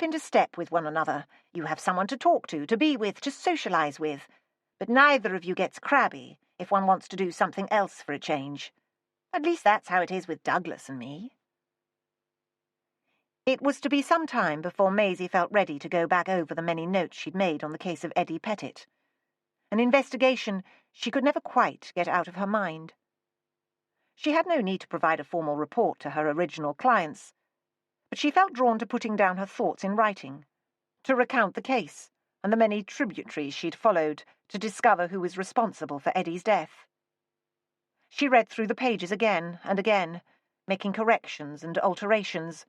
into step with one another. You have someone to talk to be with, to socialise with. But neither of you gets crabby if one wants to do something else for a change. At least that's how it is with Douglas and me." It was to be some time before Maisie felt ready to go back over the many notes she'd made on the case of Eddie Pettit. An investigation she could never quite get out of her mind. She had no need to provide a formal report to her original clients, but she felt drawn to putting down her thoughts in writing, to recount the case and the many tributaries she'd followed to discover who was responsible for Eddie's death. She read through the pages again and again, making corrections and alterations,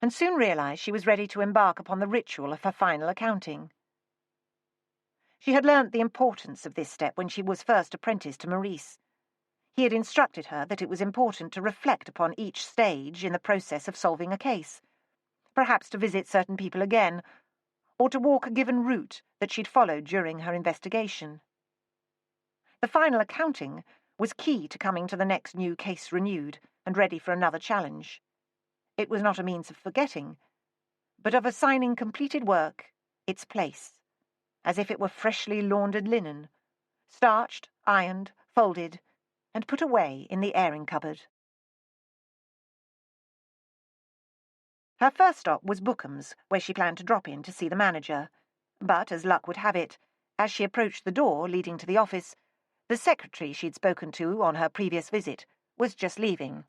and soon realized she was ready to embark upon the ritual of her final accounting. She had learnt the importance of this step when she was first apprenticed to Maurice. He had instructed her that it was important to reflect upon each stage in the process of solving a case, perhaps to visit certain people again, or to walk a given route that she'd followed during her investigation. The final accounting was key to coming to the next new case renewed and ready for another challenge. It was not a means of forgetting, but of assigning completed work its place, as if it were freshly laundered linen, starched, ironed, folded, and put away in the airing cupboard. Her first stop was Bookham's, where she planned to drop in to see the manager, but, as luck would have it, as she approached the door leading to the office, the secretary she'd spoken to on her previous visit was just leaving.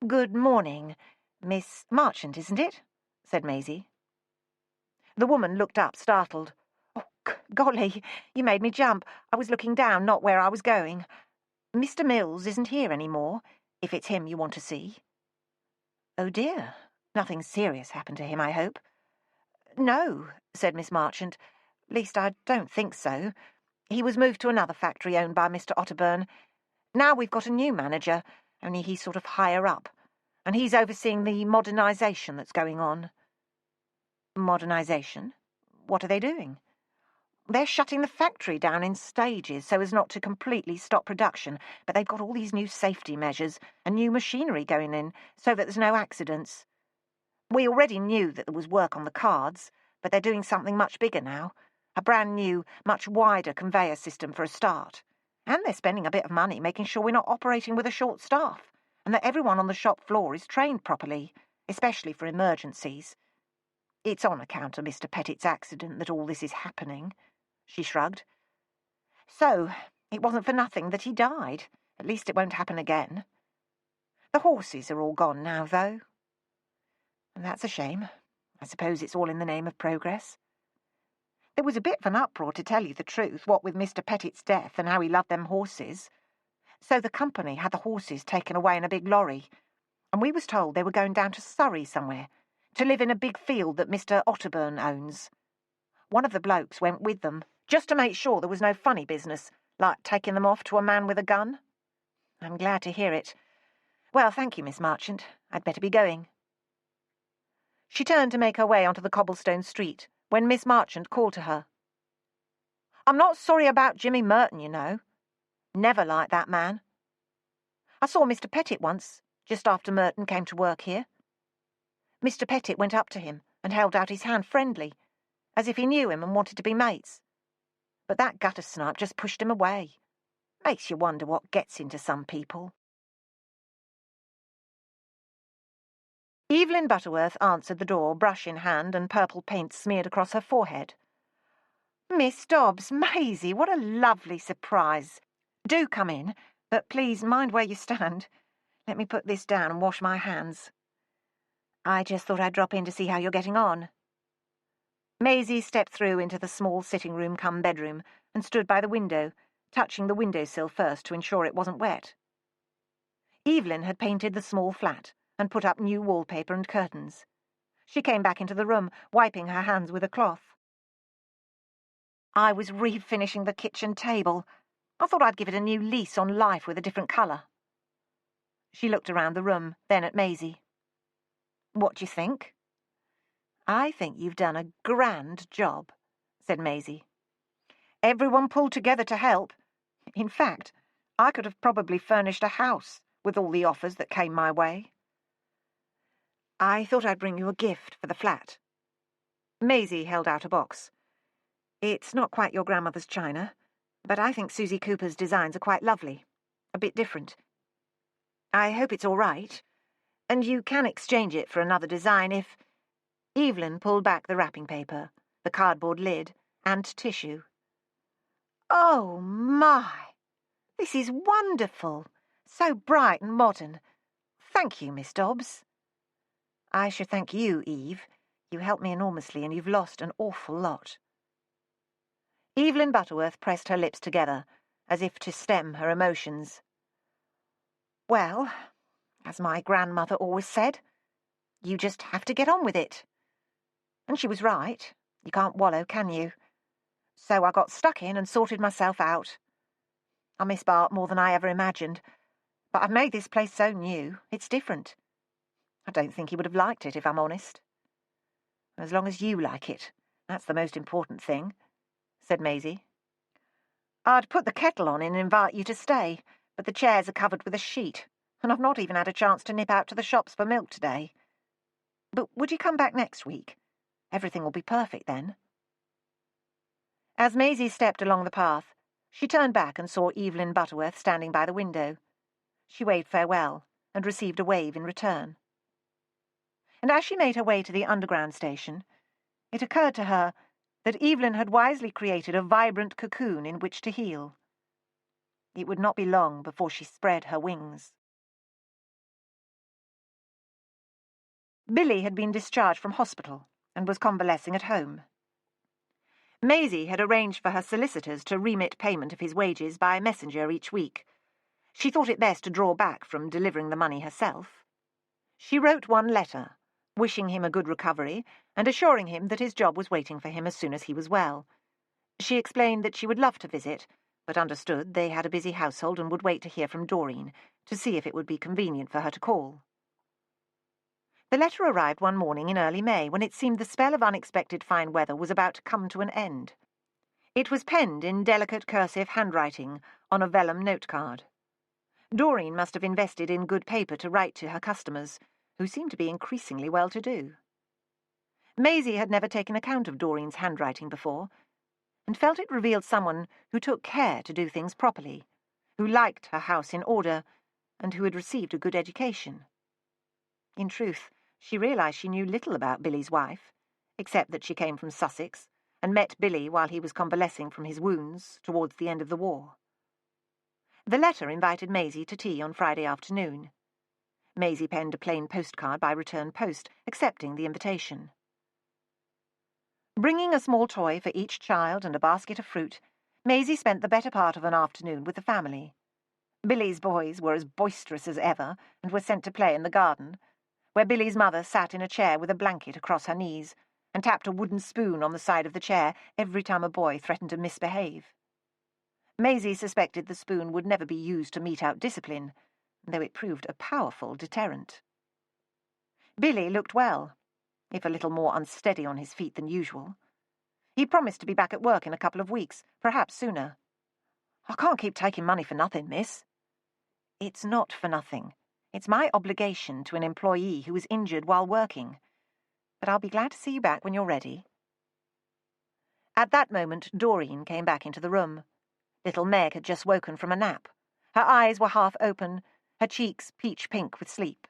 "Good morning. Miss Marchant, isn't it?" said Maisie. The woman looked up, startled. "Oh, golly, you made me jump. I was looking down, not where I was going. Mr. Mills isn't here any more, if it's him you want to see." "Oh, dear. Nothing serious happened to him, I hope?" "No," said Miss Marchant. "Least I don't think so. He was moved to another factory owned by Mr. Otterburn. Now we've got a new manager, only he's sort of higher up, and he's overseeing the modernisation that's going on." "Modernisation? What are they doing?" "They're shutting the factory down in stages so as not to completely stop production, but they've got all these new safety measures and new machinery going in so that there's no accidents. We already knew that there was work on the cards, but they're doing something much bigger now, a brand new, much wider conveyor system for a start. And they're spending a bit of money making sure we're not operating with a short staff, and that everyone on the shop floor is trained properly, especially for emergencies. It's on account of Mr. Pettit's accident that all this is happening." She shrugged. "So, it wasn't for nothing that he died. At least it won't happen again. The horses are all gone now, though. And that's a shame. I suppose it's all in the name of progress. There was a bit of an uproar, to tell you the truth, what with Mr. Pettit's death and how he loved them horses. So the company had the horses taken away in a big lorry, and we was told they were going down to Surrey somewhere, to live in a big field that Mr. Otterburn owns. One of the blokes went with them, just to make sure there was no funny business, like taking them off to a man with a gun." "I'm glad to hear it. Well, thank you, Miss Marchant. I'd better be going." She turned to make her way onto the cobblestone street, when Miss Marchant called to her. "I'm not sorry about Jimmy Merton, you know. Never liked that man. I saw Mr. Pettit once, just after Merton came to work here. Mr. Pettit went up to him and held out his hand friendly, as if he knew him and wanted to be mates. But that gutter snipe just pushed him away. Makes you wonder what gets into some people." Evelyn Butterworth answered the door, brush in hand and purple paint smeared across her forehead. "Miss Dobbs, Maisie, what a lovely surprise. Do come in, but please mind where you stand. Let me put this down and wash my hands. I just thought I'd drop in to see how you're getting on." Maisie stepped through into the small sitting-room cum bedroom and stood by the window, touching the windowsill first to ensure it wasn't wet. Evelyn had painted the small flat and put up new wallpaper and curtains. She came back into the room, wiping her hands with a cloth. "I was refinishing the kitchen table. I thought I'd give it a new lease on life with a different colour." She looked around the room, then at Maisie. "What do you think?" "I think you've done a grand job," said Maisie. "Everyone pulled together to help. In fact, I could have probably furnished a house with all the offers that came my way." I thought I'd bring you a gift for the flat. Maisie held out a box. It's not quite your grandmother's china, but I think Susie Cooper's designs are quite lovely. A bit different. I hope it's all right, and you can exchange it for another design if... Evelyn pulled back the wrapping paper, the cardboard lid, and tissue. Oh, my! This is wonderful! So bright and modern. Thank you, Miss Dobbs. I should thank you, Eve. You helped me enormously, and you've lost an awful lot. Evelyn Butterworth pressed her lips together, as if to stem her emotions. Well, as my grandmother always said, you just have to get on with it. And she was right. You can't wallow, can you? So I got stuck in and sorted myself out. I miss Bart more than I ever imagined, but I've made this place so new, it's different. I don't think he would have liked it, if I'm honest. As long as you like it, that's the most important thing, said Maisie. I'd put the kettle on and invite you to stay, but the chairs are covered with a sheet, and I've not even had a chance to nip out to the shops for milk today. But would you come back next week? Everything will be perfect then. As Maisie stepped along the path, she turned back and saw Evelyn Butterworth standing by the window. She waved farewell and received a wave in return. And as she made her way to the underground station, it occurred to her that Evelyn had wisely created a vibrant cocoon in which to heal. It would not be long before she spread her wings. Billy had been discharged from hospital and was convalescing at home. Maisie had arranged for her solicitors to remit payment of his wages by messenger each week. She thought it best to draw back from delivering the money herself. She wrote one letter, wishing him a good recovery and assuring him that his job was waiting for him as soon as he was well. She explained that she would love to visit, but understood they had a busy household and would wait to hear from Doreen to see if it would be convenient for her to call. The letter arrived one morning in early May, when it seemed the spell of unexpected fine weather was about to come to an end. It was penned in delicate cursive handwriting on a vellum note card. Doreen must have invested in good paper to write to her customers, who seemed to be increasingly well-to-do. Maisie had never taken account of Doreen's handwriting before, and felt it revealed someone who took care to do things properly, who liked her house in order, and who had received a good education. In truth, she realized she knew little about Billy's wife, except that she came from Sussex and met Billy while he was convalescing from his wounds towards the end of the war. The letter invited Maisie to tea on Friday afternoon. Maisie penned a plain postcard by return post, accepting the invitation. Bringing a small toy for each child and a basket of fruit, Maisie spent the better part of an afternoon with the family. Billy's boys were as boisterous as ever and were sent to play in the garden, where Billy's mother sat in a chair with a blanket across her knees and tapped a wooden spoon on the side of the chair every time a boy threatened to misbehave. Maisie suspected the spoon would never be used to mete out discipline, though it proved a powerful deterrent. Billy looked well, if a little more unsteady on his feet than usual. He promised to be back at work in a couple of weeks, perhaps sooner. "I can't keep taking money for nothing, miss." "It's not for nothing. It's my obligation to an employee who was injured while working. But I'll be glad to see you back when you're ready." At that moment, Doreen came back into the room. Little Meg had just woken from a nap. Her eyes were half open, her cheeks peach-pink with sleep.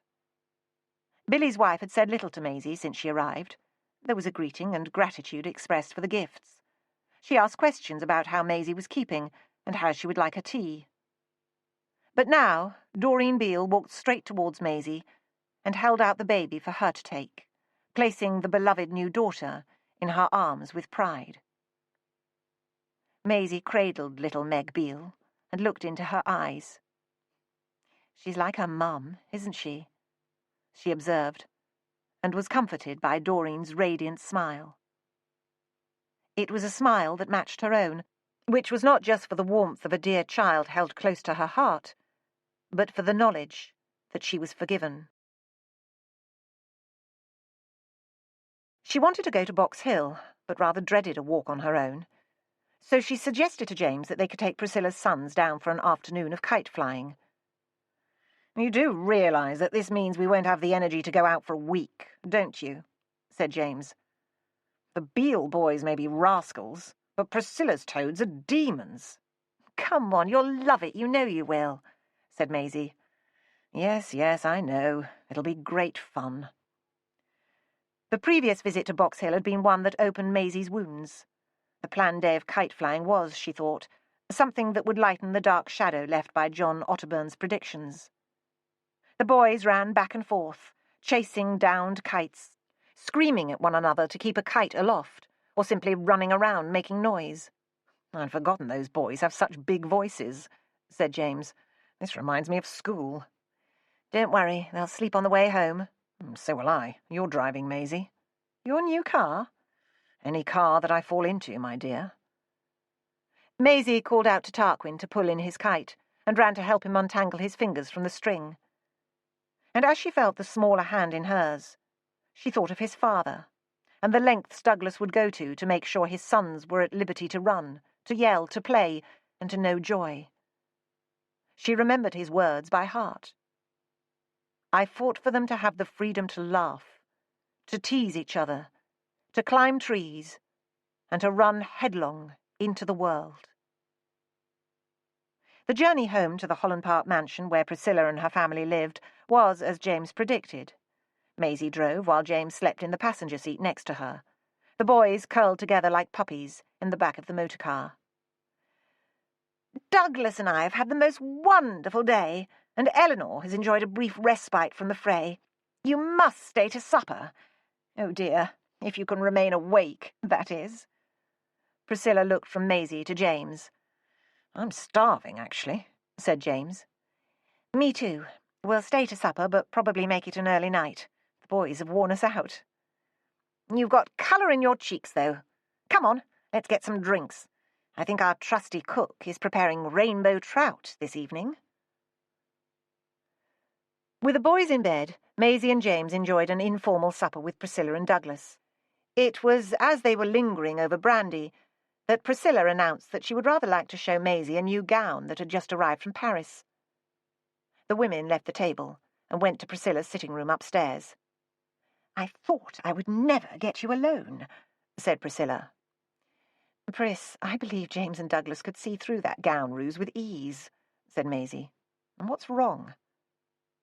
Billy's wife had said little to Maisie since she arrived. There was a greeting and gratitude expressed for the gifts. She asked questions about how Maisie was keeping and how she would like her tea. But now, Doreen Beale walked straight towards Maisie and held out the baby for her to take, placing the beloved new daughter in her arms with pride. Maisie cradled little Meg Beale and looked into her eyes. "She's like her mum, isn't she?" she observed, and was comforted by Doreen's radiant smile. It was a smile that matched her own, which was not just for the warmth of a dear child held close to her heart, but for the knowledge that she was forgiven. She wanted to go to Box Hill, but rather dreaded a walk on her own, so she suggested to James that they could take Priscilla's sons down for an afternoon of kite-flying. You do realise that this means we won't have the energy to go out for a week, don't you? Said James. The Beale boys may be rascals, but Priscilla's toads are demons. Come on, you'll love it, you know you will, said Maisie. Yes, I know. It'll be great fun. The previous visit to Box Hill had been one that opened Maisie's wounds. The planned day of kite-flying was, she thought, something that would lighten the dark shadow left by John Otterburn's predictions. The boys ran back and forth, chasing downed kites, screaming at one another to keep a kite aloft, or simply running around making noise. I'd forgotten those boys have such big voices, said James. This reminds me of school. Don't worry, they'll sleep on the way home. So will I. You're driving, Maisie. Your new car? Any car that I fall into, my dear. Maisie called out to Tarquin to pull in his kite, and ran to help him untangle his fingers from the string. And as she felt the smaller hand in hers, she thought of his father, and the lengths Douglas would go to make sure his sons were at liberty to run, to yell, to play, and to know joy. She remembered his words by heart. I fought for them to have the freedom to laugh, to tease each other, to climb trees, and to run headlong into the world. The journey home to the Holland Park mansion where Priscilla and her family lived was as James predicted. Maisie drove while James slept in the passenger seat next to her, the boys curled together like puppies in the back of the motor car. Douglas and I have had the most wonderful day, and Eleanor has enjoyed a brief respite from the fray. You must stay to supper. Oh dear, if you can remain awake, that is. Priscilla looked from Maisie to James. I'm starving, actually, said James. Me too. We'll stay to supper, but probably make it an early night. The boys have worn us out. You've got colour in your cheeks, though. Come on, let's get some drinks. I think our trusty cook is preparing rainbow trout this evening. With the boys in bed, Maisie and James enjoyed an informal supper with Priscilla and Douglas. It was as they were lingering over brandy that Priscilla announced that she would rather like to show Maisie a new gown that had just arrived from Paris. The women left the table and went to Priscilla's sitting room upstairs. I thought I would never get you alone, said Priscilla. Pris, I believe James and Douglas could see through that gown ruse with ease, said Maisie. And what's wrong?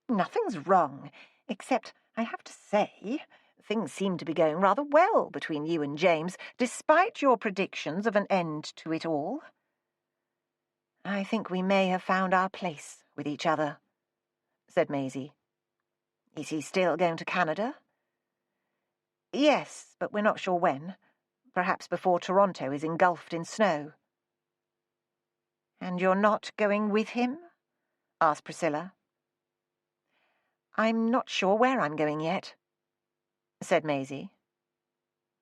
Nothing's wrong, except, I have to say, things seem to be going rather well between you and James, despite your predictions of an end to it all. I think we may have found our place with each other, said Maisie. Is he still going to Canada? Yes, but we're not sure when. Perhaps before Toronto is engulfed in snow. And you're not going with him? Asked Priscilla. I'm not sure where I'm going yet, said Maisie.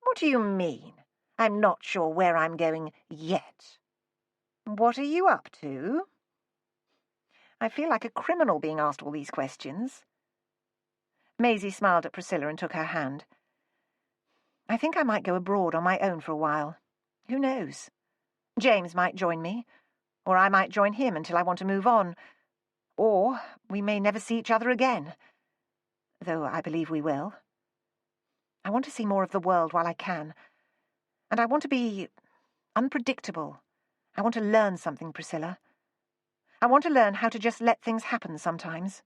What do you mean? I'm not sure where I'm going yet. What are you up to? I feel like a criminal being asked all these questions. Maisie smiled at Priscilla and took her hand. I think I might go abroad on my own for a while. Who knows? James might join me, or I might join him until I want to move on, or we may never see each other again, though I believe we will. I want to see more of the world while I can, and I want to be unpredictable. I want to learn something, Priscilla. I want to learn how to just let things happen sometimes.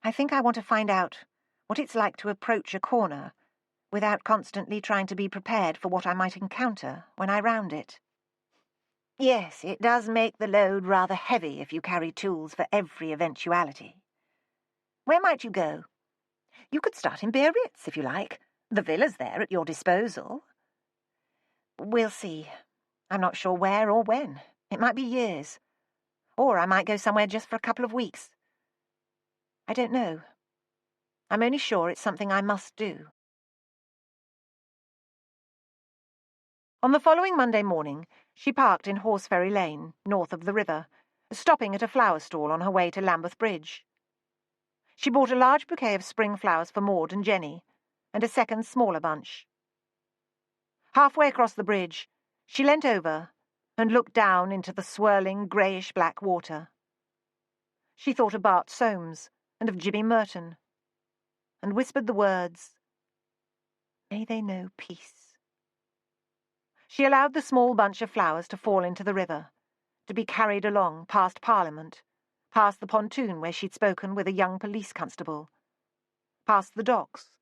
I think I want to find out what it's like to approach a corner without constantly trying to be prepared for what I might encounter when I round it. Yes, it does make the load rather heavy if you carry tools for every eventuality. Where might you go? You could start in Biarritz, if you like. The villa's there at your disposal. We'll see. I'm not sure where or when. It might be years. Or I might go somewhere just for a couple of weeks. I don't know. I'm only sure it's something I must do. On the following Monday morning, she parked in Horseferry Lane, north of the river, stopping at a flower stall on her way to Lambeth Bridge. She bought a large bouquet of spring flowers for Maud and Jenny, and a second smaller bunch. Halfway across the bridge, she leant over and looked down into the swirling greyish-black water. She thought of Bart Soames and of Jimmy Merton, and whispered the words, "May they know peace." She allowed the small bunch of flowers to fall into the river, to be carried along past Parliament, past the pontoon where she'd spoken with a young police constable, past the docks,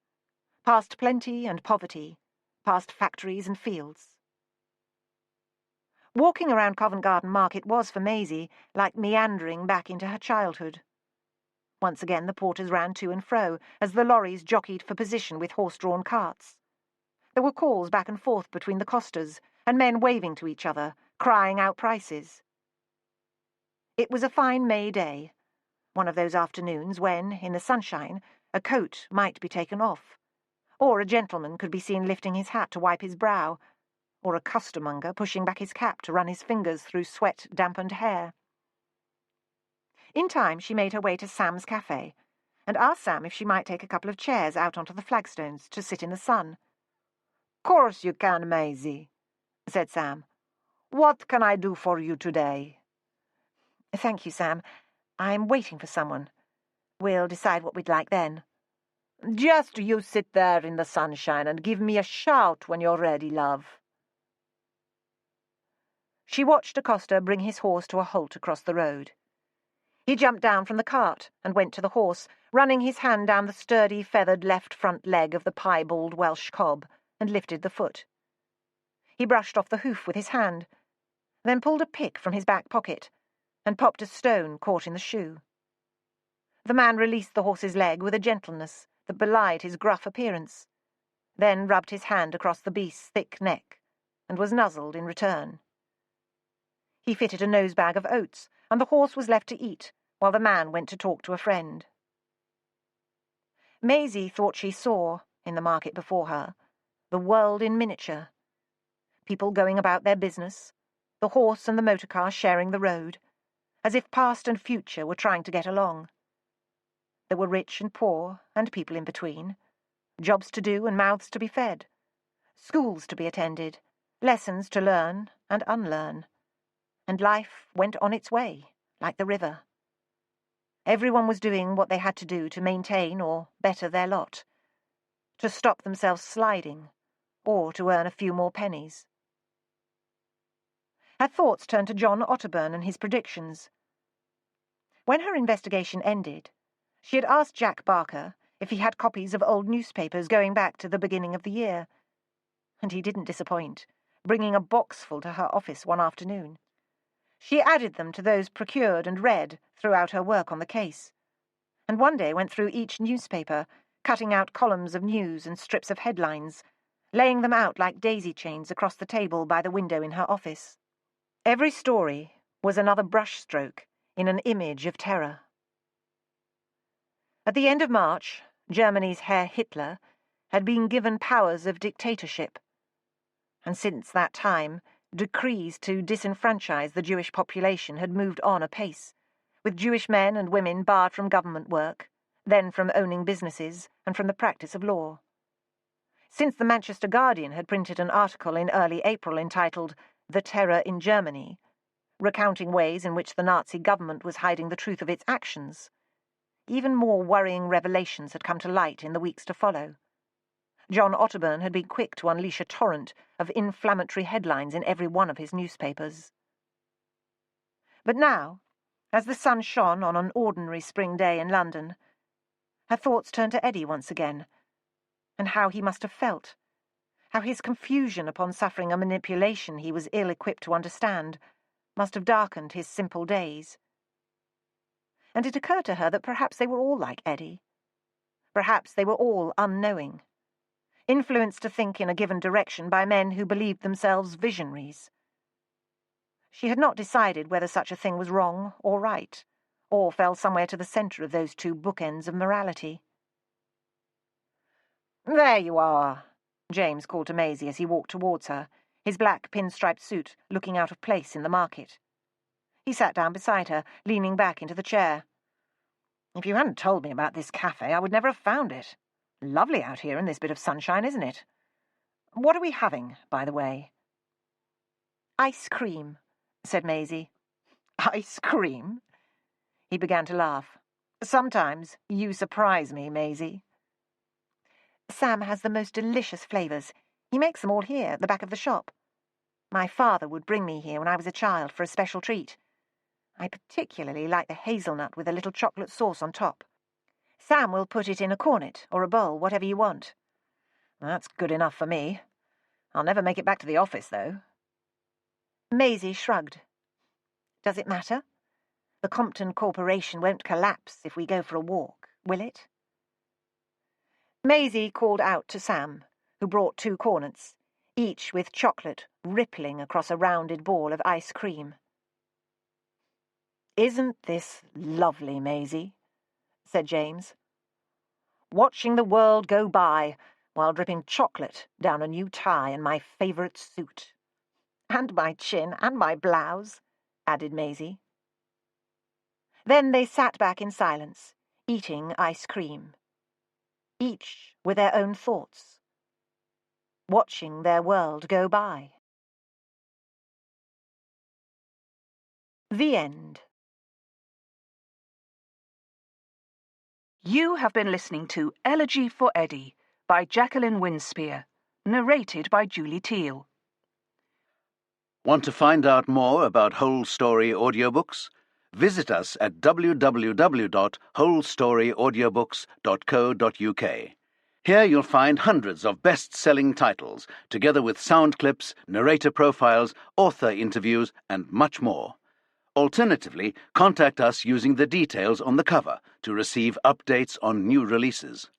past plenty and poverty, past factories and fields. Walking around Covent Garden Market was, for Maisie, like meandering back into her childhood. Once again the porters ran to and fro, as the lorries jockeyed for position with horse-drawn carts. There were calls back and forth between the costers, and men waving to each other, crying out prices. It was a fine May day, one of those afternoons when, in the sunshine, a coat might be taken off, or a gentleman could be seen lifting his hat to wipe his brow, or a costermonger pushing back his cap to run his fingers through sweat-dampened hair. In time she made her way to Sam's cafe, and asked Sam if she might take a couple of chairs out onto the flagstones to sit in the sun. "Course you can, Maisie," said Sam. "What can I do for you today?" "Thank you, Sam. I'm waiting for someone. We'll decide what we'd like then." "Just you sit there in the sunshine and give me a shout when you're ready, love." She watched a coster bring his horse to a halt across the road. He jumped down from the cart and went to the horse, running his hand down the sturdy, feathered left front leg of the piebald Welsh cob, and lifted the foot. He brushed off the hoof with his hand, then pulled a pick from his back pocket, and popped a stone caught in the shoe. The man released the horse's leg with a gentleness that belied his gruff appearance, then rubbed his hand across the beast's thick neck, and was nuzzled in return. He fitted a nosebag of oats, and the horse was left to eat, while the man went to talk to a friend. Maisie thought she saw, in the market before her, the world in miniature. People going about their business, the horse and the motor car sharing the road, as if past and future were trying to get along. There were rich and poor, and people in between, jobs to do and mouths to be fed, schools to be attended, lessons to learn and unlearn, and life went on its way, like the river. Everyone was doing what they had to do to maintain or better their lot, to stop themselves sliding, or to earn a few more pennies. Her thoughts turned to John Otterburn and his predictions. When her investigation ended, she had asked Jack Barker if he had copies of old newspapers going back to the beginning of the year, and he didn't disappoint, bringing a boxful to her office one afternoon. She added them to those procured and read throughout her work on the case, and one day went through each newspaper, cutting out columns of news and strips of headlines, laying them out like daisy chains across the table by the window in her office. Every story was another brushstroke in an image of terror. At the end of March, Germany's Herr Hitler had been given powers of dictatorship, and since that time, decrees to disenfranchise the Jewish population had moved on apace, with Jewish men and women barred from government work, then from owning businesses and from the practice of law. Since the Manchester Guardian had printed an article in early April entitled "The Terror in Germany," recounting ways in which the Nazi government was hiding the truth of its actions, even more worrying revelations had come to light in the weeks to follow. John Otterburn had been quick to unleash a torrent of inflammatory headlines in every one of his newspapers. But now, as the sun shone on an ordinary spring day in London, her thoughts turned to Eddie once again, and how he must have felt, how his confusion upon suffering a manipulation he was ill-equipped to understand must have darkened his simple days. And it occurred to her that perhaps they were all like Eddie. Perhaps they were all unknowing, influenced to think in a given direction by men who believed themselves visionaries. She had not decided whether such a thing was wrong or right, or fell somewhere to the centre of those two bookends of morality. "There you are," James called to Maisie as he walked towards her, his black pinstriped suit looking out of place in the market. He sat down beside her, leaning back into the chair. "If you hadn't told me about this cafe, I would never have found it. Lovely out here in this bit of sunshine, isn't it? What are we having, by the way?" "Ice cream," said Maisie. "Ice cream?" He began to laugh. "Sometimes you surprise me, Maisie." "Sam has the most delicious flavours. He makes them all here at the back of the shop. My father would bring me here when I was a child for a special treat. I particularly like the hazelnut with a little chocolate sauce on top. Sam will put it in a cornet or a bowl, whatever you want." "That's good enough for me. I'll never make it back to the office, though." Maisie shrugged. "Does it matter? The Compton Corporation won't collapse if we go for a walk, will it?" Maisie called out to Sam, who brought 2 cornets, each with chocolate rippling across a rounded ball of ice cream. "Isn't this lovely, Maisie?" said James. "Watching the world go by while dripping chocolate down a new tie and my favourite suit." "And my chin and my blouse," added Maisie. Then they sat back in silence, eating ice cream, each with their own thoughts, watching their world go by. The end. You have been listening to Elegy for Eddie by Jacqueline Winspear, narrated by Julie Teal. Want to find out more about Whole Story audiobooks? Visit us at www.wholestoryaudioBooks.co.uk. Here you'll find hundreds of best-selling titles, together with sound clips, narrator profiles, author interviews, and much more. Alternatively, contact us using the details on the cover to receive updates on new releases.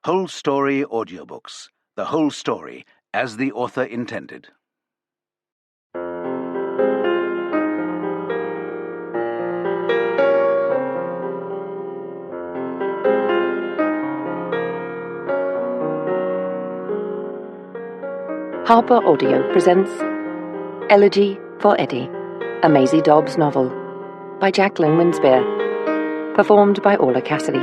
Whole Story Audiobooks. The whole story, as the author intended. Harper Audio presents Elegy for Eddie, a Maisie Dobbs novel, by Jacqueline Winspear, performed by Orla Cassidy.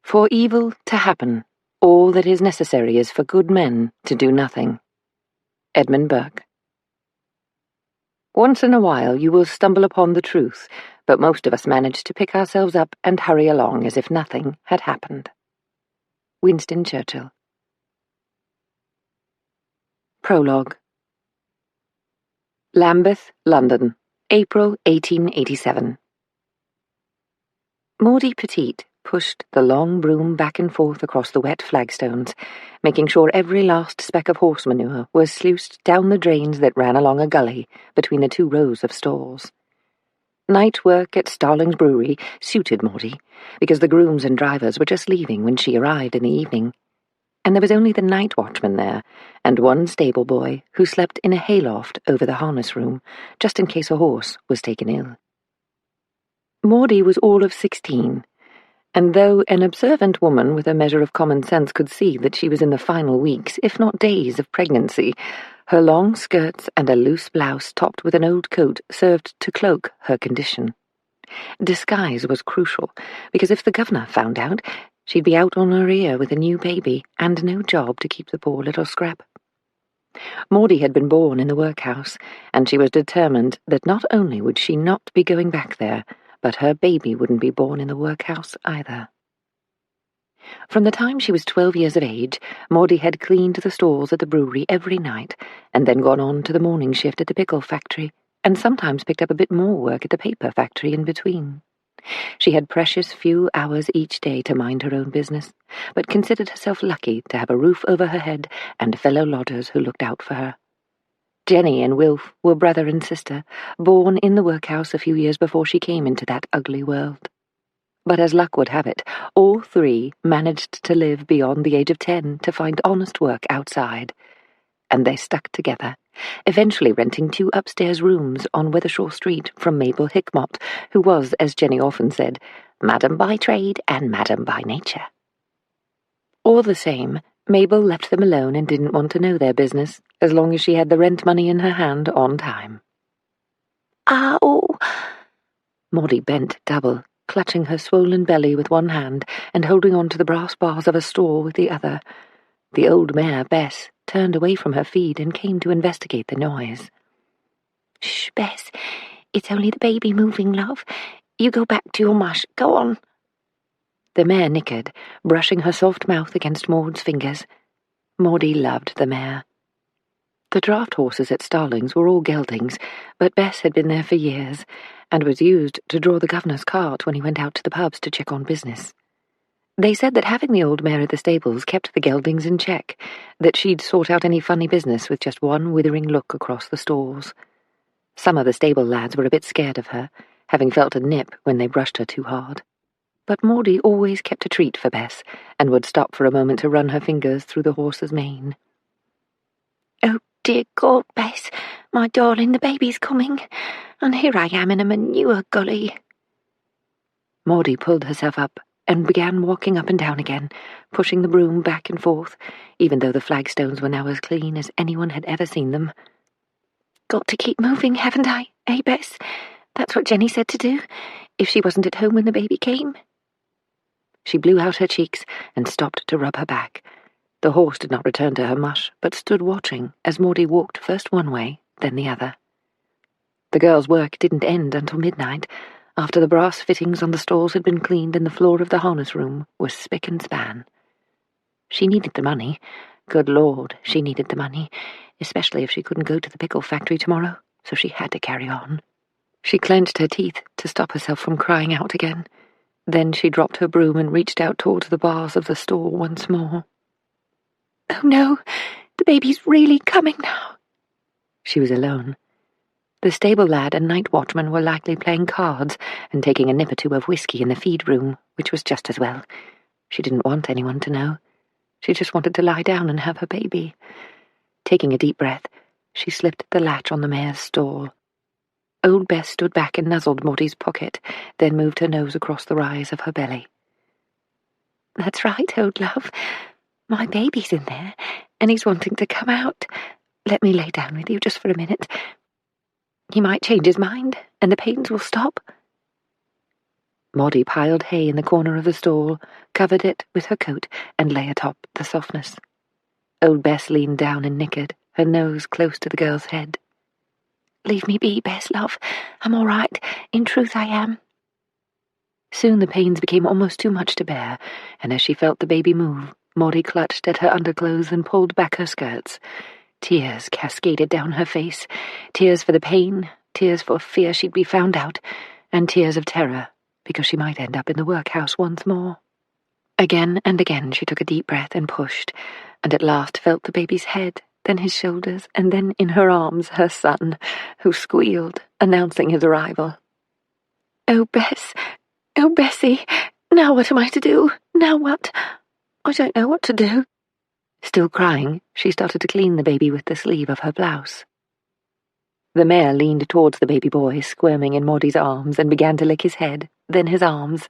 For evil to happen, all that is necessary is for good men to do nothing. Edmund Burke. Once in a while you will stumble upon the truth, but most of us manage to pick ourselves up and hurry along as if nothing had happened. Winston Churchill. Prologue. Lambeth, London, April 1887. Maudie Petite pushed the long broom back and forth across the wet flagstones, making sure every last speck of horse manure was sluiced down the drains that ran along a gully between the 2 rows of stalls. Night work at Starling's brewery suited Maudie, because the grooms and drivers were just leaving when she arrived in the evening, and there was only the night watchman there, and 1 stable boy who slept in a hayloft over the harness room, just in case a horse was taken ill. Maudie was all of 16, and though an observant woman with a measure of common sense could see that she was in the final weeks, if not days, of pregnancy, her long skirts and a loose blouse topped with an old coat served to cloak her condition. Disguise was crucial, because if the governor found out, she'd be out on her ear with a new baby and no job to keep the poor little scrap. Maudie had been born in the workhouse, and she was determined that not only would she not be going back there, but her baby wouldn't be born in the workhouse either. From the time she was 12 years of age, Maudie had cleaned the stalls at the brewery every night, and then gone on to the morning shift at the pickle factory, and sometimes picked up a bit more work at the paper factory in between. She had precious few hours each day to mind her own business, but considered herself lucky to have a roof over her head and fellow lodgers who looked out for her. Jenny and Wilf were brother and sister, born in the workhouse a few years before she came into that ugly world. But as luck would have it, all 3 managed to live beyond the age of 10 to find honest work outside, and they stuck together, eventually renting 2 upstairs rooms on Wethershaw Street from Mabel Hickmott, who was, as Jenny often said, Madam by trade and Madam by nature. All the same, Mabel left them alone and didn't want to know their business, as long as she had the rent money in her hand on time. "Oh!" Maudie bent double, clutching her swollen belly with one hand and holding on to the brass bars of a stall with the other. The old mare, Bess, turned away from her feed and came to investigate the noise. "Shh, Bess. It's only the baby moving, love. You go back to your mush. Go on." The mare nickered, brushing her soft mouth against Maud's fingers. Maudie loved the mare. The draught horses at Starling's were all geldings, but Bess had been there for years, and was used to draw the governor's cart when he went out to the pubs to check on business. They said that having the old mare at the stables kept the geldings in check, that she'd sort out any funny business with just one withering look across the stalls. Some of the stable lads were a bit scared of her, having felt a nip when they brushed her too hard. But Maudie always kept a treat for Bess, and would stop for a moment to run her fingers through the horse's mane. "Oh, dear God, Bess, my darling, the baby's coming, and here I am in a manure gully." Maudie pulled herself up and began walking up and down again, pushing the broom back and forth, even though the flagstones were now as clean as anyone had ever seen them. "Got to keep moving, haven't I, eh, Bess? That's what Jenny said to do, if she wasn't at home when the baby came." She blew out her cheeks and stopped to rub her back. The horse did not return to her mush, but stood watching as Maudie walked first one way, then the other. The girl's work didn't end until midnight, after the brass fittings on the stalls had been cleaned and the floor of the harness room was spick and span. She needed the money. Good Lord, she needed the money, especially if she couldn't go to the pickle factory tomorrow, so she had to carry on. She clenched her teeth to stop herself from crying out again. Then she dropped her broom and reached out towards the bars of the stall once more. "Oh no, the baby's really coming now." She was alone. The stable lad and night watchman were likely playing cards and taking a nip or two of whiskey in the feed room, which was just as well. She didn't want anyone to know. She just wanted to lie down and have her baby. Taking a deep breath, she slipped the latch on the mare's stall. Old Bess stood back and nuzzled Maudie's pocket, then moved her nose across the rise of her belly. "That's right, old love. My baby's in there, and he's wanting to come out. Let me lay down with you just for a minute. He might change his mind, and the pains will stop." Maudie piled hay in the corner of the stall, covered it with her coat, and lay atop the softness. Old Bess leaned down and nickered, her nose close to the girl's head. "Leave me be, Bess, love. I'm all right. In truth, I am." Soon the pains became almost too much to bear, and as she felt the baby move, Maudie clutched at her underclothes and pulled back her skirts. Tears cascaded down her face, tears for the pain, tears for fear she'd be found out, and tears of terror, because she might end up in the workhouse once more. Again and again she took a deep breath and pushed, and at last felt the baby's head, then his shoulders, and then in her arms her son, who squealed, announcing his arrival. "Oh, Bess! Oh, Bessie! Now what am I to do? Now what? I don't know what to do." Still crying, she started to clean the baby with the sleeve of her blouse. The mare leaned towards the baby boy, squirming in Maudie's arms, and began to lick his head, then his arms.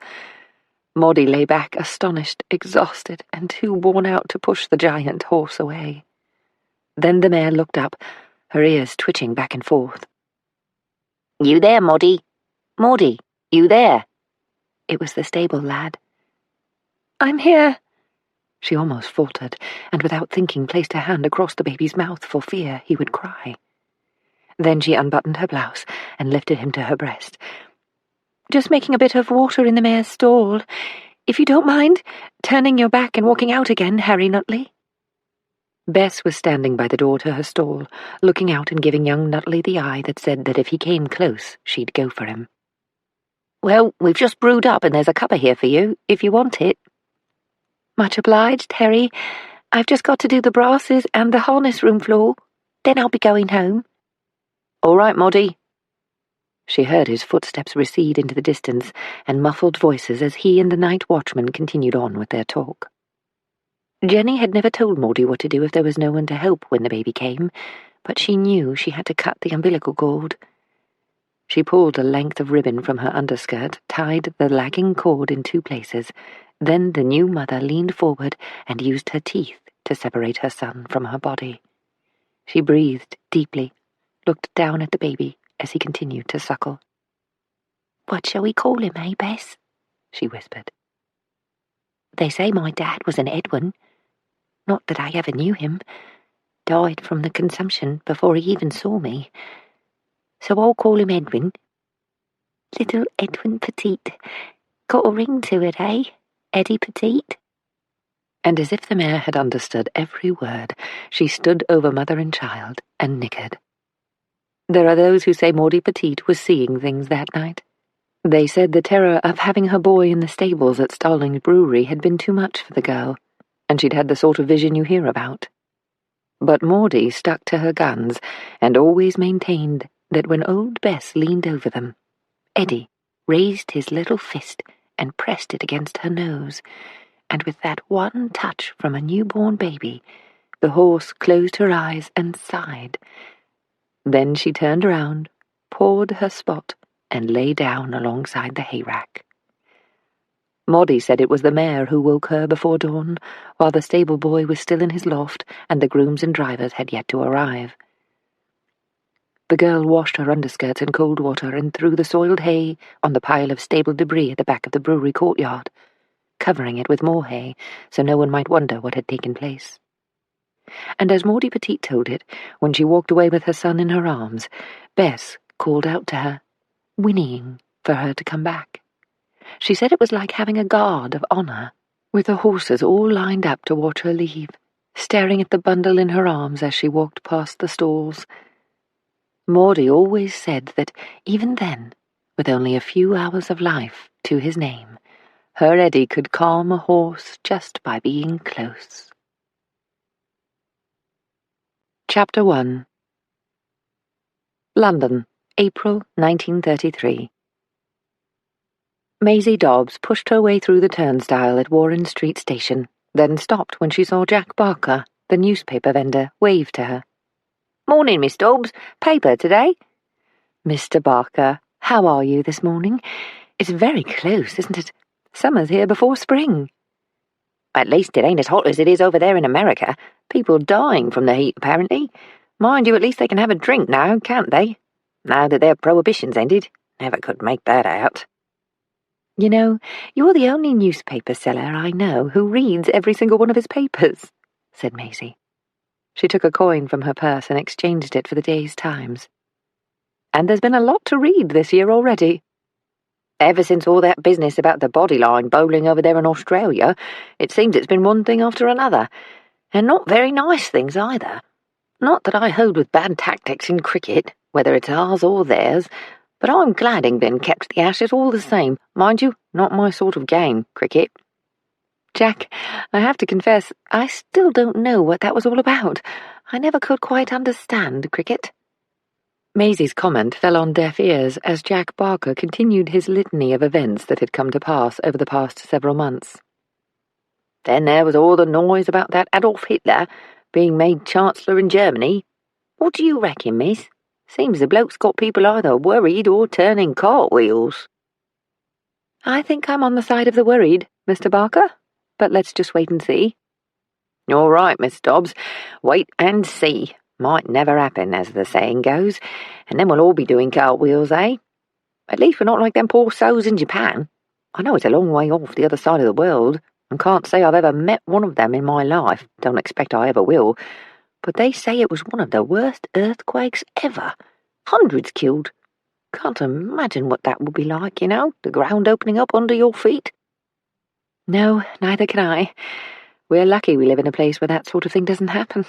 Maudie lay back, astonished, exhausted, and too worn out to push the giant horse away. Then the mare looked up, her ears twitching back and forth. "You there, Maudie? Maudie, you there?" It was the stable lad. "I'm here." She almost faltered, and without thinking placed her hand across the baby's mouth for fear he would cry. Then she unbuttoned her blouse and lifted him to her breast. "Just making a bit of water in the mare's stall. If you don't mind turning your back and walking out again, Harry Nutley." Bess was standing by the door to her stall, looking out and giving young Nutley the eye that said that if he came close, she'd go for him. "Well, we've just brewed up and there's a cuppa here for you, if you want it." "Much obliged, Harry. I've just got to do the brasses and the harness room floor. Then I'll be going home." "All right, Maudie." She heard his footsteps recede into the distance and muffled voices as he and the night watchman continued on with their talk. Jenny had never told Maudie what to do if there was no one to help when the baby came, but she knew she had to cut the umbilical cord. She pulled a length of ribbon from her underskirt, tied the lagging cord in 2 places. Then the new mother leaned forward and used her teeth to separate her son from her body. She breathed deeply, looked down at the baby as he continued to suckle. "What shall we call him, eh, Bess?" she whispered. "They say my dad was an Edwin. Not that I ever knew him. Died from the consumption before he even saw me. So I'll call him Edwin. Little Edwin Petite. Got a ring to it, eh? Eddie Petite?" And as if the mare had understood every word, she stood over mother and child and nickered. There are those who say Maudie Petite was seeing things that night. They said the terror of having her boy in the stables at Stallings Brewery had been too much for the girl, and she'd had the sort of vision you hear about. But Maudie stuck to her guns and always maintained that when old Bess leaned over them, Eddie raised his little fist and pressed it against her nose, and with that one touch from a newborn baby, the horse closed her eyes and sighed. Then she turned around, pawed her spot, and lay down alongside the hayrack. Maudie said it was the mare who woke her before dawn, while the stable boy was still in his loft and the grooms and drivers had yet to arrive. The girl washed her underskirts in cold water and threw the soiled hay on the pile of stable debris at the back of the brewery courtyard, covering it with more hay so no one might wonder what had taken place. And as Maudie Petite told it, when she walked away with her son in her arms, Bess called out to her, whinnying for her to come back. She said it was like having a guard of honour, with the horses all lined up to watch her leave, staring at the bundle in her arms as she walked past the stalls. Maudie always said that even then, with only a few hours of life to his name, her Eddie could calm a horse just by being close. Chapter 1. London, April 1933. Maisie Dobbs pushed her way through the turnstile at Warren Street Station, then stopped when she saw Jack Barker, the newspaper vendor, wave to her. "Morning, Miss Dobbs. Paper today?" "Mr. Barker, how are you this morning? It's very close, isn't it? Summer's here before spring." "At least it ain't as hot as it is over there in America. People dying from the heat, apparently. Mind you, at least they can have a drink now, can't they? Now that their prohibition's ended. Never could make that out." "You know, you're the only newspaper seller I know who reads every single one of his papers," said Maisie. She took a coin from her purse and exchanged it for the day's Times. "And there's been a lot to read this year already." "Ever since all that business about the bodyline bowling over there in Australia, it seems it's been one thing after another. And not very nice things either. Not that I hold with bad tactics in cricket, whether it's ours or theirs, but I'm glad England kept the Ashes all the same. Mind you, not my sort of game, cricket." "Jack, I have to confess, I still don't know what that was all about. I never could quite understand cricket." Maisie's comment fell on deaf ears as Jack Barker continued his litany of events that had come to pass over the past several months. "Then there was all the noise about that Adolf Hitler being made Chancellor in Germany. What do you reckon, miss? Seems the bloke's got people either worried or turning cartwheels." "I think I'm on the side of the worried, Mr. Barker, but let's just wait and see." "All right, Miss Dobbs. Wait and see. Might never happen, as the saying goes, and then we'll all be doing cartwheels, eh? At least we're not like them poor souls in Japan. I know it's a long way off the other side of the world, and can't say I've ever met one of them in my life, don't expect I ever will, but they say it was one of the worst earthquakes ever. Hundreds killed. Can't imagine what that would be like, you know, the ground opening up under your feet." "No, neither can I. We're lucky we live in a place where that sort of thing doesn't happen."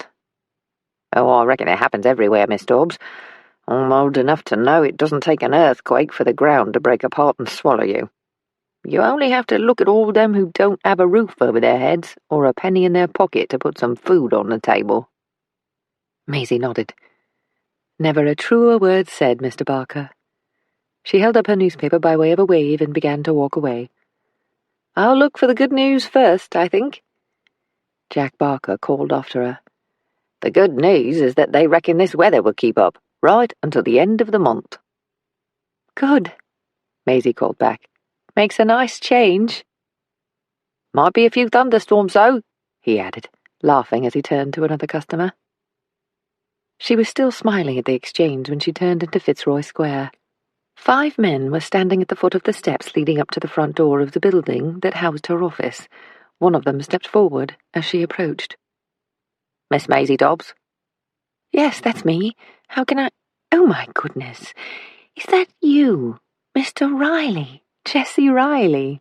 "Oh, I reckon it happens everywhere, Miss Dobbs. I'm old enough to know it doesn't take an earthquake for the ground to break apart and swallow you. You only have to look at all them who don't have a roof over their heads or a penny in their pocket to put some food on the table." Maisie nodded. "Never a truer word said, Mr. Barker." She held up her newspaper by way of a wave and began to walk away. "I'll look for the good news first, I think." Jack Barker called after her. "The good news is that they reckon this weather will keep up, right until the end of the month." "Good," Maisie called back. "Makes a nice change." "Might be a few thunderstorms, though," he added, laughing as he turned to another customer. She was still smiling at the exchange when she turned into Fitzroy Square. 5 men were standing at the foot of the steps leading up to the front door of the building that housed her office. One of them stepped forward as she approached. "Miss Maisie Dobbs?" "Yes, that's me. How can I— Oh, my goodness. Is that you? Mr. Riley? Jessie Riley?"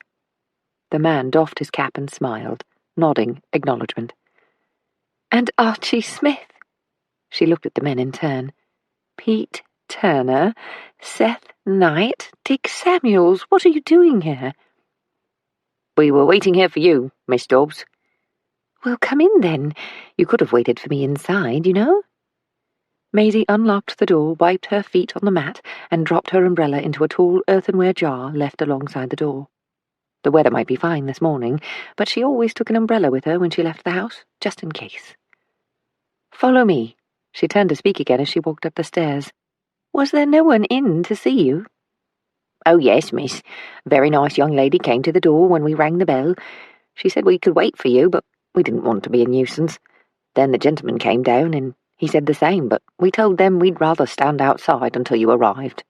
The man doffed his cap and smiled, nodding acknowledgement. "And Archie Smith?" She looked at the men in turn. "Pete Turner, Seth Knight, Dick Samuels, what are you doing here?" "We were waiting here for you, Miss Dobbs." "Well, come in then. You could have waited for me inside, you know." Maisie unlocked the door, wiped her feet on the mat, and dropped her umbrella into a tall earthenware jar left alongside the door. The weather might be fine this morning, but she always took an umbrella with her when she left the house, just in case. "Follow me." She turned to speak again as she walked up the stairs. "Was there no one in to see you?" "Oh, yes, miss. A very nice young lady came to the door when we rang the bell. She said we could wait for you, but we didn't want to be a nuisance. Then the gentleman came down, and he said the same, but we told them we'd rather stand outside until you arrived."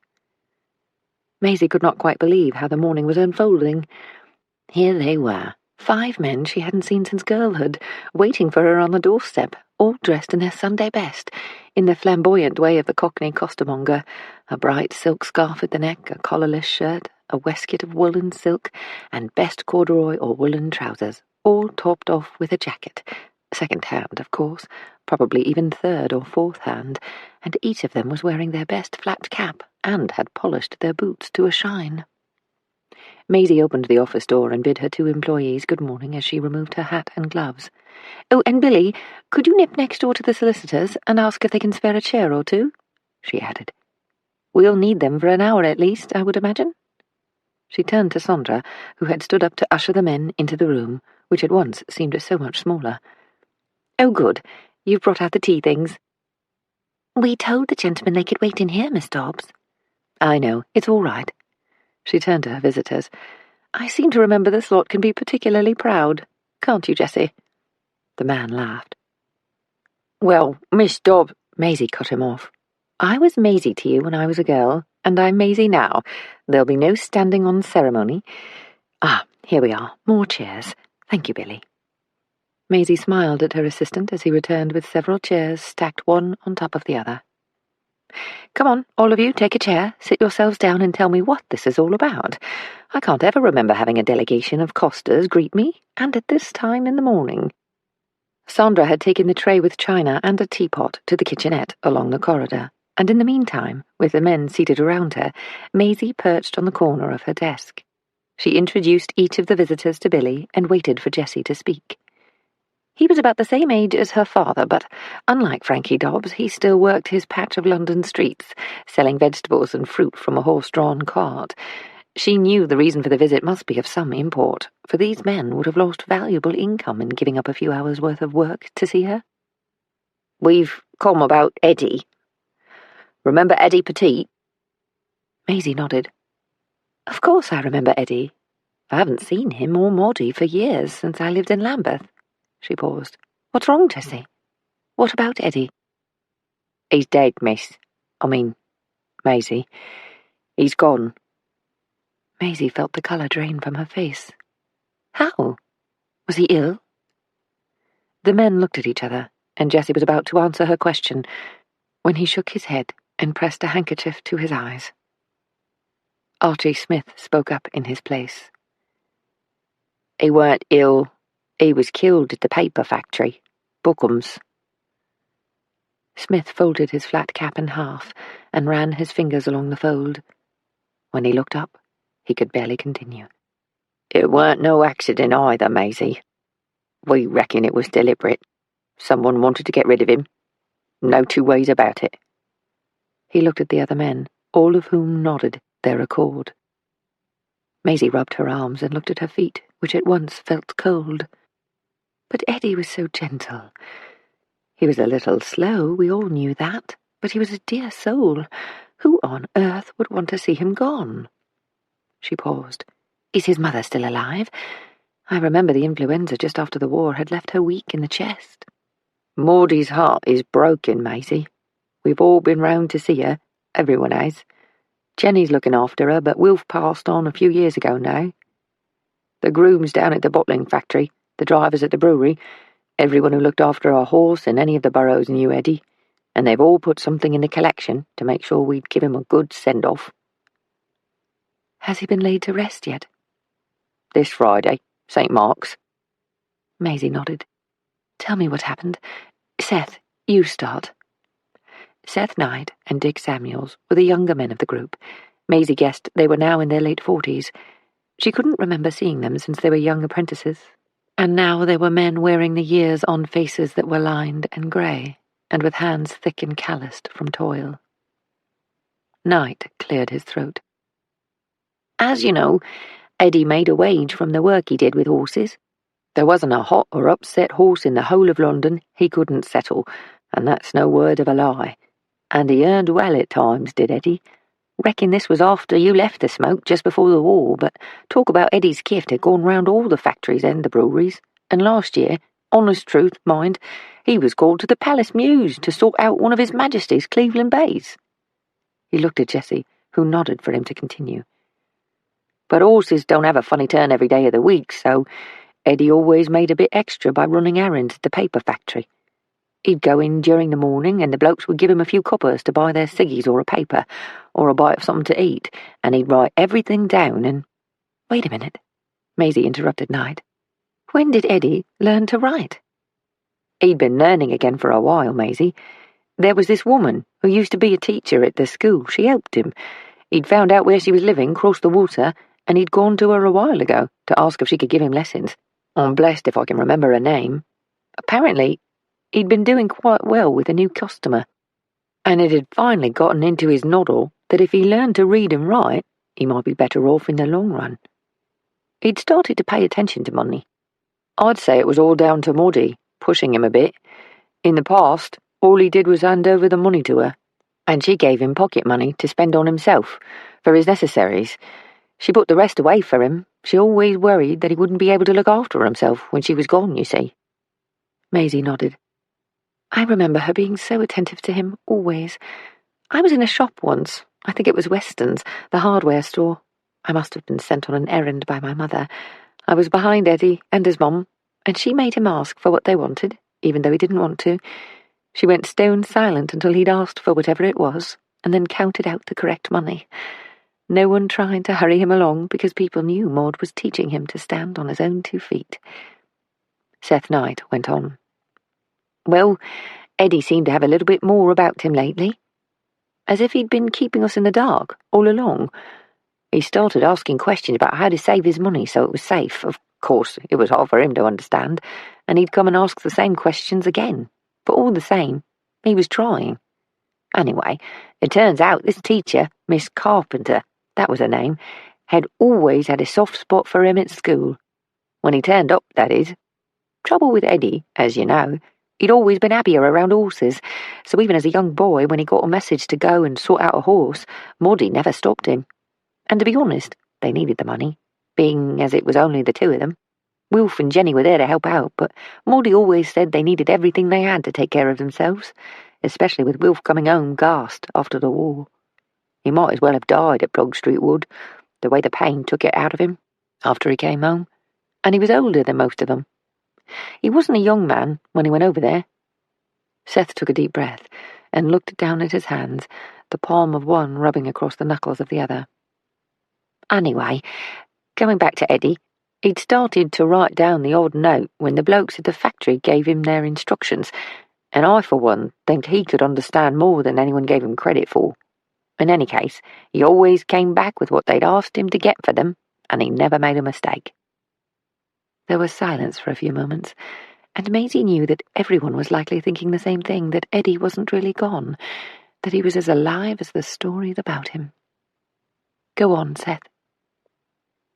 Maisie could not quite believe how the morning was unfolding. Here they were, 5 men she hadn't seen since girlhood, waiting for her on the doorstep, all dressed in their Sunday best, in the flamboyant way of the Cockney costermonger, a bright silk scarf at the neck, a collarless shirt, a waistcoat of woolen silk, and best corduroy or woolen trousers, all topped off with a jacket, second-hand, of course, probably even third or fourth hand, and each of them was wearing their best flat cap and had polished their boots to a shine. Maisie opened the office door and bid her 2 employees good morning as she removed her hat and gloves. "Oh, and Billy, could you nip next door to the solicitors and ask if they can spare a chair or 2? She added. "We'll need them for an hour at least, I would imagine." She turned to Sandra, who had stood up to usher the men into the room, which at once seemed so much smaller. "Oh, good. You've brought out the tea things." "We told the gentlemen they could wait in here, Miss Dobbs." "I know. It's all right." She turned to her visitors. "I seem to remember this lot can be particularly proud. Can't you, Jessie?" The man laughed. "Well, Miss Dobbs—" Maisie cut him off. "I was Maisie to you when I was a girl, and I'm Maisie now. There'll be no standing on ceremony. Ah, here we are. More chairs. Thank you, Billy." Maisie smiled at her assistant as he returned with several chairs stacked one on top of the other. "Come on, all of you, take a chair, sit yourselves down and tell me what this is all about. I can't ever remember having a delegation of costers greet me, and at this time in the morning." Sandra had taken the tray with china and a teapot to the kitchenette along the corridor, and in the meantime, with the men seated around her, Maisie perched on the corner of her desk. She introduced each of the visitors to Billy and waited for Jessie to speak. He was about the same age as her father, but, unlike Frankie Dobbs, he still worked his patch of London streets, selling vegetables and fruit from a horse-drawn cart. She knew the reason for the visit must be of some import, for these men would have lost valuable income in giving up a few hours' worth of work to see her. "We've come about Eddie. Remember Eddie Petit?" Maisie nodded. "Of course I remember Eddie. I haven't seen him or Maudie for years since I lived in Lambeth." She paused. "What's wrong, Jessie? What about Eddie?" "He's dead, miss. I mean, Maisie. He's gone." Maisie felt the colour drain from her face. "How? Was he ill?" The men looked at each other, and Jessie was about to answer her question when he shook his head and pressed a handkerchief to his eyes. Archie Smith spoke up in his place. "He weren't ill. He was killed at the paper factory, Bookham's." Smith folded his flat cap in half and ran his fingers along the fold. When he looked up, he could barely continue. "It weren't no accident either, Maisie. We reckon it was deliberate. Someone wanted to get rid of him. No 2 ways about it." He looked at the other men, all of whom nodded their accord. Maisie rubbed her arms and looked at her feet, which at once felt cold. But Eddie was so gentle. He was a little slow, we all knew that, but he was a dear soul. Who on earth would want to see him gone? She paused. "Is his mother still alive? I remember the influenza just after the war had left her weak in the chest." "Maudie's heart is broken, Maisie. We've all been round to see her. Everyone has. Jenny's looking after her, but Wilf passed on a few years ago now. The grooms down at the bottling factory, the drivers at the brewery, everyone who looked after our horse in any of the burrows knew Eddie, and they've all put something in the collection to make sure we'd give him a good send-off. Has he been laid to rest yet? This Friday, St. Mark's. Maisie nodded. Tell me what happened. Seth, you start. Seth Knight and Dick Samuels were the younger men of the group. Maisie guessed they were now in their late 40s. She couldn't remember seeing them since they were young apprentices, and now they were men wearing the years on faces that were lined and grey, and with hands thick and calloused from toil. Knight cleared his throat. As you know, Eddie made a wage from the work he did with horses. There wasn't a hot or upset horse in the whole of London he couldn't settle, and that's no word of a lie. And he earned well at times, did Eddie. Reckon this was after you left the smoke, just before the war, but talk about Eddie's gift had gone round all the factories and the breweries, and last year, honest truth, mind, he was called to the Palace Mews to sort out one of His Majesty's Cleveland bays. He looked at Jessie, who nodded for him to continue. But horses don't have a funny turn every day of the week, so Eddie always made a bit extra by running errands at the paper factory. He'd go in during the morning, and the blokes would give him a few coppers to buy their ciggies or a paper, or a bite of something to eat, and he'd write everything down and— Wait a minute, Maisie interrupted Knight. When did Eddie learn to write? He'd been learning again for a while, Maisie. There was this woman who used to be a teacher at the school. She helped him. He'd found out where she was living, crossed the water, and he'd gone to her a while ago to ask if she could give him lessons. I'm blessed if I can remember her name. Apparently, he'd been doing quite well with a new customer, and it had finally gotten into his noddle that if he learned to read and write, he might be better off in the long run. He'd started to pay attention to money. I'd say it was all down to Maudie, pushing him a bit. In the past, all he did was hand over the money to her, and she gave him pocket money to spend on himself, for his necessaries. She put the rest away for him. She always worried that he wouldn't be able to look after himself when she was gone, you see. Maisie nodded. I remember her being so attentive to him, always. I was in a shop once. I think it was Weston's, the hardware store. I must have been sent on an errand by my mother. I was behind Eddie and his mum, and she made him ask for what they wanted, even though he didn't want to. She went stone silent until he'd asked for whatever it was, and then counted out the correct money. No one tried to hurry him along because people knew Maud was teaching him to stand on his own 2 feet. Seth Knight went on. Well, Eddie seemed to have a little bit more about him lately. As if he'd been keeping us in the dark all along. He started asking questions about how to save his money so it was safe. Of course, it was hard for him to understand, and he'd come and ask the same questions again. But all the same, he was trying. Anyway, it turns out this teacher, Miss Carpenter, that was her name, had always had a soft spot for him at school. When he turned up, that is. Trouble with Eddie, as you know, he'd always been happier around horses, so even as a young boy, when he got a message to go and sort out a horse, Maudie never stopped him. And to be honest, they needed the money, being as it was only the two of them. Wilf and Jenny were there to help out, but Maudie always said they needed everything they had to take care of themselves, especially with Wilf coming home gassed after the war. He might as well have died at Plug Street Wood, the way the pain took it out of him after he came home, and he was older than most of them. He wasn't a young man when he went over there. Seth took a deep breath and looked down at his hands, the palm of one rubbing across the knuckles of the other. Anyway, going back to Eddie, he'd started to write down the odd note when the blokes at the factory gave him their instructions, and I, for one, think he could understand more than anyone gave him credit for. In any case, he always came back with what they'd asked him to get for them, and he never made a mistake. There was silence for a few moments, and Maisie knew that everyone was likely thinking the same thing, that Eddie wasn't really gone, that he was as alive as the stories about him. Go on, Seth.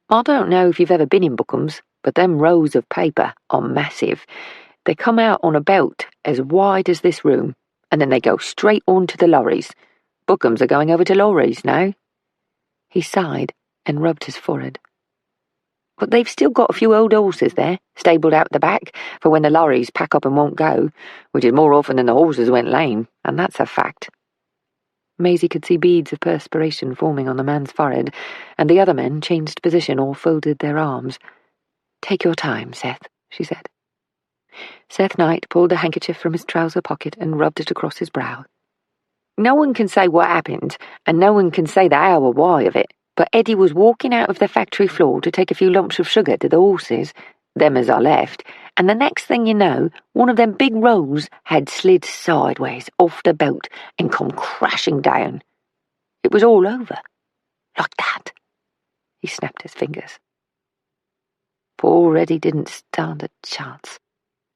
I don't know if you've ever been in Bookham's, but them rows of paper are massive. They come out on a belt as wide as this room, and then they go straight on to the lorries. Bookham's are going over to lorries now. He sighed and rubbed his forehead. But they've still got a few old horses there, stabled out the back, for when the lorries pack up and won't go, which is more often than the horses went lame, and that's a fact. Maisie could see beads of perspiration forming on the man's forehead, and the other men changed position or folded their arms. "Take your time, Seth," she said. Seth Knight pulled a handkerchief from his trouser pocket and rubbed it across his brow. "No one can say what happened, and no one can say the how or why of it, but Eddie was walking out of the factory floor to take a few lumps of sugar to the horses, them as I left, and the next thing you know, one of them big rolls had slid sideways off the boat and come crashing down. It was all over. Like that." He snapped his fingers. Poor Eddie didn't stand a chance.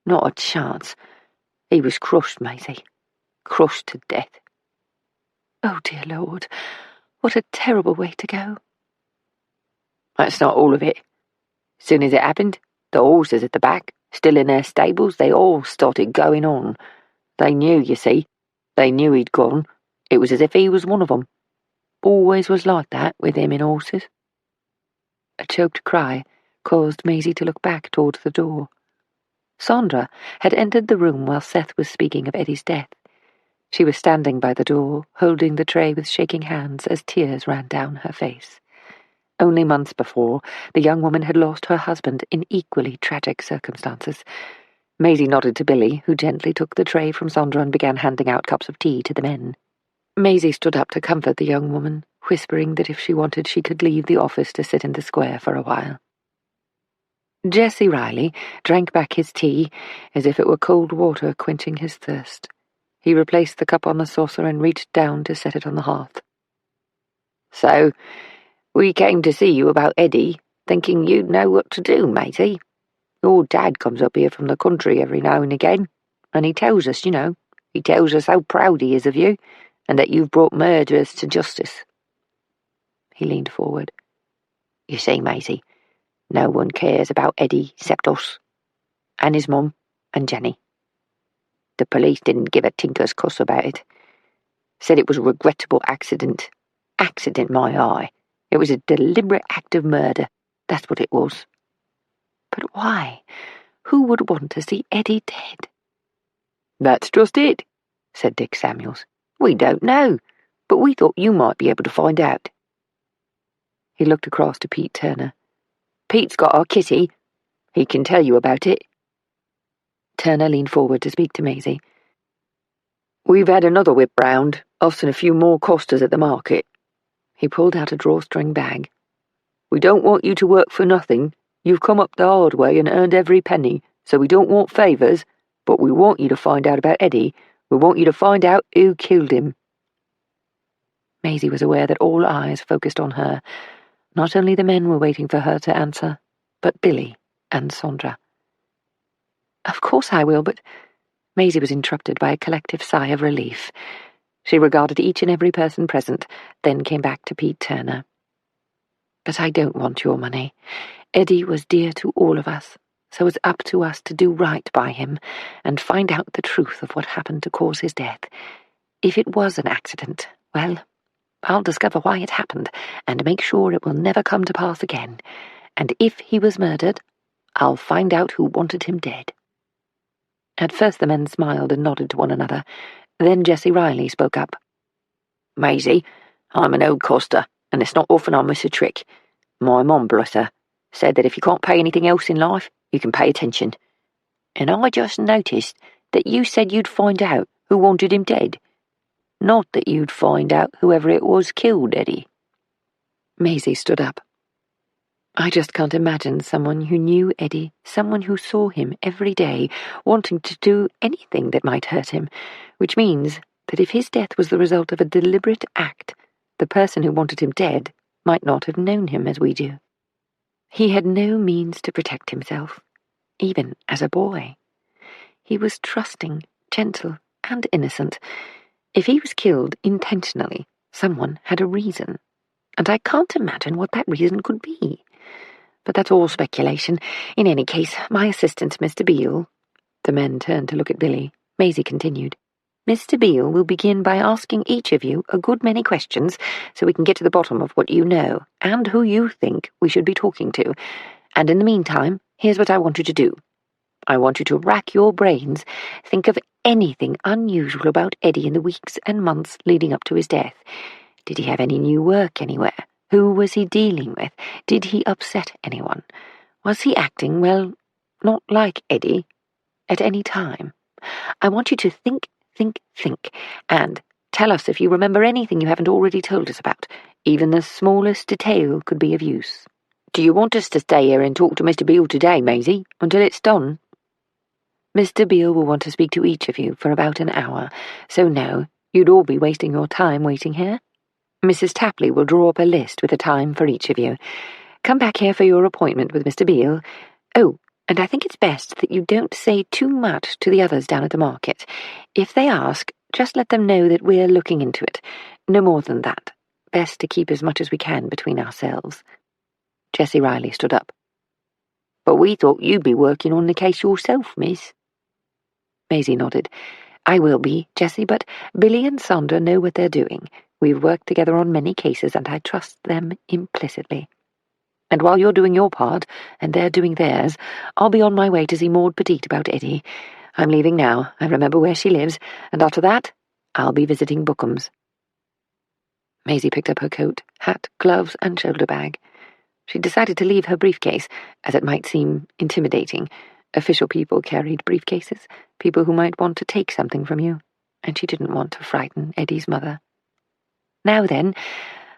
Not a chance. He was crushed, Maisie. Crushed to death. Oh, dear Lord, what a terrible way to go. That's not all of it. Soon as it happened, the horses at the back, still in their stables, they all started going on. They knew, you see. They knew he'd gone. It was as if he was one of them. Always was like that with him in horses. A choked cry caused Maisie to look back towards the door. Sandra had entered the room while Seth was speaking of Eddie's death. She was standing by the door, holding the tray with shaking hands as tears ran down her face. Only months before, the young woman had lost her husband in equally tragic circumstances. Maisie nodded to Billy, who gently took the tray from Sandra and began handing out cups of tea to the men. Maisie stood up to comfort the young woman, whispering that if she wanted she could leave the office to sit in the square for a while. Jesse Riley drank back his tea as if it were cold water quenching his thirst. He replaced the cup on the saucer and reached down to set it on the hearth. "So, we came to see you about Eddie, thinking you'd know what to do, Maisie. Your dad comes up here from the country every now and again, and he tells us, he tells us how proud he is of you, and that you've brought murderers to justice." He leaned forward. "You see, Maisie, no one cares about Eddie except us, and his mum, and Jenny. The police didn't give a tinker's cuss about it. Said it was a regrettable accident. Accident, my eye. It was a deliberate act of murder. That's what it was." "But why? Who would want to see Eddie dead?" "That's just it," said Dick Samuels. "We don't know, but we thought you might be able to find out." He looked across to Pete Turner. "Pete's got our kitty. He can tell you about it." Turner leaned forward to speak to Maisie. "We've had another whip round, us and a few more costers at the market." He pulled out a drawstring bag. "We don't want you to work for nothing. You've come up the hard way and earned every penny, so we don't want favours, but we want you to find out about Eddie. We want you to find out who killed him." Maisie was aware that all eyes focused on her. Not only the men were waiting for her to answer, but Billy and Sandra. "Of course I will, but—" Maisie was interrupted by a collective sigh of relief. She regarded each and every person present, then came back to Pete Turner. "But I don't want your money. Eddie was dear to all of us, so it's up to us to do right by him and find out the truth of what happened to cause his death. If it was an accident, well, I'll discover why it happened and make sure it will never come to pass again. And if he was murdered, I'll find out who wanted him dead." At first the men smiled and nodded to one another. Then Jesse Riley spoke up. "Maisie, I'm an old coster, and it's not often I miss a trick. My mum, bless her, said that if you can't pay anything else in life, you can pay attention. And I just noticed that you said you'd find out who wanted him dead. Not that you'd find out whoever it was killed Eddie." Maisie stood up. "I just can't imagine someone who knew Eddie, someone who saw him every day, wanting to do anything that might hurt him, which means that if his death was the result of a deliberate act, the person who wanted him dead might not have known him as we do. He had no means to protect himself, even as a boy. He was trusting, gentle, and innocent. If he was killed intentionally, someone had a reason, and I can't imagine what that reason could be. But that's all speculation. In any case, my assistant, Mr. Beale—" The men turned to look at Billy. Maisie continued. "Mr. Beale will begin by asking each of you a good many questions so we can get to the bottom of what you know and who you think we should be talking to. And in the meantime, here's what I want you to do. I want you to rack your brains, think of anything unusual about Eddie in the weeks and months leading up to his death. Did he have any new work anywhere? Who was he dealing with? Did he upset anyone? Was he acting, well, not like Eddie, at any time? I want you to think, and tell us if you remember anything you haven't already told us about. Even the smallest detail could be of use. Do you want us to stay here and talk to Mr. Beale today, Maisie, until it's done? Mr. Beale will want to speak to each of you for about an hour, so no, you'd all be wasting your time waiting here. Mrs. Tapley will draw up a list with a time for each of you. Come back here for your appointment with Mr. Beale. Oh, and I think it's best that you don't say too much to the others down at the market. If they ask, just let them know that we're looking into it. No more than that. Best to keep as much as we can between ourselves. Jessie Riley stood up. But we thought you'd be working on the case yourself, miss. Maisie nodded. I will be, Jessie, but Billy and Sandra know what they're doing. We've worked together on many cases, and I trust them implicitly. And while you're doing your part, and they're doing theirs, I'll be on my way to see Maud Petite about Eddie. I'm leaving now. I remember where she lives, and after that, I'll be visiting Bookham's. Maisie picked up her coat, hat, gloves, and shoulder bag. She decided to leave her briefcase, as it might seem intimidating. Official people carried briefcases, people who might want to take something from you, and she didn't want to frighten Eddie's mother. Now then,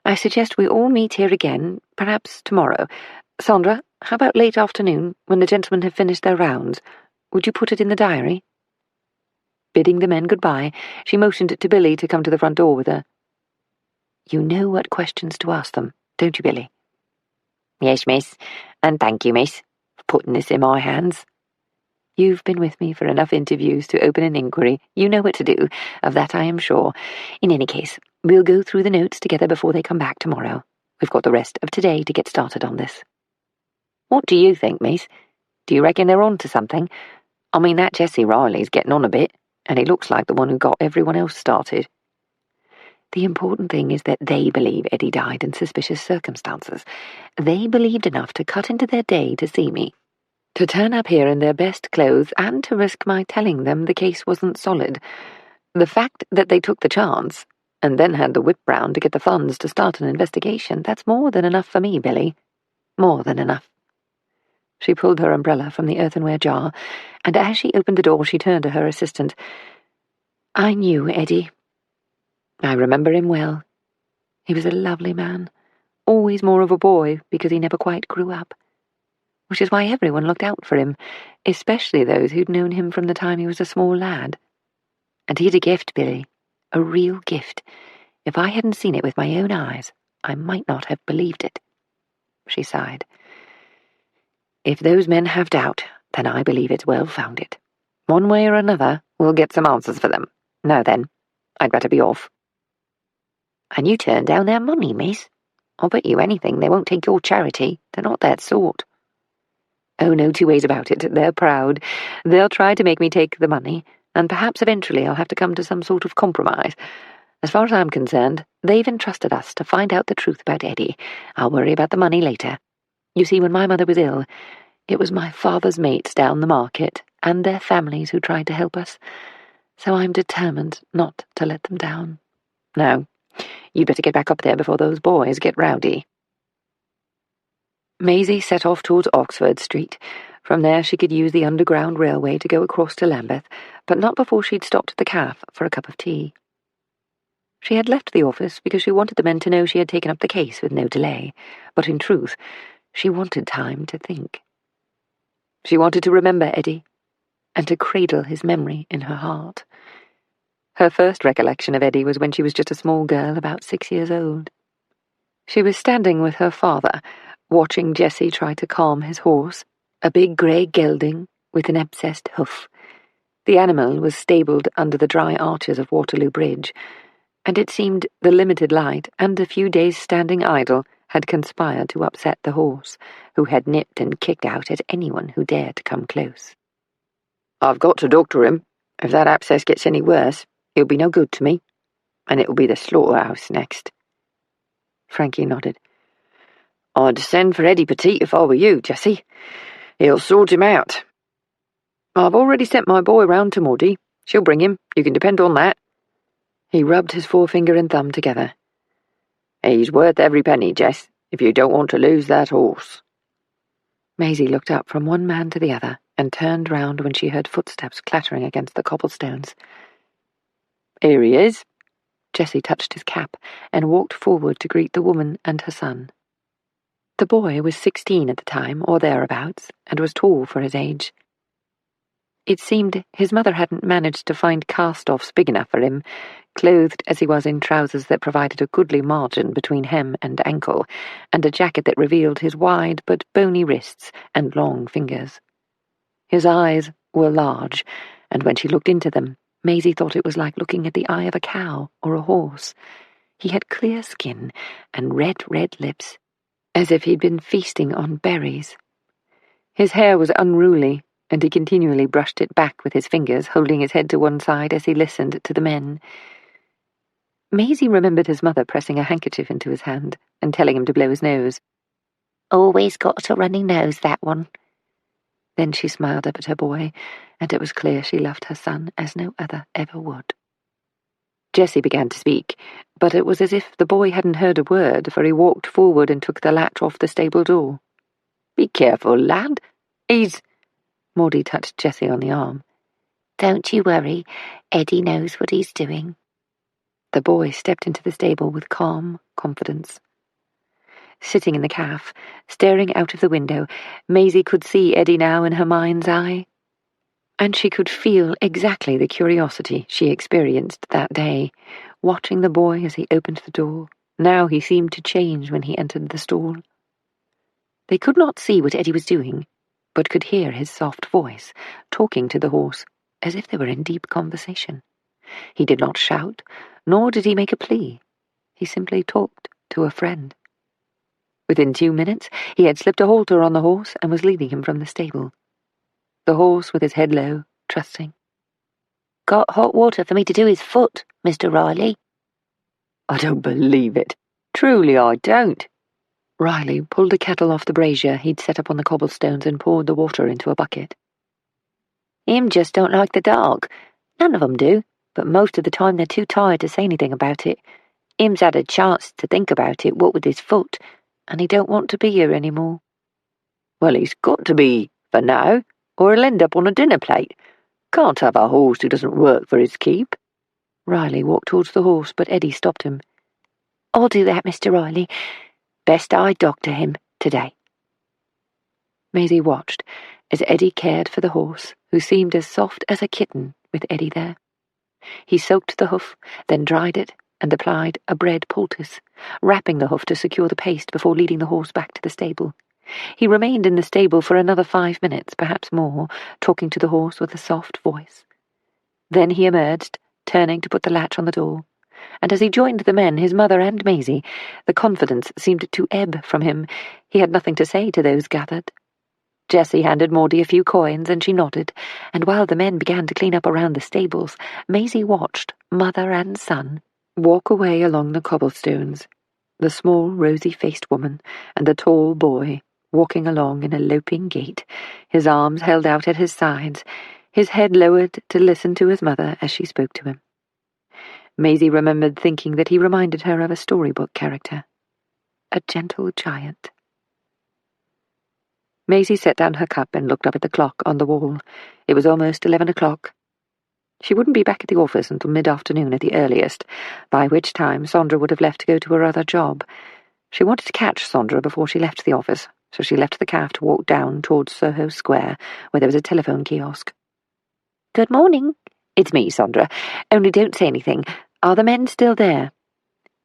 I suggest we all meet here again, perhaps tomorrow. Sandra, how about late afternoon, when the gentlemen have finished their rounds? Would you put it in the diary? Bidding the men goodbye, she motioned to Billy to come to the front door with her. You know what questions to ask them, don't you, Billy? Yes, miss, and thank you, miss, for putting this in my hands. You've been with me for enough interviews to open an inquiry. You know what to do, of that I am sure. In any case, we'll go through the notes together before they come back tomorrow. We've got the rest of today to get started on this. What do you think, miss? Do you reckon they're on to something? I mean, that Jessie Riley's getting on a bit, and he looks like the one who got everyone else started. The important thing is that they believe Eddie died in suspicious circumstances. They believed enough to cut into their day to see me, to turn up here in their best clothes, and to risk my telling them the case wasn't solid. The fact that they took the chance, and then had the whip round to get the funds to start an investigation, that's more than enough for me, Billy. More than enough. She pulled her umbrella from the earthenware jar, and as she opened the door she turned to her assistant. I knew Eddie. I remember him well. He was a lovely man, always more of a boy because he never quite grew up. Which is why everyone looked out for him, especially those who'd known him from the time he was a small lad. And he'd a gift, Billy, a real gift. If I hadn't seen it with my own eyes, I might not have believed it. She sighed. If those men have doubt, then I believe it's well-founded. One way or another, we'll get some answers for them. Now then, I'd better be off. And you turned down their money, miss. I'll bet you anything they won't take your charity. They're not that sort. Oh, no two ways about it. They're proud. They'll try to make me take the money, and perhaps eventually I'll have to come to some sort of compromise. As far as I'm concerned, they've entrusted us to find out the truth about Eddie. I'll worry about the money later. You see, when my mother was ill, it was my father's mates down the market and their families who tried to help us, so I'm determined not to let them down. Now, you'd better get back up there before those boys get rowdy. Maisie set off towards Oxford Street. From there she could use the Underground Railway to go across to Lambeth, but not before she'd stopped at the cafe for a cup of tea. She had left the office because she wanted the men to know she had taken up the case with no delay, but in truth, she wanted time to think. She wanted to remember Eddie, and to cradle his memory in her heart. Her first recollection of Eddie was when she was just a small girl about 6 years old. She was standing with her father, watching Jessie try to calm his horse, a big grey gelding with an abscessed hoof. The animal was stabled under the dry arches of Waterloo Bridge, and it seemed the limited light and a few days standing idle had conspired to upset the horse, who had nipped and kicked out at anyone who dared to come close. I've got to doctor him. If that abscess gets any worse, he'll be no good to me, and it'll be the slaughterhouse next. Frankie nodded. I'd send for Eddie Petite if I were you, Jessie. He'll sort him out. I've already sent my boy round to Maudie. She'll bring him, you can depend on that. He rubbed his forefinger and thumb together. He's worth every penny, Jess, if you don't want to lose that horse. Maisie looked up from one man to the other and turned round when she heard footsteps clattering against the cobblestones. Here he is. Jessie touched his cap and walked forward to greet the woman and her son. The boy was 16 at the time, or thereabouts, and was tall for his age. It seemed his mother hadn't managed to find cast-offs big enough for him, clothed as he was in trousers that provided a goodly margin between hem and ankle, and a jacket that revealed his wide but bony wrists and long fingers. His eyes were large, and when she looked into them, Maisie thought it was like looking at the eye of a cow or a horse. He had clear skin and red lips, as if he'd been feasting on berries. His hair was unruly, and he continually brushed it back with his fingers, holding his head to one side as he listened to the men. Maisie remembered his mother pressing a handkerchief into his hand and telling him to blow his nose. "Always got a runny nose, that one." Then she smiled up at her boy, and it was clear she loved her son as no other ever would. Jessie began to speak, but it was as if the boy hadn't heard a word, for he walked forward and took the latch off the stable door. "Be careful, lad. He's—" Maudie touched Jessie on the arm. "Don't you worry. Eddie knows what he's doing." The boy stepped into the stable with calm confidence. Sitting in the caff, staring out of the window, Maisie could see Eddie now in her mind's eye. And she could feel exactly the curiosity she experienced that day, watching the boy as he opened the door. Now he seemed to change when he entered the stall. They could not see what Eddie was doing, but could hear his soft voice, talking to the horse, as if they were in deep conversation. He did not shout, nor did he make a plea. He simply talked to a friend. Within 2 minutes, he had slipped a halter on the horse and was leading him from the stable. The horse with his head low, trusting. "Got hot water for me to do his foot, Mr. Riley?" "I don't believe it. Truly I don't." Riley pulled a kettle off the brazier he'd set up on the cobblestones and poured the water into a bucket. "Him just don't like the dark. None of 'em do, but most of the time they're too tired to say anything about it. Him's had a chance to think about it, what with his foot, and he don't want to be here any more." "Well, he's got to be, for now, or he'll end up on a dinner plate. Can't have a horse who doesn't work for his keep." Riley walked towards the horse, but Eddie stopped him. "I'll do that, Mr. Riley. Best I doctor him today." Maisie watched as Eddie cared for the horse, who seemed as soft as a kitten with Eddie there. He soaked the hoof, then dried it, and applied a bread poultice, wrapping the hoof to secure the paste before leading the horse back to the stable. He remained in the stable for another 5 minutes, perhaps more, talking to the horse with a soft voice. Then he emerged, turning to put the latch on the door, and as he joined the men, his mother and Maisie, the confidence seemed to ebb from him. He had nothing to say to those gathered. Jessie handed Maudie a few coins, and she nodded, and while the men began to clean up around the stables, Maisie watched mother and son walk away along the cobblestones, the small, rosy-faced woman and the tall boy walking along in a loping gait, his arms held out at his sides, his head lowered to listen to his mother as she spoke to him. Maisie remembered thinking that he reminded her of a storybook character, a gentle giant. Maisie set down her cup and looked up at the clock on the wall. It was almost 11 o'clock. She wouldn't be back at the office until mid-afternoon at the earliest, by which time Sondra would have left to go to her other job. She wanted to catch Sondra before she left the office, so she left the caff to walk down towards Soho Square, where there was a telephone kiosk. "Good morning. It's me, Sondra. Only don't say anything. Are the men still there?"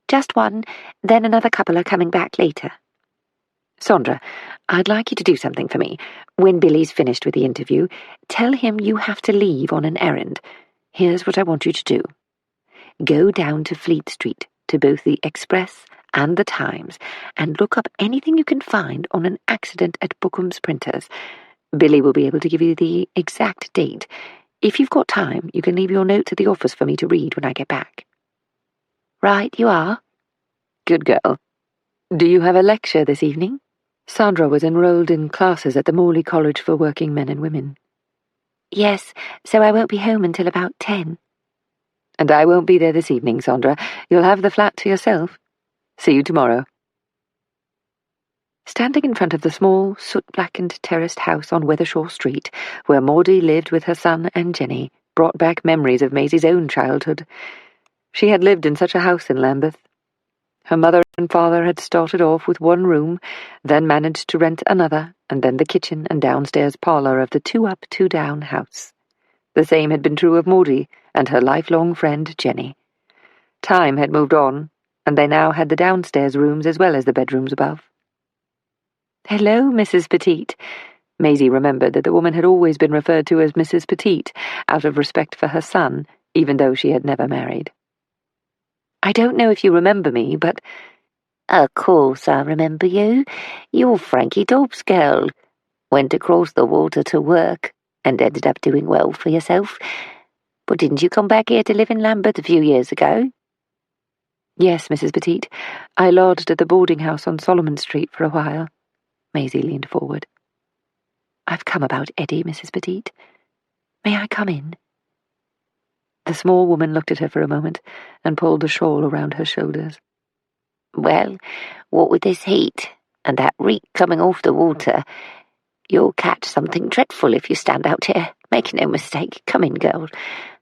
"Just one, then another couple are coming back later." "Sondra, I'd like you to do something for me. When Billy's finished with the interview, tell him you have to leave on an errand. Here's what I want you to do. Go down to Fleet Street, to both the Express and the Times, and look up anything you can find on an accident at Bookham's printers. Billy will be able to give you the exact date. If you've got time, you can leave your notes at the office for me to read when I get back." "Right, you are." "Good girl. Do you have a lecture this evening?" Sandra was enrolled in classes at the Morley College for Working Men and Women. Yes, so I won't be home until about 10. And I won't be there this evening, Sandra. You'll have the flat to yourself. See you tomorrow. Standing in front of the small, soot-blackened terraced house on Weathershaw Street, where Maudie lived with her son and Jenny, brought back memories of Maisie's own childhood. She had lived in such a house in Lambeth. Her mother and father had started off with one room, then managed to rent another, and then the kitchen and downstairs parlour of the two-up, two-down house. The same had been true of Maudie and her lifelong friend Jenny. Time had moved on, and they now had the downstairs rooms as well as the bedrooms above. "Hello, Mrs. Petite." Maisie remembered that the woman had always been referred to as Mrs. Petite, out of respect for her son, even though she had never married. "I don't know if you remember me, but—" "Of course I remember you. You're Frankie Dobbs' girl. Went across the water to work, and ended up doing well for yourself. But didn't you come back here to live in Lambeth a few years ago?" "Yes, Mrs. Petite. I lodged at the boarding house on Solomon Street for a while." Maisie leaned forward. "I've come about Eddie, Mrs. Petite. May I come in?" The small woman looked at her for a moment and pulled the shawl around her shoulders. "Well, what with this heat and that reek coming off the water, you'll catch something dreadful if you stand out here. Make no mistake. Come in, girl,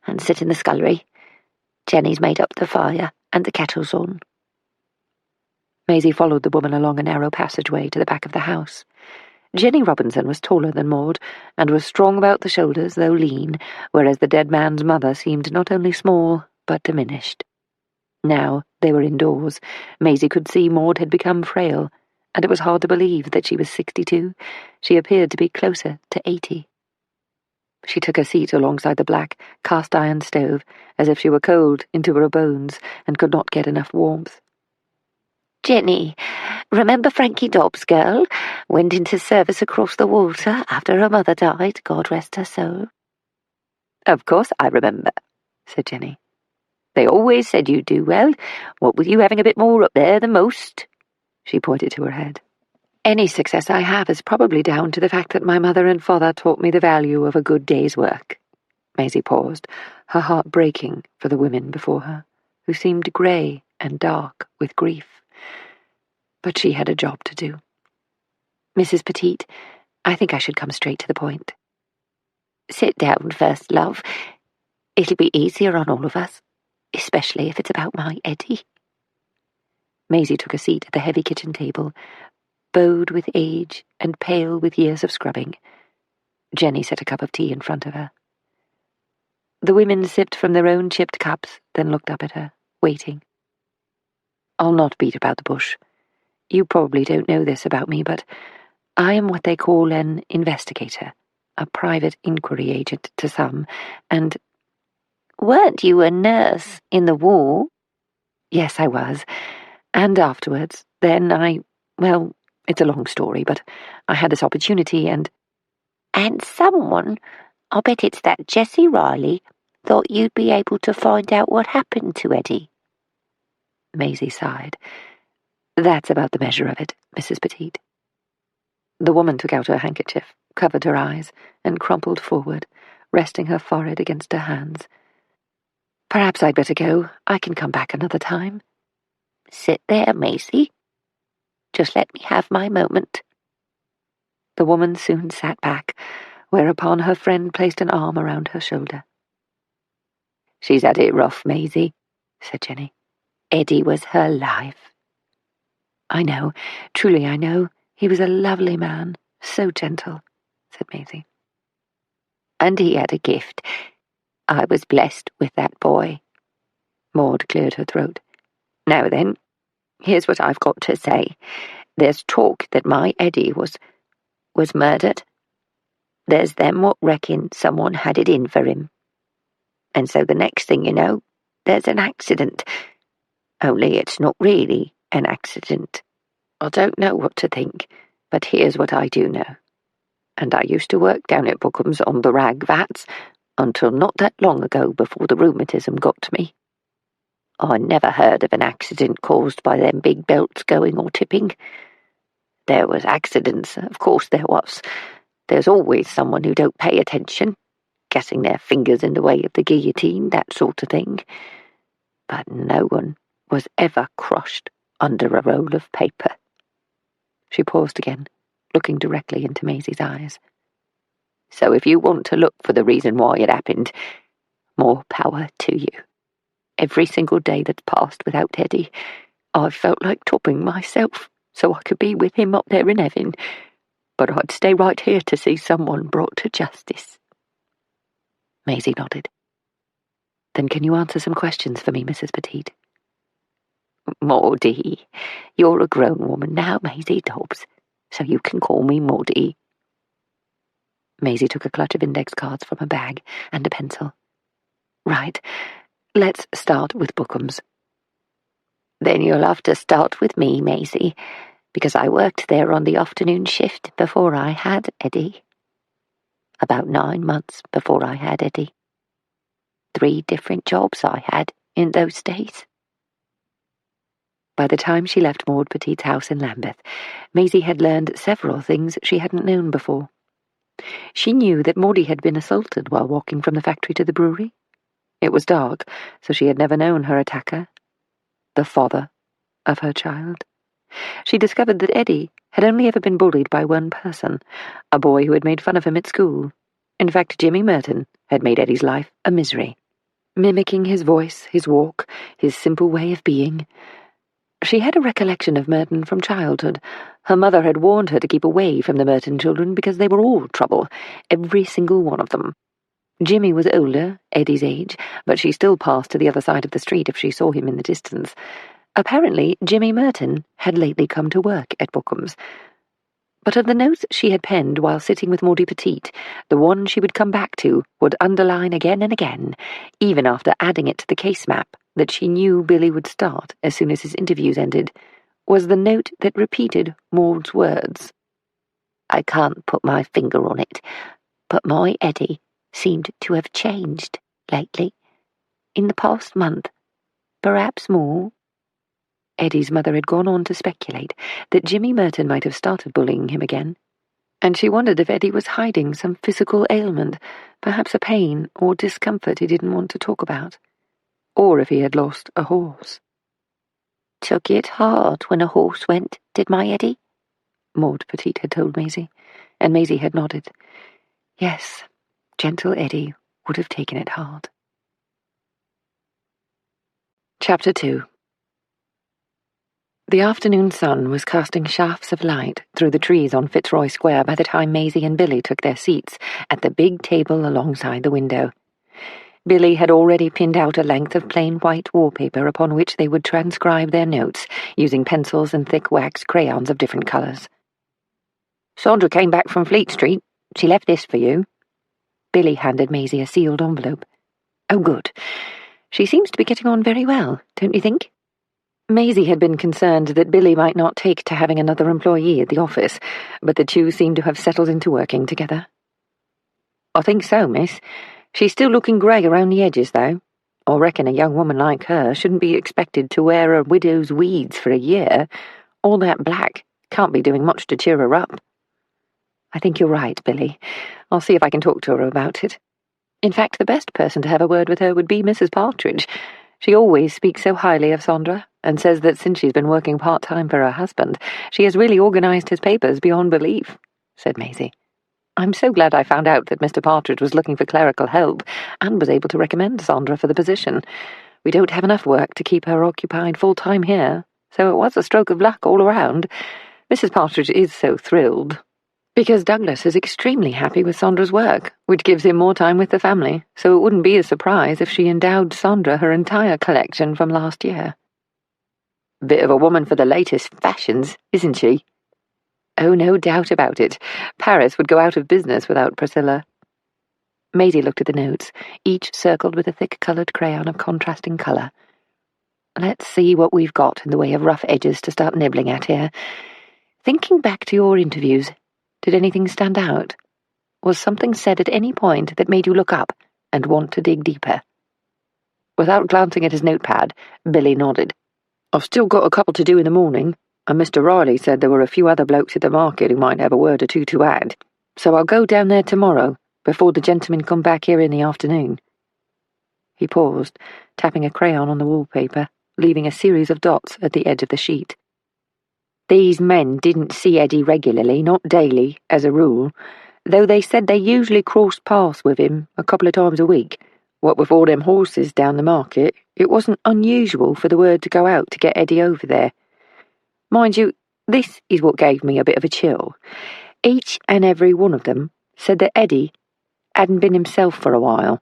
and sit in the scullery. Jenny's made up the fire, and the kettle's on." Maisie followed the woman along a narrow passageway to the back of the house. Jenny Robinson was taller than Maud, and was strong about the shoulders, though lean, whereas the dead man's mother seemed not only small, but diminished. Now they were indoors. Maisie could see Maud had become frail, and it was hard to believe that she was 62. She appeared to be closer to 80. She took a seat alongside the black, cast-iron stove, as if she were cold into her bones and could not get enough warmth. "Jenny, remember Frankie Dobbs' girl? Went into service across the water after her mother died, God rest her soul." "Of course I remember," said Jenny. "They always said you'd do well, what with you having a bit more up there than most." She pointed to her head. "Any success I have is probably down to the fact that my mother and father taught me the value of a good day's work." Maisie paused, her heart breaking for the women before her, who seemed grey and dark with grief. But she had a job to do. "Mrs. Petite, I think I should come straight to the point." "Sit down first, love. It'll be easier on all of us, especially if it's about my Eddie." Maisie took a seat at the heavy kitchen table, bowed with age and pale with years of scrubbing. Jenny set a cup of tea in front of her. The women sipped from their own chipped cups, then looked up at her, waiting. "I'll not beat about the bush. You probably don't know this about me, but I am what they call an investigator, a private inquiry agent to some, and—" "Weren't you a nurse in the war?" "Yes, I was. And afterwards, then well, it's a long story, but I had this opportunity and—" "And someone, I bet it's that Jessie Riley, thought you'd be able to find out what happened to Eddie." Maisie sighed. "That's about the measure of it, Mrs. Petite." The woman took out her handkerchief, covered her eyes, and crumpled forward, resting her forehead against her hands. "Perhaps I'd better go. I can come back another time." "Sit there, Maisie. Just let me have my moment." The woman soon sat back, whereupon her friend placed an arm around her shoulder. "She's had it rough, Maisie," said Jenny. "Eddie was her life." "I know, truly I know. He was a lovely man, so gentle," said Maisie. "And he had a gift. I was blessed with that boy." Maud cleared her throat. "Now then, here's what I've got to say. There's talk that my Eddie was murdered. There's them what reckon someone had it in for him. And so the next thing you know, there's an accident. Only it's not really an accident. I don't know what to think, but here's what I do know. And I used to work down at Bookham's on the rag vats until not that long ago before the rheumatism got to me. I never heard of an accident caused by them big belts going or tipping. There was accidents, of course there was. There's always someone who don't pay attention. guessing their fingers in the way of the guillotine, that sort of thing. But no one was ever crushed under a roll of paper. She paused again, looking directly into Maisie's eyes. So if you want to look for the reason why it happened, more power to you. Every single day that's passed without Eddie, I've felt like topping myself so I could be with him up there in heaven, but I'd stay right here to see someone brought to justice. Maisie nodded. Then can you answer some questions for me, Mrs. Petite? Maudie, you're a grown woman now, Maisie Dobbs, so you can call me Maudie. Maisie took a clutch of index cards from her bag and a pencil. Right, let's start with Bookham's. Then you'll have to start with me, Maisie, because I worked there on the afternoon shift before I had Eddie. About 9 months before I had Eddie. 3 different jobs I had in those days. By the time she left Maud Petite's house in Lambeth, Maisie had learned several things she hadn't known before. She knew that Maudie had been assaulted while walking from the factory to the brewery. It was dark, so she had never known her attacker, the father of her child. She discovered that Eddie had only ever been bullied by one person, a boy who had made fun of him at school. In fact, Jimmy Merton had made Eddie's life a misery, mimicking his voice, his walk, his simple way of being. She had a recollection of Merton from childhood. Her mother had warned her to keep away from the Merton children because they were all trouble, every single one of them. Jimmy was older, Eddie's age, but she still passed to the other side of the street if she saw him in the distance. Apparently, Jimmy Merton had lately come to work at Bookham's. But of the notes she had penned while sitting with Maudie Petite, the one she would come back to would underline again and again, even after adding it to the case map that she knew Billy would start as soon as his interviews ended, was the note that repeated Maud's words. I can't put my finger on it, but my Eddie seemed to have changed lately. In the past month, perhaps more. Eddie's mother had gone on to speculate that Jimmy Merton might have started bullying him again, and she wondered if Eddie was hiding some physical ailment, perhaps a pain or discomfort he didn't want to talk about, or if he had lost a horse. Took it hard when a horse went, did my Eddie? Maud Petite had told Maisie, and Maisie had nodded. Yes, gentle Eddie would have taken it hard. Chapter 2. The afternoon sun was casting shafts of light through the trees on Fitzroy Square by the time Maisie and Billy took their seats at the big table alongside the window. Billy had already pinned out a length of plain white wallpaper upon which they would transcribe their notes, using pencils and thick wax crayons of different colours. Sandra came back from Fleet Street. She left this for you. Billy handed Maisie a sealed envelope. Oh, good. She seems to be getting on very well, don't you think? Maisie had been concerned that Billy might not take to having another employee at the office, but the two seemed to have settled into working together. I think so, miss. She's still looking grey around the edges, though. I reckon a young woman like her shouldn't be expected to wear a widow's weeds for a year. All that black can't be doing much to cheer her up. I think you're right, Billy. I'll see if I can talk to her about it. In fact, the best person to have a word with her would be Mrs. Partridge. She always speaks so highly of Sandra, and says that since she's been working part-time for her husband, she has really organised his papers beyond belief, said Maisie. I'm so glad I found out that Mr. Partridge was looking for clerical help, and was able to recommend Sandra for the position. We don't have enough work to keep her occupied full-time here, so it was a stroke of luck all around. Mrs. Partridge is so thrilled, because Douglas is extremely happy with Sandra's work, which gives him more time with the family, so it wouldn't be a surprise if she endowed Sandra her entire collection from last year. Bit of a woman for the latest fashions, isn't she? Oh, no doubt about it. Paris would go out of business without Priscilla. Maisie looked at the notes, each circled with a thick-coloured crayon of contrasting colour. Let's see what we've got in the way of rough edges to start nibbling at here. Thinking back to your interviews, did anything stand out? Was something said at any point that made you look up and want to dig deeper? Without glancing at his notepad, Billy nodded. I've still got a couple to do in the morning, and Mr. Riley said there were a few other blokes at the market who might have a word or two to add, so I'll go down there tomorrow before the gentleman come back here in the afternoon." He paused, tapping a crayon on the wallpaper, leaving a series of dots at the edge of the sheet. "These men didn't see Eddie regularly, not daily, as a rule, though they said they usually crossed paths with him a couple of times a week. What with all them horses down the market, it wasn't unusual for the word to go out to get Eddie over there. Mind you, this is what gave me a bit of a chill. Each and every one of them said that Eddie hadn't been himself for a while.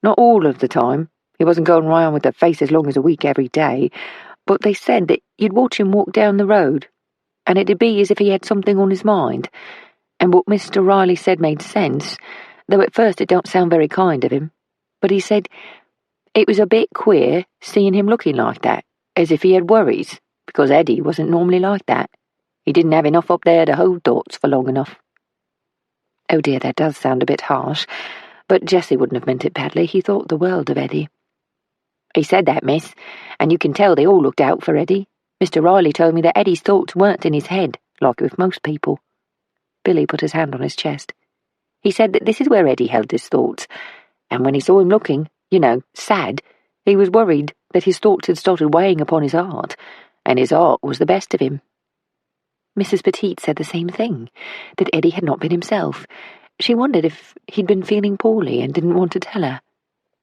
Not all of the time. He wasn't going round with a face as long as a week every day, but they said that you'd watch him walk down the road, and it'd be as if he had something on his mind. And what Mr. Riley said made sense, though at first it don't sound very kind of him. But he said it was a bit queer seeing him looking like that, as if he had worries, because Eddie wasn't normally like that. He didn't have enough up there to hold thoughts for long enough." Oh dear, that does sound a bit harsh, but Jessie wouldn't have meant it badly. He thought the world of Eddie. "He said that, miss, and you can tell they all looked out for Eddie. Mr. Riley told me that Eddie's thoughts weren't in his head, like with most people." Billy put his hand on his chest. "He said that this is where Eddie held his thoughts, and when he saw him looking, sad, he was worried that his thoughts had started weighing upon his heart, and his heart was the best of him." Mrs. Petite said the same thing, that Eddie had not been himself. She wondered if he'd been feeling poorly and didn't want to tell her.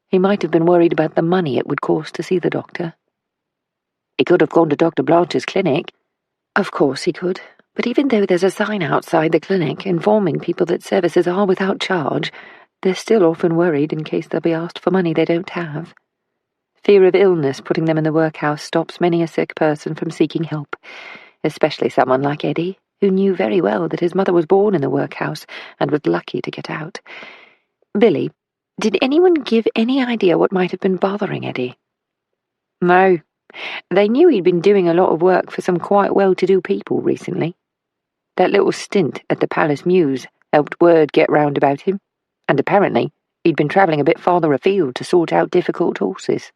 He might have been worried about the money it would cost to see the doctor. He could have gone to Dr. Blanche's clinic. Of course he could, but even though there's a sign outside the clinic informing people that services are without charge, they're still often worried in case they'll be asked for money they don't have. Fear of illness putting them in the workhouse stops many a sick person from seeking help, especially someone like Eddie, who knew very well that his mother was born in the workhouse and was lucky to get out. "Billy, did anyone give any idea what might have been bothering Eddie?" "No. They knew he'd been doing a lot of work for some quite well-to-do people recently. That little stint at the Palace Mews helped word get round about him, and apparently he'd been travelling a bit farther afield to sort out difficult horses."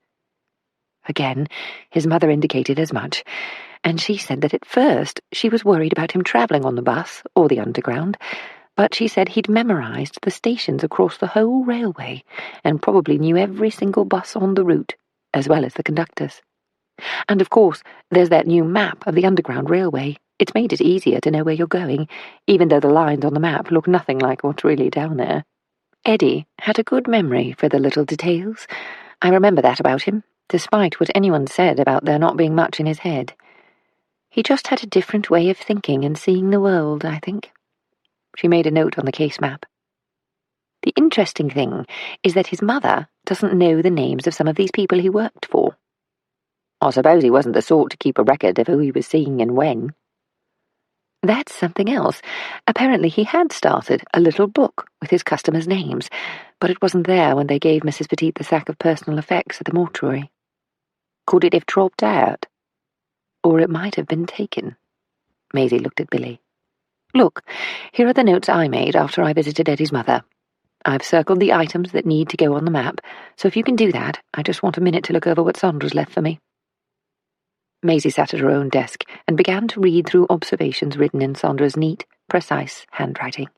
Again, his mother indicated as much, and she said that at first she was worried about him travelling on the bus or the underground, but she said he'd memorised the stations across the whole railway and probably knew every single bus on the route, as well as the conductors. And of course, there's that new map of the Underground Railway. It's made it easier to know where you're going, even though the lines on the map look nothing like what's really down there. Eddie had a good memory for the little details. I remember that about him, despite what anyone said about there not being much in his head. He just had a different way of thinking and seeing the world, I think. She made a note on the case map. The interesting thing is that his mother doesn't know the names of some of these people he worked for. I suppose he wasn't the sort to keep a record of who he was seeing and when. That's something else. Apparently he had started a little book with his customers' names, but it wasn't there when they gave Mrs. Petite the sack of personal effects at the mortuary. Could it have dropped out? Or it might have been taken. Maisie looked at Billy. "Look, here are the notes I made after I visited Eddie's mother. I've circled the items that need to go on the map, so if you can do that, I just want a minute to look over what Sandra's left for me." Maisie sat at her own desk and began to read through observations written in Sandra's neat, precise handwriting.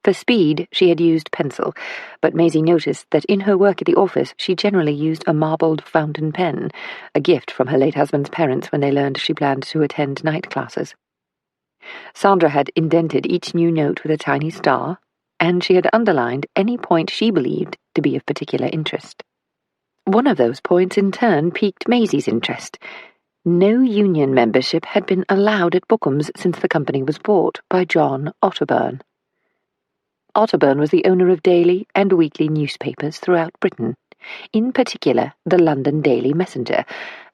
For speed, she had used pencil, but Maisie noticed that in her work at the office she generally used a marbled fountain pen, a gift from her late husband's parents when they learned she planned to attend night classes. Sandra had indented each new note with a tiny star, and she had underlined any point she believed to be of particular interest. One of those points in turn piqued Maisie's interest. No union membership had been allowed at Bookham's since the company was bought by John Otterburn. Otterburn was the owner of daily and weekly newspapers throughout Britain, in particular the London Daily Messenger,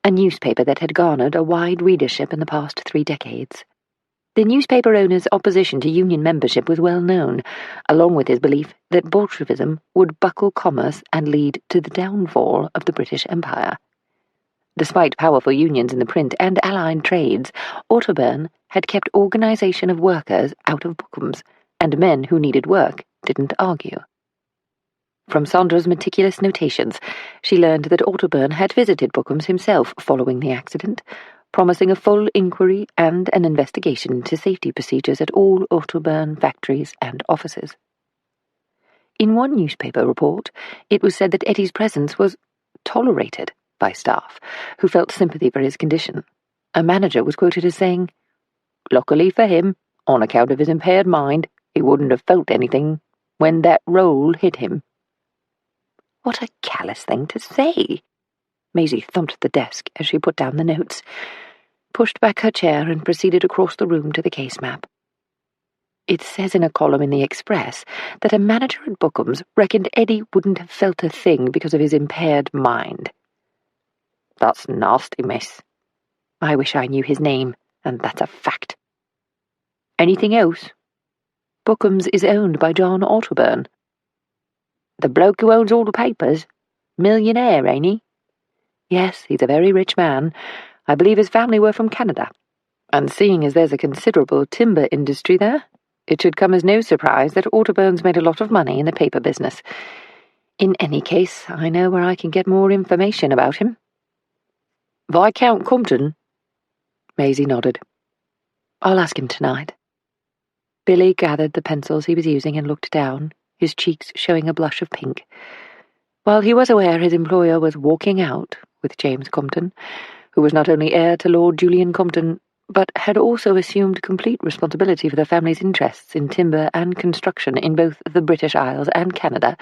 a newspaper that had garnered a wide readership in the past 3 decades. The newspaper owner's opposition to union membership was well known, along with his belief that Bolshevism would buckle commerce and lead to the downfall of the British Empire. Despite powerful unions in the print and allied trades, Otterburn had kept organisation of workers out of Bookham's, and men who needed work didn't argue. From Sandra's meticulous notations, she learned that Otterburn had visited Bookham's himself following the accident, promising a full inquiry and an investigation into safety procedures at all Otterburn factories and offices. In one newspaper report, it was said that Eddie's presence was tolerated by staff, who felt sympathy for his condition. A manager was quoted as saying, "Luckily for him, on account of his impaired mind, he wouldn't have felt anything when that roll hit him." What a callous thing to say! Maisie thumped the desk as she put down the notes, pushed back her chair and proceeded across the room to the case map. It says in a column in the Express that a manager at Bookham's reckoned Eddie wouldn't have felt a thing because of his impaired mind. That's nasty, miss. I wish I knew his name, and that's a fact. Anything else? Bookham's is owned by John Otterburn. The bloke who owns all the papers? Millionaire, ain't he? Yes, he's a very rich man. I believe his family were from Canada. And seeing as there's a considerable timber industry there, it should come as no surprise that Otterburn's made a lot of money in the paper business. In any case, I know where I can get more information about him. Viscount Compton? Maisie nodded. I'll ask him tonight. Billy gathered the pencils he was using and looked down, his cheeks showing a blush of pink. While he was aware his employer was walking out with James Compton, who was not only heir to Lord Julian Compton, but had also assumed complete responsibility for the family's interests in timber and construction in both the British Isles and Canada,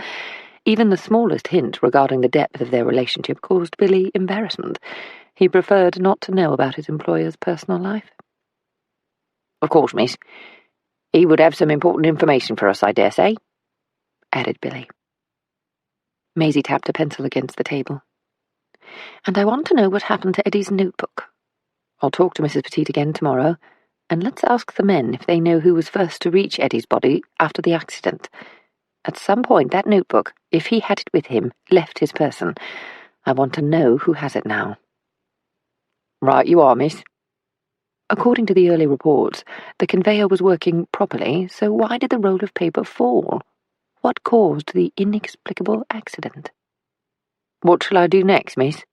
even the smallest hint regarding the depth of their relationship caused Billy embarrassment. He preferred not to know about his employer's personal life. Of course, miss. He would have some important information for us, I dare say, added Billy. Maisie tapped a pencil against the table. And I want to know what happened to Eddie's notebook. I'll talk to Mrs. Petite again tomorrow, and let's ask the men if they know who was first to reach Eddie's body after the accident. At some point, that notebook, if he had it with him, left his person. I want to know who has it now. Right you are, miss. According to the early reports, the conveyor was working properly, so why did the roll of paper fall? What caused the inexplicable accident? What shall I do next, miss?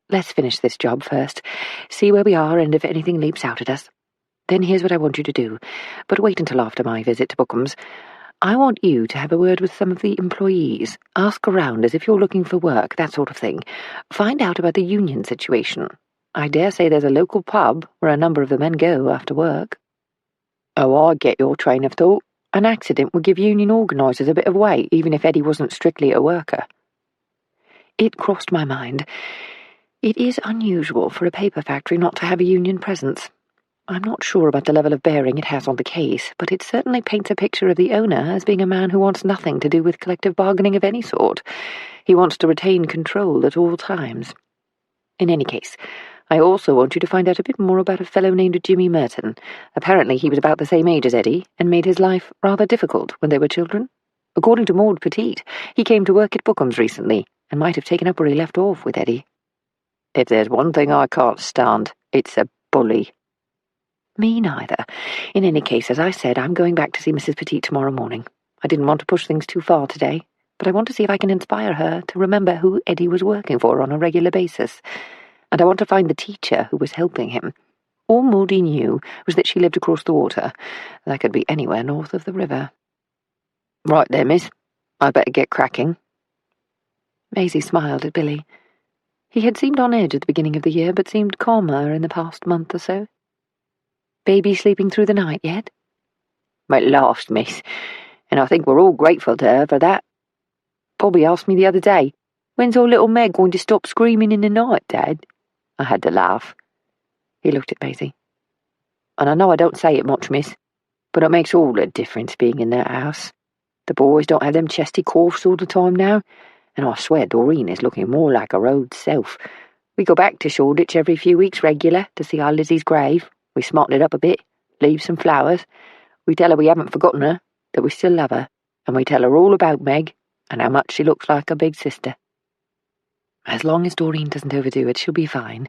Let's finish this job first, see where we are and if anything leaps out at us. Then here's what I want you to do, but wait until after my visit to Bookham's. I want you to have a word with some of the employees. Ask around as if you're looking for work, that sort of thing. Find out about the union situation. I dare say there's a local pub where a number of the men go after work. Oh, I get your train of thought. An accident would give union organisers a bit of weight, even if Eddie wasn't strictly a worker. It crossed my mind. It is unusual for a paper factory not to have a union presence. I'm not sure about the level of bearing it has on the case, but it certainly paints a picture of the owner as being a man who wants nothing to do with collective bargaining of any sort. He wants to retain control at all times. In any case, I also want you to find out a bit more about a fellow named Jimmy Merton. Apparently he was about the same age as Eddie, and made his life rather difficult when they were children. According to Maud Petite, he came to work at Bookham's recently, and might have taken up where he left off with Eddie. If there's one thing I can't stand, it's a bully. Me neither. In any case, as I said, I'm going back to see Mrs. Petite tomorrow morning. I didn't want to push things too far today, but I want to see if I can inspire her to remember who Eddie was working for on a regular basis. And I want to find the teacher who was helping him. All Maudie knew was that she lived across the water. That could be anywhere north of the river. Right there, miss. I'd better get cracking. Maisie smiled at Billy. He had seemed on edge at the beginning of the year, but seemed calmer in the past month or so. Baby sleeping through the night yet? At last, miss, and I think we're all grateful to her for that. Bobby asked me the other day, "When's our little Meg going to stop screaming in the night, Dad?" I had to laugh. He looked at Maisie. And I know I don't say it much, miss, but it makes all the difference being in that house. The boys don't have them chesty coughs all the time now, and I swear Doreen is looking more like her old self. We go back to Shoreditch every few weeks regular to see our Lizzie's grave. We smarten it up a bit, leave some flowers. We tell her we haven't forgotten her, that we still love her, and we tell her all about Meg and how much she looks like her big sister. As long as Doreen doesn't overdo it, she'll be fine.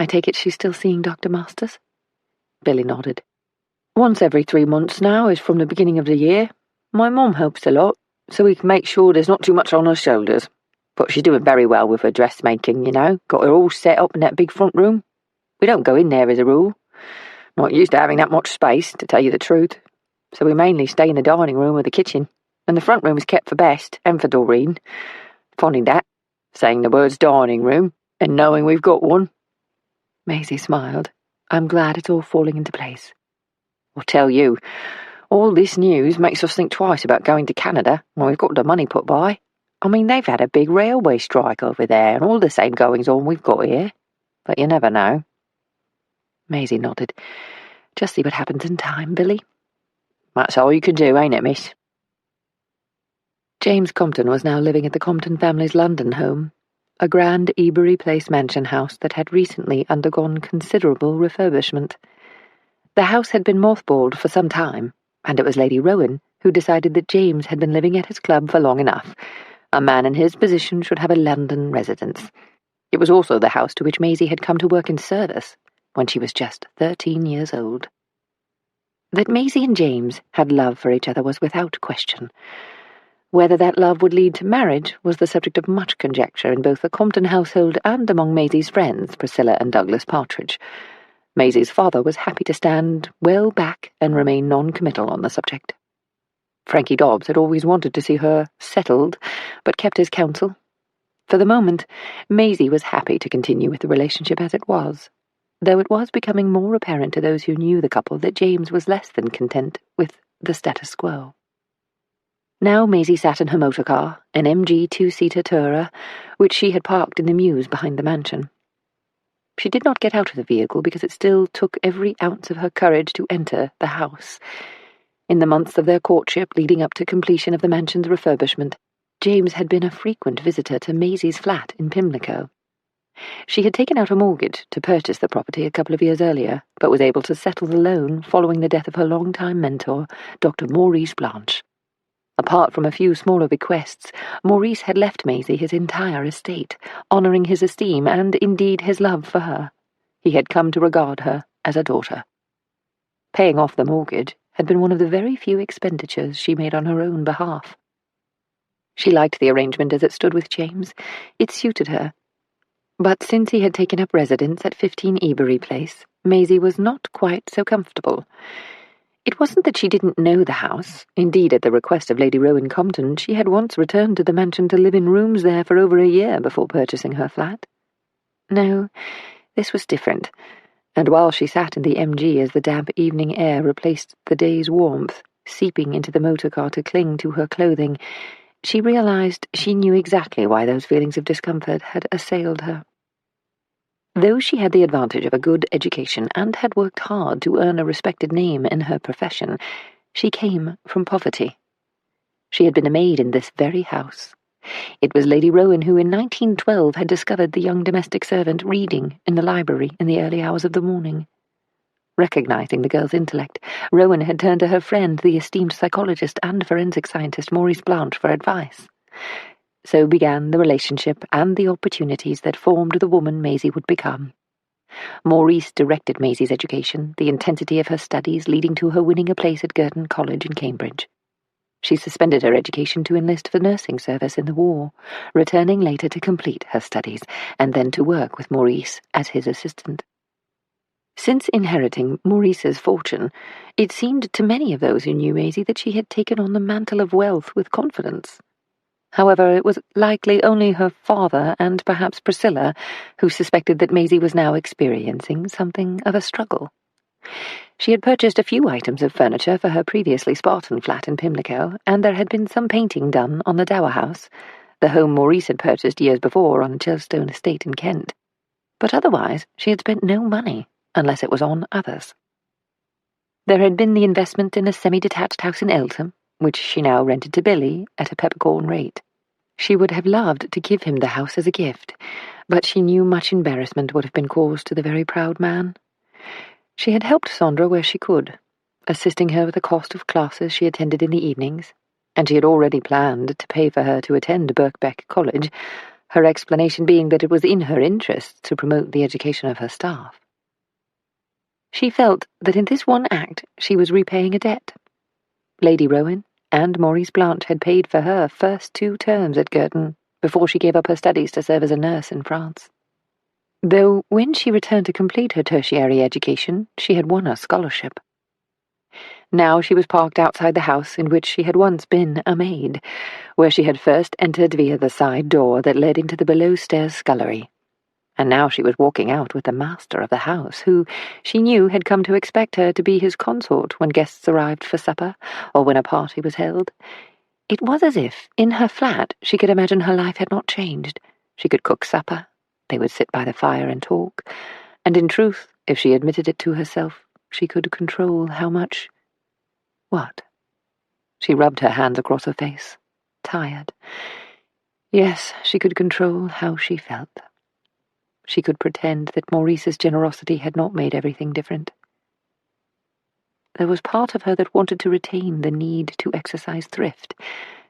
I take it she's still seeing Dr. Masters? Billy nodded. Once every 3 months now is from the beginning of the year. My mum helps a lot, so we can make sure there's not too much on her shoulders. But she's doing very well with her dressmaking, you know. Got her all set up in that big front room. We don't go in there as a rule. Not used to having that much space, to tell you the truth. So we mainly stay in the dining room or the kitchen. and the front room is kept for best and for Doreen. Finding that, saying the words dining room, and knowing we've got one." Maisie smiled. "I'm glad it's all falling into place." "I'll tell you, all this news makes us think twice about going to Canada when we've got the money put by. I mean, they've had a big railway strike over there and all the same goings-on we've got here. But you never know." Maisie nodded. "Just see what happens in time, Billy." "That's all you can do, ain't it, miss?" James Compton was now living at the Compton family's London home, a grand Ebury Place mansion house that had recently undergone considerable refurbishment. The house had been mothballed for some time, and it was Lady Rowan who decided that James had been living at his club for long enough. A man in his position should have a London residence. It was also the house to which Maisie had come to work in service when she was just 13 years old. That Maisie and James had love for each other was without question. Whether that love would lead to marriage was the subject of much conjecture in both the Compton household and among Maisie's friends, Priscilla and Douglas Partridge. Maisie's father was happy to stand well back and remain non-committal on the subject. Frankie Dobbs had always wanted to see her settled, but kept his counsel. For the moment, Maisie was happy to continue with the relationship as it was, though it was becoming more apparent to those who knew the couple that James was less than content with the status quo. Now Maisie sat in her motor car, an MG two-seater Tourer, which she had parked in the mews behind the mansion. She did not get out of the vehicle because it still took every ounce of her courage to enter the house. In the months of their courtship leading up to completion of the mansion's refurbishment, James had been a frequent visitor to Maisie's flat in Pimlico. She had taken out a mortgage to purchase the property a couple of years earlier, but was able to settle the loan following the death of her long-time mentor, Dr. Maurice Blanche. Apart from a few smaller bequests, Maurice had left Maisie his entire estate, honouring his esteem and, indeed, his love for her. He had come to regard her as a daughter. Paying off the mortgage had been one of the very few expenditures she made on her own behalf. She liked the arrangement as it stood with James. It suited her. But since he had taken up residence at 15 Ebury Place, Maisie was not quite so comfortable. It wasn't that she didn't know the house. Indeed, at the request of Lady Rowan Compton, she had once returned to the mansion to live in rooms there for over a year before purchasing her flat. No, this was different, and while she sat in the MG as the damp evening air replaced the day's warmth, seeping into the motor car to cling to her clothing, she realized she knew exactly why those feelings of discomfort had assailed her. Though she had the advantage of a good education and had worked hard to earn a respected name in her profession, she came from poverty. She had been a maid in this very house. It was Lady Rowan who in 1912 had discovered the young domestic servant reading in the library in the early hours of the morning. Recognizing the girl's intellect, Rowan had turned to her friend, the esteemed psychologist and forensic scientist Maurice Blanche, for advice. So began the relationship and the opportunities that formed the woman Maisie would become. Maurice directed Maisie's education, the intensity of her studies leading to her winning a place at Girton College in Cambridge. She suspended her education to enlist for nursing service in the war, returning later to complete her studies and then to work with Maurice as his assistant. Since inheriting Maurice's fortune, it seemed to many of those who knew Maisie that she had taken on the mantle of wealth with confidence. However, it was likely only her father and perhaps Priscilla who suspected that Maisie was now experiencing something of a struggle. She had purchased a few items of furniture for her previously Spartan flat in Pimlico, and there had been some painting done on the Dower House, the home Maurice had purchased years before on Chelstone Estate in Kent. But otherwise she had spent no money, unless it was on others. There had been the investment in a semi-detached house in Eltham, which she now rented to Billy at a peppercorn rate. She would have loved to give him the house as a gift, but she knew much embarrassment would have been caused to the very proud man. She had helped Sandra where she could, assisting her with the cost of classes she attended in the evenings, and she had already planned to pay for her to attend Birkbeck College, her explanation being that it was in her interests to promote the education of her staff. She felt that in this one act she was repaying a debt. Lady Rowan and Maurice Blanche had paid for her first 2 terms at Girton before she gave up her studies to serve as a nurse in France. Though when she returned to complete her tertiary education, she had won a scholarship. Now she was parked outside the house in which she had once been a maid, where she had first entered via the side door that led into the below-stairs scullery. And now she was walking out with the master of the house, who, she knew, had come to expect her to be his consort when guests arrived for supper, or when a party was held. It was as if, in her flat, she could imagine her life had not changed. She could cook supper, they would sit by the fire and talk, and in truth, if she admitted it to herself, she could control how much. What? She rubbed her hands across her face, tired. Yes, she could control how she felt. She could pretend that Maurice's generosity had not made everything different. There was part of her that wanted to retain the need to exercise thrift,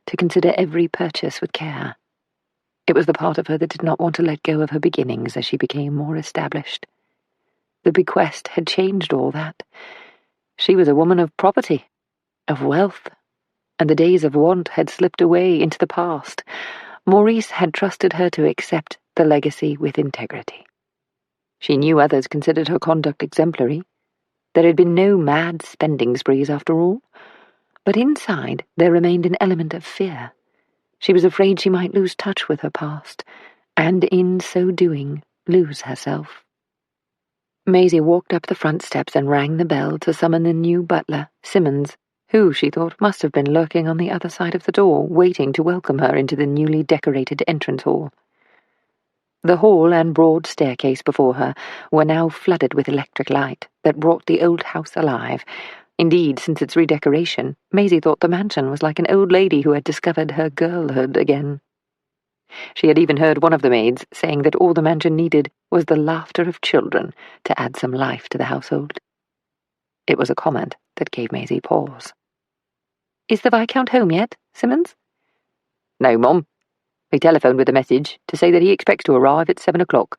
to consider every purchase with care. It was the part of her that did not want to let go of her beginnings as she became more established. The bequest had changed all that. She was a woman of property, of wealth, and the days of want had slipped away into the past. Maurice had trusted her to accept the legacy with integrity. She knew others considered her conduct exemplary. There had been no mad spending sprees after all, but inside there remained an element of fear. She was afraid she might lose touch with her past, and in so doing, lose herself. Maisie walked up the front steps and rang the bell to summon the new butler, Simmons, who, she thought, must have been lurking on the other side of the door, waiting to welcome her into the newly decorated entrance hall. The hall and broad staircase before her were now flooded with electric light that brought the old house alive. Indeed, since its redecoration, Maisie thought the mansion was like an old lady who had discovered her girlhood again. She had even heard one of the maids saying that all the mansion needed was the laughter of children to add some life to the household. It was a comment that gave Maisie pause. "Is the Viscount home yet, Simmons?" "No, Mum. He telephoned with a message to say that he expects to arrive at 7 o'clock.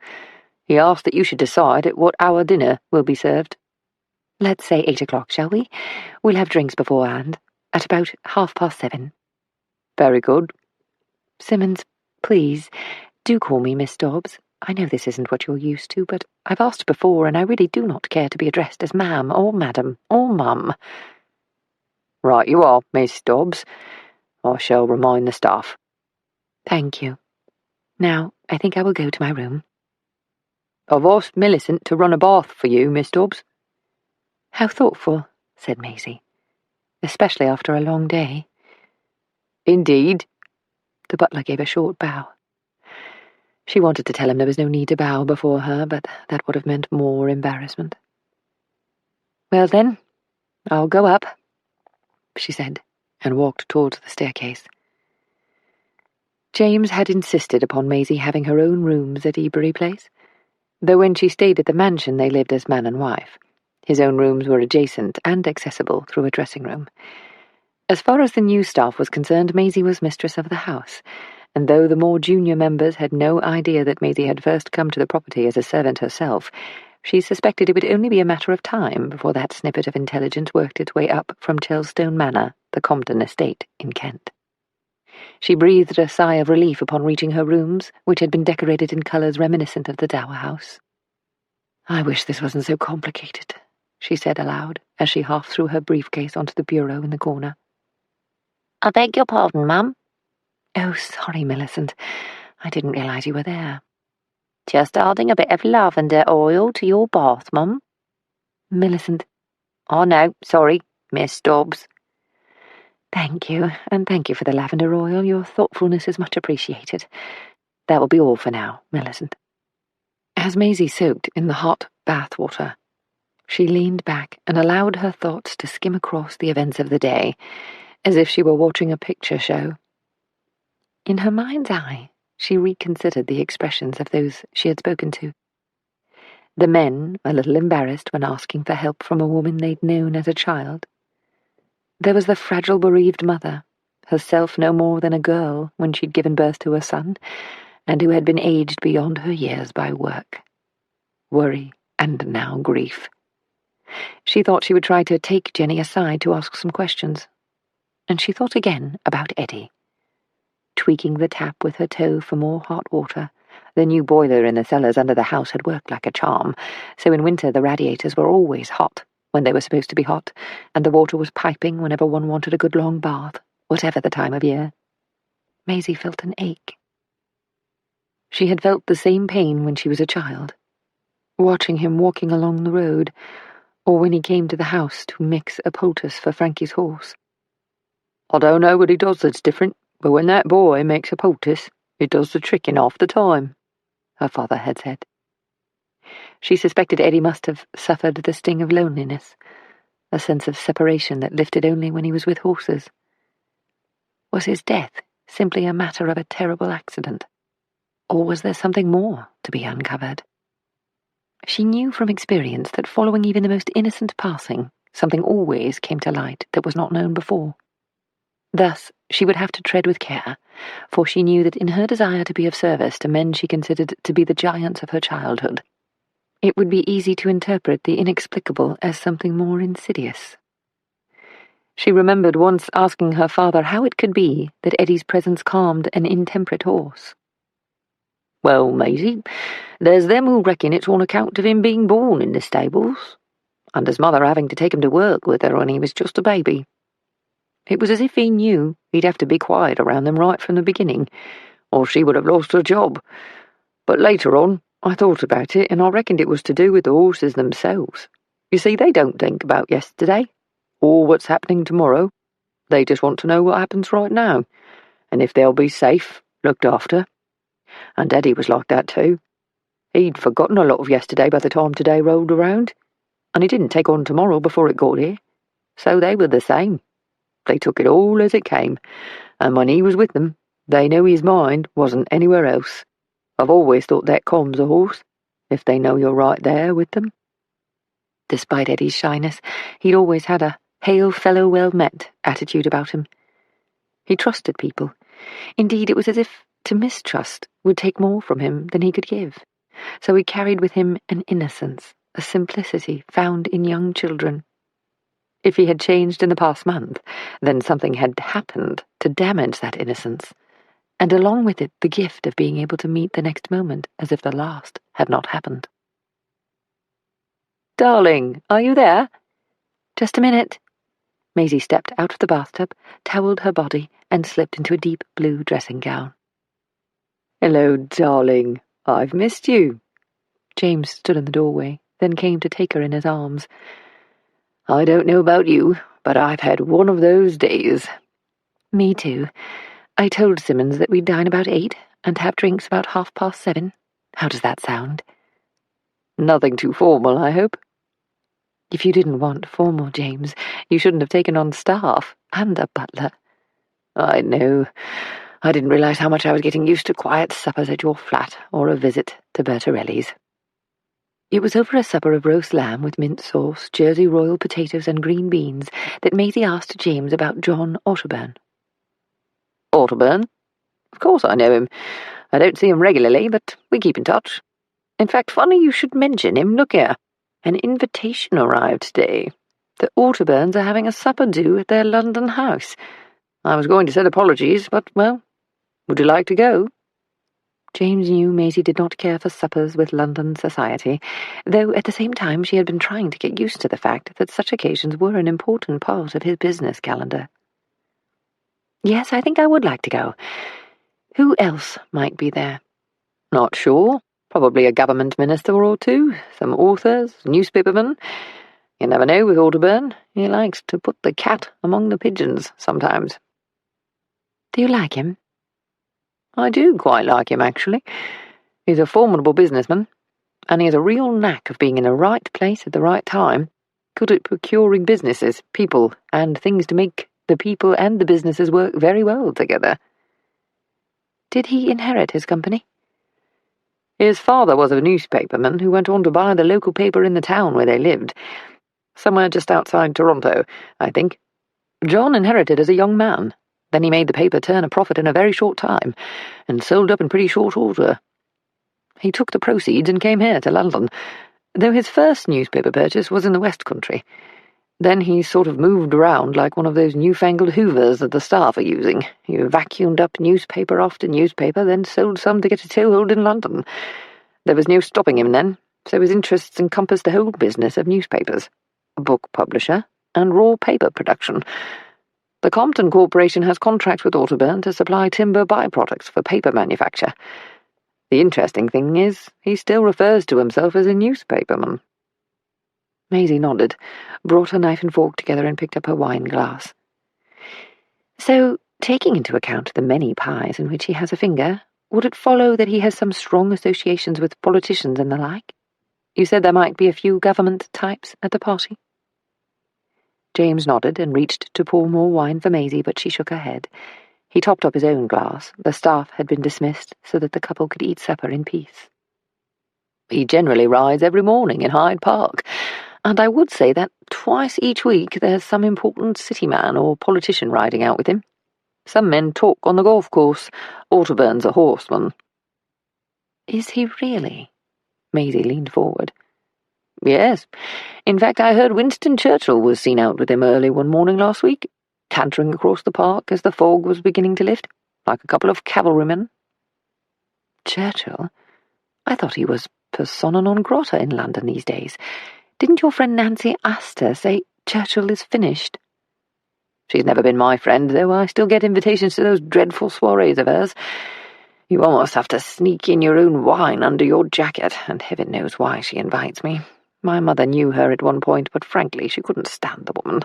He asked that you should decide at what hour dinner will be served." "Let's say 8 o'clock, shall we? We'll have drinks beforehand, at about 7:30. "Very good." "Simmons, please, do call me Miss Dobbs. I know this isn't what you're used to, but I've asked before, and I really do not care to be addressed as ma'am, or madam, or mum." "Right you are, Miss Dobbs. I shall remind the staff." "Thank you. Now, I think I will go to my room." "I've asked Millicent to run a bath for you, Miss Dobbs." "How thoughtful," said Maisie, "especially after a long day." "Indeed." The butler gave a short bow. She wanted to tell him there was no need to bow before her, but that would have meant more embarrassment. "Well then, I'll go up," she said, and walked towards the staircase. James had insisted upon Maisie having her own rooms at Ebury Place, though when she stayed at the mansion they lived as man and wife. His own rooms were adjacent and accessible through a dressing room. As far as the new staff was concerned, Maisie was mistress of the house, and though the more junior members had no idea that Maisie had first come to the property as a servant herself, she suspected it would only be a matter of time before that snippet of intelligence worked its way up from Chelstone Manor, the Compton estate in Kent. She breathed a sigh of relief upon reaching her rooms, which had been decorated in colours reminiscent of the Dower House. "I wish this wasn't so complicated," she said aloud, as she half threw her briefcase onto the bureau in the corner. "I beg your pardon, Mum." "Oh, sorry, Millicent. I didn't realise you were there." "Just adding a bit of lavender oil to your bath, Mum." "Millicent." "Oh no, sorry, Miss Dobbs." "Thank you, and thank you for the lavender oil. Your thoughtfulness is much appreciated. That will be all for now, Millicent." As Maisie soaked in the hot bath water, she leaned back and allowed her thoughts to skim across the events of the day, as if she were watching a picture show. In her mind's eye, she reconsidered the expressions of those she had spoken to. The men, a little embarrassed when asking for help from a woman they'd known as a child. There was the fragile bereaved mother, herself no more than a girl when she'd given birth to a son, and who had been aged beyond her years by work, worry, and now grief. She thought she would try to take Jenny aside to ask some questions, and she thought again about Eddie. Tweaking the tap with her toe for more hot water, the new boiler in the cellars under the house had worked like a charm, so in winter the radiators were always hot, when they were supposed to be hot, and the water was piping whenever one wanted a good long bath, whatever the time of year. Maisie felt an ache. She had felt the same pain when she was a child, watching him walking along the road, or when he came to the house to mix a poultice for Frankie's horse. "I don't know what he does that's different, but when that boy makes a poultice, it does the tricking half the time," her father had said. She suspected Eddie must have suffered the sting of loneliness, a sense of separation that lifted only when he was with horses. Was his death simply a matter of a terrible accident, or was there something more to be uncovered? She knew from experience that following even the most innocent passing, something always came to light that was not known before. Thus, she would have to tread with care, for she knew that in her desire to be of service to men she considered to be the giants of her childhood, it would be easy to interpret the inexplicable as something more insidious. She remembered once asking her father how it could be that Eddie's presence calmed an intemperate horse. "Well, Maisie, there's them who reckon it's on account of him being born in the stables, and his mother having to take him to work with her when he was just a baby. It was as if he knew he'd have to be quiet around them right from the beginning, or she would have lost her job. But later on, I thought about it, and I reckoned it was to do with the horses themselves. You see, they don't think about yesterday, or what's happening tomorrow. They just want to know what happens right now, and if they'll be safe, looked after. And Eddie was like that too. He'd forgotten a lot of yesterday by the time today rolled around, and he didn't take on tomorrow before it got here. So they were the same. They took it all as it came, and when he was with them, they knew his mind wasn't anywhere else. I've always thought that calms a horse, if they know you're right there with them." Despite Eddie's shyness, he'd always had a hail fellow well met attitude about him. He trusted people. Indeed, it was as if to mistrust would take more from him than he could give. So he carried with him an innocence, a simplicity found in young children. If he had changed in the past month, then something had happened to damage that innocence, and along with it the gift of being able to meet the next moment as if the last had not happened. "Darling, are you there?" "Just a minute." Maisie stepped out of the bathtub, towelled her body, and slipped into a deep blue dressing gown. "Hello, darling. I've missed you." James stood in the doorway, then came to take her in his arms. "I don't know about you, but I've had one of those days." "Me too. I told Simmons that we'd dine about 8 and have drinks about 7:30. How does that sound?" "Nothing too formal, I hope?" "If you didn't want formal, James, you shouldn't have taken on staff and a butler." "I know. I didn't realize how much I was getting used to quiet suppers at your flat or a visit to Bertarelli's." It was over a supper of roast lamb with mint sauce, Jersey Royal potatoes and green beans that Maisie asked James about John Otterburn. "Otterburn? Of course I know him. I don't see him regularly, but we keep in touch. In fact, funny you should mention him. Look here. An invitation arrived today. The Otterburns are having a supper do at their London house. I was going to send apologies, but, well, would you like to go?" James knew Maisie did not care for suppers with London society, though at the same time she had been trying to get used to the fact that such occasions were an important part of his business calendar. "Yes, I think I would like to go. Who else might be there?" "Not sure. Probably a government minister or two, some authors, newspapermen. You never know with Otterburn. He likes to put the cat among the pigeons sometimes." "Do you like him?" "I do quite like him, actually. He's a formidable businessman, and he has a real knack of being in the right place at the right time, good at procuring businesses, people, and things to make the people and the businesses work very well together." "Did he inherit his company?" "His father was a newspaperman who went on to buy the local paper in the town where they lived, somewhere just outside Toronto, I think. John inherited as a young man. Then he made the paper turn a profit in a very short time, and sold up in pretty short order. He took the proceeds and came here to London, though his first newspaper purchase was in the West Country. Then he sort of moved around like one of those newfangled hoovers that the staff are using. He vacuumed up newspaper after newspaper, then sold some to get a toehold in London. There was no stopping him then, so his interests encompassed the whole business of newspapers. book publisher, and raw paper production. The Compton Corporation has contracts with Autoburn to supply timber byproducts for paper manufacture. The interesting thing is, he still refers to himself as a newspaperman." Maisie nodded, brought her knife and fork together and picked up her wine glass. "So, taking into account the many pies in which he has a finger, would it follow that he has some strong associations with politicians and the like? You said there might be a few government types at the party?" James nodded and reached to pour more wine for Maisie, but she shook her head. He topped up his own glass. The staff had been dismissed so that the couple could eat supper in peace. "He generally rides every morning in Hyde Park, and I would say that twice each week there's some important city man or politician riding out with him. Some men talk on the golf course. Autoburn's a horseman." "Is he really?" Maisie leaned forward. "Yes. In fact, I heard Winston Churchill was seen out with him early one morning last week, cantering across the park as the fog was beginning to lift, like a couple of cavalrymen." "Churchill? I thought he was persona non grata in London these days. Didn't your friend Nancy Astor say Churchill is finished?" "She's never been my friend, though I still get invitations to those dreadful soirees of hers. You almost have to sneak in your own wine under your jacket, and heaven knows why she invites me. My mother knew her at one point, but frankly she couldn't stand the woman.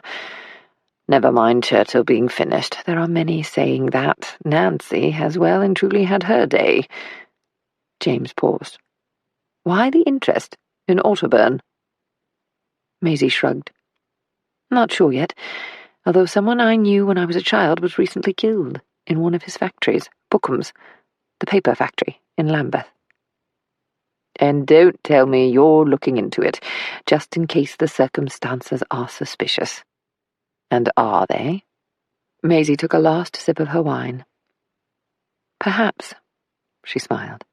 Never mind Churchill being finished. There are many saying that. Nancy has well and truly had her day." James paused. "Why the interest in Autoburn?" Maisie shrugged. "Not sure yet, although someone I knew when I was a child was recently killed in one of his factories, Bookham's, the paper factory in Lambeth." "And don't tell me you're looking into it, just in case the circumstances are suspicious." "And are they?" Maisie took a last sip of her wine. "Perhaps," she smiled.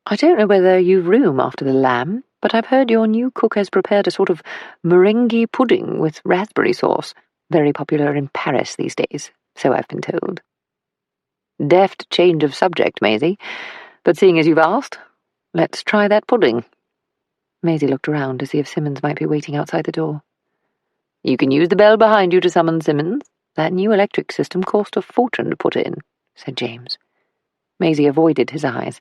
"I don't know whether you've room after the lamb, but I've heard your new cook has prepared a sort of meringue pudding with raspberry sauce, very popular in Paris these days, so I've been told." "Deft change of subject, Maisie, but seeing as you've asked, let's try that pudding." Maisie looked around to see if Simmons might be waiting outside the door. "You can use the bell behind you to summon Simmons. That new electric system cost a fortune to put in," said James. Maisie avoided his eyes.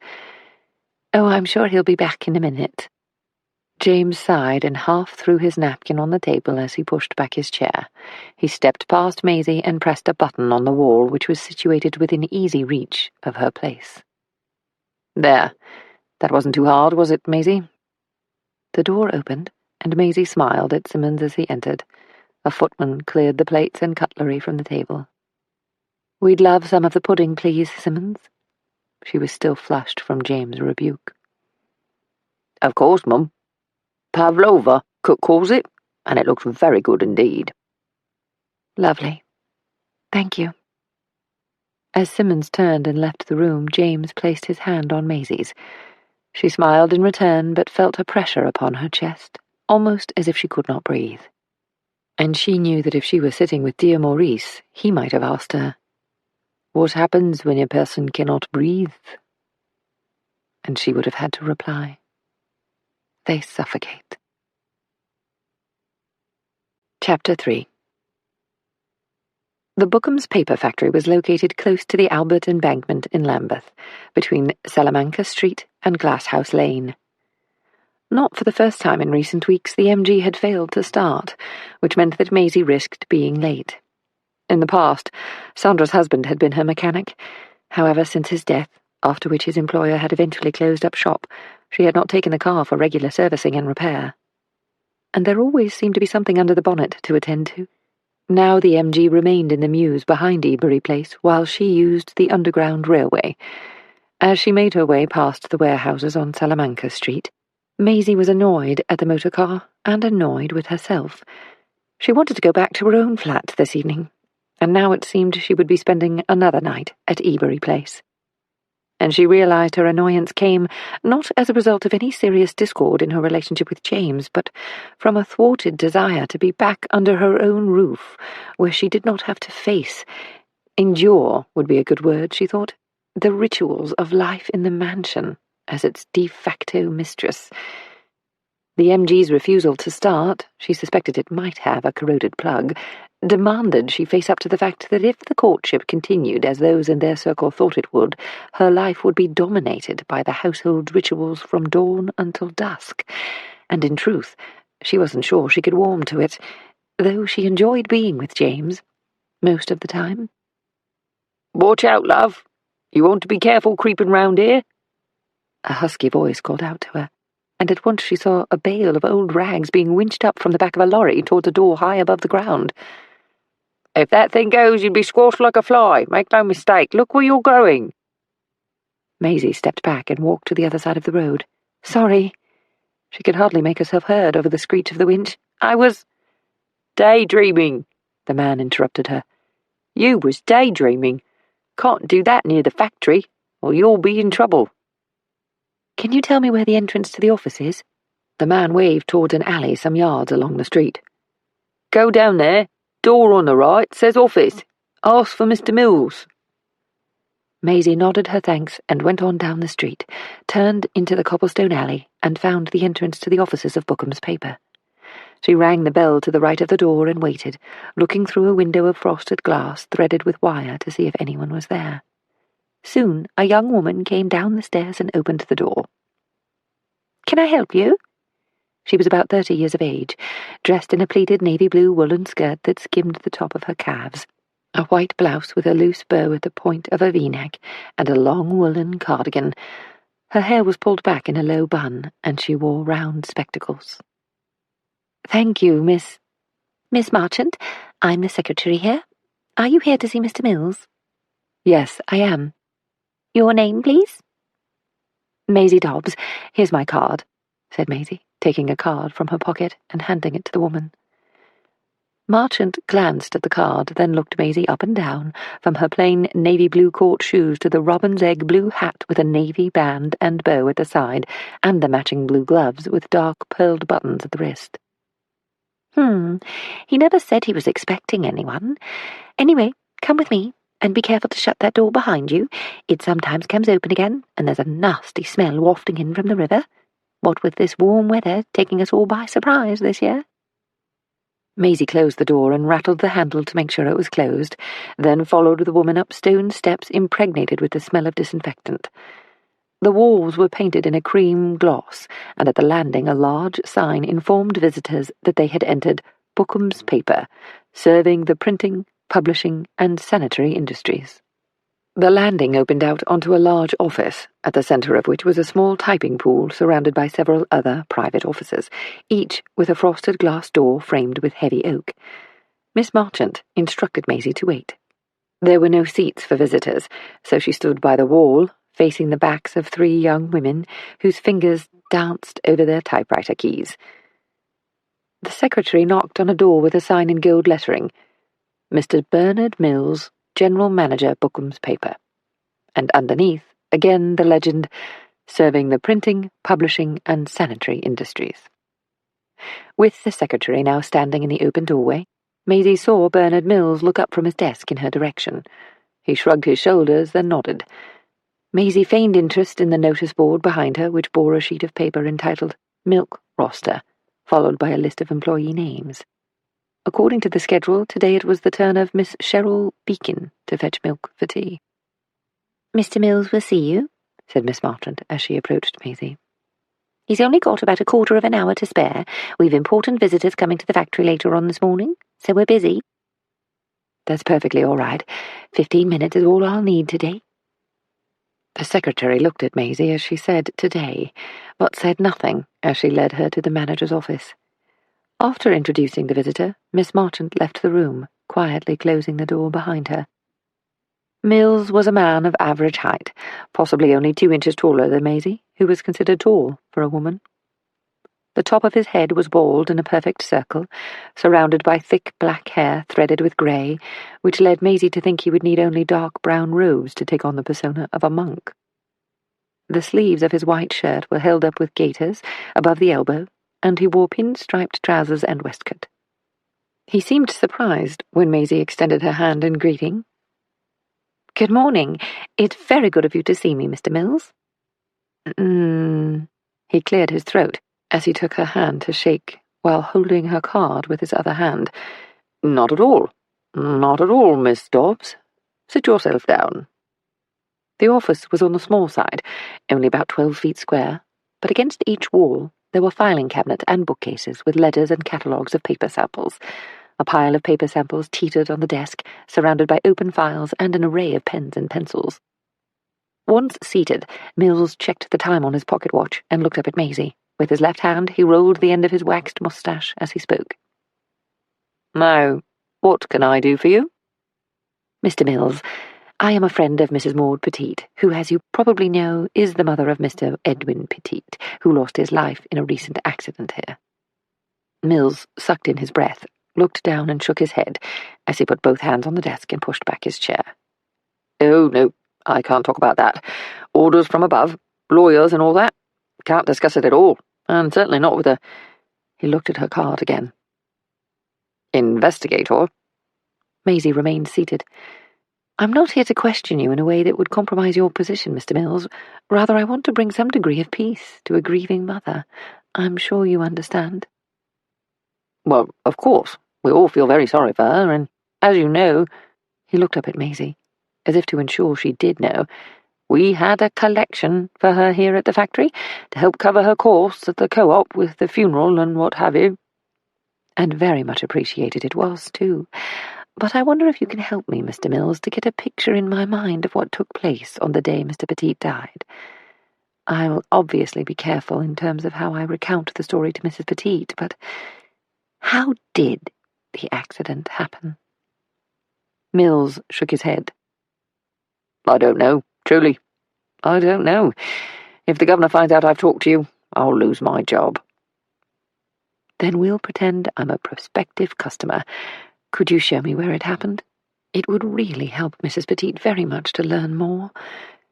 "Oh, I'm sure he'll be back in a minute." James sighed and half threw his napkin on the table as he pushed back his chair. He stepped past Maisie and pressed a button on the wall which was situated within easy reach of her place. "There. That wasn't too hard, was it, Maisie?" The door opened, and Maisie smiled at Simmons as he entered. A footman cleared the plates and cutlery from the table. "We'd love some of the pudding, please, Simmons." She was still flushed from James' rebuke. "Of course, Mum. Pavlova, cook calls it, and it looks very good indeed." "Lovely. Thank you." As Simmons turned and left the room, James placed his hand on Maisie's. She smiled in return, but felt a pressure upon her chest, almost as if she could not breathe. And she knew that if she were sitting with dear Maurice, he might have asked her, "What happens when a person cannot breathe?" And she would have had to reply, "They suffocate." Chapter 3. The Bookham's paper factory was located close to the Albert Embankment in Lambeth, between Salamanca Street and Glasshouse Lane. Not for the first time in recent weeks, the MG had failed to start, which meant that Maisie risked being late. In the past, Sandra's husband had been her mechanic. However, since his death, after which his employer had eventually closed up shop, she had not taken the car for regular servicing and repair. And there always seemed to be something under the bonnet to attend to. Now the MG remained in the mews behind Ebury Place while she used the Underground Railway. As she made her way past the warehouses on Salamanca Street, Maisie was annoyed at the motor car and annoyed with herself. She wanted to go back to her own flat this evening, and now it seemed she would be spending another night at Ebury Place. And she realized her annoyance came not as a result of any serious discord in her relationship with James, but from a thwarted desire to be back under her own roof, where she did not have to endure would be a good word, she thought, the rituals of life in the mansion as its de facto mistress. The MG's refusal to start, she suspected it might have a corroded plug, demanded she face up to the fact that if the courtship continued as those in their circle thought it would, her life would be dominated by the household rituals from dawn until dusk. And in truth, she wasn't sure she could warm to it, though she enjoyed being with James most of the time. "Watch out, love. You want to be careful creeping round here," a husky voice called out to her, and at once she saw a bale of old rags being winched up from the back of a lorry towards a door high above the ground. "If that thing goes, you'd be squashed like a fly. Make no mistake. Look where you're going." Maisie stepped back and walked to the other side of the road. "Sorry." She could hardly make herself heard over the screech of the winch. "I was—" "Daydreaming," the man interrupted her. "You was daydreaming. Can't do that near the factory, or you'll be in trouble." "Can you tell me where the entrance to the office is?" The man waved towards an alley some yards along the street. "Go down there. Door on the right says office. Ask for Mr. Mills." Maisie nodded her thanks and went on down the street, turned into the cobblestone alley, and found the entrance to the offices of Bookham's Paper. She rang the bell to the right of the door and waited, looking through a window of frosted glass threaded with wire to see if anyone was there. Soon a young woman came down the stairs and opened the door. "Can I help you?" She was about 30 years of age, dressed in a pleated navy blue woolen skirt that skimmed the top of her calves, a white blouse with a loose bow at the point of a V-neck, and a long woolen cardigan. Her hair was pulled back in a low bun, and she wore round spectacles. "Thank you, Miss Marchant. I'm the secretary here. Are you here to see Mr. Mills?" "Yes, I am." "Your name, please?" "Maisie Dobbs. Here's my card," said Maisie, taking a card from her pocket and handing it to the woman. Marchant glanced at the card, then looked Maisie up and down, from her plain navy blue court shoes to the robin's egg blue hat with a navy band and bow at the side, and the matching blue gloves with dark pearled buttons at the wrist. He never said he was expecting anyone. Anyway, come with me, and be careful to shut that door behind you. It sometimes comes open again, and there's a nasty smell wafting in from the river. What with this warm weather taking us all by surprise this year." Maisie closed the door and rattled the handle to make sure it was closed, then followed the woman up stone steps impregnated with the smell of disinfectant. The walls were painted in a cream gloss, and at the landing a large sign informed visitors that they had entered Bookham's Paper, serving the printing, publishing, and sanitary industries. The landing opened out onto a large office, at the centre of which was a small typing pool surrounded by several other private offices, each with a frosted glass door framed with heavy oak. Miss Marchant instructed Maisie to wait. There were no seats for visitors, so she stood by the wall, facing the backs of 3 young women whose fingers danced over their typewriter keys. The secretary knocked on a door with a sign in gold lettering, "Mr. Bernard Mills, General Manager, Bookham's Paper," and underneath, again the legend, "Serving the printing, publishing, and sanitary industries." With the secretary now standing in the open doorway, Maisie saw Bernard Mills look up from his desk in her direction. He shrugged his shoulders, then nodded. Maisie feigned interest in the notice board behind her, which bore a sheet of paper entitled Milk Roster, followed by a list of employee names. According to the schedule, today it was the turn of Miss Cheryl Beacon to fetch milk for tea. "Mr. Mills will see you," said Miss Marchant as she approached Maisie. "He's only got about a quarter of an hour to spare. We've important visitors coming to the factory later on this morning, so we're busy." "That's perfectly all right. 15 minutes is all I'll need today." The secretary looked at Maisie as she said "today," but said nothing as she led her to the manager's office. After introducing the visitor, Miss Marchant left the room, quietly closing the door behind her. Mills was a man of average height, possibly only 2 inches taller than Maisie, who was considered tall for a woman. The top of his head was bald in a perfect circle, surrounded by thick black hair threaded with grey, which led Maisie to think he would need only dark brown robes to take on the persona of a monk. The sleeves of his white shirt were held up with gaiters above the elbow, and he wore pin-striped trousers and waistcoat. He seemed surprised when Maisie extended her hand in greeting. "Good morning. It's very good of you to see me, Mr. Mills." He cleared his throat. as he took her hand to shake while holding her card with his other hand. "Not at all. Not at all, Miss Dobbs. Sit yourself down." The office was on the small side, only about 12 feet square, but against each wall there were filing cabinets and bookcases with letters and catalogues of paper samples. A pile of paper samples teetered on the desk, surrounded by open files and an array of pens and pencils. Once seated, Mills checked the time on his pocket watch and looked up at Maisie. With his left hand, he rolled the end of his waxed moustache as he spoke. "Now, what can I do for you?" "Mr. Mills, I am a friend of Mrs. Maud Petite, who, as you probably know, is the mother of Mr. Edwin Petite, who lost his life in a recent accident here." Mills sucked in his breath, looked down and shook his head as he put both hands on the desk and pushed back his chair. "Oh, no, I can't talk about that. Orders from above, lawyers and all that. Can't discuss it at all, and certainly not with a—" He looked at her card again. "Investigator." Maisie remained seated. "I'm not here to question you in a way that would compromise your position, Mr. Mills. Rather, I want to bring some degree of peace to a grieving mother. I'm sure you understand." "Well, of course. We all feel very sorry for her, and, as you know—" He looked up at Maisie, as if to ensure she did know. "We had a collection for her here at the factory to help cover her costs at the co-op with the funeral and what have you." "And very much appreciated it was, too. But I wonder if you can help me, Mr. Mills, to get a picture in my mind of what took place on the day Mr. Petite died. I'll obviously be careful in terms of how I recount the story to Mrs. Petite, but how did the accident happen?" Mills shook his head. "I don't know, truly. I don't know. If the governor finds out I've talked to you, I'll lose my job." "Then we'll pretend I'm a prospective customer. Could you show me where it happened? It would really help Mrs. Petite very much to learn more.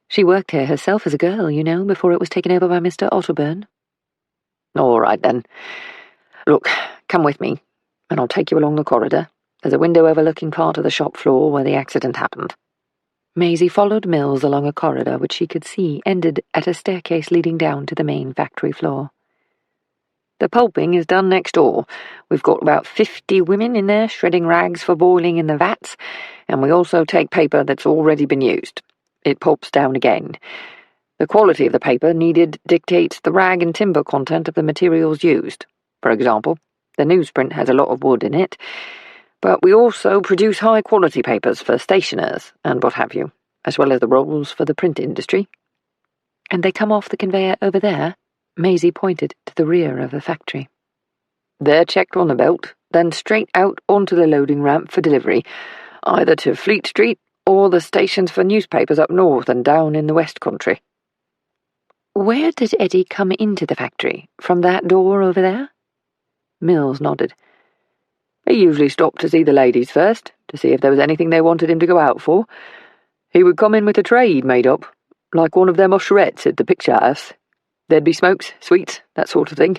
She worked here herself as a girl, you know, before it was taken over by Mr. Otterburn." "All right, then. Look, come with me, and I'll take you along the corridor. There's a window overlooking part of the shop floor where the accident happened." Maisie followed Mills along a corridor which she could see ended at a staircase leading down to the main factory floor. "The pulping is done next door. We've got about 50 women in there shredding rags for boiling in the vats, and we also take paper that's already been used. It pulps down again. The quality of the paper needed dictates the rag and timber content of the materials used. For example, the newsprint has a lot of wood in it, but we also produce high-quality papers for stationers and what have you, as well as the rolls for the print industry." "And they come off the conveyor over there?" Maisie pointed to the rear of the factory. "They're checked on the belt, then straight out onto the loading ramp for delivery, either to Fleet Street or the stations for newspapers up north and down in the West Country." "Where did Eddie come into the factory? From that door over there?" Mills nodded. "He usually stopped to see the ladies first, to see if there was anything they wanted him to go out for. He would come in with a tray he'd made up, like one of them usherettes at the picture house. There'd be smokes, sweets, that sort of thing,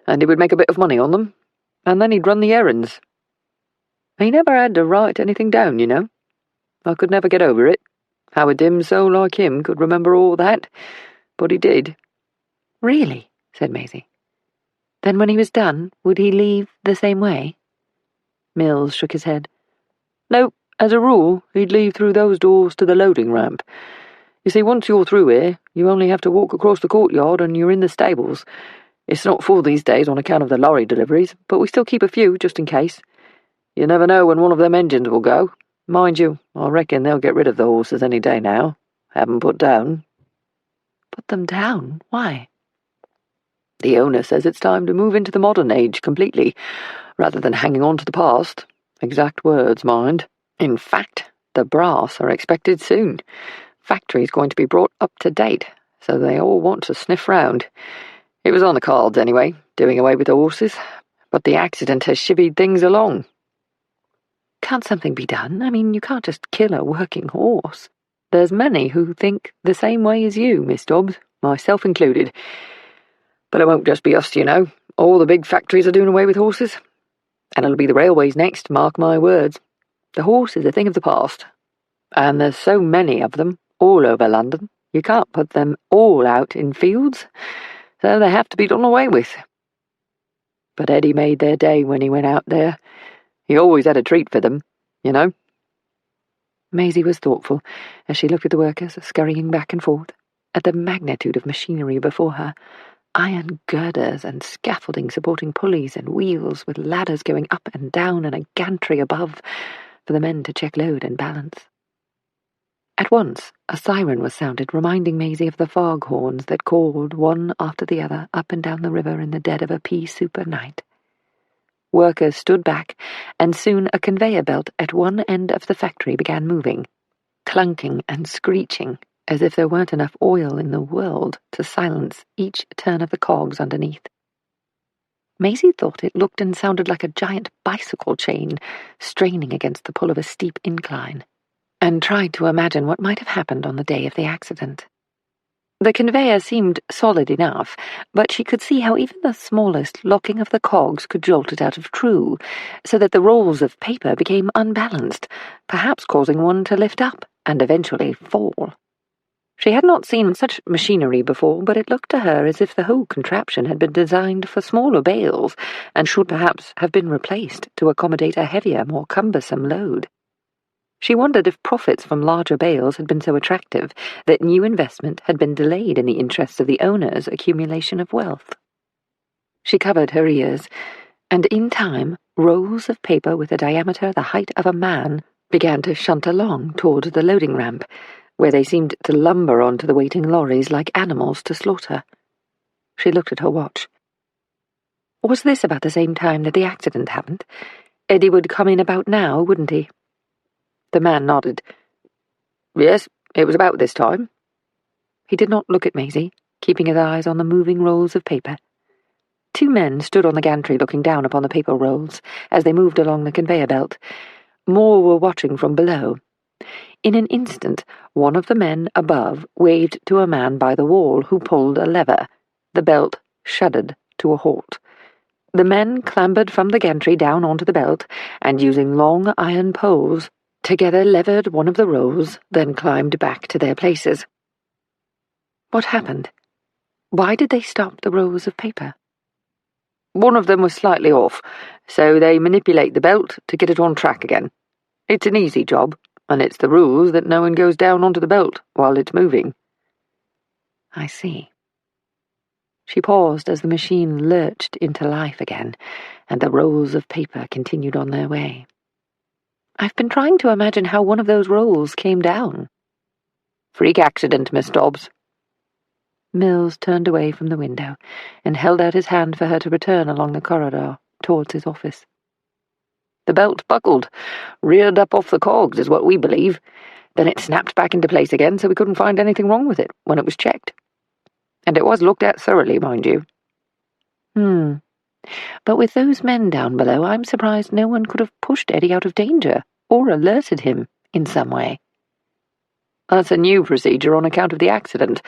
and he would make a bit of money on them, and then he'd run the errands. He never had to write anything down, you know. I could never get over it, how a dim soul like him could remember all that, but he did." "Really?" said Maisie. "Then when he was done, would he leave the same way?" Mills shook his head. "No, as a rule, he'd leave through those doors to the loading ramp. You see, once you're through here, you only have to walk across the courtyard and you're in the stables. It's not full these days on account of the lorry deliveries, but we still keep a few just in case. You never know when one of them engines will go. Mind you, I reckon they'll get rid of the horses any day now. Have 'em put down." "Put them down? Why?" "The owner says it's time to move into the modern age completely, rather than hanging on to the past. Exact words, mind. In fact, the brass are expected soon. Factory's going to be brought up to date, so they all want to sniff round. It was on the cards anyway, doing away with the horses, but the accident has chivied things along." "Can't something be done? I mean, you can't just kill a working horse." "There's many who think the same way as you, Miss Dobbs, myself included. But it won't just be us, you know. All the big factories are doing away with horses. And it'll be the railways next, mark my words. The horse is a thing of the past. And there's so many of them, all over London, you can't put them all out in fields. so they have to be done away with. But Eddie made their day when he went out there. He always had a treat for them, you know." Maisie was thoughtful as she looked at the workers scurrying back and forth, at the magnitude of machinery before her. Iron girders and scaffolding supporting pulleys and wheels with ladders going up and down and a gantry above for the men to check load and balance. At once, a siren was sounded, reminding Maisie of the fog horns that called one after the other up and down the river in the dead of a pea-souper night. Workers stood back, and soon a conveyor belt at one end of the factory began moving, clunking and screeching, as if there weren't enough oil in the world to silence each turn of the cogs underneath. Maisie thought it looked and sounded like a giant bicycle chain straining against the pull of a steep incline, and tried to imagine what might have happened on the day of the accident. The conveyor seemed solid enough, but she could see how even the smallest locking of the cogs could jolt it out of true, so that the rolls of paper became unbalanced, perhaps causing one to lift up and eventually fall. She had not seen such machinery before, but it looked to her as if the whole contraption had been designed for smaller bales, and should perhaps have been replaced to accommodate a heavier, more cumbersome load. She wondered if profits from larger bales had been so attractive that new investment had been delayed in the interests of the owner's accumulation of wealth. She covered her ears, and in time, rolls of paper with a diameter the height of a man began to shunt along toward the loading ramp, where they seemed to lumber onto the waiting lorries like animals to slaughter. She looked at her watch. Was this about the same time that the accident happened? Eddie would come in about now, wouldn't he? The man nodded. "Yes, it was about this time." He did not look at Maisie, keeping his eyes on the moving rolls of paper. Two men stood on the gantry looking down upon the paper rolls as they moved along the conveyor belt. More were watching from below. In an instant, one of the men above waved to a man by the wall who pulled a lever. The belt shuddered to a halt. The men clambered from the gantry down onto the belt, and using long iron poles, together levered one of the rolls, then climbed back to their places. What happened? Why did they stop the rolls of paper? "One of them was slightly off, so they manipulate the belt to get it on track again. It's an easy job, and it's the rules that no one goes down onto the belt while it's moving." I see. She paused as the machine lurched into life again, and the rolls of paper continued on their way. I've been trying to imagine how one of those rolls came down. "Freak accident, Miss Dobbs." Mills turned away from the window and held out his hand for her to return along the corridor towards his office. "The belt buckled, reared up off the cogs, is what we believe. Then it snapped back into place again, so we couldn't find anything wrong with it when it was checked. And it was looked at thoroughly, mind you." But with those men down below, I'm surprised no one could have pushed Eddie out of danger or alerted him in some way. "That's a new procedure on account of the accident.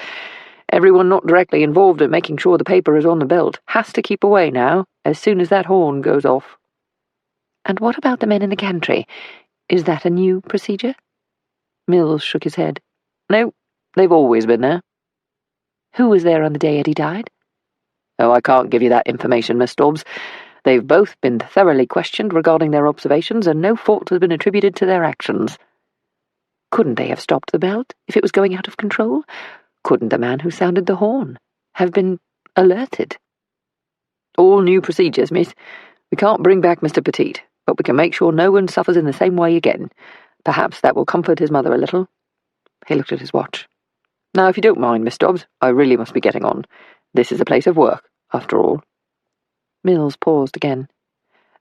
Everyone not directly involved in making sure the paper is on the belt has to keep away now, as soon as that horn goes off." And what about the men in the gantry? Is that a new procedure? Mills shook his head. "No, they've always been there." Who was there on the day Eddie died? "Oh, I can't give you that information, Miss Dobbs. They've both been thoroughly questioned regarding their observations, and no fault has been attributed to their actions." Couldn't they have stopped the belt if it was going out of control? Couldn't the man who sounded the horn have been alerted? "All new procedures, miss. We can't bring back Mr. Petite, but we can make sure no one suffers in the same way again. Perhaps that will comfort his mother a little." He looked at his watch. "Now, if you don't mind, Miss Dobbs, I really must be getting on. This is a place of work, after all." Mills paused again.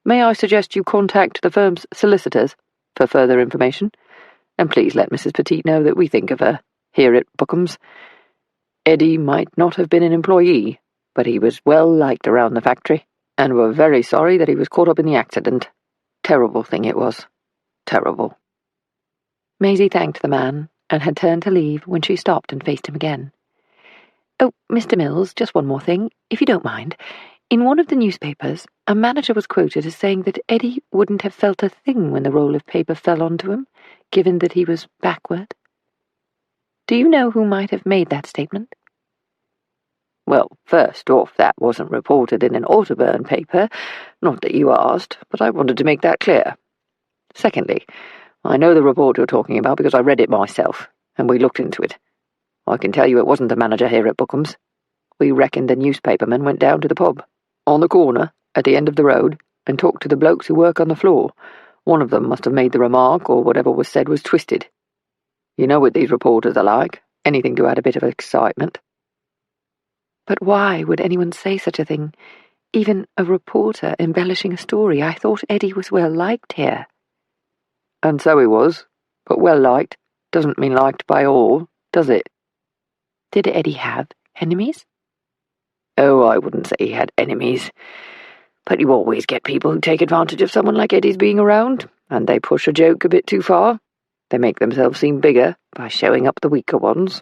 "May I suggest you contact the firm's solicitors for further information? And please let Mrs. Petite know that we think of her here at Bookham's. Eddie might not have been an employee, but he was well liked around the factory, and we're very sorry that he was caught up in the accident. Terrible thing it was. Terrible." Maisie thanked the man, and had turned to leave when she stopped and faced him again. "Oh, Mr. Mills, just one more thing, if you don't mind. In one of the newspapers, a manager was quoted as saying that Eddie wouldn't have felt a thing when the roll of paper fell onto him, given that he was backward. Do you know who might have made that statement?" Well, first off, that wasn't reported in an Autoburn paper. Not that you asked, but I wanted to make that clear. Secondly, I know the report you're talking about because I read it myself, and we looked into it. I can tell you it wasn't the manager here at Bookham's. We reckoned the newspaperman went down to the pub, on the corner, at the end of the road, and talked to the blokes who work on the floor. One of them must have made the remark, or whatever was said was twisted. You know what these reporters are like. Anything to add a bit of excitement. But why would anyone say such a thing? Even a reporter embellishing a story. I thought Eddie was well liked here. And so he was, but well liked doesn't mean liked by all, does it? Did Eddie have enemies? Oh, I wouldn't say he had enemies. But you always get people who take advantage of someone like Eddie's being around, and they push a joke a bit too far. They make themselves seem bigger by showing up the weaker ones.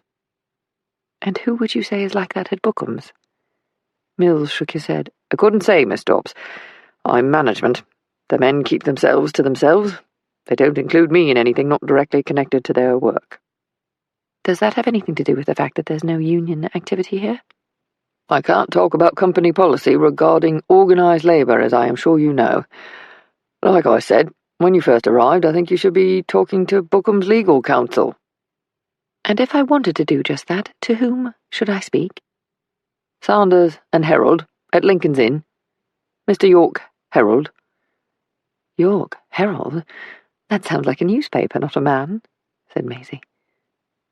And who would you say is like that at Bookham's? Mills shook his head. I couldn't say, Miss Dobbs. I'm management. The men keep themselves to themselves. They don't include me in anything not directly connected to their work. Does that have anything to do with the fact that there's no union activity here? I can't talk about company policy regarding organised labour, as I am sure you know. Like I said, when you first arrived, I think you should be talking to Bookham's legal counsel. And if I wanted to do just that, to whom should I speak? Sanders and Herald, at Lincoln's Inn. Mr. York Herald. York Herald? That sounds like a newspaper, not a man, said Maisie.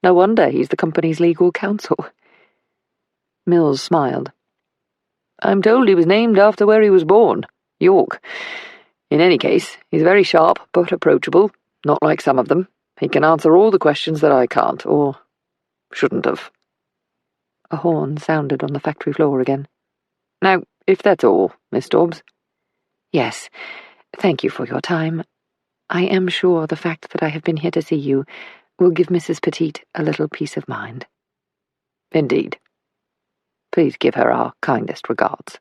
No wonder he's the company's legal counsel. Mills smiled. I'm told he was named after where he was born, York. In any case, he's very sharp but approachable, not like some of them. He can answer all the questions that I can't, or shouldn't have. A horn sounded on the factory floor again. Now, if that's all, Miss Dobbs. Yes, thank you for your time. I am sure the fact that I have been here to see you will give Mrs. Petite a little peace of mind. Indeed. Please give her our kindest regards.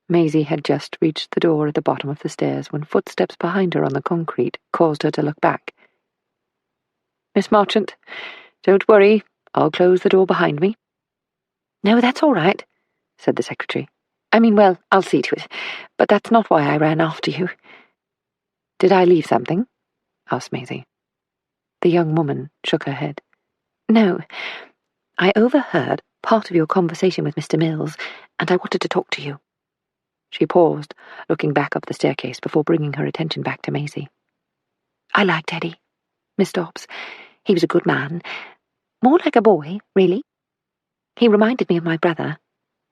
Maisie had just reached the door at the bottom of the stairs when footsteps behind her on the concrete caused her to look back. Miss Marchant, don't worry, I'll close the door behind me. No, that's all right, said the secretary. I mean, well, I'll see to it, but that's not why I ran after you. Did I leave something? Asked Maisie. The young woman shook her head. No, I overheard part of your conversation with Mr. Mills, and I wanted to talk to you. She paused, looking back up the staircase before bringing her attention back to Maisie. I liked Eddie, Miss Dobbs. He was a good man. More like a boy, really. He reminded me of my brother.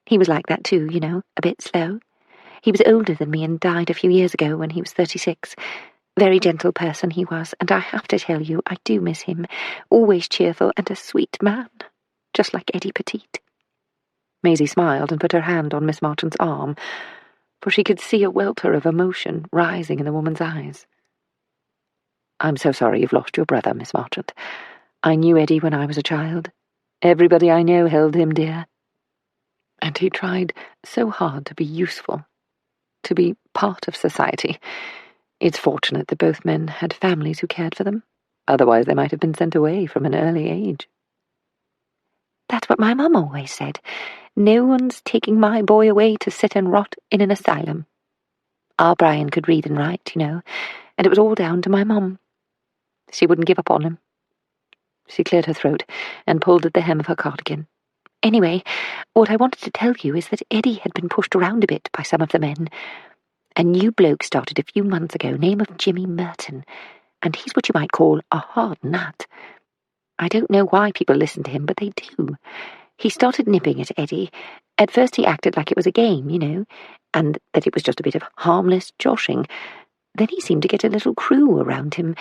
He was like that too, you know, a bit slow. He was older than me and died a few years ago when he was 36. Very gentle person he was, and I have to tell you, I do miss him. Always cheerful and a sweet man, just like Eddie Petite. Maisie smiled and put her hand on Miss Marchant's arm, for she could see a welter of emotion rising in the woman's eyes. I'm so sorry you've lost your brother, Miss Marchant. I knew Eddie when I was a child. Everybody I know held him dear. And he tried so hard to be useful, to be part of society. It's fortunate that both men had families who cared for them. Otherwise they might have been sent away from an early age. That's what my mum always said. No one's taking my boy away to sit and rot in an asylum. Our Brian could read and write, you know, and it was all down to my mum. She wouldn't give up on him. She cleared her throat and pulled at the hem of her cardigan. Anyway, what I wanted to tell you is that Eddie had been pushed around a bit by some of the men. A new bloke started a few months ago, name of Jimmy Merton, and he's what you might call a hard nut. I don't know why people listen to him, but they do. He started nipping at Eddie. At first he acted like it was a game, you know, and that it was just a bit of harmless joshing. Then he seemed to get a little crew around him.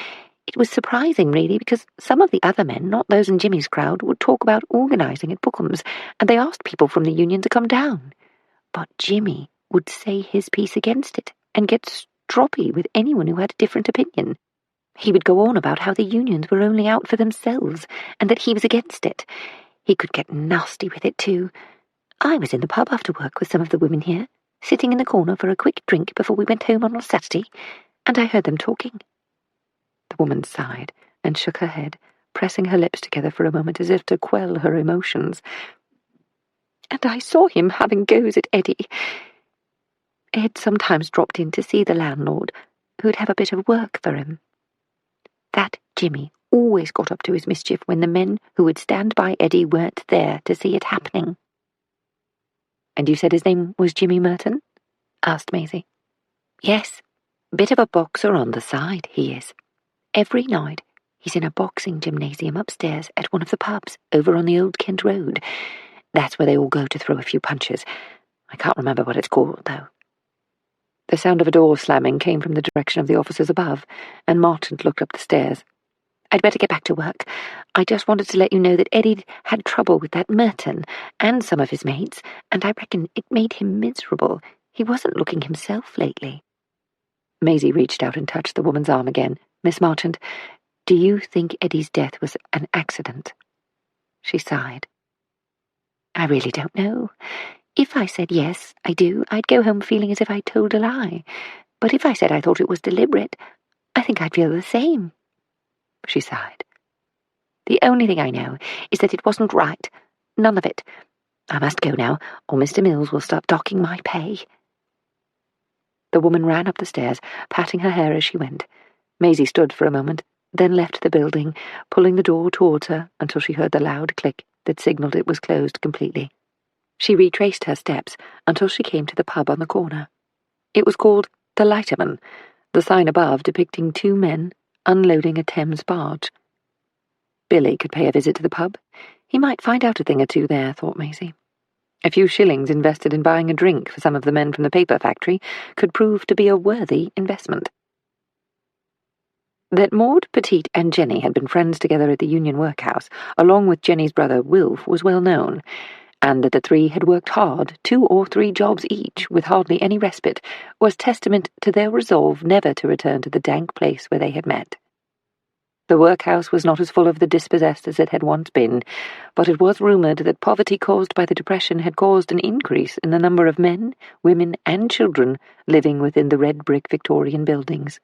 It was surprising, really, because some of the other men, not those in Jimmy's crowd, would talk about organising at Bookham's, and they asked people from the union to come down. But Jimmy would say his piece against it, and get stroppy with anyone who had a different opinion. He would go on about how the unions were only out for themselves, and that he was against it. He could get nasty with it, too. I was in the pub after work with some of the women here, sitting in the corner for a quick drink before we went home on a Saturday, and I heard them talking. The woman sighed and shook her head, pressing her lips together for a moment as if to quell her emotions. and I saw him having goes at Eddie. Ed sometimes dropped in to see the landlord, who'd have a bit of work for him. That Jimmy always got up to his mischief when the men who would stand by Eddie weren't there to see it happening. And you said his name was Jimmy Merton? Asked Maisie. Yes, bit of a boxer on the side, he is. Every night he's in a boxing gymnasium upstairs at one of the pubs over on the Old Kent Road. That's where they all go to throw a few punches. I can't remember what it's called, though. The sound of a door slamming came from the direction of the officers above, and Marchant looked up the stairs. I'd better get back to work. I just wanted to let you know that Eddie had trouble with that Merton and some of his mates, and I reckon it made him miserable. He wasn't looking himself lately. Maisie reached out and touched the woman's arm again. Miss Marchant, do you think Eddie's death was an accident? She sighed. I really don't know. If I said yes, I do, I'd go home feeling as if I'd told a lie. But if I said I thought it was deliberate, I think I'd feel the same. She sighed. The only thing I know is that it wasn't right. None of it. I must go now, or Mr. Mills will start docking my pay. The woman ran up the stairs, patting her hair as she went. Maisie stood for a moment, then left the building, pulling the door towards her until she heard the loud click that signalled it was closed completely. She retraced her steps until she came to the pub on the corner. It was called the Lighterman, the sign above depicting two men unloading a Thames barge. Billy could pay a visit to the pub. He might find out a thing or two there, thought Maisie. A few shillings invested in buying a drink for some of the men from the paper factory could prove to be a worthy investment. That Maud, Petite, and Jenny had been friends together at the Union Workhouse, along with Jenny's brother Wilf, was well known, and that the three had worked hard, 2 or 3 jobs each, with hardly any respite, was testament to their resolve never to return to the dank place where they had met. The workhouse was not as full of the dispossessed as it had once been, but it was rumoured that poverty caused by the Depression had caused an increase in the number of men, women, and children living within the red brick Victorian buildings.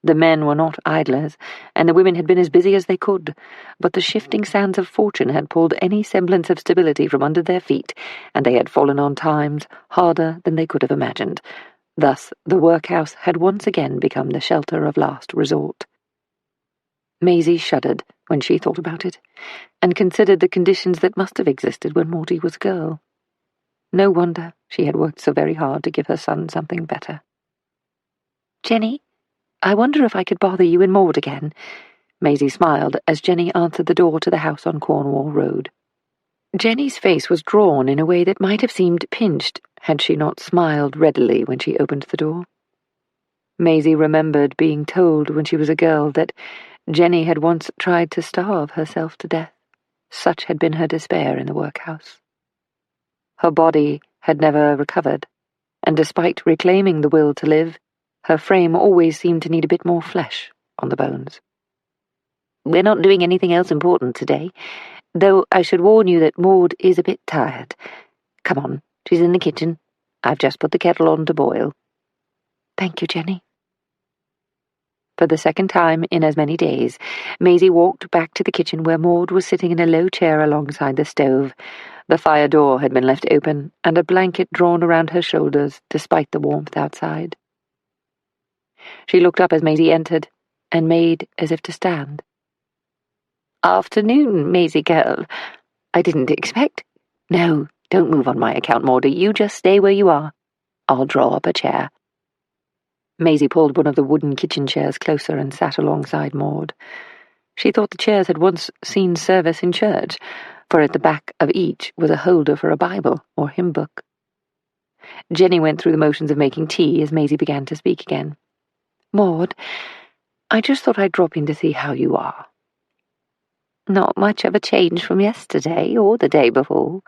The men were not idlers, and the women had been as busy as they could, but the shifting sands of fortune had pulled any semblance of stability from under their feet, and they had fallen on times harder than they could have imagined. Thus the workhouse had once again become the shelter of last resort. Maisie shuddered when she thought about it, and considered the conditions that must have existed when Maudie was a girl. No wonder she had worked so very hard to give her son something better. Jenny, I wonder if I could bother you and Maud again. Maisie smiled as Jenny answered the door to the house on Cornwall Road. Jenny's face was drawn in a way that might have seemed pinched had she not smiled readily when she opened the door. Maisie remembered being told when she was a girl that Jenny had once tried to starve herself to death. Such had been her despair in the workhouse. Her body had never recovered, and despite reclaiming the will to live, her frame always seemed to need a bit more flesh on the bones. We're not doing anything else important today, though I should warn you that Maud is a bit tired. Come on, she's in the kitchen. I've just put the kettle on to boil. Thank you, Jenny. For the second time in as many days, Maisie walked back to the kitchen where Maud was sitting in a low chair alongside the stove. The fire door had been left open, and a blanket drawn around her shoulders despite the warmth outside. She looked up as Maisie entered, and made as if to stand. Afternoon, Maisie girl. I didn't expect. No, don't move on my account, Maudie. You just stay where you are. I'll draw up a chair. Maisie pulled one of the wooden kitchen chairs closer and sat alongside Maud. She thought the chairs had once seen service in church, for at the back of each was a holder for a Bible or hymn book. Jenny went through the motions of making tea as Maisie began to speak again. Maud, I just thought I'd drop in to see how you are. Not much of a change from yesterday or the day before.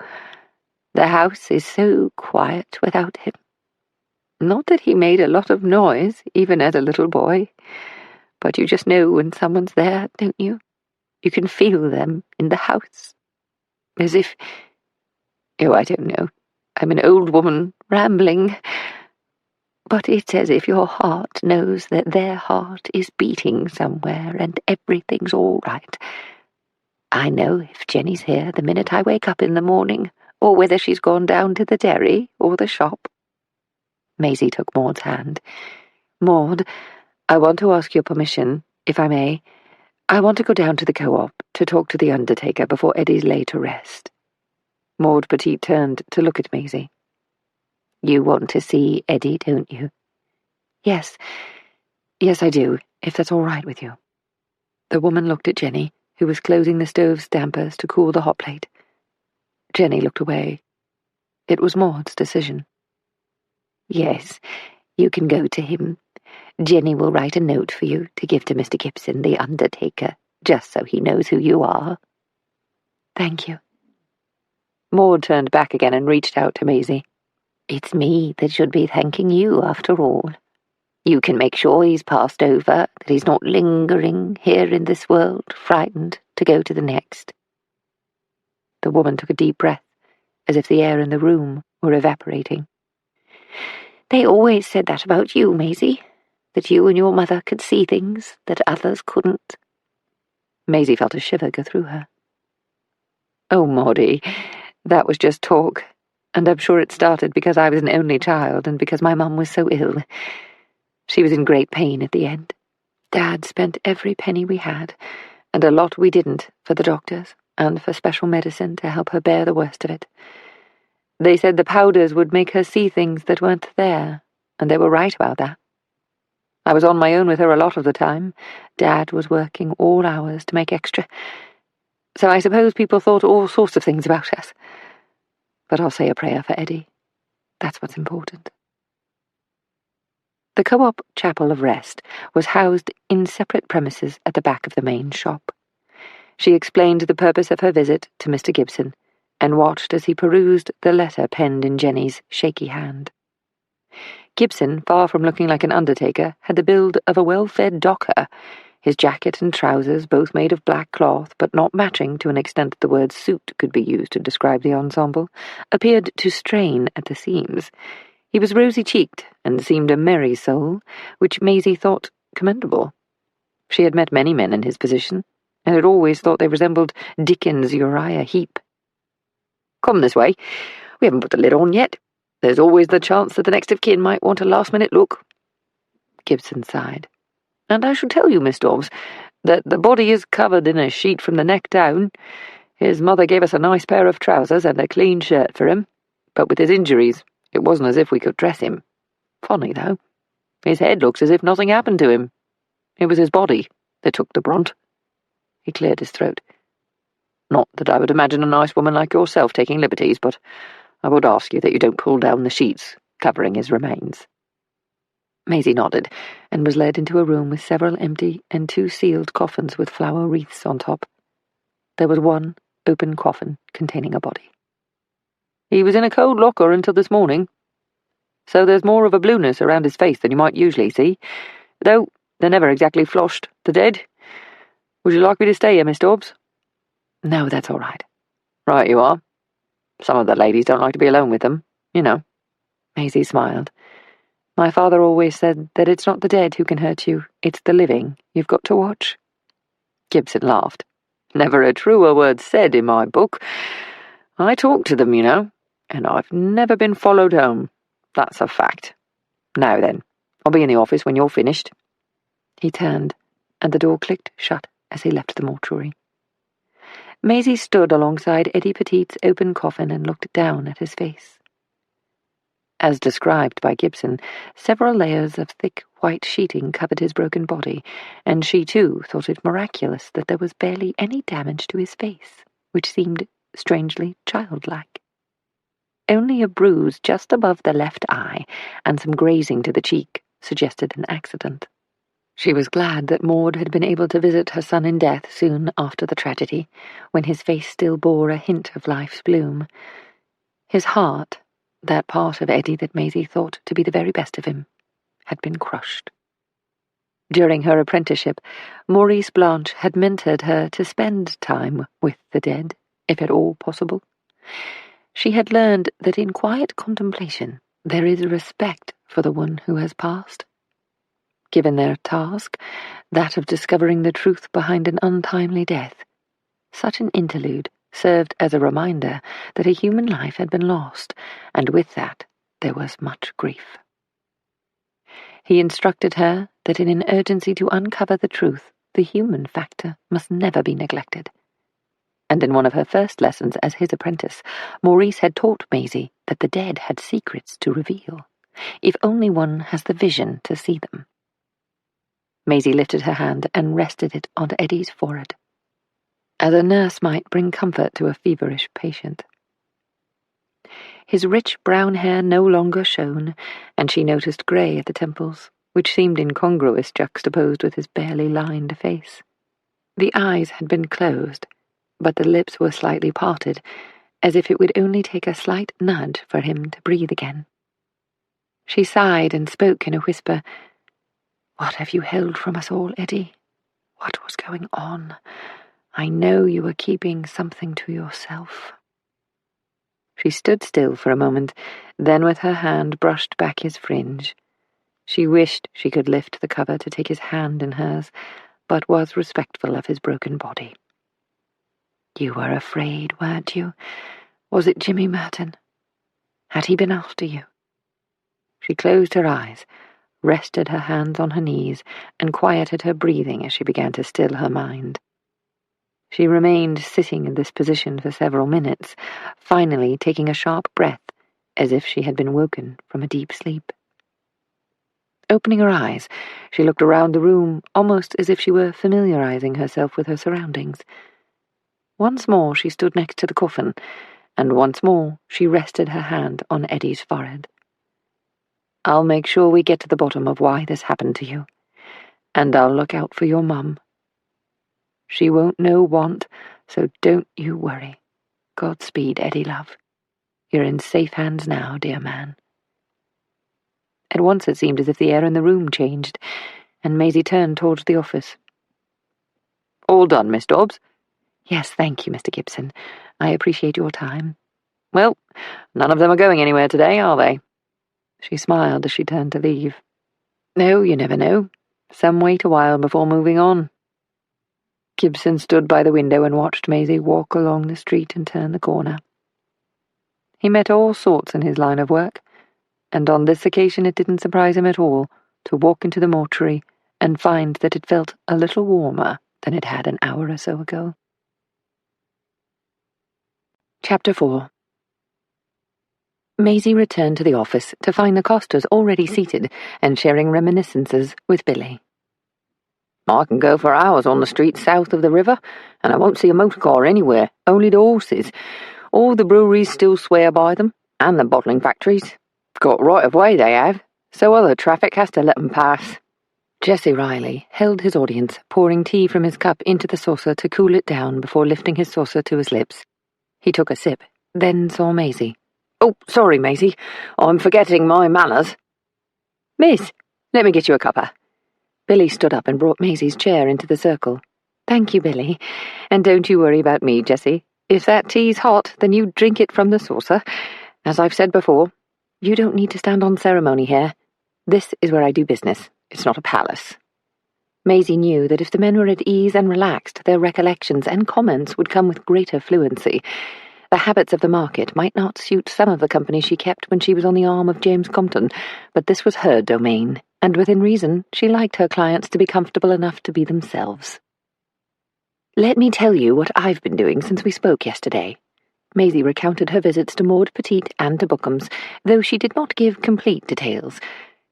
The house is so quiet without him. Not that he made a lot of noise, even as a little boy, but you just know when someone's there, don't you? You can feel them in the house. As if... Oh, I don't know. I'm an old woman rambling. But it's as if your heart knows that their heart is beating somewhere and everything's all right. I know if Jenny's here the minute I wake up in the morning, or whether she's gone down to the dairy or the shop. Maisie took Maud's hand. Maud, I want to ask your permission, if I may. I want to go down to the co-op to talk to the undertaker before Eddie's laid to rest. Maud Petite turned to look at Maisie. You want to see Eddie, don't you? Yes. Yes, I do, if that's all right with you. The woman looked at Jenny, who was closing the stove's dampers to cool the hot plate. Jenny looked away. It was Maud's decision. Yes, you can go to him. Jenny will write a note for you to give to Mr. Gibson, the undertaker, just so he knows who you are. Thank you. Maud turned back again and reached out to Maisie. It's me that should be thanking you, after all. You can make sure he's passed over, that he's not lingering here in this world, frightened to go to the next. The woman took a deep breath, as if the air in the room were evaporating. They always said that about you, Maisie, that you and your mother could see things that others couldn't. Maisie felt a shiver go through her. Oh, Maudie, that was just talk, and I'm sure it started because I was an only child and because my mum was so ill. She was in great pain at the end. Dad spent every penny we had, and a lot we didn't, for the doctors and for special medicine to help her bear the worst of it. They said the powders would make her see things that weren't there, and they were right about that. I was on my own with her a lot of the time. Dad was working all hours to make extra. So I suppose people thought all sorts of things about us. But I'll say a prayer for Eddie. That's what's important. The co-op chapel of rest was housed in separate premises at the back of the main shop. She explained the purpose of her visit to Mr. Gibson and watched as he perused the letter penned in Jenny's shaky hand. Gibson, far from looking like an undertaker, had the build of a well-fed docker. His jacket and trousers, both made of black cloth, but not matching to an extent that the word suit could be used to describe the ensemble, appeared to strain at the seams. He was rosy-cheeked and seemed a merry soul, which Maisie thought commendable. She had met many men in his position, and had always thought they resembled Dickens' Uriah Heep. Come this way. We haven't put the lid on yet. There's always the chance that the next of kin might want a last-minute look. Gibson sighed. And I should tell you, Miss Dobbs, that the body is covered in a sheet from the neck down. His mother gave us a nice pair of trousers and a clean shirt for him, but with his injuries, it wasn't as if we could dress him. Funny, though. His head looks as if nothing happened to him. It was his body that took the brunt. He cleared his throat. Not that I would imagine a nice woman like yourself taking liberties, but I would ask you that you don't pull down the sheets covering his remains. Maisie nodded, and was led into a room with several empty and 2 sealed coffins with flower wreaths on top. There was one open coffin containing a body. He was in a cold locker until this morning, so there's more of a blueness around his face than you might usually see, though they're never exactly floshed, the dead. Would you like me to stay here, Miss Dobbs? No, that's all right. Right you are. Some of the ladies don't like to be alone with them, you know. Maisie smiled. My father always said that it's not the dead who can hurt you, it's the living you've got to watch. Gibson laughed. Never a truer word said in my book. I talk to them, you know, and I've never been followed home. That's a fact. Now then, I'll be in the office when you're finished. He turned, and the door clicked shut as he left the mortuary. Maisie stood alongside Eddie Petite's open coffin and looked down at his face. As described by Gibson, several layers of thick white sheeting covered his broken body, and she too thought it miraculous that there was barely any damage to his face, which seemed strangely childlike. Only a bruise just above the left eye and some grazing to the cheek suggested an accident. She was glad that Maud had been able to visit her son in death soon after the tragedy, when his face still bore a hint of life's bloom. His heart, that part of Eddie that Maisie thought to be the very best of him, had been crushed. During her apprenticeship, Maurice Blanche had mentored her to spend time with the dead, if at all possible. She had learned that in quiet contemplation there is respect for the one who has passed. Given their task, that of discovering the truth behind an untimely death, such an interlude served as a reminder that a human life had been lost, and with that there was much grief. He instructed her that in an urgency to uncover the truth, the human factor must never be neglected. And in one of her first lessons as his apprentice, Maurice had taught Maisie that the dead had secrets to reveal, if only one has the vision to see them. Maisie lifted her hand and rested it on Eddie's forehead, as a nurse might bring comfort to a feverish patient. His rich brown hair no longer shone, and she noticed grey at the temples, which seemed incongruous juxtaposed with his barely lined face. The eyes had been closed, but the lips were slightly parted, as if it would only take a slight nudge for him to breathe again. She sighed and spoke in a whisper. "What have you held from us all, Eddie? What was going on? I know you were keeping something to yourself." She stood still for a moment, then with her hand brushed back his fringe. She wished she could lift the cover to take his hand in hers, but was respectful of his broken body. "You were afraid, weren't you? Was it Jimmy Merton? Had he been after you?" She closed her eyes, rested her hands on her knees, and quieted her breathing as she began to still her mind. She remained sitting in this position for several minutes, finally taking a sharp breath, as if she had been woken from a deep sleep. Opening her eyes, she looked around the room, almost as if she were familiarizing herself with her surroundings. Once more she stood next to the coffin, and once more she rested her hand on Eddie's forehead. "I'll make sure we get to the bottom of why this happened to you, and I'll look out for your mum. She won't know want, so don't you worry. Godspeed, Eddie, love. You're in safe hands now, dear man." At once it seemed as if the air in the room changed, and Maisie turned towards the office. "All done, Miss Dobbs?" "Yes, thank you, Mr. Gibson. I appreciate your time." "Well, none of them are going anywhere today, are they?" She smiled as she turned to leave. "No, you never know. Some wait a while before moving on." Gibson stood by the window and watched Maisie walk along the street and turn the corner. He met all sorts in his line of work, and on this occasion it didn't surprise him at all to walk into the mortuary and find that it felt a little warmer than it had an hour or so ago. Chapter 4. Maisie returned to the office to find the Costers already seated and sharing reminiscences with Billy. "I can go for hours on the streets south of the river, and I won't see a motor car anywhere, only the horses. All the breweries still swear by them, and the bottling factories. Got right of way they have, so other traffic has to let them pass." Jesse Riley held his audience, pouring tea from his cup into the saucer to cool it down before lifting his saucer to his lips. He took a sip, then saw Maisie. "Oh, sorry, Maisie. I'm forgetting my manners." "Miss, let me get you a cuppa." Billy stood up and brought Maisie's chair into the circle. "Thank you, Billy. And don't you worry about me, Jessie. If that tea's hot, then you drink it from the saucer. As I've said before, you don't need to stand on ceremony here. This is where I do business. It's not a palace." Maisie knew that if the men were at ease and relaxed, their recollections and comments would come with greater fluency. The habits of the market might not suit some of the company she kept when she was on the arm of James Compton, but this was her domain, and within reason she liked her clients to be comfortable enough to be themselves. "Let me tell you what I've been doing since we spoke yesterday." Maisie recounted her visits to Maud Petite and to Bookham's, though she did not give complete details.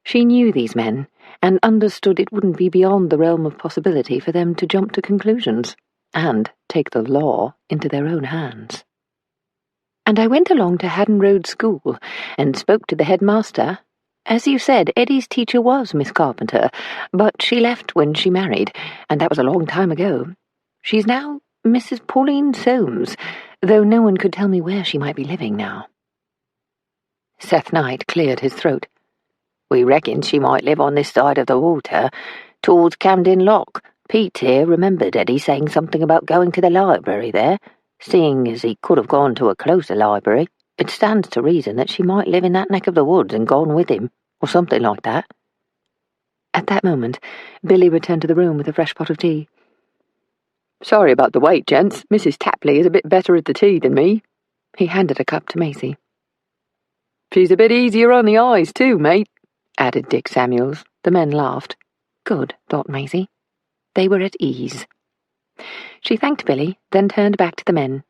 She knew these men, and understood it wouldn't be beyond the realm of possibility for them to jump to conclusions, and take the law into their own hands. "And I went along to Haddon Road School, and spoke to the headmaster. As you said, Eddie's teacher was Miss Carpenter, but she left when she married, and that was a long time ago. She's now Mrs. Pauline Soames, though no one could tell me where she might be living now." Seth Knight cleared his throat. "We reckoned she might live on this side of the water, towards Camden Lock. Pete here remembered Eddie saying something about going to the library there. Seeing as he could have gone to a closer library, it stands to reason that she might live in that neck of the woods and gone with him, or something like that." At that moment, Billy returned to the room with a fresh pot of tea. Sorry about the wait, gents. Mrs. Tapley is a bit better at the tea than me. He handed a cup to Maisie. She's a bit easier on the eyes too, mate, added Dick Samuels. The men laughed. Good, thought Maisie. They were at ease. She thanked Billy, then turned back to the men.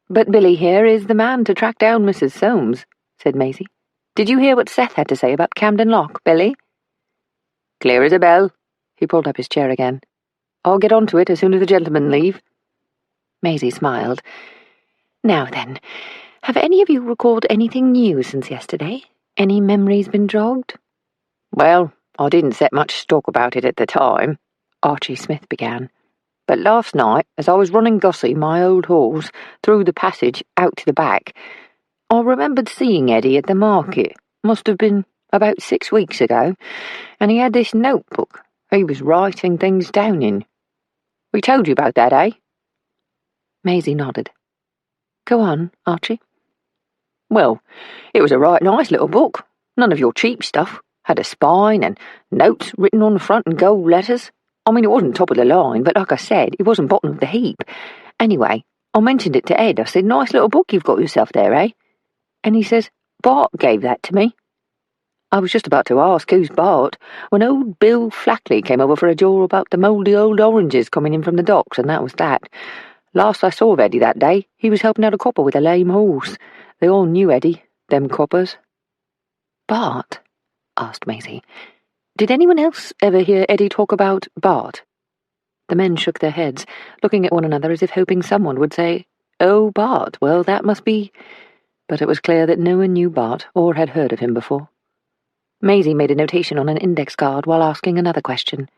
But Billy here is the man to track down Mrs. Soames, said Maisie. Did you hear what Seth had to say about Camden Lock, Billy? Clear as a bell. He pulled up his chair again. I'll get on to it as soon as the gentlemen leave. Maisie smiled. Now then, have any of you recalled anything new since yesterday? Any memories been jogged? Well, I didn't set much stock about it at the time, Archie Smith began. But last night, as I was running Gussie, my old horse, through the passage out to the back, I remembered seeing Eddie at the market. Must have been about 6 weeks ago, and he had this notebook he was writing things down in. We told you about that, eh? Maisie nodded. Go on, Archie. Well, it was a right nice little book. None of your cheap stuff. Had a spine and notes written on the front in gold letters. I mean, it wasn't top of the line, but like I said, it wasn't bottom of the heap. Anyway, I mentioned it to Ed. I said, nice little book you've got yourself there, eh? And he says, Bart gave that to me. I was just about to ask who's Bart when old Bill Flackley came over for a jaw about the mouldy old oranges coming in from the docks, and that was that. Last I saw of Eddie that day, he was helping out a copper with a lame horse. They all knew Eddie, them coppers. Bart? Asked Maisie. Did anyone else ever hear Eddie talk about Bart? The men shook their heads, looking at one another as if hoping someone would say, Oh, Bart, well, that must be... But it was clear that no one knew Bart or had heard of him before. Maisie made a notation on an index card while asking another question.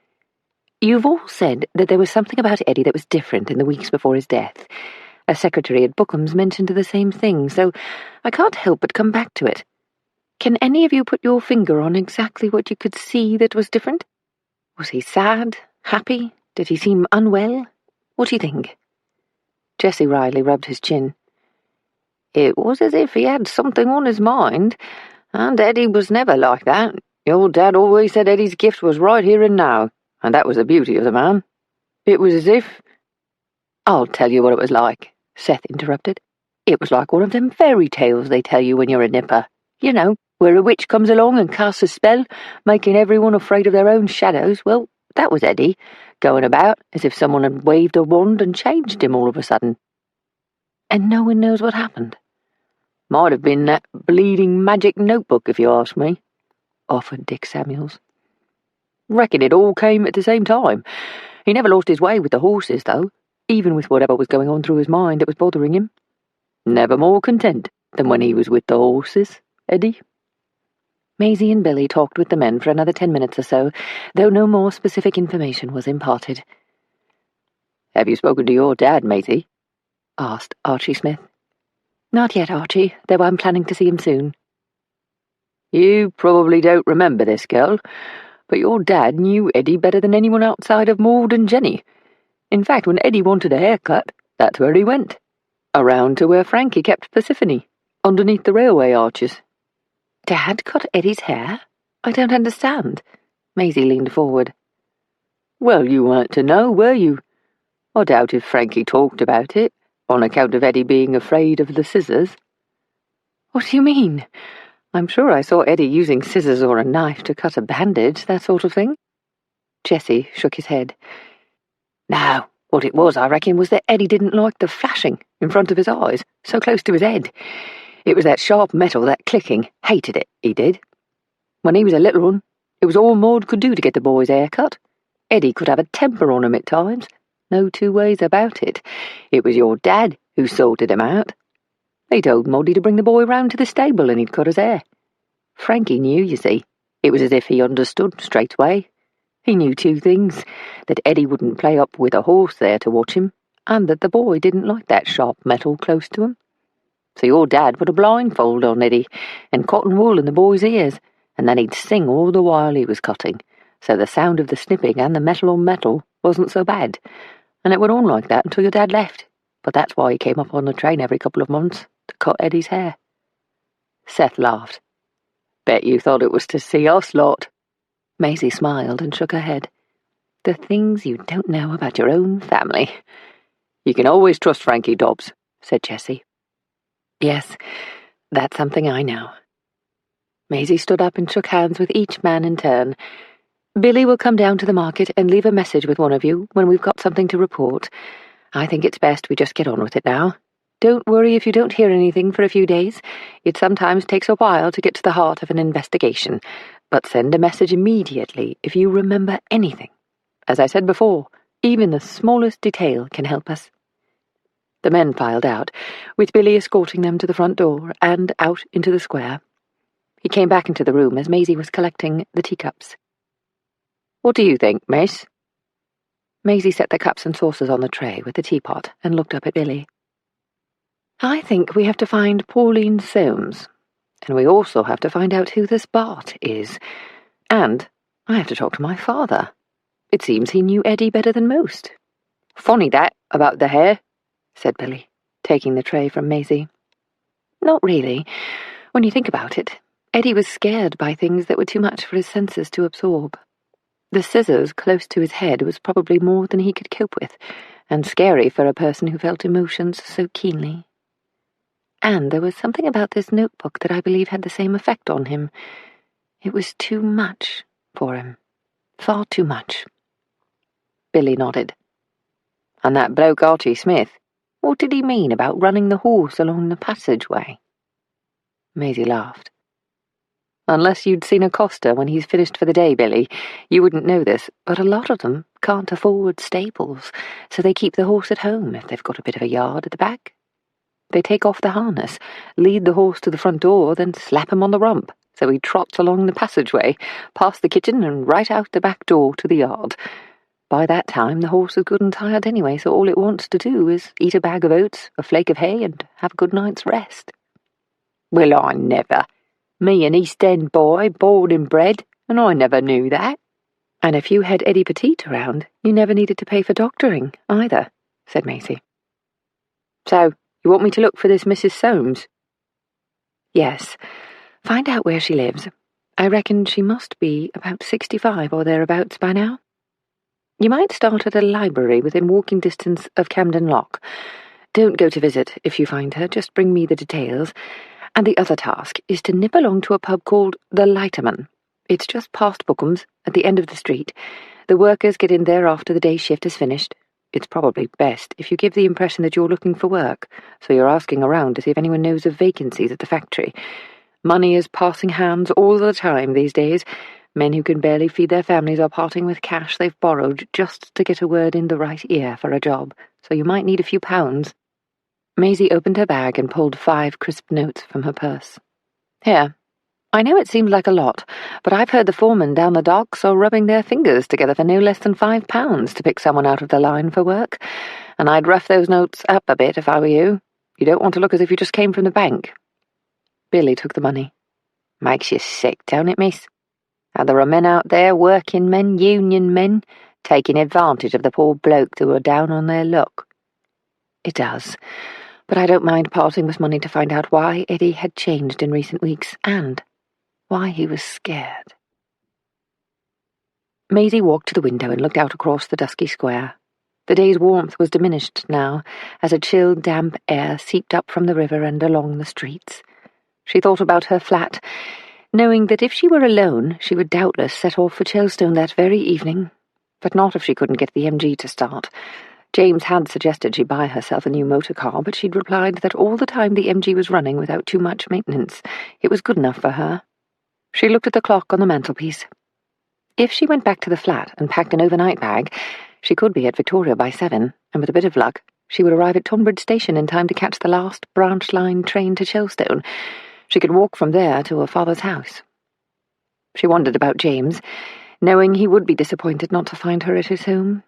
You've all said that there was something about Eddie that was different in the weeks before his death. A secretary at Bookham's mentioned the same thing, so I can't help but come back to it. Can any of you put your finger on exactly what you could see that was different? Was he sad? Happy? Did he seem unwell? What do you think? Jessie Riley rubbed his chin. It was as if he had something on his mind, and Eddie was never like that. Your dad always said Eddie's gift was right here and now, and that was the beauty of the man. It was as if... I'll tell you what it was like, Seth interrupted. It was like one of them fairy tales they tell you when you're a nipper. You know, where a witch comes along and casts a spell, making everyone afraid of their own shadows. Well, that was Eddie, going about as if someone had waved a wand and changed him all of a sudden. And no one knows what happened. Might have been that bleeding magic notebook, if you ask me, offered Dick Samuels. Reckon it all came at the same time. He never lost his way with the horses, though, even with whatever was going on through his mind that was bothering him. Never more content than when he was with the horses, Eddie. Maisie and Billy talked with the men for another 10 minutes or so, though no more specific information was imparted. Have you spoken to your dad, Maisie? Asked Archie Smith. Not yet, Archie, though I'm planning to see him soon. You probably don't remember this, girl, but your dad knew Eddie better than anyone outside of Maud and Jenny. In fact, when Eddie wanted a haircut, that's where he went. Around to where Frankie kept Persephone, underneath the railway arches. Dad cut Eddie's hair? I don't understand. Maisie leaned forward. Well, you weren't to know, were you? I doubt if Frankie talked about it, on account of Eddie being afraid of the scissors. What do you mean? I'm sure I saw Eddie using scissors or a knife to cut a bandage, that sort of thing. Jessie shook his head. No, what it was, I reckon, was that Eddie didn't like the flashing in front of his eyes, so close to his head. It was that sharp metal, that clicking. Hated it, he did. When he was a little one, it was all Maud could do to get the boy's hair cut. Eddie could have a temper on him at times. No two ways about it. It was your dad who sorted him out. He told Maudie to bring the boy round to the stable and he'd cut his hair. Frankie knew, you see. It was as if he understood straight away. He knew two things, that Eddie wouldn't play up with a horse there to watch him, and that the boy didn't like that sharp metal close to him. So your dad put a blindfold on Eddie and cotton wool in the boy's ears, and then he'd sing all the while he was cutting, so the sound of the snipping and the metal on metal wasn't so bad. And it went on like that until your dad left. But that's why he came up on the train every couple of months, to cut Eddie's hair. Seth laughed. Bet you thought it was to see us lot. Maisie smiled and shook her head. The things you don't know about your own family. You can always trust Frankie Dobbs, said Jessie. Yes, that's something I know. Maisie stood up and shook hands with each man in turn. Billy will come down to the market and leave a message with one of you when we've got something to report. I think it's best we just get on with it now. Don't worry if you don't hear anything for a few days. It sometimes takes a while to get to the heart of an investigation, but send a message immediately if you remember anything. As I said before, even the smallest detail can help us. The men filed out, with Billy escorting them to the front door and out into the square. He came back into the room as Maisie was collecting the teacups. What do you think, Mace? Maisie set the cups and saucers on the tray with the teapot and looked up at Billy. I think we have to find Pauline Soames, and we also have to find out who this Bart is. And I have to talk to my father. It seems he knew Eddie better than most. Funny that, about the hair, said Billy, taking the tray from Maisie. Not really. When you think about it, Eddie was scared by things that were too much for his senses to absorb. The scissors close to his head was probably more than he could cope with, and scary for a person who felt emotions so keenly. And there was something about this notebook that I believe had the same effect on him. It was too much for him. Far too much. Billy nodded. And that bloke Archie Smith, what did he mean about running the horse along the passageway? Maisie laughed. Unless you'd seen a coster when he's finished for the day, Billy, you wouldn't know this, but a lot of them can't afford stables, so they keep the horse at home if they've got a bit of a yard at the back. They take off the harness, lead the horse to the front door, then slap him on the rump, so he trots along the passageway, past the kitchen and right out the back door to the yard. By that time, the horse is good and tired anyway, so all it wants to do is eat a bag of oats, a flake of hay, and have a good night's rest. Well, I never. Me an East End boy, born and bred, and I never knew that. And if you had Eddie Petite around, you never needed to pay for doctoring, either, said Maisie. So, you want me to look for this Mrs. Soames? Yes. Find out where she lives. I reckon she must be about 65 or thereabouts by now. You might start at a library within walking distance of Camden Lock. Don't go to visit if you find her, just bring me the details. And the other task is to nip along to a pub called the Lighterman. It's just past Bookham's, at the end of the street. The workers get in there after the day's shift is finished. It's probably best if you give the impression that you're looking for work, so you're asking around to see if anyone knows of vacancies at the factory. Money is passing hands all the time these days. Men who can barely feed their families are parting with cash they've borrowed just to get a word in the right ear for a job, so you might need a few pounds. Maisie opened her bag and pulled 5 crisp notes from her purse. Here, I know it seems like a lot, but I've heard the foremen down the docks are rubbing their fingers together for no less than £5 to pick someone out of the line for work, and I'd rough those notes up a bit if I were you. You don't want to look as if you just came from the bank. Billy took the money. Makes you sick, don't it, miss? And there are men out there, working men, union men, taking advantage of the poor blokes who are down on their luck. It does. But I don't mind parting with money to find out why Eddie had changed in recent weeks, and why he was scared. Maisie walked to the window and looked out across the dusky square. The day's warmth was diminished now, as a chill, damp air seeped up from the river and along the streets. She thought about her flat, knowing that if she were alone, she would doubtless set off for Chelstone that very evening, but not if she couldn't get the MG to start. James had suggested she buy herself a new motor car, but she'd replied that all the time the MG was running without too much maintenance, it was good enough for her. She looked at the clock on the mantelpiece. If she went back to the flat and packed an overnight bag, she could be at Victoria by 7, and with a bit of luck, she would arrive at Tonbridge Station in time to catch the last branch line train to Chelstone. She could walk from there to her father's house. She wondered about James, knowing he would be disappointed not to find her at his home.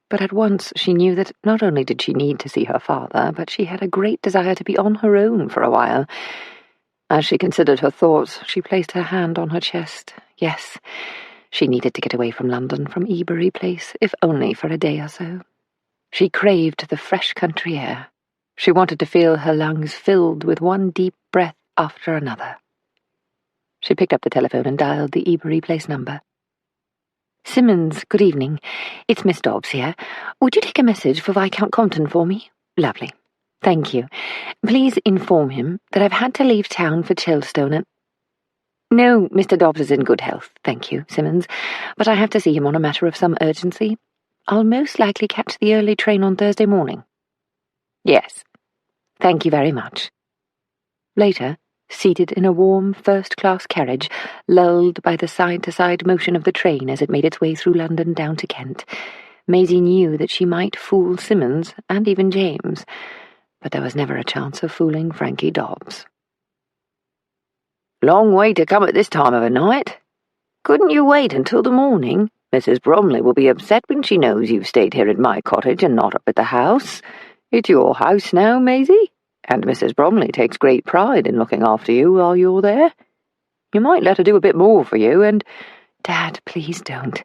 But at once she knew that not only did she need to see her father, but she had a great desire to be on her own for a while. As she considered her thoughts, she placed her hand on her chest. Yes, she needed to get away from London, from Ebury Place, if only for a day or so. She craved the fresh country air. She wanted to feel her lungs filled with one deep breath after another. She picked up the telephone and dialed the Ebury Place number. Simmons, good evening. It's Miss Dobbs here. Would you take a message for Viscount Compton for me? Lovely. Thank you. Please inform him that I've had to leave town for Chilstone and... No, Mr. Dobbs is in good health, thank you, Simmons, but I have to see him on a matter of some urgency. I'll most likely catch the early train on Thursday morning. Yes. Thank you very much. Later, seated in a warm first-class carriage, lulled by the side-to-side motion of the train as it made its way through London down to Kent, Maisie knew that she might fool Simmons and even James, but there was never a chance of fooling Frankie Dobbs. Long way to come at this time of a night. Couldn't you wait until the morning? Mrs. Bromley will be upset when she knows you've stayed here at my cottage and not up at the house. It's your house now, Maisie, and Mrs. Bromley takes great pride in looking after you while you're there. You might let her do a bit more for you, and... Dad, please don't.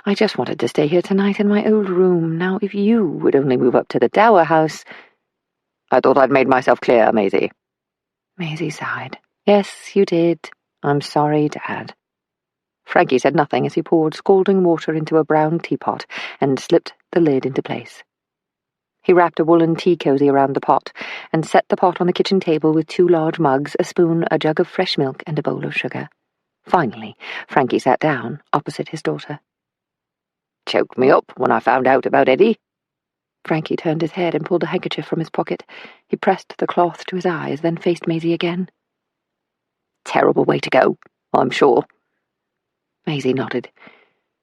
I just wanted to stay here tonight in my old room. Now, if you would only move up to the Dower House... I thought I'd made myself clear, Maisie. Maisie sighed. Yes, you did. I'm sorry, Dad. Frankie said nothing as he poured scalding water into a brown teapot and slipped the lid into place. He wrapped a woolen tea cosy around the pot and set the pot on the kitchen table with 2 large mugs, a spoon, a jug of fresh milk, and a bowl of sugar. Finally, Frankie sat down opposite his daughter. Choked me up when I found out about Eddie. Frankie turned his head and pulled a handkerchief from his pocket. He pressed the cloth to his eyes, then faced Maisie again. Terrible way to go, I'm sure. Maisie nodded.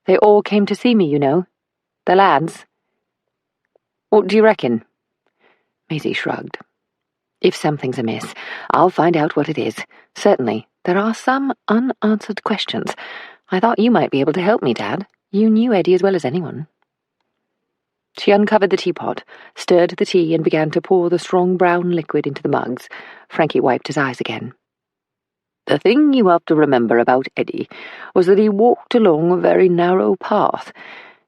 They all came to see me, you know. The lads. What do you reckon? Maisie shrugged. If something's amiss, I'll find out what it is. Certainly, there are some unanswered questions. I thought you might be able to help me, Dad. You knew Eddie as well as anyone. She uncovered the teapot, stirred the tea, and began to pour the strong brown liquid into the mugs. Frankie wiped his eyes again. The thing you have to remember about Eddie was that he walked along a very narrow path.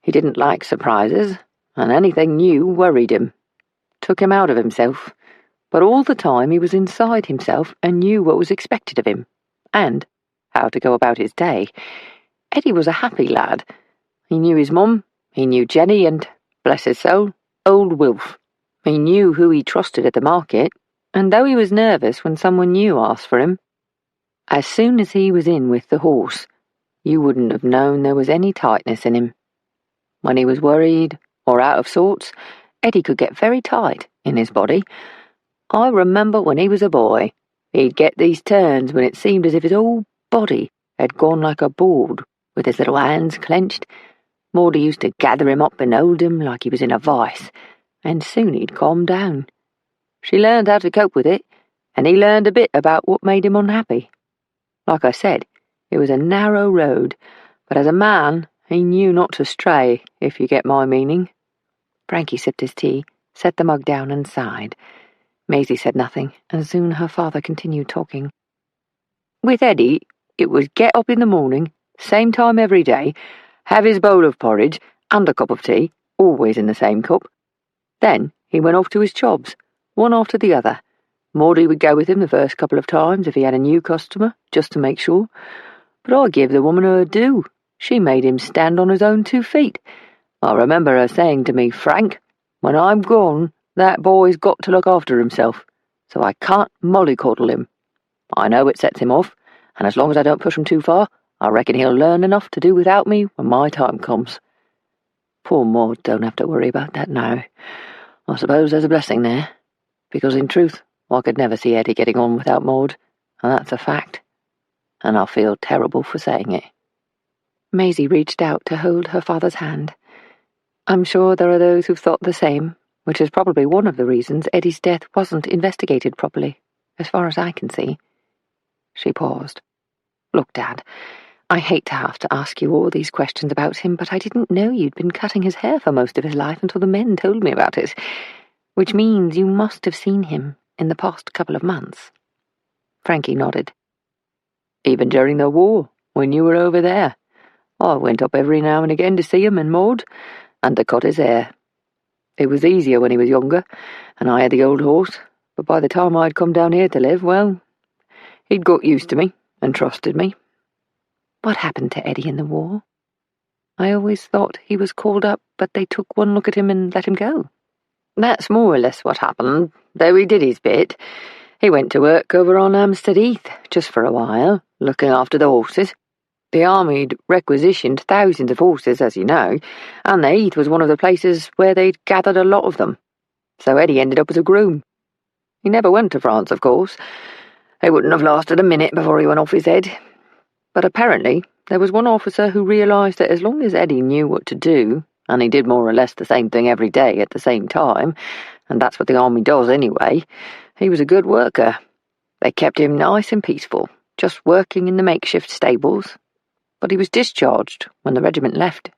He didn't like surprises, and anything new worried him. Took him out of himself. But all the time he was inside himself and knew what was expected of him, and how to go about his day. Eddie was a happy lad. He knew his mum, he knew Jenny, and, bless his soul, old Wilf. He knew who he trusted at the market, and though he was nervous when someone new asked for him, as soon as he was in with the horse, you wouldn't have known there was any tightness in him. When he was worried or out of sorts, Eddie could get very tight in his body. I remember when he was a boy, he'd get these turns when it seemed as if his whole body had gone like a board, with his little hands clenched. Maudie used to gather him up and hold him like he was in a vice, and soon he'd calm down. She learned how to cope with it, and he learned a bit about what made him unhappy. Like I said, it was a narrow road, but as a man, he knew not to stray, if you get my meaning. Frankie sipped his tea, set the mug down, and sighed. Maisie said nothing, and soon her father continued talking. With Eddie, it was get up in the morning, same time every day, have his bowl of porridge and a cup of tea, always in the same cup. Then he went off to his jobs, one after the other. Maudie would go with him the first couple of times if he had a new customer, just to make sure. But I give the woman her due. She made him stand on his own 2 feet. I remember her saying to me, Frank, when I'm gone, that boy's got to look after himself, so I can't mollycoddle him. I know it sets him off, and as long as I don't push him too far, I reckon he'll learn enough to do without me when my time comes. Poor Maud don't have to worry about that now. I suppose there's a blessing there, because in truth, I could never see Eddie getting on without Maud, and that's a fact, and I feel terrible for saying it. Maisie reached out to hold her father's hand. I'm sure there are those who've thought the same, which is probably one of the reasons Eddie's death wasn't investigated properly, as far as I can see. She paused. Look, Dad, I hate to have to ask you all these questions about him, but I didn't know you'd been cutting his hair for most of his life until the men told me about it, which means you must have seen him in the past couple of months. Frankie nodded. Even during the war, when you were over there, I went up every now and again to see him and Maud, and to cut his hair. It was easier when he was younger, and I had the old horse, but by the time I'd come down here to live, well, he'd got used to me and trusted me. What happened to Eddie in the war? I always thought he was called up, but they took one look at him and let him go. That's more or less what happened, though he did his bit. He went to work over on Hampstead Heath, just for a while, looking after the horses. The army'd requisitioned thousands of horses, as you know, and the Heath was one of the places where they'd gathered a lot of them. So Eddie ended up as a groom. He never went to France, of course. They wouldn't have lasted a minute before he went off his head. But apparently there was one officer who realised that as long as Eddie knew what to do, and he did more or less the same thing every day at the same time, and that's what the army does anyway, he was a good worker. They kept him nice and peaceful, just working in the makeshift stables. But he was discharged when the regiment left.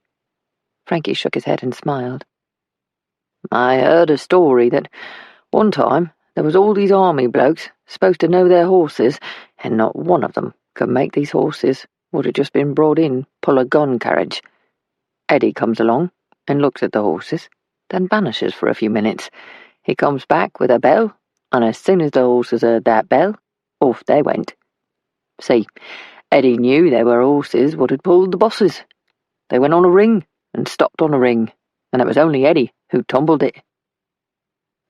Frankie shook his head and smiled. I heard a story that one time there was all these army blokes supposed to know their horses, and not one of them could make these horses would have just been brought in pull a gun carriage. Eddie comes along and looks at the horses, then vanishes for a few minutes. He comes back with a bell, and as soon as the horses heard that bell, off they went. See, Eddie knew there were horses what had pulled the bosses. They went on a ring and stopped on a ring, and it was only Eddie who tumbled it.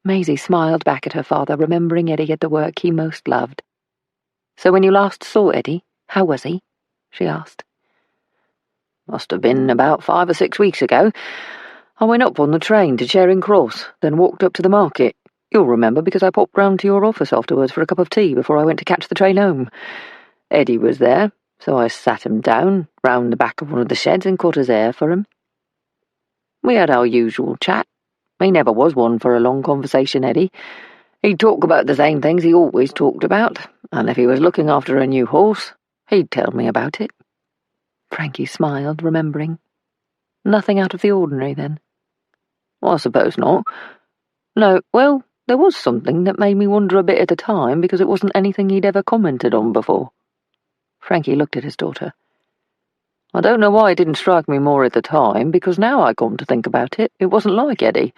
Maisie smiled back at her father, remembering Eddie at the work he most loved. So when you last saw Eddie, how was he? She asked. Must have been about 5 or 6 weeks ago. I went up on the train to Charing Cross, then walked up to the market. You'll remember because I popped round to your office afterwards for a cup of tea before I went to catch the train home. Eddie was there, so I sat him down round the back of one of the sheds and caught his air for him. We had our usual chat. He never was one for a long conversation, Eddie. He'd talk about the same things he always talked about, and if he was looking after a new horse, he'd tell me about it. Frankie smiled, remembering. Nothing out of the ordinary, then? I suppose not. No, well, there was something that made me wonder a bit at the time because it wasn't anything he'd ever commented on before. Frankie looked at his daughter. I don't know why it didn't strike me more at the time, because now I come to think about it, it wasn't like Eddie.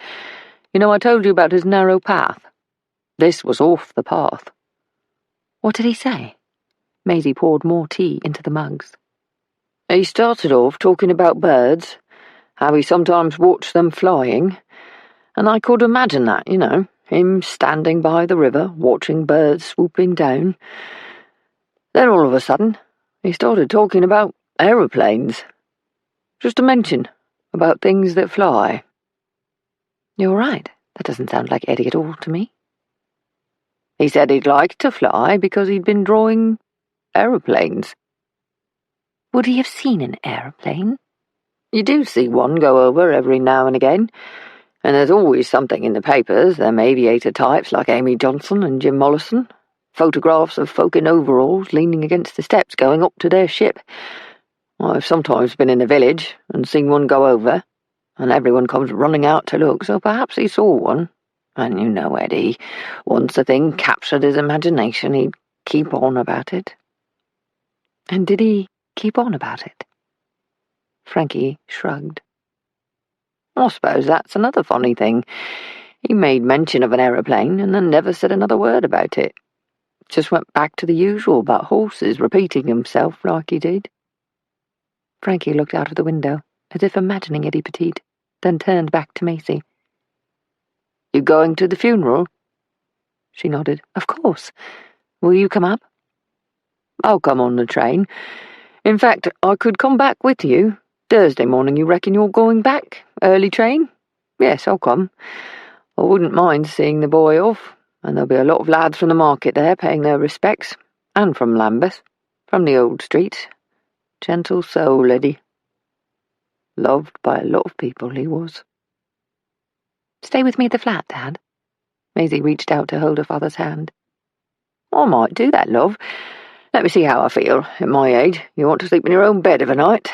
You know, I told you about his narrow path. This was off the path. What did he say? Maisie poured more tea into the mugs. He started off talking about birds, how he sometimes watched them flying, and I could imagine that, you know, him standing by the river, watching birds swooping down. Then all of a sudden, he started talking about aeroplanes. Just a mention about things that fly. You're right. That doesn't sound like Eddie at all to me. He said he'd like to fly because he'd been drawing aeroplanes. Would he have seen an aeroplane? You do see one go over every now and again, and there's always something in the papers, them aviator types like Amy Johnson and Jim Mollison. Photographs of folk in overalls leaning against the steps going up to their ship. I've sometimes been in the village and seen one go over, and everyone comes running out to look, so perhaps he saw one. And you know, Eddie, once a thing captured his imagination, he'd keep on about it. And did he keep on about it? Frankie shrugged. I suppose that's another funny thing. He made mention of an aeroplane and then never said another word about it. Just went back to the usual about horses, repeating himself like he did. Frankie looked out of the window, as if imagining Eddie Petite, then turned back to Maisie. You going to the funeral? She nodded. Of course. Will you come up? I'll come on the train. In fact, I could come back with you. Thursday morning, you reckon you're going back? Early train? Yes, I'll come. I wouldn't mind seeing the boy off, and there'll be a lot of lads from the market there paying their respects, and from Lambeth, from the old streets. Gentle soul, Eddie. Loved by a lot of people, he was. Stay with me at the flat, Dad. Maisie reached out to hold her father's hand. I might do that, love. Let me see how I feel. At my age, you want to sleep in your own bed of a night.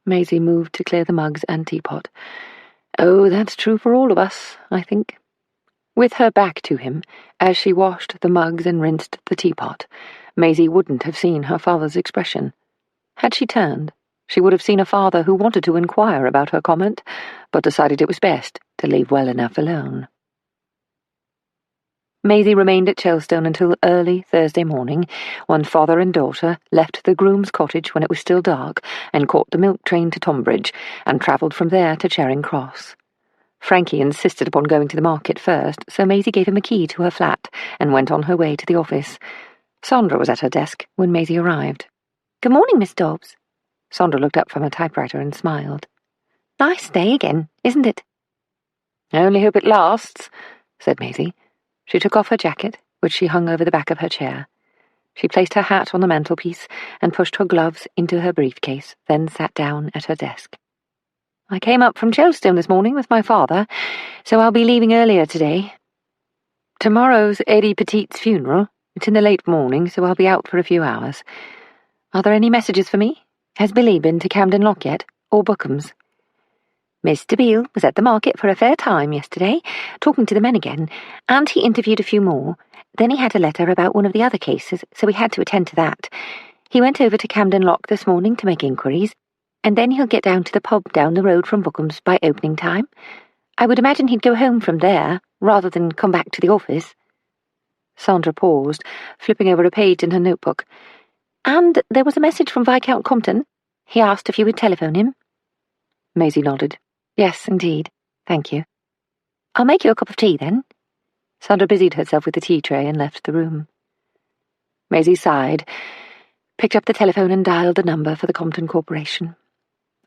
Maisie moved to clear the mugs and teapot. Oh, that's true for all of us, I think. With her back to him, as she washed the mugs and rinsed the teapot, Maisie wouldn't have seen her father's expression. Had she turned, she would have seen a father who wanted to inquire about her comment, but decided it was best to leave well enough alone. Maisie remained at Chelstone until early Thursday morning, when father and daughter left the groom's cottage when it was still dark and caught the milk train to Tonbridge and travelled from there to Charing Cross. Frankie insisted upon going to the market first, so Maisie gave him a key to her flat and went on her way to the office. Sandra was at her desk when Maisie arrived. "Good morning, Miss Dobbs." Sandra looked up from her typewriter and smiled. "Nice day again, isn't it?" "I only hope it lasts," said Maisie. She took off her jacket, which she hung over the back of her chair. She placed her hat on the mantelpiece and pushed her gloves into her briefcase, then sat down at her desk. "I came up from Chelstone this morning with my father, so I'll be leaving earlier today. Tomorrow's Eddie Petit's funeral. It's in the late morning, so I'll be out for a few hours. Are there any messages for me? Has Billy been to Camden Lock yet, or Bookham's?" "Mr. Beale was at the market for a fair time yesterday, talking to the men again, and he interviewed a few more. Then he had a letter about one of the other cases, so we had to attend to that. He went over to Camden Lock this morning to make inquiries, and then he'll get down to the pub down the road from Bookham's by opening time. I would imagine he'd go home from there, rather than come back to the office." Sandra paused, flipping over a page in her notebook. "And there was a message from Viscount Compton. He asked if you would telephone him." Maisie nodded. "Yes, indeed. Thank you." "I'll make you a cup of tea, then." Sandra busied herself with the tea tray and left the room. Maisie sighed, picked up the telephone and dialed the number for the Compton Corporation.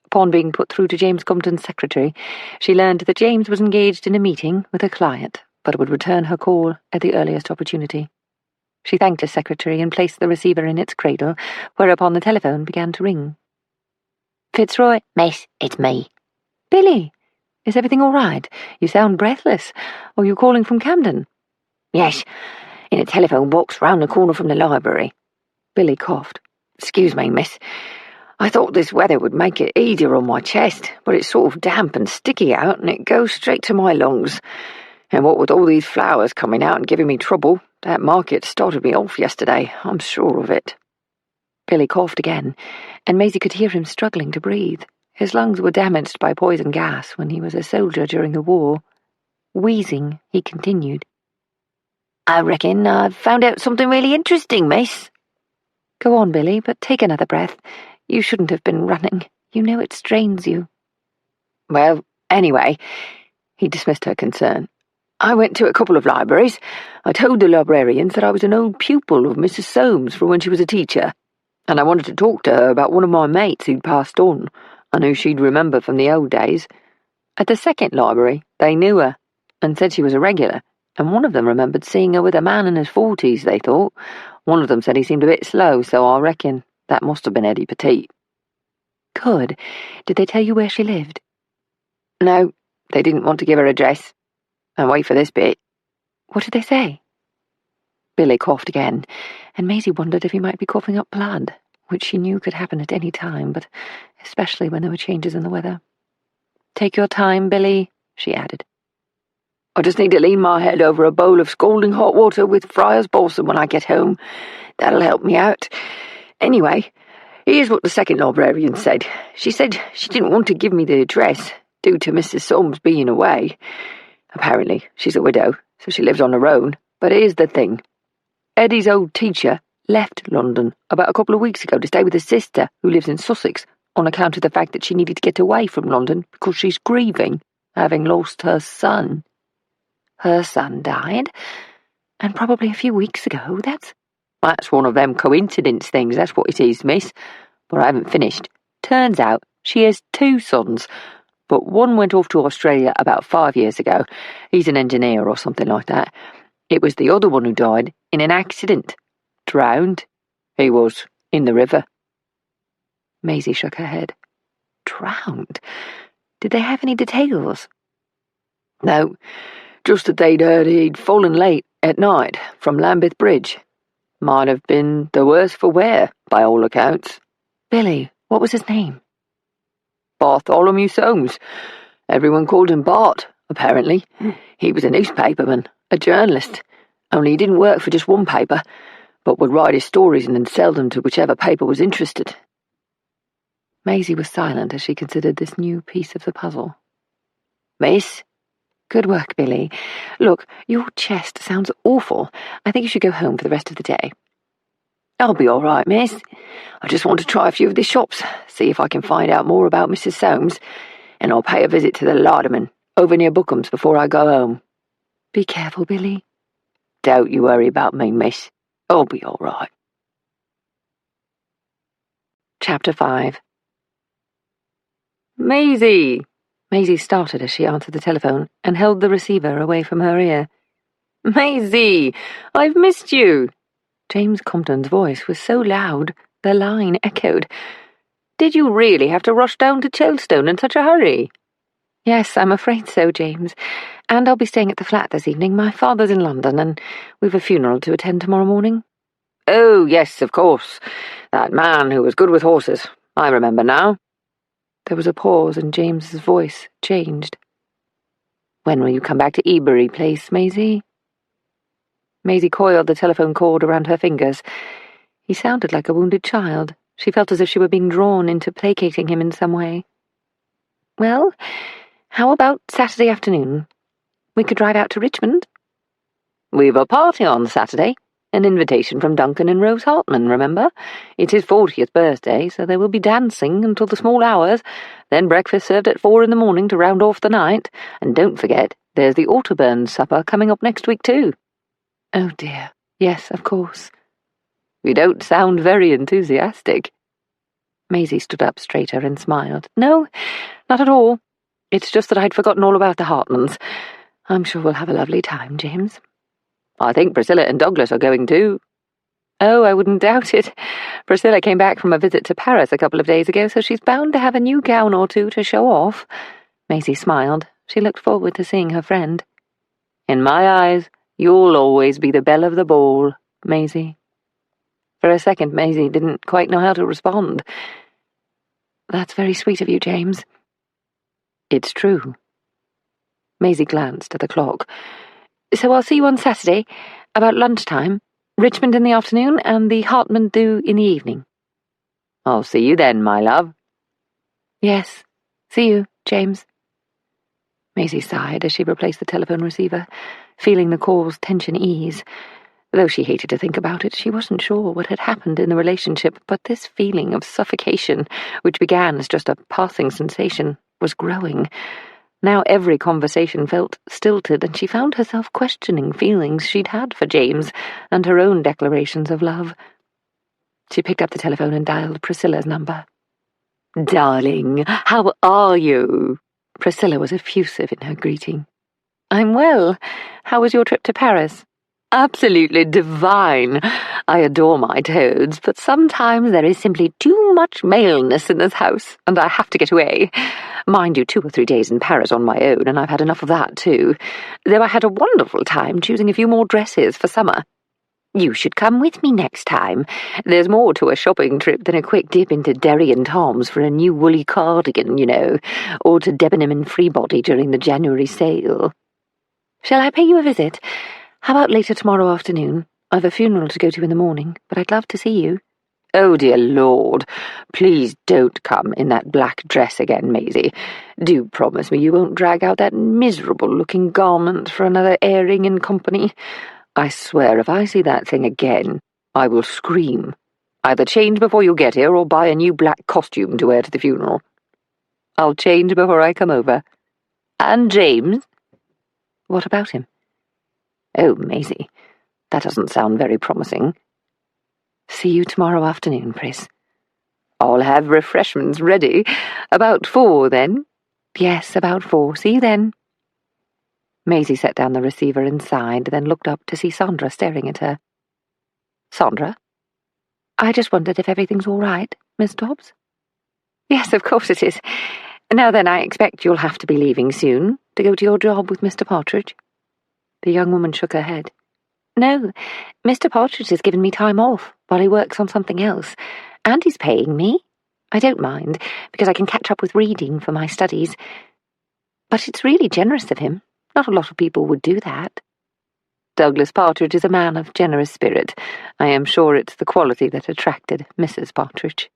Upon being put through to James Compton's secretary, she learned that James was engaged in a meeting with a client, but would return her call at the earliest opportunity. She thanked the secretary and placed the receiver in its cradle, whereupon the telephone began to ring. "Fitzroy." "Miss, it's me." "Billy, is everything all right? You sound breathless. Are you calling from Camden?" "Yes, in a telephone box round the corner from the library." Billy coughed. "Excuse me, miss. I thought this weather would make it easier on my chest, but it's sort of damp and sticky out, and it goes straight to my lungs. And what with all these flowers coming out and giving me trouble, that market started me off yesterday, I'm sure of it." Billy coughed again, and Maisie could hear him struggling to breathe. His lungs were damaged by poison gas when he was a soldier during the war. Wheezing, he continued. "I reckon I've found out something really interesting, miss." "Go on, Billy, but take another breath. You shouldn't have been running. You know it strains you." "Well, anyway," he dismissed her concern, "I went to a couple of libraries. I told the librarians that I was an old pupil of Mrs. Soames from when she was a teacher, and I wanted to talk to her about one of my mates who'd passed on. I knew she'd remember from the old days. At the second library, they knew her, and said she was a regular, and one of them remembered seeing her with a man in his 40s, they thought. One of them said he seemed a bit slow, so I reckon that must have been Eddie Petit." "Good. Did they tell you where she lived?" "No, they didn't want to give her address. And wait for this bit." "What did they say?" Billy coughed again, and Maisie wondered if he might be coughing up blood, which she knew could happen at any time, but especially when there were changes in the weather. "Take your time, Billy," she added. "I just need to lean my head over a bowl of scalding hot water with Friar's balsam when I get home. That'll help me out. Anyway, here's what the second librarian said. She said she didn't want to give me the address, due to Mrs. Soames being away. Apparently, she's a widow, so she lives on her own. But here's the thing. Eddie's old teacher left London about a couple of weeks ago to stay with his sister, who lives in Sussex, on account of the fact that she needed to get away from London because she's grieving, having lost her son." "Her son died? And probably a few weeks ago. That's one of them coincidence things, that's what it is, miss. But I haven't finished. Turns out she has 2 sons, but one went off to Australia about 5 years ago. He's an engineer or something like that. It was the other one who died in an accident. Drowned. He was, in the river." Maisie shook her head. "Drowned? Did they have any details?" "No, just that they'd heard he'd fallen late at night from Lambeth Bridge. Might have been the worse for wear, by all accounts." "Billy, what was his name?" "Bartholomew Soames. Everyone called him Bart, apparently. He was a newspaperman, a journalist, only he didn't work for just one paper, but would write his stories and then sell them to whichever paper was interested." Maisie was silent as she considered this new piece of the puzzle. "Miss, Good work, Billy. Look, your chest sounds awful. I think you should go home for the rest of the day. I'll be all right, miss. I just want to try a few of the shops, see if I can find out more about Mrs. Soames, and I'll pay a visit to the larderman over near Bookham's before I go home. Be careful, Billy. Don't you worry about me, miss. I'll be all right. Chapter 5. Maisie! Maisie started as she answered the telephone and held the receiver away from her ear. Maisie! I've missed you! James Compton's voice was so loud the line echoed. Did you really have to rush down to Chelstone in such a hurry? Yes, I'm afraid so, James. And I'll be staying at the flat this evening. My father's in London, and we've a funeral to attend tomorrow morning. Oh, yes, of course. That man who was good with horses. I remember now. There was a pause, and James's voice changed. When will you come back to Ebury Place, Maisie? Maisie coiled the telephone cord around her fingers. He sounded like a wounded child. She felt as if she were being drawn into placating him in some way. Well, how about Saturday afternoon? We could drive out to Richmond. We've a party on Saturday. An invitation from Duncan and Rose Hartman, remember? It's his 40th birthday, so there will be dancing until the small hours, then breakfast served at 4 in the morning to round off the night, and don't forget, there's the Otterburn supper coming up next week too. Oh dear, yes, of course. You don't sound very enthusiastic. Maisie stood up straighter and smiled. No, not at all. It's just that I'd forgotten all about the Hartmans. I'm sure we'll have a lovely time, James. I think Priscilla and Douglas are going too. Oh, I wouldn't doubt it. Priscilla came back from a visit to Paris a couple of days ago, so she's bound to have a new gown or two to show off. Maisie smiled. She looked forward to seeing her friend. In my eyes, you'll always be the belle of the ball, Maisie. For a second, Maisie didn't quite know how to respond. That's very sweet of you, James. It's true. Maisie glanced at the clock. So I'll see you on Saturday, about lunchtime, Richmond in the afternoon, and the Hartman do in the evening. I'll see you then, my love. Yes, see you, James. Maisie sighed as she replaced the telephone receiver, feeling the call's tension ease. Though she hated to think about it, she wasn't sure what had happened in the relationship, but this feeling of suffocation, which began as just a passing sensation, was growing. Now every conversation felt stilted, and she found herself questioning feelings she'd had for James and her own declarations of love. She picked up the telephone and dialed Priscilla's number. Darling, how are you? Priscilla was effusive in her greeting. I'm well. How was your trip to Paris? Absolutely divine. I adore my toads, but sometimes there is simply too much maleness in this house, and I have to get away. Mind you, 2 or 3 days in Paris on my own, and I've had enough of that too. Though I had a wonderful time choosing a few more dresses for summer. You should come with me next time. There's more to a shopping trip than a quick dip into Derry and Tom's for a new woolly cardigan, you know, or to Debenham and Freebody during the January sale. Shall I pay you a visit? How about later tomorrow afternoon? I've a funeral to go to in the morning, but I'd love to see you. Oh, dear Lord, please don't come in that black dress again, Maisie. Do promise me you won't drag out that miserable-looking garment for another airing in company. I swear if I see that thing again, I will scream. Either change before you get here or buy a new black costume to wear to the funeral. I'll change before I come over. And James? What about him? Oh, Maisie, that doesn't sound very promising. See you tomorrow afternoon, Pris. I'll have refreshments ready. About 4, then? Yes, about 4. See you then. Maisie set down the receiver and sighed, then looked up to see Sandra staring at her. Sandra? I just wondered if everything's all right, Miss Dobbs. Yes, of course it is. Now then, I expect you'll have to be leaving soon to go to your job with Mr. Partridge. The young woman shook her head. No, Mr. Partridge has given me time off while he works on something else, and he's paying me. I don't mind, because I can catch up with reading for my studies. But it's really generous of him. Not a lot of people would do that. Douglas Partridge is a man of generous spirit. I am sure it's the quality that attracted Mrs. Partridge.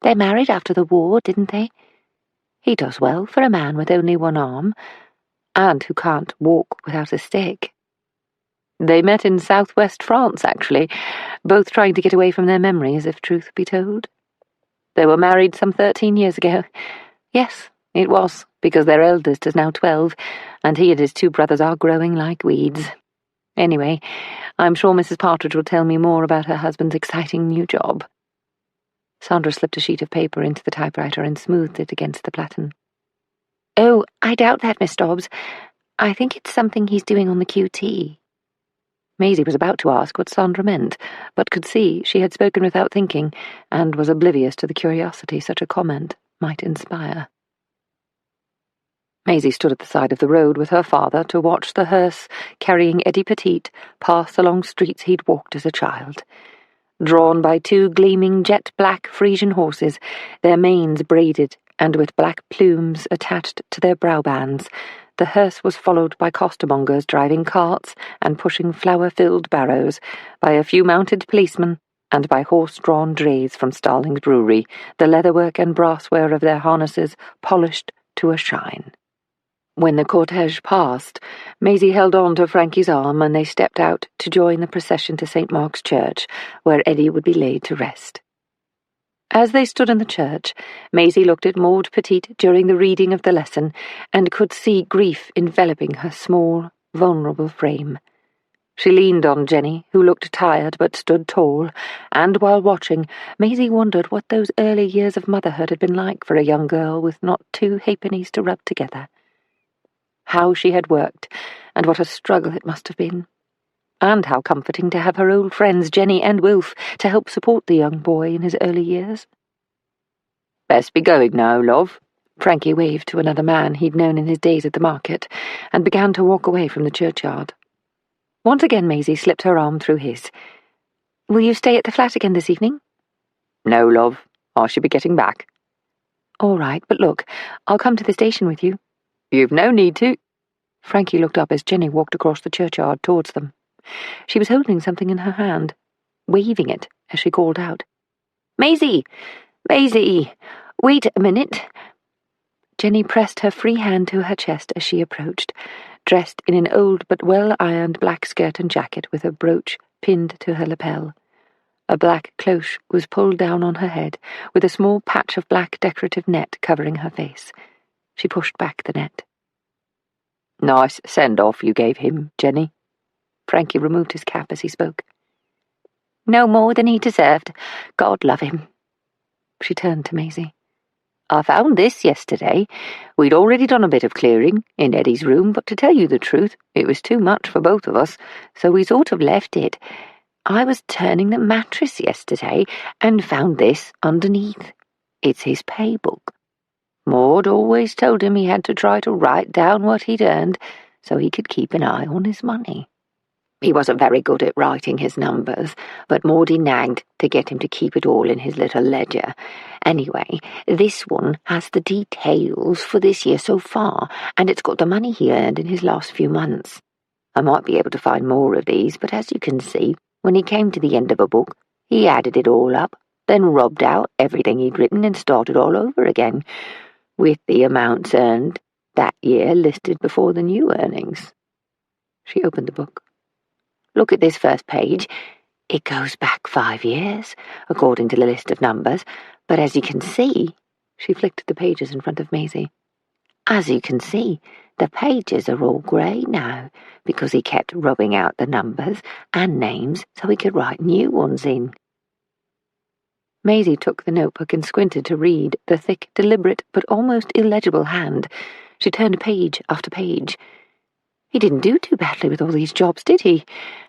They married after the war, didn't they? He does well for a man with only one arm. and who can't walk without a stick. They met in southwest France, actually, both trying to get away from their memories, if truth be told. They were married some 13 years ago. Yes, it was, because their eldest is now 12, and he and his 2 brothers are growing like weeds. Anyway, I'm sure Mrs. Partridge will tell me more about her husband's exciting new job. Sandra slipped a sheet of paper into the typewriter and smoothed it against the platen. Oh, I doubt that, Miss Dobbs. I think it's something he's doing on the QT. Maisie was about to ask what Sandra meant, but could see she had spoken without thinking, and was oblivious to the curiosity such a comment might inspire. Maisie stood at the side of the road with her father to watch the hearse carrying Eddie Petite pass the long streets he'd walked as a child. Drawn by 2 gleaming jet-black Frisian horses, their manes braided and with black plumes attached to their brow bands, the hearse was followed by costermongers driving carts and pushing flour-filled barrows, by a few mounted policemen, and by horse-drawn drays from Starling's brewery, the leatherwork and brassware of their harnesses polished to a shine. When the cortege passed, Maisie held on to Frankie's arm and they stepped out to join the procession to St. Mark's Church, where Eddie would be laid to rest. As they stood in the church, Maisie looked at Maud Petite during the reading of the lesson and could see grief enveloping her small, vulnerable frame. She leaned on Jenny, who looked tired but stood tall, and while watching, Maisie wondered what those early years of motherhood had been like for a young girl with not 2 halfpennies to rub together. How she had worked, and what a struggle it must have been. And how comforting to have her old friends Jenny and Wilf to help support the young boy in his early years. "Best be going now, love." Frankie waved to another man he'd known in his days at the market, and began to walk away from the churchyard. Once again Maisie slipped her arm through his. "Will you stay at the flat again this evening?" "No, love. I shall be getting back." "All right, but look, I'll come to the station with you." "You've no need to." Frankie looked up as Jenny walked across the churchyard towards them. She was holding something in her hand, waving it as she called out, "Maisie! Maisie! Wait a minute!" Jenny pressed her free hand to her chest as she approached, dressed in an old but well-ironed black skirt and jacket with a brooch pinned to her lapel. A black cloche was pulled down on her head, with a small patch of black decorative net covering her face. She pushed back the net. "Nice send-off you gave him, Jenny." Frankie removed his cap as he spoke. "No more than he deserved. God love him." She turned to Maisie. "I found this yesterday. We'd already done a bit of clearing in Eddie's room, but to tell you the truth, it was too much for both of us, so we sort of left it. I was turning the mattress yesterday and found this underneath. It's his pay book. Maud always told him he had to try to write down what he'd earned so he could keep an eye on his money. He wasn't very good at writing his numbers, but Maudie nagged to get him to keep it all in his little ledger. Anyway, this one has the details for this year so far, and it's got the money he earned in his last few months. I might be able to find more of these, but as you can see, when he came to the end of a book, he added it all up, then rubbed out everything he'd written and started all over again, with the amounts earned that year listed before the new earnings." She opened the book. "Look at this first page. It goes back 5 years, according to the list of numbers, but as you can see," she flicked the pages in front of Maisie, "as you can see, the pages are all grey now, because he kept rubbing out the numbers and names so he could write new ones in." Maisie took the notebook and squinted to read the thick, deliberate, but almost illegible hand. She turned page after page. "He didn't do too badly with all these jobs, did he?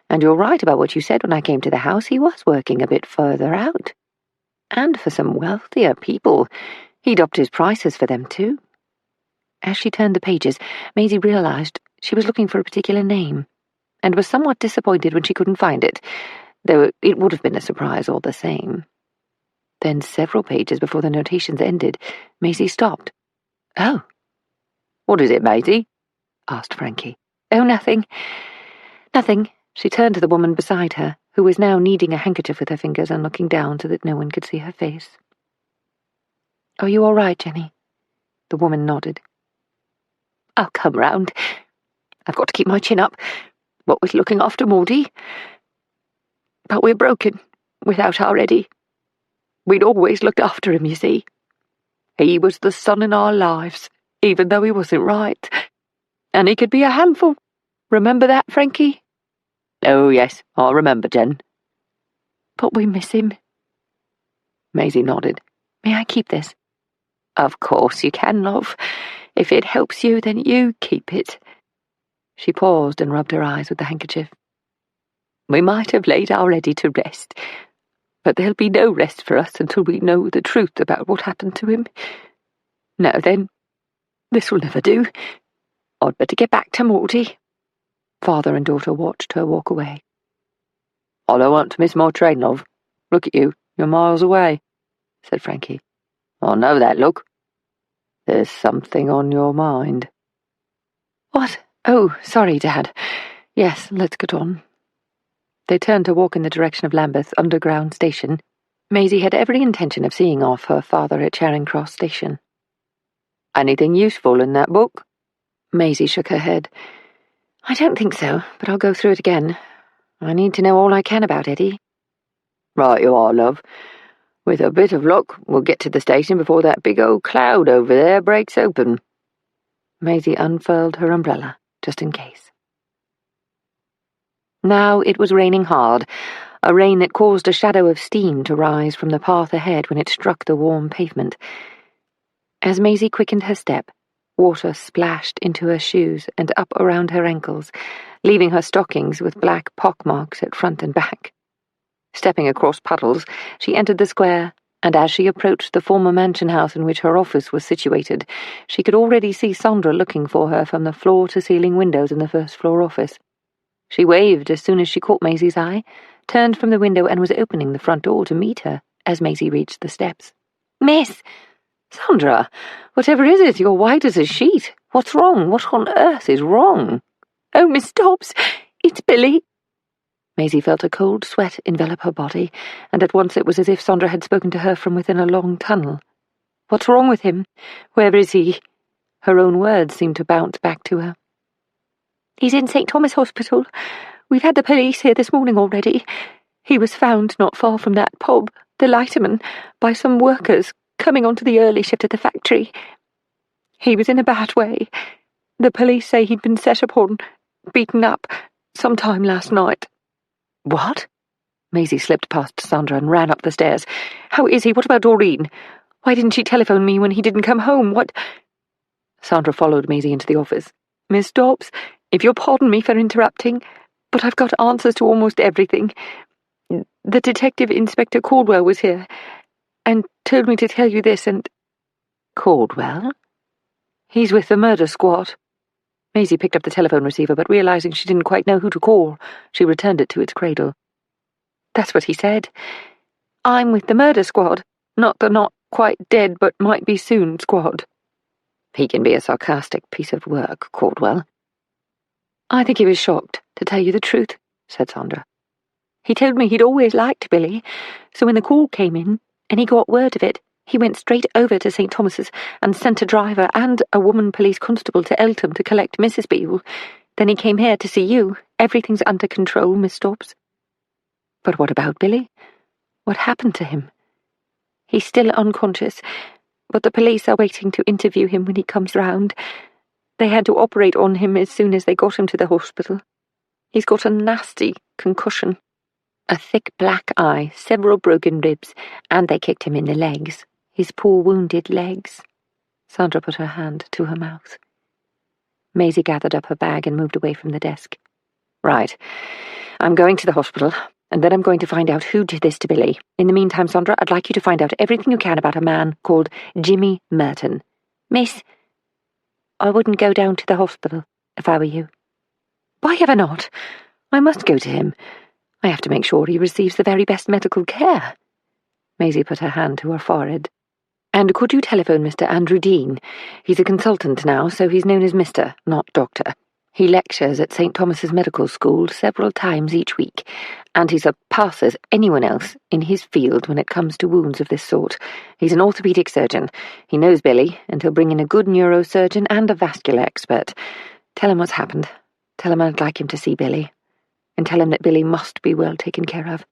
And you're right about what you said when I came to the house. He was working a bit further out. And for some wealthier people, he'd upped his prices for them too." As she turned the pages, Maisie realised she was looking for a particular name, and was somewhat disappointed when she couldn't find it, though it would have been a surprise all the same. Then, several pages before the notations ended, Maisie stopped. "Oh." "What is it, Maisie?" asked Frankie. "Oh, nothing. Nothing." She turned to the woman beside her, who was now kneading a handkerchief with her fingers and looking down so that no one could see her face. "Are you all right, Jenny?" The woman nodded. I'll come round. I've got to keep my chin up, what with looking after Maudie. But we're broken without our Eddie. We'd always looked after him, you see. He was the sun in our lives, even though he wasn't right. And he could be a handful. Remember that, Frankie? Oh, yes, I'll remember, Jen. But we miss him. Maisie nodded. May I keep this? Of course you can, love. If it helps you, then you keep it. She paused and rubbed her eyes with the handkerchief. We might have laid our Eddie to rest, but there'll be no rest for us until we know the truth about what happened to him. Now then, this will never do. I'd better get back to Maudie. Father and daughter watched her walk away. I don't want to miss my train, love. Look at you, you're miles away, said Frankie. I know that look. There's something on your mind. What? Oh, sorry, Dad. Yes, let's get on. They turned to walk in the direction of Lambeth Underground Station. Maisie had every intention of seeing off her father at Charing Cross Station. Anything useful in that book? Maisie shook her head. I don't think so, but I'll go through it again. I need to know all I can about Eddie. Right you are, love. With a bit of luck, we'll get to the station before that big old cloud over there breaks open. Maisie unfurled her umbrella, just in case. Now it was raining hard, a rain that caused a shadow of steam to rise from the path ahead when it struck the warm pavement. As Maisie quickened her step, water splashed into her shoes and up around her ankles, leaving her stockings with black pockmarks at front and back. Stepping across puddles, she entered the square, and as she approached the former mansion house in which her office was situated, she could already see Sandra looking for her from the floor-to-ceiling windows in the first-floor office. She waved as soon as she caught Maisie's eye, turned from the window and was opening the front door to meet her as Maisie reached the steps. Miss! Sandra! Whatever is it? You're white as a sheet. What's wrong? What on earth is wrong? Oh, Miss Dobbs! It's Billy! Maisie felt a cold sweat envelop her body, and at once it was as if Sandra had spoken to her from within a long tunnel. What's wrong with him? Where is he? Her own words seemed to bounce back to her. He's in St. Thomas Hospital. We've had the police here this morning already. He was found not far from that pub, the Lighterman, by some workers coming onto the early shift at the factory. He was in a bad way. The police say he'd been set upon, beaten up, sometime last night. What? Maisie slipped past Sandra and ran up the stairs. How is he? What about Doreen? Why didn't she telephone me when he didn't come home? What? Sandra followed Maisie into the office. Miss Dobbs, if you'll pardon me for interrupting, but I've got answers to almost everything. The Detective Inspector Caldwell was here, and told me to tell you this, and... Caldwell? He's with the murder squad. Maisie picked up the telephone receiver, but realizing she didn't quite know who to call, she returned it to its cradle. That's what he said. I'm with the murder squad, not the not quite dead but might be soon squad. He can be a sarcastic piece of work, Caldwell. I think he was shocked, to tell you the truth, said Sandra. He told me he'd always liked Billy, so when the call came in, and he got word of it, he went straight over to St. Thomas's and sent a driver and a woman police constable to Eltham to collect Mrs. Beale. Then he came here to see you. Everything's under control, Miss Dobbs. But what about Billy? What happened to him? He's still unconscious, but the police are waiting to interview him when he comes round. They had to operate on him as soon as they got him to the hospital. He's got a nasty concussion. A thick black eye, several broken ribs, and they kicked him in the legs. His poor wounded legs. Sandra put her hand to her mouth. Maisie gathered up her bag and moved away from the desk. Right. I'm going to the hospital, and then I'm going to find out who did this to Billy. In the meantime, Sandra, I'd like you to find out everything you can about a man called Jimmy Merton. Miss, I wouldn't go down to the hospital if I were you. Why ever not? I must go to him. I have to make sure he receives the very best medical care. Maisie put her hand to her forehead. And could you telephone Mr. Andrew Dean? He's a consultant now, so he's known as Mr., not Doctor. He lectures at St. Thomas's Medical School several times each week, and he surpasses anyone else in his field when it comes to wounds of this sort. He's an orthopaedic surgeon. He knows Billy, and he'll bring in a good neurosurgeon and a vascular expert. Tell him what's happened. Tell him I'd like him to see Billy. And tell him that Billy must be well taken care of.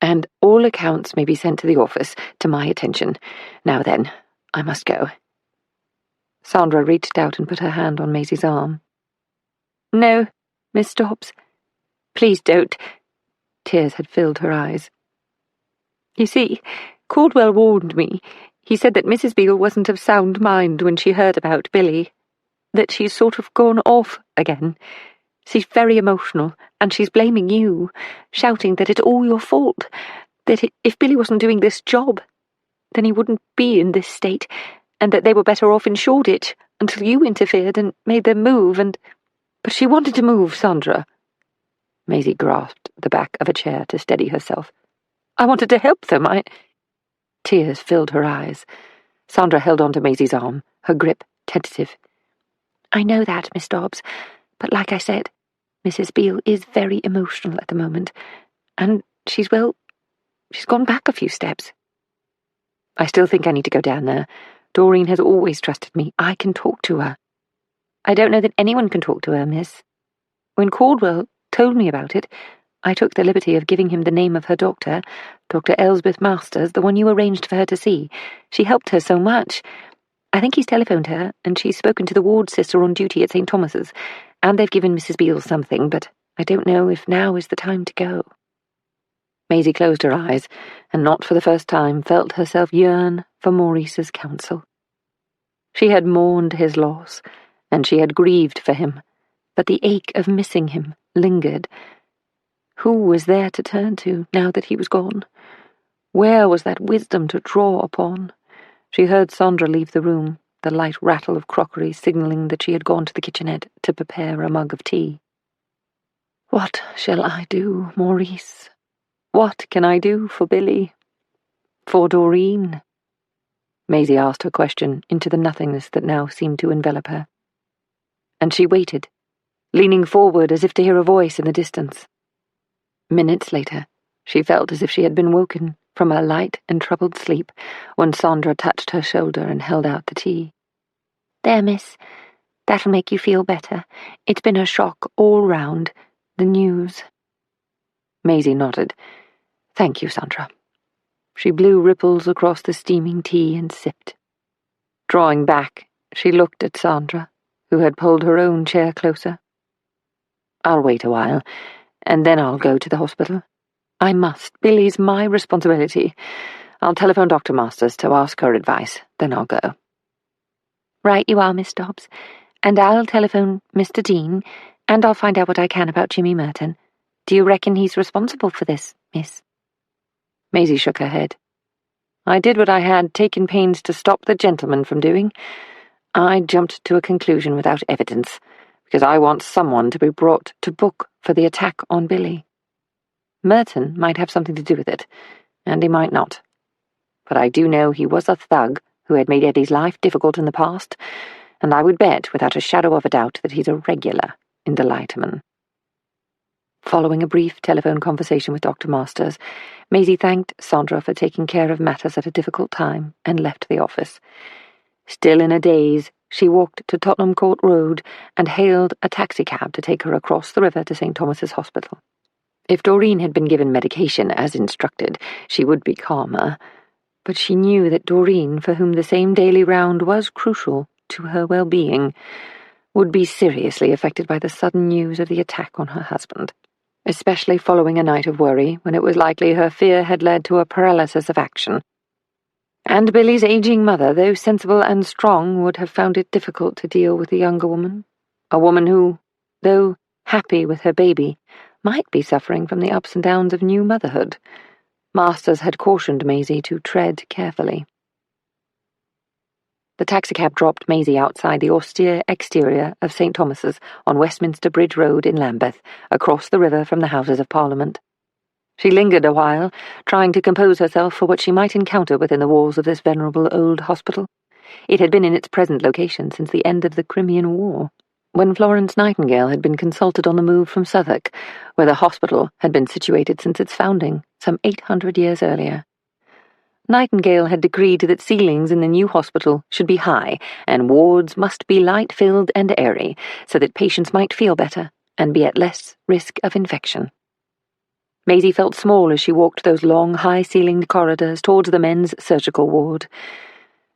And all accounts may be sent to the office, to my attention. Now then, I must go. Sandra reached out and put her hand on Maisie's arm. No, Miss Dobbs. Please don't. Tears had filled her eyes. You see, Caldwell warned me. He said that Mrs. Beale wasn't of sound mind when she heard about Billy. That she's sort of gone off again. She's very emotional, and she's blaming you, shouting that it's all your fault, that if Billy wasn't doing this job, then he wouldn't be in this state, and that they were better off in Shoreditch until you interfered and made them move, and... But she wanted to move, Sandra. Maisie grasped the back of a chair to steady herself. I wanted to help them, Tears filled her eyes. Sandra held on to Maisie's arm, her grip tentative. I know that, Miss Dobbs, but like I said, Mrs. Beale is very emotional at the moment, and she's gone back a few steps. I still think I need to go down there. Doreen has always trusted me. I can talk to her. I don't know that anyone can talk to her, miss. When Caldwell told me about it, I took the liberty of giving him the name of her doctor, Dr. Elsbeth Masters, the one you arranged for her to see. She helped her so much. I think he's telephoned her, and she's spoken to the ward sister on duty at St. Thomas's, and they've given Mrs. Beale something, but I don't know if now is the time to go. Maisie closed her eyes, and not for the first time felt herself yearn for Maurice's counsel. She had mourned his loss, and she had grieved for him, but the ache of missing him lingered. Who was there to turn to now that he was gone? Where was that wisdom to draw upon? She heard Sandra leave the room, the light rattle of crockery signalling that she had gone to the kitchenette to prepare a mug of tea. What shall I do, Maurice? What can I do for Billy? For Doreen? Maisie asked her question into the nothingness that now seemed to envelop her. And she waited, leaning forward as if to hear a voice in the distance. Minutes later, she felt as if she had been woken from a light and troubled sleep when Sandra touched her shoulder and held out the tea. There, miss. That'll make you feel better. It's been a shock all round. The news. Maisie nodded. Thank you, Sandra. She blew ripples across the steaming tea and sipped. Drawing back, she looked at Sandra, who had pulled her own chair closer. I'll wait a while, and then I'll go to the hospital. I must. Billy's my responsibility. I'll telephone Dr. Masters to ask her advice, then I'll go. Right you are, Miss Dobbs. And I'll telephone Mr. Dean, and I'll find out what I can about Jimmy Merton. Do you reckon he's responsible for this, miss? Maisie shook her head. I did what I had taken pains to stop the gentleman from doing. I jumped to a conclusion without evidence, because I want someone to be brought to book for the attack on Billy. Merton might have something to do with it, and he might not. But I do know he was a thug who had made Eddie's life difficult in the past, and I would bet without a shadow of a doubt that he's a regular in the Leiterman. Following a brief telephone conversation with Dr. Masters, Maisie thanked Sandra for taking care of matters at a difficult time and left the office. Still in a daze, she walked to Tottenham Court Road and hailed a taxicab to take her across the river to St. Thomas's Hospital. If Doreen had been given medication as instructed, she would be calmer, but she knew that Doreen, for whom the same daily round was crucial to her well-being, would be seriously affected by the sudden news of the attack on her husband, especially following a night of worry when it was likely her fear had led to a paralysis of action. And Billy's aging mother, though sensible and strong, would have found it difficult to deal with the younger woman, a woman who, though happy with her baby, might be suffering from the ups and downs of new motherhood. Masters had cautioned Maisie to tread carefully. The taxicab dropped Maisie outside the austere exterior of St. Thomas's on Westminster Bridge Road in Lambeth, across the river from the Houses of Parliament. She lingered a while, trying to compose herself for what she might encounter within the walls of this venerable old hospital. It had been in its present location since the end of the Crimean War. when Florence Nightingale had been consulted on the move from Southwark, where the hospital had been situated since its founding, some 800 years earlier. Nightingale had decreed that ceilings in the new hospital should be high, and wards must be light-filled and airy, so that patients might feel better and be at less risk of infection. Maisie felt small as she walked those long, high-ceilinged corridors towards the men's surgical ward.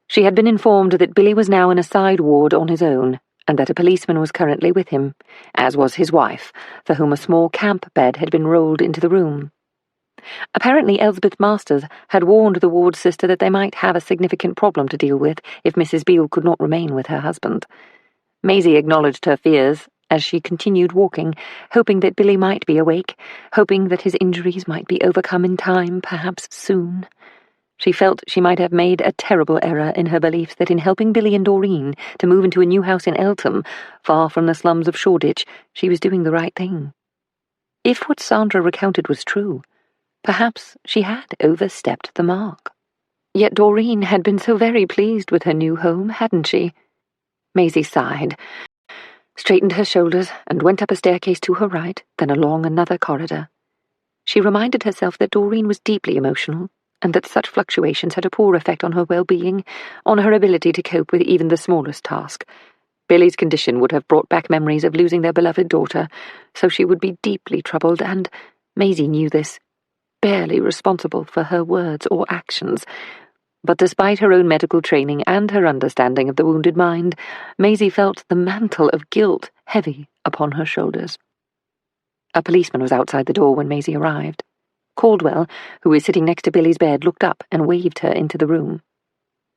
She had been informed that Billy was now in a side ward on his own, and that a policeman was currently with him, as was his wife, for whom a small camp bed had been rolled into the room. Apparently Elspeth Masters had warned the ward sister that they might have a significant problem to deal with if Mrs. Beale could not remain with her husband. Maisie acknowledged her fears as she continued walking, hoping that Billy might be awake, hoping that his injuries might be overcome in time, perhaps soon. She felt she might have made a terrible error in her belief that in helping Billy and Doreen to move into a new house in Eltham, far from the slums of Shoreditch, she was doing the right thing. If what Sandra recounted was true, perhaps she had overstepped the mark. Yet Doreen had been so very pleased with her new home, hadn't she? Maisie sighed, straightened her shoulders, and went up a staircase to her right, then along another corridor. She reminded herself that Doreen was deeply emotional, and that such fluctuations had a poor effect on her well-being, on her ability to cope with even the smallest task. Billy's condition would have brought back memories of losing their beloved daughter, so she would be deeply troubled, and Maisie knew this, barely responsible for her words or actions. But despite her own medical training and her understanding of the wounded mind, Maisie felt the mantle of guilt heavy upon her shoulders. A policeman was outside the door when Maisie arrived. Caldwell, who was sitting next to Billy's bed, looked up and waved her into the room.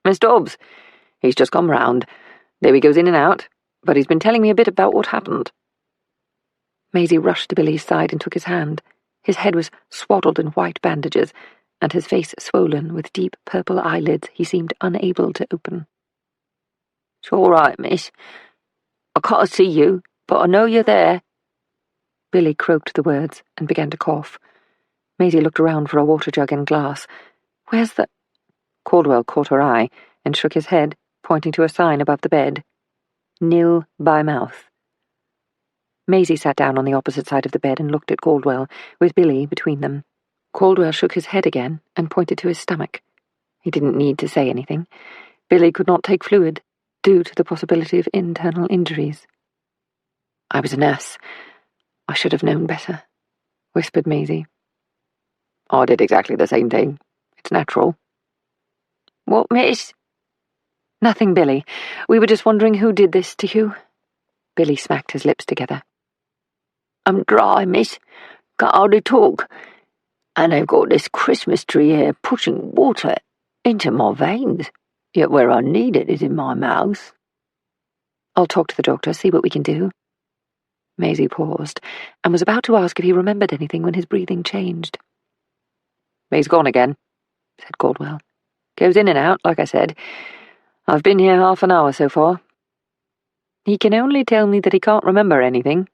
"Miss Dobbs, he's just come round. There he goes in and out, but he's been telling me a bit about what happened." Maisie rushed to Billy's side and took his hand. His head was swaddled in white bandages, and his face swollen with deep purple eyelids he seemed unable to open. "It's all right, miss. I can't see you, but I know you're there." Billy croaked the words and began to cough. Maisie looked around for a water jug and glass. "Where's the—" Caldwell caught her eye and shook his head, pointing to a sign above the bed. "Nil by mouth." Maisie sat down on the opposite side of the bed and looked at Caldwell, with Billy between them. Caldwell shook his head again and pointed to his stomach. He didn't need to say anything. Billy could not take fluid, due to the possibility of internal injuries. "I was a nurse. I should have known better," whispered Maisie. "I did exactly the same thing. It's natural." "What, miss?" "Nothing, Billy. We were just wondering who did this to you." Billy smacked his lips together. "I'm dry, miss. Can't hardly talk. And I've got this Christmas tree here pushing water into my veins, yet where I need it is in my mouth." "I'll talk to the doctor, see what we can do." Maisie paused, and was about to ask if he remembered anything when his breathing changed. "He's gone again," said Caldwell. "Goes in and out, like I said. I've been here half an hour so far. He can only tell me that he can't remember anything.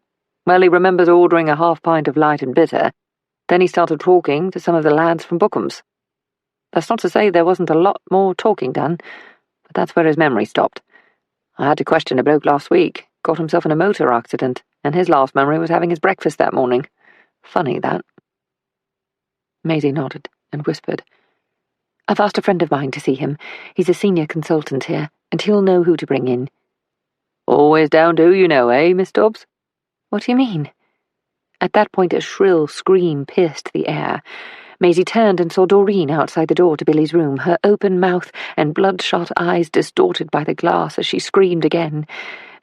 Well, he remembers ordering a half-pint of light and bitter. Then he started talking to some of the lads from Bookham's. That's not to say there wasn't a lot more talking done, but that's where his memory stopped. I had to question a bloke last week, got himself in a motor accident, and his last memory was having his breakfast that morning. Funny, that." Maisie nodded and whispered, "I've asked a friend of mine to see him. He's a senior consultant here, and he'll know who to bring in." "Always down to who you know, eh, Miss Dobbs?" "What do you mean?" At that point a shrill scream pierced the air. Maisie turned and saw Doreen outside the door to Billy's room, her open mouth and bloodshot eyes distorted by the glass as she screamed again.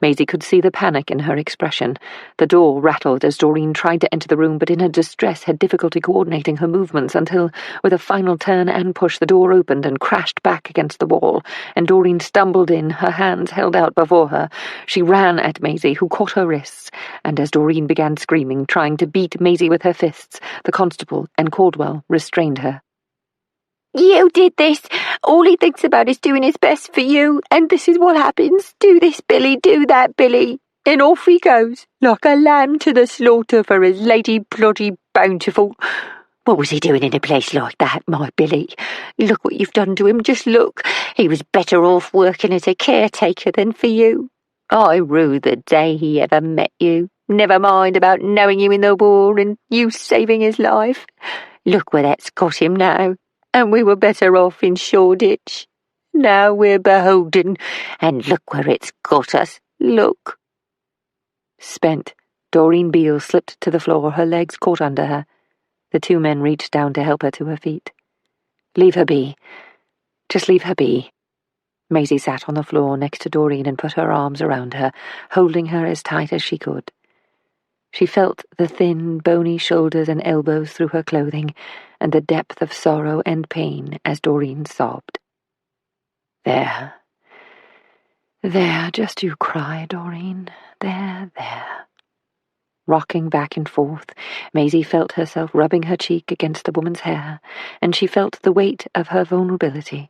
Maisie could see the panic in her expression. The door rattled as Doreen tried to enter the room, but in her distress had difficulty coordinating her movements until, with a final turn and push, the door opened and crashed back against the wall, and Doreen stumbled in, her hands held out before her. She ran at Maisie, who caught her wrists, and as Doreen began screaming, trying to beat Maisie with her fists, the constable and Caldwell restrained her. "You did this. All he thinks about is doing his best for you, and this is what happens. Do this, Billy, do that, Billy." And off he goes, like a lamb to the slaughter for his Lady Bloody Bountiful. What was he doing in a place like that, my Billy? Look what you've done to him, just look. He was better off working as a caretaker than for you. I rue the day he ever met you. Never mind about knowing you in the war and you saving his life. Look where that's got him now, and we were better off in Shoreditch. Now we're beholden, and look where it's got us. Look. Spent, Doreen Beale slipped to the floor, her legs caught under her. The two men reached down to help her to her feet. Leave her be. Just leave her be. Maisie sat on the floor next to Doreen and put her arms around her, holding her as tight as she could. She felt the thin, bony shoulders and elbows through her clothing, and the depth of sorrow and pain as Doreen sobbed. There. There, just you cry, Doreen. There. Rocking back and forth, Maisie felt herself rubbing her cheek against the woman's hair, and she felt the weight of her vulnerability,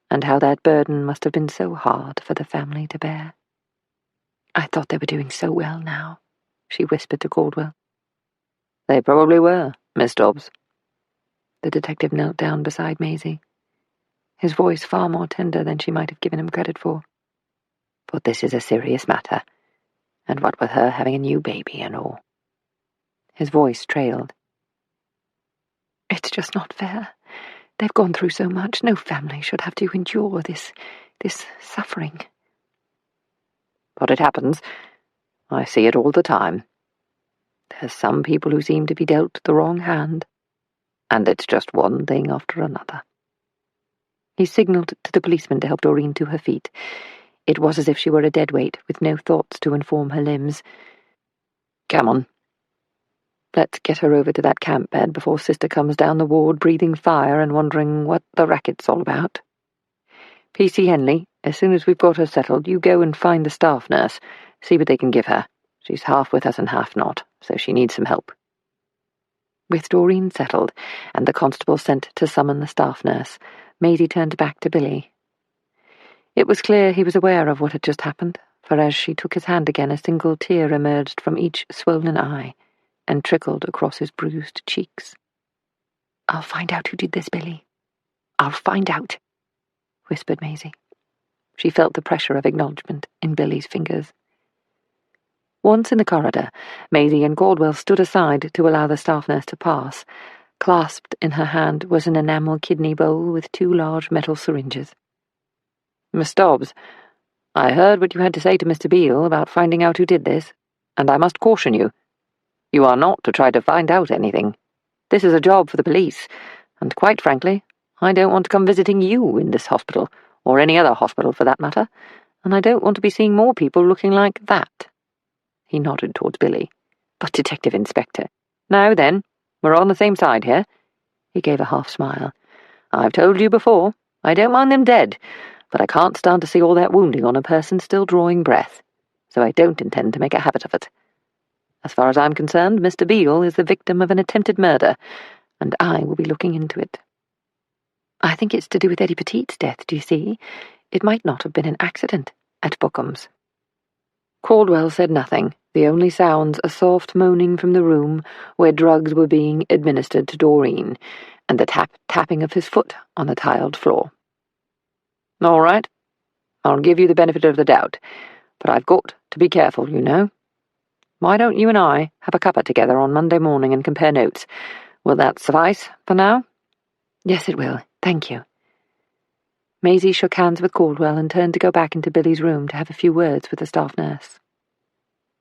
and how that burden must have been so hard for the family to bear. I thought they were doing so well now, she whispered to Caldwell. They probably were, Miss Dobbs. The detective knelt down beside Maisie, his voice far more tender than she might have given him credit for. But this is a serious matter, and what with her having a new baby and all. His voice trailed. It's just not fair. They've gone through so much. No family should have to endure this suffering. But it happens. I see it all the time. There's some people who seem to be dealt the wrong hand, and it's just one thing after another. He signalled to the policeman to help Doreen to her feet. It was as if she were a deadweight, with no thoughts to inform her limbs. Come on. Let's get her over to that camp bed before Sister comes down the ward breathing fire and wondering what the racket's all about. P.C. Henley, as soon as we've got her settled, you go and find the staff nurse. See what they can give her. She's half with us and half not, so she needs some help. With Doreen settled, and the constable sent to summon the staff nurse, Maisie turned back to Billy. It was clear he was aware of what had just happened, for as she took his hand again, a single tear emerged from each swollen eye and trickled across his bruised cheeks. I'll find out who did this, Billy. I'll find out, whispered Maisie. She felt the pressure of acknowledgement in Billy's fingers. Once in the corridor, Maisie and Caldwell stood aside to allow the staff nurse to pass. Clasped in her hand was an enamel kidney bowl with 2 large metal syringes. Miss Dobbs, I heard what you had to say to Mr. Beale about finding out who did this, and I must caution you. You are not to try to find out anything. This is a job for the police, and quite frankly, I don't want to come visiting you in this hospital, or any other hospital for that matter, and I don't want to be seeing more people looking like that. He nodded towards Billy. But, Detective Inspector, now then, we're on the same side here. He gave a half smile. I've told you before, I don't mind them dead, but I can't stand to see all that wounding on a person still drawing breath, so I don't intend to make a habit of it. As far as I'm concerned, Mr. Beale is the victim of an attempted murder, and I will be looking into it. I think it's to do with Eddie Petit's death, do you see? It might not have been an accident at Bookham's. Caldwell said nothing, the only sounds a soft moaning from the room where drugs were being administered to Doreen, and the tapping of his foot on the tiled floor. All right, I'll give you the benefit of the doubt, but I've got to be careful, you know. Why don't you and I have a cuppa together on Monday morning and compare notes? Will that suffice for now? Yes, it will. Thank you. Maisie shook hands with Caldwell and turned to go back into Billy's room to have a few words with the staff nurse.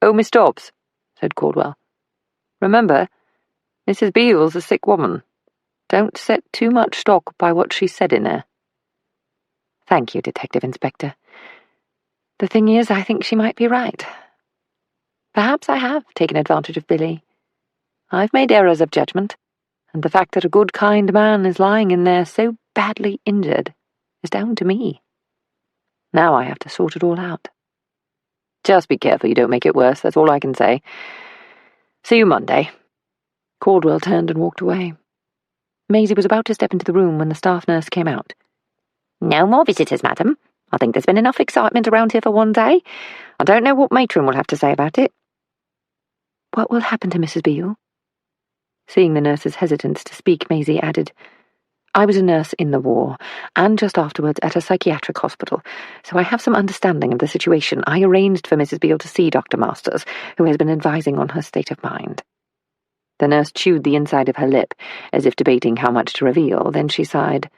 Oh, Miss Dobbs, said Caldwell. Remember, Mrs. Beale's a sick woman. Don't set too much stock by what she said in there. Thank you, Detective Inspector. The thing is, I think she might be right. Perhaps I have taken advantage of Billy. I've made errors of judgment, and the fact that a good, kind man is lying in there so badly injured is down to me. Now I have to sort it all out. Just be careful you don't make it worse, that's all I can say. See you Monday. Caldwell turned and walked away. Maisie was about to step into the room when the staff nurse came out. No more visitors, madam. I think there's been enough excitement around here for one day. I don't know what matron will have to say about it. What will happen to Mrs. Beale? Seeing the nurse's hesitance to speak, Maisie added, I was a nurse in the war, and just afterwards at a psychiatric hospital, so I have some understanding of the situation. I arranged for Mrs. Beale to see Dr. Masters, who has been advising on her state of mind." The nurse chewed the inside of her lip, as if debating how much to reveal, then she sighed.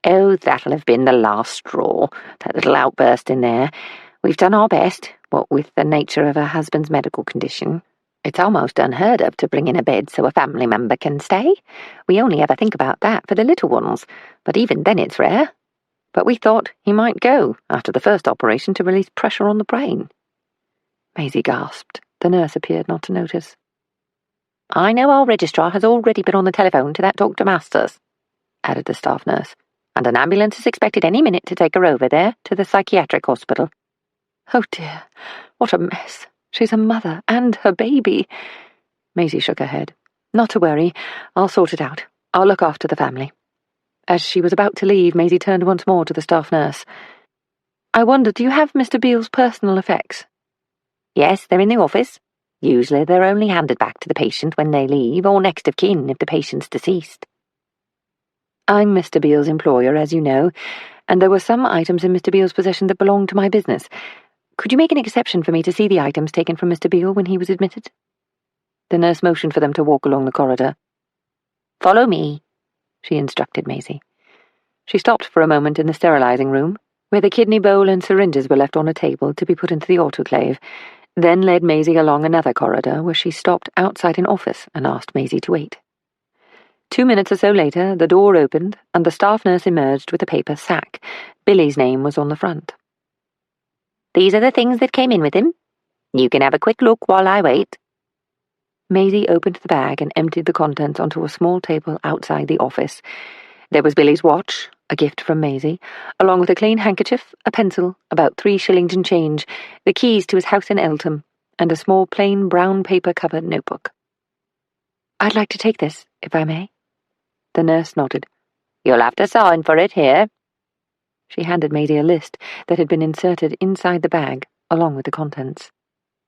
"Oh, that'll have been the last straw, that little outburst in there. We've done our best, what with the nature of her husband's medical condition. It's almost unheard of to bring in a bed so a family member can stay. We only ever think about that for the little ones, but even then it's rare. But we thought he might go after the first operation to release pressure on the brain." Maisie gasped. The nurse appeared not to notice. "I know our registrar has already been on the telephone to that Dr. Masters," added the staff nurse, "and an ambulance is expected any minute to take her over there to the psychiatric hospital." "Oh dear, what a mess. She's a mother, and her baby." Maisie shook her head. "Not to worry. I'll sort it out. I'll look after the family." As she was about to leave, Maisie turned once more to the staff nurse. "I wonder, do you have Mr. Beale's personal effects?" "Yes, they're in the office. Usually they're only handed back to the patient when they leave, or next of kin if the patient's deceased." "I'm Mr. Beale's employer, as you know, and there were some items in Mr. Beale's possession that belonged to my business. Could you make an exception for me to see the items taken from Mr. Beale when he was admitted?" The nurse motioned for them to walk along the corridor. "Follow me," she instructed Maisie. She stopped for a moment in the sterilizing room, where the kidney bowl and syringes were left on a table to be put into the autoclave, then led Maisie along another corridor where she stopped outside an office and asked Maisie to wait. 2 minutes or so later, the door opened and the staff nurse emerged with a paper sack. Billy's name was on the front. "These are the things that came in with him. You can have a quick look while I wait." Maisie opened the bag and emptied the contents onto a small table outside the office. There was Billy's watch, a gift from Maisie, along with a clean handkerchief, a pencil, about 3 shillings and change, the keys to his house in Eltham, and a small plain brown paper-covered notebook. "I'd like to take this, if I may." The nurse nodded. "You'll have to sign for it here." She handed Maisie a list that had been inserted inside the bag, along with the contents.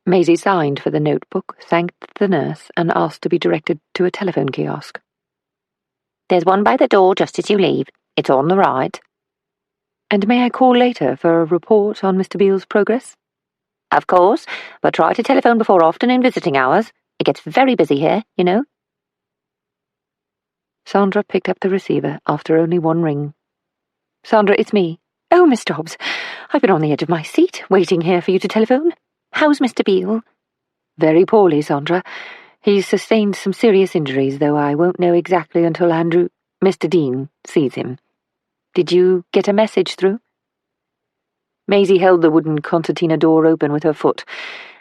Maisie signed for the notebook, thanked the nurse, and asked to be directed to a telephone kiosk. "There's one by the door just as you leave. It's on the right." "And may I call later for a report on Mr. Beale's progress?" "Of course, but try to telephone before afternoon visiting hours. It gets very busy here, you know." Sandra picked up the receiver after only 1 ring. "Sandra, it's me." "Oh, Miss Dobbs, I've been on the edge of my seat, waiting here for you to telephone. How's Mr. Beale?" "Very poorly, Sandra. He's sustained some serious injuries, though I won't know exactly until Mr. Dean, sees him. Did you get a message through?" Maisie held the wooden concertina door open with her foot,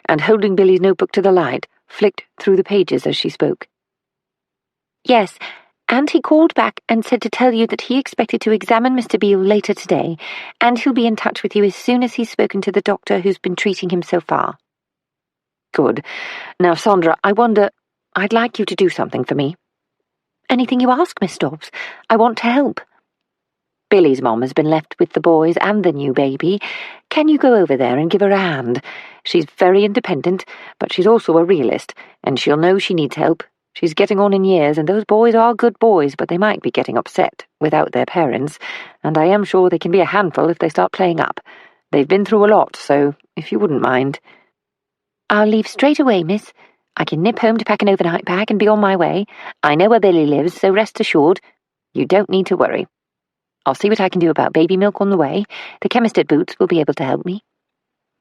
and holding Billy's notebook to the light, flicked through the pages as she spoke. "Yes, and he called back and said to tell you that he expected to examine Mr. Beale later today, and he'll be in touch with you as soon as he's spoken to the doctor who's been treating him so far." "Good. Now, Sandra, I'd like you to do something for me." "Anything you ask, Miss Dobbs. I want to help." "Billy's mom has been left with the boys and the new baby. Can you go over there and give her a hand? She's very independent, but she's also a realist, and she'll know she needs help. She's getting on in years, and those boys are good boys, but they might be getting upset without their parents, and I am sure they can be a handful if they start playing up. They've been through a lot, so if you wouldn't mind." "I'll leave straight away, miss. I can nip home to pack an overnight bag and be on my way. I know where Billy lives, so rest assured. You don't need to worry. I'll see what I can do about baby milk on the way. The chemist at Boots will be able to help me."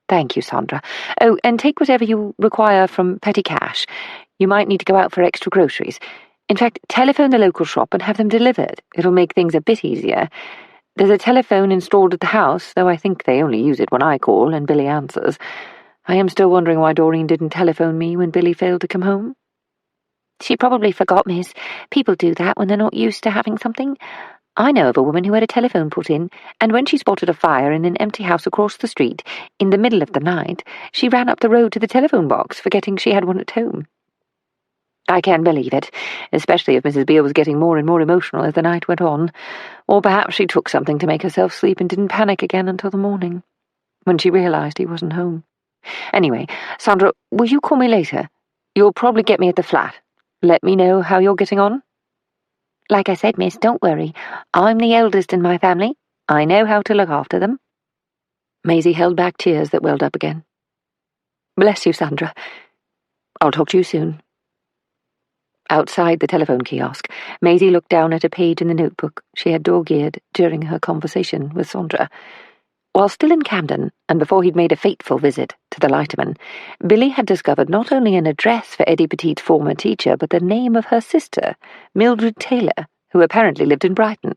"Thank you, Sandra. Oh, and take whatever you require from petty cash. You might need to go out for extra groceries. In fact, telephone the local shop and have them delivered. It'll make things a bit easier. There's a telephone installed at the house, though I think they only use it when I call and Billy answers. I am still wondering why Doreen didn't telephone me when Billy failed to come home." "She probably forgot, miss. People do that when they're not used to having something. I know of a woman who had a telephone put in, and when she spotted a fire in an empty house across the street, in the middle of the night, she ran up the road to the telephone box, forgetting she had one at home." "I can believe it, especially if Mrs. Beale was getting more and more emotional as the night went on. Or perhaps she took something to make herself sleep and didn't panic again until the morning, when she realized he wasn't home. Anyway, Sandra, will you call me later? You'll probably get me at the flat. Let me know how you're getting on." Like I said, miss, don't worry. I'm the eldest in my family. I know how to look after them. Maisie held back tears that welled up again. Bless you, Sandra. I'll talk to you soon. Outside the telephone kiosk, Maisie looked down at a page in the notebook she had dog-eared during her conversation with Sandra. While still in Camden, and before he'd made a fateful visit to the lighterman, Billy had discovered not only an address for Eddie Petit's former teacher, but the name of her sister, Mildred Taylor, who apparently lived in Brighton.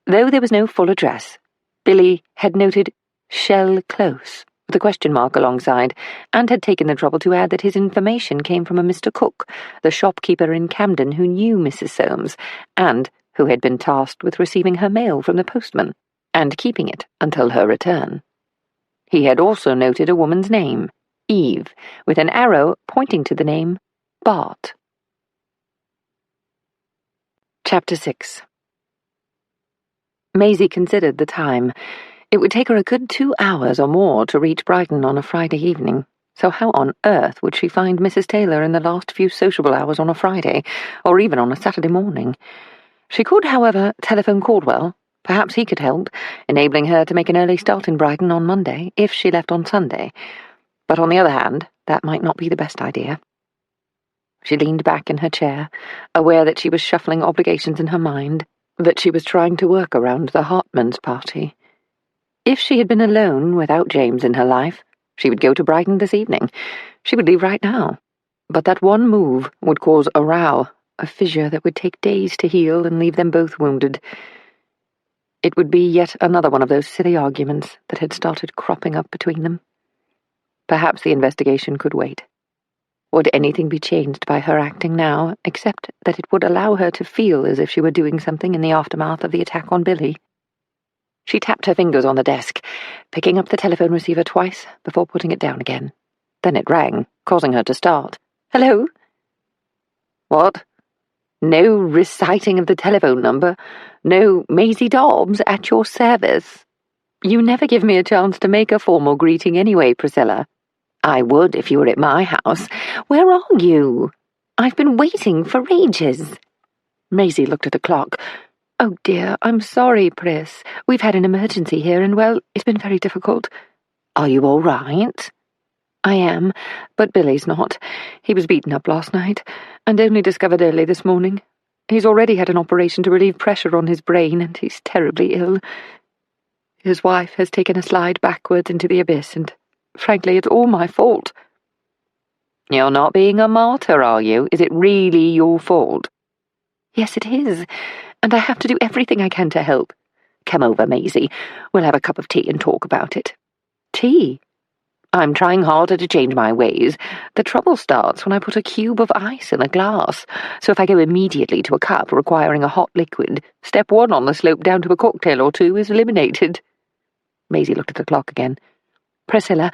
Though there was no full address, Billy had noted Shell Close, with a question mark alongside, and had taken the trouble to add that his information came from a Mr. Cook, the shopkeeper in Camden who knew Mrs. Soames, and who had been tasked with receiving her mail from the postman, and keeping it until her return. He had also noted a woman's name, Eve, with an arrow pointing to the name Bart. Chapter 6. Maisie considered the time. It would take her a good 2 hours or more to reach Brighton on a Friday evening, so how on earth would she find Mrs. Taylor in the last few sociable hours on a Friday, or even on a Saturday morning? She could, however, telephone Caldwell. Perhaps he could help, enabling her to make an early start in Brighton on Monday, if she left on Sunday. But on the other hand, that might not be the best idea. She leaned back in her chair, aware that she was shuffling obligations in her mind, that she was trying to work around the Hartmans' party. If she had been alone without James in her life, she would go to Brighton this evening. She would leave right now. But that one move would cause a row, a fissure that would take days to heal and leave them both wounded. It would be yet another one of those silly arguments that had started cropping up between them. Perhaps the investigation could wait. Would anything be changed by her acting now, except that it would allow her to feel as if she were doing something in the aftermath of the attack on Billy? She tapped her fingers on the desk, picking up the telephone receiver twice before putting it down again. Then it rang, causing her to start. "Hello?" "What? No reciting of the telephone number? No Maisie Dobbs at your service? You never give me a chance to make a formal greeting anyway, Priscilla. I would if you were at my house. Where are you? I've been waiting for ages." Maisie looked at the clock. "Oh dear, I'm sorry, Pris. We've had an emergency here and, well, it's been very difficult." "Are you all right?" "I am, but Billy's not. He was beaten up last night, and only discovered early this morning. He's already had an operation to relieve pressure on his brain, and he's terribly ill. His wife has taken a slide backwards into the abyss, and, frankly, it's all my fault." "You're not being a martyr, are you? Is it really your fault?" "Yes, it is, and I have to do everything I can to help. Come over, Maisie. We'll have a cup of tea and talk about it." "Tea? I'm trying harder to change my ways. The trouble starts when I put a cube of ice in a glass, so if I go immediately to a cup requiring a hot liquid, step 1 on the slope down to a cocktail or 2 is eliminated." Maisie looked at the clock again. "Priscilla,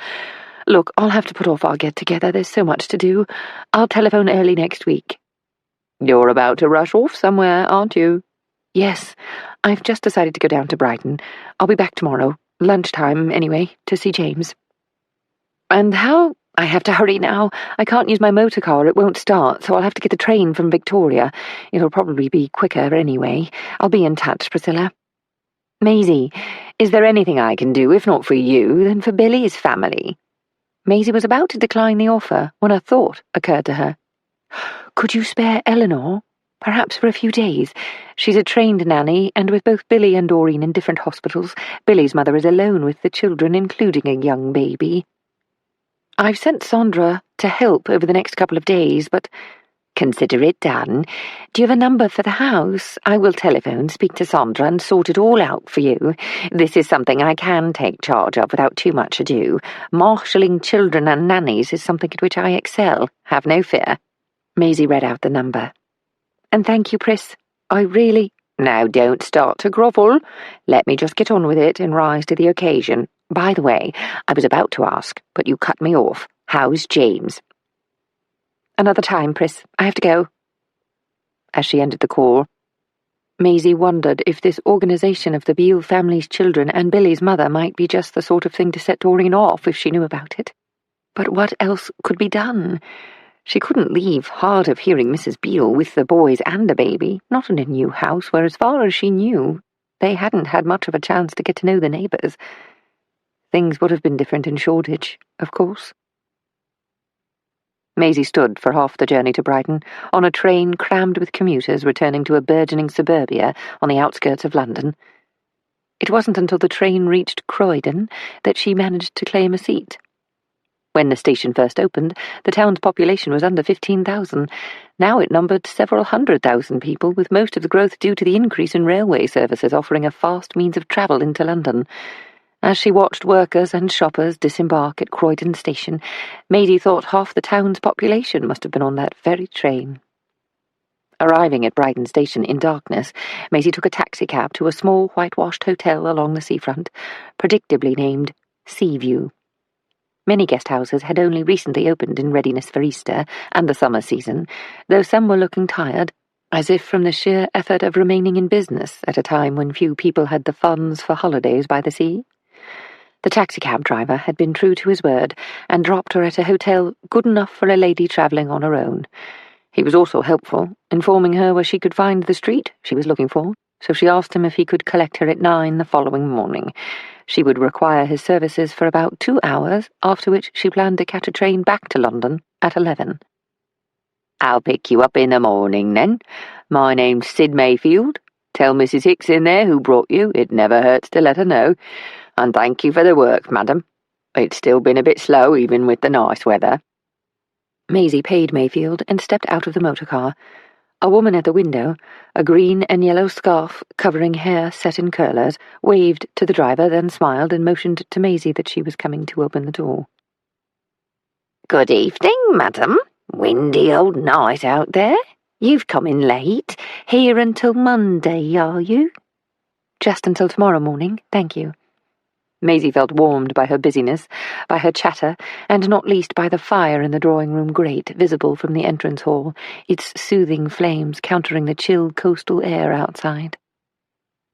look, I'll have to put off our get-together. There's so much to do. I'll telephone early next week." "You're about to rush off somewhere, aren't you?" "Yes, I've just decided to go down to Brighton. I'll be back tomorrow, lunchtime anyway, to see James." "And how—" "I have to hurry now. I can't use my motor car, it won't start, so I'll have to get the train from Victoria. It'll probably be quicker anyway. I'll be in touch, Priscilla." "Maisie, is there anything I can do, if not for you, then for Billy's family?" Maisie was about to decline the offer when a thought occurred to her. "Could you spare Eleanor? Perhaps for a few days. She's a trained nanny, and with both Billy and Doreen in different hospitals, Billy's mother is alone with the children, including a young baby. I've sent Sandra to help over the next couple of days, but—" "Consider it done. Do you have a number for the house? I will telephone, speak to Sandra, and sort it all out for you. This is something I can take charge of without too much ado. Marshalling children and nannies is something at which I excel. Have no fear." Maisie read out the number. "And thank you, Pris. I really—" "Now don't start to grovel. Let me just get on with it and rise to the occasion. By the way, I was about to ask, but you cut me off. How's James?" "Another time, Pris. I have to go." As she ended the call, Maisie wondered if this organisation of the Beale family's children and Billy's mother might be just the sort of thing to set Doreen off if she knew about it. But what else could be done? She couldn't leave hard of hearing Mrs. Beale with the boys and a baby, not in a new house where, as far as she knew, they hadn't had much of a chance to get to know the neighbours. Things would have been different in Shoreditch, of course. Maisie stood for half the journey to Brighton, on a train crammed with commuters returning to a burgeoning suburbia on the outskirts of London. It wasn't until the train reached Croydon that she managed to claim a seat. When the station first opened, the town's population was under 15,000. Now it numbered several 100,000 people, with most of the growth due to the increase in railway services offering a fast means of travel into London. As she watched workers and shoppers disembark at Croydon station, Maisie thought half the town's population must have been on that very train. Arriving at Brighton station in darkness, Maisie took a taxicab to a small whitewashed hotel along the seafront, predictably named Seaview. Many guest houses had only recently opened in readiness for Easter and the summer season, though some were looking tired, as if from the sheer effort of remaining in business at a time when few people had the funds for holidays by the sea. The taxicab driver had been true to his word and dropped her at a hotel good enough for a lady travelling on her own. He was also helpful, informing her where she could find the street she was looking for, so she asked him if he could collect her at 9 the following morning. She would require his services for about 2 hours, after which she planned to catch a train back to London at 11. I'll pick you up in the morning, then. My name's Sid Mayfield. Tell Mrs. Hicks in there who brought you. It never hurts to let her know. And thank you for the work, madam. It's still been a bit slow, even with the nice weather. Maisie paid Mayfield and stepped out of the motor car. A woman at the window, a green and yellow scarf covering hair set in curlers, waved to the driver, then smiled and motioned to Maisie that she was coming to open the door. Good evening, madam. Windy old night out there. You've come in late. Here until Monday, are you? Just until tomorrow morning, thank you. Maisie felt warmed by her busyness, by her chatter, and not least by the fire in the drawing-room grate visible from the entrance hall, its soothing flames countering the chill coastal air outside.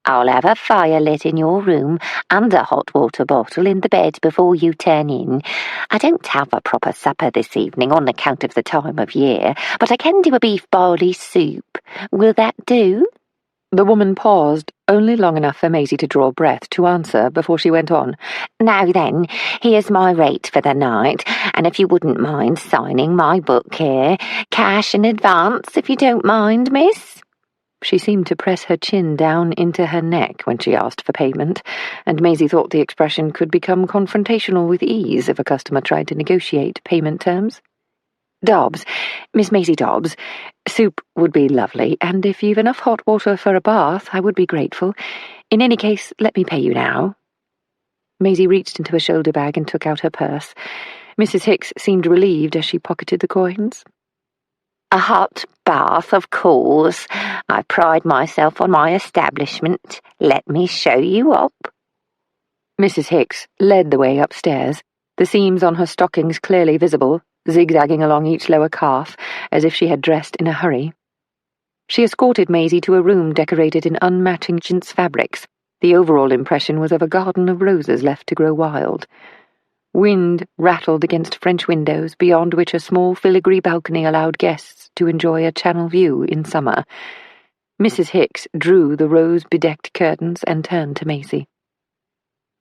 I'll have a fire lit in your room and a hot water bottle in the bed before you turn in. I don't have a proper supper this evening on account of the time of year, but I can do a beef barley soup. Will that do? The woman paused, only long enough for Maisie to draw breath to answer before she went on. Now then, here's my rate for the night, and if you wouldn't mind signing my book here, cash in advance if you don't mind, miss. She seemed to press her chin down into her neck when she asked for payment, and Maisie thought the expression could become confrontational with ease if a customer tried to negotiate payment terms. Dobbs, Miss Maisie Dobbs, soup would be lovely, and if you've enough hot water for a bath, I would be grateful. In any case, let me pay you now. Maisie reached into a shoulder bag and took out her purse. Mrs. Hicks seemed relieved as she pocketed the coins. A hot bath, of course. I pride myself on my establishment. Let me show you up. Mrs. Hicks led the way upstairs, the seams on her stockings clearly visible, zigzagging along each lower calf, as if she had dressed in a hurry. She escorted Maisie to a room decorated in unmatching chintz fabrics. The overall impression was of a garden of roses left to grow wild. Wind rattled against French windows, beyond which a small filigree balcony allowed guests to enjoy a channel view in summer. Mrs. Hicks drew the rose-bedecked curtains and turned to Maisie.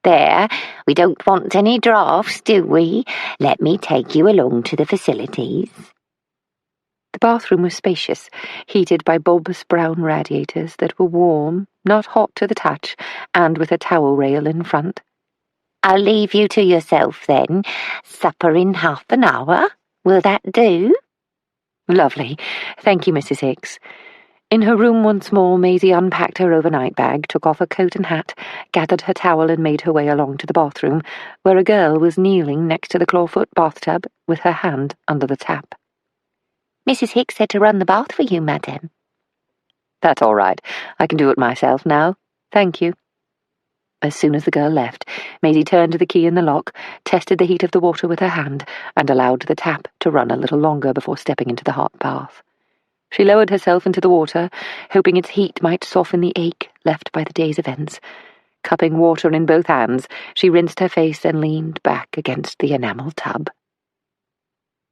There, we don't want any draughts, do we? Let me take you along to the facilities. The bathroom was spacious, heated by bulbous brown radiators that were warm, not hot to the touch, and with a towel rail in front. I'll leave you to yourself then. Supper in half an hour. Will that do? Lovely. Thank you, Mrs. Hicks. In her room once more, Maisie unpacked her overnight bag, took off her coat and hat, gathered her towel and made her way along to the bathroom, where a girl was kneeling next to the clawfoot bathtub with her hand under the tap. Mrs. Hicks said to run the bath for you, madam. That's all right. I can do it myself now. Thank you. As soon as the girl left, Maisie turned the key in the lock, tested the heat of the water with her hand, and allowed the tap to run a little longer before stepping into the hot bath. She lowered herself into the water, hoping its heat might soften the ache left by the day's events. Cupping water in both hands, she rinsed her face and leaned back against the enamel tub.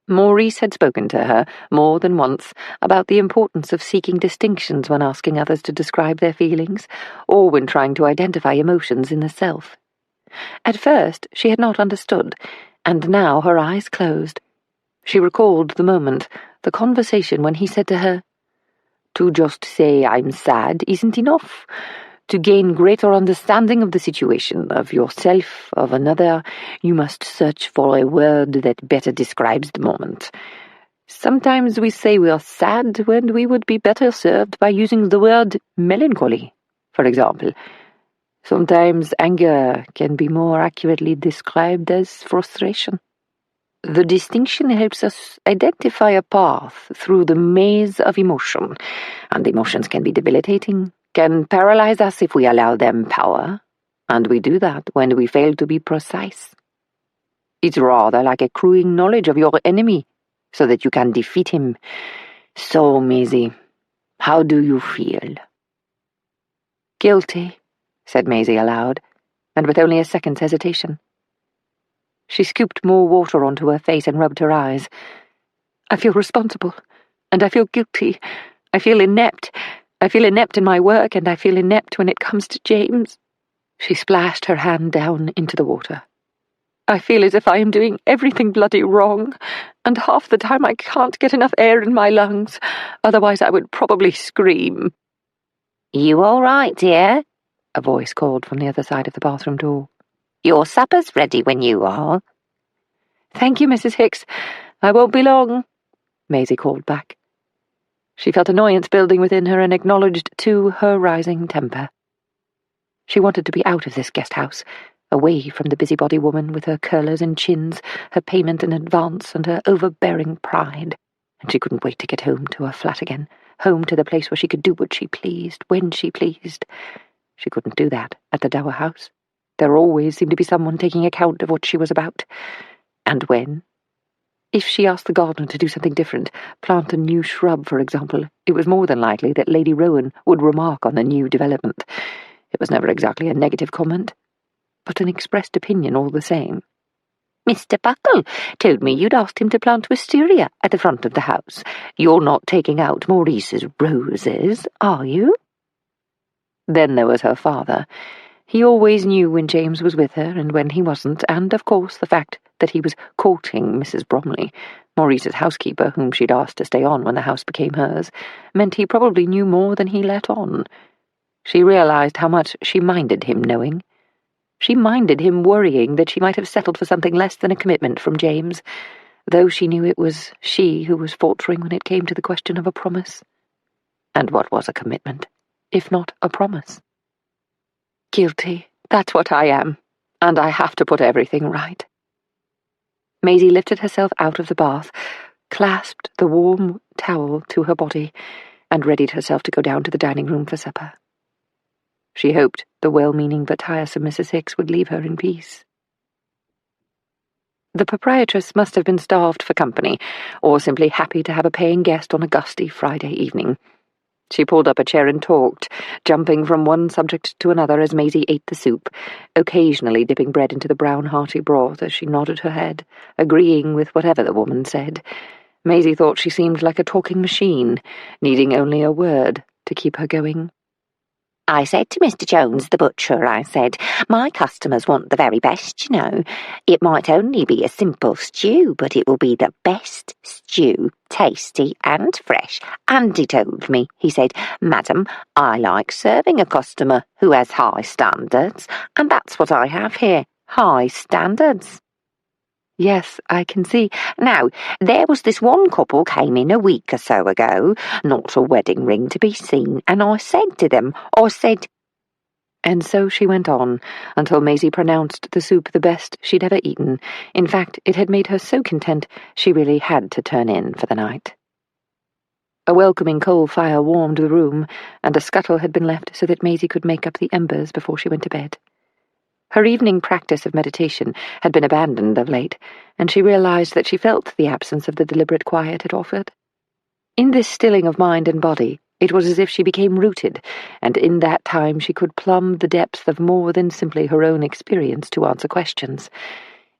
Maurice had spoken to her more than once about the importance of seeking distinctions when asking others to describe their feelings, or when trying to identify emotions in the self. At first she had not understood, and now her eyes closed. She recalled the moment, the conversation when he said to her, "To just say I'm sad isn't enough. To gain greater understanding of the situation, of yourself, of another, you must search for a word that better describes the moment. Sometimes we say we are sad when we would be better served by using the word melancholy, for example. Sometimes anger can be more accurately described as frustration. The distinction helps us identify a path through the maze of emotion, and emotions can be debilitating, can paralyze us if we allow them power, and we do that when we fail to be precise. It's rather like accruing knowledge of your enemy, so that you can defeat him. So, Maisie, how do you feel?" "Guilty," said Maisie aloud, and with only a second's hesitation. She scooped more water onto her face and rubbed her eyes. "I feel responsible, and I feel guilty. I feel inept. I feel inept in my work, and I feel inept when it comes to James." She splashed her hand down into the water. "I feel as if I am doing everything bloody wrong, and half the time I can't get enough air in my lungs, otherwise I would probably scream." "You all right, dear?" a voice called from the other side of the bathroom door. "Your supper's ready when you are." "Thank you, Mrs. Hicks. I won't be long," Maisie called back. She felt annoyance building within her and acknowledged, too, her rising temper. She wanted to be out of this guest house, away from the busybody woman with her curlers and chins, her payment in advance, and her overbearing pride, and she couldn't wait to get home to her flat again, home to the place where she could do what she pleased, when she pleased. She couldn't do that at the Dower House. There always seemed to be someone taking account of what she was about. And when? If she asked the gardener to do something different, plant a new shrub, for example, it was more than likely that Lady Rowan would remark on the new development. It was never exactly a negative comment, but an expressed opinion all the same. "Mr. Buckle told me you'd asked him to plant wisteria at the front of the house. You're not taking out Maurice's roses, are you?" Then there was her father. He always knew when James was with her and when he wasn't, and, of course, the fact that he was courting Mrs. Bromley, Maurice's housekeeper, whom she'd asked to stay on when the house became hers, meant he probably knew more than he let on. She realized how much she minded him knowing. She minded him worrying that she might have settled for something less than a commitment from James, though she knew it was she who was faltering when it came to the question of a promise. And what was a commitment, if not a promise? Guilty, that's what I am, and I have to put everything right. Maisie lifted herself out of the bath, clasped the warm towel to her body, and readied herself to go down to the dining room for supper. She hoped the well-meaning but tiresome Mrs. Hicks would leave her in peace. The proprietress must have been starved for company, or simply happy to have a paying guest on a gusty Friday evening. She pulled up a chair and talked, jumping from one subject to another as Maisie ate the soup, occasionally dipping bread into the brown hearty broth as she nodded her head, agreeing with whatever the woman said. Maisie thought she seemed like a talking machine, needing only a word to keep her going. "I said to Mr. Jones, the butcher, I said, my customers want the very best, you know. It might only be a simple stew, but it will be the best stew, tasty and fresh. And he told me, he said, Madam, I like serving a customer who has high standards, and that's what I have here, high standards." "Yes, I can see." "Now, there was this one couple came in a week or so ago, not a wedding ring to be seen, and I said to them, I said—" And so she went on, until Maisie pronounced the soup the best she'd ever eaten. In fact, it had made her so content she really had to turn in for the night. A welcoming coal fire warmed the room, and a scuttle had been left so that Maisie could make up the embers before she went to bed. Her evening practice of meditation had been abandoned of late, and she realized that she felt the absence of the deliberate quiet it offered. In this stilling of mind and body, it was as if she became rooted, and in that time she could plumb the depth of more than simply her own experience to answer questions.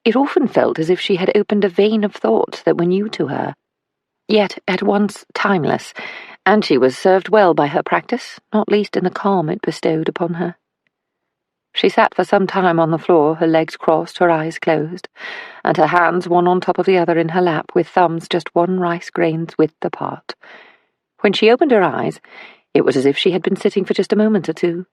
It often felt as if she had opened a vein of thought that were new to her, yet at once timeless, and she was served well by her practice, not least in the calm it bestowed upon her. She sat for some time on the floor, her legs crossed, her eyes closed, and her hands one on top of the other in her lap, with thumbs just 1 rice grain's width apart. When she opened her eyes, it was as if she had been sitting for just a moment or two.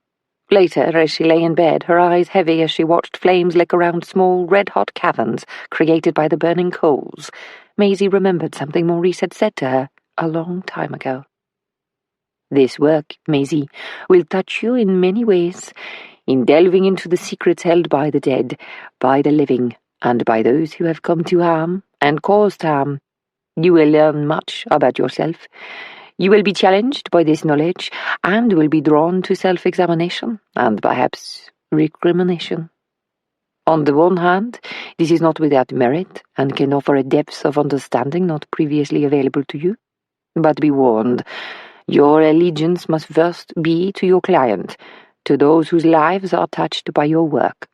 Later, as she lay in bed, her eyes heavy as she watched flames lick around small, red-hot caverns created by the burning coals, Maisie remembered something Maurice had said to her a long time ago. "This work, Maisie, will touch you in many ways, in delving into the secrets held by the dead, by the living, and by those who have come to harm and caused harm. You will learn much about yourself. You will be challenged by this knowledge, and will be drawn to self-examination, and perhaps recrimination. On the one hand, this is not without merit, and can offer a depth of understanding not previously available to you. But be warned, your allegiance must first be to your client, to those whose lives are touched by your work.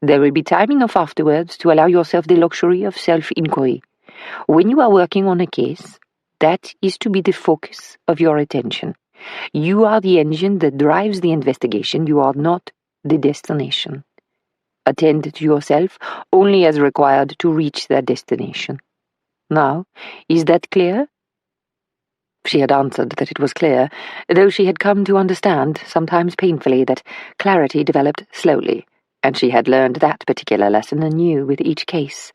There will be time enough afterwards to allow yourself the luxury of self-inquiry. When you are working on a case, that is to be the focus of your attention. You are the engine that drives the investigation. You are not the destination. Attend to yourself only as required to reach that destination. Now, is that clear?" She had answered that it was clear, though she had come to understand, sometimes painfully, that clarity developed slowly, and she had learned that particular lesson anew with each case.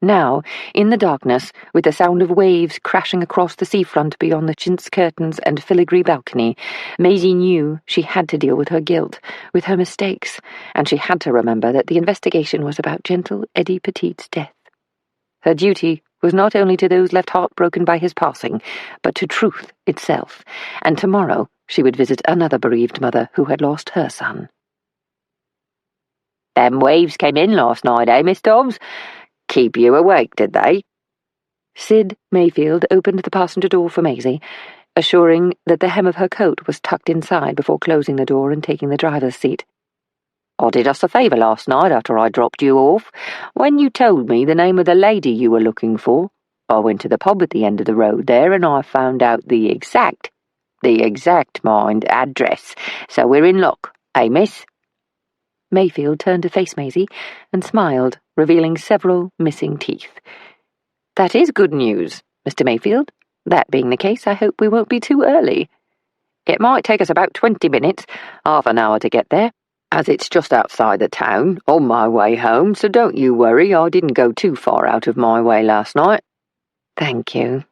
Now, in the darkness, with the sound of waves crashing across the seafront beyond the chintz curtains and filigree balcony, Maisie knew she had to deal with her guilt, with her mistakes, and she had to remember that the investigation was about gentle Eddie Petit's death. Her duty was not only to those left heartbroken by his passing, but to truth itself, and tomorrow she would visit another bereaved mother who had lost her son. "Them waves came in last night, eh, Miss Dobbs? Keep you awake, did they?" Sid Mayfield opened the passenger door for Maisie, assuring that the hem of her coat was tucked inside before closing the door and taking the driver's seat. "I did us a favour last night after I dropped you off. When you told me the name of the lady you were looking for, I went to the pub at the end of the road there and I found out the exact address. So we're in luck, eh, miss?" Mayfield turned to face Maisie and smiled, revealing several missing teeth. "That is good news, Mr. Mayfield. That being the case, I hope we won't be too early. It might take us about 20 minutes, half an hour to get there, as it's just outside the town, on my way home, so don't you worry, I didn't go too far out of my way last night." "Thank you."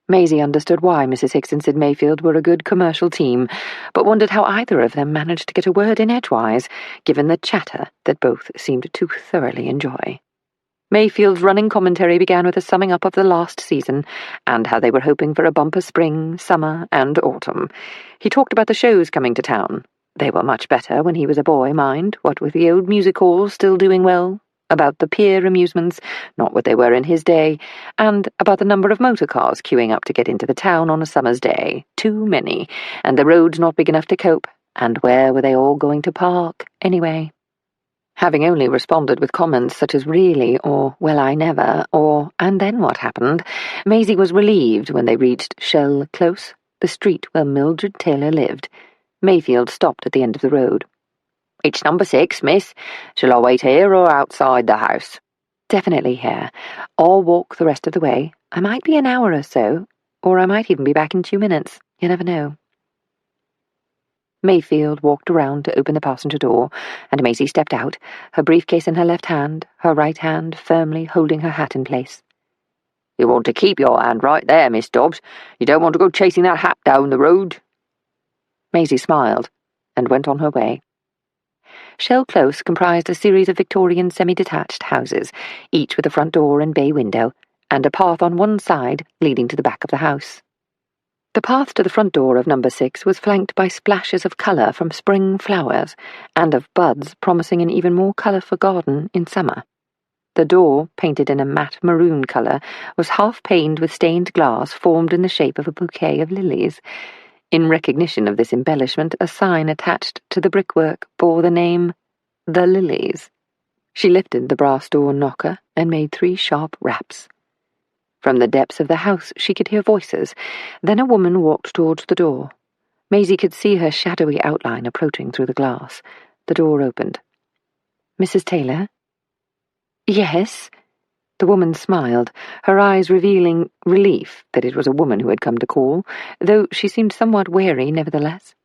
Maisie understood why Mrs. Hicks and Sid Mayfield were a good commercial team, but wondered how either of them managed to get a word in edgewise, given the chatter that both seemed to thoroughly enjoy. Mayfield's running commentary began with a summing up of the last season, and how they were hoping for a bumper spring, summer, and autumn. He talked about the shows coming to town. They were much better when he was a boy, mind, what with the old music halls still doing well, about the pier amusements, not what they were in his day, and about the number of motor cars queuing up to get into the town on a summer's day, too many, and the roads not big enough to cope, and where were they all going to park, anyway? Having only responded with comments such as "really," or "well, I never," or "and then what happened," Maisie was relieved when they reached Shell Close, the street where Mildred Taylor lived. Mayfield stopped at the end of the road. "It's number 6, miss. Shall I wait here or outside the house?" "Definitely here. I'll walk the rest of the way. I might be an hour or so, or I might even be back in 2 minutes. You never know." Mayfield walked around to open the passenger door, and Maisie stepped out, her briefcase in her left hand, her right hand firmly holding her hat in place. "You want to keep your hand right there, Miss Dobbs. You don't want to go chasing that hat down the road." Maisie smiled and went on her way. Shell Close comprised a series of Victorian semi-detached houses, each with a front door and bay window, and a path on one side leading to the back of the house. The path to the front door of number 6 was flanked by splashes of colour from spring flowers, and of buds promising an even more colourful garden in summer. The door, painted in a matte maroon colour, was half-paned with stained glass formed in the shape of a bouquet of lilies. In recognition of this embellishment, a sign attached to the brickwork bore the name, "The Lilies." She lifted the brass door knocker and made 3 sharp raps. From the depths of the house she could hear voices. Then a woman walked towards the door. Maisie could see her shadowy outline approaching through the glass. The door opened. "Mrs. Taylor?" "Yes." The woman smiled, her eyes revealing relief that it was a woman who had come to call, though she seemed somewhat wary nevertheless.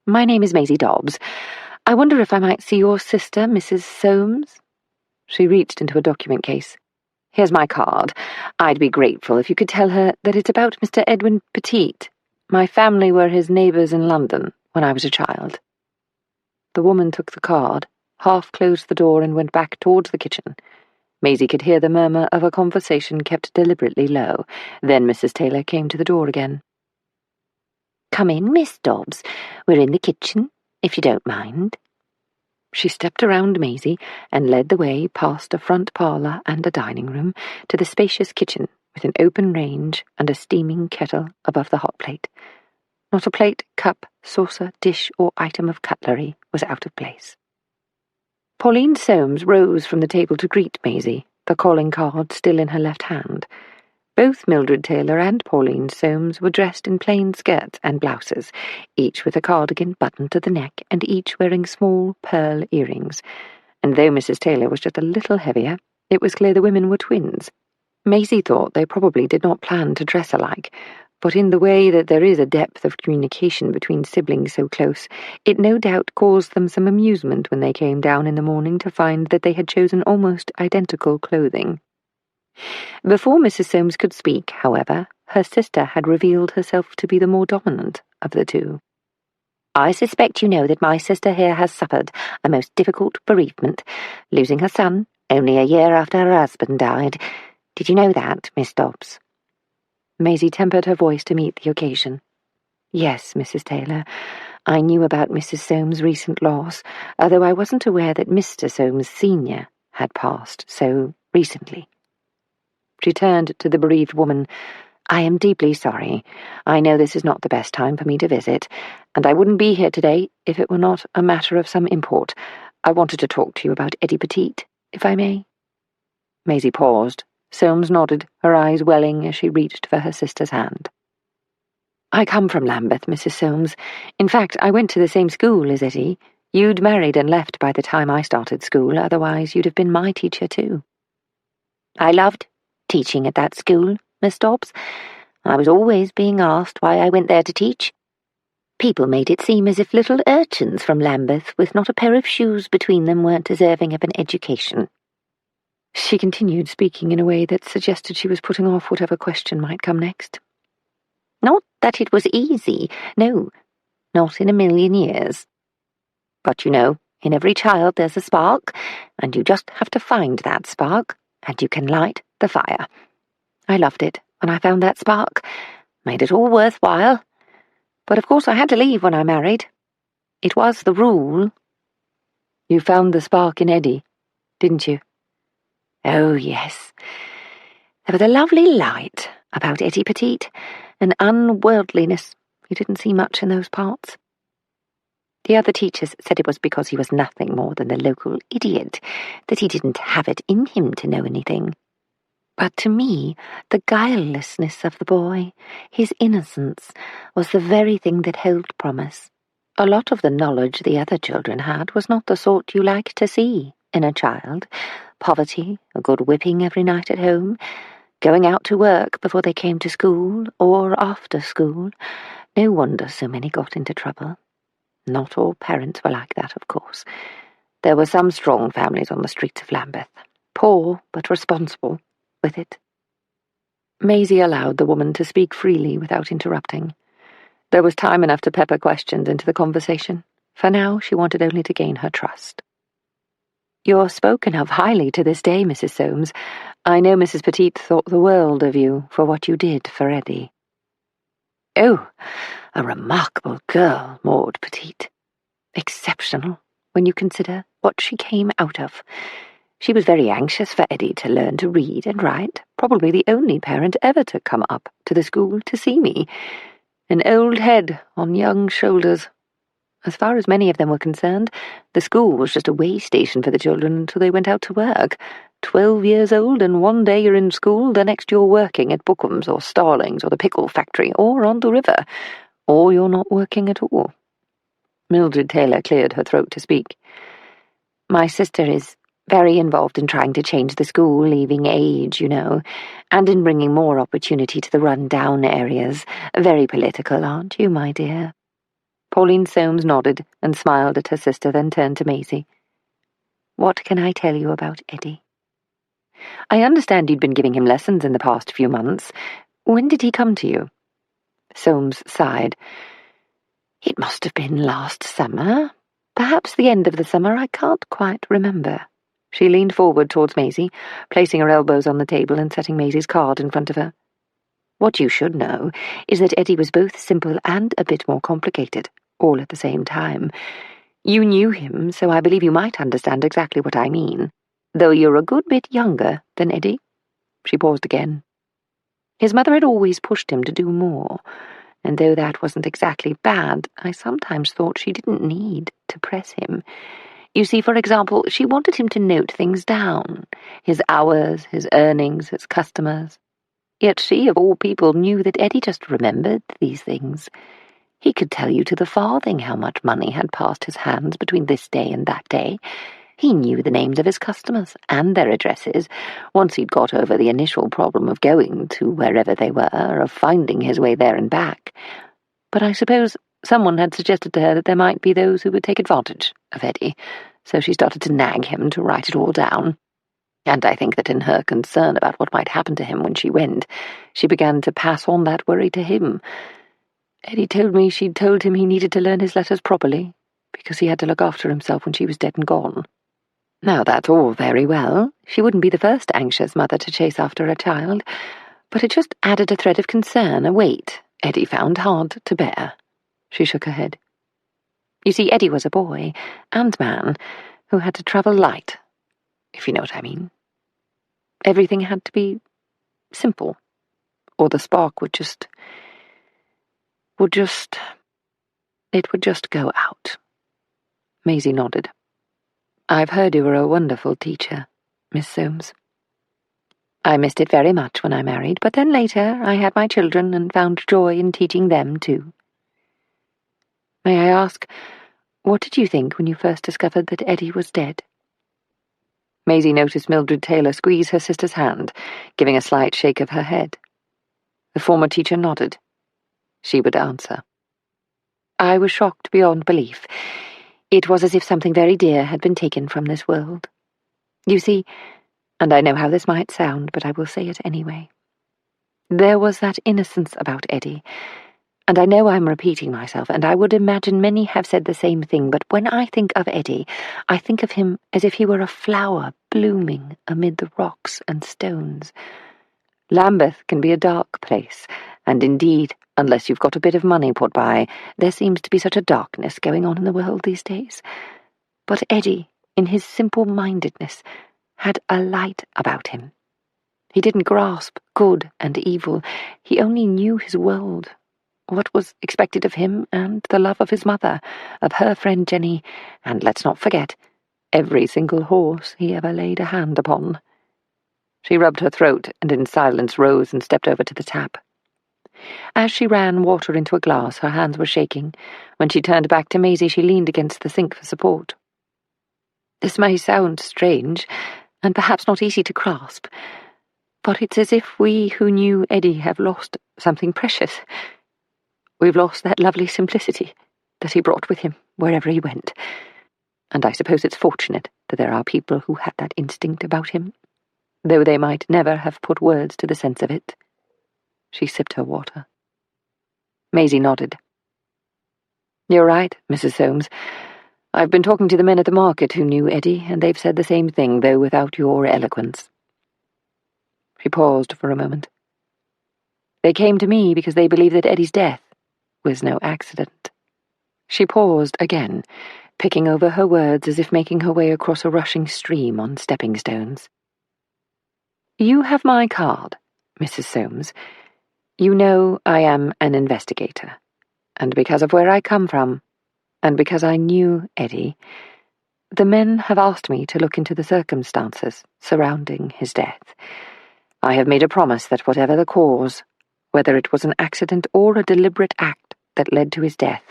"My name is Maisie Dobbs. I wonder if I might see your sister, Mrs. Soames?" She reached into a document case. "Here's my card. I'd be grateful if you could tell her that it's about Mr. Edwin Petite. My family were his neighbours in London when I was a child." The woman took the card, half-closed the door and went back towards the kitchen. Maisie could hear the murmur of a conversation kept deliberately low. Then Mrs. Taylor came to the door again. "Come in, Miss Dobbs. We're in the kitchen, if you don't mind." She stepped around Maisie and led the way past a front parlour and a dining room to the spacious kitchen with an open range and a steaming kettle above the hot plate. Not a plate, cup, saucer, dish, or item of cutlery was out of place. Pauline Soames rose from the table to greet Maisie, the calling card still in her left hand. Both Mildred Taylor and Pauline Soames were dressed in plain skirts and blouses, each with a cardigan buttoned to the neck and each wearing small pearl earrings. And though Mrs. Taylor was just a little heavier, it was clear the women were twins. Maisie thought they probably did not plan to dress alike, but in the way that there is a depth of communication between siblings so close, it no doubt caused them some amusement when they came down in the morning to find that they had chosen almost identical clothing. Before Mrs. Soames could speak, however, her sister had revealed herself to be the more dominant of the two. "I suspect you know that my sister here has suffered a most difficult bereavement, losing her son only a year after her husband died. Did you know that, Miss Dobbs?" Maisie tempered her voice to meet the occasion. "Yes, Mrs. Taylor, I knew about Mrs. Soames' recent loss, although I wasn't aware that Mr. Soames Sr. had passed so recently." She turned to the bereaved woman. "I am deeply sorry. I know this is not the best time for me to visit, and I wouldn't be here today if it were not a matter of some import. I wanted to talk to you about Eddie Petite, if I may." Maisie paused. Soames nodded, her eyes welling as she reached for her sister's hand. "I come from Lambeth, Mrs. Soames. In fact, I went to the same school as Eddie. You'd married and left by the time I started school, otherwise you'd have been my teacher too." "I loved teaching at that school, Miss Dobbs. I was always being asked why I went there to teach. People made it seem as if little urchins from Lambeth with not a pair of shoes between them weren't deserving of an education." She continued, speaking in a way that suggested she was putting off whatever question might come next. "Not that it was easy, no, not in a million years. But you know, in every child there's a spark, and you just have to find that spark, and you can light the fire. I loved it when I found that spark, made it all worthwhile. But of course I had to leave when I married. It was the rule." "You found the spark in Eddie, didn't you?" "Oh, yes. There was a lovely light about Eddie Petite, an unworldliness you didn't see much in those parts. The other teachers said it was because he was nothing more than a local idiot, that he didn't have it in him to know anything. But to me, the guilelessness of the boy, his innocence, was the very thing that held promise. A lot of the knowledge the other children had was not the sort you like to see in a child. Poverty, a good whipping every night at home, going out to work before they came to school or after school. No wonder so many got into trouble. Not all parents were like that, of course. There were some strong families on the streets of Lambeth, poor but responsible with it." Maisie allowed the woman to speak freely without interrupting. There was time enough to pepper questions into the conversation. For now, she wanted only to gain her trust. "You're spoken of highly to this day, Mrs. Soames. I know Mrs. Petite thought the world of you for what you did for Eddie." "Oh, a remarkable girl, Maud Petite. Exceptional, when you consider what she came out of. She was very anxious for Eddie to learn to read and write, probably the only parent ever to come up to the school to see me. An old head on young shoulders. As far as many of them were concerned, the school was just a way station for the children until they went out to work. 12 years old, and one day you're in school, the next you're working at Bookham's or Starling's or the pickle factory or on the river, or you're not working at all. Mildred Taylor cleared her throat to speak. My sister is very involved in trying to change the school, leaving age, you know, and in bringing more opportunity to the run-down areas. Very political, aren't you, my dear? Pauline Soames nodded and smiled at her sister, then turned to Maisie. What can I tell you about Eddie? I understand you'd been giving him lessons in the past few months. When did he come to you? Soames sighed. It must have been last summer. Perhaps the end of the summer, I can't quite remember. She leaned forward towards Maisie, placing her elbows on the table and setting Maisie's card in front of her. What you should know is that Eddie was both simple and a bit more complicated, all at the same time. You knew him, so I believe you might understand exactly what I mean, though you're a good bit younger than Eddie. She paused again. His mother had always pushed him to do more, and though that wasn't exactly bad, I sometimes thought she didn't need to press him. You see, for example, she wanted him to note things down, his hours, his earnings, his customers. Yet she, of all people, knew that Eddie just remembered these things. He could tell you to the farthing how much money had passed his hands between this day and that day. He knew the names of his customers and their addresses, once he'd got over the initial problem of going to wherever they were, of finding his way there and back. But I suppose someone had suggested to her that there might be those who would take advantage of Eddie, so she started to nag him to write it all down. And I think that in her concern about what might happen to him when she went, she began to pass on that worry to him. Eddie told me she'd told him he needed to learn his letters properly, because he had to look after himself when she was dead and gone. Now, that's all very well. She wouldn't be the first anxious mother to chase after a child, but it just added a thread of concern, a weight Eddie found hard to bear. She shook her head. You see, Eddie was a boy and man who had to travel light, if you know what I mean. Everything had to be simple, or the spark would just go out. Maisie nodded. I've heard you were a wonderful teacher, Miss Soames. I missed it very much when I married, but then later I had my children and found joy in teaching them too. May I ask, what did you think when you first discovered that Eddie was dead? Maisie noticed Mildred Taylor squeeze her sister's hand, giving a slight shake of her head. The former teacher nodded. She would answer. I was shocked beyond belief. It was as if something very dear had been taken from this world. You see, and I know how this might sound, but I will say it anyway. There was that innocence about Eddie, and I know I'm repeating myself, and I would imagine many have said the same thing, but when I think of Eddie, I think of him as if he were a flower blooming amid the rocks and stones. Lambeth can be a dark place, and indeed, unless you've got a bit of money put by, there seems to be such a darkness going on in the world these days. But Eddie, in his simple-mindedness, had a light about him. He didn't grasp good and evil. He only knew his world, what was expected of him, and the love of his mother, of her friend Jenny, and let's not forget, every single horse he ever laid a hand upon. She rubbed her throat and in silence rose and stepped over to the tap. As she ran water into a glass, her hands were shaking. When she turned back to Maisie, she leaned against the sink for support. This may sound strange, and perhaps not easy to grasp, but it's as if we who knew Eddie have lost something precious. We've lost that lovely simplicity that he brought with him wherever he went. And I suppose it's fortunate that there are people who had that instinct about him, though they might never have put words to the sense of it. She sipped her water. Maisie nodded. You're right, Mrs. Soames. I've been talking to the men at the market who knew Eddie, and they've said the same thing, though without your eloquence. She paused for a moment. They came to me because they believe that Eddie's death was no accident. She paused again, picking over her words as if making her way across a rushing stream on stepping stones. You have my card, Mrs. Soames. You know I am an investigator, and because of where I come from, And because I knew Eddie, the men have asked me to look into the circumstances surrounding his death. I have made a promise that whatever the cause, whether it was an accident or a deliberate act that led to his death,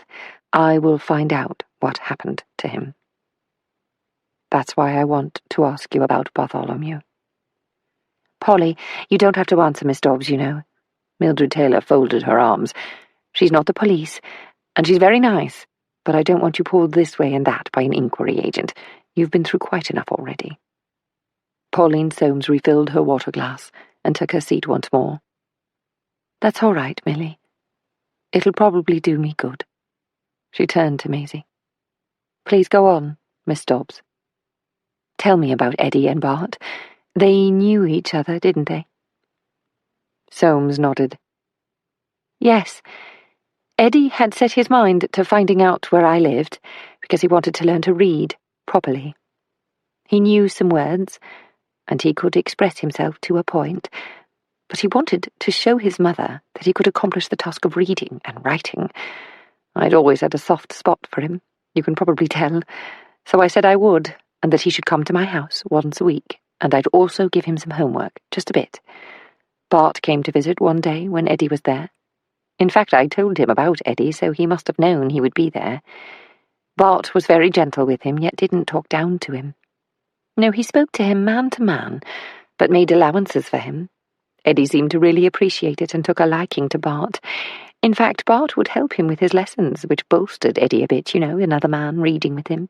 I will find out what happened to him. That's why I want to ask you about Bartholomew. Polly, you don't have to answer, Miss Dobbs, you know. Mildred Taylor folded her arms. She's not the police, and she's very nice, but I don't want you pulled this way and that by an inquiry agent. You've been through quite enough already. Pauline Soames refilled her water glass and took her seat once more. That's all right, Millie. It'll probably do me good. She turned to Maisie. Please go on, Miss Dobbs. Tell me about Eddie and Bart. They knew each other, didn't they? Soames nodded. Yes. Eddie had set his mind to finding out where I lived because he wanted to learn to read properly. He knew some words, and he could express himself to a point, but he wanted to show his mother that he could accomplish the task of reading and writing. I'd always had a soft spot for him, you can probably tell, so I said I would, and that he should come to my house once a week, and I'd also give him some homework, just a bit. Bart came to visit one day when Eddie was there. In fact, I told him about Eddie, so he must have known he would be there. Bart was very gentle with him, yet didn't talk down to him. No, he spoke to him man to man, but made allowances for him. Eddie seemed to really appreciate it and took a liking to Bart. In fact, Bart would help him with his lessons, which bolstered Eddie a bit, you know, another man reading with him.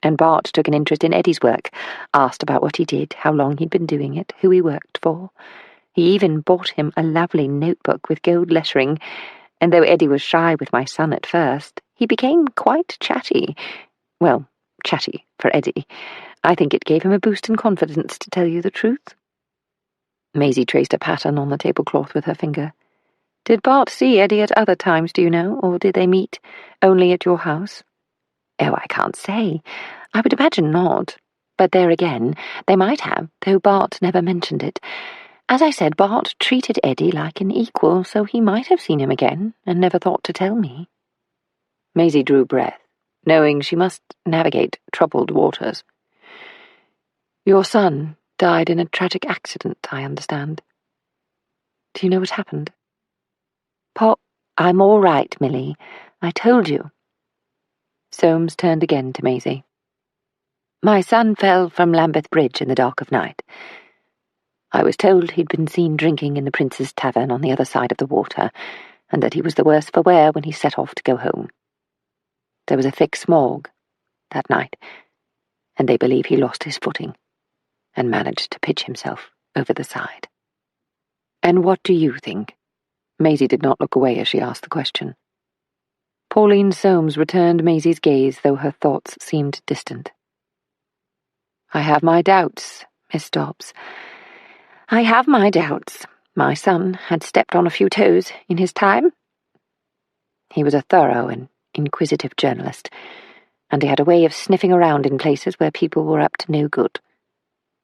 And Bart took an interest in Eddie's work, asked about what he did, how long he'd been doing it, who he worked for. He even bought him a lovely notebook with gold lettering, and though Eddie was shy with my son at first, he became quite chatty. Well, chatty for Eddie. I think it gave him a boost in confidence, to tell you the truth. Maisie traced a pattern on the tablecloth with her finger. Did Bart see Eddie at other times, do you know, or did they meet only at your house? Oh, I can't say. I would imagine not. But there again, they might have, though Bart never mentioned it. As I said, Bart treated Eddie like an equal, so he might have seen him again, and never thought to tell me. Maisie drew breath, knowing she must navigate troubled waters. Your son died in a tragic accident, I understand. Do you know what happened? Pop, I'm all right, Millie. I told you. Soames turned again to Maisie. My son fell from Lambeth Bridge in the dark of night. I was told he'd been seen drinking in the Prince's Tavern on the other side of the water, and that he was the worse for wear when he set off to go home. There was a thick smog that night, and they believe he lost his footing and managed to pitch himself over the side. And what do you think? Maisie did not look away as she asked the question. Pauline Soames returned Maisie's gaze, though her thoughts seemed distant. I have my doubts, Miss Dobbs. I have my doubts. My son had stepped on a few toes in his time. He was a thorough and inquisitive journalist, and he had a way of sniffing around in places where people were up to no good.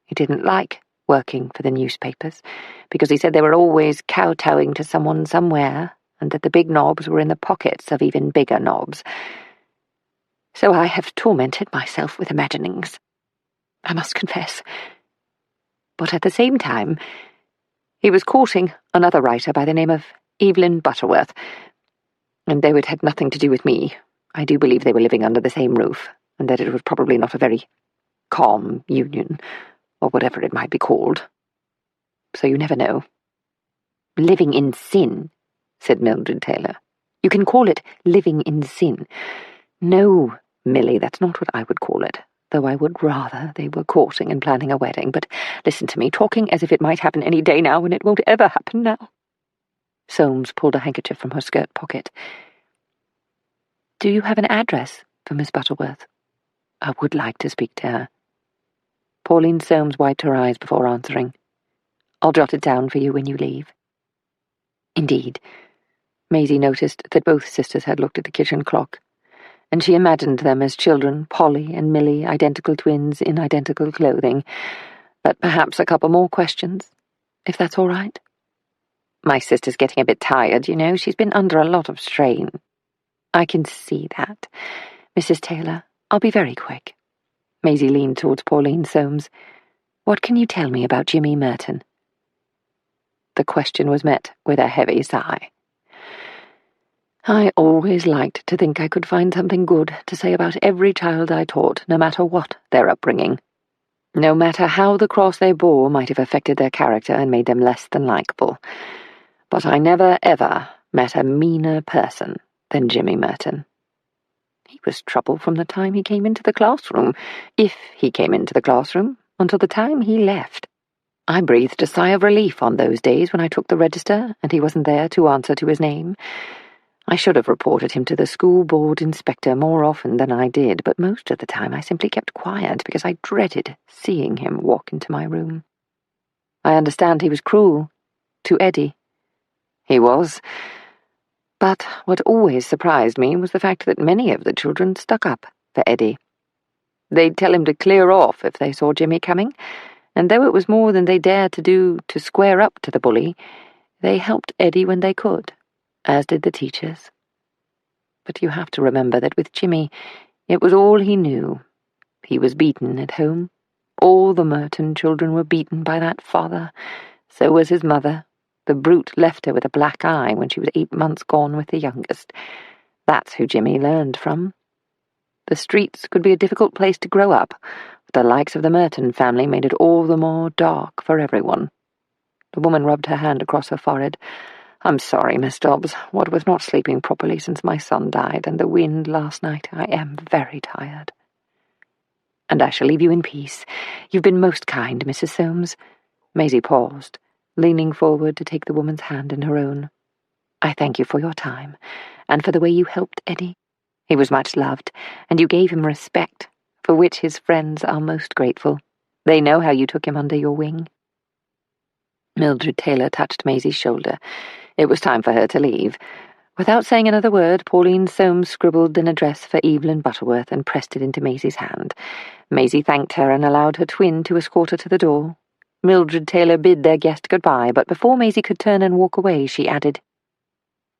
He didn't like working for the newspapers, because he said they were always kowtowing to someone somewhere, and that the big knobs were in the pockets of even bigger knobs. So I have tormented myself with imaginings, I must confess. But at the same time, he was courting another writer by the name of Evelyn Butterworth, and though it had nothing to do with me, I do believe they were living under the same roof, and that it was probably not a very calm union, or whatever it might be called. So you never know. Living in sin, said Mildred Taylor. You can call it living in sin. No, Millie, that's not what I would call it, though I would rather they were courting and planning a wedding. But listen to me, talking as if it might happen any day now, when it won't ever happen now. Soames pulled a handkerchief from her skirt pocket. Do you have an address for Miss Butterworth? I would like to speak to her. Pauline Soames wiped her eyes before answering. I'll jot it down for you when you leave. Indeed. Maisie noticed that both sisters had looked at the kitchen clock, and she imagined them as children, Polly and Millie, identical twins in identical clothing. But perhaps a couple more questions, if that's all right. My sister's getting a bit tired, you know. She's been under a lot of strain. I can see that. Mrs. Taylor, I'll be very quick. Maisie leaned towards Pauline Soames. What can you tell me about Jimmy Merton? The question was met with a heavy sigh. I always liked to think I could find something good to say about every child I taught, no matter what their upbringing. No matter how the cross they bore might have affected their character and made them less than likable. But I never, ever met a meaner person than Jimmy Merton. He was trouble from the time he came into the classroom, if he came into the classroom, until the time he left. I breathed a sigh of relief on those days when I took the register and he wasn't there to answer to his name. I should have reported him to the school board inspector more often than I did, but most of the time I simply kept quiet because I dreaded seeing him walk into my room. I understand he was cruel to Eddie. He was. But what always surprised me was the fact that many of the children stuck up for Eddie. They'd tell him to clear off if they saw Jimmy coming, and though it was more than they dared to do to square up to the bully, they helped Eddie when they could, as did the teachers. But you have to remember that with Jimmy, it was all he knew. He was beaten at home. All the Merton children were beaten by that father. So was his mother. The brute left her with a black eye when she was 8 months gone with the youngest. That's who Jimmy learned from. The streets could be a difficult place to grow up, but the likes of the Merton family made it all the more dark for everyone. The woman rubbed her hand across her forehead. I'm sorry, Miss Dobbs. What with not sleeping properly since my son died and the wind last night, I am very tired. And I shall leave you in peace. You've been most kind, Mrs. Soames. Maisie paused, leaning forward to take the woman's hand in her own. I thank you for your time, and for the way you helped Eddie. He was much loved, and you gave him respect, for which his friends are most grateful. They know how you took him under your wing. Mildred Taylor touched Maisie's shoulder. It was time for her to leave. Without saying another word, Pauline Soames scribbled an address for Evelyn Butterworth and pressed it into Maisie's hand. Maisie thanked her and allowed her twin to escort her to the door. Mildred Taylor bid their guest goodbye, but before Maisie could turn and walk away, she added,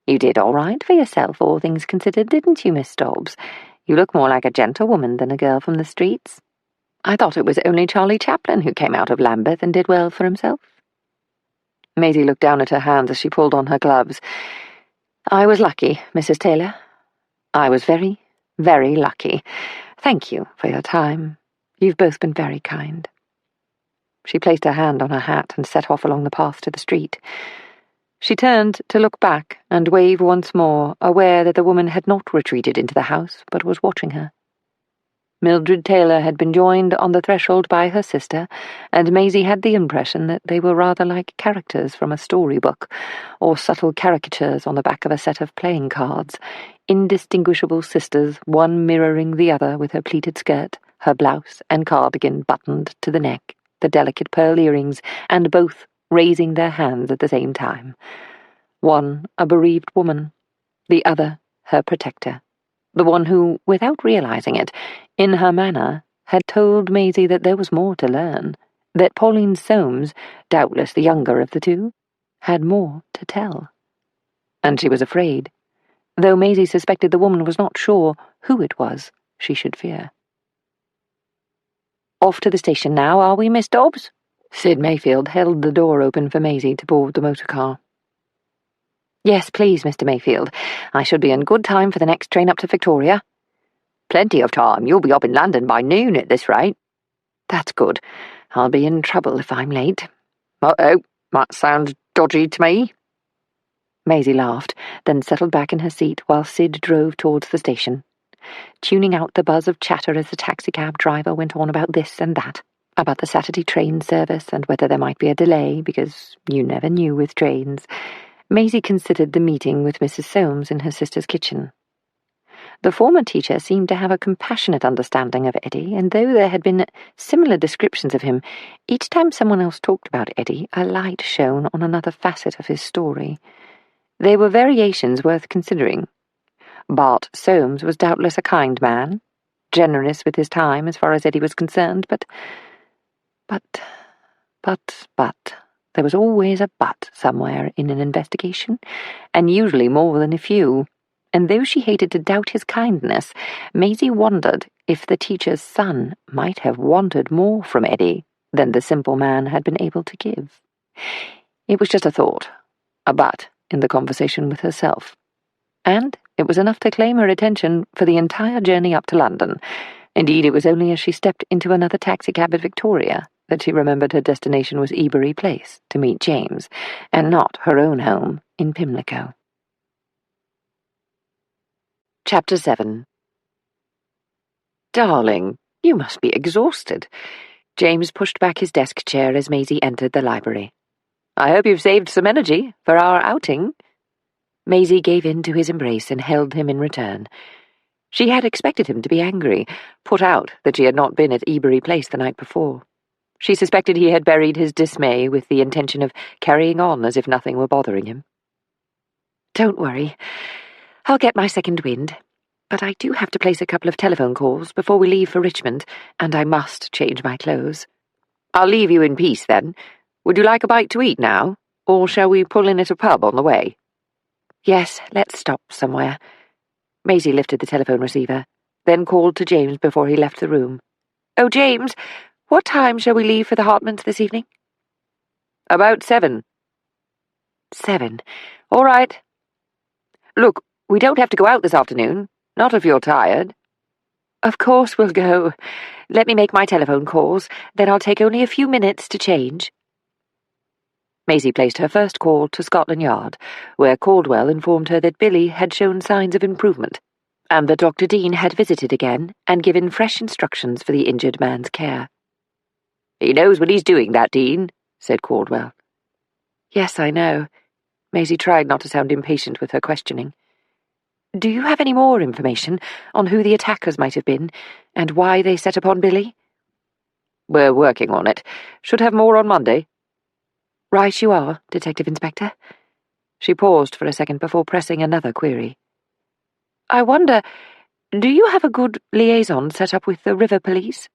You did all right for yourself, all things considered, didn't you, Miss Dobbs? You look more like a gentlewoman than a girl from the streets. I thought it was only Charlie Chaplin who came out of Lambeth and did well for himself. Maisie looked down at her hands as she pulled on her gloves. I was lucky, Mrs. Taylor. I was very, very lucky. Thank you for your time. You've both been very kind. She placed her hand on her hat and set off along the path to the street. She turned to look back and wave once more, aware that the woman had not retreated into the house, but was watching her. Mildred Taylor had been joined on the threshold by her sister, and Maisie had the impression that they were rather like characters from a storybook, or subtle caricatures on the back of a set of playing cards, indistinguishable sisters, one mirroring the other with her pleated skirt, her blouse and cardigan buttoned to the neck, the delicate pearl earrings, and both raising their hands at the same time. One a bereaved woman, the other her protector, the one who, without realizing it, in her manner, had told Maisie that there was more to learn, that Pauline Soames, doubtless the younger of the two, had more to tell. And she was afraid, though Maisie suspected the woman was not sure who it was she should fear. Off to the station now, are we, Miss Dobbs? Sid Mayfield held the door open for Maisie to board the motor car. Yes, please, Mr. Mayfield. I should be in good time for the next train up to Victoria. Plenty of time. You'll be up in London by noon at this rate. That's good. I'll be in trouble if I'm late. Uh-oh, that sounds dodgy to me. Maisie laughed, then settled back in her seat while Sid drove towards the station, tuning out the buzz of chatter as the taxicab driver went on about this and that, about the Saturday train service and whether there might be a delay, because you never knew with trains. Maisie considered the meeting with Mrs. Soames in her sister's kitchen. The former teacher seemed to have a compassionate understanding of Eddie, and though there had been similar descriptions of him, each time someone else talked about Eddie, a light shone on another facet of his story. There were variations worth considering. Bart Soames was doubtless a kind man, generous with his time as far as Eddie was concerned, but there was always a but somewhere in an investigation, and usually more than a few. and though she hated to doubt his kindness, Maisie wondered if the teacher's son might have wanted more from Eddie than the simple man had been able to give. It was just a thought, a but in the conversation with herself. And it was enough to claim her attention for the entire journey up to London. Indeed, it was only as she stepped into another taxicab at Victoria that she remembered her destination was Ebury Place to meet James, and not her own home in Pimlico. Chapter 7. Darling, you must be exhausted. James pushed back his desk chair as Maisie entered the library. I hope you've saved some energy for our outing. Maisie gave in to his embrace and held him in return. She had expected him to be angry, put out that she had not been at Ebury Place the night before. She suspected he had buried his dismay with the intention of carrying on as if nothing were bothering him. Don't worry. I'll get my second wind. But I do have to place a couple of telephone calls before we leave for Richmond, and I must change my clothes. I'll leave you in peace, then. Would you like a bite to eat now, or shall we pull in at a pub on the way? Yes, let's stop somewhere. Maisie lifted the telephone receiver, then called to James before he left the room. Oh, James, what time shall we leave for the Hartmans this evening? About 7. 7. All right. Look, we don't have to go out this afternoon, not if you're tired. Of course we'll go. Let me make my telephone calls, then I'll take only a few minutes to change. Maisie placed her first call to Scotland Yard, where Caldwell informed her that Billy had shown signs of improvement, and that Dr. Dean had visited again and given fresh instructions for the injured man's care. He knows what he's doing, that Dean, said Caldwell. Yes, I know. Maisie tried not to sound impatient with her questioning. Do you have any more information on who the attackers might have been, and why they set upon Billy? We're working on it. Should have more on Monday. Right you are, Detective Inspector. She paused for a second before pressing another query. I wonder, do you have a good liaison set up with the river police?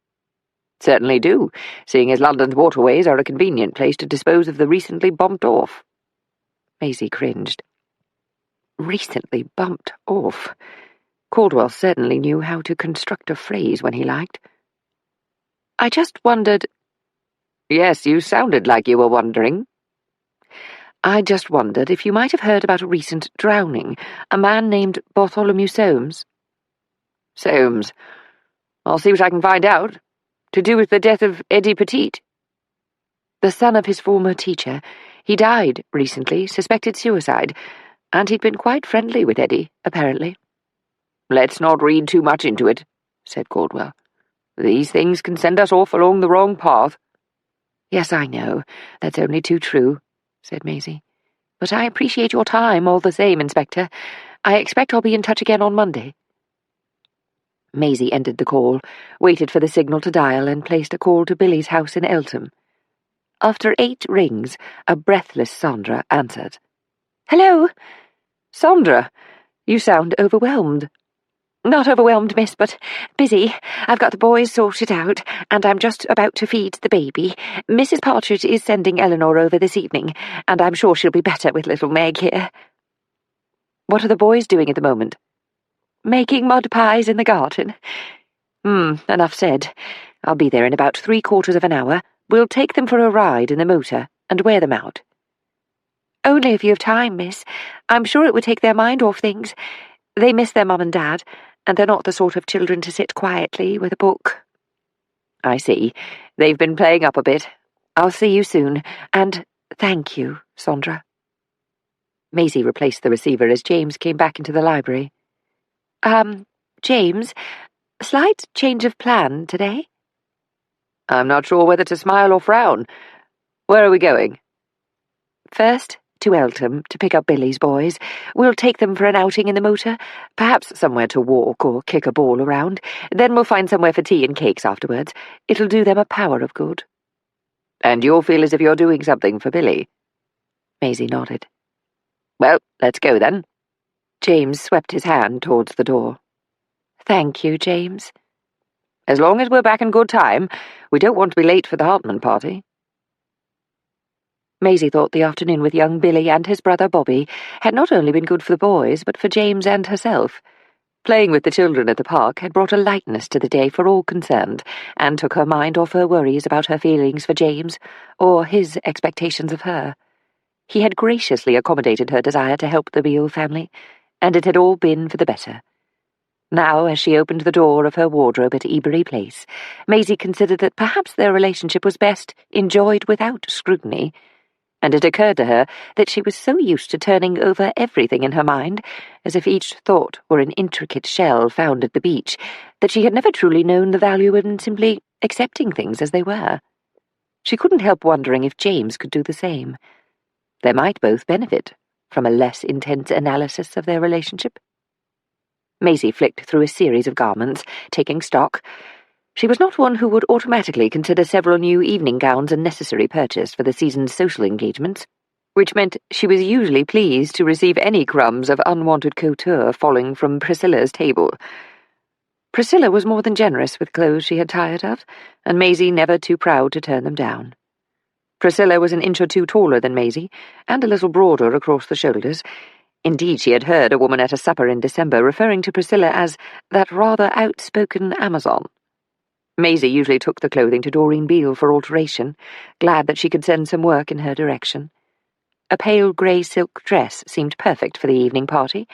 Certainly do, seeing as London's waterways are a convenient place to dispose of the recently bumped off. Maisie cringed. Recently bumped off. Caldwell certainly knew how to construct a phrase when he liked. I just wondered... Yes, you sounded like you were wondering. I just wondered if you might have heard about a recent drowning, a man named Bartholomew Soames. Soames. I'll see what I can find out. To do with the death of Eddie Petit. The son of his former teacher. He died recently, suspected suicide, and he'd been quite friendly with Eddie, apparently. Let's not read too much into it, said Caldwell. These things can send us off along the wrong path. Yes, I know. That's only too true, said Maisie. But I appreciate your time all the same, Inspector. I expect I'll be in touch again on Monday. Maisie ended the call, waited for the signal to dial, and placed a call to Billy's house in Eltham. After 8 rings, a breathless Sandra answered. Hello? Sandra, you sound overwhelmed. Not overwhelmed, miss, but busy. I've got the boys sorted out, and I'm just about to feed the baby. Mrs. Partridge is sending Eleanor over this evening, and I'm sure she'll be better with little Meg here. What are the boys doing at the moment? Making mud pies in the garden. Enough said. I'll be there in about 3/4 of an hour. We'll take them for a ride in the motor and wear them out. Only if you have time, miss. I'm sure it would take their mind off things. They miss their mum and dad, and they're not the sort of children to sit quietly with a book. I see. They've been playing up a bit. I'll see you soon, and thank you, Sandra. Maisie replaced the receiver as James came back into the library. James, slight change of plan today? I'm not sure whether to smile or frown. Where are we going? First, to Eltham to pick up Billy's boys. We'll take them for an outing in the motor, perhaps somewhere to walk or kick a ball around. Then we'll find somewhere for tea and cakes afterwards. It'll do them a power of good. And you'll feel as if you're doing something for Billy? Maisie nodded. Well, let's go then. James swept his hand towards the door. Thank you, James. As long as we're back in good time, we don't want to be late for the Hartman party. Maisie thought the afternoon with young Billy and his brother Bobby had not only been good for the boys, but for James and herself. Playing with the children at the park had brought a lightness to the day for all concerned, and took her mind off her worries about her feelings for James, or his expectations of her. He had graciously accommodated her desire to help the Beale family, and it had all been for the better. Now, as she opened the door of her wardrobe at Ebury Place, Maisie considered that perhaps their relationship was best enjoyed without scrutiny, and it occurred to her that she was so used to turning over everything in her mind, as if each thought were an intricate shell found at the beach, that she had never truly known the value in simply accepting things as they were. She couldn't help wondering if James could do the same. They might both benefit from a less intense analysis of their relationship. Maisie flicked through a series of garments, taking stock. She was not one who would automatically consider several new evening gowns a necessary purchase for the season's social engagements, which meant she was usually pleased to receive any crumbs of unwanted couture falling from Priscilla's table. Priscilla was more than generous with clothes she had tired of, and Maisie never too proud to turn them down. Priscilla was an inch or two taller than Maisie, and a little broader across the shoulders. Indeed, she had heard a woman at a supper in December referring to Priscilla as that rather outspoken Amazon. Maisie usually took the clothing to Doreen Beale for alteration, glad that she could send some work in her direction. A pale grey silk dress seemed perfect for the evening party.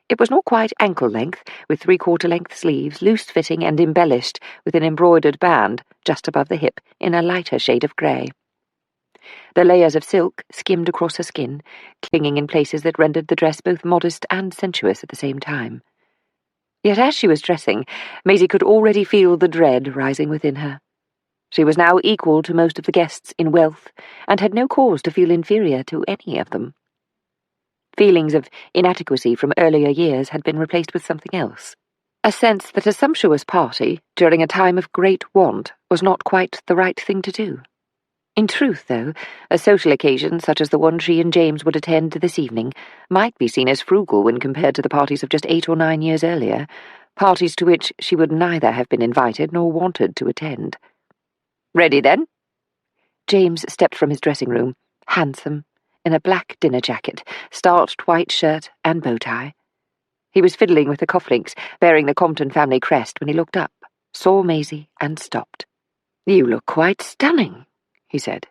It was not quite ankle-length, with three-quarter-length sleeves, loose-fitting and embellished with an embroidered band just above the hip in a lighter shade of grey. The layers of silk skimmed across her skin, clinging in places that rendered the dress both modest and sensuous at the same time. Yet as she was dressing, Maisie could already feel the dread rising within her. She was now equal to most of the guests in wealth, and had no cause to feel inferior to any of them. Feelings of inadequacy from earlier years had been replaced with something else. A sense that a sumptuous party, during a time of great want, was not quite the right thing to do. In truth, though, a social occasion such as the one she and James would attend this evening might be seen as frugal when compared to the parties of just 8 or 9 years earlier, parties to which she would neither have been invited nor wanted to attend. "Ready, then?" James stepped from his dressing room, handsome, in a black dinner jacket, starched white shirt and bow tie. He was fiddling with the cufflinks, bearing the Compton family crest, when he looked up, saw Maisie, and stopped. "You look quite stunning," he said.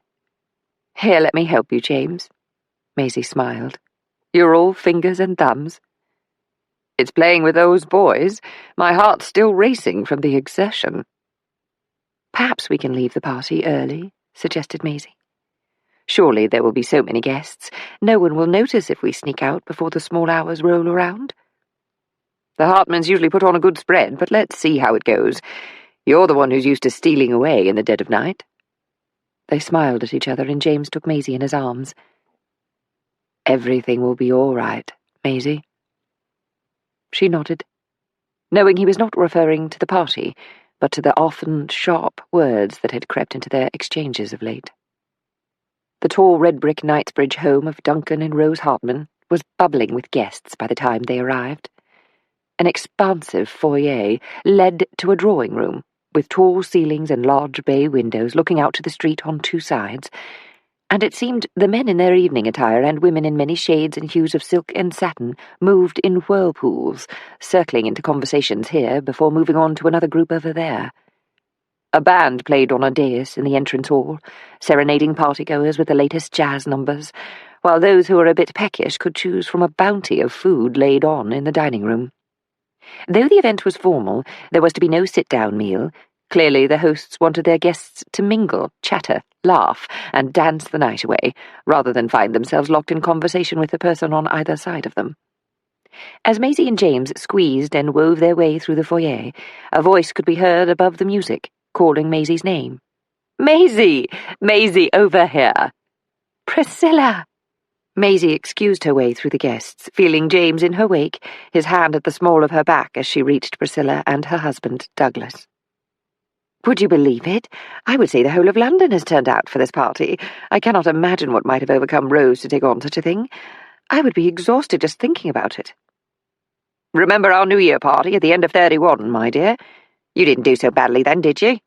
"Here, let me help you, James." Maisie smiled. "You're all fingers and thumbs." "It's playing with those boys. My heart's still racing from the exertion." "Perhaps we can leave the party early," suggested Maisie. "Surely there will be so many guests. No one will notice if we sneak out before the small hours roll around." "The Hartmans usually put on a good spread, but let's see how it goes. You're the one who's used to stealing away in the dead of night." They smiled at each other, and James took Maisie in his arms. "Everything will be all right, Maisie." She nodded, knowing he was not referring to the party, but to the often sharp words that had crept into their exchanges of late. The tall red-brick Knightsbridge home of Duncan and Rose Hartman was bubbling with guests by the time they arrived. An expansive foyer led to a drawing room, with tall ceilings and large bay windows looking out to the street on 2 sides, and it seemed the men in their evening attire and women in many shades and hues of silk and satin moved in whirlpools, circling into conversations here before moving on to another group over there. A band played on a dais in the entrance hall, serenading partygoers with the latest jazz numbers, while those who were a bit peckish could choose from a bounty of food laid on in the dining room. Though the event was formal, there was to be no sit-down meal. Clearly the hosts wanted their guests to mingle, chatter, laugh, and dance the night away, rather than find themselves locked in conversation with the person on either side of them. As Maisie and James squeezed and wove their way through the foyer, a voice could be heard above the music, calling Maisie's name. "Maisie! Maisie, over here!" "Priscilla!" Maisie excused her way through the guests, feeling James in her wake, his hand at the small of her back as she reached Priscilla and her husband, Douglas. "Would you believe it? I would say the whole of London has turned out for this party. I cannot imagine what might have overcome Rose to take on such a thing. I would be exhausted just thinking about it." "Remember our New Year party at the end of 31, my dear? You didn't do so badly then, did you?"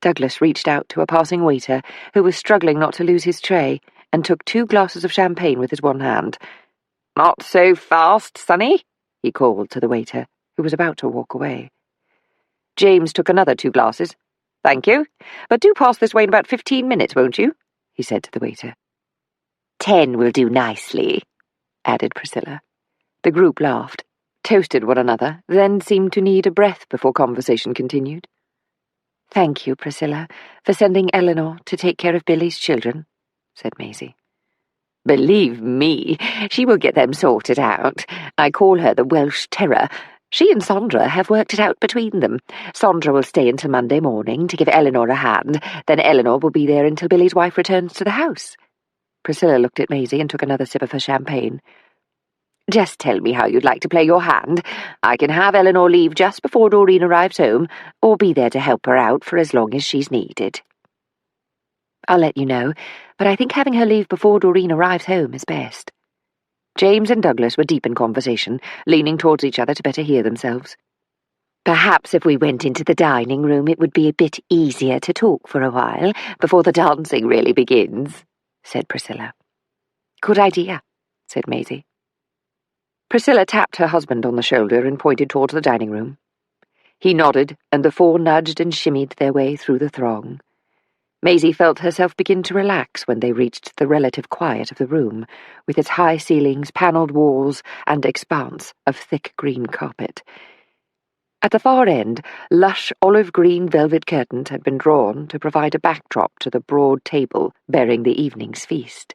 Douglas reached out to a passing waiter who was struggling not to lose his tray, and took 2 glasses of champagne with his one hand. "Not so fast, Sonny," he called to the waiter, who was about to walk away. James took another 2 glasses. "Thank you, but do pass this way in about 15 minutes, won't you?" he said to the waiter. 10 will do nicely," added Priscilla. The group laughed, toasted one another, then seemed to need a breath before conversation continued. "Thank you, Priscilla, for sending Eleanor to take care of Billy's children," said Maisie. "Believe me, she will get them sorted out. I call her the Welsh Terror. She and Sondra have worked it out between them. Sondra will stay until Monday morning to give Eleanor a hand, then Eleanor will be there until Billy's wife returns to the house." Priscilla looked at Maisie and took another sip of her champagne. "Just tell me how you'd like to play your hand. I can have Eleanor leave just before Doreen arrives home, or be there to help her out for as long as she's needed." "I'll let you know, but I think having her leave before Doreen arrives home is best." James and Douglas were deep in conversation, leaning towards each other to better hear themselves. "Perhaps if we went into the dining room it would be a bit easier to talk for a while, before the dancing really begins," said Priscilla. "Good idea," said Maisie. Priscilla tapped her husband on the shoulder and pointed towards the dining room. He nodded, and the 4 nudged and shimmied their way through the throng. Maisie felt herself begin to relax when they reached the relative quiet of the room, with its high ceilings, panelled walls, and expanse of thick green carpet. At the far end, lush olive-green velvet curtains had been drawn to provide a backdrop to the broad table bearing the evening's feast.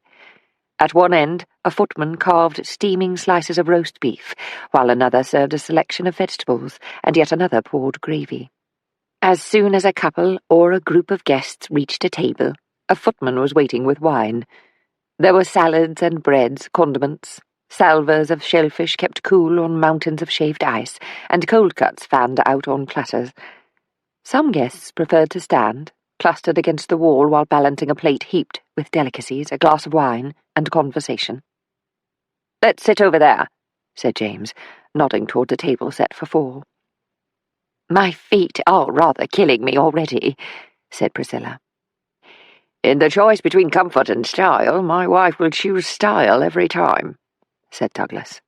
At one end, a footman carved steaming slices of roast beef, while another served a selection of vegetables, and yet another poured gravy. As soon as a couple or a group of guests reached a table, a footman was waiting with wine. There were salads and breads, condiments, salvers of shellfish kept cool on mountains of shaved ice, and cold cuts fanned out on platters. Some guests preferred to stand, clustered against the wall while balancing a plate heaped with delicacies, a glass of wine, and conversation. "Let's sit over there," said James, nodding toward a table set for 4. "My feet are rather killing me already," said Priscilla. "In the choice between comfort and style, my wife will choose style every time," said Douglas.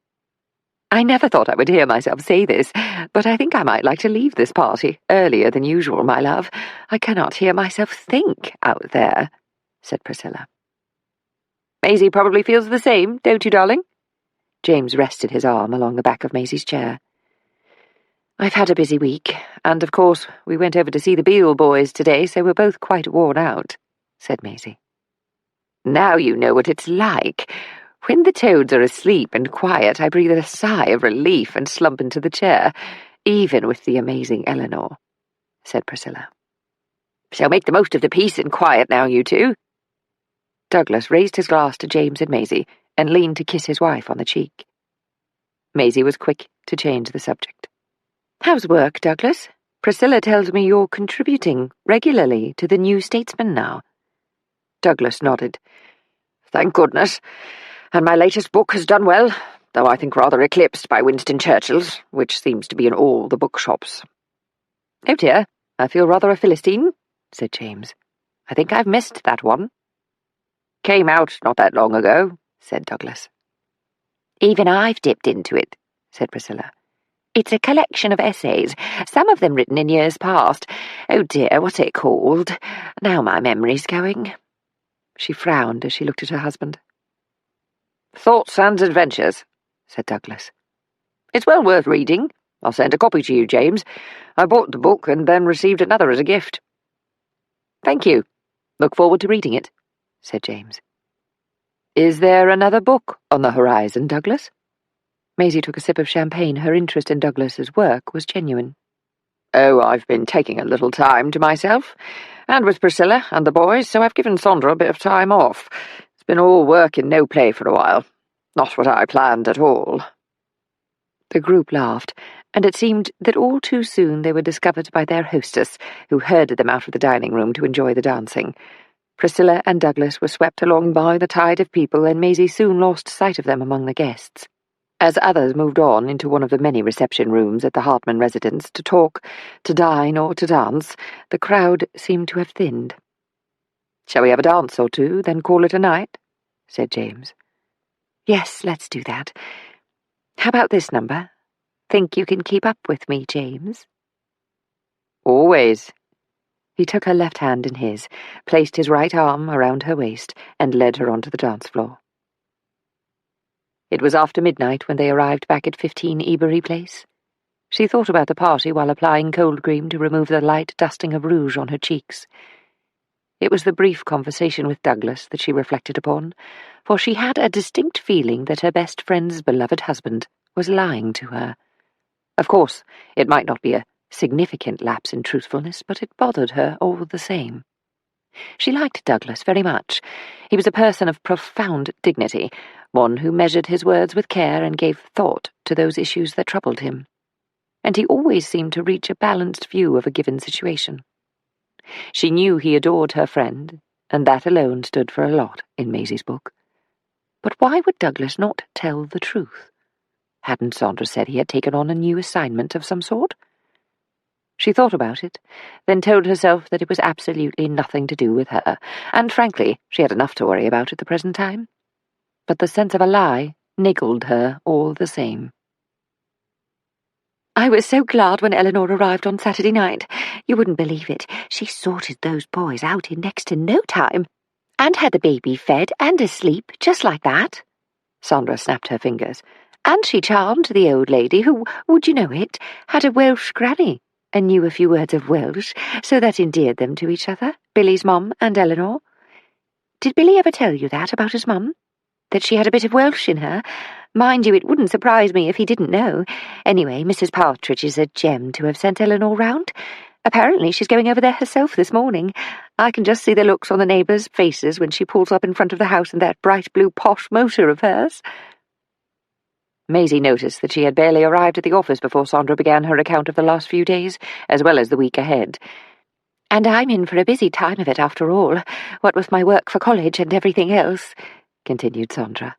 "I never thought I would hear myself say this, but I think I might like to leave this party earlier than usual, my love. I cannot hear myself think out there," said Priscilla. "Maisie probably feels the same, don't you, darling?" James rested his arm along the back of Maisie's chair. "I've had a busy week, and of course we went over to see the Beale boys today, so we're both quite worn out," said Maisie. "Now you know what it's like. When the toads are asleep and quiet, I breathe a sigh of relief and slump into the chair, even with the amazing Eleanor," said Priscilla. "So make the most of the peace and quiet now, you two." Douglas raised his glass to James and Maisie and leaned to kiss his wife on the cheek. Maisie was quick to change the subject. "How's work, Douglas? Priscilla tells me you're contributing regularly to the New Statesman now." Douglas nodded. "Thank goodness. And my latest book has done well, though I think rather eclipsed by Winston Churchill's, which seems to be in all the bookshops." "Oh dear, I feel rather a Philistine," said James. "I think I've missed that one." "Came out not that long ago," said Douglas. "Even I've dipped into it," said Priscilla. "It's a collection of essays, some of them written in years past. Oh dear, what's it called? Now my memory's going." She frowned as she looked at her husband. "Thoughts and Adventures," said Douglas. "It's well worth reading. I'll send a copy to you, James. I bought the book and then received another as a gift." "Thank you. Look forward to reading it," said James. "Is there another book on the horizon, Douglas?" Maisie took a sip of champagne. Her interest in Douglas's work was genuine. "Oh, I've been taking a little time to myself, and with Priscilla and the boys, so I've given Sondra a bit of time off. It's been all work and no play for a while. Not what I planned at all." The group laughed, and it seemed that all too soon they were discovered by their hostess, who herded them out of the dining room to enjoy the dancing. Priscilla and Douglas were swept along by the tide of people, and Maisie soon lost sight of them among the guests. As others moved on into one of the many reception rooms at the Hartman residence to talk, to dine, or to dance, the crowd seemed to have thinned. "Shall we have a dance or two, then call it a night?" said James. Yes, let's do that. How about this number? Think you can keep up with me, James? Always. He took her left hand in his, placed his right arm around her waist, and led her onto the dance floor. It was after midnight when they arrived back at 15 Ebury Place. She thought about the party while applying cold cream to remove the light dusting of rouge on her cheeks. It was the brief conversation with Douglas that she reflected upon, for she had a distinct feeling that her best friend's beloved husband was lying to her. Of course, it might not be a significant lapse in truthfulness, but it bothered her all the same. She liked Douglas very much. He was a person of profound dignity, one who measured his words with care and gave thought to those issues that troubled him. And he always seemed to reach a balanced view of a given situation. She knew he adored her friend, and that alone stood for a lot in Maisie's book. But why would Douglas not tell the truth? Hadn't Sandra said he had taken on a new assignment of some sort? She thought about it, then told herself that it was absolutely nothing to do with her, and frankly, she had enough to worry about at the present time. But the sense of a lie niggled her all the same. I was so glad when Eleanor arrived on Saturday night. You wouldn't believe it. She sorted those boys out in next to no time, and had the baby fed and asleep just like that. Sandra snapped her fingers. And she charmed the old lady who, would you know it, had a Welsh granny, and knew a few words of Welsh, so that endeared them to each other, Billy's mum and Eleanor. Did Billy ever tell you that about his mum? That she had a bit of Welsh in her? Mind you, it wouldn't surprise me if he didn't know. Anyway, Mrs. Partridge is a gem to have sent Eleanor round. Apparently she's going over there herself this morning. I can just see the looks on the neighbours' faces when she pulls up in front of the house in that bright blue posh motor of hers. Maisie noticed that she had barely arrived at the office before Sandra began her account of the last few days, as well as the week ahead. And I'm in for a busy time of it after all, what with my work for college and everything else, continued Sandra.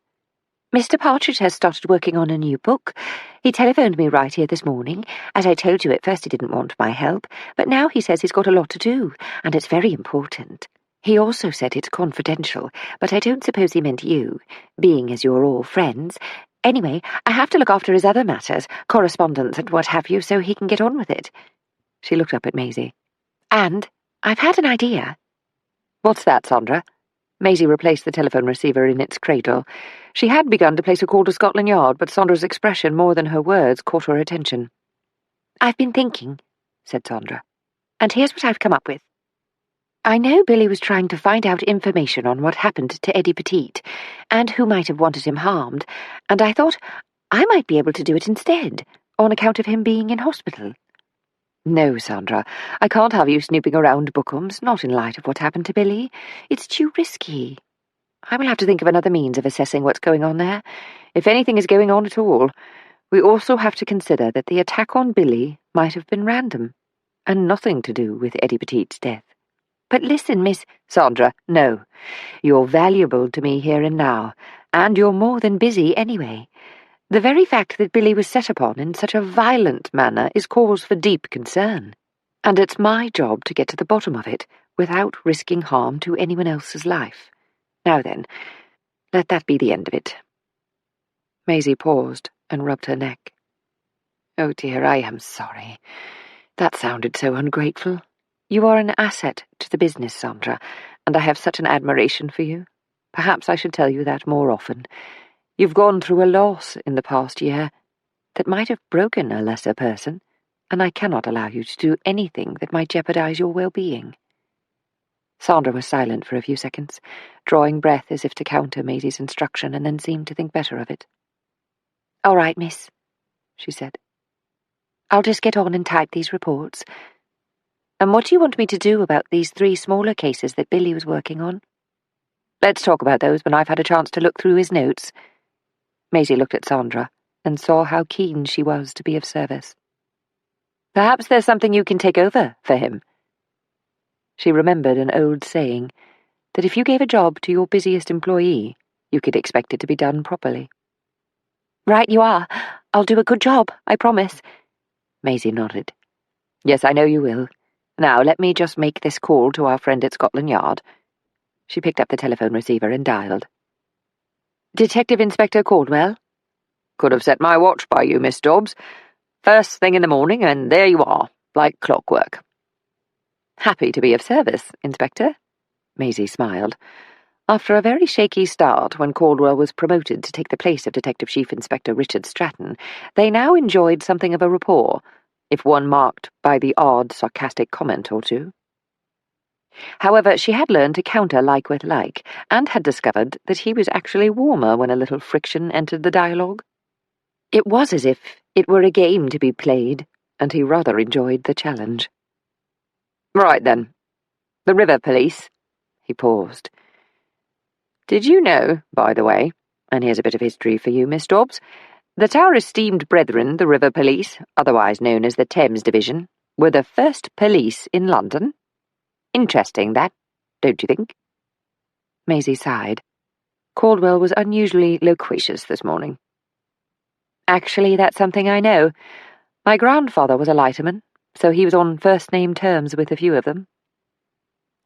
Mr. Partridge has started working on a new book. He telephoned me right here this morning. As I told you, at first he didn't want my help, but now he says he's got a lot to do, and it's very important. He also said it's confidential, but I don't suppose he meant you, being as you're all friends. Anyway, I have to look after his other matters, correspondence and what have you, so he can get on with it. She looked up at Maisie. And I've had an idea. What's that, Sandra? Maisie replaced the telephone receiver in its cradle. She had begun to place a call to Scotland Yard, but Sandra's expression more than her words caught her attention. I've been thinking, said Sandra, and here's what I've come up with. I know Billy was trying to find out information on what happened to Eddie Petite, and who might have wanted him harmed, and I thought I might be able to do it instead, on account of him being in hospital. No, Sandra, I can't have you snooping around Bookham's, not in light of what happened to Billy. It's too risky. I will have to think of another means of assessing what's going on there, if anything is going on at all. We also have to consider that the attack on Billy might have been random, and nothing to do with Eddie Petite's death. But listen, Miss Sandra, no. You're valuable to me here and now, and you're more than busy anyway. The very fact that Billy was set upon in such a violent manner is cause for deep concern, and it's my job to get to the bottom of it without risking harm to anyone else's life. Now then, let that be the end of it. Maisie paused and rubbed her neck. Oh dear, I am sorry. That sounded so ungrateful. You are an asset to the business, Sandra, and I have such an admiration for you. Perhaps I should tell you that more often. You've gone through a loss in the past year that might have broken a lesser person, and I cannot allow you to do anything that might jeopardize your well-being. Sandra was silent for a few seconds, drawing breath as if to counter Maisie's instruction, and then seemed to think better of it. All right, miss, she said. I'll just get on and type these reports. And what do you want me to do about these 3 smaller cases that Billy was working on? Let's talk about those when I've had a chance to look through his notes. Maisie looked at Sandra and saw how keen she was to be of service. Perhaps there's something you can take over for him. She remembered an old saying that if you gave a job to your busiest employee, you could expect it to be done properly. Right you are. I'll do a good job, I promise. Maisie nodded. Yes, I know you will. Now, let me just make this call to our friend at Scotland Yard. She picked up the telephone receiver and dialed. Detective Inspector Caldwell? Could have set my watch by you, Miss Dobbs. First thing in the morning, and there you are, like clockwork. Happy to be of service, Inspector. Maisie smiled. After a very shaky start when Caldwell was promoted to take the place of Detective Chief Inspector Richard Stratton, they now enjoyed something of a rapport, if one marked by the odd, sarcastic comment or two. However, she had learned to counter like with like, and had discovered that he was actually warmer when a little friction entered the dialogue. It was as if it were a game to be played, and he rather enjoyed the challenge. Right then. The River Police. He paused. Did you know, by the way, and here's a bit of history for you, Miss Dobbs, that our esteemed brethren, the River Police, otherwise known as the Thames Division, were the first police in London? Interesting, that, don't you think? Maisie sighed. Caldwell was unusually loquacious this morning. Actually, that's something I know. My grandfather was a lighterman, so he was on first-name terms with a few of them.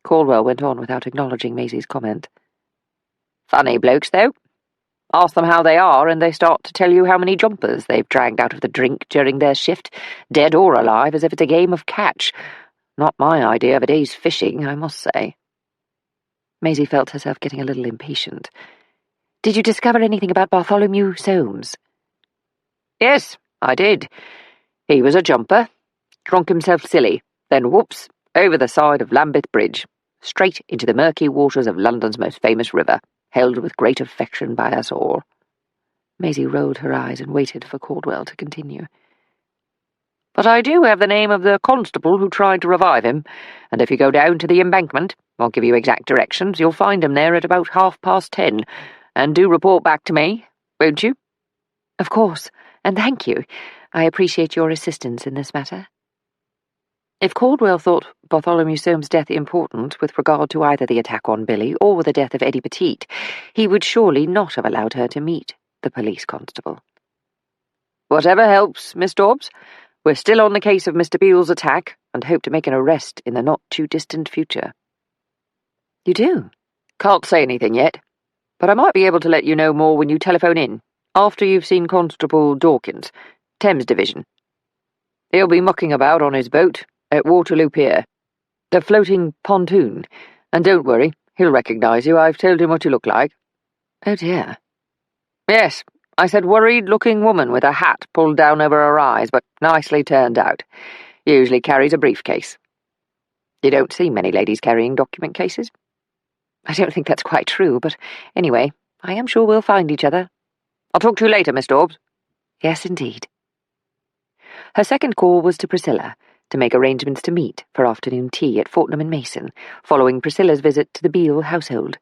Caldwell went on without acknowledging Maisie's comment. Funny blokes, though. Ask them how they are, and they start to tell you how many jumpers they've dragged out of the drink during their shift, dead or alive, as if it's a game of catch. Not my idea of a day's fishing, I must say. Maisie felt herself getting a little impatient. Did you discover anything about Bartholomew Soames? Yes, I did. He was a jumper, drunk himself silly, then whoops, over the side of Lambeth Bridge, straight into the murky waters of London's most famous river, held with great affection by us all. Maisie rolled her eyes and waited for Caldwell to continue. But I do have the name of the constable who tried to revive him, and if you go down to the embankment, I'll give you exact directions, you'll find him there at about 10:30, and do report back to me, won't you? Of course, and thank you. I appreciate your assistance in this matter. If Caldwell thought Bartholomew Soames' death important with regard to either the attack on Billy or the death of Eddie Petite, he would surely not have allowed her to meet the police constable. Whatever helps, Miss Dobbs. We're still on the case of Mr. Beale's attack, and hope to make an arrest in the not-too-distant future. You do? Can't say anything yet, but I might be able to let you know more when you telephone in, after you've seen Constable Dawkins, Thames Division. He'll be mucking about on his boat at Waterloo Pier, the floating pontoon, and don't worry, he'll recognise you. I've told him what you look like. Oh dear. Yes, I said worried-looking woman with a hat pulled down over her eyes, but nicely turned out. Usually carries a briefcase. You don't see many ladies carrying document cases. I don't think that's quite true, but anyway, I am sure we'll find each other. I'll talk to you later, Miss Dobbs. Yes, indeed. Her second call was to Priscilla, to make arrangements to meet for afternoon tea at Fortnum and Mason, following Priscilla's visit to the Beale household.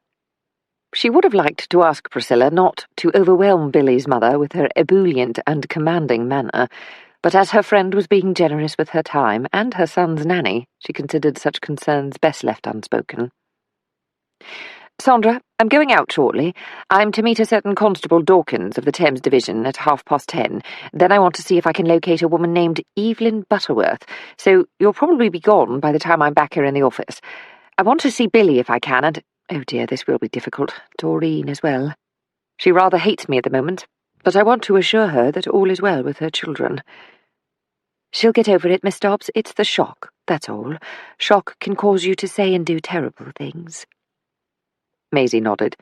She would have liked to ask Priscilla not to overwhelm Billy's mother with her ebullient and commanding manner, but as her friend was being generous with her time and her son's nanny, she considered such concerns best left unspoken. Sandra, I'm going out shortly. I'm to meet a certain Constable Dawkins of the Thames Division at 10:30. Then I want to see if I can locate a woman named Evelyn Butterworth, so you'll probably be gone by the time I'm back here in the office. I want to see Billy if I can, and, oh dear, this will be difficult, Doreen as well. She rather hates me at the moment, but I want to assure her that all is well with her children. She'll get over it, Miss Dobbs. It's the shock, that's all. Shock can cause you to say and do terrible things. Maisie nodded.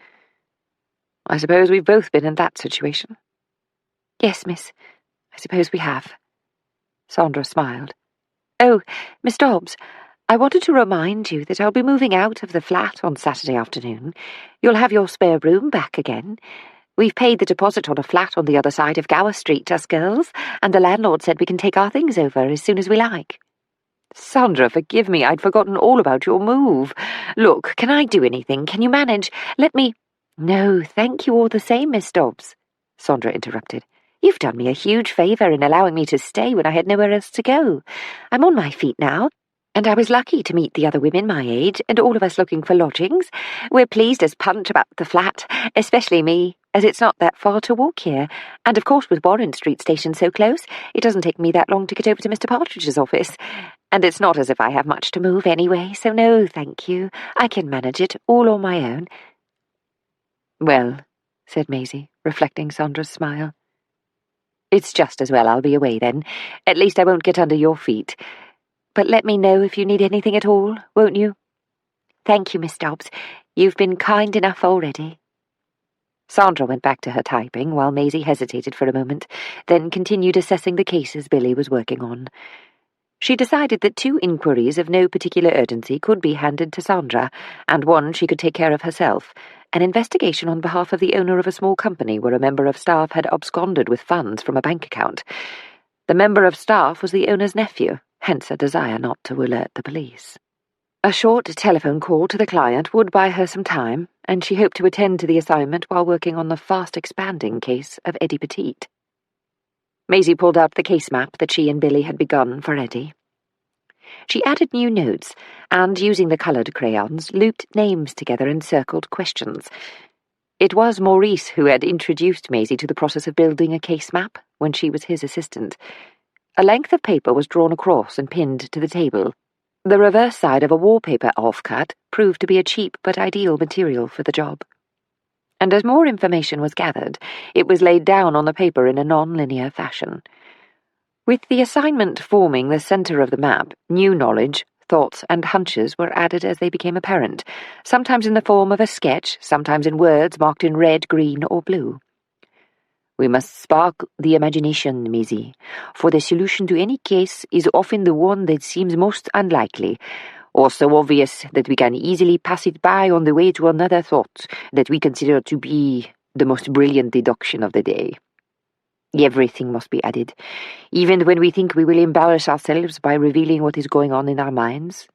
I suppose we've both been in that situation. Yes, miss. I suppose we have. Sandra smiled. Oh, Miss Dobbs, I wanted to remind you that I'll be moving out of the flat on Saturday afternoon. You'll have your spare room back again. We've paid the deposit on a flat on the other side of Gower Street, us girls, and the landlord said we can take our things over as soon as we like. Sandra, forgive me, I'd forgotten all about your move. Look, can I do anything? Can you manage? Let me— No, thank you all the same, Miss Dobbs, Sandra interrupted. You've done me a huge favour in allowing me to stay when I had nowhere else to go. I'm on my feet now, and I was lucky to meet the other women my age, and all of us looking for lodgings. We're pleased as punch about the flat, especially me, as it's not that far to walk here, and of course with Warren Street Station so close, it doesn't take me that long to get over to Mr. Partridge's office. And it's not as if I have much to move anyway, so no, thank you. I can manage it all on my own. Well, said Maisie, reflecting Sandra's smile. It's just as well I'll be away then. At least I won't get under your feet. But let me know if you need anything at all, won't you? Thank you, Miss Dobbs. You've been kind enough already. Sandra went back to her typing while Maisie hesitated for a moment, then continued assessing the cases Billy was working on. She decided that 2 inquiries of no particular urgency could be handed to Sandra, and one she could take care of herself, an investigation on behalf of the owner of a small company where a member of staff had absconded with funds from a bank account. The member of staff was the owner's nephew, hence a desire not to alert the police. A short telephone call to the client would buy her some time, and she hoped to attend to the assignment while working on the fast-expanding case of Eddie Petite. Maisie pulled out the case map that she and Billy had begun for Eddie. She added new notes, and, using the coloured crayons, looped names together and circled questions. It was Maurice who had introduced Maisie to the process of building a case map when she was his assistant. A length of paper was drawn across and pinned to the table. The reverse side of a wallpaper offcut proved to be a cheap but ideal material for the job. And as more information was gathered, it was laid down on the paper in a non-linear fashion. With the assignment forming the centre of the map, new knowledge, thoughts, and hunches were added as they became apparent, sometimes in the form of a sketch, sometimes in words marked in red, green, or blue. We must spark the imagination, Maisie, for the solution to any case is often the one that seems most unlikely, or so obvious that we can easily pass it by on the way to another thought that we consider to be the most brilliant deduction of the day. Everything must be added, even when we think we will embarrass ourselves by revealing what is going on in our minds.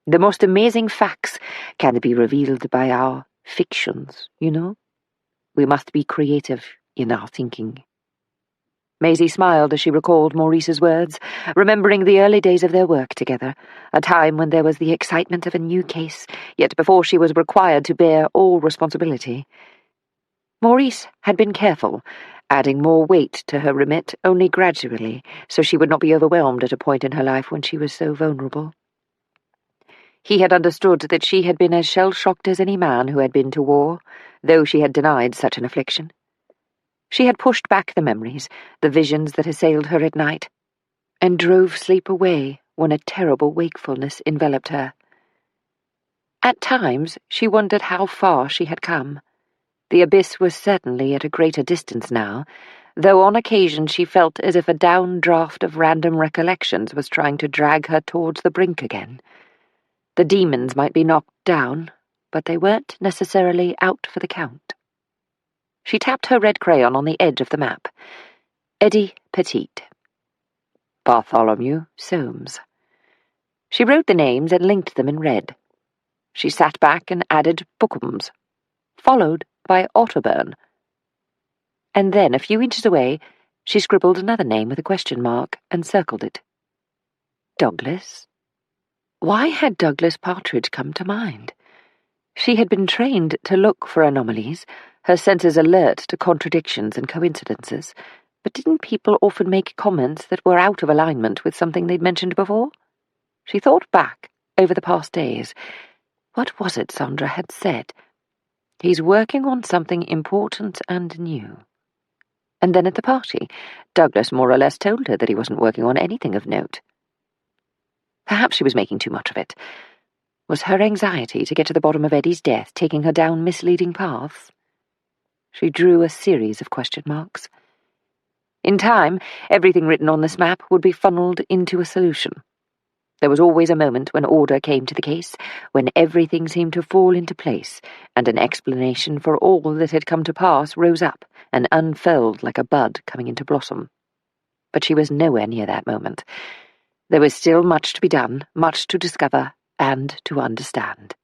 The most amazing facts can be revealed by our fictions, you know? We must be creative in our thinking. Maisie smiled as she recalled Maurice's words, remembering the early days of their work together, a time when there was the excitement of a new case, yet before she was required to bear all responsibility. Maurice had been careful, adding more weight to her remit only gradually, so she would not be overwhelmed at a point in her life when she was so vulnerable. He had understood that she had been as shell-shocked as any man who had been to war, though she had denied such an affliction. She had pushed back the memories, the visions that assailed her at night, and drove sleep away when a terrible wakefulness enveloped her. At times she wondered how far she had come. The abyss was certainly at a greater distance now, though on occasion she felt as if a downdraft of random recollections was trying to drag her towards the brink again. The demons might be knocked down, but they weren't necessarily out for the count. She tapped her red crayon on the edge of the map. Eddie Petite. Bartholomew Soames. She wrote the names and linked them in red. She sat back and added Bookums, followed by Otterburn. And then, a few inches away, she scribbled another name with a question mark and circled it. Douglas. Why had Douglas Partridge come to mind? She had been trained to look for anomalies, her senses alert to contradictions and coincidences, but didn't people often make comments that were out of alignment with something they'd mentioned before? She thought back over the past days. What was it Sandra had said? He's working on something important and new. And then at the party, Douglas more or less told her that he wasn't working on anything of note. Perhaps she was making too much of it. Was her anxiety to get to the bottom of Eddie's death taking her down misleading paths? She drew a series of question marks. In time, everything written on this map would be funneled into a solution. There was always a moment when order came to the case, when everything seemed to fall into place, and an explanation for all that had come to pass rose up and unfurled like a bud coming into blossom. But she was nowhere near that moment. There was still much to be done, much to discover, and to understand.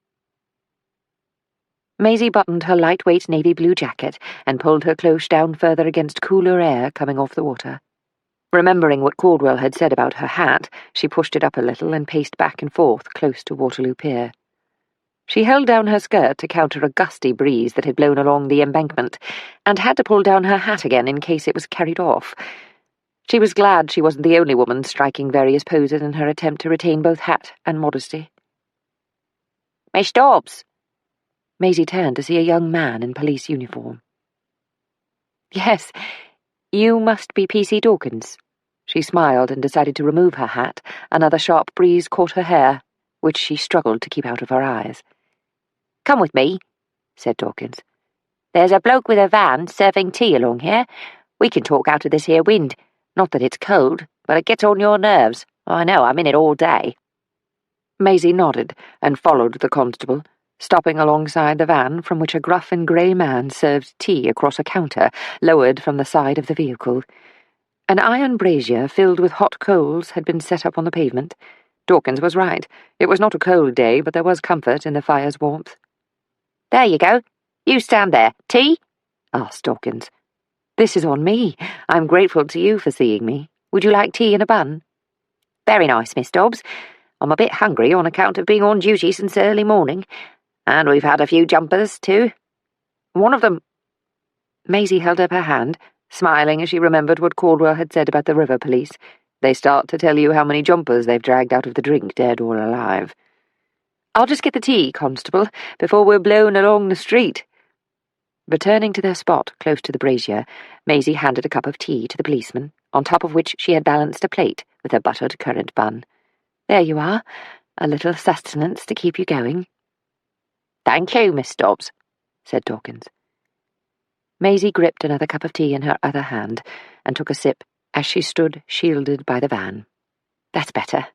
Maisie buttoned her lightweight navy blue jacket and pulled her cloche down further against cooler air coming off the water. Remembering what Caldwell had said about her hat, she pushed it up a little and paced back and forth close to Waterloo Pier. She held down her skirt to counter a gusty breeze that had blown along the embankment, and had to pull down her hat again in case it was carried off. She was glad she wasn't the only woman striking various poses in her attempt to retain both hat and modesty. "Miss Dobbs!" Maisie turned to see a young man in police uniform. Yes, you must be P.C. Dawkins. She smiled and decided to remove her hat. Another sharp breeze caught her hair, which she struggled to keep out of her eyes. Come with me, said Dawkins. There's a bloke with a van serving tea along here. We can talk out of this here wind. Not that it's cold, but it gets on your nerves. I know, I'm in it all day. Maisie nodded and followed the constable, stopping alongside the van from which a gruff and grey man served tea across a counter lowered from the side of the vehicle. An iron brazier filled with hot coals had been set up on the pavement. Dawkins was right. It was not a cold day, but there was comfort in the fire's warmth. There you go. You stand there. Tea? Asked Dawkins. This is on me. I'm grateful to you for seeing me. Would you like tea and a bun? Very nice, Miss Dobbs. I'm a bit hungry on account of being on duty since early morning. And we've had a few jumpers, too. One of them... Maisie held up her hand, smiling as she remembered what Caldwell had said about the river police. They start to tell you how many jumpers they've dragged out of the drink, dead or alive. I'll just get the tea, constable, before we're blown along the street. Returning to their spot close to the brazier, Maisie handed a cup of tea to the policeman, on top of which she had balanced a plate with a buttered currant bun. There you are, a little sustenance to keep you going. Thank you, Miss Dobbs, said Dawkins. Maisie gripped another cup of tea in her other hand and took a sip as she stood shielded by the van. That's better.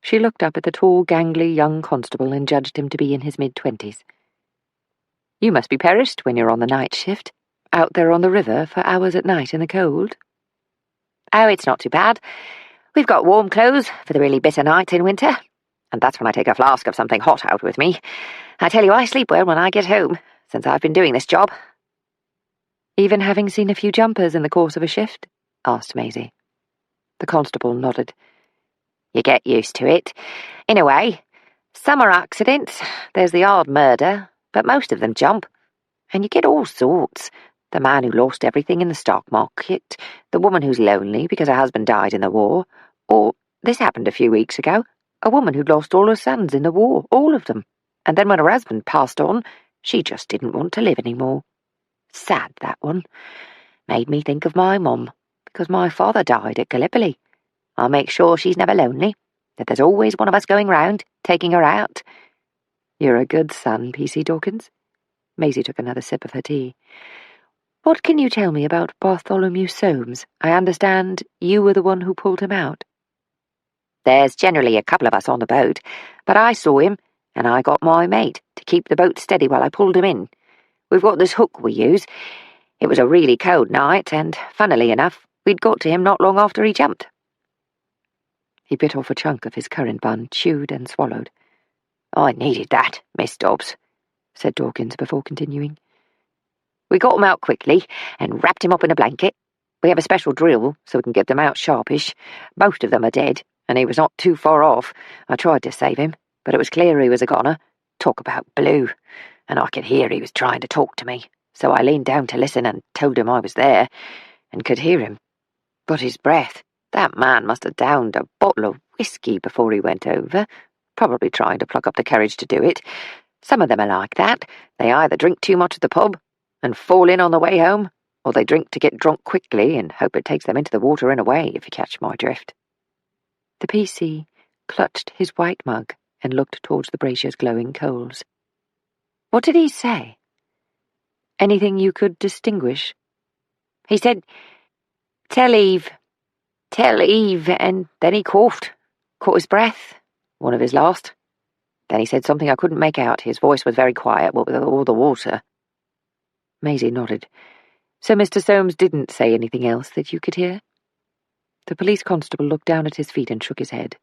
She looked up at the tall, gangly young constable and judged him to be in his mid-20s. You must be perished when you're on the night shift, out there on the river for hours at night in the cold. Oh, it's not too bad. We've got warm clothes for the really bitter nights in winter, and that's when I take a flask of something hot out with me. I tell you, I sleep well when I get home, since I've been doing this job. Even having seen a few jumpers in the course of a shift? Asked Maisie. The constable nodded. You get used to it. In a way. Some are accidents, there's the odd murder, but most of them jump. And you get all sorts. The man who lost everything in the stock market, the woman who's lonely because her husband died in the war, or, this happened a few weeks ago, a woman who'd lost all her sons in the war, all of them. And then when her husband passed on, she just didn't want to live anymore. Sad, that one. Made me think of my mum, because my father died at Gallipoli. I'll make sure she's never lonely, that there's always one of us going round, taking her out. You're a good son, P.C. Dawkins. Maisie took another sip of her tea. What can you tell me about Bartholomew Soames? I understand you were the one who pulled him out. There's generally a couple of us on the boat, but I saw him, and I got my mate to keep the boat steady while I pulled him in. We've got this hook we use. It was a really cold night, and, funnily enough, we'd got to him not long after he jumped. He bit off a chunk of his currant bun, chewed and swallowed. I needed that, Miss Dobbs, said Dawkins before continuing. We got him out quickly and wrapped him up in a blanket. We have a special drill so we can get them out sharpish. Most of them are dead, and he was not too far off. I tried to save him, but it was clear he was a goner. Talk about blue. And I could hear he was trying to talk to me, so I leaned down to listen and told him I was there, and could hear him. But his breath, that man must have downed a bottle of whiskey before he went over, probably trying to pluck up the courage to do it. Some of them are like that. They either drink too much at the pub and fall in on the way home, or they drink to get drunk quickly and hope it takes them into the water in a way, if you catch my drift. The PC clutched his white mug and looked towards the brazier's glowing coals. What did he say? Anything you could distinguish? He said, tell Eve, and then he coughed, caught his breath, one of his last. Then he said something I couldn't make out. His voice was very quiet, what with all the water. Maisie nodded. So Mr. Soames didn't say anything else that you could hear? The police constable looked down at his feet and shook his head.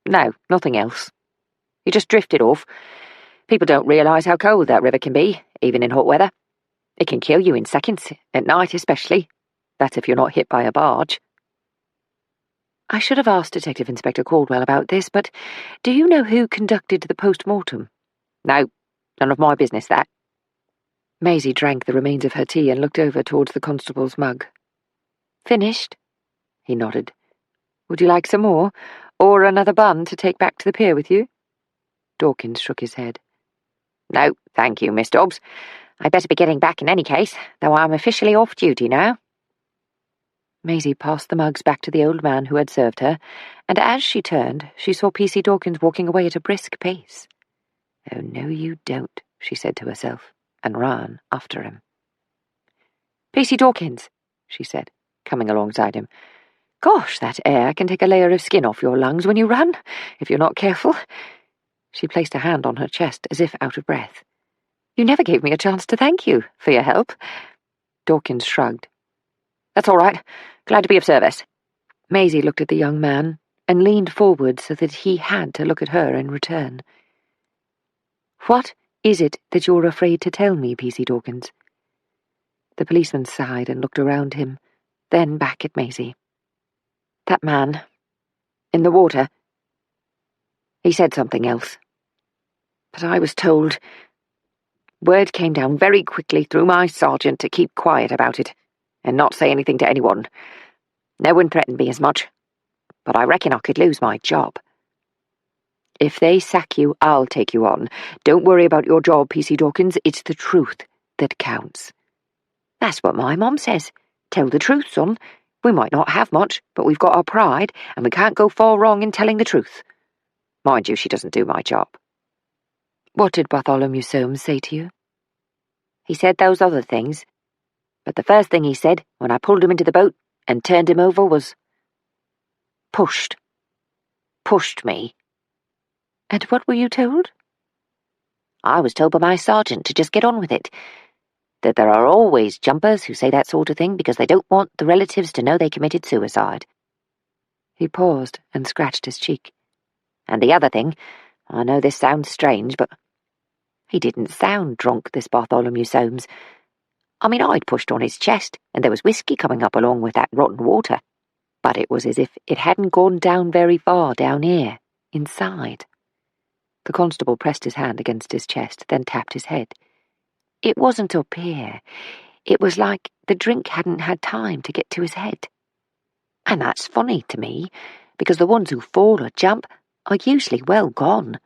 No, nothing else. He just drifted off. People don't realise how cold that river can be, even in hot weather. It can kill you in seconds, at night especially. That's if you're not hit by a barge. I should have asked Detective Inspector Caldwell about this, but do you know who conducted the post-mortem? No, none of my business, that. Maisie drank the remains of her tea and looked over towards the constable's mug. Finished? He nodded. Would you like some more, or another bun to take back to the pier with you? Dawkins shook his head. No, thank you, Miss Dobbs. I'd better be getting back in any case, though I'm officially off duty now. Maisie passed the mugs back to the old man who had served her, and as she turned, she saw P.C. Dawkins walking away at a brisk pace. "Oh, no, you don't," she said to herself, and ran after him. "P.C. Dawkins," she said, coming alongside him. "Gosh, that air can take a layer of skin off your lungs when you run, if you're not careful." She placed a hand on her chest as if out of breath. "You never gave me a chance to thank you for your help." Dawkins shrugged. "That's all right. Glad to be of service." Maisie looked at the young man and leaned forward so that he had to look at her in return. "What is it that you're afraid to tell me, P.C. Dawkins?" The policeman sighed and looked around him, then back at Maisie. "That man, in the water, he said something else. But I was told. Word came down very quickly through my sergeant to keep quiet about it, and not say anything to anyone. No one threatened me as much, but I reckon I could lose my job. If they sack you, I'll take you on. Don't worry about your job, P.C. Dawkins. It's the truth that counts." "That's what my mom says. Tell the truth, son. We might not have much, but we've got our pride, and we can't go far wrong in telling the truth. Mind you, she doesn't do my job." "What did Bartholomew Soames say to you?" "He said those other things, but the first thing he said when I pulled him into the boat and turned him over was, 'Pushed. Pushed me.'" "And what were you told?" "I was told by my sergeant to just get on with it. That there are always jumpers who say that sort of thing because they don't want the relatives to know they committed suicide." He paused and scratched his cheek. "And the other thing, I know this sounds strange, but he didn't sound drunk, this Bartholomew Soames. I mean, I'd pushed on his chest, and there was whiskey coming up along with that rotten water, but it was as if it hadn't gone down very far down here, inside." The constable pressed his hand against his chest, then tapped his head. "It wasn't up here. It was like the drink hadn't had time to get to his head. And that's funny to me, because the ones who fall or jump are usually well gone.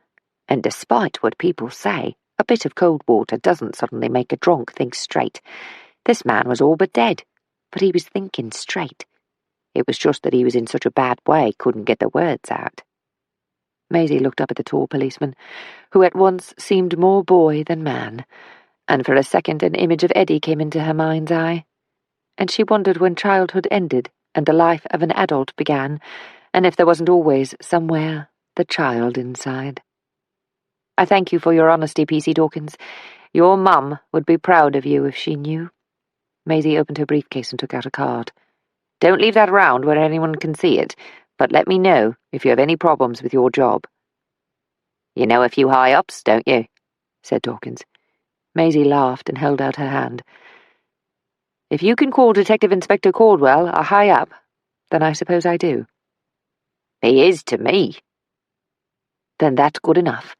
And despite what people say, a bit of cold water doesn't suddenly make a drunk think straight. This man was all but dead, but he was thinking straight. It was just that he was in such a bad way, couldn't get the words out." Maisie looked up at the tall policeman, who at once seemed more boy than man, and for a second an image of Eddie came into her mind's eye, and she wondered when childhood ended and the life of an adult began, and if there wasn't always, somewhere, the child inside. "I thank you for your honesty, P.C. Dawkins. Your mum would be proud of you if she knew." Maisie opened her briefcase and took out a card. "Don't leave that around where anyone can see it, but let me know if you have any problems with your job." "You know a few high-ups, don't you?" said Dawkins. Maisie laughed and held out her hand. "If you can call Detective Inspector Caldwell a high-up, then I suppose I do." "He is to me." "Then that's good enough.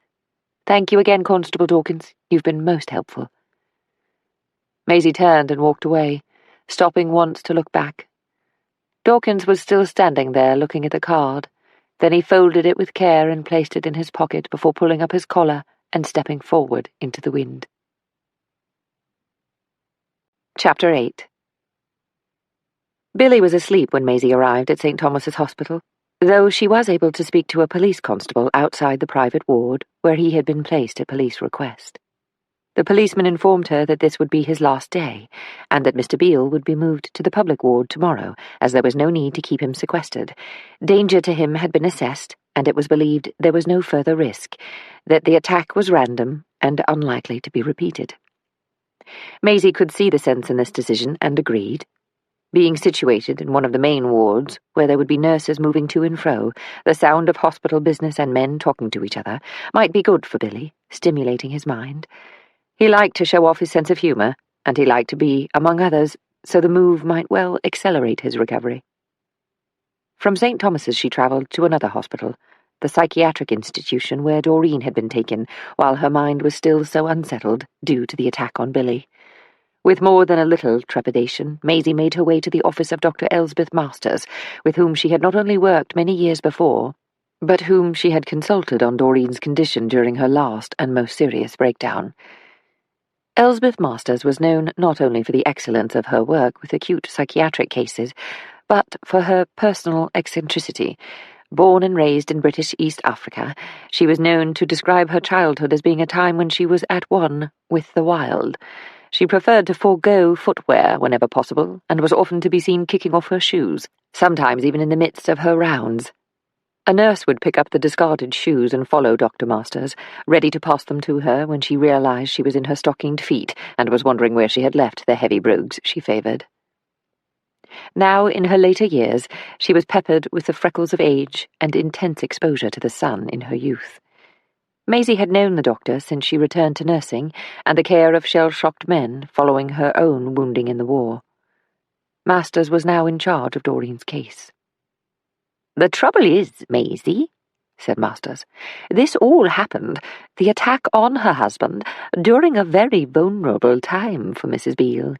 Thank you again, Constable Dawkins. You've been most helpful." Maisie turned and walked away, stopping once to look back. Dawkins was still standing there looking at the card. Then he folded it with care and placed it in his pocket before pulling up his collar and stepping forward into the wind. Chapter 8. Billy was asleep when Maisie arrived at St. Thomas's Hospital, though she was able to speak to a police constable outside the private ward where he had been placed at police request. The policeman informed her that this would be his last day, and that Mr. Beale would be moved to the public ward tomorrow, as there was no need to keep him sequestered. Danger to him had been assessed, and it was believed there was no further risk, that the attack was random and unlikely to be repeated. Maisie could see the sense in this decision and agreed. Being situated in one of the main wards, where there would be nurses moving to and fro, the sound of hospital business and men talking to each other might be good for Billy, stimulating his mind. He liked to show off his sense of humour, and he liked to be, among others, so the move might well accelerate his recovery. From St. Thomas's she travelled to another hospital, the psychiatric institution where Doreen had been taken, while her mind was still so unsettled due to the attack on Billy. With more than a little trepidation, Maisie made her way to the office of Dr. Elsbeth Masters, with whom she had not only worked many years before, but whom she had consulted on Doreen's condition during her last and most serious breakdown. Elsbeth Masters was known not only for the excellence of her work with acute psychiatric cases, but for her personal eccentricity. Born and raised in British East Africa, she was known to describe her childhood as being a time when she was at one with the wild. She preferred to forego footwear whenever possible, and was often to be seen kicking off her shoes, sometimes even in the midst of her rounds. A nurse would pick up the discarded shoes and follow Dr. Masters, ready to pass them to her when she realized she was in her stockinged feet and was wondering where she had left the heavy brogues she favored. Now, in her later years, she was peppered with the freckles of age and intense exposure to the sun in her youth. Maisie had known the doctor since she returned to nursing and the care of shell-shocked men following her own wounding in the war. Masters was now in charge of Doreen's case. "The trouble is, Maisie," said Masters, "this all happened, the attack on her husband, during a very vulnerable time for Mrs. Beale.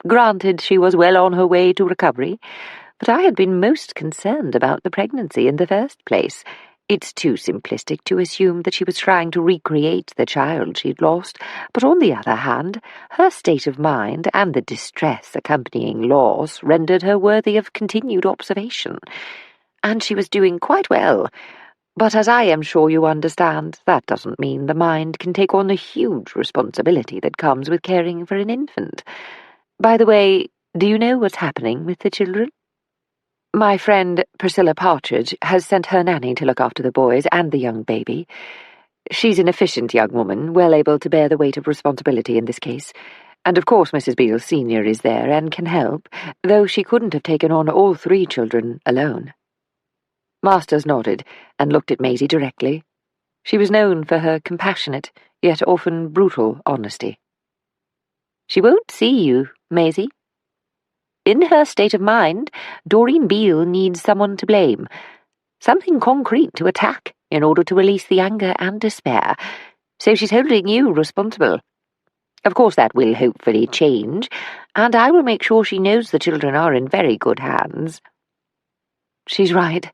Granted, she was well on her way to recovery, but I had been most concerned about the pregnancy in the first place. It's too simplistic to assume that she was trying to recreate the child she'd lost, but on the other hand, her state of mind and the distress accompanying loss rendered her worthy of continued observation. And she was doing quite well. But as I am sure you understand, that doesn't mean the mind can take on the huge responsibility that comes with caring for an infant. By the way, do you know what's happening with the children?" "My friend Priscilla Partridge has sent her nanny to look after the boys and the young baby. She's an efficient young woman, well able to bear the weight of responsibility in this case. And of course Mrs. Beale Sr. is there and can help, though she couldn't have taken on all 3 children alone." Masters nodded and looked at Maisie directly. She was known for her compassionate, yet often brutal honesty. "She won't see you, Maisie. In her state of mind, Doreen Beale needs someone to blame, something concrete to attack in order to release the anger and despair, so she's holding you responsible. Of course that will hopefully change, and I will make sure she knows the children are in very good hands." "She's right.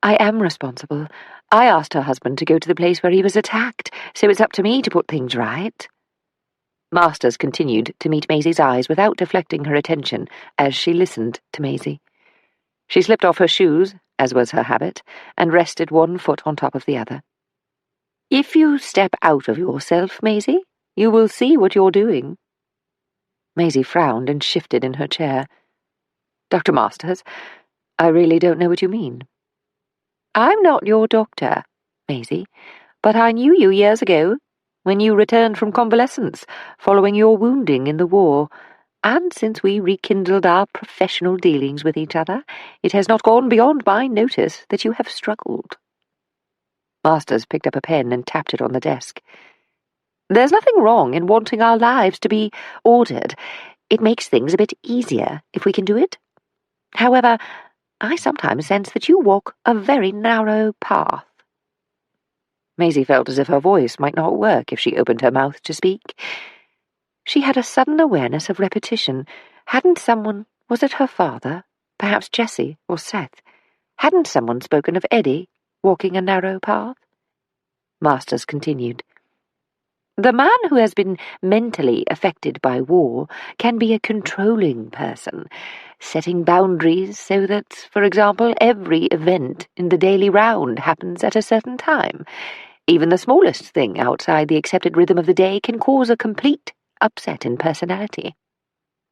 I am responsible. I asked her husband to go to the place where he was attacked, so it's up to me to put things right." Masters continued to meet Maisie's eyes without deflecting her attention as she listened to Maisie. She slipped off her shoes, as was her habit, and rested one foot on top of the other. "If you step out of yourself, Maisie, you will see what you're doing." Maisie frowned and shifted in her chair. "Dr. Masters, I really don't know what you mean." "I'm not your doctor, Maisie, but I knew you years ago, when you returned from convalescence, following your wounding in the war, and since we rekindled our professional dealings with each other, it has not gone beyond my notice that you have struggled." Masters picked up a pen and tapped it on the desk. "There's nothing wrong in wanting our lives to be ordered. It makes things a bit easier if we can do it. However, I sometimes sense that you walk a very narrow path." Maisie felt as if her voice might not work if she opened her mouth to speak. She had a sudden awareness of repetition. Hadn't someone, was it her father, perhaps Jessie or Seth, hadn't someone spoken of Eddie walking a narrow path? Masters continued. "The man who has been mentally affected by war can be a controlling person, setting boundaries so that, for example, every event in the daily round happens at a certain time. Even the smallest thing outside the accepted rhythm of the day can cause a complete upset in personality.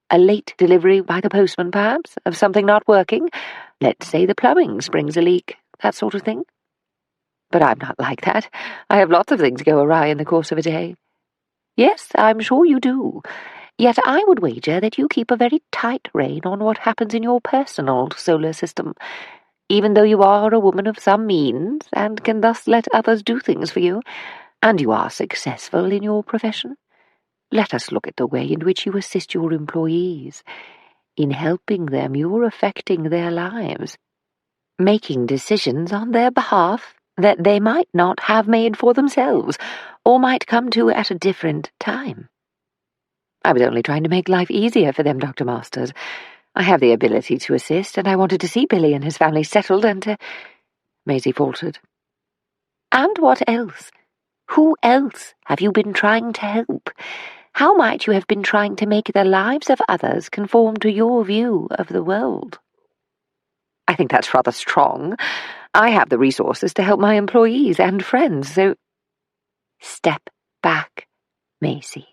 A late delivery by the postman, perhaps, of something not working. Let's say the plumbing springs a leak, that sort of thing. But I'm not like that. I have lots of things go awry in the course of a day. Yes, I'm sure you do. Yet I would wager that you keep a very tight rein on what happens in your personal solar system, even though you are a woman of some means and can thus let others do things for you, and you are successful in your profession. Let us look at the way in which you assist your employees. In helping them, you're affecting their lives, making decisions on their behalf that they might not have made for themselves, or might come to at a different time. I was only trying to make life easier for them, Dr. Masters. I have the ability to assist, and I wanted to see Billy and his family settled and to—" Maisie faltered. "And what else? Who else have you been trying to help? How might you have been trying to make the lives of others conform to your view of the world? I think that's rather strong. I have the resources to help my employees and friends, so... Step back, Maisie.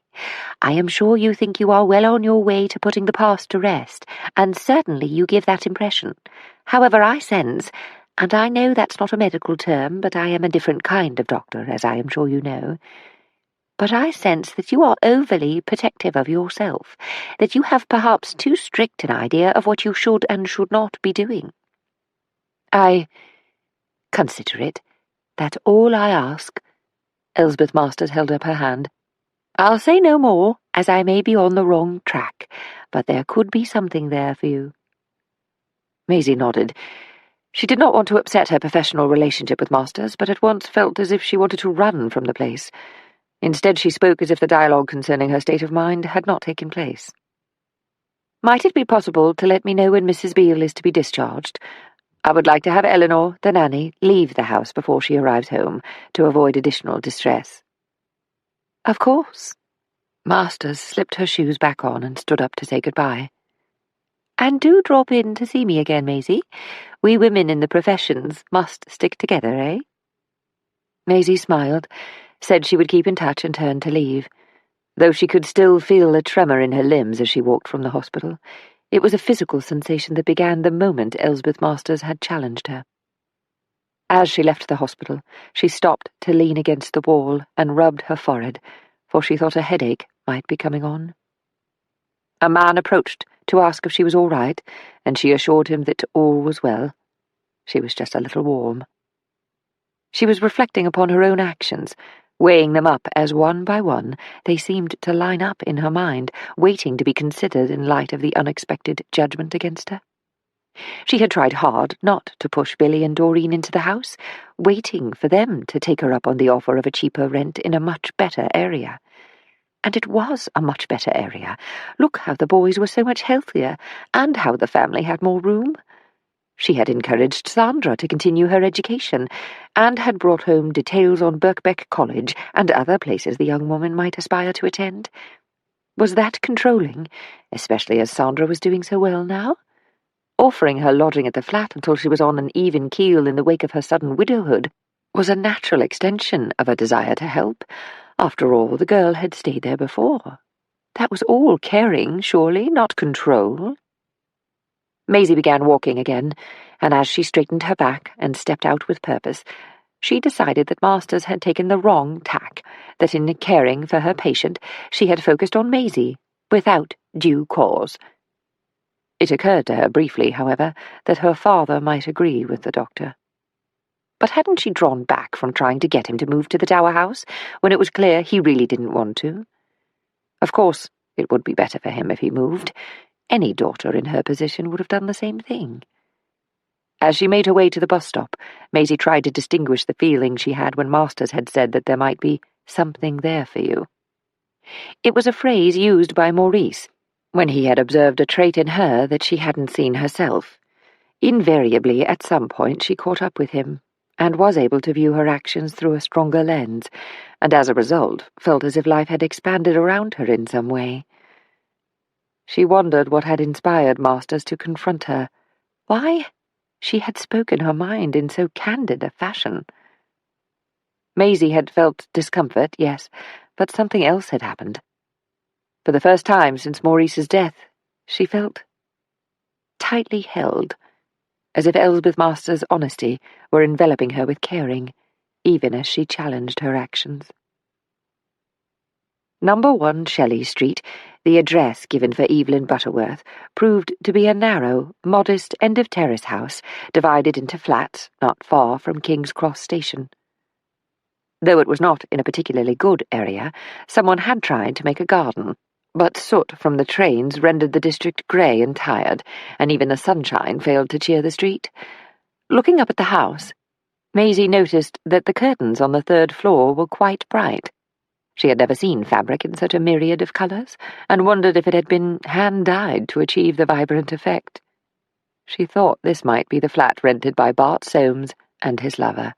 I am sure you think you are well on your way to putting the past to rest, and certainly you give that impression. However, I sense, and I know that's not a medical term, but I am a different kind of doctor, as I am sure you know, but I sense that you are overly protective of yourself, that you have perhaps too strict an idea of what you should and should not be doing. I consider it. That's all I ask. Elsbeth Masters held up her hand. I'll say no more, as I may be on the wrong track, but there could be something there for you. Maisie nodded. She did not want to upset her professional relationship with Masters, but at once felt as if she wanted to run from the place. Instead, she spoke as if the dialogue concerning her state of mind had not taken place. Might it be possible to let me know when Mrs. Beale is to be discharged? I would like to have Eleanor, the nanny, leave the house before she arrives home, to avoid additional distress. Of course. Masters slipped her shoes back on and stood up to say goodbye. And do drop in to see me again, Maisie. We women in the professions must stick together, eh? Maisie smiled, said she would keep in touch and turned to leave. Though she could still feel a tremor in her limbs as she walked from the hospital, it was a physical sensation that began the moment Elsbeth Masters had challenged her. As she left the hospital, she stopped to lean against the wall and rubbed her forehead, for she thought a headache might be coming on. A man approached to ask if she was all right, and she assured him that all was well. She was just a little warm. She was reflecting upon her own actions, weighing them up as one by one they seemed to line up in her mind, waiting to be considered in light of the unexpected judgment against her. She had tried hard not to push Billy and Doreen into the house, waiting for them to take her up on the offer of a cheaper rent in a much better area. And it was a much better area. Look how the boys were so much healthier, and how the family had more room. She had encouraged Sandra to continue her education, and had brought home details on Birkbeck College and other places the young woman might aspire to attend. Was that controlling, especially as Sandra was doing so well now? Offering her lodging at the flat until she was on an even keel in the wake of her sudden widowhood was a natural extension of a desire to help. After all, the girl had stayed there before. That was all caring, surely, not control. Maisie began walking again, and as she straightened her back and stepped out with purpose, she decided that Masters had taken the wrong tack, that in caring for her patient she had focused on Maisie, without due cause. It occurred to her briefly, however, that her father might agree with the doctor. But hadn't she drawn back from trying to get him to move to the Dower House, when it was clear he really didn't want to? Of course, it would be better for him if he moved. Any daughter in her position would have done the same thing. As she made her way to the bus stop, Maisie tried to distinguish the feeling she had when Masters had said that there might be something there for you. It was a phrase used by Maurice, when he had observed a trait in her that she hadn't seen herself. Invariably, at some point, she caught up with him, and was able to view her actions through a stronger lens, and as a result felt as if life had expanded around her in some way. She wondered what had inspired Masters to confront her. Why she had spoken her mind in so candid a fashion. Maisie had felt discomfort, yes, but something else had happened. For the first time since Maurice's death, she felt tightly held, as if Elsbeth Masters' honesty were enveloping her with caring, even as she challenged her actions. Number 1 Shelley Street, the address given for Evelyn Butterworth, proved to be a narrow, modest end-of-terrace house divided into flats not far from King's Cross Station. Though it was not in a particularly good area, someone had tried to make a garden, but soot from the trains rendered the district grey and tired, and even the sunshine failed to cheer the street. Looking up at the house, Maisie noticed that the curtains on the 3rd floor were quite bright. She had never seen fabric in such a myriad of colours, and wondered if it had been hand-dyed to achieve the vibrant effect. She thought this might be the flat rented by Bart Soames and his lover.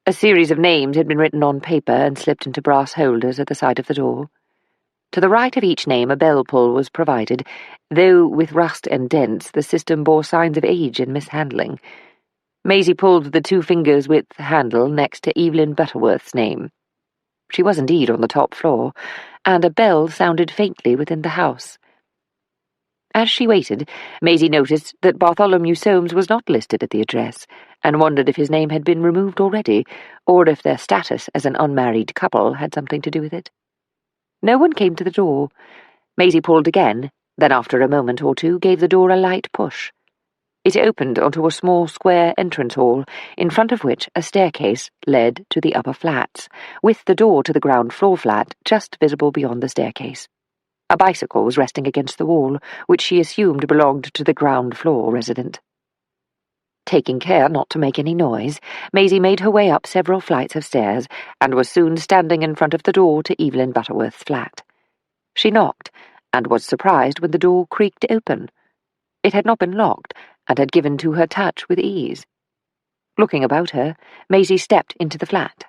A series of names had been written on paper and slipped into brass holders at the side of the door. To the right of each name a bell pull was provided, though with rust and dents the system bore signs of age and mishandling. Maisie pulled the 2-fingers-width handle next to Evelyn Butterworth's name. She was indeed on the top floor, and a bell sounded faintly within the house. As she waited, Maisie noticed that Bartholomew Soames was not listed at the address, and wondered if his name had been removed already, or if their status as an unmarried couple had something to do with it. No one came to the door. Maisie pulled again, then after a moment or two gave the door a light push. It opened onto a small square entrance hall, in front of which a staircase led to the upper flats, with the door to the ground floor flat just visible beyond the staircase. A bicycle was resting against the wall, which she assumed belonged to the ground floor resident. Taking care not to make any noise, Maisie made her way up several flights of stairs, and was soon standing in front of the door to Evelyn Butterworth's flat. She knocked, and was surprised when the door creaked open. It had not been locked, and had given to her touch with ease. Looking about her, Maisie stepped into the flat.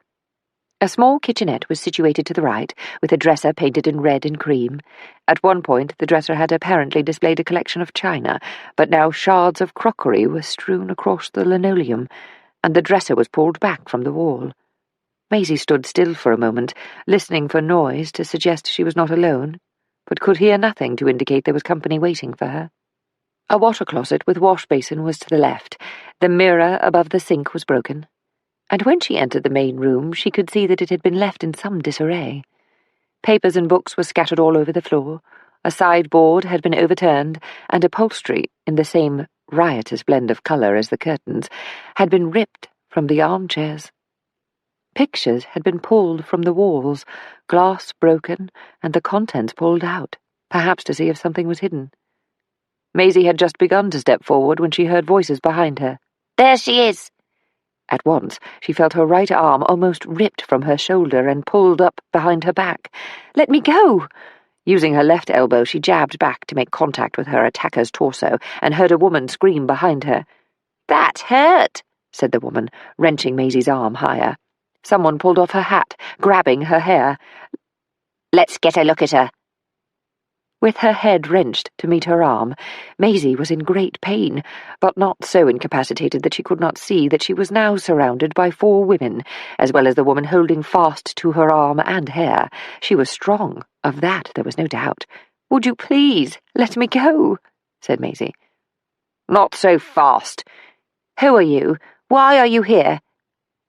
A small kitchenette was situated to the right, with a dresser painted in red and cream. At one point the dresser had apparently displayed a collection of china, but now shards of crockery were strewn across the linoleum, and the dresser was pulled back from the wall. Maisie stood still for a moment, listening for noise to suggest she was not alone, but could hear nothing to indicate there was company waiting for her. A water closet with wash basin was to the left. The mirror above the sink was broken, and when she entered the main room she could see that it had been left in some disarray. Papers and books were scattered all over the floor, a sideboard had been overturned, and upholstery, in the same riotous blend of colour as the curtains, had been ripped from the armchairs. Pictures had been pulled from the walls, glass broken, and the contents pulled out, perhaps to see if something was hidden. Maisie had just begun to step forward when she heard voices behind her. There she is! At once she felt her right arm almost ripped from her shoulder and pulled up behind her back. "Let me go!" Using her left elbow, she jabbed back to make contact with her attacker's torso and heard a woman scream behind her. That hurt, said the woman, wrenching Maisie's arm higher. Someone pulled off her hat, grabbing her hair. Let's get a look at her. With her head wrenched to meet her arm, Maisie was in great pain, but not so incapacitated that she could not see that she was now surrounded by 4 women, as well as the woman holding fast to her arm and hair. She was strong, of that there was no doubt. "Would you please let me go?" said Maisie. "Not so fast. Who are you? Why are you here?"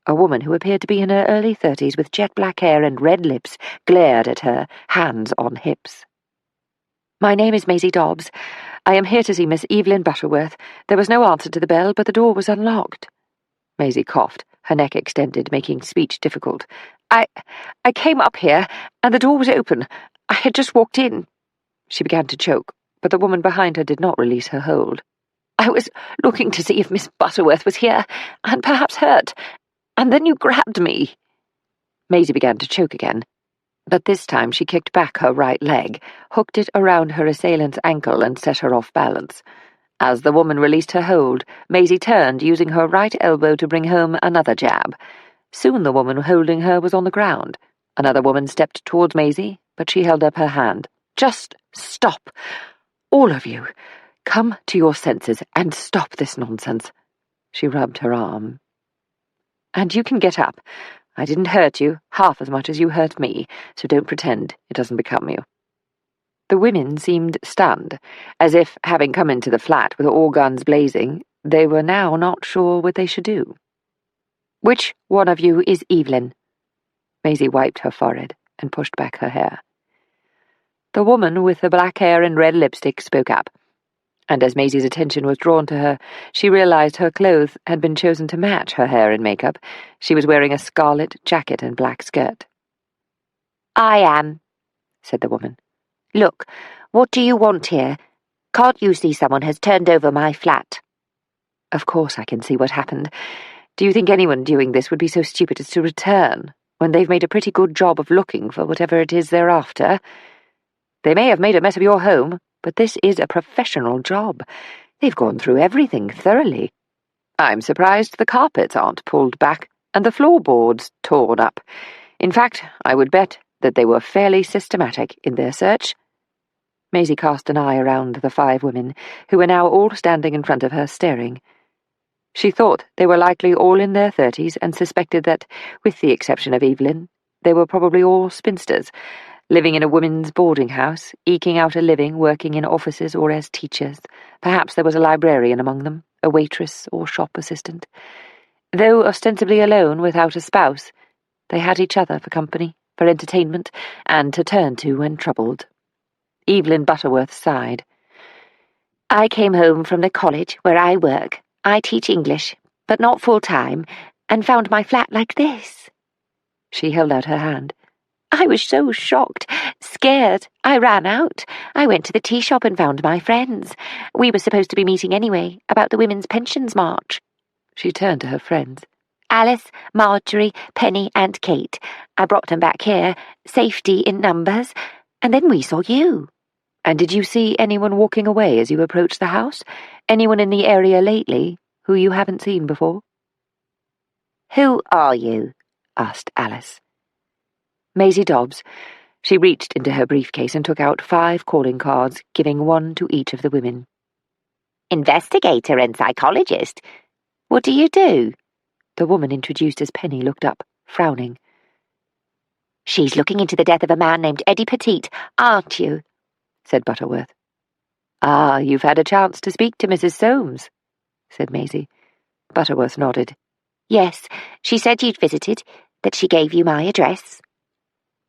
A woman who appeared to be in her early 30s with jet-black hair and red lips glared at her, hands on hips. "My name is Maisie Dobbs. I am here to see Miss Evelyn Butterworth. There was no answer to the bell, but the door was unlocked." Maisie coughed, her neck extended, making speech difficult. I came up here, and the door was open. I had just walked in." She began to choke, but the woman behind her did not release her hold. "I was looking to see if Miss Butterworth was here, and perhaps hurt, and then you grabbed me." Maisie began to choke again, but this time she kicked back her right leg, hooked it around her assailant's ankle, and set her off balance. As the woman released her hold, Maisie turned, using her right elbow to bring home another jab. Soon the woman holding her was on the ground. Another woman stepped towards Maisie, but she held up her hand. "Just stop. All of you. Come to your senses and stop this nonsense." She rubbed her arm. "And you can get up. I didn't hurt you half as much as you hurt me, so don't pretend it doesn't become you." The women seemed stunned, as if, having come into the flat with all guns blazing, they were now not sure what they should do. "Which one of you is Evelyn?" Maisie wiped her forehead and pushed back her hair. The woman with the black hair and red lipstick spoke up, and as Maisie's attention was drawn to her, she realized her clothes had been chosen to match her hair and makeup. She was wearing a scarlet jacket and black skirt. "I am," said the woman. "Look, what do you want here? Can't you see someone has turned over my flat?" "Of course I can see what happened. Do you think anyone doing this would be so stupid as to return, when they've made a pretty good job of looking for whatever it is they're after? They may have made a mess of your home, but this is a professional job. They've gone through everything thoroughly. I'm surprised the carpets aren't pulled back and the floorboards torn up. In fact, I would bet that they were fairly systematic in their search. Maisie cast an eye around the 5 women, who were now all standing in front of her, staring. She thought they were likely all in their 30s and suspected that, with the exception of Evelyn, they were probably all spinsters, living in a women's boarding house, eking out a living working in offices or as teachers. Perhaps there was a librarian among them, a waitress or shop assistant. Though ostensibly alone without a spouse, they had each other for company, for entertainment, and to turn to when troubled. Evelyn Butterworth sighed. I came home from the college where I work. I teach English, but not full-time, and found my flat like this. She held out her hand. I was so shocked, scared. I ran out. I went to the tea shop and found my friends. We were supposed to be meeting anyway, about the Women's Pensions March. She turned to her friends. Alice, Marjorie, Penny, and Kate. I brought them back here, safety in numbers, and then we saw you. And did you see anyone walking away as you approached the house? Anyone in the area lately who you haven't seen before? Who are you? Asked Alice. Maisie Dobbs. She reached into her briefcase and took out 5 calling cards, giving 1 to each of the women. Investigator and psychologist. What do you do? The woman introduced as Penny looked up, frowning. She's looking into the death of a man named Eddie Petite, aren't you? Said Butterworth. Ah, you've had a chance to speak to Mrs. Soames, said Maisie. Butterworth nodded. Yes, she said you'd visited, that she gave you my address.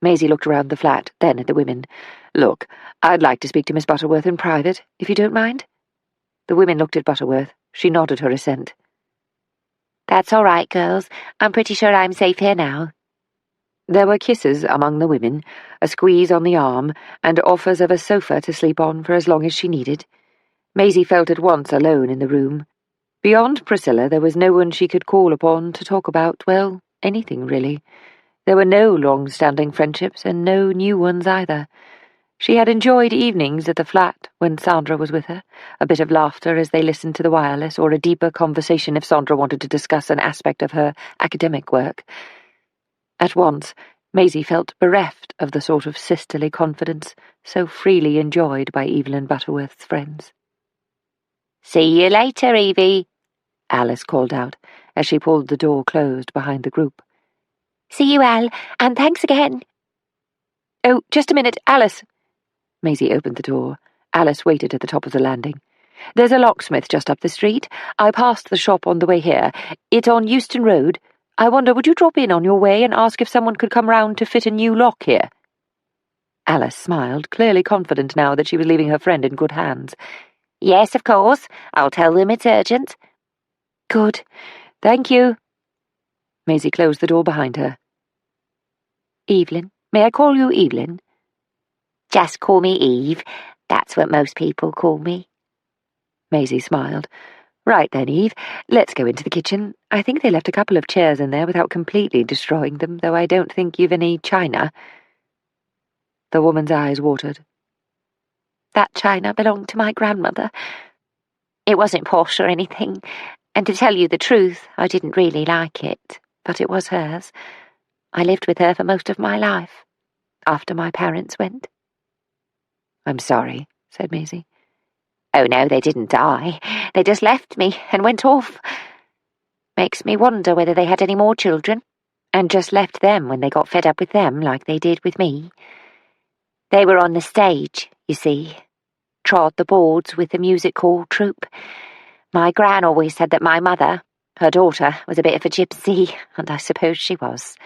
Maisie looked around the flat, then at the women. Look, I'd like to speak to Miss Butterworth in private, if you don't mind. The women looked at Butterworth. She nodded her assent. That's all right, girls. I'm pretty sure I'm safe here now. There were kisses among the women, a squeeze on the arm, and offers of a sofa to sleep on for as long as she needed. Maisie felt at once alone in the room. Beyond Priscilla, there was no one she could call upon to talk about, well, anything really. There were no long-standing friendships, and no new ones either. She had enjoyed evenings at the flat when Sandra was with her, a bit of laughter as they listened to the wireless, or a deeper conversation if Sandra wanted to discuss an aspect of her academic work. At once, Maisie felt bereft of the sort of sisterly confidence so freely enjoyed by Evelyn Butterworth's friends. See you later, Evie, Alice called out as she pulled the door closed behind the group. See you, Al, and thanks again. Oh, just a minute, Alice. Maisie opened the door. Alice waited at the top of the landing. There's a locksmith just up the street. I passed the shop on the way here. It's on Euston Road. I wonder, would you drop in on your way and ask if someone could come round to fit a new lock here? Alice smiled, clearly confident now that she was leaving her friend in good hands. Yes, of course. I'll tell them it's urgent. Good. Thank you. Maisie closed the door behind her. Evelyn. May I call you Evelyn? Just call me Eve. That's what most people call me. Maisie smiled. Right then, Eve. Let's go into the kitchen. I think they left a couple of chairs in there without completely destroying them, though I don't think you've any china. The woman's eyes watered. That china belonged to my grandmother. It wasn't posh or anything, and to tell you the truth, I didn't really like it, but it was hers. I lived with her for most of my life, after my parents went. I'm sorry, said Maisie. Oh no, they didn't die. They just left me and went off. Makes me wonder whether they had any more children, and just left them when they got fed up with them like they did with me. They were on the stage, you see, trod the boards with the music hall troupe. My gran always said that my mother, her daughter, was a bit of a gypsy, and I suppose she was.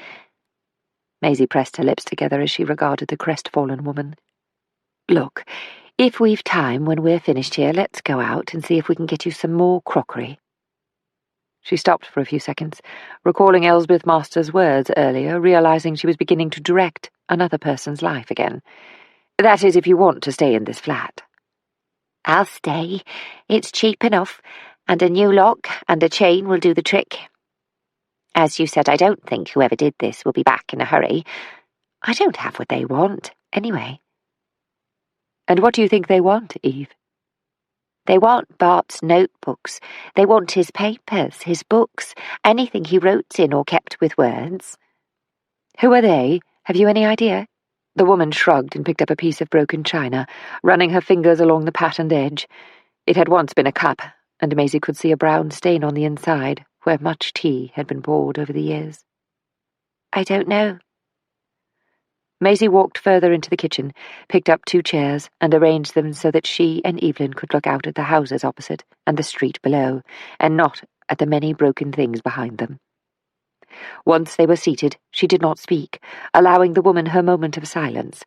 Maisie pressed her lips together as she regarded the crestfallen woman. Look, if we've time when we're finished here, let's go out and see if we can get you some more crockery. She stopped for a few seconds, recalling Elsbeth Master's words earlier, realizing she was beginning to direct another person's life again. That is, if you want to stay in this flat. I'll stay. It's cheap enough, and a new lock and a chain will do the trick. As you said, I don't think whoever did this will be back in a hurry. I don't have what they want, anyway. And what do you think they want, Eve? They want Bart's notebooks. They want his papers, his books, anything he wrote in or kept with words. Who are they? Have you any idea? The woman shrugged and picked up a piece of broken china, running her fingers along the patterned edge. It had once been a cup, and Maisie could see a brown stain on the inside, where much tea had been poured over the years. I don't know. Maisie walked further into the kitchen, picked up 2 chairs, and arranged them so that she and Evelyn could look out at the houses opposite and the street below, and not at the many broken things behind them. Once they were seated, she did not speak, allowing the woman her moment of silence.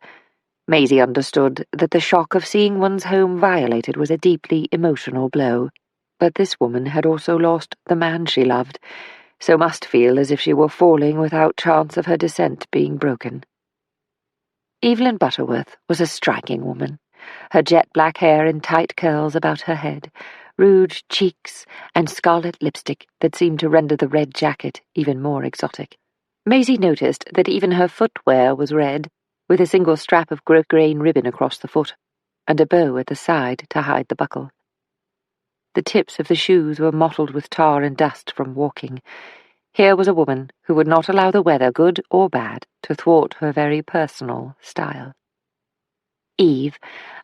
Maisie understood that the shock of seeing one's home violated was a deeply emotional blow, but this woman had also lost the man she loved, so must feel as if she were falling without chance of her descent being broken. Evelyn Butterworth was a striking woman, her jet-black hair in tight curls about her head, rouged cheeks, and scarlet lipstick that seemed to render the red jacket even more exotic. Maisie noticed that even her footwear was red, with a single strap of grosgrain ribbon across the foot, and a bow at the side to hide the buckle. The tips of the shoes were mottled with tar and dust from walking. Here was a woman who would not allow the weather, good or bad, to thwart her very personal style. "Eve,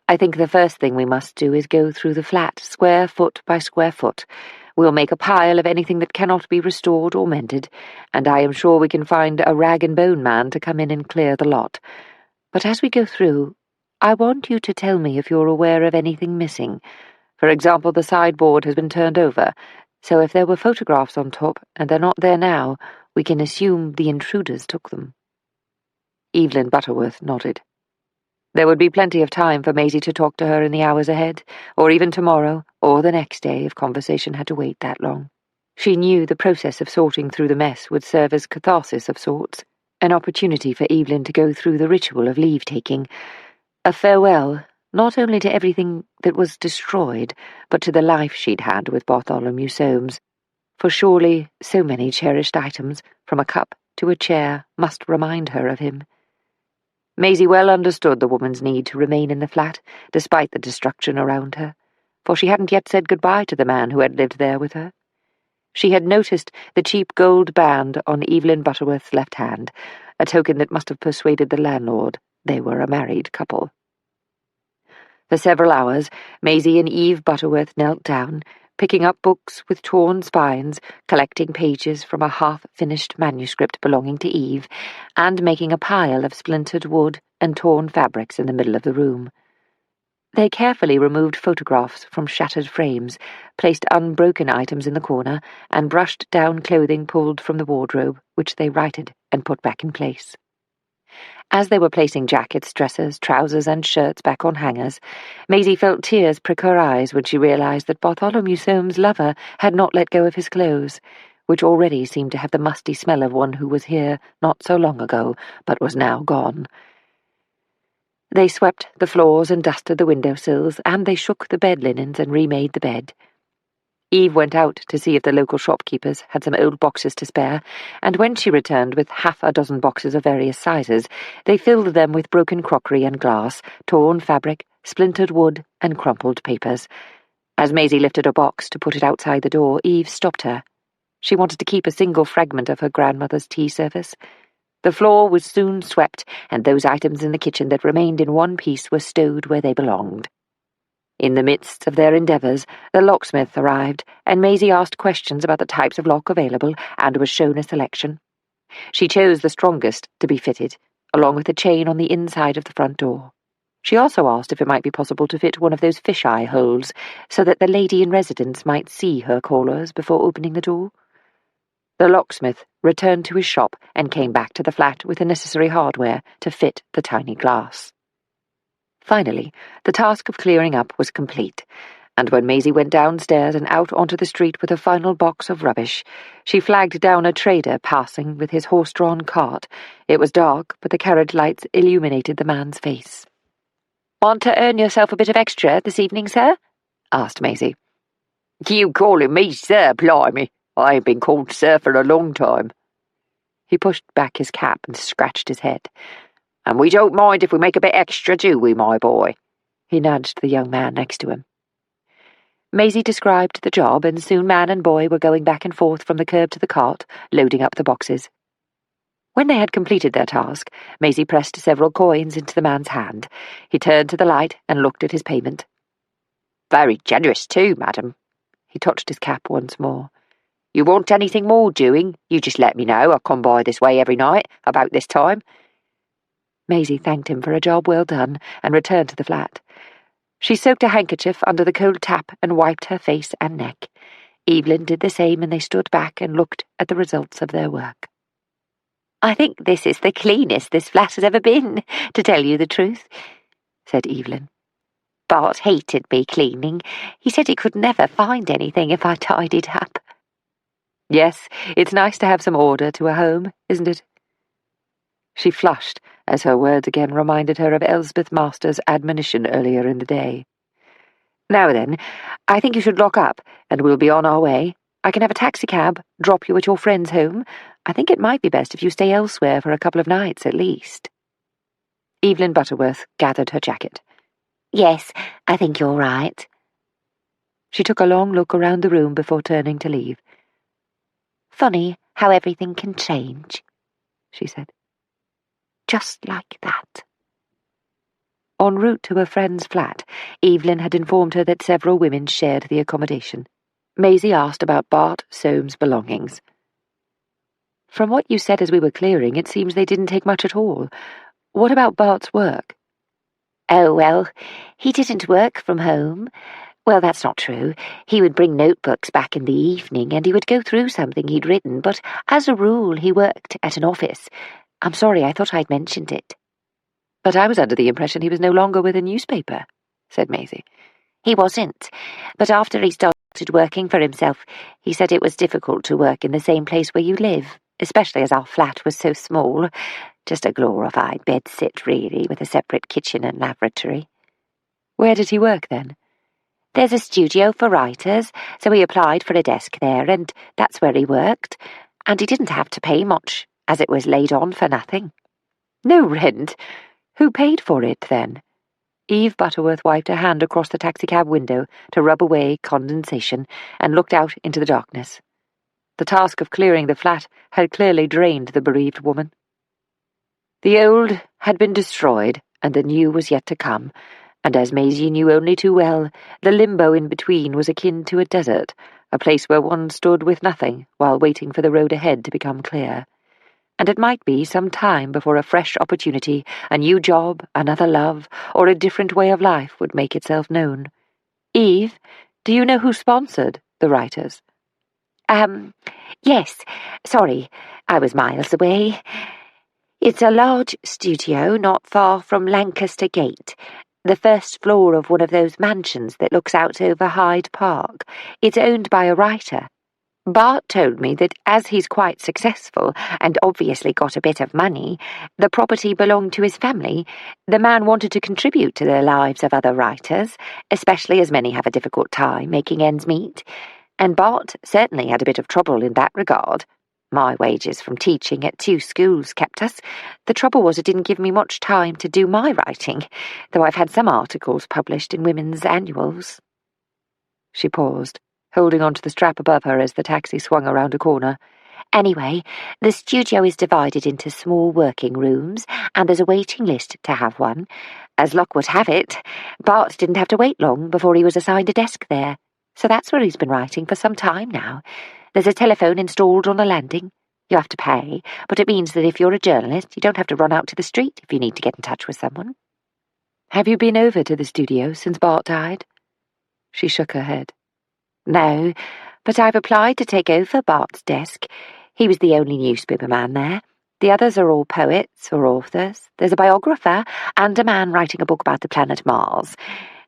I think the first thing we must do is go through the flat, square foot by square foot. We'll make a pile of anything that cannot be restored or mended, and I am sure we can find a rag-and-bone man to come in and clear the lot. But as we go through, I want you to tell me if you're aware of anything missing. For example, the sideboard has been turned over, so if there were photographs on top and they're not there now, we can assume the intruders took them." Evelyn Butterworth nodded. There would be plenty of time for Maisie to talk to her in the hours ahead, or even tomorrow, or the next day if conversation had to wait that long. She knew the process of sorting through the mess would serve as catharsis of sorts, an opportunity for Evelyn to go through the ritual of leave-taking, a farewell not only to everything that was destroyed, but to the life she'd had with Bartholomew Soames, for surely so many cherished items, from a cup to a chair, must remind her of him. Maisie well understood the woman's need to remain in the flat, despite the destruction around her, for she hadn't yet said goodbye to the man who had lived there with her. She had noticed the cheap gold band on Evelyn Butterworth's left hand, a token that must have persuaded the landlord they were a married couple. For several hours, Maisie and Eve Butterworth knelt down, picking up books with torn spines, collecting pages from a half-finished manuscript belonging to Eve, and making a pile of splintered wood and torn fabrics in the middle of the room. They carefully removed photographs from shattered frames, placed unbroken items in the corner, and brushed down clothing pulled from the wardrobe, which they righted and put back in place. As they were placing jackets, dresses, trousers, and shirts back on hangers, Maisie felt tears prick her eyes when she realized that Bartholomew Soames' lover had not let go of his clothes, which already seemed to have the musty smell of one who was here not so long ago, but was now gone. They swept the floors and dusted the windowsills, and they shook the bed linens and remade the bed. Eve went out to see if the local shopkeepers had some old boxes to spare, and when she returned with half a dozen boxes of various sizes, they filled them with broken crockery and glass, torn fabric, splintered wood, and crumpled papers. As Maisie lifted a box to put it outside the door, Eve stopped her. She wanted to keep a single fragment of her grandmother's tea service. The floor was soon swept, and those items in the kitchen that remained in one piece were stowed where they belonged. In the midst of their endeavours, the locksmith arrived, and Maisie asked questions about the types of lock available and was shown a selection. She chose the strongest to be fitted, along with the chain on the inside of the front door. She also asked if it might be possible to fit one of those fisheye holes, so that the lady in residence might see her callers before opening the door. The locksmith returned to his shop and came back to the flat with the necessary hardware to fit the tiny glass. Finally, the task of clearing up was complete, and when Maisie went downstairs and out onto the street with a final box of rubbish, she flagged down a trader passing with his horse-drawn cart. It was dark, but the carriage lights illuminated the man's face. "Want to earn yourself a bit of extra this evening, sir?" asked Maisie. "You calling me sir, blimey? I ain't been called sir for a long time." He pushed back his cap and scratched his head. "And we don't mind if we make a bit extra, do we, my boy?" He nudged the young man next to him. Maisie described the job, and soon man and boy were going back and forth from the curb to the cart, loading up the boxes. When they had completed their task, Maisie pressed several coins into the man's hand. He turned to the light and looked at his payment. "Very generous too, madam." He touched his cap once more. "You want anything more doing, you just let me know. I come by this way every night, about this time." Maisie thanked him for a job well done and returned to the flat. She soaked a handkerchief under the cold tap and wiped her face and neck. Evelyn did the same, and they stood back and looked at the results of their work. "I think this is the cleanest this flat has ever been, to tell you the truth," said Evelyn. "Bart hated me cleaning. He said he could never find anything if I tidied up." "Yes, it's nice to have some order to a home, isn't it?" She flushed as her words again reminded her of Elspeth Masters' admonition earlier in the day. "Now then, I think you should lock up, and we'll be on our way. I can have a taxicab, drop you at your friend's home. I think it might be best if you stay elsewhere for a couple of nights at least." Evelyn Butterworth gathered her jacket. "Yes, I think you're right." She took a long look around the room before turning to leave. "Funny how everything can change," she said. "Just like that." En route to her friend's flat, Evelyn had informed her that several women shared the accommodation. Maisie asked about Bart Soames' belongings. "From what you said as we were clearing, it seems they didn't take much at all. What about Bart's work?" "Oh, well, he didn't work from home. Well, that's not true. He would bring notebooks back in the evening, and he would go through something he'd written, but as a rule he worked at an office. I'm sorry, I thought I'd mentioned it." "But I was under the impression he was no longer with a newspaper," said Maisie. "He wasn't, but after he started working for himself, he said it was difficult to work in the same place where you live, especially as our flat was so small. Just a glorified bedsit, really, with a separate kitchen and lavatory." "Where did he work, then?" "There's a studio for writers, so he applied for a desk there, and that's where he worked. And he didn't have to pay much, as it was laid on for nothing." "No rent? Who paid for it, then?" Eve Butterworth wiped her hand across the taxicab window to rub away condensation and looked out into the darkness. The task of clearing the flat had clearly drained the bereaved woman. The old had been destroyed, and the new was yet to come, and as Maisie knew only too well, the limbo in between was akin to a desert, a place where one stood with nothing while waiting for the road ahead to become clear. And it might be some time before a fresh opportunity, a new job, another love, or a different way of life would make itself known. "Eve, do you know who sponsored the writers?" Yes. Sorry, I was miles away. It's a large studio not far from Lancaster Gate, the first floor of one of those mansions that looks out over Hyde Park. It's owned by a writer. Bart told me that as he's quite successful and obviously got a bit of money, the property belonged to his family. The man wanted to contribute to the lives of other writers, especially as many have a difficult time making ends meet. And Bart certainly had a bit of trouble in that regard. My wages from teaching at 2 schools kept us. The trouble was it didn't give me much time to do my writing, though I've had some articles published in women's annuals." She paused, holding on to the strap above her as the taxi swung around a corner. "Anyway, the studio is divided into small working rooms, and there's a waiting list to have one. As luck would have it, Bart didn't have to wait long before he was assigned a desk there, so that's where he's been writing for some time now. There's a telephone installed on the landing. You have to pay, but it means that if you're a journalist, you don't have to run out to the street if you need to get in touch with someone." "Have you been over to the studio since Bart died?" She shook her head. "No, but I've applied to take over Bart's desk. He was the only newspaper man there. The others are all poets or authors. There's a biographer and a man writing a book about the planet Mars.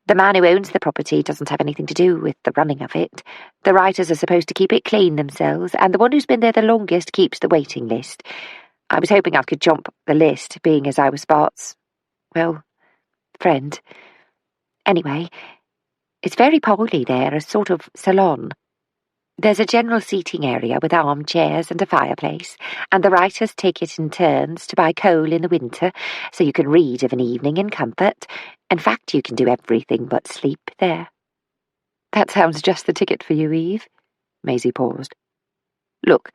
The man who owns the property doesn't have anything to do with the running of it. The writers are supposed to keep it clean themselves, and the one who's been there the longest keeps the waiting list. I was hoping I could jump the list, being as I was Bart's, well, friend. Anyway, it's very poorly there, a sort of salon. There's a general seating area with armchairs and a fireplace, and the writers take it in turns to buy coal in the winter, so you can read of an evening in comfort. In fact, you can do everything but sleep there." "That sounds just the ticket for you, Eve." Maisie paused. "Look,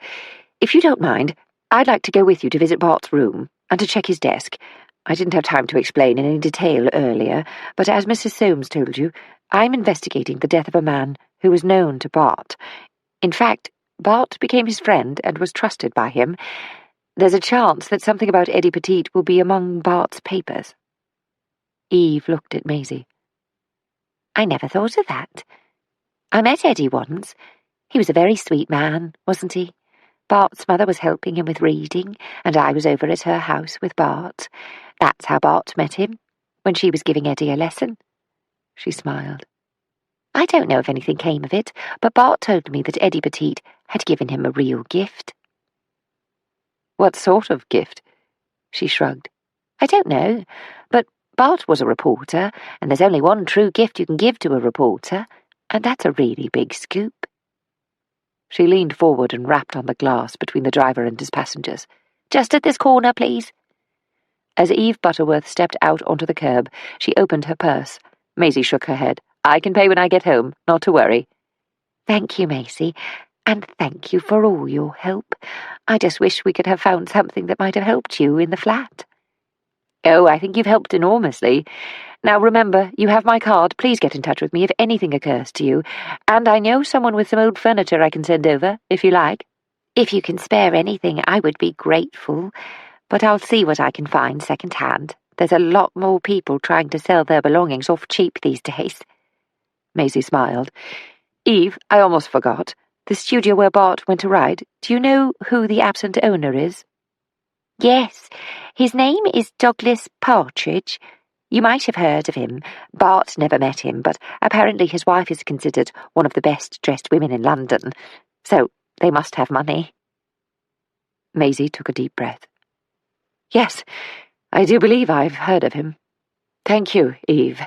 if you don't mind, I'd like to go with you to visit Bart's room and to check his desk. I didn't have time to explain in any detail earlier, but as Mrs. Soames told you, I'm investigating the death of a man who was known to Bart. In fact, Bart became his friend and was trusted by him. There's a chance that something about Eddie Petit will be among Bart's papers. Eve looked at Maisie. I never thought of that. I met Eddie once. He was a very sweet man, wasn't he? Bart's mother was helping him with reading, and I was over at her house with Bart. That's how Bart met him, when she was giving Eddie a lesson. She smiled. I don't know if anything came of it, but Bart told me that Eddie Petit had given him a real gift. What sort of gift? She shrugged. I don't know, but Bart was a reporter, and there's only one true gift you can give to a reporter, and that's a really big scoop. She leaned forward and rapped on the glass between the driver and his passengers. Just at this corner, please. As Eve Butterworth stepped out onto the curb, she opened her purse. Maisie shook her head. I can pay when I get home, not to worry. Thank you, Maisie, and thank you for all your help. I just wish we could have found something that might have helped you in the flat. Oh, I think you've helped enormously. Now remember, you have my card. Please get in touch with me if anything occurs to you. And I know someone with some old furniture I can send over, if you like. If you can spare anything, I would be grateful. But I'll see what I can find second-hand. There's a lot more people trying to sell their belongings off cheap these days. Maisie smiled. Eve, I almost forgot. The studio where Bart went to ride, do you know who the absent owner is? Yes, his name is Douglas Partridge. You might have heard of him. Bart never met him, but apparently his wife is considered one of the best-dressed women in London. So they must have money. Maisie took a deep breath. Yes, I do believe I've heard of him. Thank you, Eve.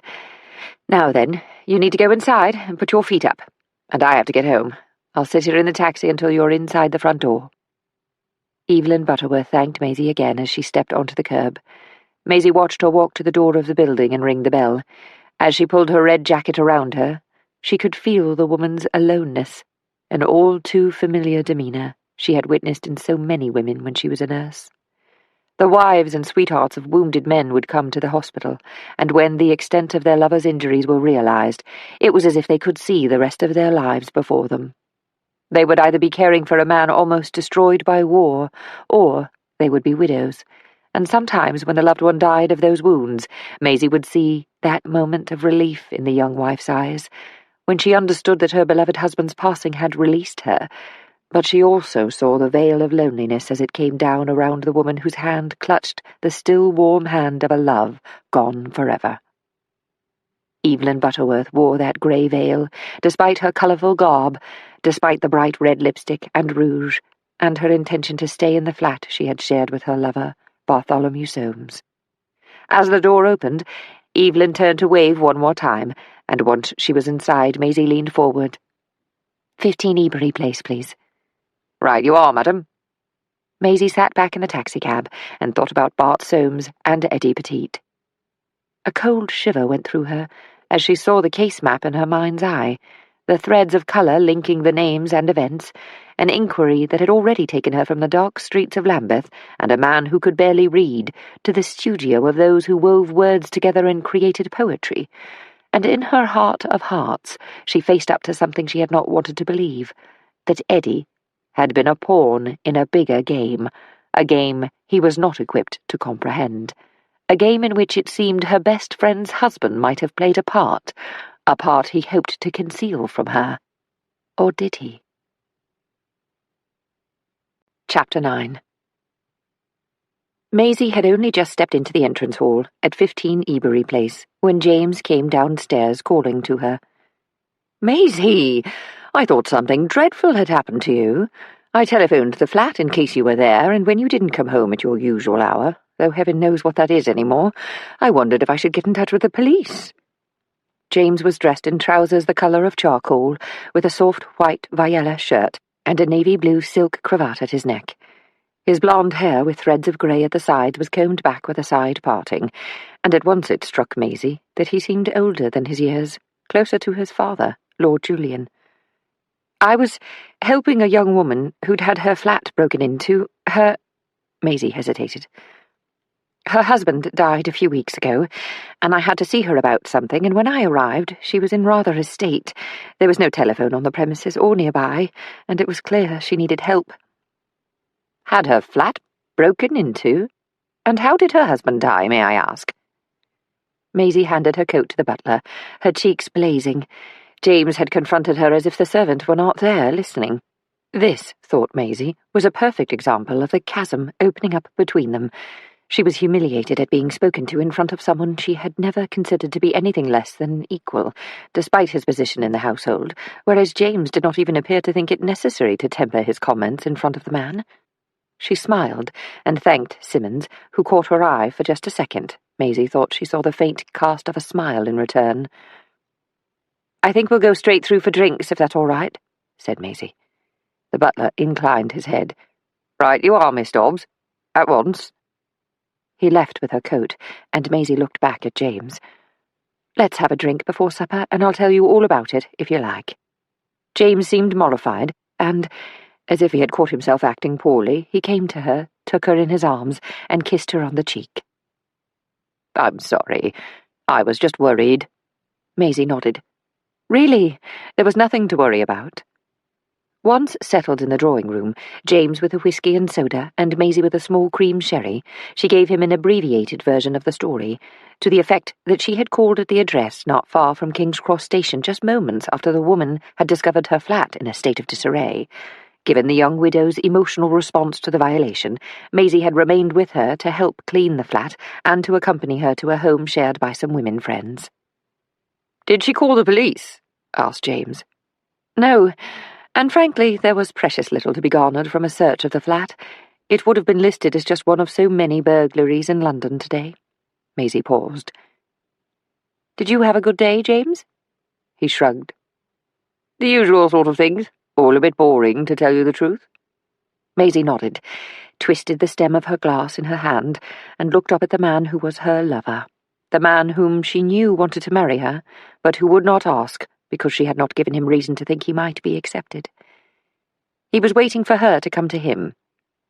Now then, you need to go inside and put your feet up. And I have to get home. I'll sit here in the taxi until you're inside the front door. Evelyn Butterworth thanked Maisie again as she stepped onto the curb. Maisie watched her walk to the door of the building and ring the bell. As she pulled her red jacket around her, she could feel the woman's aloneness, an all-too-familiar demeanour she had witnessed in so many women when she was a nurse. The wives and sweethearts of wounded men would come to the hospital, and when the extent of their lovers' injuries were realised, it was as if they could see the rest of their lives before them. They would either be caring for a man almost destroyed by war, or they would be widows. And sometimes, when the loved one died of those wounds, Maisie would see that moment of relief in the young wife's eyes, when she understood that her beloved husband's passing had released her. But she also saw the veil of loneliness as it came down around the woman whose hand clutched the still warm hand of a love gone forever. Evelyn Butterworth wore that grey veil, despite her colourful garb, despite the bright red lipstick and rouge, and her intention to stay in the flat she had shared with her lover, Bartholomew Soames. As the door opened, Evelyn turned to wave one more time, and once she was inside, Maisie leaned forward. 15 Ebury Place, please. Right you are, madam. Maisie sat back in the taxicab and thought about Bart Soames and Eddie Petit. A cold shiver went through her as she saw the case map in her mind's eye, the threads of colour linking the names and events, an inquiry that had already taken her from the dark streets of Lambeth and a man who could barely read to the studio of those who wove words together and created poetry. And in her heart of hearts she faced up to something she had not wanted to believe, that Eddie had been a pawn in a bigger game, a game he was not equipped to comprehend, a game in which it seemed her best friend's husband might have played a part he hoped to conceal from her. Or did he? Chapter 9. Maisie had only just stepped into the entrance hall at 15 Ebury Place when James came downstairs calling to her. Maisie, I thought something dreadful had happened to you. I telephoned the flat in case you were there, and when you didn't come home at your usual hour, though heaven knows what that is anymore, I wondered if I should get in touch with the police. James was dressed in trousers the colour of charcoal, with a soft white Vaiella shirt and a navy blue silk cravat at his neck. His blonde hair with threads of grey at the sides was combed back with a side parting, and at once it struck Maisie that he seemed older than his years, closer to his father, Lord Julian. I was helping a young woman who'd had her flat broken into. Her Maisie hesitated. Her husband died a few weeks ago, and I had to see her about something, and when I arrived, she was in rather a state. There was no telephone on the premises or nearby, and it was clear she needed help. Had her flat broken into? And how did her husband die, may I ask? Maisie handed her coat to the butler, her cheeks blazing. James had confronted her as if the servant were not there, listening. This, thought Maisie, was a perfect example of the chasm opening up between them. She was humiliated at being spoken to in front of someone she had never considered to be anything less than equal, despite his position in the household, whereas James did not even appear to think it necessary to temper his comments in front of the man. She smiled and thanked Simmons, who caught her eye for just a second. Maisie thought she saw the faint cast of a smile in return. "I think we'll go straight through for drinks, if that's all right," said Maisie. The butler inclined his head. "Right you are, Miss Dobbs. At once." He left with her coat, and Maisie looked back at James. "Let's have a drink before supper, and I'll tell you all about it, if you like." James seemed mollified, and, as if he had caught himself acting poorly, he came to her, took her in his arms, and kissed her on the cheek. "I'm sorry. I was just worried." Maisie nodded. Really, there was nothing to worry about. Once settled in the drawing-room, James with a whisky and soda and Maisie with a small cream sherry, she gave him an abbreviated version of the story, to the effect that she had called at the address not far from King's Cross Station just moments after the woman had discovered her flat in a state of disarray. Given the young widow's emotional response to the violation, Maisie had remained with her to help clean the flat and to accompany her to a home shared by some women friends. "Did she call the police?" asked James. "No. And frankly, there was precious little to be garnered from a search of the flat. It would have been listed as just one of so many burglaries in London today." Maisie paused. "Did you have a good day, James?" He shrugged. "The usual sort of things. All a bit boring, to tell you the truth." Maisie nodded, twisted the stem of her glass in her hand, and looked up at the man who was her lover, the man whom she knew wanted to marry her, but who would not ask, because she had not given him reason to think he might be accepted. He was waiting for her to come to him,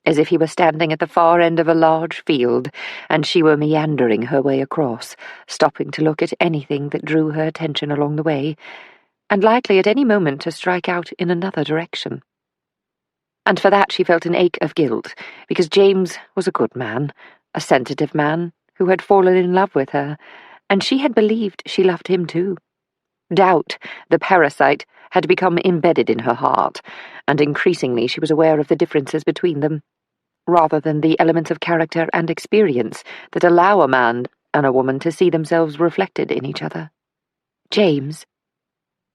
as if he were standing at the far end of a large field, and she were meandering her way across, stopping to look at anything that drew her attention along the way, and likely at any moment to strike out in another direction. And for that she felt an ache of guilt, because James was a good man, a sensitive man, who had fallen in love with her, and she had believed she loved him too. Doubt, the parasite, had become embedded in her heart, and increasingly she was aware of the differences between them, rather than the elements of character and experience that allow a man and a woman to see themselves reflected in each other. "James,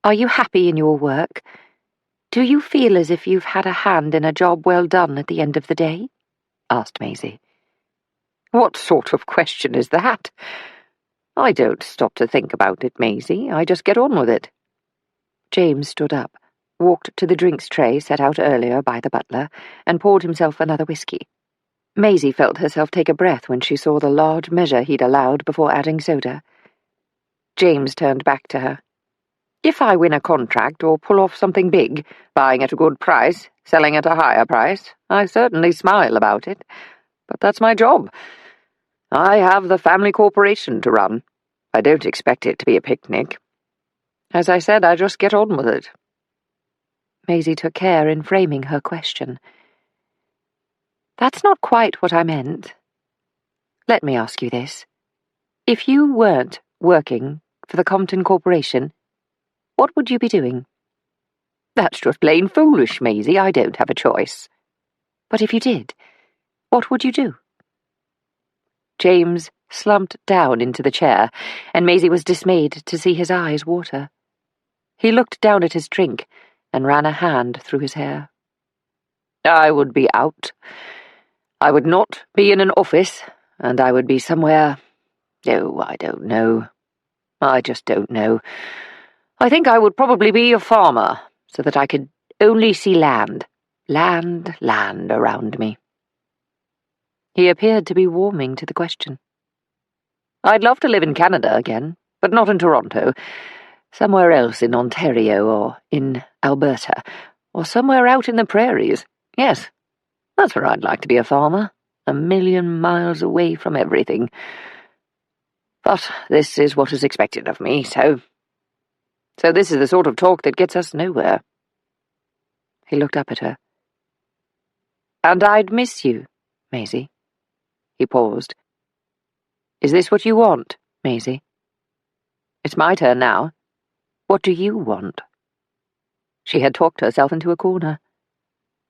are you happy in your work? Do you feel as if you've had a hand in a job well done at the end of the day?" asked Maisie. "What sort of question is that? I don't stop to think about it, Maisie. I just get on with it." James stood up, walked to the drinks tray set out earlier by the butler, and poured himself another whisky. Maisie felt herself take a breath when she saw the large measure he'd allowed before adding soda. James turned back to her. "If I win a contract or pull off something big, buying at a good price, selling at a higher price, I certainly smile about it. But that's my job. I have the family corporation to run. I don't expect it to be a picnic. As I said, I just get on with it." Maisie took care in framing her question. "That's not quite what I meant. Let me ask you this. If you weren't working for the Compton Corporation, what would you be doing?" "That's just plain foolish, Maisie. I don't have a choice." "But if you did, what would you do?" James slumped down into the chair, and Maisie was dismayed to see his eyes water. He looked down at his drink and ran a hand through his hair. "I would be out. I would not be in an office, and I would be somewhere— oh, I don't know. I just don't know. I think I would probably be a farmer, so that I could only see land around me." He appeared to be warming to the question. "I'd love to live in Canada again, but not in Toronto. Somewhere else in Ontario or in Alberta, or somewhere out in the prairies. Yes, that's where I'd like to be a farmer, 1,000,000 miles away from everything. But this is what is expected of me, so this is the sort of talk that gets us nowhere." He looked up at her. "And I'd miss you, Maisie." He paused. "Is this what you want, Maisie? It's my turn now. What do you want?" She had talked herself into a corner.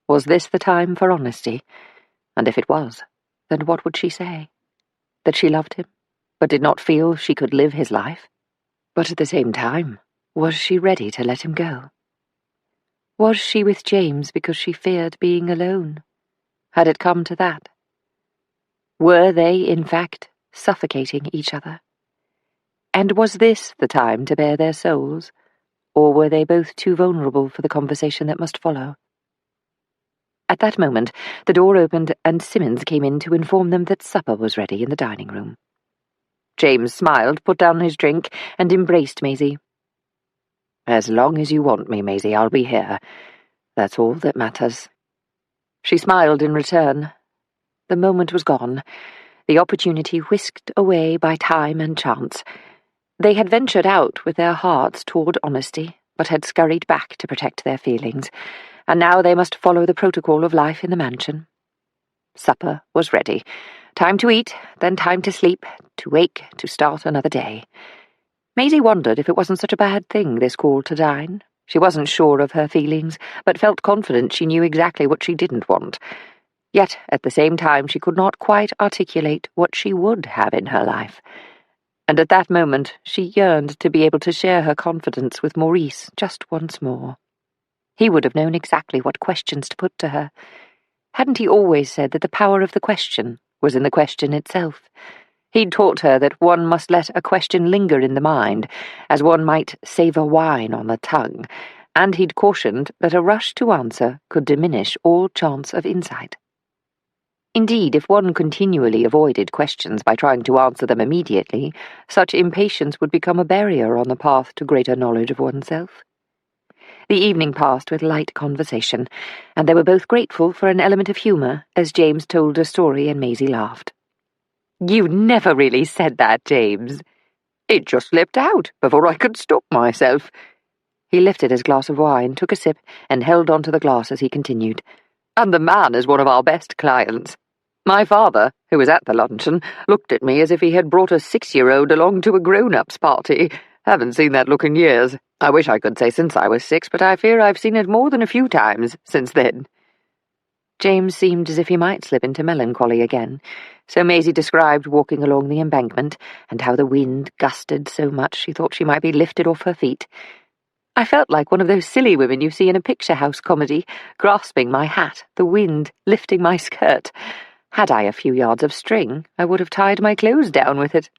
Was this the time for honesty? And if it was, then what would she say? That she loved him, but did not feel she could live his life? But at the same time, was she ready to let him go? Was she with James because she feared being alone? Had it come to that? Were they, in fact, suffocating each other? And was this the time to bare their souls, or were they both too vulnerable for the conversation that must follow? At that moment, the door opened and Simmons came in to inform them that supper was ready in the dining room. James smiled, put down his drink, and embraced Maisie. "As long as you want me, Maisie, I'll be here. That's all that matters." She smiled in return. The moment was gone, the opportunity whisked away by time and chance. They had ventured out with their hearts toward honesty, but had scurried back to protect their feelings, and now they must follow the protocol of life in the mansion. Supper was ready. Time to eat, then time to sleep, to wake, to start another day. Maisie wondered if it wasn't such a bad thing, this call to dine. She wasn't sure of her feelings, but felt confident she knew exactly what she didn't want. Yet, at the same time, she could not quite articulate what she would have in her life. And at that moment, she yearned to be able to share her confidence with Maurice just once more. He would have known exactly what questions to put to her. Hadn't he always said that the power of the question was in the question itself? He'd taught her that one must let a question linger in the mind, as one might savour wine on the tongue, and he'd cautioned that a rush to answer could diminish all chance of insight. Indeed, if one continually avoided questions by trying to answer them immediately, such impatience would become a barrier on the path to greater knowledge of oneself. The evening passed with light conversation, and they were both grateful for an element of humour as James told a story and Maisie laughed. "You never really said that, James." "It just slipped out before I could stop myself." He lifted his glass of wine, took a sip, and held on to the glass as he continued. "And the man is one of our best clients. My father, who was at the luncheon, looked at me as if he had brought a 6-year-old along to a grown-ups party. Haven't seen that look in years. I wish I could say since I was 6, but I fear I've seen it more than a few times since then." James seemed as if he might slip into melancholy again, so Maisie described walking along the embankment, and how the wind gusted so much she thought she might be lifted off her feet. "I felt like one of those silly women you see in a picture-house comedy, grasping my hat, the wind lifting my skirt. Had I a few yards of string, I would have tied my clothes down with it."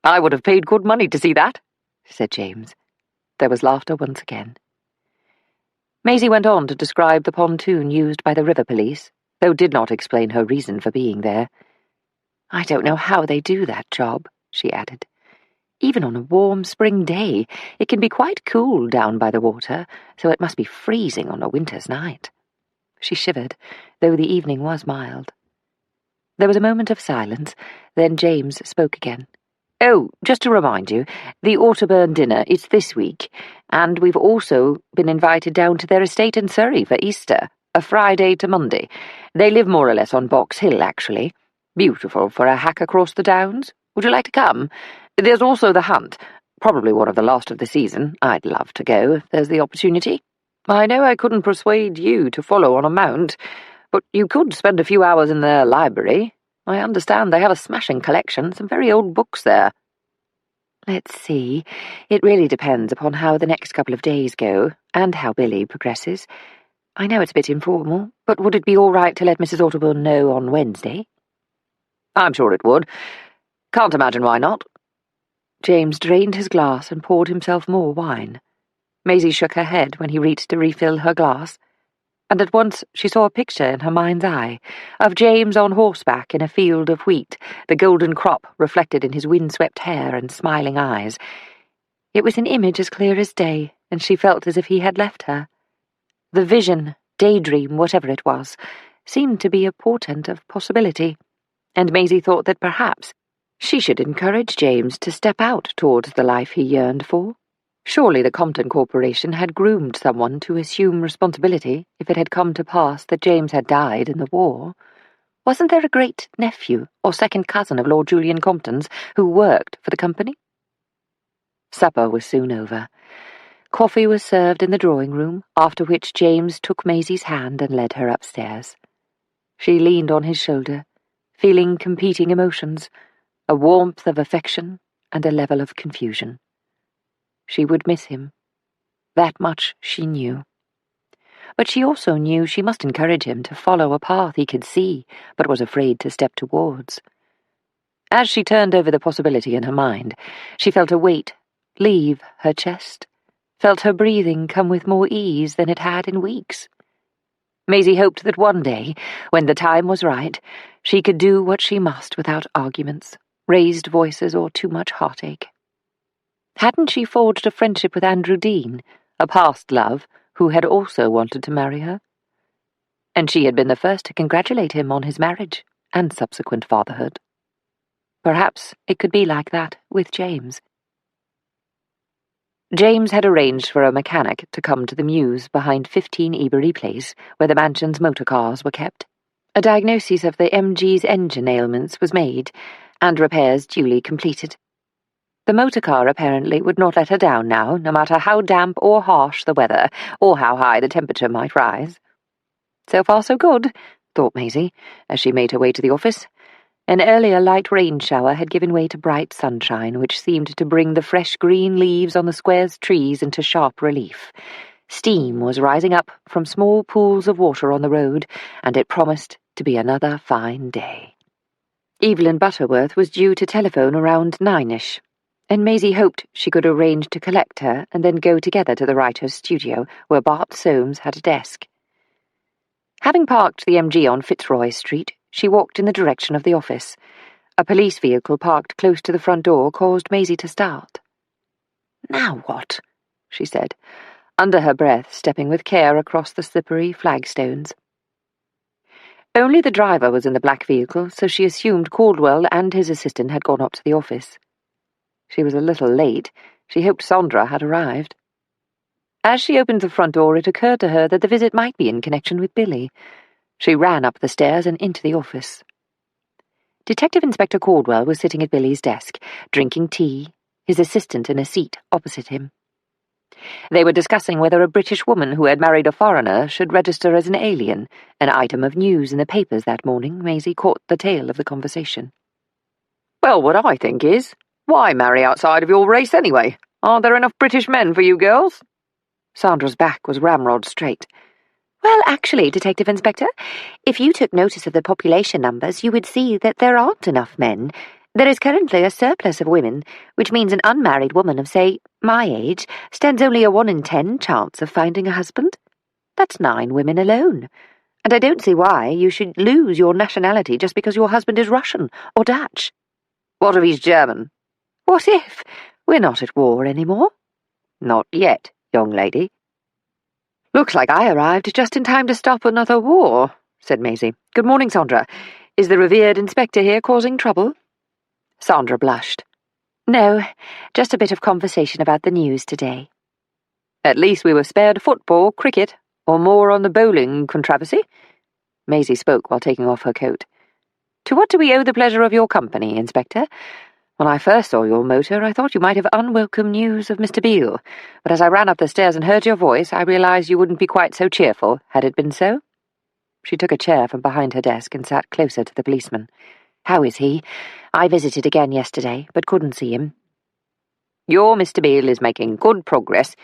"I would have paid good money to see that," said James. There was laughter once again. Maisie went on to describe the pontoon used by the river police, though did not explain her reason for being there. "I don't know how they do that job," she added. "Even on a warm spring day, it can be quite cool down by the water, so it must be freezing on a winter's night." She shivered, though the evening was mild. There was a moment of silence, then James spoke again. "Oh, just to remind you, the Otterburn dinner is this week, and we've also been invited down to their estate in Surrey for Easter, a Friday to Monday. They live more or less on Box Hill, actually. Beautiful for a hack across the downs. Would you like to come? There's also the hunt, probably one of the last of the season. I'd love to go if there's the opportunity. I know I couldn't persuade you to follow on a mount, but you could spend a few hours in their library. I understand they have a smashing collection, some very old books there." "Let's see. It really depends upon how the next couple of days go, and how Billy progresses. I know it's a bit informal, but would it be all right to let Mrs. Otterburn know on Wednesday?" "I'm sure it would. Can't imagine why not." James drained his glass and poured himself more wine. Maisie shook her head when he reached to refill her glass, and at once she saw a picture in her mind's eye of James on horseback in a field of wheat, the golden crop reflected in his wind-swept hair and smiling eyes. It was an image as clear as day, and she felt as if he had left her. The vision, daydream, whatever it was, seemed to be a portent of possibility, and Maisie thought that perhaps she should encourage James to step out towards the life he yearned for. Surely the Compton Corporation had groomed someone to assume responsibility if it had come to pass that James had died in the war. Wasn't there a great-nephew or second cousin of Lord Julian Compton's who worked for the company? Supper was soon over. Coffee was served in the drawing-room, after which James took Maisie's hand and led her upstairs. She leaned on his shoulder, feeling competing emotions, a warmth of affection and a level of confusion. She would miss him. That much she knew. But she also knew she must encourage him to follow a path he could see, but was afraid to step towards. As she turned over the possibility in her mind, she felt a weight leave her chest, felt her breathing come with more ease than it had in weeks. Maisie hoped that one day, when the time was right, she could do what she must without arguments, raised voices, or too much heartache. Hadn't she forged a friendship with Andrew Dean, a past love, who had also wanted to marry her? And she had been the first to congratulate him on his marriage and subsequent fatherhood. Perhaps it could be like that with James. James had arranged for a mechanic to come to the mews behind 15 Ebury Place, where the mansion's motor cars were kept. A diagnosis of the MG's engine ailments was made, and repairs duly completed. The motor car apparently would not let her down now, no matter how damp or harsh the weather, or how high the temperature might rise. So far so good, thought Maisie, as she made her way to the office. An earlier light rain shower had given way to bright sunshine, which seemed to bring the fresh green leaves on the square's trees into sharp relief. Steam was rising up from small pools of water on the road, and it promised to be another fine day. Evelyn Butterworth was due to telephone around 9ish, and Maisie hoped she could arrange to collect her and then go together to the writer's studio, where Bart Soames had a desk. Having parked the MG on Fitzroy Street, she walked in the direction of the office. A police vehicle parked close to the front door caused Maisie to start. "Now what?" she said, under her breath, stepping with care across the slippery flagstones. Only the driver was in the black vehicle, so she assumed Caldwell and his assistant had gone up to the office. She was a little late. She hoped Sandra had arrived. As she opened the front door, it occurred to her that the visit might be in connection with Billy. She ran up the stairs and into the office. Detective Inspector Caldwell was sitting at Billy's desk, drinking tea, his assistant in a seat opposite him. They were discussing whether a British woman who had married a foreigner should register as an alien, an item of news in the papers that morning. Maisie caught the tail of the conversation. "Well, what I think is, why marry outside of your race anyway? Aren't there enough British men for you girls?" Sandra's back was ramrod straight. "Well, actually, Detective Inspector, if you took notice of the population numbers, you would see that there aren't enough men. There is currently a surplus of women, which means an unmarried woman of, say, my age stands only a 1 in 10 chance of finding a husband. That's 9 women alone. And I don't see why you should lose your nationality just because your husband is Russian or Dutch." "What if he's German?" "What if? We're not at war anymore." "Not yet, young lady." "Looks like I arrived just in time to stop another war," said Maisie. "Good morning, Sandra. Is the revered inspector here causing trouble?" Sandra blushed. "No, just a bit of conversation about the news today." "At least we were spared football, cricket, or more on the bowling controversy." Maisie spoke while taking off her coat. "To what do we owe the pleasure of your company, Inspector? When I first saw your motor, I thought you might have unwelcome news of Mr. Beale, but as I ran up the stairs and heard your voice, I realized you wouldn't be quite so cheerful, had it been so." She took a chair from behind her desk and sat closer to the policeman. "How is he? I visited again yesterday, but couldn't see him." "Your Mr. Beale is making good progress.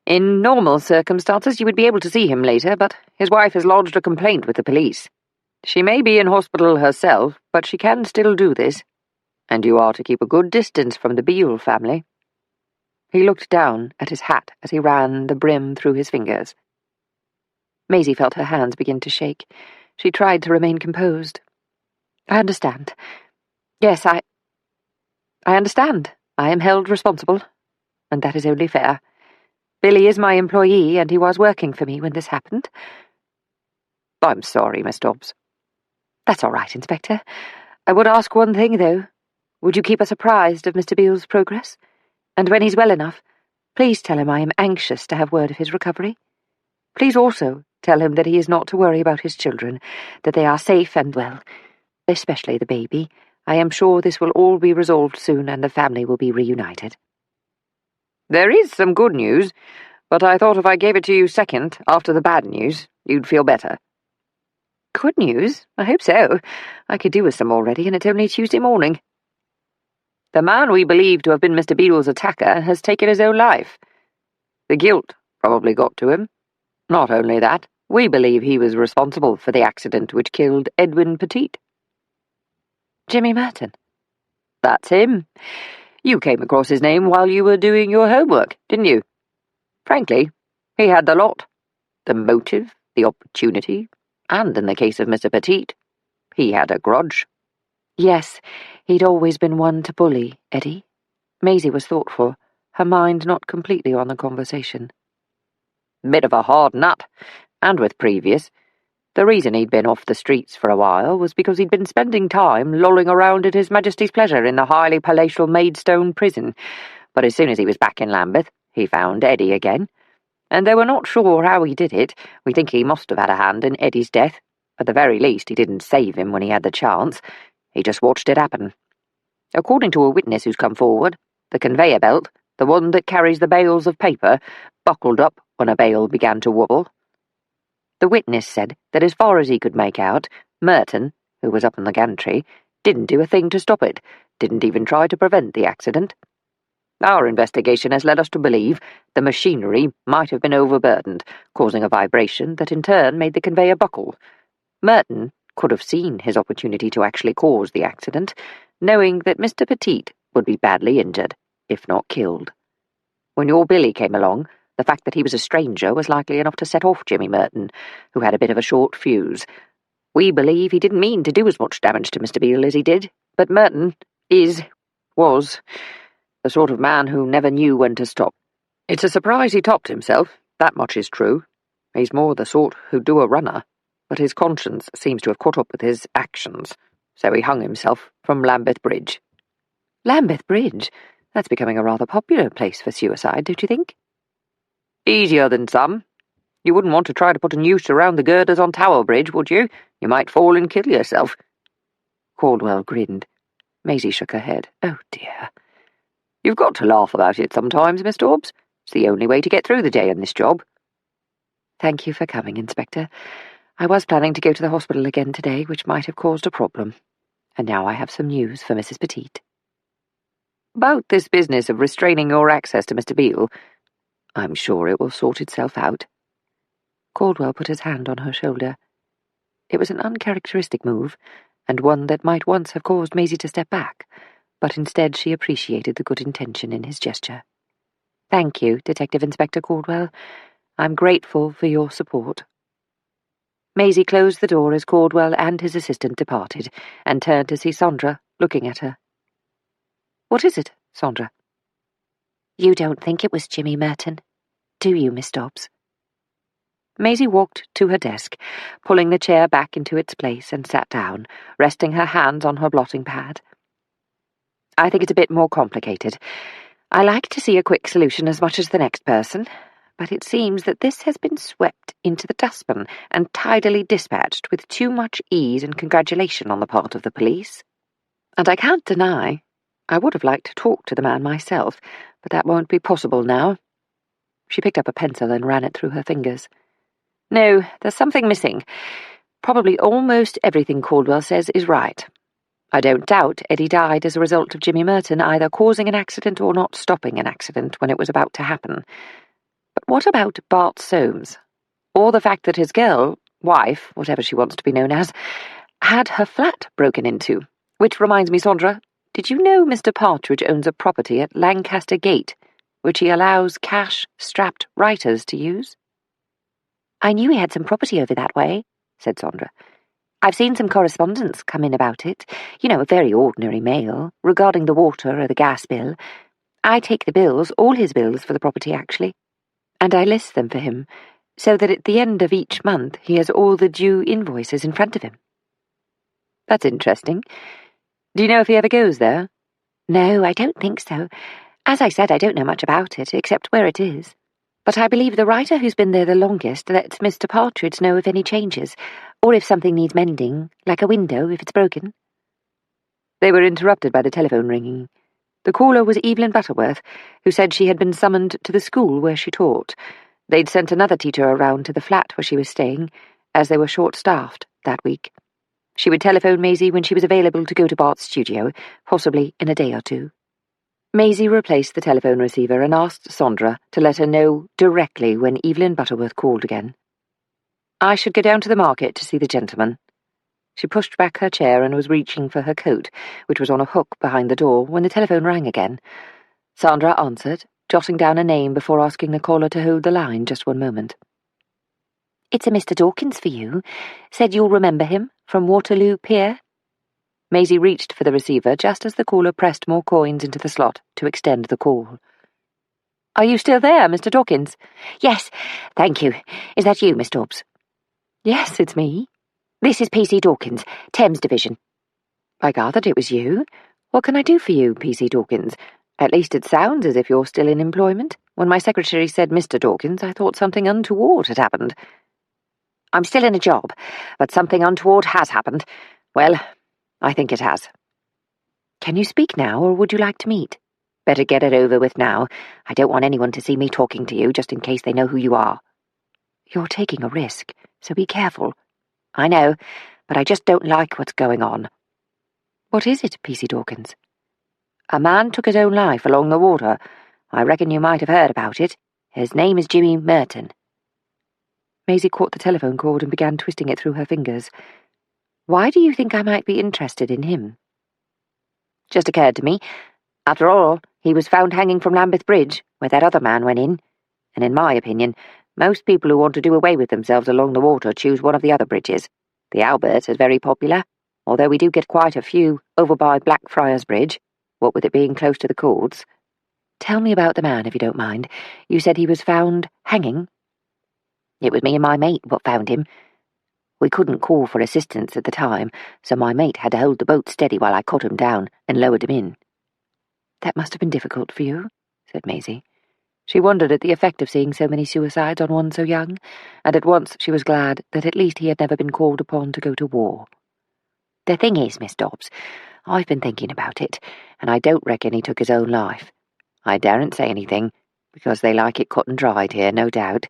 In normal circumstances, you would be able to see him later, but his wife has lodged a complaint with the police. She may be in hospital herself, but she can still do this. And you are to keep a good distance from the Beale family." He looked down at his hat as he ran the brim through his fingers. Maisie felt her hands begin to shake. She tried to remain composed. "I understand. Yes, I understand. I am held responsible, and that is only fair. Billy is my employee, and he was working for me when this happened." I'm sorry, Miss Dobbs. That's all right, Inspector. I would ask one thing, though. Would you keep us apprised of Mr. Beale's progress? And when he's well enough, please tell him I am anxious to have word of his recovery. Please also tell him that he is not to worry about his children, that they are safe and well, especially the baby. I am sure this will all be resolved soon and the family will be reunited. There is some good news, but I thought if I gave it to you second, after the bad news, you'd feel better. Good news? I hope so. I could do with some already, and it's only Tuesday morning. The man we believe to have been Mr. Beale's attacker has taken his own life. The guilt probably got to him. Not only that, we believe he was responsible for the accident which killed Edwin Petit. Jimmy Merton? That's him. You came across his name while you were doing your homework, didn't you? Frankly, he had the lot. The motive, the opportunity, and in the case of Mr. Petit, he had a grudge. Yes, he'd always been one to bully, Eddie. Maisie was thoughtful, her mind not completely on the conversation. Bit of a hard nut, and with previous. The reason he'd been off the streets for a while was because he'd been spending time lolling around at His Majesty's pleasure in the highly palatial Maidstone prison, but as soon as he was back in Lambeth, he found Eddie again. And though we're not sure how he did it, we think he must have had a hand in Eddie's death. At the very least, he didn't save him when he had the chance. He just watched it happen. According to a witness who's come forward, the conveyor belt, the one that carries the bales of paper, buckled up when a bale began to wobble. The witness said that as far as he could make out, Merton, who was up in the gantry, didn't do a thing to stop it, didn't even try to prevent the accident. Our investigation has led us to believe the machinery might have been overburdened, causing a vibration that in turn made the conveyor buckle. Merton could have seen his opportunity to actually cause the accident, knowing that Mr. Petit would be badly injured, if not killed. When your Billy came along, the fact that he was a stranger was likely enough to set off Jimmy Merton, who had a bit of a short fuse. We believe he didn't mean to do as much damage to Mr. Beale as he did, but Merton was, the sort of man who never knew when to stop. It's a surprise he topped himself, that much is true. He's more the sort who'd do a runner, but his conscience seems to have caught up with his actions, so he hung himself from Lambeth Bridge. Lambeth Bridge? That's becoming a rather popular place for suicide, don't you think? Easier than some. You wouldn't want to try to put a noose around the girders on Tower Bridge, would you? You might fall and kill yourself. Caldwell grinned. Maisie shook her head. Oh, dear. You've got to laugh about it sometimes, Miss Dobbs. It's the only way to get through the day in this job. Thank you for coming, Inspector. I was planning to go to the hospital again today, which might have caused a problem. And now I have some news for Mrs. Petit. About this business of restraining your access to Mr. Beale, I'm sure it will sort itself out. Caldwell put his hand on her shoulder. It was an uncharacteristic move, and one that might once have caused Maisie to step back, but instead she appreciated the good intention in his gesture. Thank you, Detective Inspector Caldwell. I'm grateful for your support. Maisie closed the door as Caldwell and his assistant departed, and turned to see Sandra looking at her. What is it, Sandra? You don't think it was Jimmy Merton, do you, Miss Dobbs? Maisie walked to her desk, pulling the chair back into its place, and sat down, resting her hands on her blotting pad. I think it's a bit more complicated. I like to see a quick solution as much as the next person, but it seems that this has been swept into the dustbin and tidily dispatched with too much ease and congratulation on the part of the police. And I can't deny, I would have liked to talk to the man myself, but that won't be possible now. She picked up a pencil and ran it through her fingers. No, there's something missing. Probably almost everything Caldwell says is right. I don't doubt Eddie died as a result of Jimmy Merton either causing an accident or not stopping an accident when it was about to happen. But what about Bart Soames? Or the fact that his girl, wife, whatever she wants to be known as, had her flat broken into? Which reminds me, Sandra, did you know Mr. Partridge owns a property at Lancaster Gate, which he allows cash-strapped writers to use? I knew he had some property over that way, said Sandra. I've seen some correspondence come in about it, a very ordinary mail, regarding the water or the gas bill. I take the bills, all his bills for the property, actually, and I list them for him, so that at the end of each month he has all the due invoices in front of him. That's interesting. Do you know if he ever goes there? No, I don't think so. As I said, I don't know much about it, except where it is. But I believe the writer who's been there the longest lets Mr. Partridge know of any changes, or if something needs mending, like a window if it's broken. They were interrupted by the telephone ringing. The caller was Evelyn Butterworth, who said she had been summoned to the school where she taught. They'd sent another teacher around to the flat where she was staying, as they were short-staffed that week. She would telephone Maisie when she was available to go to Bart's studio, possibly in a day or two. Maisie replaced the telephone receiver and asked Sandra to let her know directly when Evelyn Butterworth called again. I should go down to the market to see the gentleman. She pushed back her chair and was reaching for her coat, which was on a hook behind the door, when the telephone rang again. Sandra answered, jotting down a name before asking the caller to hold the line just one moment. It's a Mr. Dawkins for you. Said you'll remember him from Waterloo Pier. Maisie reached for the receiver just as the caller pressed more coins into the slot to extend the call. Are you still there, Mr. Dawkins? Yes, thank you. Is that you, Miss Dobbs? Yes, it's me. This is P.C. Dawkins, Thames Division. I gathered it was you. What can I do for you, P.C. Dawkins? At least it sounds as if you're still in employment. When my secretary said Mr. Dawkins, I thought something untoward had happened. I'm still in a job, but something untoward has happened. Well, I think it has. Can you speak now, or would you like to meet? Better get it over with now. I don't want anyone to see me talking to you, just in case they know who you are. You're taking a risk, so be careful. I know, but I just don't like what's going on. What is it, P.C. Dawkins? A man took his own life along the water. I reckon you might have heard about it. His name is Jimmy Merton. Maisie caught the telephone cord and began twisting it through her fingers. Why do you think I might be interested in him? Just occurred to me. After all, he was found hanging from Lambeth Bridge, where that other man went in. And in my opinion, most people who want to do away with themselves along the water choose one of the other bridges. The Albert is very popular, although we do get quite a few over by Blackfriars Bridge, what with it being close to the courts. Tell me about the man, if you don't mind. You said he was found hanging? It was me and my mate what found him. We couldn't call for assistance at the time, so my mate had to hold the boat steady while I cut him down and lowered him in. That must have been difficult for you, said Maisie. She wondered at the effect of seeing so many suicides on one so young, and at once she was glad that at least he had never been called upon to go to war. The thing is, Miss Dobbs, I've been thinking about it, and I don't reckon he took his own life. I daren't say anything, because they like it cut and dried here, no doubt,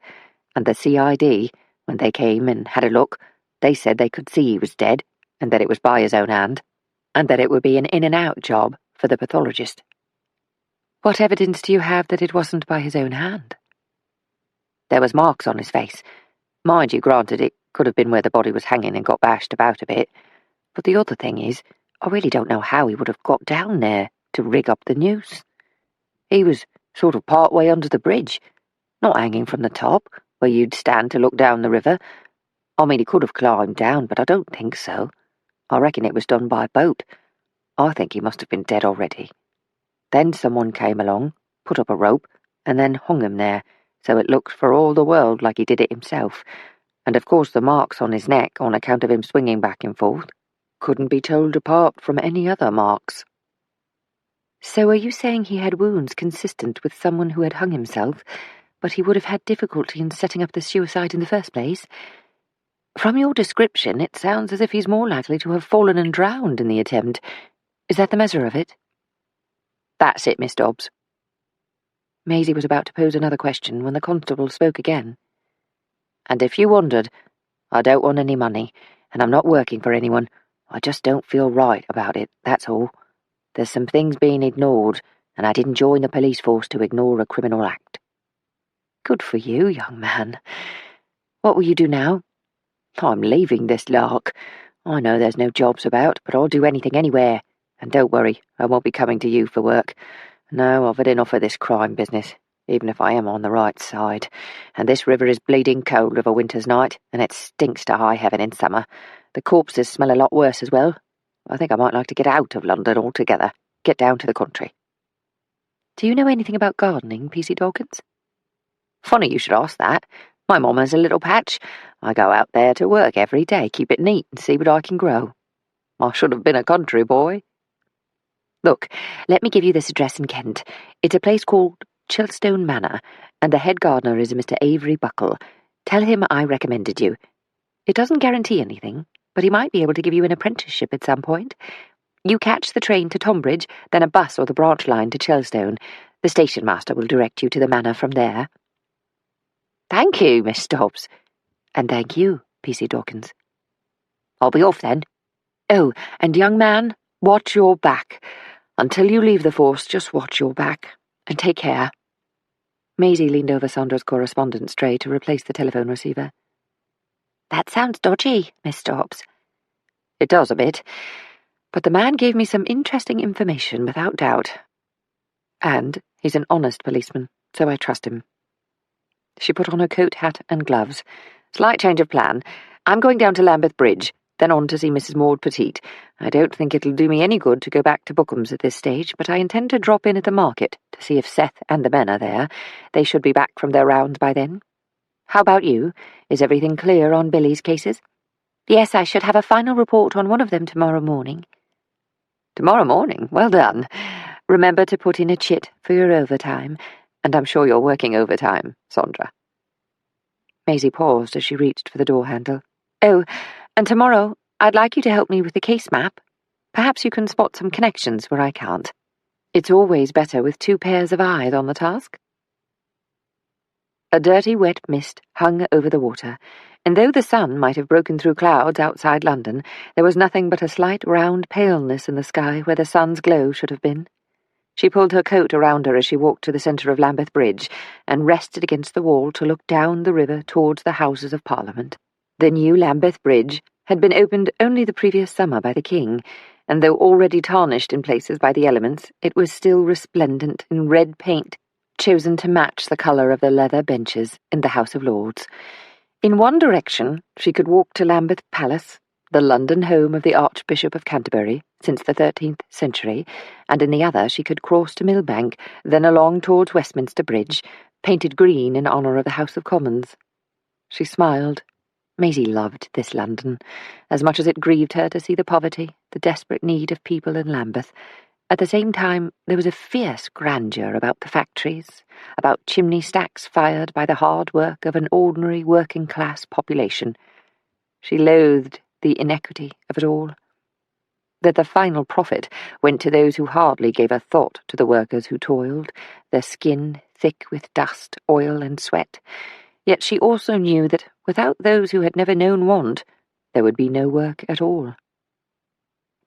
and the CID, when they came and had a look, they said they could see he was dead, and that it was by his own hand, and that it would be an in-and-out job for the pathologist. What evidence do you have that it wasn't by his own hand? There was marks on his face. Mind you, granted, it could have been where the body was hanging and got bashed about a bit. But the other thing is, I really don't know how he would have got down there to rig up the noose. He was sort of part way under the bridge, not hanging from the top, where you'd stand to look down the river. I mean, he could have climbed down, but I don't think so. I reckon it was done by boat. I think he must have been dead already. Then someone came along, put up a rope, and then hung him there, so it looked for all the world like he did it himself. And of course the marks on his neck, on account of him swinging back and forth, couldn't be told apart from any other marks. So are you saying he had wounds consistent with someone who had hung himself, but he would have had difficulty in setting up the suicide in the first place? From your description, it sounds as if he's more likely to have fallen and drowned in the attempt. Is that the measure of it? That's it, Miss Dobbs. Maisie was about to pose another question when the constable spoke again. And if you wondered, I don't want any money, and I'm not working for anyone. I just don't feel right about it, that's all. There's some things being ignored, and I didn't join the police force to ignore a criminal act. Good for you, young man. What will you do now? I'm leaving this lark. I know there's no jobs about, but I'll do anything anywhere. And don't worry, I won't be coming to you for work. No, I've had enough of this crime business, even if I am on the right side. And this river is bleeding cold of a winter's night, and it stinks to high heaven in summer. The corpses smell a lot worse as well. I think I might like to get out of London altogether, get down to the country. Do you know anything about gardening, P.C. Dawkins? Funny you should ask that. My mom has a little patch. I go out there to work every day, keep it neat and see what I can grow. I should have been a country boy. Look, let me give you this address in Kent. It's a place called Chilstone Manor, and the head gardener is Mr. Avery Buckle. Tell him I recommended you. It doesn't guarantee anything, but he might be able to give you an apprenticeship at some point. You catch the train to Tonbridge, then a bus or the branch line to Chilstone. The station master will direct you to the manor from there. Thank you, Miss Dobbs. And thank you, P.C. Dawkins. I'll be off then. Oh, and young man, watch your back. Until you leave the force, just watch your back. And take care. Maisie leaned over Sandra's correspondence tray to replace the telephone receiver. That sounds dodgy, Miss Dobbs. It does a bit. But the man gave me some interesting information, without doubt. And he's an honest policeman, so I trust him. She put on her coat, hat, and gloves. Slight change of plan. I'm going down to Lambeth Bridge, then on to see Mrs. Maud Petite. I don't think it'll do me any good to go back to Bookham's at this stage, but I intend to drop in at the market to see if Seth and the men are there. They should be back from their rounds by then. How about you? Is everything clear on Billy's cases? Yes, I should have a final report on one of them tomorrow morning. Tomorrow morning? Well done. Remember to put in a chit for your overtime, and I'm sure you're working overtime, Sandra. Maisie paused as she reached for the door handle. Oh, and tomorrow I'd like you to help me with the case map. Perhaps you can spot some connections where I can't. It's always better with two pairs of eyes on the task. A dirty, wet mist hung over the water, and though the sun might have broken through clouds outside London, there was nothing but a slight round paleness in the sky where the sun's glow should have been. She pulled her coat around her as she walked to the centre of Lambeth Bridge and rested against the wall to look down the river towards the Houses of Parliament. The new Lambeth Bridge had been opened only the previous summer by the King, and though already tarnished in places by the elements, it was still resplendent in red paint, chosen to match the colour of the leather benches in the House of Lords. In one direction she could walk to Lambeth Palace, the London home of the Archbishop of Canterbury since the 13th century, and in the other she could cross to Millbank, then along towards Westminster Bridge, painted green in honour of the House of Commons. She smiled. Maisie loved this London, as much as it grieved her to see the poverty, the desperate need of people in Lambeth. At the same time, there was a fierce grandeur about the factories, about chimney stacks fired by the hard work of an ordinary working-class population. She loathed the inequity of it all. That the final profit went to those who hardly gave a thought to the workers who toiled, their skin thick with dust, oil, and sweat. Yet she also knew that without those who had never known want, there would be no work at all.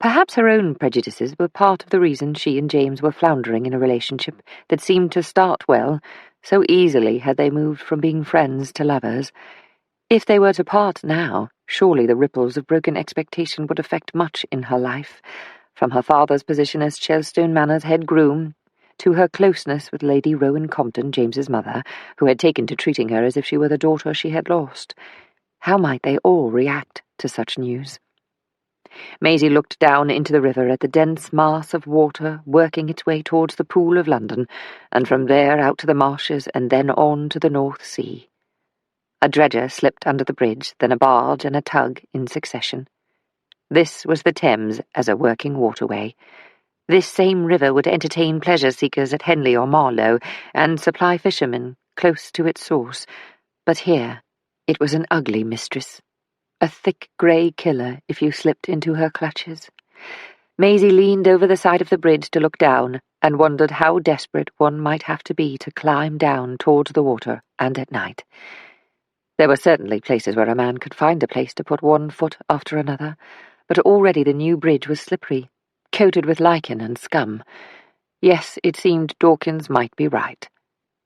Perhaps her own prejudices were part of the reason she and James were floundering in a relationship that seemed to start well, so easily had they moved from being friends to lovers. If they were to part now, surely the ripples of broken expectation would affect much in her life, from her father's position as Chilstone Manor's head groom, to her closeness with Lady Rowan Compton, James's mother, who had taken to treating her as if she were the daughter she had lost. How might they all react to such news? Maisie looked down into the river at the dense mass of water working its way towards the Pool of London, and from there out to the marshes and then on to the North Sea. A dredger slipped under the bridge, then a barge and a tug in succession. This was the Thames as a working waterway. This same river would entertain pleasure-seekers at Henley or Marlow, and supply fishermen close to its source. But here it was an ugly mistress. A thick grey killer if you slipped into her clutches. Maisie leaned over the side of the bridge to look down, and wondered how desperate one might have to be to climb down towards the water, and at night. There were certainly places where a man could find a place to put one foot after another, but already the new bridge was slippery, coated with lichen and scum. Yes, it seemed Dawkins might be right.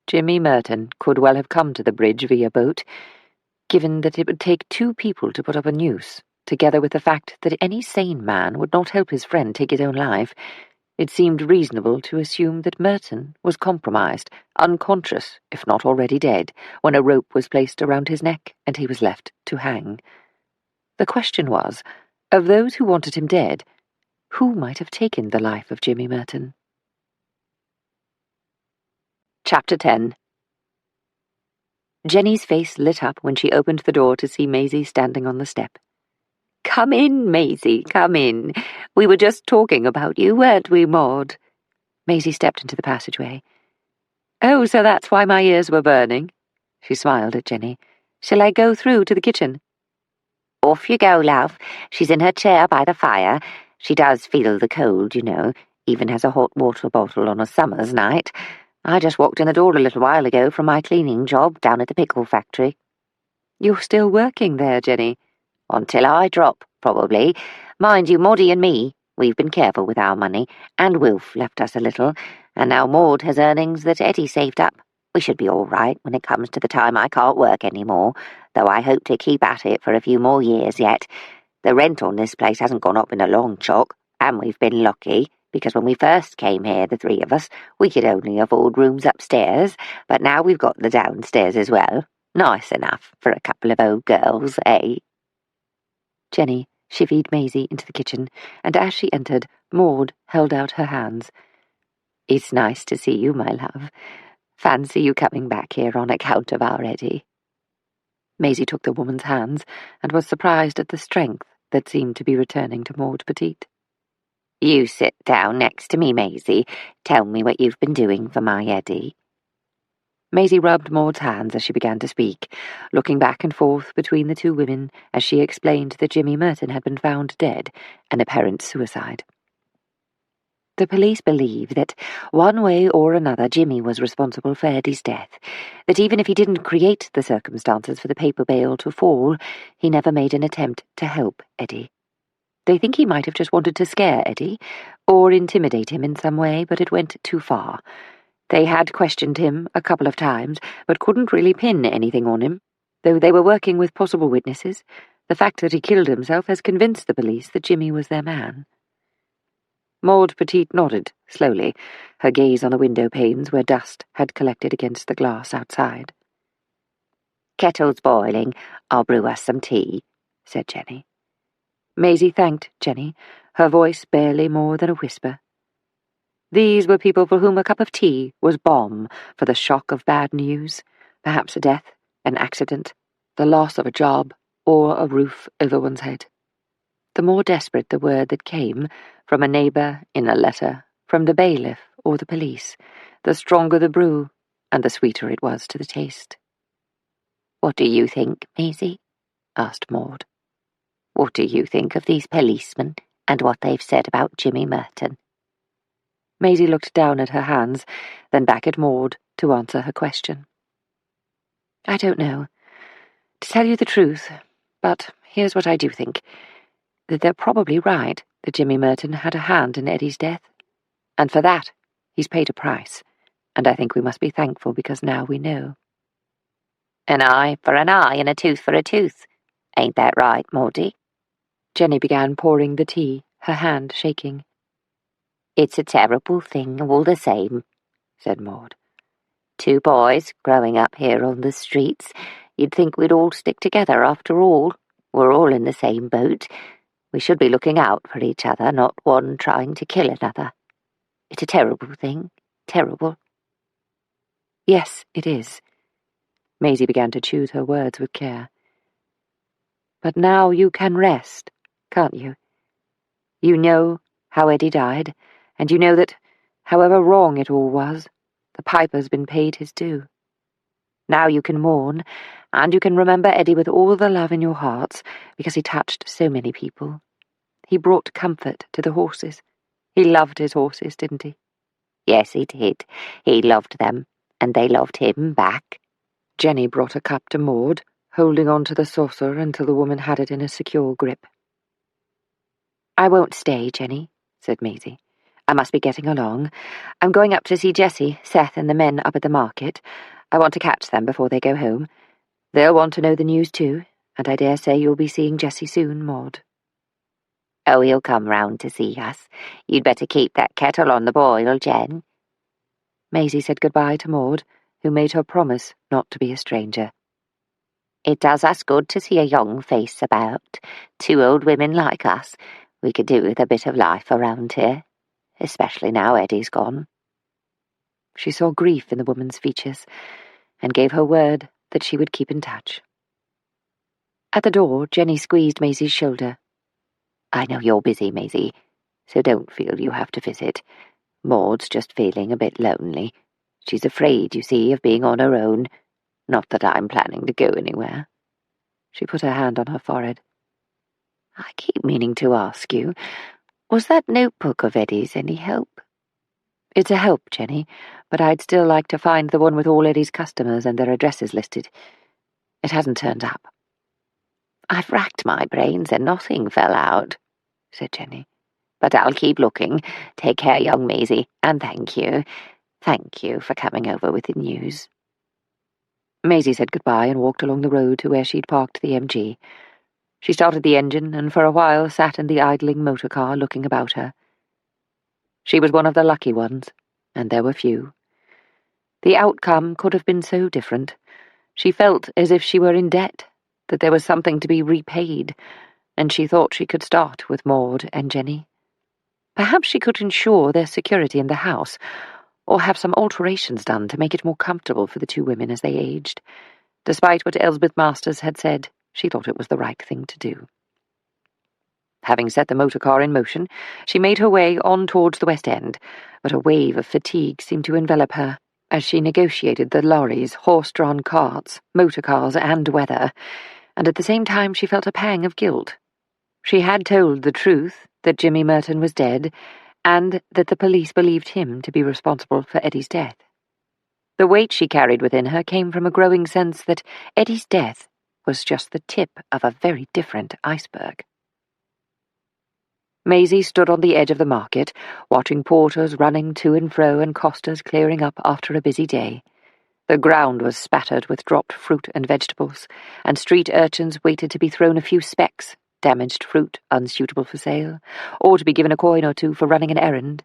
Jimmy Merton could well have come to the bridge via boat, given that it would take two people to put up a noose, together with the fact that any sane man would not help his friend take his own life. It seemed reasonable to assume that Merton was compromised, unconscious, if not already dead, when a rope was placed around his neck and he was left to hang. The question was, of those who wanted him dead, who might have taken the life of Jimmy Merton? Chapter 10. Jenny's face lit up when she opened the door to see Maisie standing on the step. "Come in, Maisie, come in. We were just talking about you, weren't we, Maud?" Maisie stepped into the passageway. "Oh, so that's why my ears were burning?" She smiled at Jenny. "Shall I go through to the kitchen?" "Off you go, love. She's in her chair by the fire. She does feel the cold, you know, even has a hot water bottle on a summer's night. I just walked in the door a little while ago from my cleaning job down at the pickle factory." "You're still working there, Jenny?" "Until I drop, probably. Mind you, Maudie and me, we've been careful with our money, and Wilf left us a little, and now Maud has earnings that Eddie saved up. We should be all right when it comes to the time I can't work any more, though I hope to keep at it for a few more years yet. The rent on this place hasn't gone up in a long chalk, and we've been lucky, because when we first came here, the three of us, we could only afford rooms upstairs, but now we've got the downstairs as well. Nice enough for a couple of old girls, eh?" Jenny chivied Maisie into the kitchen, and as she entered, Maud held out her hands. "It's nice to see you, my love. Fancy you coming back here on account of our Eddie." Maisie took the woman's hands and was surprised at the strength that seemed to be returning to Maud Petite. "You sit down next to me, Maisie. Tell me what you've been doing for my Eddie." Maisie rubbed Maud's hands as she began to speak, looking back and forth between the two women as she explained that Jimmy Merton had been found dead, an apparent suicide. The police believe that, one way or another, Jimmy was responsible for Eddie's death, that even if he didn't create the circumstances for the paper bail to fall, he never made an attempt to help Eddie. They think he might have just wanted to scare Eddie, or intimidate him in some way, but it went too far. They had questioned him a couple of times, but couldn't really pin anything on him. Though they were working with possible witnesses, the fact that he killed himself has convinced the police that Jimmy was their man. Maud Petite nodded, slowly, her gaze on the window panes where dust had collected against the glass outside. "Kettle's boiling. I'll brew us some tea," said Jenny. Maisie thanked Jenny, her voice barely more than a whisper. These were people for whom a cup of tea was balm for the shock of bad news, perhaps a death, an accident, the loss of a job, or a roof over one's head. The more desperate the word that came, from a neighbour, in a letter, from the bailiff or the police, the stronger the brew, and the sweeter it was to the taste. "What do you think, Maisie?" asked Maud. "What do you think of these policemen and what they've said about Jimmy Merton?" Maisie looked down at her hands, then back at Maud to answer her question. "I don't know. To tell you the truth, but here's what I do think. That they're probably right that Jimmy Merton had a hand in Eddie's death. And for that, he's paid a price. And I think we must be thankful because now we know." "An eye for an eye and a tooth for a tooth. Ain't that right, Maudie?" Jenny began pouring the tea, her hand shaking. "It's a terrible thing all the same," said Maud. "Two boys growing up here on the streets. You'd think we'd all stick together after all. We're all in the same boat. We should be looking out for each other, not one trying to kill another. It's a terrible thing, terrible." "Yes, it is." Maisie began to choose her words with care. "But now you can rest, can't you? You know how Eddie died, and you know that, however wrong it all was, the piper's been paid his due. Now you can mourn, and you can remember Eddie with all the love in your hearts, because he touched so many people. He brought comfort to the horses. He loved his horses, didn't he?" "Yes, he did. He loved them, and they loved him back." Jenny brought a cup to Maud, holding on to the saucer until the woman had it in a secure grip. "I won't stay, Jenny," said Maisie. "I must be getting along. I'm going up to see Jessie, Seth, and the men up at the market. I want to catch them before they go home. They'll want to know the news too, and I dare say you'll be seeing Jessie soon, Maud." "Oh, he'll come round to see us. You'd better keep that kettle on the boil, Jen." Maisie said goodbye to Maud, who made her promise not to be a stranger. "It does us good to see a young face about. Two old women like us. We could do with a bit of life around here, especially now Eddie's gone." She saw grief in the woman's features, and gave her word that she would keep in touch. At the door, Jenny squeezed Maisie's shoulder. "I know you're busy, Maisie, so don't feel you have to visit. Maud's just feeling a bit lonely. She's afraid, you see, of being on her own. Not that I'm planning to go anywhere." She put her hand on her forehead. "I keep meaning to ask you, was that notebook of Eddie's any help?" "It's a help, Jenny, but I'd still like to find the one with all Eddie's customers and their addresses listed. It hasn't turned up." "I've racked my brains and nothing fell out," said Jenny. "But I'll keep looking. Take care, young Maisie, and thank you. Thank you for coming over with the news." Maisie said goodbye and walked along the road to where she'd parked the MG. She started the engine and for a while sat in the idling motor car looking about her. She was one of the lucky ones, and there were few. The outcome could have been so different. She felt as if she were in debt, that there was something to be repaid, and she thought she could start with Maud and Jenny. Perhaps she could ensure their security in the house, or have some alterations done to make it more comfortable for the two women as they aged. Despite what Elsbeth Masters had said, she thought it was the right thing to do. Having set the motor car in motion, she made her way on towards the West End, but a wave of fatigue seemed to envelop her as she negotiated the lorries, horse-drawn carts, motor cars, and weather, and at the same time she felt a pang of guilt. She had told the truth, that Jimmy Merton was dead, and that the police believed him to be responsible for Eddie's death. The weight she carried within her came from a growing sense that Eddie's death was just the tip of a very different iceberg. Maisie stood on the edge of the market, watching porters running to and fro and costers clearing up after a busy day. The ground was spattered with dropped fruit and vegetables, and street urchins waited to be thrown a few specks, damaged fruit unsuitable for sale, or to be given a coin or two for running an errand.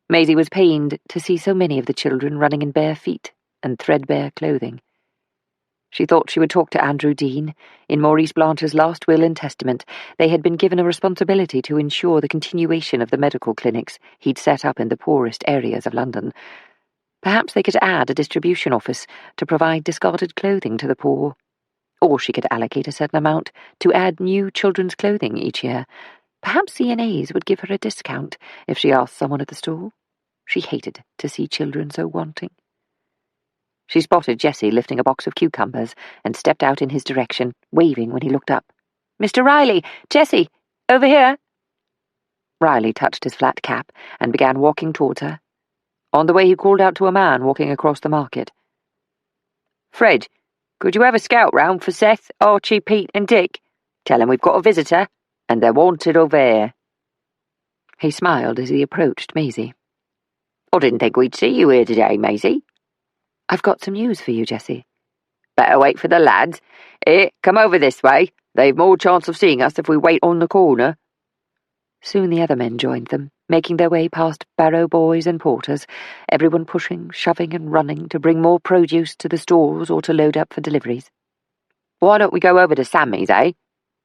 Maisie was pained to see so many of the children running in bare feet and threadbare clothing. She thought she would talk to Andrew Dean. In Maurice Blanche's last will and testament, they had been given a responsibility to ensure the continuation of the medical clinics he'd set up in the poorest areas of London. Perhaps they could add a distribution office to provide discarded clothing to the poor. Or she could allocate a certain amount to add new children's clothing each year. Perhaps C&A's would give her a discount if she asked someone at the store. She hated to see children so wanting. She spotted Jessie lifting a box of cucumbers and stepped out in his direction, waving when he looked up. "Mr. Riley! Jessie! Over here!" Riley touched his flat cap and began walking towards her. On the way he called out to a man walking across the market. "Fred, could you have a scout round for Seth, Archie, Pete and Dick? Tell 'em we've got a visitor, and they're wanted over here." He smiled as he approached Maisie. "I didn't think we'd see you here today, Maisie." "I've got some news for you, Jessie." "Better wait for the lads. Here, come over this way. They've more chance of seeing us if we wait on the corner." Soon the other men joined them, making their way past barrow boys and porters, everyone pushing, shoving and running to bring more produce to the stores or to load up for deliveries. "Why don't we go over to Sammy's, eh?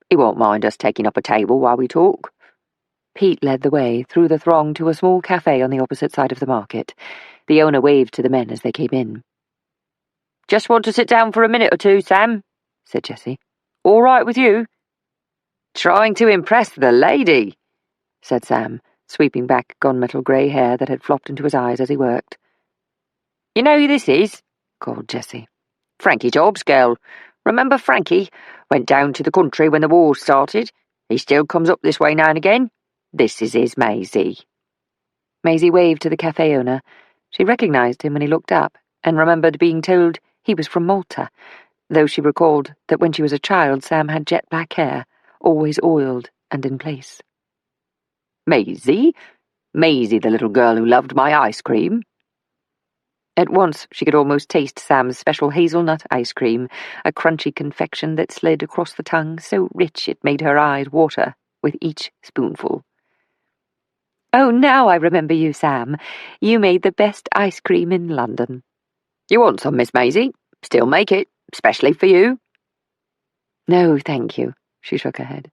He won't mind us taking up a table while we talk." Pete led the way through the throng to a small cafe on the opposite side of the market. The owner waved to the men as they came in. "Just want to sit down for a minute or two, Sam," said Jessie. "All right with you?" "Trying to impress the lady," said Sam, sweeping back gunmetal grey hair that had flopped into his eyes as he worked. "You know who this is?" called Jessie. "Frankie Dobbs' girl. Remember Frankie? Went down to the country when the war started. He still comes up this way now and again. This is his Maisie." Maisie waved to the cafe owner. She recognised him when he looked up, and remembered being told he was from Malta, though she recalled that when she was a child Sam had jet black hair, always oiled and in place. "Maisie? Maisie, the little girl who loved my ice cream?" At once she could almost taste Sam's special hazelnut ice cream, a crunchy confection that slid across the tongue so rich it made her eyes water with each spoonful. "Oh, now I remember you, Sam. You made the best ice cream in London." "You want some, Miss Maisie? Still make it, especially for you." "No, thank you," she shook her head.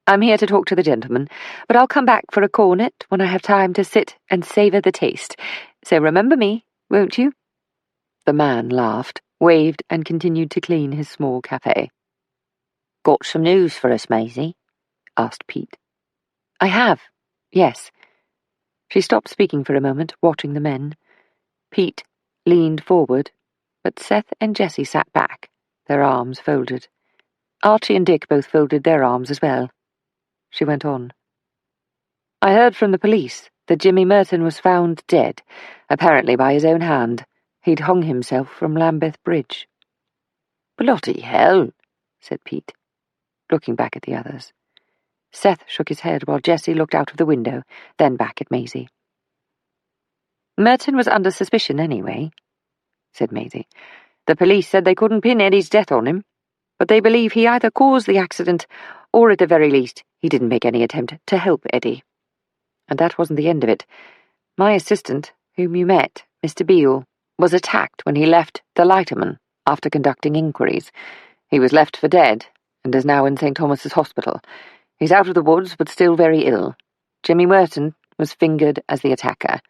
"I'm here to talk to the gentleman, but I'll come back for a cornet when I have time to sit and savour the taste. So remember me, won't you?" The man laughed. waved and continued to clean his small cafe. "Got some news for us, Maisie?" asked Pete. "I have, yes." She stopped speaking for a moment, watching the men. Pete leaned forward, but Seth and Jessie sat back, their arms folded. Archie and Dick both folded their arms as well. She went on. "I heard from the police that Jimmy Merton was found dead, apparently by his own hand. He'd hung himself from Lambeth Bridge." "Bloody hell," said Pete, looking back at the others. Seth shook his head while Jessie looked out of the window, then back at Maisie. "Merton was under suspicion anyway," said Maisie. "The police said they couldn't pin Eddie's death on him, but they believe he either caused the accident or, at the very least, he didn't make any attempt to help Eddie. And that wasn't the end of it. My assistant, whom you met, Mr. Beale, was attacked when he left the Lighterman after conducting inquiries. He was left for dead and is now in St. Thomas's Hospital. He's out of the woods, but still very ill. Jimmy Merton was fingered as the attacker.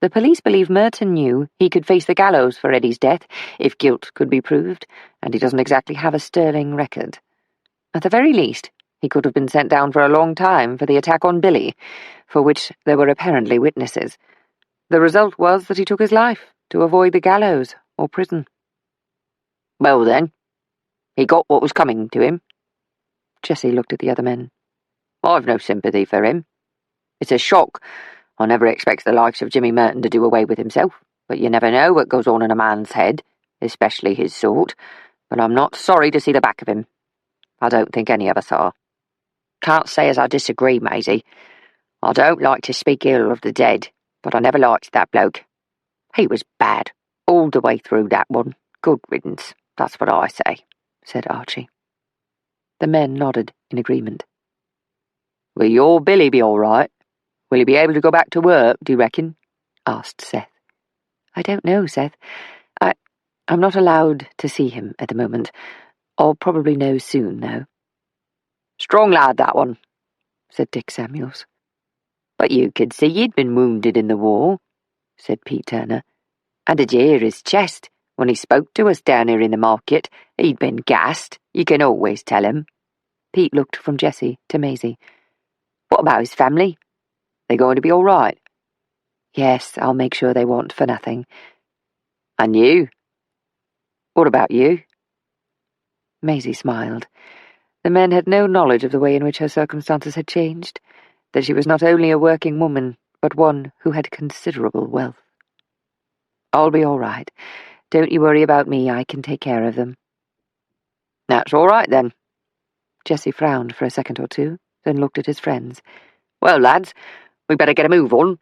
The police believe Merton knew he could face the gallows for Eddie's death if guilt could be proved, and he doesn't exactly have a sterling record. At the very least, he could have been sent down for a long time for the attack on Billy, for which there were apparently witnesses. The result was that he took his life to avoid the gallows or prison." "Well then, he got what was coming to him." Jessie looked at the other men. "I've no sympathy for him. It's a shock. I never expects the likes of Jimmy Merton to do away with himself, but you never know what goes on in a man's head, especially his sort. But I'm not sorry to see the back of him. I don't think any of us are. Can't say as I disagree, Maisie. I don't like to speak ill of the dead, but I never liked that bloke. He was bad, all the way through that one. Good riddance, that's what I say," said Archie. The men nodded in agreement. "Will your Billy be all right? Will he be able to go back to work, do you reckon?" asked Seth. "I don't know, Seth. I'm not allowed to see him at the moment. I'll probably know soon, though." "Strong lad, that one," said Dick Samuels. "But you could see he'd been wounded in the war," said Pete Turner. "And did you hear his chest when he spoke to us down here in the market? He'd been gassed. You can always tell him." Pete looked from Jessie to Maisie. "What about his family? They going to be all right?" "Yes, I'll make sure they want for nothing." "And you? What about you?" Maisie smiled. The men had no knowledge of the way in which her circumstances had changed, that she was not only a working woman, but one who had considerable wealth. "I'll be all right. Don't you worry about me, I can take care of them." "That's all right, then." Jessie frowned for a second or two, then looked at his friends. "Well, lads, we better get a move on.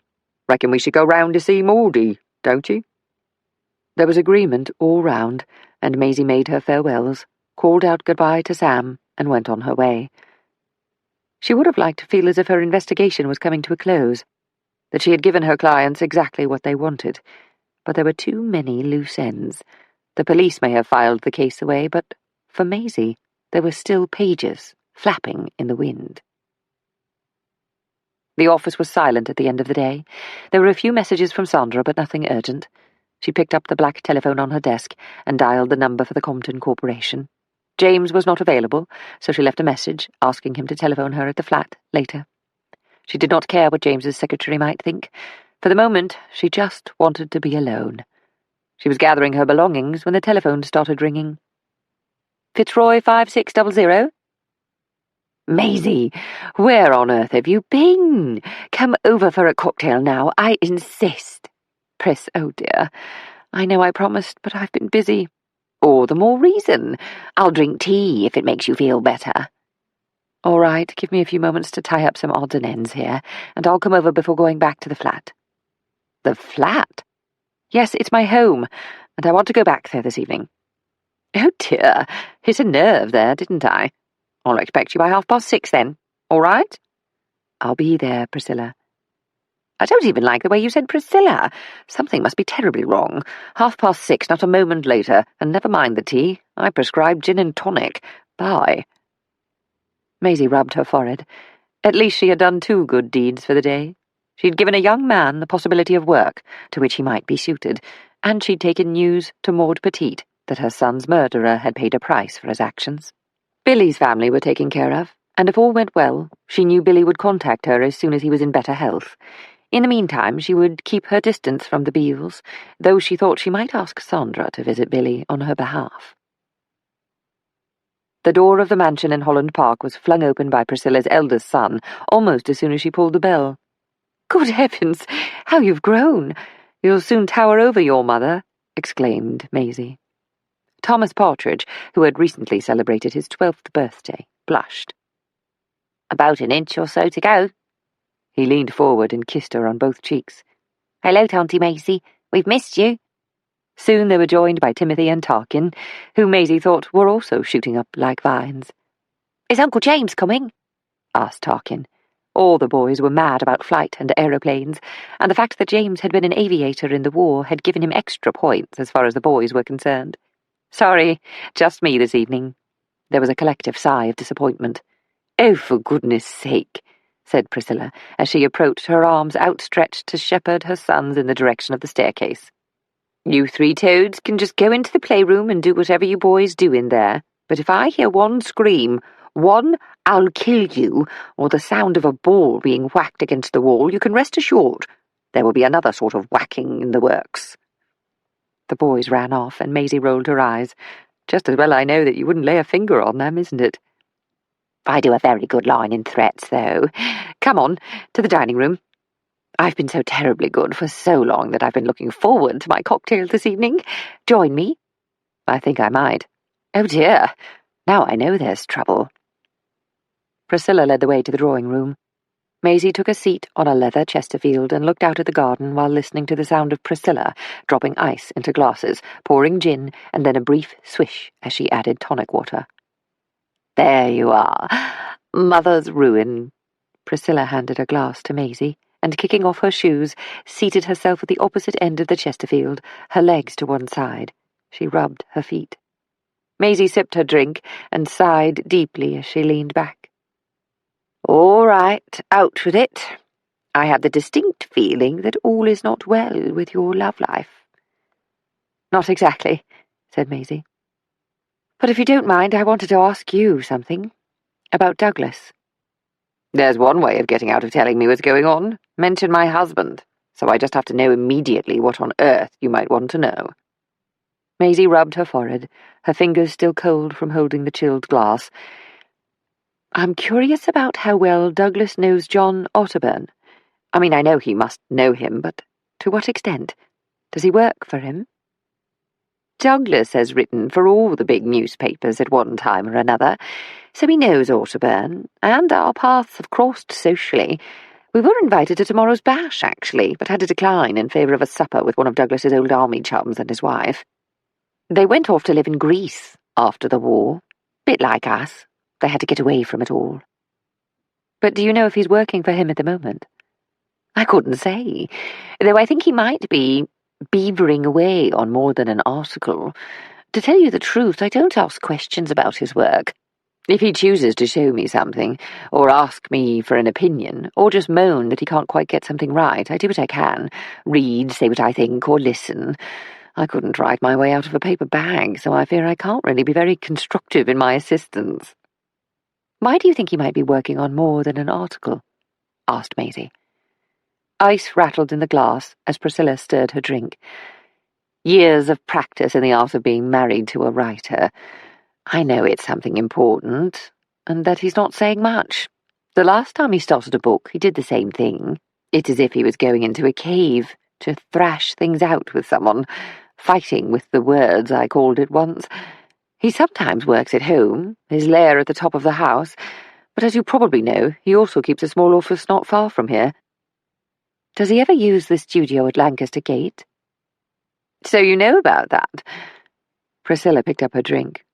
Reckon we should go round to see Maudie, don't you?" There was agreement all round, and Maisie made her farewells, called out goodbye to Sam, and went on her way. She would have liked to feel as if her investigation was coming to a close, that she had given her clients exactly what they wanted, but there were too many loose ends. The police may have filed the case away, but for Maisie there were still pages flapping in the wind. The office was silent at the end of the day. There were a few messages from Sandra, but nothing urgent. She picked up the black telephone on her desk and dialed the number for the Compton Corporation. James was not available, so she left a message asking him to telephone her at the flat later. She did not care what James's secretary might think. For the moment, she just wanted to be alone. She was gathering her belongings when the telephone started ringing. "Fitzroy 5600? "Maisie, where on earth have you been? Come over for a cocktail now, I insist." "Pris, oh dear. I know I promised, but I've been busy." "All the more reason. I'll drink tea if it makes you feel better." "All right, give me a few moments to tie up some odds and ends here, and I'll come over before going back to the flat." "The flat?" "Yes, it's my home, and I want to go back there this evening." "Oh dear, hit a nerve there, didn't I? I'll expect you by 6:30 then, all right?" "I'll be there, Priscilla." "I don't even like the way you said Priscilla. Something must be terribly wrong. 6:30, not a moment later, and never mind the tea. I prescribed gin and tonic. Bye." Maisie rubbed her forehead. At least she had done 2 good deeds for the day. She'd given a young man the possibility of work, to which he might be suited, and she'd taken news to Maud Petite that her son's murderer had paid a price for his actions. Billy's family were taken care of, and if all went well, she knew Billy would contact her as soon as he was in better health. In the meantime, she would keep her distance from the Beales, though she thought she might ask Sandra to visit Billy on her behalf. The door of the mansion in Holland Park was flung open by Priscilla's eldest son almost as soon as she pulled the bell. "Good heavens, how you've grown! You'll soon tower over your mother," exclaimed Maisie. Thomas Partridge, who had recently celebrated his 12th birthday, blushed. "About an inch or so to go." He leaned forward and kissed her on both cheeks. "Hello, Auntie Maisie. We've missed you." Soon they were joined by Timothy and Tarkin, who Maisie thought were also shooting up like vines. "Is Uncle James coming?" asked Tarkin. All the boys were mad about flight and aeroplanes, and the fact that James had been an aviator in the war had given him extra points as far as the boys were concerned. "Sorry, just me this evening." There was a collective sigh of disappointment. "Oh, for goodness sake," said Priscilla, as she approached, her arms outstretched to shepherd her sons in the direction of the staircase. "You three toads can just go into the playroom and do whatever you boys do in there, but if I hear one scream, one, I'll kill you, or the sound of a ball being whacked against the wall, you can rest assured there will be another sort of whacking in the works." The boys ran off, and Maisie rolled her eyes. "Just as well I know that you wouldn't lay a finger on them, isn't it?" "I do a very good line in threats, though. Come on, to the dining room. I've been so terribly good for so long that I've been looking forward to my cocktail this evening. Join me?" "I think I might." "Oh dear, now I know there's trouble." Priscilla led the way to the drawing room. Maisie took a seat on a leather Chesterfield and looked out at the garden while listening to the sound of Priscilla dropping ice into glasses, pouring gin, and then a brief swish as she added tonic water. "There you are. Mother's ruin." Priscilla handed a glass to Maisie, and kicking off her shoes, seated herself at the opposite end of the Chesterfield, her legs to one side. She rubbed her feet. Maisie sipped her drink and sighed deeply as she leaned back. "All right, out with it. I have the distinct feeling that all is not well with your love life." "Not exactly," said Maisie. "But if you don't mind, I wanted to ask you something. About Douglas." "There's one way of getting out of telling me what's going on. Mention my husband, so I just have to know immediately what on earth you might want to know." Maisie rubbed her forehead, her fingers still cold from holding the chilled glass. "I'm curious about how well Douglas knows John Otterburn. I mean, I know he must know him, but to what extent? Does he work for him?" "Douglas has written for all the big newspapers at one time or another, so he knows Otterburn, and our paths have crossed socially. We were invited to tomorrow's bash, actually, but had to decline in favour of a supper with one of Douglas's old army chums and his wife. They went off to live in Greece after the war, bit like us. They had to get away from it all." "But do you know if he's working for him at the moment?" "I couldn't say, though I think he might be beavering away on more than an article. To tell you the truth, I don't ask questions about his work. If he chooses to show me something, or ask me for an opinion, or just moan that he can't quite get something right, I do what I can. Read, say what I think, or listen. I couldn't write my way out of a paper bag, so I fear I can't really be very constructive in my assistance." "Why do you think he might be working on more than an article?" asked Maisie. Ice rattled in the glass as Priscilla stirred her drink. "Years of practice in the art of being married to a writer. I know it's something important, and that he's not saying much. The last time he started a book, he did the same thing. It's as if he was going into a cave to thrash things out with someone, fighting with the words, I called it once. He sometimes works at home, his lair at the top of the house, but as you probably know, he also keeps a small office not far from here." "Does he ever use the studio at Lancaster Gate?" "So you know about that?" Priscilla picked up her drink.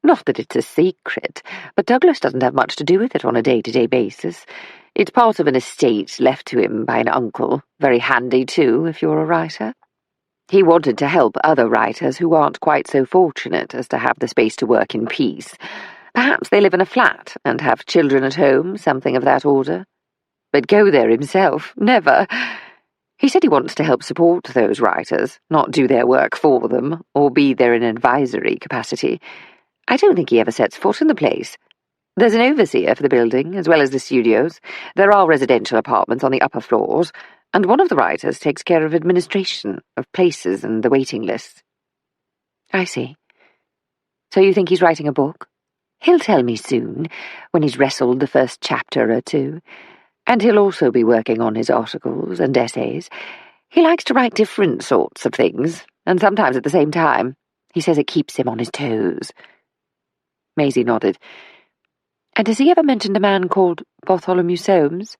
"Not that it's a secret, but Douglas doesn't have much to do with it on a day-to-day basis. It's part of an estate left to him by an uncle, very handy too, if you're a writer. He wanted to help other writers who aren't quite so fortunate as to have the space to work in peace. Perhaps they live in a flat and have children at home, something of that order. But go there himself, never. He said he wants to help support those writers, not do their work for them, or be there in an advisory capacity. I don't think he ever sets foot in the place. There's an overseer for the building, as well as the studios. There are residential apartments on the upper floors, and one of the writers takes care of administration, of places and the waiting lists. I see. So you think he's writing a book? He'll tell me soon, when he's wrestled the first chapter or two. And he'll also be working on his articles and essays. He likes to write different sorts of things, and sometimes at the same time. He says it keeps him on his toes. Maisie nodded. And has he ever mentioned a man called Bartholomew Soames?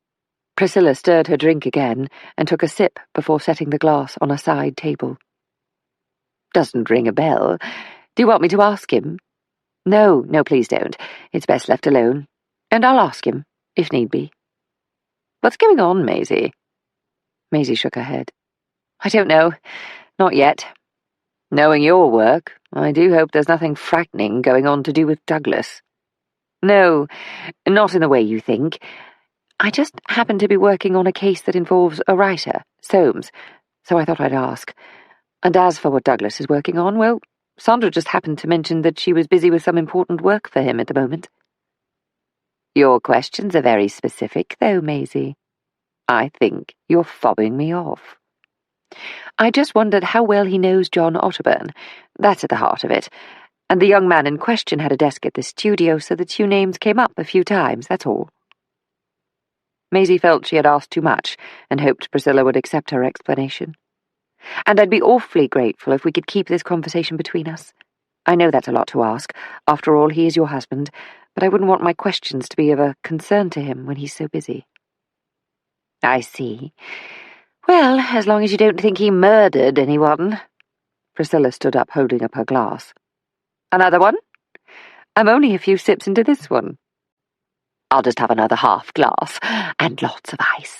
Priscilla stirred her drink again and took a sip before setting the glass on a side table. Doesn't ring a bell. Do you want me to ask him? No, please don't. It's best left alone. And I'll ask him, if need be. What's going on, Maisie? Maisie shook her head. I don't know. Not yet. Knowing your work, I do hope there's nothing frightening going on to do with Douglas. No, not in the way you think. I just happen to be working on a case that involves a writer, Soames, so I thought I'd ask. And as for what Douglas is working on, well, Sandra just happened to mention that she was busy with some important work for him at the moment. Your questions are very specific, though, Maisie. I think you're fobbing me off. I just wondered how well he knows John Otterburn. That's at the heart of it. And the young man in question had a desk at the studio, so the two names came up a few times, that's all. Maisie felt she had asked too much and hoped Priscilla would accept her explanation. And I'd be awfully grateful if we could keep this conversation between us. I know that's a lot to ask. After all, he is your husband, but I wouldn't want my questions to be of a concern to him when he's so busy. I see. Well, as long as you don't think he murdered anyone. Priscilla stood up, holding up her glass. Another one? I'm only a few sips into this one. I'll just have another half glass, and lots of ice.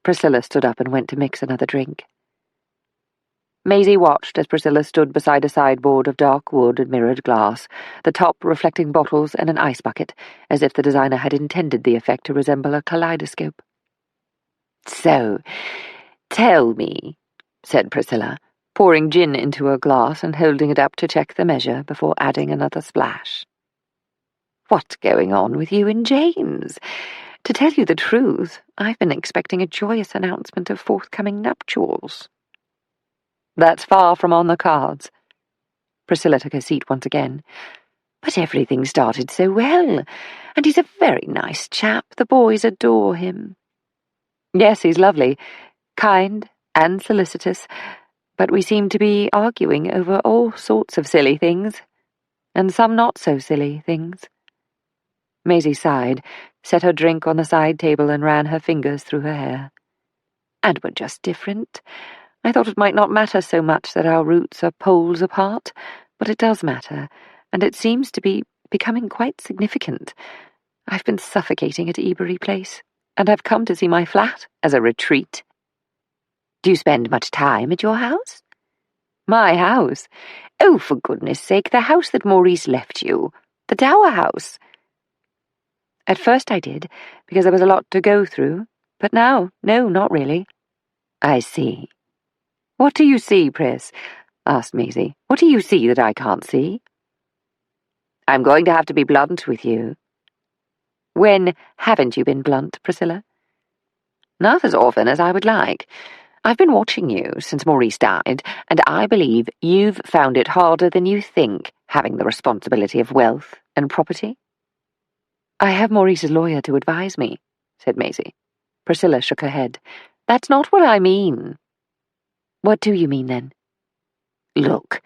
Priscilla stood up and went to mix another drink. Maisie watched as Priscilla stood beside a sideboard of dark wood and mirrored glass, the top reflecting bottles and an ice bucket, as if the designer had intended the effect to resemble a kaleidoscope. So, tell me, said Priscilla, pouring gin into a glass and holding it up to check the measure before adding another splash. What's going on with you and James? To tell you the truth, I've been expecting a joyous announcement of forthcoming nuptials. That's far from on the cards. Priscilla took her seat once again. But everything started so well, and he's a very nice chap. The boys adore him. Yes, he's lovely, kind and solicitous, but we seem to be arguing over all sorts of silly things, and some not so silly things. Maisie sighed, set her drink on the side table and ran her fingers through her hair. And we're just different. I thought it might not matter so much that our roots are poles apart, but it does matter, and it seems to be becoming quite significant. I've been suffocating at Ebury Place, and I've come to see my flat as a retreat. Do you spend much time at your house? My house? Oh, for goodness sake, the house that Maurice left you. The Dower House. At first I did, because there was a lot to go through, but now, no, not really. I see. What do you see, Pris? Asked Maisie. What do you see that I can't see? I'm going to have to be blunt with you. When haven't you been blunt, Priscilla? Not as often as I would like. I've been watching you since Maurice died, and I believe you've found it harder than you think, having the responsibility of wealth and property. I have Maurice's lawyer to advise me, said Maisie. Priscilla shook her head. That's not what I mean. What do you mean, then? Look,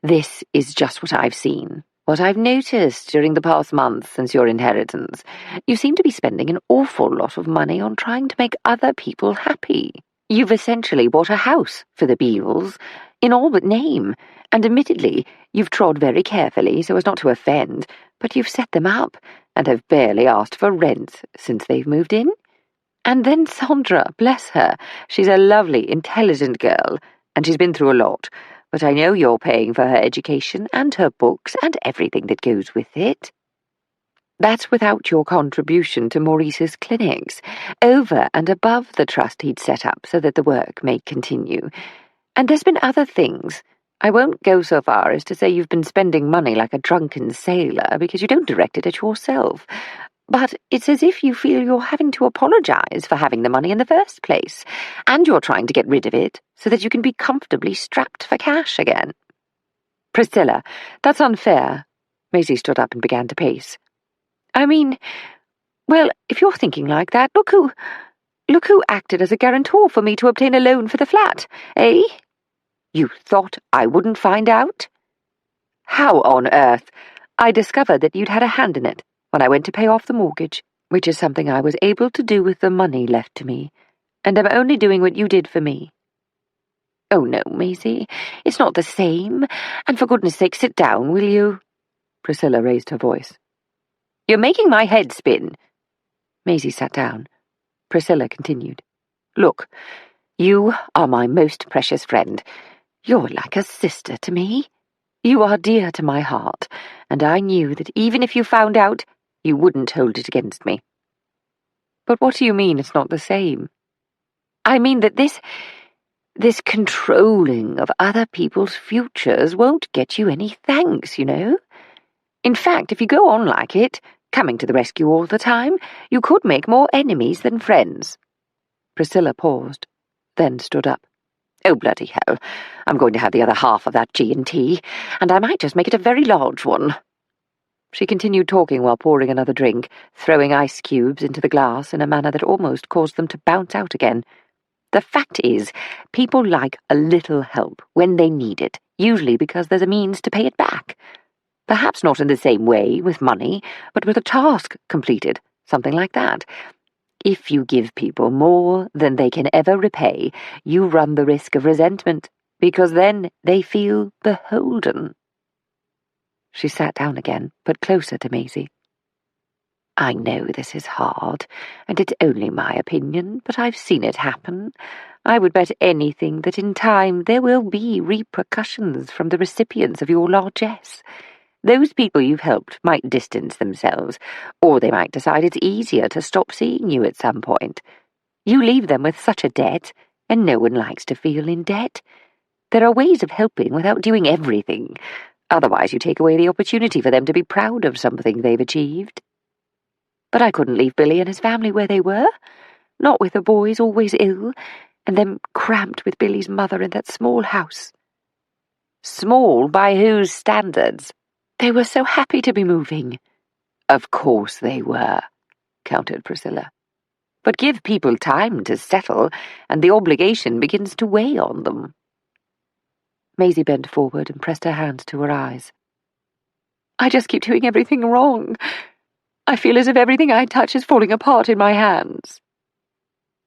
this is just what I've seen, what I've noticed during the past month since your inheritance. You seem to be spending an awful lot of money on trying to make other people happy. You've essentially bought a house for the Beales, in all but name, and admittedly, you've trod very carefully so as not to offend, but you've set them up, and have barely asked for rent since they've moved in. And then Sandra, bless her, she's a lovely, intelligent girl, and she's been through a lot, but I know you're paying for her education and her books and everything that goes with it. That's without your contribution to Maurice's clinics, over and above the trust he'd set up so that the work may continue. And there's been other things. I won't go so far as to say you've been spending money like a drunken sailor, because you don't direct it at yourself. But it's as if you feel you're having to apologize for having the money in the first place, and you're trying to get rid of it so that you can be comfortably strapped for cash again. Priscilla, that's unfair. Maisie stood up and began to pace. I mean, well, if you're thinking like that, look who acted as a guarantor for me to obtain a loan for the flat, eh? You thought I wouldn't find out? How on earth? I discovered that you'd had a hand in it when I went to pay off the mortgage, which is something I was able to do with the money left to me, and I'm only doing what you did for me. Oh no, Maisie, it's not the same, and for goodness sake, sit down, will you? Priscilla raised her voice. You're making my head spin. Maisie sat down. Priscilla continued. Look, you are my most precious friend. You're like a sister to me. You are dear to my heart, and I knew that even if you found out, you wouldn't hold it against me. But what do you mean it's not the same? I mean that this controlling of other people's futures won't get you any thanks, you know? In fact, if you go on like it, coming to the rescue all the time, you could make more enemies than friends. Priscilla paused, then stood up. Oh, bloody hell, I'm going to have the other half of that G&T, and I might just make it a very large one. She continued talking while pouring another drink, throwing ice cubes into the glass in a manner that almost caused them to bounce out again. The fact is, people like a little help when they need it, usually because there's a means to pay it back. Perhaps not in the same way, with money, but with a task completed, something like that. If you give people more than they can ever repay, you run the risk of resentment, because then they feel beholden. She sat down again, but closer to Maisie. I know this is hard, and it's only my opinion, but I've seen it happen. I would bet anything that in time there will be repercussions from the recipients of your largesse. Those people you've helped might distance themselves, or they might decide it's easier to stop seeing you at some point. You leave them with such a debt, and no one likes to feel in debt. There are ways of helping without doing everything. Otherwise you take away the opportunity for them to be proud of something they've achieved. But I couldn't leave Billy and his family where they were, not with the boys always ill, and them cramped with Billy's mother in that small house. Small by whose standards? They were so happy to be moving. Of course they were, countered Priscilla. But give people time to settle, and the obligation begins to weigh on them. Maisie bent forward and pressed her hands to her eyes. I just keep doing everything wrong. I feel as if everything I touch is falling apart in my hands.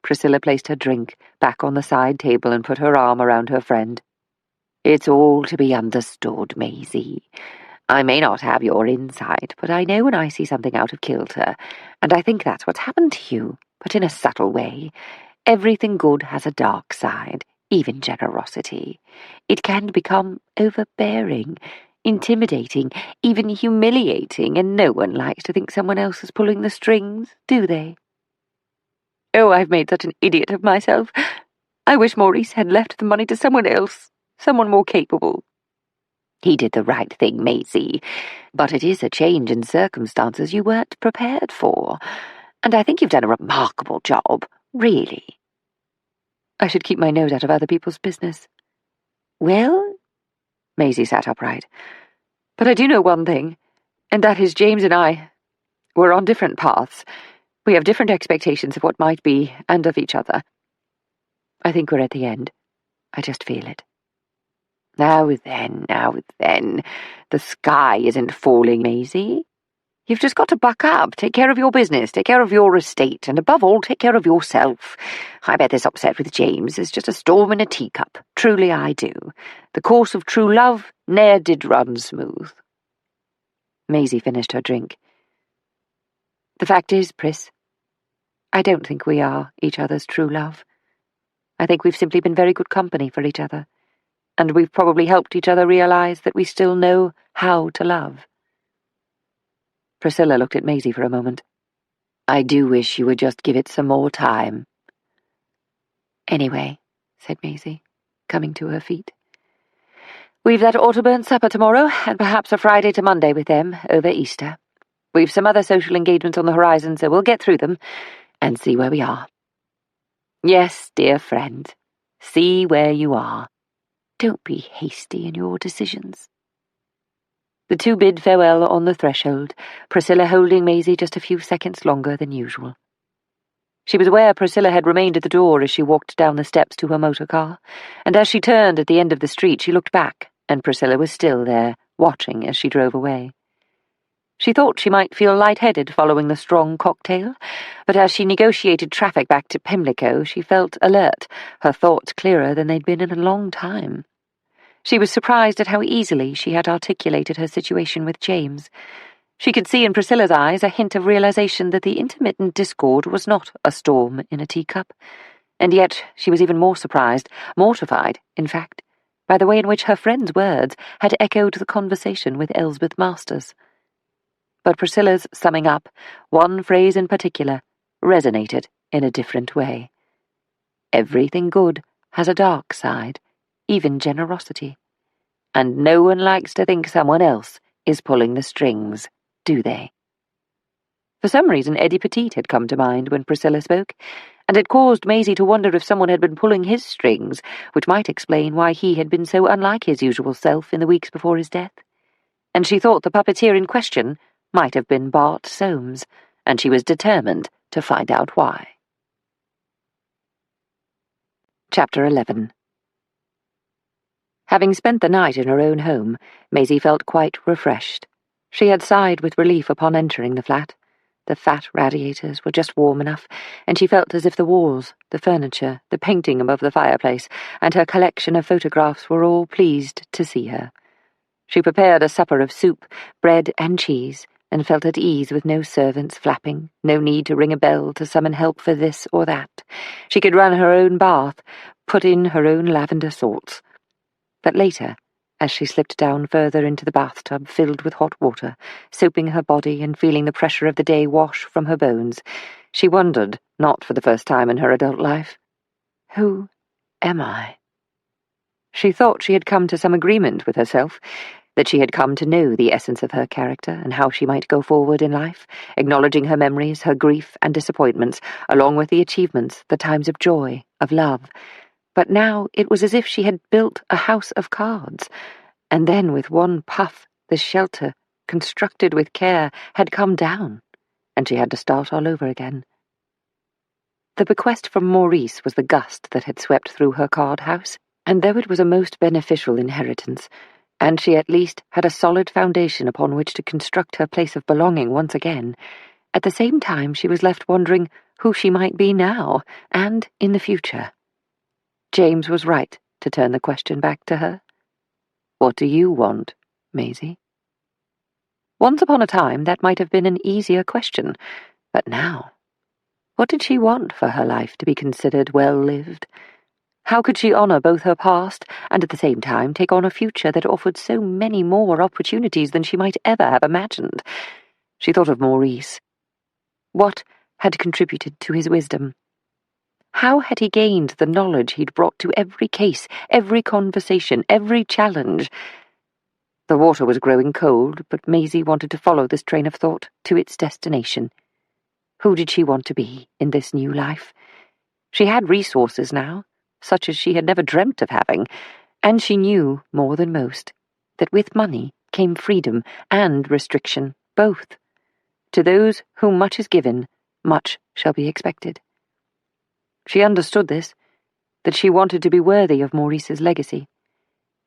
Priscilla placed her drink back on the side table and put her arm around her friend. It's all to be understood, Maisie. I may not have your insight, but I know when I see something out of kilter, and I think that's what's happened to you, but in a subtle way. Everything good has a dark side, even generosity. It can become overbearing, intimidating, even humiliating, and no one likes to think someone else is pulling the strings, do they? Oh, I've made such an idiot of myself. I wish Maurice had left the money to someone else, someone more capable. He did the right thing, Maisie, but it is a change in circumstances you weren't prepared for, and I think you've done a remarkable job, really. I should keep my nose out of other people's business. Well, Maisie sat upright, but I do know one thing, and that is James and I, we're on different paths. We have different expectations of what might be, and of each other. I think we're at the end. I just feel it. Now then, the sky isn't falling, Maisie. You've just got to buck up, take care of your business, take care of your estate, and above all, take care of yourself. I bet this upset with James is just a storm in a teacup. Truly I do. The course of true love ne'er did run smooth. Maisie finished her drink. The fact is, Pris, I don't think we are each other's true love. I think we've simply been very good company for each other, and we've probably helped each other realize that we still know how to love. Priscilla looked at Maisie for a moment. "I do wish you would just give it some more time." "Anyway," said Maisie, coming to her feet, "we've that Otterburn supper tomorrow, and perhaps a Friday to Monday with them over Easter. We've some other social engagements on the horizon, so we'll get through them and see where we are. Yes, dear friend, see where you are. Don't be hasty in your decisions." The two bid farewell on the threshold, Priscilla holding Maisie just a few seconds longer than usual. She was aware Priscilla had remained at the door as she walked down the steps to her motor car, and as she turned at the end of the street she looked back, and Priscilla was still there, watching as she drove away. She thought she might feel lightheaded following the strong cocktail, but as she negotiated traffic back to Pimlico she felt alert, her thoughts clearer than they'd been in a long time. She was surprised at how easily she had articulated her situation with James. She could see in Priscilla's eyes a hint of realization that the intermittent discord was not a storm in a teacup, and yet she was even more surprised, mortified, in fact, by the way in which her friend's words had echoed the conversation with Elsbeth Masters. But Priscilla's summing up, one phrase in particular, resonated in a different way. Everything good has a dark side, even generosity. And no one likes to think someone else is pulling the strings, do they? For some reason Eddie Petite had come to mind when Priscilla spoke, and it caused Maisie to wonder if someone had been pulling his strings, which might explain why he had been so unlike his usual self in the weeks before his death. And she thought the puppeteer in question might have been Bart Soames, and she was determined to find out why. Chapter 11. Having spent the night in her own home, Maisie felt quite refreshed. She had sighed with relief upon entering the flat. The fat radiators were just warm enough, and she felt as if the walls, the furniture, the painting above the fireplace, and her collection of photographs were all pleased to see her. She prepared a supper of soup, bread and cheese, and felt at ease with no servants flapping, no need to ring a bell to summon help for this or that. She could run her own bath, put in her own lavender salts. But later, as she slipped down further into the bathtub filled with hot water, soaping her body and feeling the pressure of the day wash from her bones, she wondered, not for the first time in her adult life, who am I? She thought she had come to some agreement with herself, that she had come to know the essence of her character and how she might go forward in life, acknowledging her memories, her grief and disappointments, along with the achievements, the times of joy, of love. But now it was as if she had built a house of cards, and then with one puff the shelter, constructed with care, had come down, and she had to start all over again. The bequest from Maurice was the gust that had swept through her card house, and though it was a most beneficial inheritance, and she at least had a solid foundation upon which to construct her place of belonging once again, at the same time she was left wondering who she might be now, and in the future. James was right to turn the question back to her. What do you want, Maisie? Once upon a time that might have been an easier question, but now, what did she want for her life to be considered well-lived? How could she honour both her past and at the same time take on a future that offered so many more opportunities than she might ever have imagined? She thought of Maurice. What had contributed to his wisdom? How had he gained the knowledge he'd brought to every case, every conversation, every challenge? The water was growing cold, but Maisie wanted to follow this train of thought to its destination. Who did she want to be in this new life? She had resources now, such as she had never dreamt of having, and she knew, more than most, that with money came freedom and restriction, both. To those whom much is given, much shall be expected. She understood this, that she wanted to be worthy of Maurice's legacy.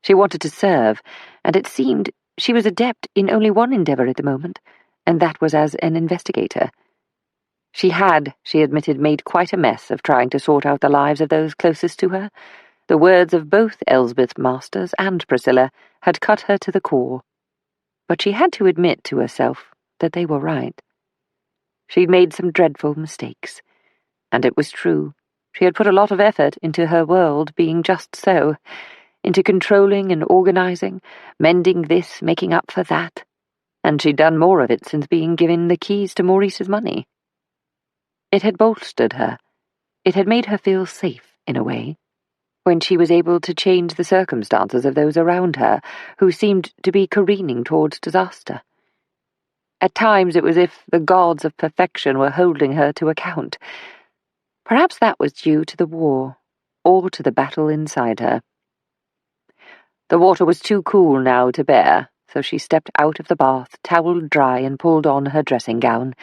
She wanted to serve, and it seemed she was adept in only one endeavour at the moment, and that was as an investigator. She had, she admitted, made quite a mess of trying to sort out the lives of those closest to her. The words of both Elsbeth Masters and Priscilla had cut her to the core. But she had to admit to herself that they were right. She'd made some dreadful mistakes, and it was true. She had put a lot of effort into her world being just so, into controlling and organising, mending this, making up for that, and she'd done more of it since being given the keys to Maurice's money. It had bolstered her. It had made her feel safe, in a way, when she was able to change the circumstances of those around her who seemed to be careening towards disaster. At times it was as if the gods of perfection were holding her to account. Perhaps that was due to the war, or to the battle inside her. The water was too cool now to bear, so she stepped out of the bath, towelled dry, and pulled on her dressing gown.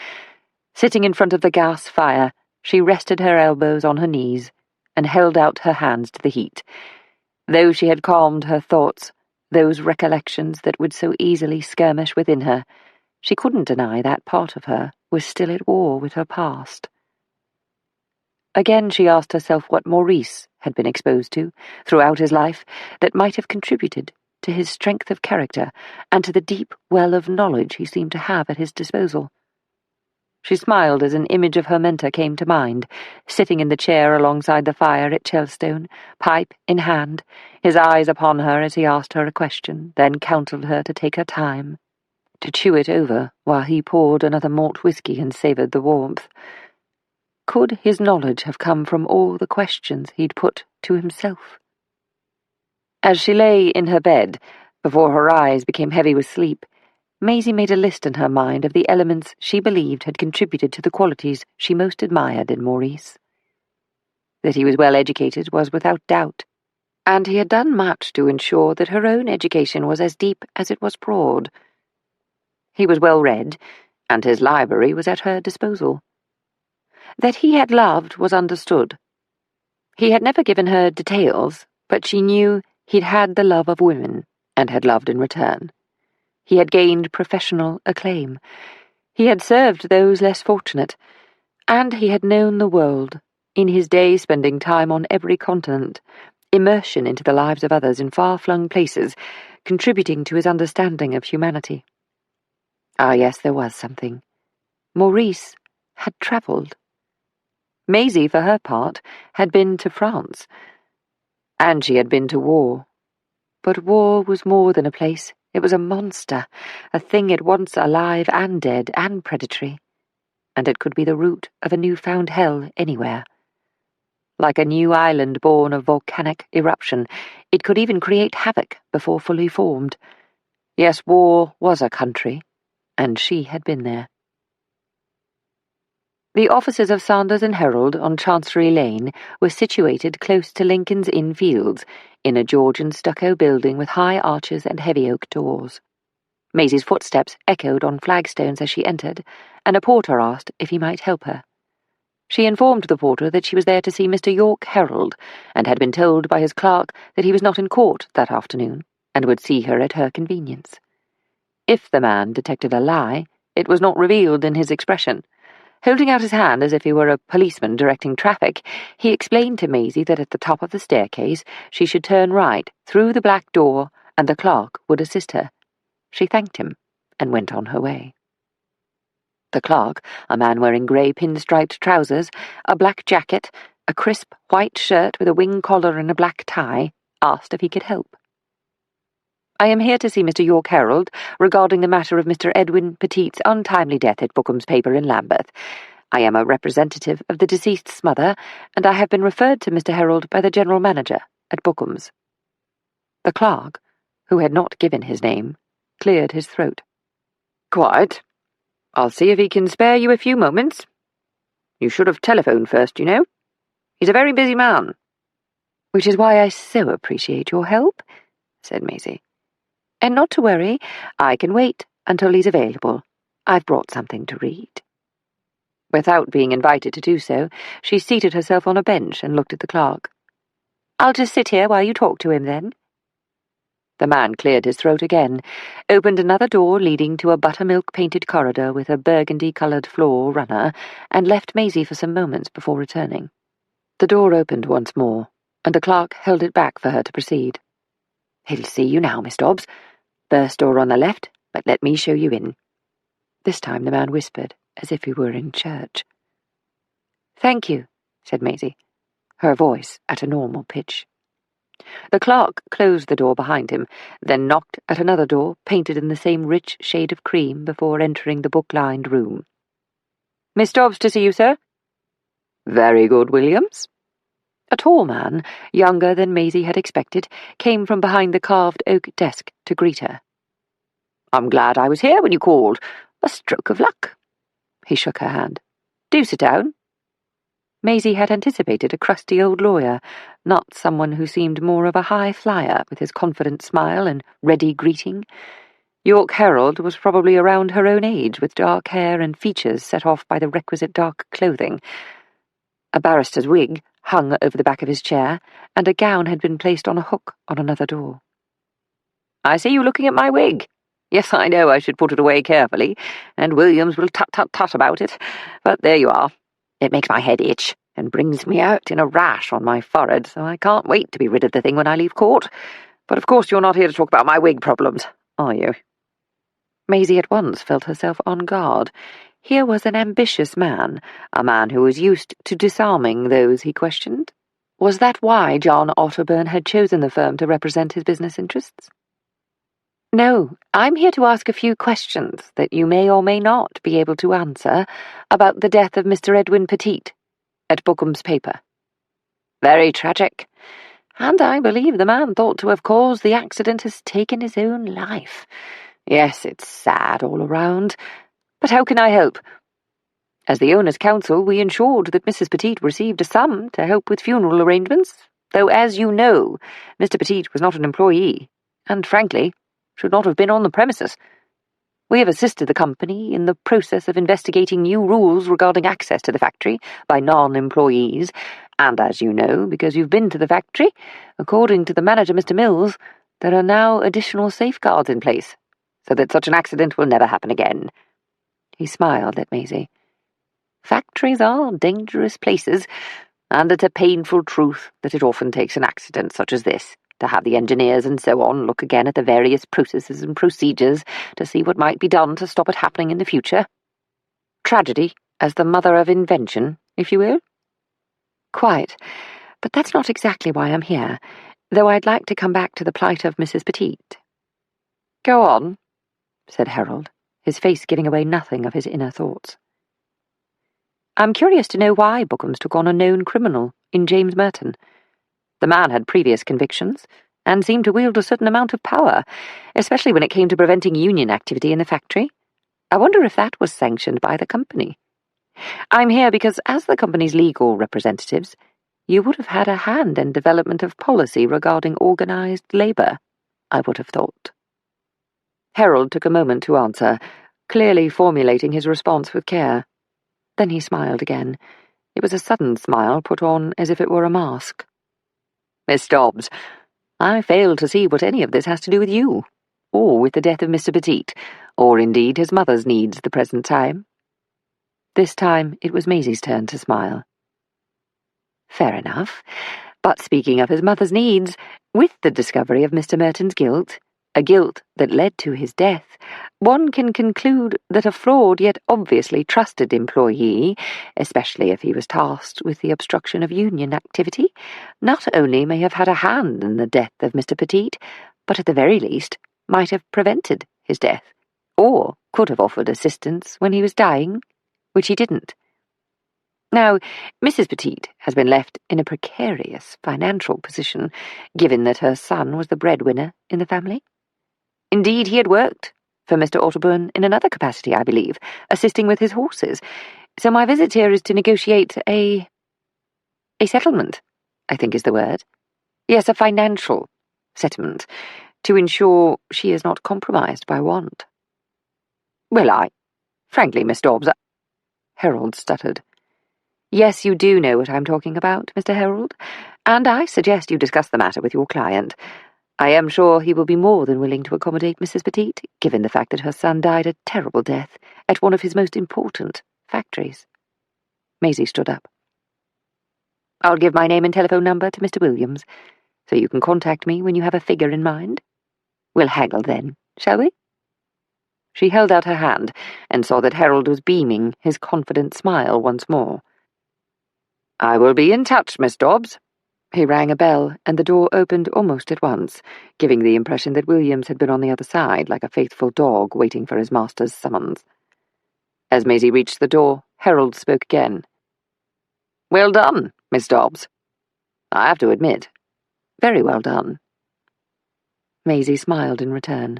Sitting in front of the gas fire, she rested her elbows on her knees and held out her hands to the heat. Though she had calmed her thoughts, those recollections that would so easily skirmish within her, she couldn't deny that part of her was still at war with her past. Again she asked herself what Maurice had been exposed to throughout his life that might have contributed to his strength of character and to the deep well of knowledge he seemed to have at his disposal. She smiled as an image of her mentor came to mind, sitting in the chair alongside the fire at Chelstone, pipe in hand, his eyes upon her as he asked her a question, then counselled her to take her time, to chew it over while he poured another malt whisky and savoured the warmth. Could his knowledge have come from all the questions he'd put to himself? As she lay in her bed, before her eyes became heavy with sleep, Maisie made a list in her mind of the elements she believed had contributed to the qualities she most admired in Maurice. That he was well educated was without doubt, and he had done much to ensure that her own education was as deep as it was broad. He was well read, and his library was at her disposal. That he had loved was understood. He had never given her details, but she knew he'd had the love of women, and had loved in return. He had gained professional acclaim. He had served those less fortunate, and he had known the world, in his day spending time on every continent, immersion into the lives of others in far-flung places, contributing to his understanding of humanity. Ah, yes, there was something. Maurice had travelled. Maisie, for her part, had been to France, and she had been to war. But war was more than a place. It was a monster, a thing at once alive and dead and predatory, and it could be the root of a new-found hell anywhere. Like a new island born of volcanic eruption, it could even create havoc before fully formed. Yes, war was a country, and she had been there. The offices of Sanders and Herald on Chancery Lane were situated close to Lincoln's Inn Fields, in a Georgian stucco building with high arches and heavy oak doors. Maisie's footsteps echoed on flagstones as she entered, and a porter asked if he might help her. She informed the porter that she was there to see Mr. York Herald, and had been told by his clerk that he was not in court that afternoon, and would see her at her convenience. If the man detected a lie, it was not revealed in his expression. Holding out his hand as if he were a policeman directing traffic, he explained to Maisie that at the top of the staircase she should turn right, through the black door, and the clerk would assist her. She thanked him, and went on her way. The clerk, a man wearing grey pinstriped trousers, a black jacket, a crisp white shirt with a wing collar and a black tie, asked if he could help. "I am here to see Mr. York Herald regarding the matter of Mr. Edwin Petit's untimely death at Bookham's paper in Lambeth. I am a representative of the deceased's mother, and I have been referred to Mr. Herald by the general manager at Bookham's." The clerk, who had not given his name, cleared his throat. "Quite. I'll see if he can spare you a few moments. You should have telephoned first, you know. He's a very busy man." "Which is why I so appreciate your help," said Maisie. "And not to worry, I can wait until he's available. I've brought something to read." Without being invited to do so, she seated herself on a bench and looked at the clerk. "I'll just sit here while you talk to him, then." The man cleared his throat again, opened another door leading to a buttermilk-painted corridor with a burgundy-coloured floor runner, and left Maisie for some moments before returning. The door opened once more, and the clerk held it back for her to proceed. "He'll see you now, Miss Dobbs. First door on the left, but let me show you in." This time the man whispered, as if he were in church. "Thank you," said Maisie, her voice at a normal pitch. The clerk closed the door behind him, then knocked at another door painted in the same rich shade of cream before entering the book-lined room. "Miss Dobbs to see you, sir." "Very good, Williams." A tall man, younger than Maisie had expected, came from behind the carved oak desk to greet her. "I'm glad I was here when you called. A stroke of luck." He shook her hand. "Do sit down." Maisie had anticipated a crusty old lawyer, not someone who seemed more of a high flyer with his confident smile and ready greeting. York Herald was probably around her own age, with dark hair and features set off by the requisite dark clothing. A barrister's wig hung over the back of his chair, and a gown had been placed on a hook on another door. "I see you looking at my wig. Yes, I know I should put it away carefully, and Williams will tut-tut-tut about it, but there you are. It makes my head itch, and brings me out in a rash on my forehead, so I can't wait to be rid of the thing when I leave court. But of course you're not here to talk about my wig problems, are you?" Maisie at once felt herself on guard. Here was an ambitious man, a man who was used to disarming those he questioned. Was that why John Otterburn had chosen the firm to represent his business interests? "No, I'm here to ask a few questions that you may or may not be able to answer about the death of Mr. Edwin Petite at Bookham's paper. Very tragic, and I believe the man thought to have caused the accident has taken his own life. Yes, it's sad all around, but how can I help? As the owner's counsel, we ensured that Mrs. Petite received a sum to help with funeral arrangements, though, as you know, Mr. Petite was not an employee, and, frankly, should not have been on the premises. We have assisted the company in the process of investigating new rules regarding access to the factory by non-employees, and as you know, because you've been to the factory, according to the manager, Mr. Mills, there are now additional safeguards in place, so that such an accident will never happen again." He smiled at Maisie. "Factories are dangerous places, and it's a painful truth that it often takes an accident such as this to have the engineers and so on look again at the various processes and procedures to see what might be done to stop it happening in the future. Tragedy as the mother of invention, if you will." "Quite, but that's not exactly why I'm here, though I'd like to come back to the plight of Mrs. Petite." "Go on," said Harold, his face giving away nothing of his inner thoughts. "I'm curious to know why Bookham's took on a known criminal in James Merton. The man had previous convictions, and seemed to wield a certain amount of power, especially when it came to preventing union activity in the factory. I wonder if that was sanctioned by the company. I'm here because, as the company's legal representatives, you would have had a hand in development of policy regarding organised labour, I would have thought." Harold took a moment to answer, clearly formulating his response with care. Then he smiled again. It was a sudden smile put on as if it were a mask. "Miss Dobbs, I fail to see what any of this has to do with you, or with the death of Mr. Petite, or indeed his mother's needs at the present time." This time it was Maisie's turn to smile. "Fair enough. But speaking of his mother's needs, with the discovery of Mr. Merton's guilt, a guilt that led to his death, one can conclude that a flawed yet obviously trusted employee, especially if he was tasked with the obstruction of union activity, not only may have had a hand in the death of Mr. Petite, but at the very least might have prevented his death, or could have offered assistance when he was dying, which he didn't. Now, Mrs. Petite has been left in a precarious financial position, given that her son was the breadwinner in the family. Indeed, he had worked for Mr. Otterburn in another capacity, I believe, assisting with his horses. So my visit here is to negotiate a settlement, I think is the word. Yes, a financial settlement, to ensure she is not compromised by want." "Well, frankly, Miss Dobbs, Harold stuttered. "Yes, you do know what I'm talking about, Mr. Harold, and I suggest you discuss the matter with your client. I am sure he will be more than willing to accommodate Mrs. Petite, given the fact that her son died a terrible death at one of his most important factories." Maisie stood up. "I'll give my name and telephone number to Mr. Williams, so you can contact me when you have a figure in mind. We'll haggle then, shall we?" She held out her hand and saw that Harold was beaming his confident smile once more. "I will be in touch, Miss Dobbs," He rang a bell, and the door opened almost at once, giving the impression that Williams had been on the other side, like a faithful dog waiting for his master's summons. As Maisie reached the door, Harold spoke again. "Well done, Miss Dobbs. I have to admit, very well done." Maisie smiled in return,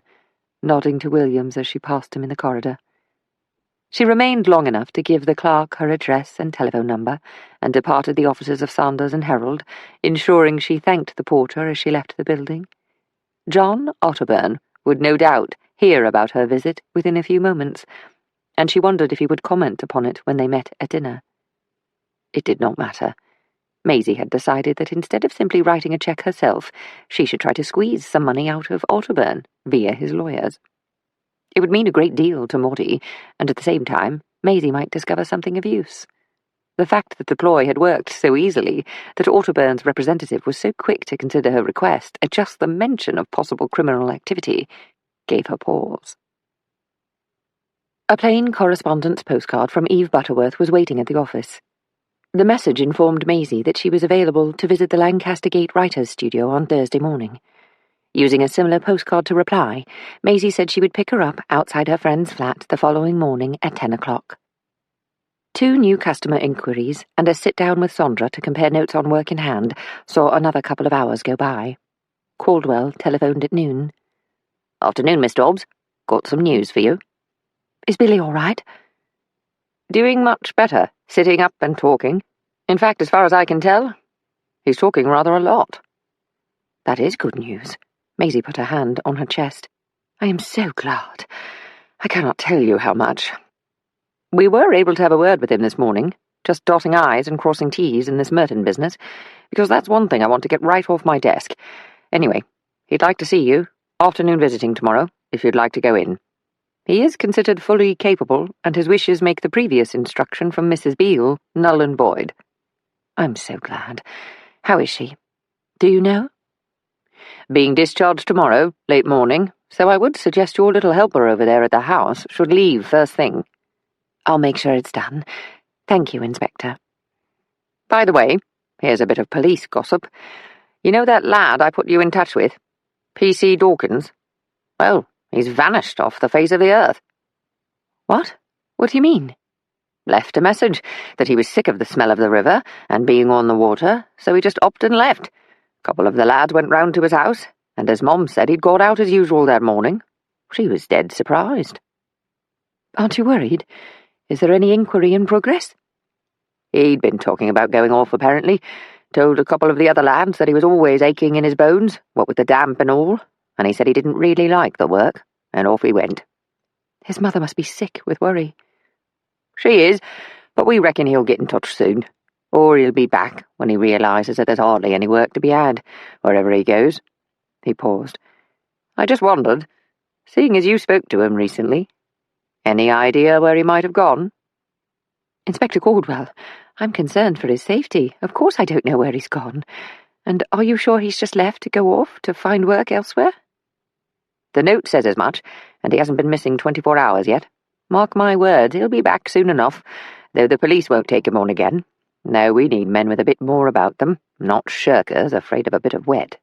nodding to Williams as she passed him in the corridor. She remained long enough to give the clerk her address and telephone number, and departed the offices of Saunders and Harold, ensuring she thanked the porter as she left the building. John Otterburn would no doubt hear about her visit within a few moments, and she wondered if he would comment upon it when they met at dinner. It did not matter. Maisie had decided that instead of simply writing a cheque herself, she should try to squeeze some money out of Otterburn via his lawyers. It would mean a great deal to Maudie, and at the same time, Maisie might discover something of use. The fact that the ploy had worked so easily, that Otterburn's representative was so quick to consider her request at just the mention of possible criminal activity, gave her pause. A plain correspondence postcard from Eve Butterworth was waiting at the office. The message informed Maisie that she was available to visit the Lancaster Gate Writers' Studio on Thursday morning. Using a similar postcard to reply, Maisie said she would pick her up outside her friend's flat the following morning at 10 o'clock. 2 new customer inquiries and a sit-down with Sondra to compare notes on work in hand saw another couple of hours go by. Caldwell telephoned at noon. "Afternoon, Miss Dobbs. Got some news for you." "Is Billy all right?" "Doing much better, sitting up and talking. In fact, as far as I can tell, he's talking rather a lot." "That is good news." Maisie put her hand on her chest. "I am so glad. I cannot tell you how much. We were able to have a word with him this morning, just dotting I's and crossing T's in this Merton business, because that's one thing I want to get right off my desk. Anyway, he'd like to see you, afternoon visiting tomorrow, if you'd like to go in. He is considered fully capable, and his wishes make the previous instruction from Mrs. Beale null and void." "I'm so glad. How is she? Do you know?" "Being discharged tomorrow, late morning, so I would suggest your little helper over there at the house should leave first thing." "I'll make sure it's done. Thank you, Inspector." "By the way, here's a bit of police gossip. You know that lad I put you in touch with? P.C. Dawkins? Well, he's vanished off the face of the earth." "What? What do you mean?" "Left a message that he was sick of the smell of the river and being on the water, so he just upped and left. A couple of the lads went round to his house, and his mom said he'd got out as usual that morning. She was dead surprised." "Aren't you worried? Is there any inquiry in progress?" "He'd been talking about going off, apparently. Told a couple of the other lads that he was always aching in his bones, what with the damp and all, and he said he didn't really like the work, and off he went." "His mother must be sick with worry." "She is, but we reckon he'll get in touch soon. Or he'll be back when he realises that there's hardly any work to be had, wherever he goes." He paused. "I just wondered, seeing as you spoke to him recently, any idea where he might have gone?" "Inspector Caldwell, I'm concerned for his safety. Of course I don't know where he's gone. And are you sure he's just left to go off to find work elsewhere?" "The note says as much, and he hasn't been missing 24 hours yet. Mark my words, he'll be back soon enough, though the police won't take him on again. No, we need men with a bit more about them, not shirkers afraid of a bit of wet."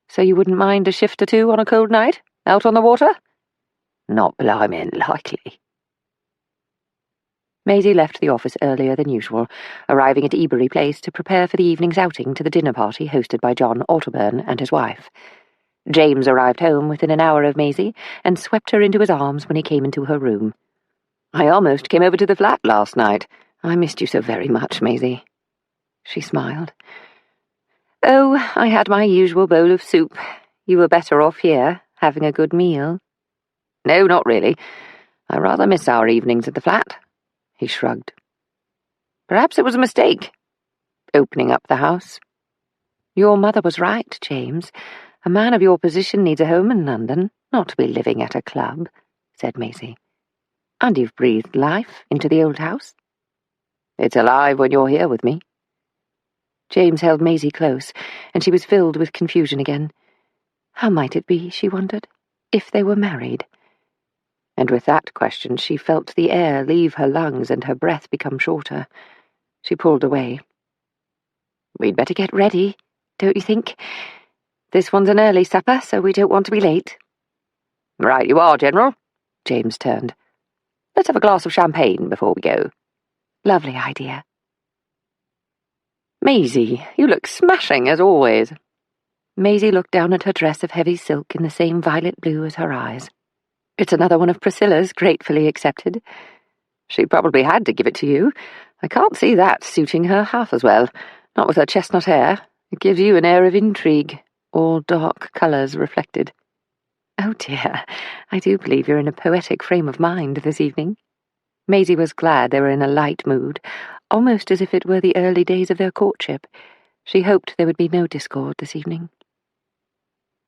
"So you wouldn't mind a shift or 2 on a cold night, out on the water?" "Not blimmin' likely." Maisie left the office earlier than usual, arriving at Ebury Place to prepare for the evening's outing to the dinner party hosted by John Otterburn and his wife. James arrived home within an hour of Maisie and swept her into his arms when he came into her room. "I almost came over to the flat last night. I missed you so very much, Maisie." She smiled. "Oh, I had my usual bowl of soup. You were better off here, having a good meal." "No, not really. I rather miss our evenings at the flat." He shrugged. "Perhaps it was a mistake, opening up the house." "Your mother was right, James. A man of your position needs a home in London, not to be living at a club," said Maisie. "And you've breathed life into the old house." "It's alive when you're here with me." James held Maisie close, and she was filled with confusion again. How might it be, she wondered, if they were married? And with that question she felt the air leave her lungs and her breath become shorter. She pulled away. We'd better get ready, don't you think? This one's an early supper, so we don't want to be late. Right you are, General. James turned. Let's have a glass of champagne before we go. Lovely idea. Maisie, you look smashing as always. Maisie looked down at her dress of heavy silk in the same violet blue as her eyes. It's another one of Priscilla's, gratefully accepted. She probably had to give it to you. I can't see that suiting her half as well, not with her chestnut hair. It gives you an air of intrigue, all dark colours reflected. Oh dear, I do believe you're in a poetic frame of mind this evening. Maisie was glad they were in a light mood, almost as if it were the early days of their courtship. She hoped there would be no discord this evening.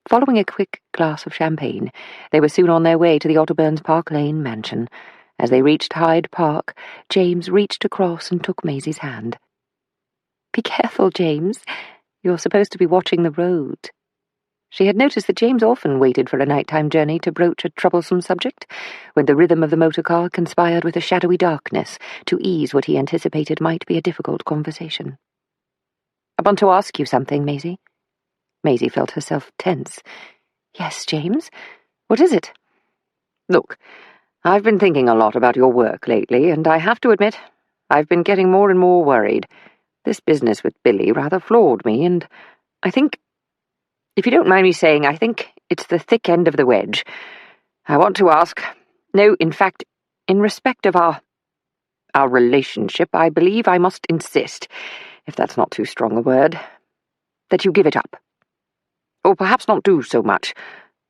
Following a quick glass of champagne, they were soon on their way to the Otterburns Park Lane mansion. As they reached Hyde Park, James reached across and took Maisie's hand. Be careful, James. You're supposed to be watching the road. She had noticed that James often waited for a nighttime journey to broach a troublesome subject, when the rhythm of the motor car conspired with a shadowy darkness to ease what he anticipated might be a difficult conversation. I want to ask you something, Maisie. Maisie felt herself tense. Yes, James? What is it? Look, I've been thinking a lot about your work lately, and I have to admit, I've been getting more and more worried. This business with Billy rather floored me, and I think, if you don't mind me saying, I think it's the thick end of the wedge. I want to ask, no, in fact, in respect of our relationship, I believe I must insist, if that's not too strong a word, that you give it up. Or perhaps not do so much,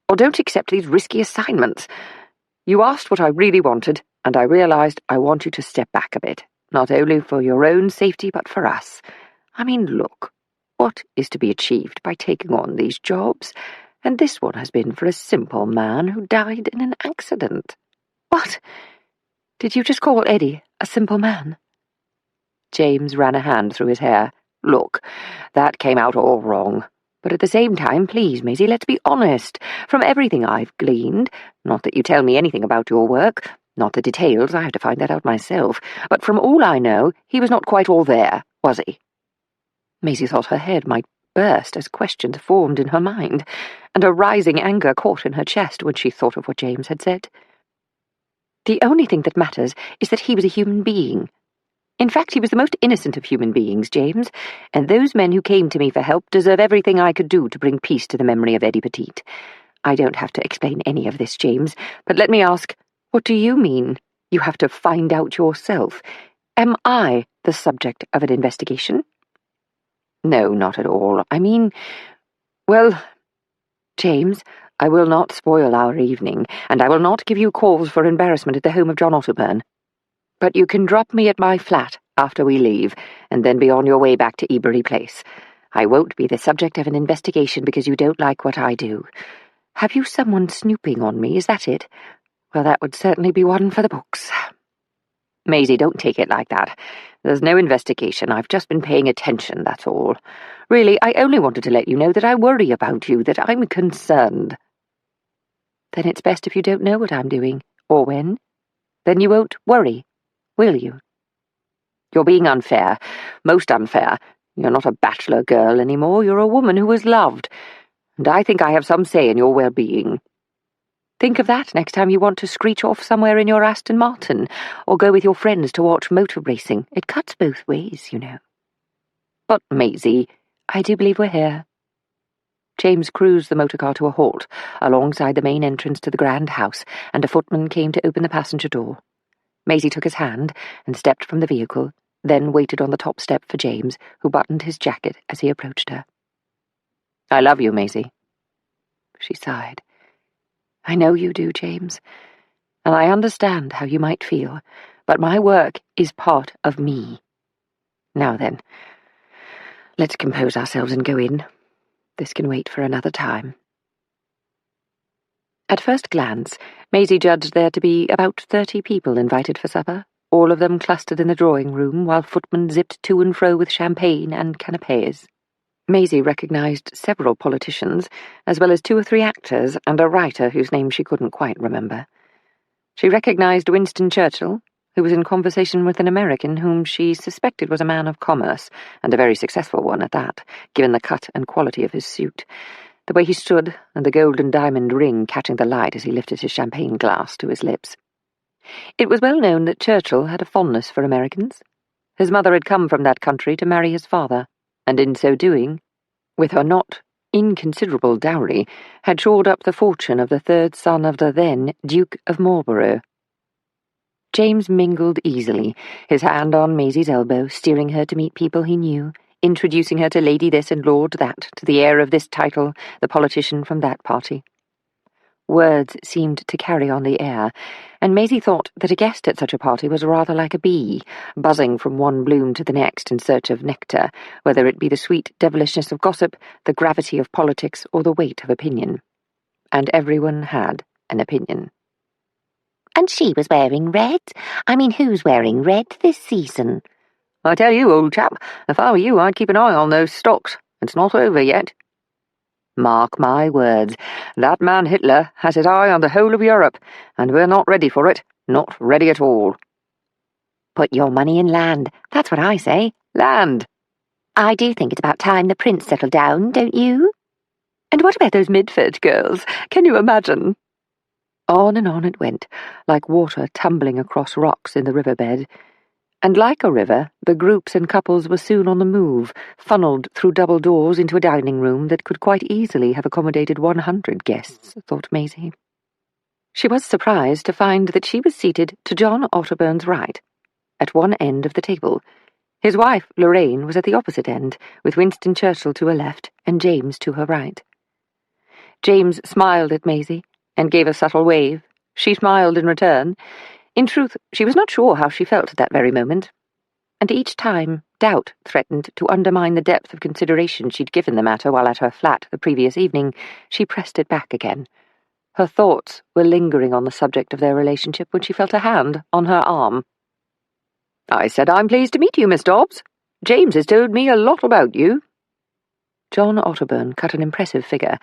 or don't accept these risky assignments. You asked what I really wanted, and I realized I want you to step back a bit, not only for your own safety, but for us. I mean, look, what is to be achieved by taking on these jobs? And this one has been for a simple man who died in an accident. What? Did you just call Eddie a simple man? James ran a hand through his hair. Look, that came out all wrong. But at the same time, please, Maisie, let's be honest. From everything I've gleaned, not that you tell me anything about your work, not the details, I have to find that out myself, but from all I know, he was not quite all there, was he? Maisie thought her head might burst as questions formed in her mind, and a rising anger caught in her chest when she thought of what James had said. The only thing that matters is that he was a human being. In fact, he was the most innocent of human beings, James, and those men who came to me for help deserve everything I could do to bring peace to the memory of Eddie Petite. I don't have to explain any of this, James, but let me ask, what do you mean? You have to find out yourself. Am I the subject of an investigation? No, not at all. I mean, well, James, I will not spoil our evening, and I will not give you cause for embarrassment at the home of John Otterburn. But you can drop me at my flat after we leave, and then be on your way back to Ebury Place. I won't be the subject of an investigation because you don't like what I do. Have you someone snooping on me, is that it? Well, that would certainly be one for the books. Maisie, don't take it like that. There's no investigation. I've just been paying attention, that's all. Really, I only wanted to let you know that I worry about you, that I'm concerned. Then it's best if you don't know what I'm doing, or when. Then you won't worry, will you? You're being unfair, most unfair. You're not a bachelor girl anymore. You're a woman who is loved, and I think I have some say in your well-being. Think of that next time you want to screech off somewhere in your Aston Martin, or go with your friends to watch motor racing. It cuts both ways, you know. But, Maisie, I do believe we're here. James cruised the motor car to a halt alongside the main entrance to the grand house, and a footman came to open the passenger door. Maisie took his hand and stepped from the vehicle, then waited on the top step for James, who buttoned his jacket as he approached her. I love you, Maisie. She sighed. I know you do, James, and I understand how you might feel, but my work is part of me. Now then, let's compose ourselves and go in. This can wait for another time. At first glance, Maisie judged there to be about 30 people invited for supper, all of them clustered in the drawing room while footmen zipped to and fro with champagne and canapes. Maisie recognized several politicians, as well as 2 or 3 actors and a writer whose name she couldn't quite remember. She recognized Winston Churchill, who was in conversation with an American whom she suspected was a man of commerce, and a very successful one at that, given the cut and quality of his suit, the way he stood, and the gold and diamond ring catching the light as he lifted his champagne glass to his lips. It was well known that Churchill had a fondness for Americans. His mother had come from that country to marry his father, and in so doing, with her not inconsiderable dowry, had shored up the fortune of the third son of the then Duke of Marlborough. James mingled easily, his hand on Maisie's elbow, steering her to meet people he knew, introducing her to Lady this and Lord that, to the heir of this title, the politician from that party. Words seemed to carry on the air, and Maisie thought that a guest at such a party was rather like a bee, buzzing from one bloom to the next in search of nectar, whether it be the sweet devilishness of gossip, the gravity of politics, or the weight of opinion. And everyone had an opinion. And she was wearing red? I mean, who's wearing red this season? I tell you, old chap, if I were you, I'd keep an eye on those stocks. It's not over yet. Mark my words, that man Hitler has his eye on the whole of Europe, and we're not ready for it, not ready at all. Put your money in land, that's what I say. Land! I do think it's about time the prince settled down, don't you? And what about those Midford girls? Can you imagine? On and on it went, like water tumbling across rocks in the riverbed. And like a river, the groups and couples were soon on the move, funnelled through double doors into a dining room that could quite easily have accommodated 100 guests, thought Maisie. She was surprised to find that she was seated to John Otterburn's right, at one end of the table. His wife, Lorraine, was at the opposite end, with Winston Churchill to her left and James to her right. James smiled at Maisie, and gave a subtle wave. She smiled in return. In truth, she was not sure how she felt at that very moment, and each time doubt threatened to undermine the depth of consideration she'd given the matter while at her flat the previous evening, she pressed it back again. Her thoughts were lingering on the subject of their relationship when she felt a hand on her arm. "I said I'm pleased to meet you, Miss Dobbs. James has told me a lot about you." John Otterburn cut an impressive figure.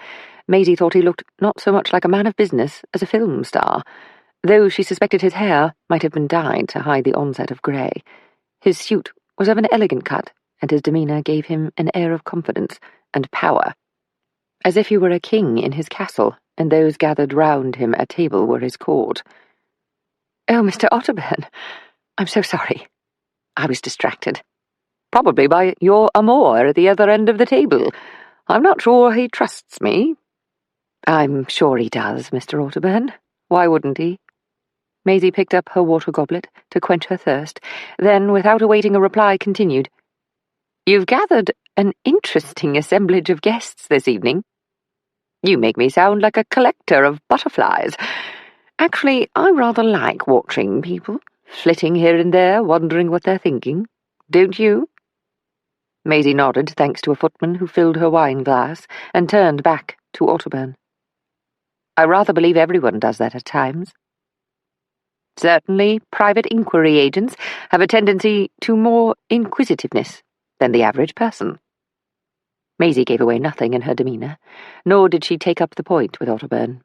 Maisie thought he looked not so much like a man of business as a film star, though she suspected his hair might have been dyed to hide the onset of grey. His suit was of an elegant cut, and his demeanour gave him an air of confidence and power, as if he were a king in his castle, and those gathered round him at table were his court. "Oh, Mr. Otterburn, I'm so sorry. I was distracted. Probably by your amour at the other end of the table. I'm not sure he trusts me." "I'm sure he does, Mr. Otterburn. Why wouldn't he?" Maisie picked up her water goblet to quench her thirst, then, without awaiting a reply, continued. "You've gathered an interesting assemblage of guests this evening. You make me sound like a collector of butterflies. Actually, I rather like watching people, flitting here and there, wondering what they're thinking. Don't you?" Maisie nodded, thanks to a footman who filled her wine glass, and turned back to Otterburn. "I rather believe everyone does that at times. Certainly, private inquiry agents have a tendency to more inquisitiveness than the average person." Maisie gave away nothing in her demeanour, nor did she take up the point with Otterburn.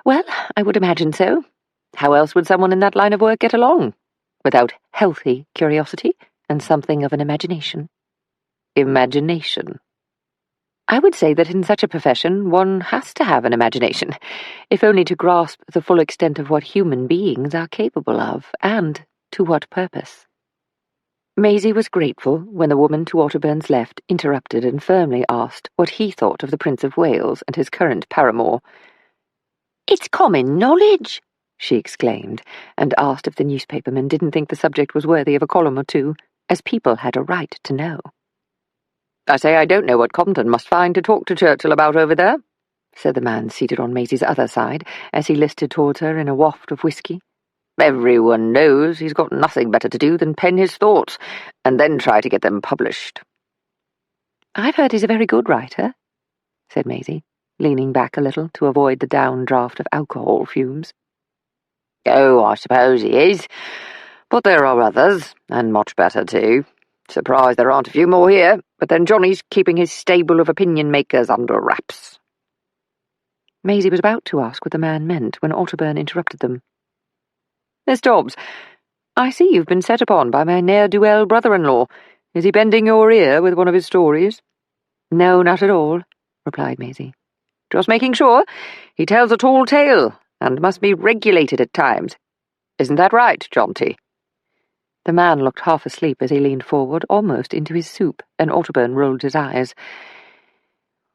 "Well, I would imagine so. How else would someone in that line of work get along? Without healthy curiosity and something of an imagination." Imagination. I would say that in such a profession one has to have an imagination, if only to grasp the full extent of what human beings are capable of, and to what purpose. Maisie was grateful when the woman to Otterburn's left interrupted and firmly asked what he thought of the Prince of Wales and his current paramour. "It's common knowledge," she exclaimed, and asked if the newspapermen didn't think the subject was worthy of a column or two, as people had a right to know. "I say I don't know what Compton must find to talk to Churchill about over there," said the man seated on Maisie's other side, as he listed towards her in a waft of whisky. "Everyone knows he's got nothing better to do than pen his thoughts, and then try to get them published." "I've heard he's a very good writer," said Maisie, leaning back a little to avoid the downdraft of alcohol fumes. "Oh, I suppose he is, but there are others, and much better too. Surprised there aren't a few more here, but then Johnny's keeping his stable of opinion-makers under wraps." Maisie was about to ask what the man meant when Otterburn interrupted them. "Miss Dobbs, I see you've been set upon by my ne'er-do-well brother-in-law. Is he bending your ear with one of his stories?" "No, not at all," replied Maisie. "Just making sure. He tells a tall tale, and must be regulated at times. Isn't that right, Jonty?" The man looked half asleep as he leaned forward, almost into his soup, and Otterburn rolled his eyes.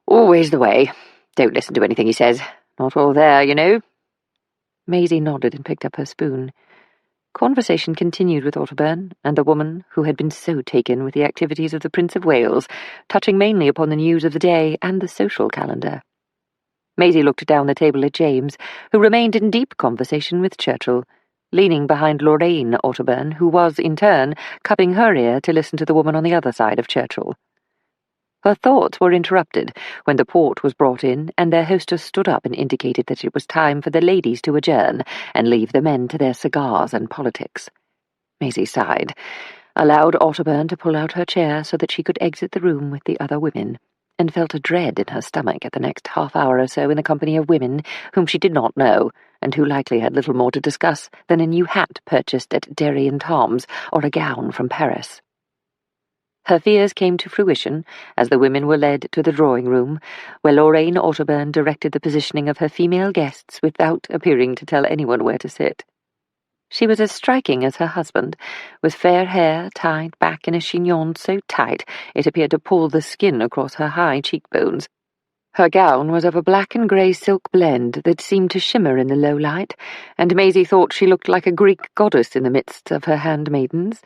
"Always the way. Don't listen to anything he says. Not all there, you know." Maisie nodded and picked up her spoon. Conversation continued with Otterburn and the woman who had been so taken with the activities of the Prince of Wales, touching mainly upon the news of the day and the social calendar. Maisie looked down the table at James, who remained in deep conversation with Churchill, leaning behind Lorraine Otterburn, who was, in turn, cupping her ear to listen to the woman on the other side of Churchill. Her thoughts were interrupted when the port was brought in, and their hostess stood up and indicated that it was time for the ladies to adjourn and leave the men to their cigars and politics. Maisie sighed, allowed Otterburn to pull out her chair so that she could exit the room with the other women, and felt a dread in her stomach at the next half-hour or so in the company of women whom she did not know, and who likely had little more to discuss than a new hat purchased at Derry and Tom's or a gown from Paris. Her fears came to fruition as the women were led to the drawing-room, where Lorraine Otterburn directed the positioning of her female guests without appearing to tell anyone where to sit. She was as striking as her husband, with fair hair tied back in a chignon so tight it appeared to pull the skin across her high cheekbones. Her gown was of a black and grey silk blend that seemed to shimmer in the low light, and Maisie thought she looked like a Greek goddess in the midst of her handmaidens.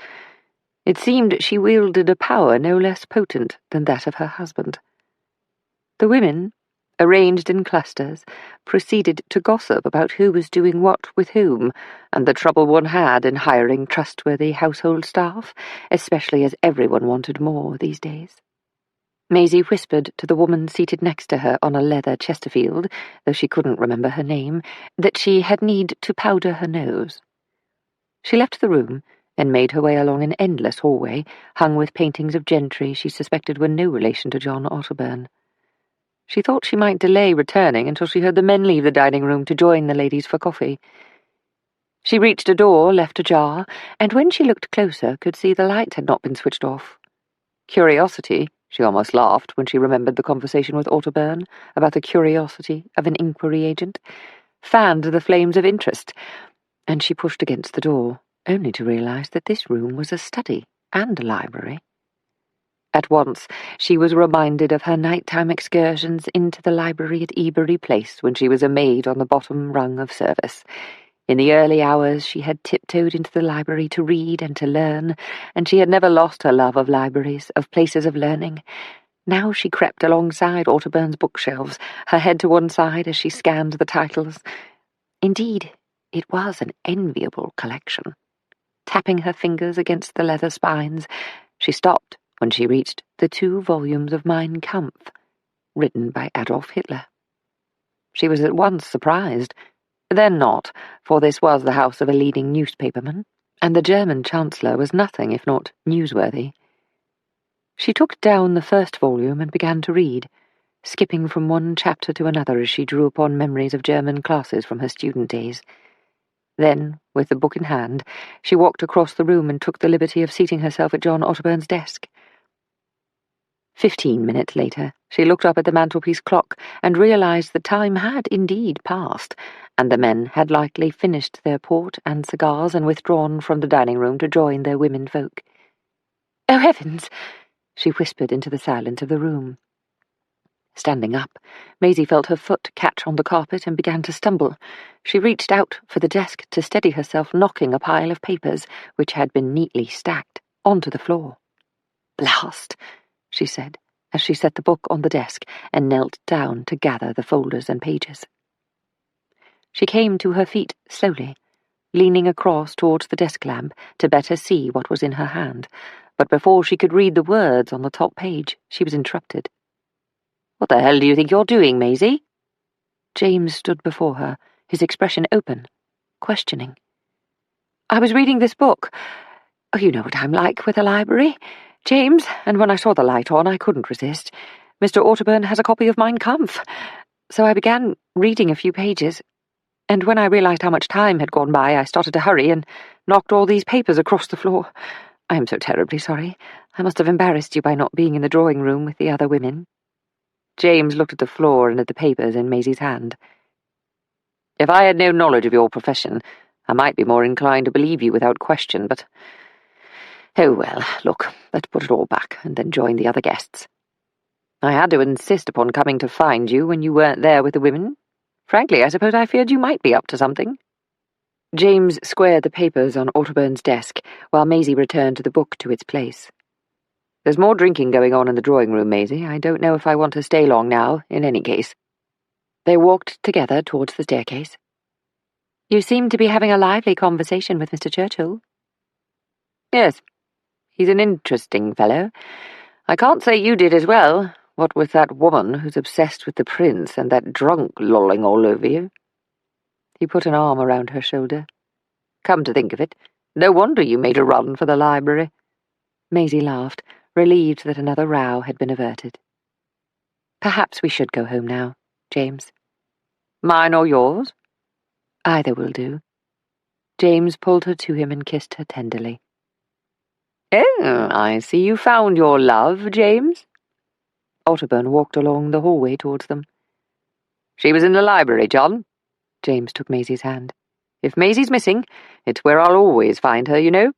It seemed she wielded a power no less potent than that of her husband. The women, arranged in clusters, proceeded to gossip about who was doing what with whom, and the trouble one had in hiring trustworthy household staff, especially as everyone wanted more these days. Maisie whispered to the woman seated next to her on a leather Chesterfield, though she couldn't remember her name, that she had need to powder her nose. She left the room and made her way along an endless hallway, hung with paintings of gentry she suspected were no relation to John Otterburn. She thought she might delay returning until she heard the men leave the dining room to join the ladies for coffee. She reached a door left ajar, and when she looked closer could see the light had not been switched off. Curiosity, she almost laughed when she remembered the conversation with Otterburn about the curiosity of an inquiry agent, fanned the flames of interest, and she pushed against the door, only to realize that this room was a study and a library. At once she was reminded of her nighttime excursions into the library at Ebury Place when she was a maid on the bottom rung of service. In the early hours she had tiptoed into the library to read and to learn, and she had never lost her love of libraries, of places of learning. Now she crept alongside Otterburn's bookshelves, her head to one side as she scanned the titles. Indeed, it was an enviable collection. Tapping her fingers against the leather spines, she stopped when she reached the 2 volumes of Mein Kampf, written by Adolf Hitler. She was at once surprised, then not, for this was the house of a leading newspaperman, and the German Chancellor was nothing if not newsworthy. She took down the first volume and began to read, skipping from one chapter to another as she drew upon memories of German classes from her student days. Then, with the book in hand, she walked across the room and took the liberty of seating herself at John Otterburn's desk. 15 minutes later, she looked up at the mantelpiece clock and realized the time had indeed passed, and the men had likely finished their port and cigars and withdrawn from the dining room to join their womenfolk. "Oh, heavens!" she whispered into the silence of the room. Standing up, Maisie felt her foot catch on the carpet and began to stumble. She reached out for the desk to steady herself, knocking a pile of papers, which had been neatly stacked, onto the floor. "Blast!" she said, as she set the book on the desk and knelt down to gather the folders and pages. She came to her feet slowly, leaning across towards the desk lamp to better see what was in her hand, but before she could read the words on the top page, she was interrupted. "What the hell do you think you're doing, Maisie?" James stood before her, his expression open, questioning. "I was reading this book. Oh, you know what I'm like with a library, James, and when I saw the light on, I couldn't resist. Mr. Otterburn has a copy of Mein Kampf. So I began reading a few pages, and when I realized how much time had gone by, I started to hurry, and knocked all these papers across the floor. I am so terribly sorry. I must have embarrassed you by not being in the drawing room with the other women." James looked at the floor and at the papers in Maisie's hand. "If I had no knowledge of your profession, I might be more inclined to believe you without question, but... Oh well, look, let's put it all back and then join the other guests. I had to insist upon coming to find you when you weren't there with the women. Frankly, I suppose I feared you might be up to something." James squared the papers on Otterburn's desk, while Maisie returned the book to its place. "There's more drinking going on in the drawing room, Maisie. I don't know if I want to stay long now, in any case." They walked together towards the staircase. "You seem to be having a lively conversation with Mr. Churchill." "Yes, he's an interesting fellow. I can't say you did as well, what with that woman who's obsessed with the prince and that drunk lolling all over you." He put an arm around her shoulder. "Come to think of it, no wonder you made a run for the library." Maisie laughed, relieved that another row had been averted. "Perhaps we should go home now, James." "Mine or yours?" "Either will do." James pulled her to him and kissed her tenderly. "Oh, I see you found your love, James." Otterburn walked along the hallway towards them. "She was in the library, John." James took Maisie's hand. "If Maisie's missing, it's where I'll always find her, you know."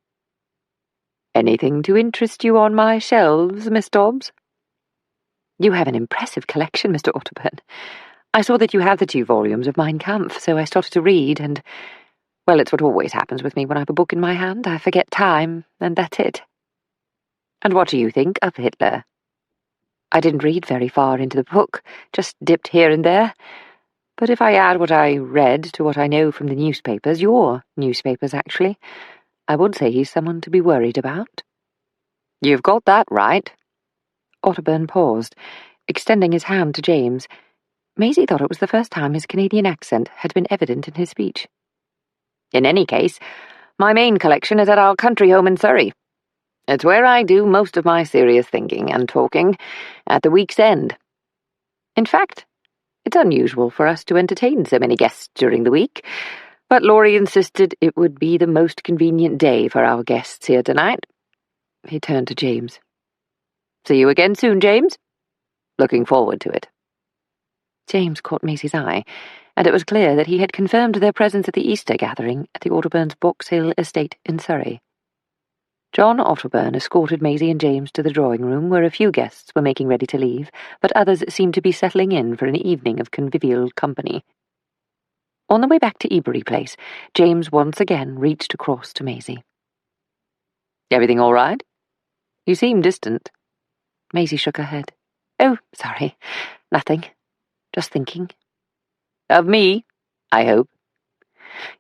"Anything to interest you on my shelves, Miss Dobbs?" "You have an impressive collection, Mr. Otterburn. I saw that you have the 2 volumes of Mein Kampf, so I started to read, and, well, it's what always happens with me when I have a book in my hand. I forget time, and that's it." "And what do you think of Hitler?" "I didn't read very far into the book, just dipped here and there. But if I add what I read to what I know from the newspapers, your newspapers, actually, I would say he's someone to be worried about." "You've got that right." Otterburn paused, extending his hand to James. Maisie thought it was the first time his Canadian accent had been evident in his speech. "In any case, my main collection is at our country home in Surrey. It's where I do most of my serious thinking and talking at the week's end. In fact, it's unusual for us to entertain so many guests during the week, but Laurie insisted it would be the most convenient day for our guests here tonight." He turned to James. "See you again soon, James. Looking forward to it." James caught Maisie's eye, and it was clear that he had confirmed their presence at the Easter gathering at the Otterburns' Box Hill estate in Surrey. John Otterburn escorted Maisie and James to the drawing-room, where a few guests were making ready to leave, but others seemed to be settling in for an evening of convivial company. On the way back to Ebury Place, James once again reached across to Maisie. "Everything all right? You seem distant." Maisie shook her head. "Oh, sorry, nothing. Just thinking." "Of me, I hope."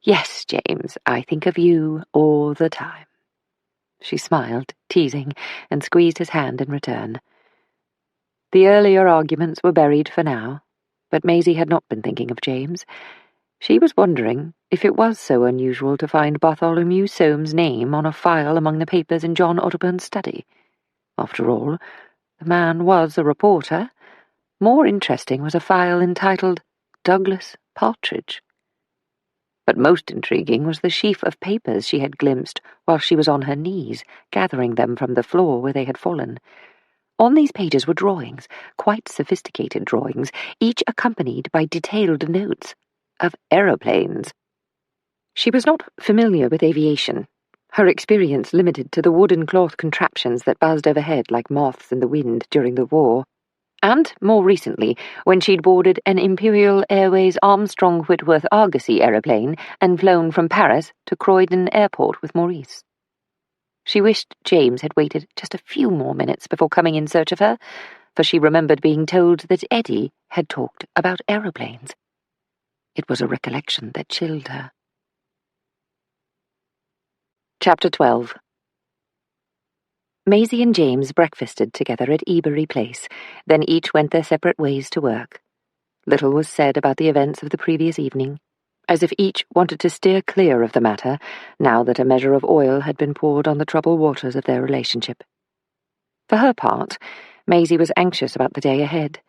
"Yes, James, I think of you all the time." She smiled, teasing, and squeezed his hand in return. The earlier arguments were buried for now, but Maisie had not been thinking of James. She was wondering if it was so unusual to find Bartholomew Soames' name on a file among the papers in John Otterburn's study. After all, the man was a reporter. More interesting was a file entitled Douglas Partridge. But most intriguing was the sheaf of papers she had glimpsed while she was on her knees, gathering them from the floor where they had fallen. On these pages were drawings, quite sophisticated drawings, each accompanied by detailed notes of aeroplanes. She was not familiar with aviation, her experience limited to the wood and cloth contraptions that buzzed overhead like moths in the wind during the war, and, more recently, when she'd boarded an Imperial Airways Armstrong Whitworth Argosy aeroplane and flown from Paris to Croydon Airport with Maurice. She wished James had waited just a few more minutes before coming in search of her, for she remembered being told that Eddie had talked about aeroplanes. It was a recollection that chilled her. Chapter 12. Maisie and James breakfasted together at Ebury Place, then each went their separate ways to work. Little was said about the events of the previous evening, as if each wanted to steer clear of the matter, now that a measure of oil had been poured on the troubled waters of their relationship. For her part, Maisie was anxious about the day ahead,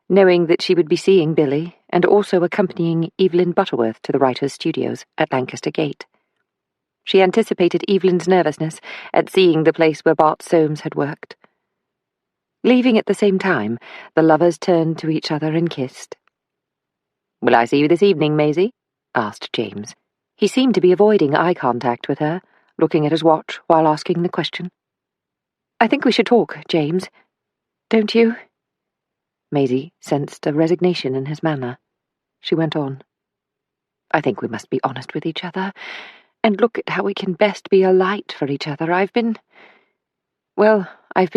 knowing that she would be seeing Billy and also accompanying Evelyn Butterworth to the writer's studios at Lancaster Gate. She anticipated Evelyn's nervousness at seeing the place where Bart Soames had worked. Leaving at the same time, the lovers turned to each other and kissed. "Will I see you this evening, Maisie?" asked James. He seemed to be avoiding eye contact with her, looking at his watch while asking the question. "I think we should talk, James. Don't you?" Maisie sensed a resignation in his manner. She went on. "I think we must be honest with each other, and look at how we can best be a light for each other. I've been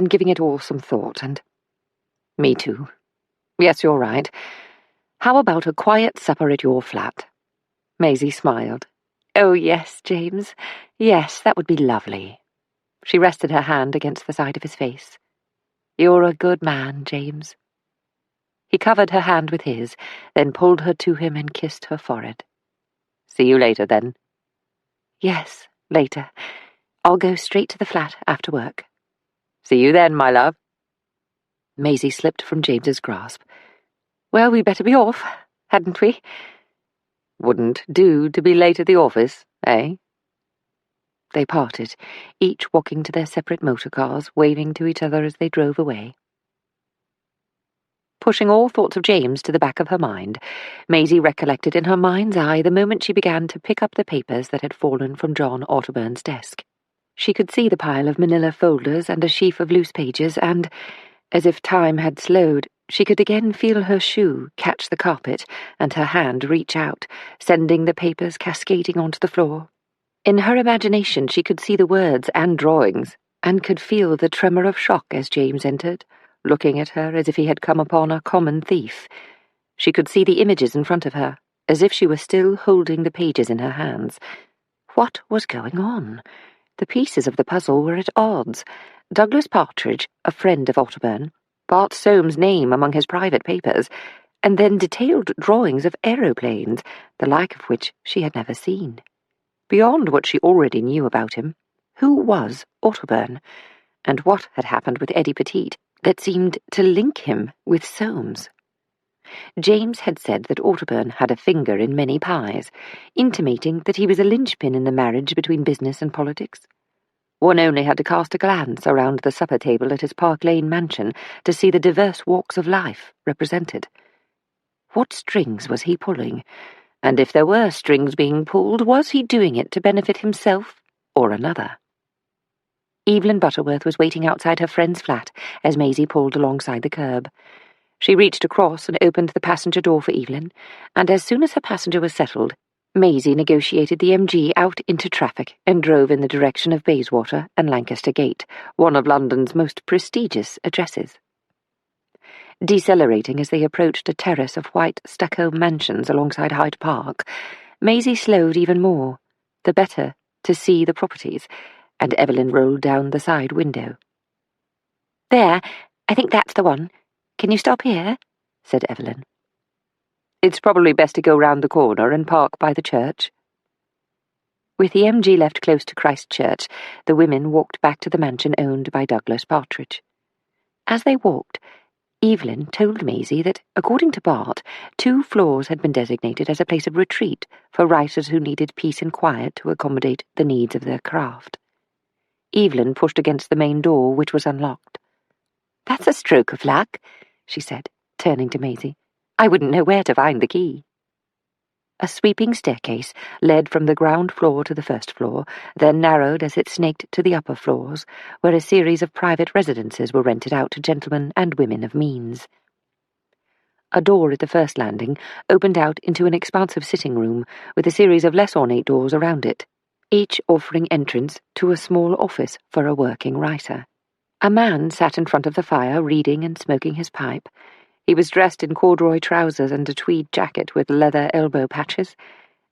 giving it all some thought, and—" "Me too. Yes, you're right. How about a quiet supper at your flat?" Maisie smiled. "Oh, yes, James. Yes, that would be lovely." She rested her hand against the side of his face. "You're a good man, James." He covered her hand with his, then pulled her to him and kissed her forehead. "See you later, then." "Yes, later. I'll go straight to the flat after work." "See you then, my love." Maisie slipped from James's grasp. "Well, we'd better be off, hadn't we?" "Wouldn't do to be late at the office, eh?" They parted, each walking to their separate motor cars, waving to each other as they drove away. Pushing all thoughts of James to the back of her mind, Maisie recollected in her mind's eye the moment she began to pick up the papers that had fallen from John Otterburn's desk. She could see the pile of manila folders and a sheaf of loose pages, and, as if time had slowed, she could again feel her shoe catch the carpet and her hand reach out, sending the papers cascading onto the floor. In her imagination she could see the words and drawings, and could feel the tremor of shock as James entered, looking at her as if he had come upon a common thief. She could see the images in front of her, as if she were still holding the pages in her hands. What was going on? The pieces of the puzzle were at odds. Douglas Partridge, a friend of Otterburn, Bart Soames' name among his private papers, and then detailed drawings of aeroplanes, the like of which she had never seen. Beyond what she already knew about him, who was Otterburn, and what had happened with Eddie Petite that seemed to link him with Soames? James had said that Otterburn had a finger in many pies, intimating that he was a linchpin in the marriage between business and politics. One only had to cast a glance around the supper table at his Park Lane mansion to see the diverse walks of life represented. What strings was he pulling? And if there were strings being pulled, was he doing it to benefit himself or another? Evelyn Butterworth was waiting outside her friend's flat as Maisie pulled alongside the curb. She reached across and opened the passenger door for Evelyn, and as soon as her passenger was settled, Maisie negotiated the MG out into traffic and drove in the direction of Bayswater and Lancaster Gate, one of London's most prestigious addresses. Decelerating as they approached a terrace of white stucco mansions alongside Hyde Park, Maisie slowed even more, the better to see the properties, and Evelyn rolled down the side window. "There, I think that's the one. Can you stop here?" said Evelyn. "It's probably best to go round the corner and park by the church." With the MG left close to Christ Church, the women walked back to the mansion owned by Douglas Partridge. As they walked, Evelyn told Maisie that, according to Bart, 2 floors had been designated as a place of retreat for writers who needed peace and quiet to accommodate the needs of their craft. Evelyn pushed against the main door, which was unlocked. "That's a stroke of luck," she said, turning to Maisie. "I wouldn't know where to find the key." A sweeping staircase led from the ground floor to the first floor, then narrowed as it snaked to the upper floors, where a series of private residences were rented out to gentlemen and women of means. A door at the first landing opened out into an expansive sitting room with a series of less ornate doors around it, each offering entrance to a small office for a working writer. A man sat in front of the fire, reading and smoking his pipe. He was dressed in corduroy trousers and a tweed jacket with leather elbow patches.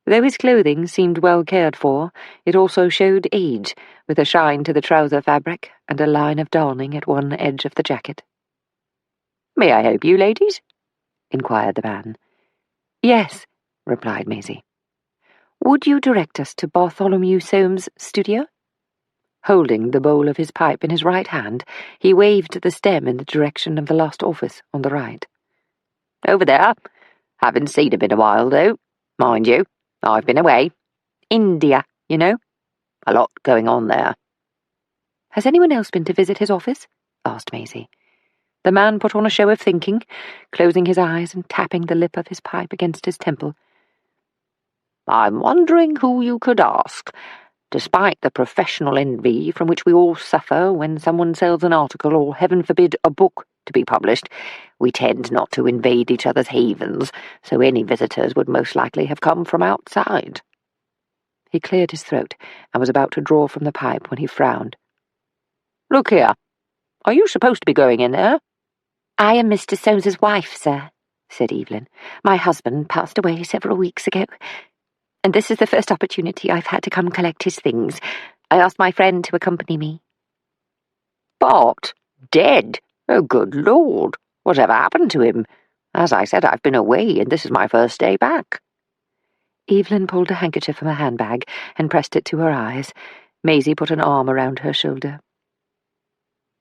Though his clothing seemed well cared for, it also showed age, with a shine to the trouser fabric and a line of darning at one edge of the jacket. "May I help you, ladies?" inquired the man. "Yes," replied Maisie. "Would you direct us to Bartholomew Soames' studio?" Holding the bowl of his pipe in his right hand, he waved the stem in the direction of the last office on the right. "Over there. Haven't seen him in a while, though. Mind you, I've been away. India, you know." A lot going on there. Has anyone else been to visit his office? Asked Maisie. The man put on a show of thinking, closing his eyes and tapping the lip of his pipe against his temple. I'm wondering who you could ask. Despite the professional envy from which we all suffer when someone sells an article or, heaven forbid, a book to be published, we tend not to invade each other's havens, so any visitors would most likely have come from outside. He cleared his throat and was about to draw from the pipe when he frowned. Look here. Are you supposed to be going in there? I am Mr. Solmes's wife, sir, said Evelyn. My husband passed away several weeks ago, and this is the first opportunity I've had to come collect his things. I asked my friend to accompany me. Bart? Dead? Oh, good Lord. Whatever happened to him? As I said, I've been away, and this is my first day back. Evelyn pulled a handkerchief from her handbag and pressed it to her eyes. Maisie put an arm around her shoulder.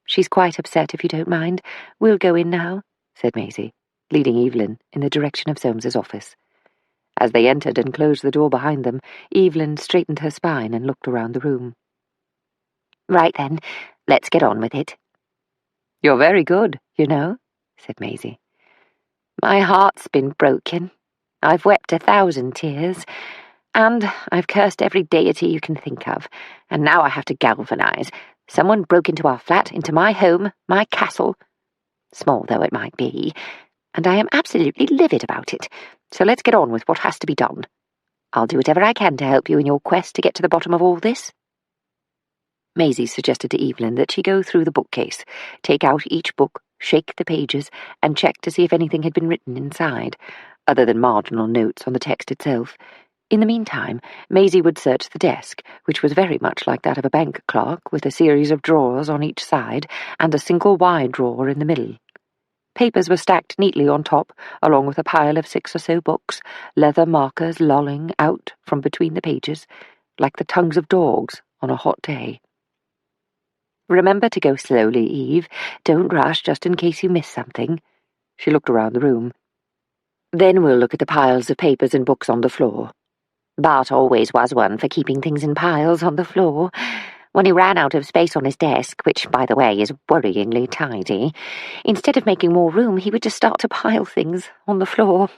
She's quite upset, if you don't mind. We'll go in now, said Maisie, leading Evelyn in the direction of Solmes's office. As they entered and closed the door behind them, Evelyn straightened her spine and looked around the room. Right then, let's get on with it. You're very good, you know, said Maisie. My heart's been broken. I've wept 1,000 tears, and I've cursed every deity you can think of, and now I have to galvanise. Someone broke into our flat, into my home, my castle, small though it might be, and I am absolutely livid about it. So let's get on with what has to be done. I'll do whatever I can to help you in your quest to get to the bottom of all this. Maisie suggested to Evelyn that she go through the bookcase, take out each book, shake the pages, and check to see if anything had been written inside, other than marginal notes on the text itself. In the meantime, Maisie would search the desk, which was very much like that of a bank clerk, with a series of drawers on each side and a single wide drawer in the middle. Papers were stacked neatly on top, along with a pile of 6 or so books, leather markers lolling out from between the pages, like the tongues of dogs on a hot day. Remember to go slowly, Eve. Don't rush, just in case you miss something. She looked around the room. Then we'll look at the piles of papers and books on the floor. Bart always was one for keeping things in piles on the floor. When he ran out of space on his desk, which, by the way, is worryingly tidy, instead of making more room, he would just start to pile things on the floor.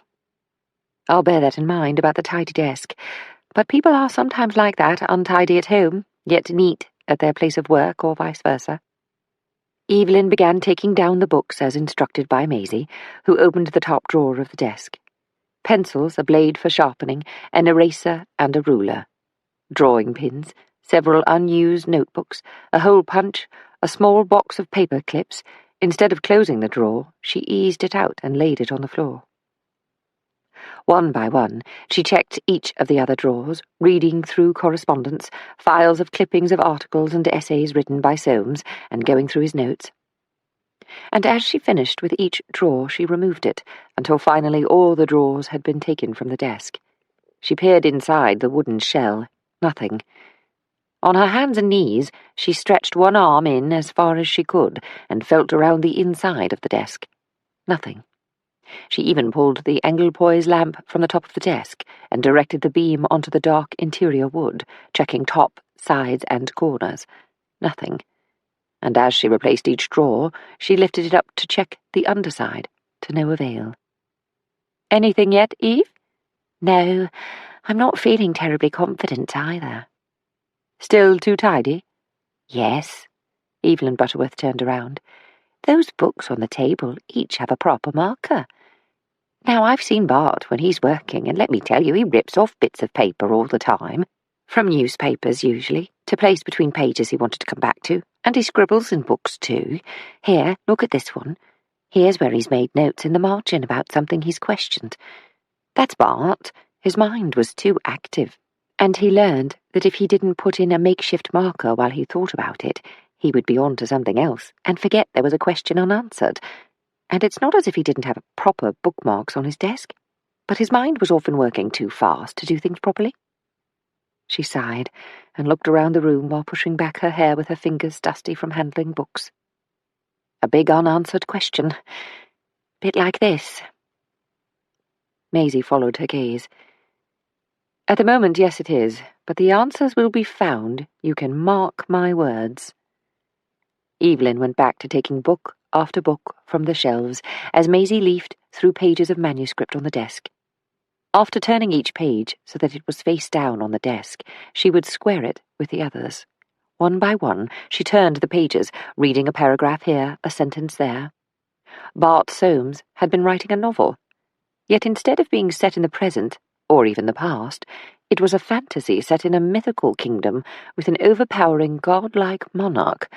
I'll bear that in mind about the tidy desk. But people are sometimes like that, untidy at home, yet neat at their place of work, or vice versa. Evelyn began taking down the books as instructed by Maisie, who opened the top drawer of the desk. Pencils, a blade for sharpening, an eraser and a ruler. Drawing pins, several unused notebooks, a hole punch, a small box of paper clips. Instead of closing the drawer, she eased it out and laid it on the floor. One by one, she checked each of the other drawers, reading through correspondence, files of clippings of articles and essays written by Solmes, and going through his notes. And as she finished with each drawer, she removed it, until finally all the drawers had been taken from the desk. She peered inside the wooden shell. Nothing. On her hands and knees, she stretched one arm in as far as she could, and felt around the inside of the desk. Nothing. She even pulled the Anglepoise lamp from the top of the desk, and directed the beam onto the dark interior wood, checking top, sides, and corners. Nothing. And as she replaced each drawer, she lifted it up to check the underside, to no avail. Anything yet, Eve? No, I'm not feeling terribly confident either. Still too tidy? Yes. Evelyn Butterworth turned around. Those books on the table each have a proper marker. Now, I've seen Bart when he's working, and let me tell you, he rips off bits of paper all the time. From newspapers, usually, to place between pages he wanted to come back to, and he scribbles in books too. Here, look at this one. Here's where he's made notes in the margin about something he's questioned. That's Bart. His mind was too active, and he learned that if he didn't put in a makeshift marker while he thought about it, he would be on to something else, and forget there was a question unanswered. And it's not as if he didn't have proper bookmarks on his desk, but his mind was often working too fast to do things properly. She sighed and looked around the room while pushing back her hair with her fingers dusty from handling books. A big unanswered question. Bit like this. Maisie followed her gaze. At the moment, yes it is, but the answers will be found, you can mark my words. Evelyn went back to taking book after book from the shelves as Maisie leafed through pages of manuscript on the desk. After turning each page so that it was face down on the desk, she would square it with the others. One by one, she turned the pages, reading a paragraph here, a sentence there. Bart Soames had been writing a novel, yet instead of being set in the present, or even the past, it was a fantasy set in a mythical kingdom with an overpowering godlike monarch.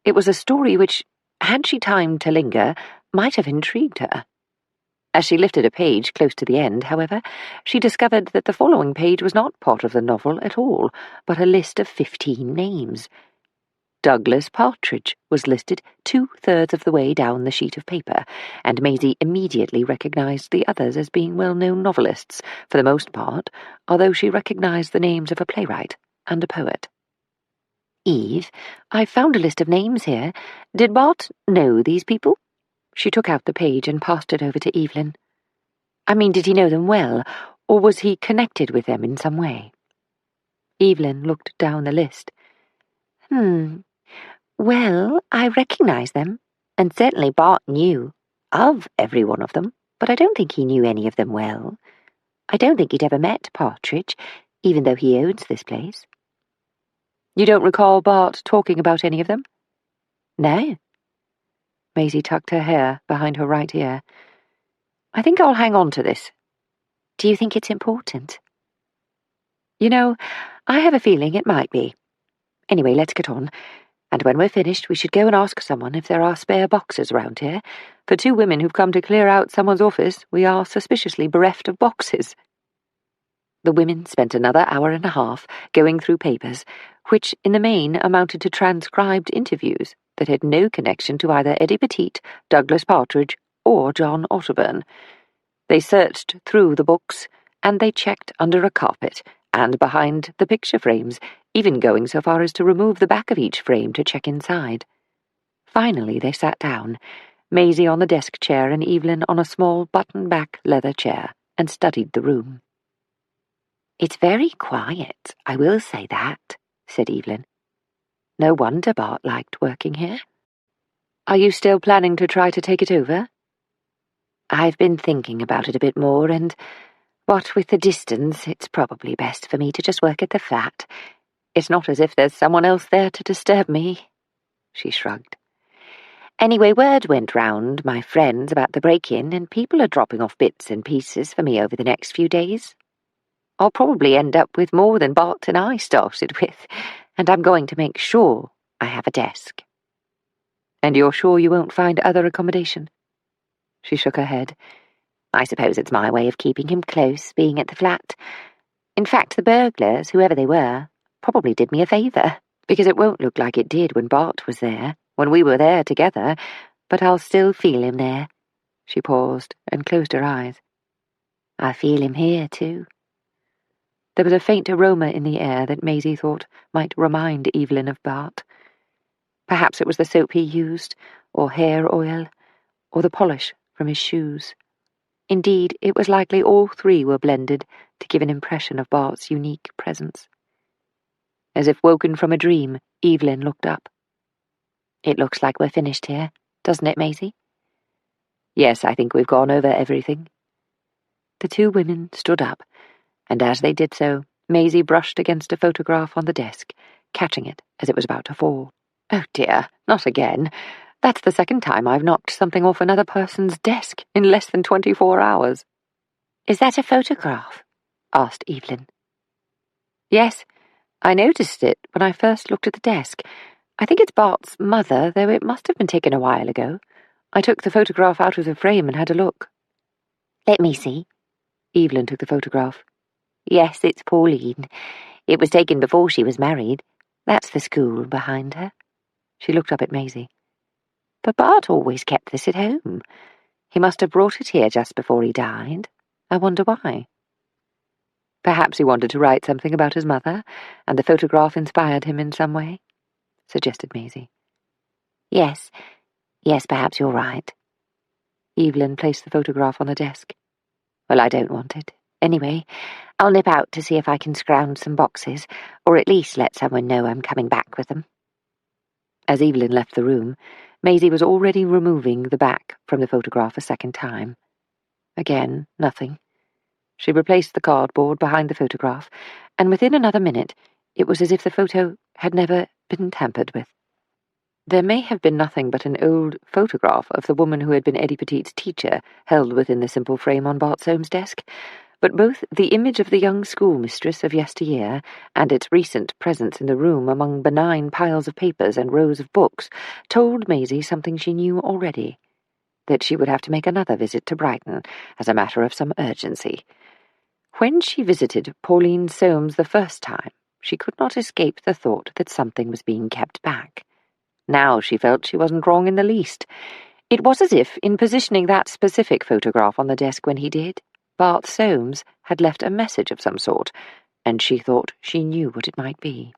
It was a story which, had she time to linger, might have intrigued her. As she lifted a page close to the end, however, she discovered that the following page was not part of the novel at all, but a list of 15 names. Douglas Partridge was listed 2/3 of the way down the sheet of paper, and Maisie immediately recognized the others as being well-known novelists, for the most part, although she recognized the names of a playwright and a poet. "Eve, I've found a list of names here. Did Bart know these people?" She took out the page and passed it over to Evelyn. "I mean, did he know them well, or was he connected with them in some way?" Evelyn looked down the list. Well, I recognise them, and certainly Bart knew of every one of them, but I don't think he knew any of them well. I don't think he'd ever met Partridge, even though he owns this place." "You don't recall Bart talking about any of them?" "No." Maisie tucked her hair behind her right ear. "I think I'll hang on to this." "Do you think it's important?" "You know, I have a feeling it might be. Anyway, let's get on. And when we're finished, we should go and ask someone if there are spare boxes around here. For 2 women who've come to clear out someone's office, we are suspiciously bereft of boxes." The women spent another hour and a half going through papers, which in the main amounted to transcribed interviews that had no connection to either Eddie Petite, Douglas Partridge, or John Otterburn. They searched through the books, and they checked under a carpet and behind the picture frames, even going so far as to remove the back of each frame to check inside. Finally they sat down, Maisie on the desk chair and Evelyn on a small button-back leather chair, and studied the room. "It's very quiet, I will say that," said Evelyn. "No wonder Bart liked working here." "Are you still planning to try to take it over?" "I've been thinking about it a bit more, and what with the distance, it's probably best for me to just work at the flat. It's not as if there's someone else there to disturb me." She shrugged. "Anyway, word went round my friends about the break-in, and people are dropping off bits and pieces for me over the next few days. I'll probably end up with more than Bart and I started with, and I'm going to make sure I have a desk." "And you're sure you won't find other accommodation?" She shook her head. "I suppose it's my way of keeping him close, being at the flat. In fact, the burglars, whoever they were, probably did me a favour, because it won't look like it did when Bart was there, when we were there together, but I'll still feel him there." She paused and closed her eyes. "I feel him here, too." There was a faint aroma in the air that Maisie thought might remind Evelyn of Bart. Perhaps it was the soap he used, or hair oil, or the polish from his shoes. Indeed, it was likely all 3 were blended to give an impression of Bart's unique presence. As if woken from a dream, Evelyn looked up. "It looks like we're finished here, doesn't it, Maisie?" "Yes, I think we've gone over everything." The 2 women stood up, and as they did so, Maisie brushed against a photograph on the desk, catching it as it was about to fall. "Oh dear, not again. That's the 2nd time I've knocked something off another person's desk in less than 24 hours. "Is that a photograph?" asked Evelyn. "Yes, I noticed it when I first looked at the desk. I think it's Bart's mother, though it must have been taken a while ago. I took the photograph out of the frame and had a look." "Let me see." Evelyn took the photograph. "Yes, it's Pauline. It was taken before she was married. That's the school behind her." She looked up at Maisie. "But Bart always kept this at home. He must have brought it here just before he died. I wonder why." "Perhaps he wanted to write something about his mother, and the photograph inspired him in some way," suggested Maisie. Yes, perhaps you're right." Evelyn placed the photograph on the desk. "Well, I don't want it. Anyway, I'll nip out to see if I can scrounge some boxes, or at least let someone know I'm coming back with them." As Evelyn left the room, Maisie was already removing the back from the photograph a second time. Again, nothing. She replaced the cardboard behind the photograph, and within another minute it was as if the photo had never been tampered with. There may have been nothing but an old photograph of the woman who had been Eddie Petite's teacher held within the simple frame on Bart Soames' desk, but both the image of the young schoolmistress of yesteryear and its recent presence in the room among benign piles of papers and rows of books told Maisie something she knew already, that she would have to make another visit to Brighton as a matter of some urgency. When she visited Pauline Soames the first time, she could not escape the thought that something was being kept back. Now she felt she wasn't wrong in the least. It was as if, in positioning that specific photograph on the desk when he did, Bart Soames had left a message of some sort, and she thought she knew what it might be.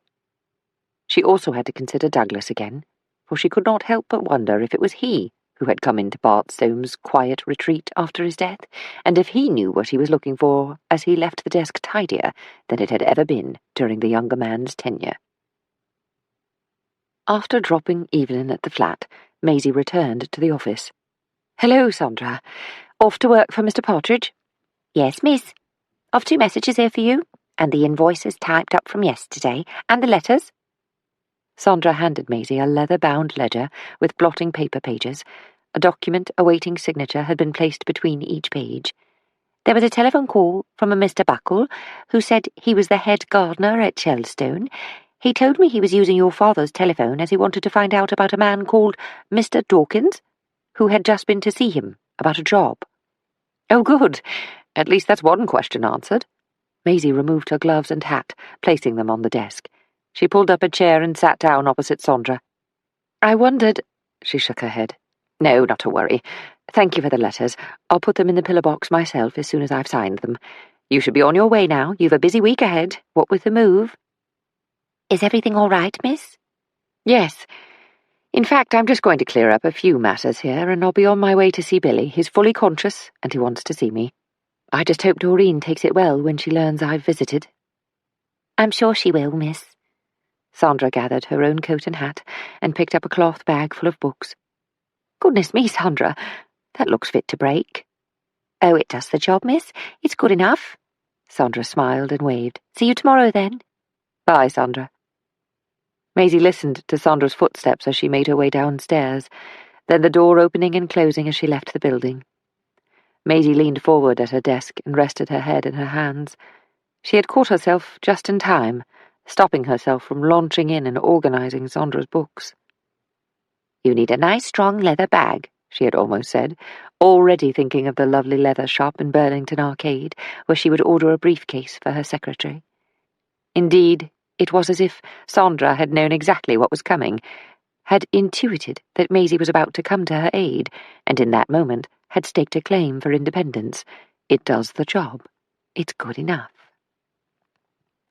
She also had to consider Douglas again, for she could not help but wonder if it was he who had come into Bart Soames' quiet retreat after his death, and if he knew what he was looking for as he left the desk tidier than it had ever been during the younger man's tenure. After dropping Evelyn at the flat, Maisie returned to the office. "Hello, Sandra. Off to work for Mr. Partridge?" "Yes, miss. I've 2 messages here for you, and the invoices typed up from yesterday, and the letters." Sandra handed Maisie a leather-bound ledger with blotting paper pages. A document awaiting signature had been placed between each page. "There was a telephone call from a Mr. Buckle, who said he was the head gardener at Shelstone. He told me he was using your father's telephone as he wanted to find out about a man called Mr. Dawkins, who had just been to see him about a job." "Oh, good. At least that's one question answered." Maisie removed her gloves and hat, placing them on the desk. She pulled up a chair and sat down opposite Sandra. "I wondered—" She shook her head. "No, not to worry. Thank you for the letters. I'll put them in the pillar box myself as soon as I've signed them. You should be on your way now. You've a busy week ahead, what with the move." "Is everything all right, miss?" "Yes. In fact, I'm just going to clear up a few matters here, and I'll be on my way to see Billy. He's fully conscious, and he wants to see me. I just hope Doreen takes it well when she learns I've visited." "I'm sure she will, miss." Sandra gathered her own coat and hat and picked up a cloth bag full of books. "Goodness me, Sandra, that looks fit to break." "Oh, it does the job, miss. It's good enough." Sandra smiled and waved. "See you tomorrow, then." "Bye, Sandra." Maisie listened to Sandra's footsteps as she made her way downstairs, then the door opening and closing as she left the building. Maisie leaned forward at her desk and rested her head in her hands. She had caught herself just in time, stopping herself from launching in and organizing Sandra's books. "You need a nice strong leather bag," she had almost said, already thinking of the lovely leather shop in Burlington Arcade, where she would order a briefcase for her secretary. Indeed, it was as if Sandra had known exactly what was coming, had intuited that Maisie was about to come to her aid, and in that moment had staked a claim for independence. It does the job. It's good enough.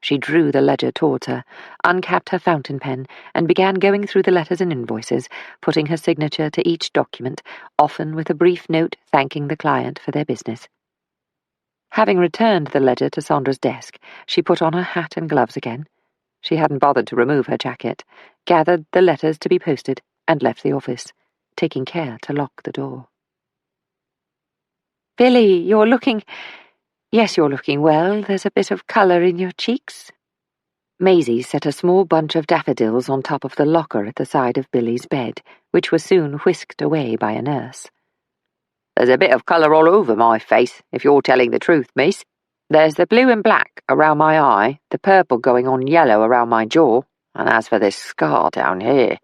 She drew the ledger towards her, uncapped her fountain pen, and began going through the letters and invoices, putting her signature to each document, often with a brief note thanking the client for their business. Having returned the ledger to Sandra's desk, she put on her hat and gloves again. She hadn't bothered to remove her jacket, gathered the letters to be posted, and left the office, taking care to lock the door. "Billy, you're looking well. There's a bit of colour in your cheeks." Maisie set a small bunch of daffodils on top of the locker at the side of Billy's bed, which was soon whisked away by a nurse. "There's a bit of colour all over my face, if you're telling the truth, miss. There's the blue and black around my eye, the purple going on yellow around my jaw, and as for this scar down here—"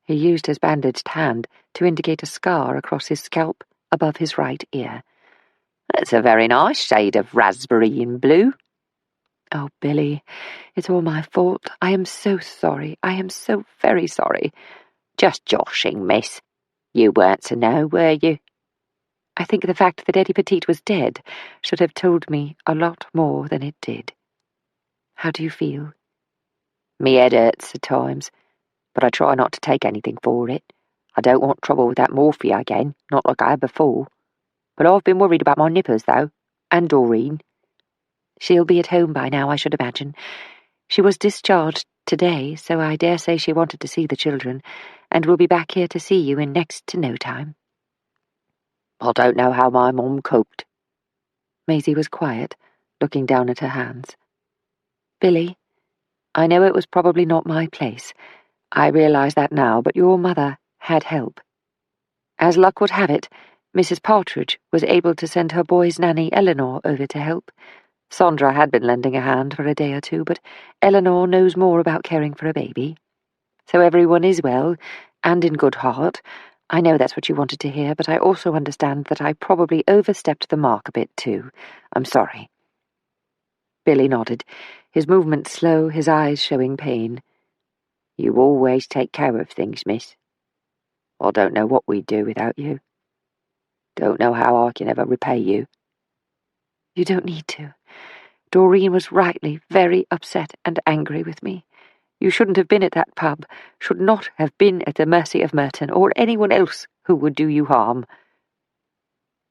He used his bandaged hand to indicate a scar across his scalp above his right ear. "That's a very nice shade of raspberry and blue." "Oh, Billy, it's all my fault. I am so sorry. I am so very sorry." "Just joshing, miss. You weren't to know, were you?" I think the fact that Eddie Petite was dead should have told me a lot more than it did. How do you feel? Me head hurts at times, but I try not to take anything for it. I don't want trouble with that morphia again, not like I had before. But I've been worried about my nippers, though, and Doreen. She'll be at home by now, I should imagine. She was discharged today, so I dare say she wanted to see the children, and will be back here to see you in next to no time. I don't know how my mum coped. Maisie was quiet, looking down at her hands. Billy, I know it was probably not my place. I realise that now, but your mother had help. As luck would have it, Mrs. Partridge was able to send her boy's nanny Eleanor over to help. Sandra had been lending a hand for a day or two, but Eleanor knows more about caring for a baby. So everyone is well, and in good heart. I know that's what you wanted to hear, but I also understand that I probably overstepped the mark a bit too. I'm sorry. Billy nodded, his movements slow, his eyes showing pain. You always take care of things, miss. I don't know what we'd do without you. Don't know how I can ever repay you. You don't need to. Doreen was rightly very upset and angry with me. You shouldn't have been at that pub, should not have been at the mercy of Merton or anyone else who would do you harm.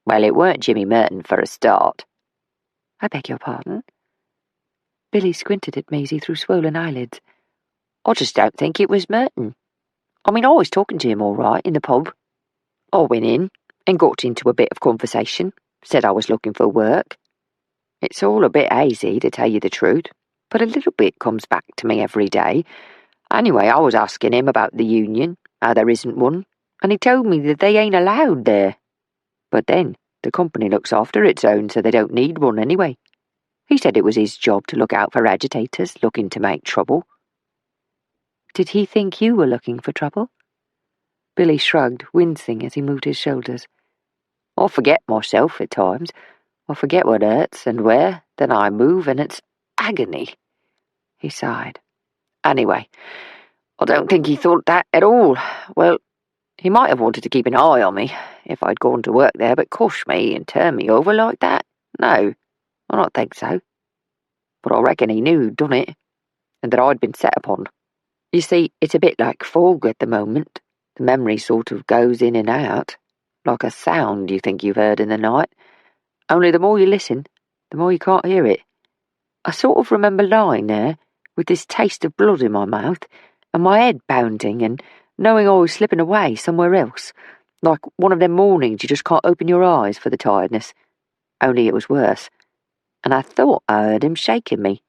Well, it weren't Jimmy Merton for a start. I beg your pardon? Billy squinted at Maisie through swollen eyelids. I just don't think it was Merton. I mean, I was talking to him all right in the pub. I went in and got into a bit of conversation, said I was looking for work. It's all a bit hazy, to tell you the truth, but a little bit comes back to me every day. Anyway, I was asking him about the union, how there isn't one, and he told me that they ain't allowed there. But then, the company looks after its own, so they don't need one anyway. He said it was his job to look out for agitators looking to make trouble. Did he think you were looking for trouble? Billy shrugged, wincing as he moved his shoulders. I forget myself at times. I forget what hurts and where, then I move and it's agony. He sighed. Anyway, I don't think he thought that at all. Well, he might have wanted to keep an eye on me if I'd gone to work there, but cuss me and turn me over like that? No, I don't think so. But I reckon he knew who'd done it, and that I'd been set upon. You see, it's a bit like fog at the moment. The memory sort of goes in and out, like a sound you think you've heard in the night. Only the more you listen, the more you can't hear it. I sort of remember lying there, with this taste of blood in my mouth, and my head pounding, and knowing I was slipping away somewhere else, like one of them mornings you just can't open your eyes for the tiredness. Only it was worse. And I thought I heard him shaking me.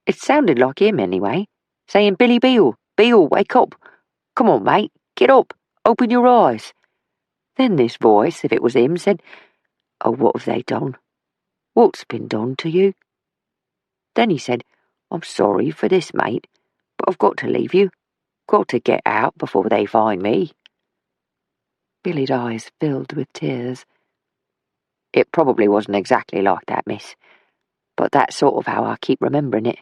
It sounded like him anyway, saying, "Billy Beale, Beale, wake up. Come on, mate, get up, open your eyes." Then this voice, if it was him, said, "Oh, what have they done? What's been done to you?" Then he said, "I'm sorry for this, mate, but I've got to leave you. Got to get out before they find me." Billy's eyes filled with tears. It probably wasn't exactly like that, miss, but that's sort of how I keep remembering it.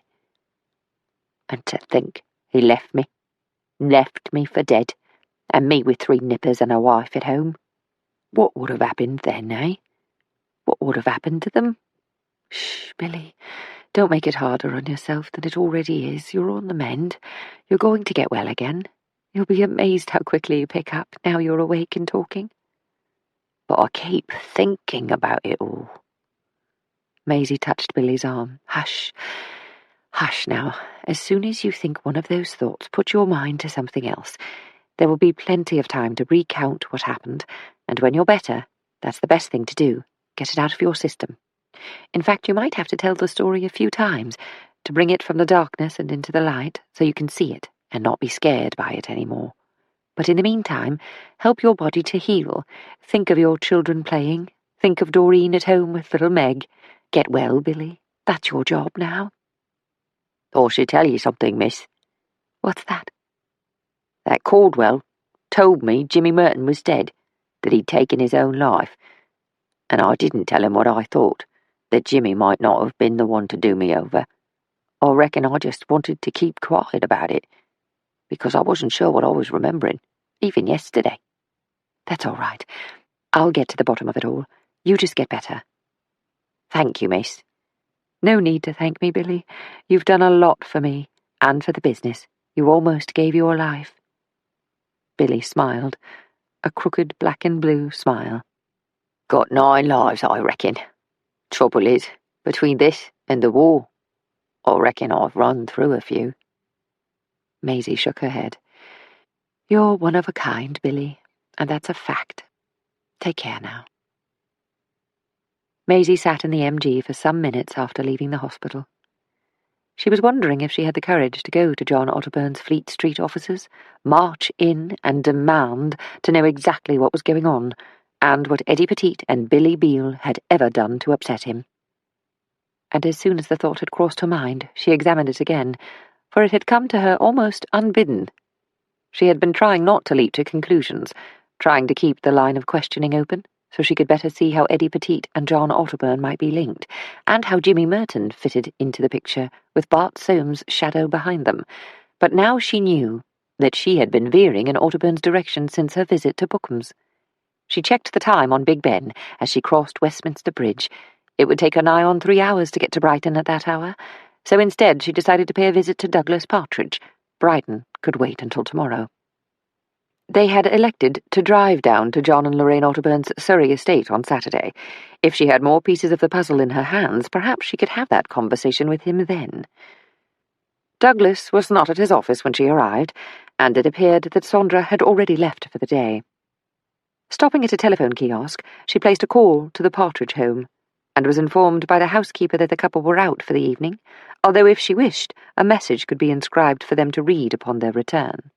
And to think he left me for dead, and me with 3 nippers and a wife at home. What would have happened then, eh? What would have happened to them? Shh, Billy, don't make it harder on yourself than it already is. You're on the mend. You're going to get well again. You'll be amazed how quickly you pick up now you're awake and talking. But I keep thinking about it all. Maisie touched Billy's arm. Hush. Hush now. As soon as you think one of those thoughts, put your mind to something else. There will be plenty of time to recount what happened, and when you're better, that's the best thing to do. Get it out of your system. In fact, you might have to tell the story a few times to bring it from the darkness and into the light so you can see it and not be scared by it anymore. But in the meantime, help your body to heal. Think of your children playing. Think of Doreen at home with little Meg. Get well, Billy. That's your job now. I should tell you something, miss. What's that? That Caldwell told me Jimmy Merton was dead, that he'd taken his own life. And I didn't tell him what I thought, that Jimmy might not have been the one to do me over. I reckon I just wanted to keep quiet about it, because I wasn't sure what I was remembering, even yesterday. That's all right. I'll get to the bottom of it all. You just get better. Thank you, miss. No need to thank me, Billy. You've done a lot for me, and for the business. You almost gave your life. Billy smiled, a crooked black and blue smile. Got 9 lives, I reckon. Trouble is, between this In the war. I reckon I've run through a few. Maisie shook her head. You're one of a kind, Billy, and that's a fact. Take care now. Maisie sat in the MG for some minutes after leaving the hospital. She was wondering if she had the courage to go to John Otterburn's Fleet Street offices, march in and demand to know exactly what was going on, and what Eddie Petite and Billy Beale had ever done to upset him. And as soon as the thought had crossed her mind, she examined it again, for it had come to her almost unbidden. She had been trying not to leap to conclusions, trying to keep the line of questioning open, so she could better see how Eddie Petite and John Otterburn might be linked, and how Jimmy Merton fitted into the picture, with Bart Soames' shadow behind them. But now she knew that she had been veering in Otterburn's direction since her visit to Bookham's. She checked the time on Big Ben as she crossed Westminster Bridge. It would take her nigh on 3 hours to get to Brighton at that hour, so instead she decided to pay a visit to Douglas Partridge. Brighton could wait until tomorrow. They had elected to drive down to John and Lorraine Otterburn's Surrey estate on Saturday. If she had more pieces of the puzzle in her hands, perhaps she could have that conversation with him then. Douglas was not at his office when she arrived, and it appeared that Sondra had already left for the day. Stopping at a telephone kiosk, she placed a call to the Partridge home, and was informed by the housekeeper that the couple were out for the evening, although if she wished, a message could be inscribed for them to read upon their return.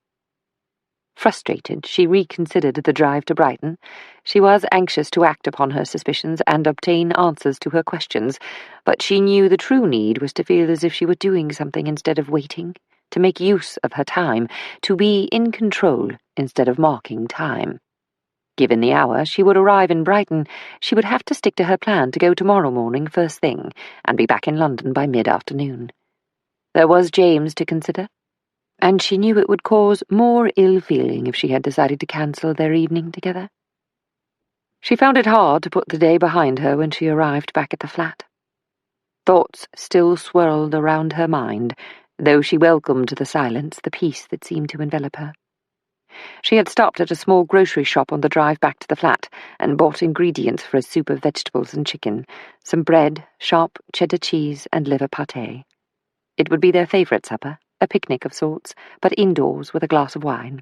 Frustrated, she reconsidered the drive to Brighton. She was anxious to act upon her suspicions and obtain answers to her questions, but she knew the true need was to feel as if she were doing something instead of waiting, to make use of her time, to be in control instead of marking time. Given the hour she would arrive in Brighton, she would have to stick to her plan to go tomorrow morning first thing, and be back in London by mid-afternoon. There was James to consider, and she knew it would cause more ill-feeling if she had decided to cancel their evening together. She found it hard to put the day behind her when she arrived back at the flat. Thoughts still swirled around her mind, though she welcomed the silence, the peace that seemed to envelop her. She had stopped at a small grocery shop on the drive back to the flat and bought ingredients for a soup of vegetables and chicken, some bread, sharp cheddar cheese, and liver pâté. It would be their favourite supper, a picnic of sorts, but indoors with a glass of wine.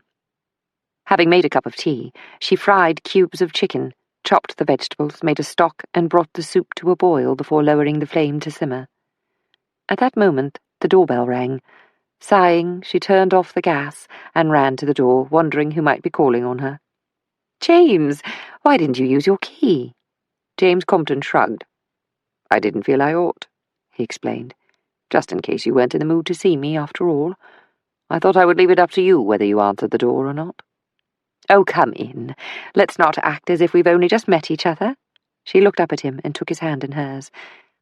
Having made a cup of tea, she fried cubes of chicken, chopped the vegetables, made a stock, and brought the soup to a boil before lowering the flame to simmer. At that moment, the doorbell rang. Sighing, she turned off the gas and ran to the door, wondering who might be calling on her. "James, why didn't you use your key?" James Compton shrugged. "I didn't feel I ought," he explained, "just in case you weren't in the mood to see me after all. I thought I would leave it up to you whether you answered the door or not." "Oh, come in. Let's not act as if we've only just met each other." She looked up at him and took his hand in hers.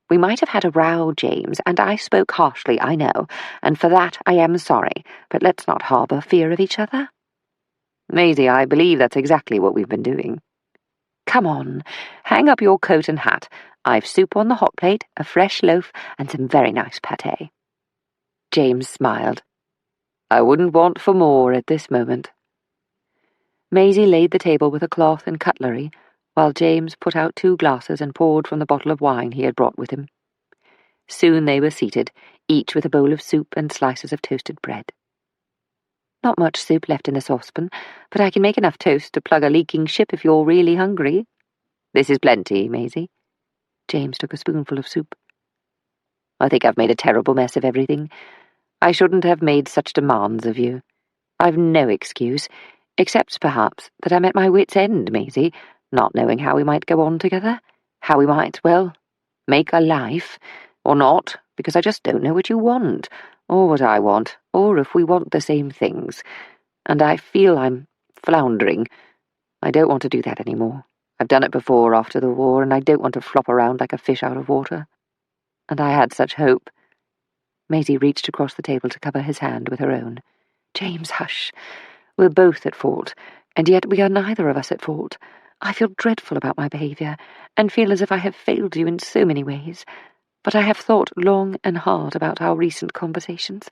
"We might have had a row, James, and I spoke harshly, I know, and for that I am sorry, but let's not harbour fear of each other." "Maisie, I believe that's exactly what we've been doing." "Come on, hang up your coat and hat. I've soup on the hot plate, a fresh loaf, and some very nice pâté." James smiled. "I wouldn't want for more at this moment." Maisie laid the table with a cloth and cutlery, while James put out 2 glasses and poured from the bottle of wine he had brought with him. Soon they were seated, each with a bowl of soup and slices of toasted bread. "Not much soup left in the saucepan, but I can make enough toast to plug a leaking ship if you're really hungry." "This is plenty, Maisie." James took a spoonful of soup. "I think I've made a terrible mess of everything. I shouldn't have made such demands of you. I've no excuse, except perhaps that I'm at my wit's end, Maisie, not knowing how we might go on together, how we might, well, make a life, or not, because I just don't know what you want, or what I want, or if we want the same things, and I feel I'm floundering. I don't want to do that anymore. I've done it before after the war, and I don't want to flop around like a fish out of water. And I had such hope." Maisie reached across the table to cover his hand with her own. "James, hush. We're both at fault, and yet we are neither of us at fault. I feel dreadful about my behaviour, and feel as if I have failed you in so many ways, but I have thought long and hard about our recent conversations,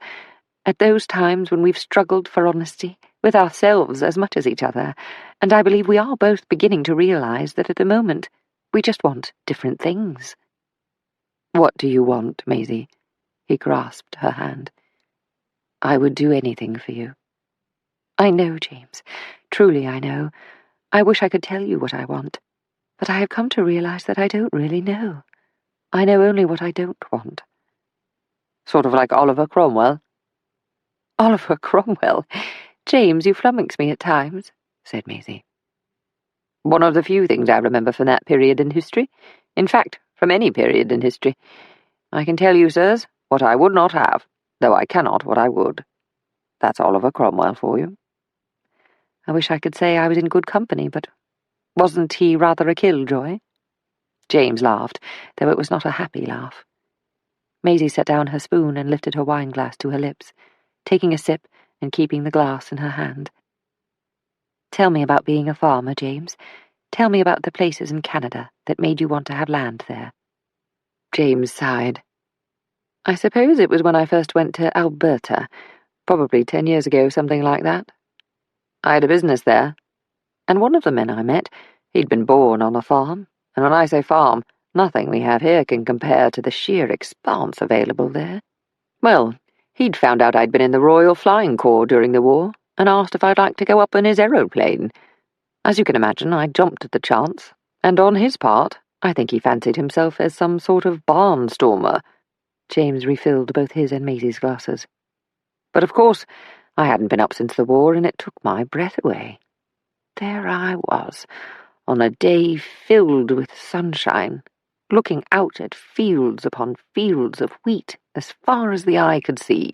at those times when we've struggled for honesty, with ourselves as much as each other, and I believe we are both beginning to realise that at the moment we just want different things." What do you want, Maisie? He grasped her hand. I would do anything for you. I know, James. Truly I know. I wish I could tell you what I want. But I have come to realize that I don't really know. I know only what I don't want. Sort of like Oliver Cromwell. Oliver Cromwell? James, you flummox me at times, said Maisie. One of the few things I remember from that period in history. In fact, from any period in history. I can tell you, sirs, what I would not have, though I cannot what I would. That's Oliver Cromwell for you. I wish I could say I was in good company, but wasn't he rather a killjoy? James laughed, though it was not a happy laugh. Maisie set down her spoon and lifted her wine-glass to her lips, taking a sip and keeping the glass in her hand. Tell me about being a farmer, James. Tell me about the places in Canada that made you want to have land there. James sighed. I suppose it was when I first went to Alberta, probably 10 years ago, something like that. I had a business there, and one of the men I met, he'd been born on a farm, and when I say farm, nothing we have here can compare to the sheer expanse available there. Well, he'd found out I'd been in the Royal Flying Corps during the war, and asked if I'd like to go up in his aeroplane. As you can imagine, I jumped at the chance, and on his part, I think he fancied himself as some sort of barnstormer. James refilled both his and Maisie's glasses. But of course, I hadn't been up since the war, and it took my breath away. There I was, on a day filled with sunshine, looking out at fields upon fields of wheat as far as the eye could see,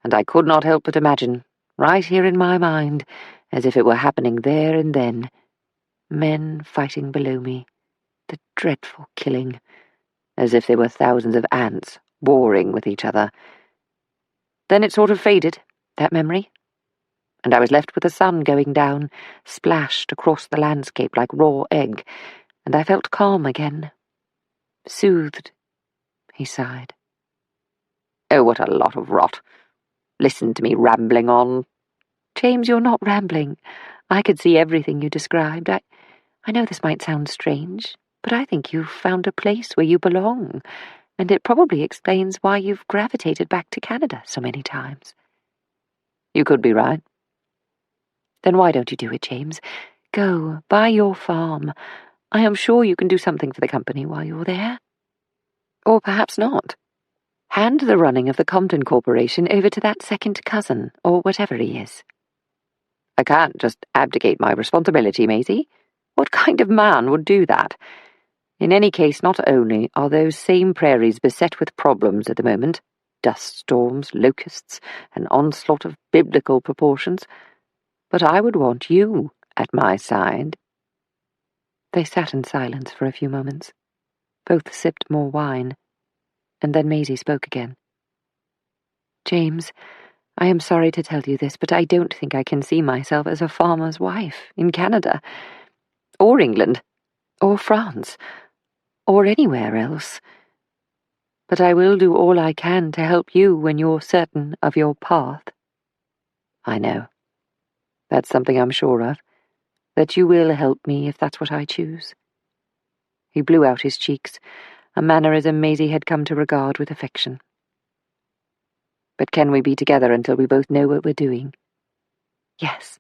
and I could not help but imagine, right here in my mind, as if it were happening there and then, men fighting below me, the dreadful killing, as if they were thousands of ants warring with each other. Then it sort of faded, that memory, and I was left with the sun going down, splashed across the landscape like raw egg, and I felt calm again. Soothed, he sighed. Oh, what a lot of rot. Listen to me rambling on. James, you're not rambling. I could see everything you described. I know this might sound strange, but I think you've found a place where you belong, and it probably explains why you've gravitated back to Canada so many times. You could be right. Then why don't you do it, James? Go, buy your farm. I am sure you can do something for the company while you're there. Or perhaps not. Hand the running of the Compton Corporation over to that second cousin, or whatever he is. I can't just abdicate my responsibility, Maisie. What kind of man would do that? In any case, not only are those same prairies beset with problems at the moment, dust storms, locusts, an onslaught of biblical proportions, but I would want you at my side. They sat in silence for a few moments. Both sipped more wine, and then Maisie spoke again. James, I am sorry to tell you this, but I don't think I can see myself as a farmer's wife in Canada, or England, or France, or anywhere else. But I will do all I can to help you when you're certain of your path. I know. That's something I'm sure of, that you will help me if that's what I choose. He blew out his cheeks, a mannerism Maisie had come to regard with affection. But can we be together until we both know what we're doing? Yes,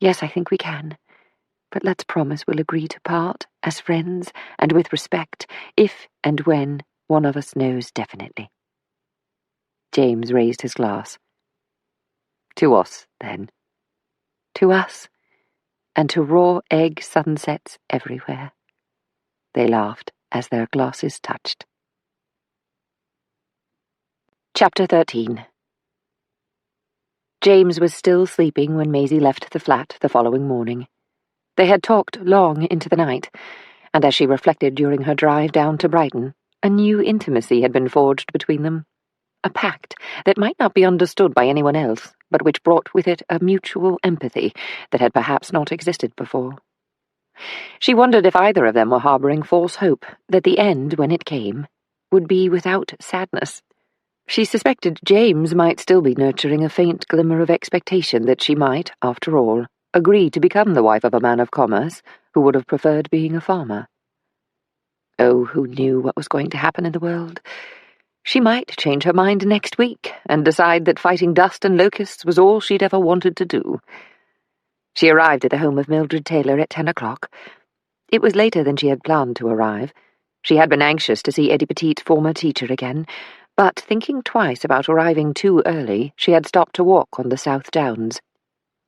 I think we can. But let's promise we'll agree to part, as friends, and with respect, if and when one of us knows definitely. James raised his glass. To us, then. To us, and to raw egg sunsets everywhere. They laughed as their glasses touched. Chapter 13. James was still sleeping when Maisie left the flat the following morning. They had talked long into the night, and as she reflected during her drive down to Brighton, a new intimacy had been forged between them, a pact that might not be understood by anyone else, but which brought with it a mutual empathy that had perhaps not existed before. She wondered if either of them were harbouring false hope that the end, when it came, would be without sadness. She suspected James might still be nurturing a faint glimmer of expectation that she might, after all, agree to become the wife of a man of commerce who would have preferred being a farmer. Oh, who knew what was going to happen in the world? She might change her mind next week and decide that fighting dust and locusts was all she'd ever wanted to do. She arrived at the home of Mildred Taylor at 10 o'clock. It was later than she had planned to arrive. She had been anxious to see Eddie Petit's former teacher again, but thinking twice about arriving too early, she had stopped to walk on the South Downs.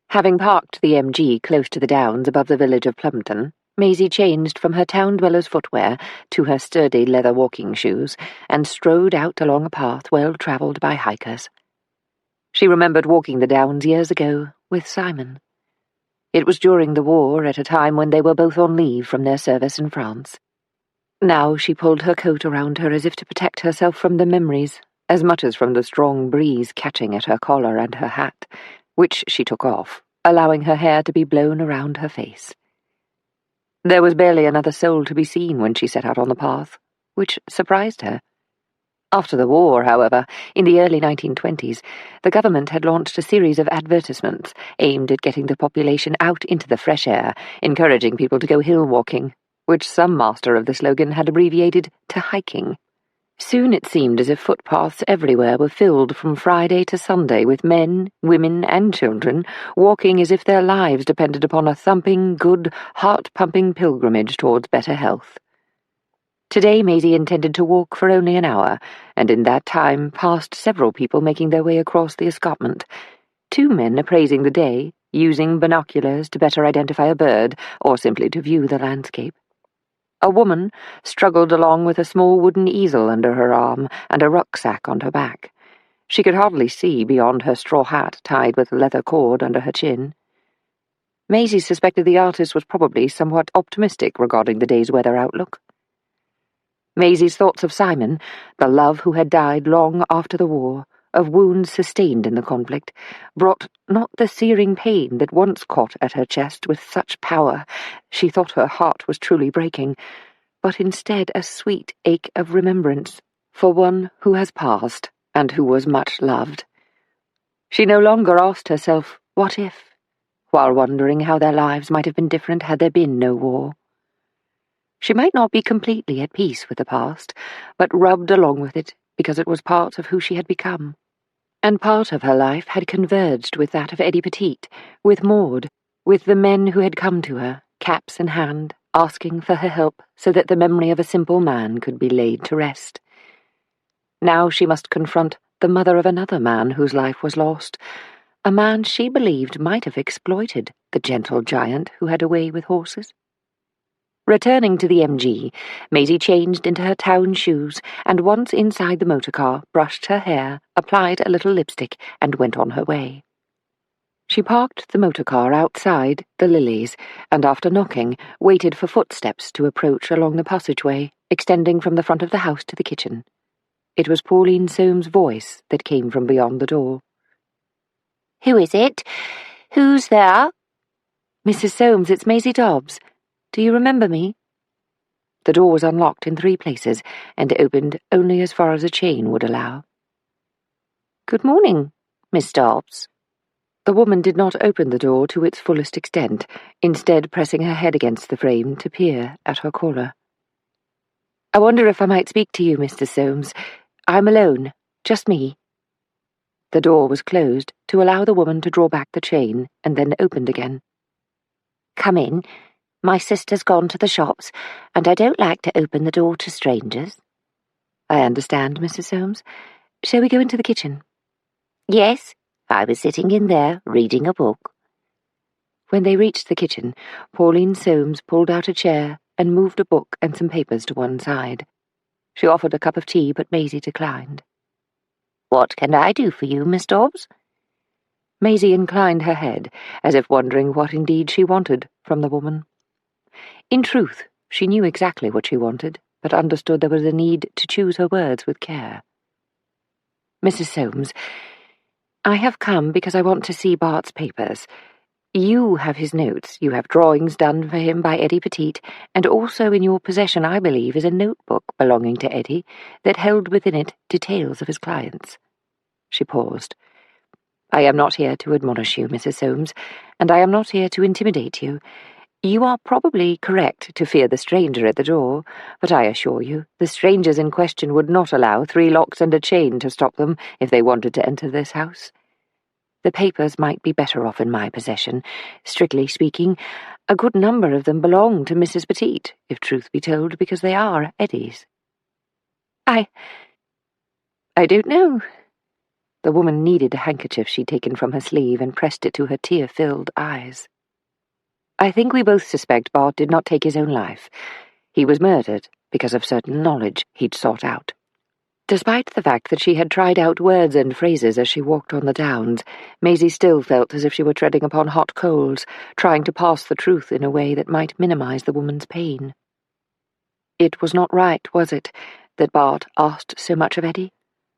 Having parked the MG close to the downs above the village of Plumpton, Maisie changed from her town-dweller's footwear to her sturdy leather walking shoes and strode out along a path well-travelled by hikers. She remembered walking the downs years ago with Simon. It was during the war, at a time when they were both on leave from their service in France. Now she pulled her coat around her as if to protect herself from the memories, as much as from the strong breeze catching at her collar and her hat, which she took off, allowing her hair to be blown around her face. There was barely another soul to be seen when she set out on the path, which surprised her. After the war, however, in the early 1920s, the government had launched a series of advertisements aimed at getting the population out into the fresh air, encouraging people to go hill-walking, which some master of the slogan had abbreviated to hiking. Soon it seemed as if footpaths everywhere were filled from Friday to Sunday with men, women, and children walking as if their lives depended upon a thumping, good, heart-pumping pilgrimage towards better health. Today Maisie intended to walk for only an hour, and in that time passed several people making their way across the escarpment. 2 men appraising the day, using binoculars to better identify a bird, or simply to view the landscape. A woman struggled along with a small wooden easel under her arm and a rucksack on her back. She could hardly see beyond her straw hat tied with a leather cord under her chin. Maisie suspected the artist was probably somewhat optimistic regarding the day's weather outlook. Maisie's thoughts of Simon, the love who had died long after the war, of wounds sustained in the conflict, brought not the searing pain that once caught at her chest with such power she thought her heart was truly breaking, but instead a sweet ache of remembrance for one who has passed and who was much loved. She no longer asked herself, what if, while wondering how their lives might have been different had there been no war. She might not be completely at peace with the past, but rubbed along with it because it was part of who she had become. And part of her life had converged with that of Eddie Petit, with Maud, with the men who had come to her, caps in hand, asking for her help so that the memory of a simple man could be laid to rest. Now she must confront the mother of another man whose life was lost, a man she believed might have exploited the gentle giant who had a way with horses. Returning to the MG, Maisie changed into her town shoes and once inside the motor car, brushed her hair, applied a little lipstick, and went on her way. She parked the motor car outside the Lilies and, after knocking, waited for footsteps to approach along the passageway, extending from the front of the house to the kitchen. It was Pauline Soames' voice that came from beyond the door. "Who is it? Who's there?" "Mrs. Soames, it's Maisie Dobbs. Do you remember me?" The door was unlocked in 3 places and opened only as far as a chain would allow. "Good morning, Miss Dobbs." The woman did not open the door to its fullest extent, instead pressing her head against the frame to peer at her caller. "I wonder if I might speak to you, Mr. Soames. I'm alone, just me." The door was closed to allow the woman to draw back the chain and then opened again. "Come in. My sister's gone to the shops, and I don't like to open the door to strangers." "I understand, Mrs. Soames. Shall we go into the kitchen?" "Yes, I was sitting in there, reading a book." When they reached the kitchen, Pauline Soames pulled out a chair and moved a book and some papers to one side. She offered a cup of tea, but Maisie declined. "What can I do for you, Miss Dobbs?" Maisie inclined her head, as if wondering what indeed she wanted from the woman. In truth, she knew exactly what she wanted, but understood there was a need to choose her words with care. "Mrs. Soames, I have come because I want to see Bart's papers. You have his notes, you have drawings done for him by Eddie Petit, and also in your possession, I believe, is a notebook belonging to Eddie that held within it details of his clients." She paused. "I am not here to admonish you, Mrs. Soames, and I am not here to intimidate you. You are probably correct to fear the stranger at the door, but I assure you, the strangers in question would not allow 3 locks and a chain to stop them if they wanted to enter this house. The papers might be better off in my possession. Strictly speaking, a good number of them belong to Mrs. Petite, if truth be told, because they are Eddie's. I don't know. The woman kneaded a handkerchief she'd taken from her sleeve and pressed it to her tear-filled eyes. I think we both suspect Bart did not take his own life. He was murdered because of certain knowledge he'd sought out. Despite the fact that she had tried out words and phrases as she walked on the downs, Maisie still felt as if she were treading upon hot coals, trying to pass the truth in a way that might minimize the woman's pain. It was not right, was it, that Bart asked so much of Eddie?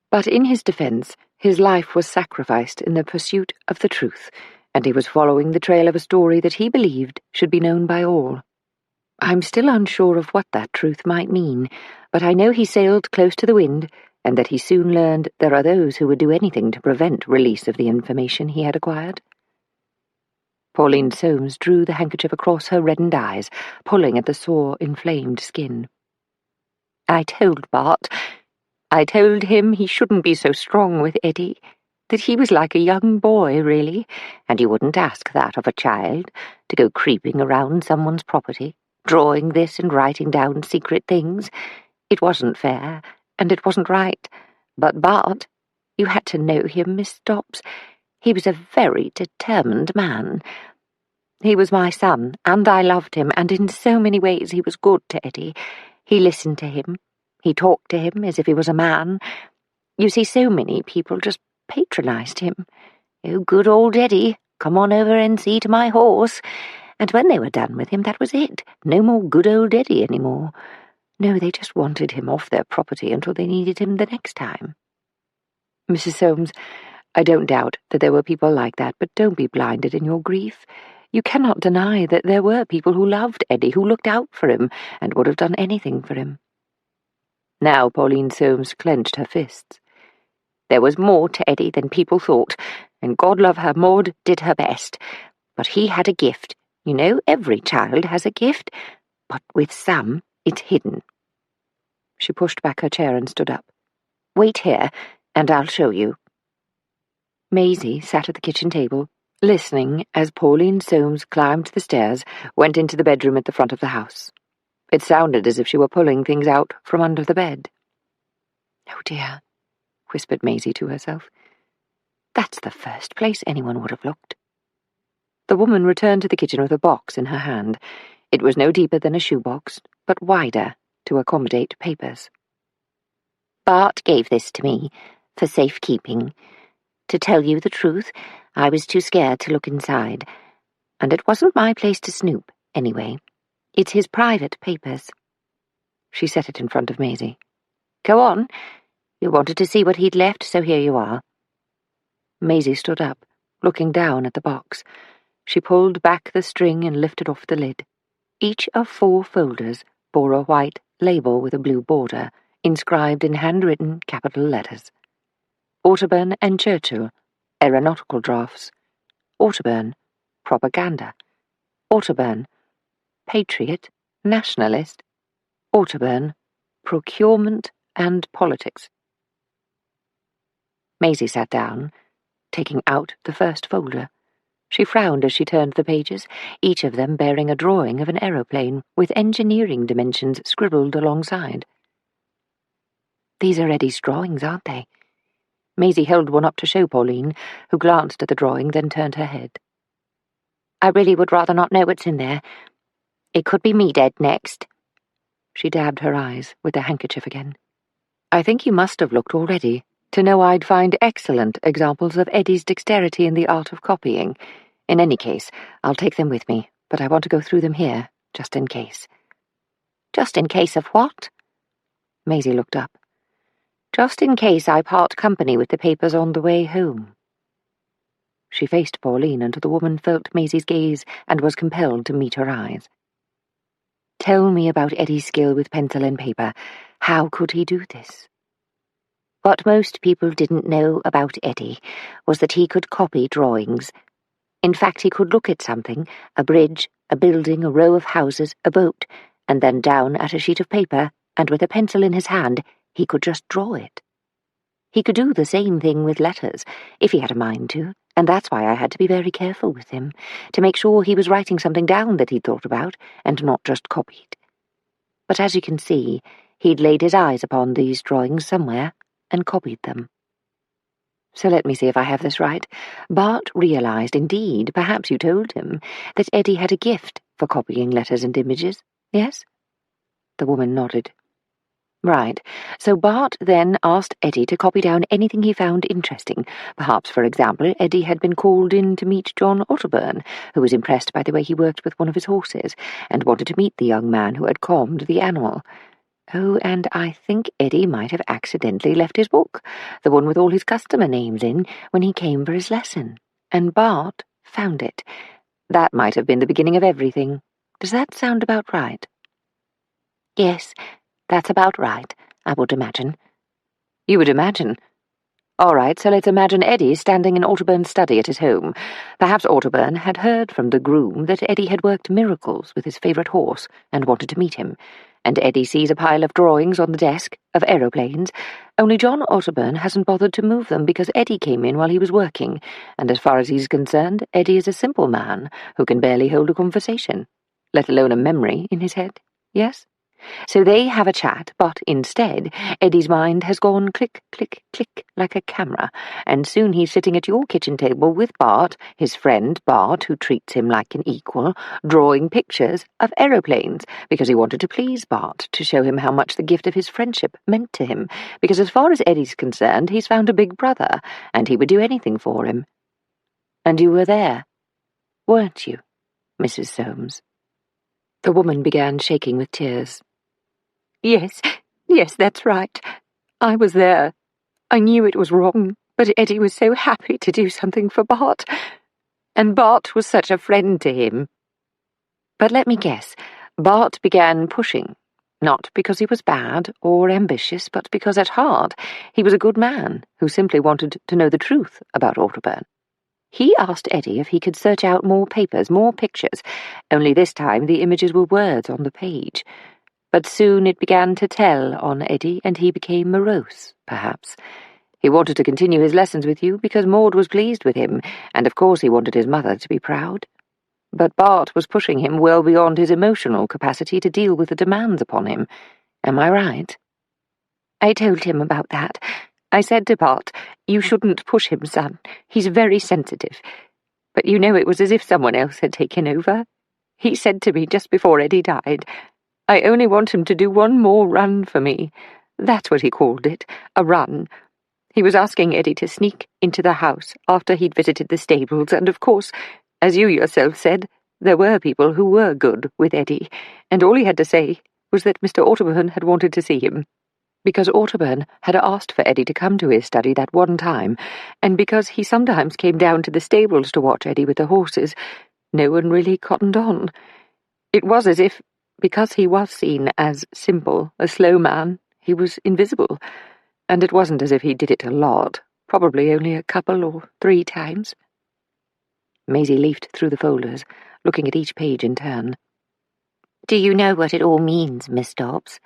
But in his defense, his life was sacrificed in the pursuit of the truth, and he was following the trail of a story that he believed should be known by all. I'm still unsure of what that truth might mean, but I know he sailed close to the wind, and that he soon learned there are those who would do anything to prevent release of the information he had acquired. Pauline Soames drew the handkerchief across her reddened eyes, pulling at the sore, inflamed skin. I told him he shouldn't be so strong with Eddie, that he was like a young boy, really, and you wouldn't ask that of a child, to go creeping around someone's property, drawing this and writing down secret things. It wasn't fair, and it wasn't right. But Bart, you had to know him, Miss Dobbs. He was a very determined man. He was my son, and I loved him, and in so many ways he was good to Eddie. He listened to him. He talked to him as if he was a man. You see, so many people just patronized him. Oh, good old Eddie, come on over and see to my horse. And when they were done with him, that was it. No more good old Eddie any more. No, they just wanted him off their property until they needed him the next time. Mrs. Soames, I don't doubt that there were people like that, but don't be blinded in your grief. You cannot deny that there were people who loved Eddie, who looked out for him, and would have done anything for him. Now Pauline Soames clenched her fists. There was more to Eddie than people thought, and God love her, Maud did her best. But he had a gift. You know, every child has a gift, but with some, it's hidden. She pushed back her chair and stood up. Wait here, and I'll show you. Maisie sat at the kitchen table, listening as Pauline Soames climbed the stairs, went into the bedroom at the front of the house. It sounded as if she were pulling things out from under the bed. Oh dear, whispered Maisie to herself. That's the first place anyone would have looked. The woman returned to the kitchen with a box in her hand. It was no deeper than a shoebox, but wider to accommodate papers. Bart gave this to me for safekeeping. To tell you the truth, I was too scared to look inside, and it wasn't my place to snoop, anyway. It's his private papers. She set it in front of Maisie. Go on. You wanted to see what he'd left, so here you are. Maisie stood up, looking down at the box. She pulled back the string and lifted off the lid. Each of 4 folders bore a white label with a blue border, inscribed in handwritten capital letters. Otterburn and Churchill, aeronautical drafts. Otterburn, propaganda. Otterburn, patriot, nationalist. Otterburn, procurement and politics. Maisie sat down, taking out the first folder. She frowned as she turned the pages, each of them bearing a drawing of an aeroplane with engineering dimensions scribbled alongside. These are Eddie's drawings, aren't they? Maisie held one up to show Pauline, who glanced at the drawing, then turned her head. I really would rather not know what's in there. It could be me dead next. She dabbed her eyes with the handkerchief again. I think you must have looked already, to know I'd find excellent examples of Eddie's dexterity in the art of copying. In any case, I'll take them with me, but I want to go through them here, just in case. Just in case of what? Maisie looked up. Just in case I part company with the papers on the way home. She faced Pauline until the woman felt Maisie's gaze and was compelled to meet her eyes. Tell me about Eddie's skill with pencil and paper. How could he do this? What most people didn't know about Eddie was that he could copy drawings. In fact, he could look at something, a bridge, a building, a row of houses, a boat, and then down at a sheet of paper, and with a pencil in his hand, he could just draw it. He could do the same thing with letters, if he had a mind to, and that's why I had to be very careful with him, to make sure he was writing something down that he'd thought about, and not just copied. But as you can see, he'd laid his eyes upon these drawings somewhere, and copied them. So let me see if I have this right. Bart realized, indeed, perhaps you told him, that Eddie had a gift for copying letters and images, yes? The woman nodded. Right, so Bart then asked Eddie to copy down anything he found interesting. Perhaps, for example, Eddie had been called in to meet John Otterburn, who was impressed by the way he worked with one of his horses, and wanted to meet the young man who had calmed the animal. Oh, and I think Eddie might have accidentally left his book, the one with all his customer names in, when he came for his lesson. And Bart found it. That might have been the beginning of everything. Does that sound about right? Yes, that's about right, I would imagine. You would imagine? All right, so let's imagine Eddie standing in Otterburn's study at his home. Perhaps Otterburn had heard from the groom that Eddie had worked miracles with his favourite horse and wanted to meet him. And Eddie sees a pile of drawings on the desk of aeroplanes, only John Otterburn hasn't bothered to move them because Eddie came in while he was working, and as far as he's concerned, Eddie is a simple man who can barely hold a conversation, let alone a memory in his head, yes? So they have a chat, but instead, Eddie's mind has gone click, click, click like a camera, and soon he's sitting at your kitchen table with Bart, his friend Bart, who treats him like an equal, drawing pictures of aeroplanes, because he wanted to please Bart, to show him how much the gift of his friendship meant to him, because as far as Eddie's concerned, he's found a big brother, and he would do anything for him. And you were there, weren't you, Mrs. Soames? The woman began shaking with tears. Yes, that's right. I was there. I knew it was wrong, but Eddie was so happy to do something for Bart. And Bart was such a friend to him. But let me guess, Bart began pushing, not because he was bad or ambitious, but because at heart he was a good man who simply wanted to know the truth about Otterburn. He asked Eddie if he could search out more papers, more pictures, only this time the images were words on the page. But soon it began to tell on Eddie, and he became morose, perhaps. He wanted to continue his lessons with you because Maud was pleased with him, and of course he wanted his mother to be proud. But Bart was pushing him well beyond his emotional capacity to deal with the demands upon him. Am I right? I told him about that. I said to Bart, "You shouldn't push him, son. He's very sensitive." But you know it was as if someone else had taken over. He said to me just before Eddie died, "I only want him to do one more run for me." That's what he called it, a run. He was asking Eddie to sneak into the house after he'd visited the stables, and of course, as you yourself said, there were people who were good with Eddie, and all he had to say was that Mr. Otterburn had wanted to see him. Because Otterburn had asked for Eddie to come to his study that one time, and because he sometimes came down to the stables to watch Eddie with the horses, no one really cottoned on. It was as if, because he was seen as simple, a slow man, he was invisible, and it wasn't as if he did it a lot, probably only a couple or 3 times. Maisie leafed through the folders, looking at each page in turn. "Do you know what it all means, Miss Dobbs?"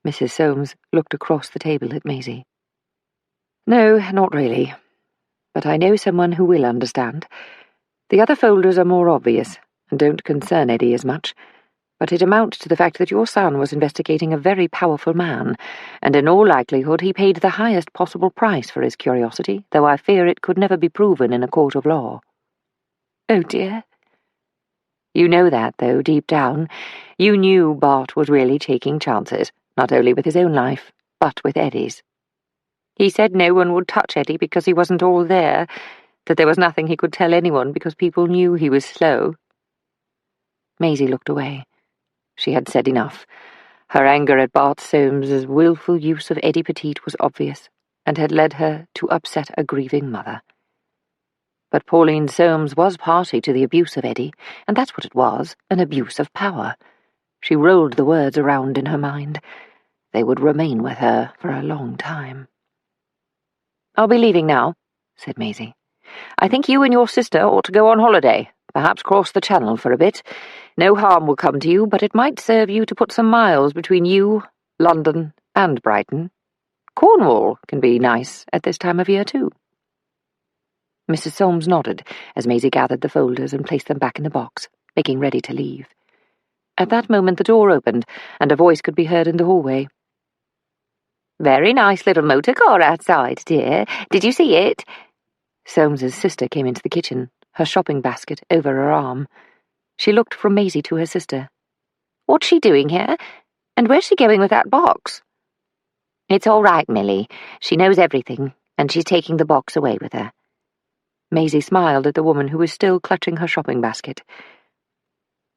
Mrs. Soames looked across the table at Maisie. "No, not really. But I know someone who will understand. The other folders are more obvious, and don't concern Eddie as much. But it amounts to the fact that your son was investigating a very powerful man, and in all likelihood he paid the highest possible price for his curiosity, though I fear it could never be proven in a court of law." "Oh, dear." "You know that, though, deep down. You knew Bart was really taking chances, not only with his own life, but with Eddie's. He said no one would touch Eddie because he wasn't all there, that there was nothing he could tell anyone because people knew he was slow." Maisie looked away. She had said enough. Her anger at Bart Soames's wilful use of Eddie Petite was obvious, and had led her to upset a grieving mother. But Pauline Soames was party to the abuse of Eddie, and that's what it was, an abuse of power. She rolled the words around in her mind. They would remain with her for a long time. "I'll be leaving now," said Maisie. I think you and your sister ought to go on holiday, perhaps cross the channel for a bit. No harm will come to you, but it might serve you to put some miles between you, London, and Brighton. Cornwall can be nice at this time of year, too." Mrs. Solmes nodded as Maisie gathered the folders and placed them back in the box, making ready to leave. At that moment the door opened, and a voice could be heard in the hallway. "Very nice little motor car outside, dear. Did you see it?" Solmes's sister came into the kitchen, her shopping basket over her arm. She looked from Maisie to her sister. "What's she doing here? And where's she going with that box?" "It's all right, Millie. She knows everything, and she's taking the box away with her." Maisie smiled at the woman who was still clutching her shopping basket.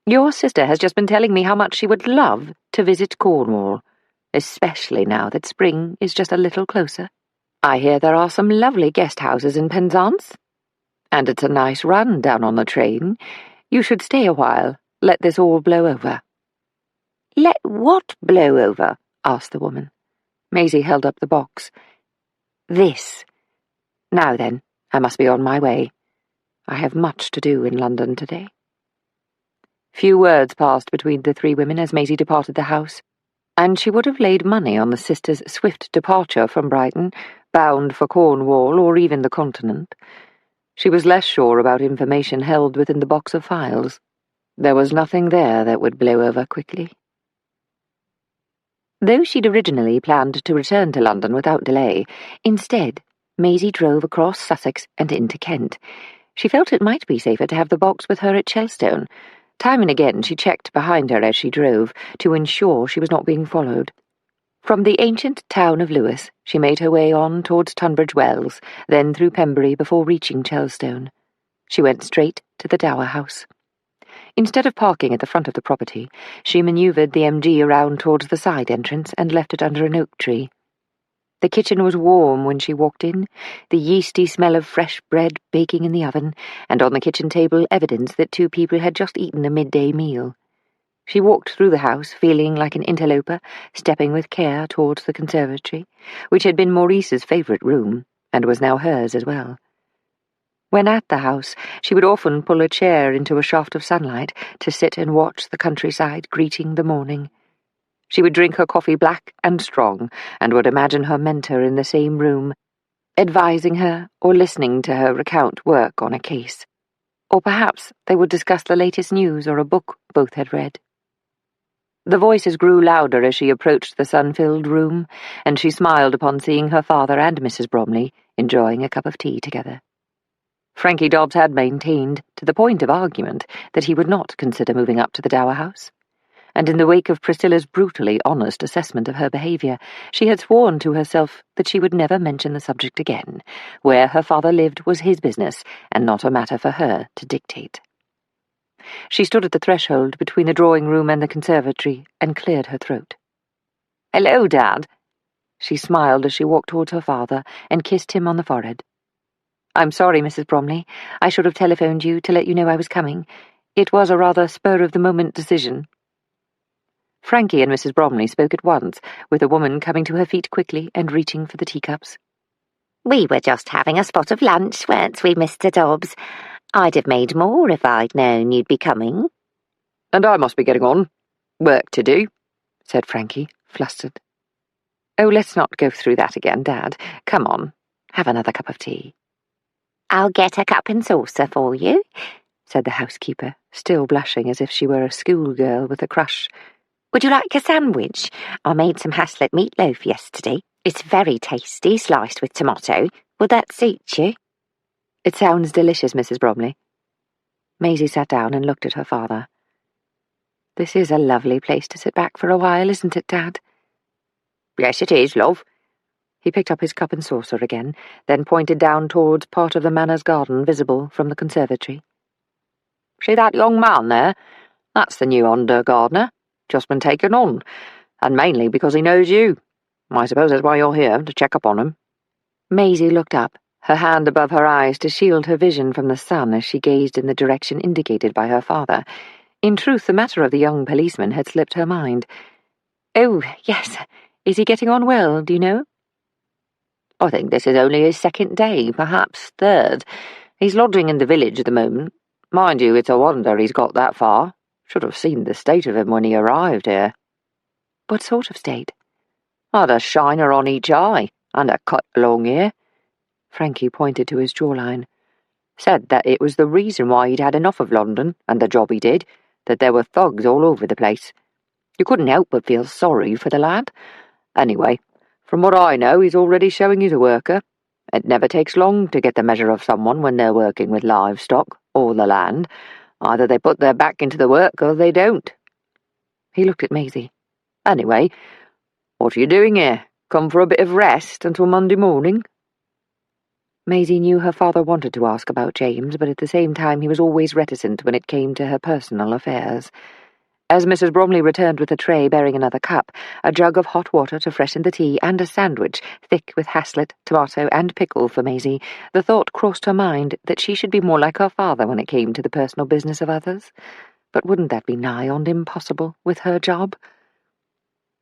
"Your sister has just been telling me how much she would love to visit Cornwall, especially now that spring is just a little closer. I hear there are some lovely guest houses in Penzance, and it's a nice run down on the train. You should stay a while, let this all blow over." "Let what blow over?" asked the woman. Maisie held up the box. "This. Now then, I must be on my way. I have much to do in London today." Few words passed between the three women as Maisie departed the house, and she would have laid money on the sisters' swift departure from Brighton, bound for Cornwall or even the Continent. She was less sure about information held within the box of files. There was nothing there that would blow over quickly. Though she'd originally planned to return to London without delay, instead, Maisie drove across Sussex and into Kent. She felt it might be safer to have the box with her at Chelstone. Time and again she checked behind her as she drove, to ensure she was not being followed. From the ancient town of Lewes, she made her way on towards Tunbridge Wells, then through Pembury before reaching Chelstone. She went straight to the Dower House. Instead of parking at the front of the property, she manoeuvred the MG around towards the side entrance and left it under an oak tree. The kitchen was warm when she walked in, the yeasty smell of fresh bread baking in the oven, and on the kitchen table evidence that two people had just eaten a midday meal. She walked through the house, feeling like an interloper, stepping with care towards the conservatory, which had been Maurice's favourite room, and was now hers as well. When at the house, she would often pull a chair into a shaft of sunlight to sit and watch the countryside greeting the morning. She would drink her coffee black and strong, and would imagine her mentor in the same room, advising her or listening to her recount work on a case. Or perhaps they would discuss the latest news or a book both had read. The voices grew louder as she approached the sun-filled room, and she smiled upon seeing her father and Mrs. Bromley enjoying a cup of tea together. Frankie Dobbs had maintained, to the point of argument, that he would not consider moving up to the Dower House, and in the wake of Priscilla's brutally honest assessment of her behaviour, she had sworn to herself that she would never mention the subject again. Where her father lived was his business, and not a matter for her to dictate. She stood at the threshold between the drawing-room and the conservatory and cleared her throat. "Hello, Dad." She smiled as she walked towards her father and kissed him on the forehead. "I'm sorry, Mrs. Bromley. I should have telephoned you to let you know I was coming. It was a rather spur-of-the-moment decision." Frankie and Mrs. Bromley spoke at once, with the woman coming to her feet quickly and reaching for the teacups. "We were just having a spot of lunch, weren't we, Mr. Dobbs? I'd have made more if I'd known you'd be coming." "And I must be getting on. Work to do," said Frankie, flustered. "Oh, let's not go through that again, Dad. Come on, have another cup of tea." "I'll get a cup and saucer for you," said the housekeeper, still blushing as if she were a schoolgirl with a crush. "Would you like a sandwich? I made some haslet meatloaf yesterday. It's very tasty, sliced with tomato. Would that suit you?" "It sounds delicious, Mrs. Bromley." Maisie sat down and looked at her father. "This is a lovely place to sit back for a while, isn't it, Dad?" "Yes, it is, love." He picked up his cup and saucer again, then pointed down towards part of the manor's garden visible from the conservatory. "See that young man there? That's the new under gardener. Just been taken on, and mainly because he knows you. I suppose that's why you're here, to check up on him." Maisie looked up, her hand above her eyes to shield her vision from the sun as she gazed in the direction indicated by her father. In truth, the matter of the young policeman had slipped her mind. "Oh, yes. Is he getting on well, do you know?" "I think this is only his second day, perhaps third. He's lodging in the village at the moment. Mind you, it's a wonder he's got that far. Should have seen the state of him when he arrived here. What sort of state? Had a shiner on each eye, and a cut along here. Frankie pointed to his jawline. Said that it was the reason why he'd had enough of London, and the job he did, that there were thugs all over the place. You couldn't help but feel sorry for the lad. Anyway, from what I know, he's already showing he's a worker. It never takes long to get the measure of someone when they're working with livestock, or the land. Either they put their back into the work, or they don't. He looked at Maisie. Anyway, what are you doing here? Come for a bit of rest until Monday morning? Maisie knew her father wanted to ask about James, but at the same time he was always reticent when it came to her personal affairs. As Mrs. Bromley returned with a tray bearing another cup, a jug of hot water to freshen the tea, and a sandwich, thick with haslet, tomato, and pickle for Maisie, the thought crossed her mind that she should be more like her father when it came to the personal business of others. But wouldn't that be nigh on impossible with her job?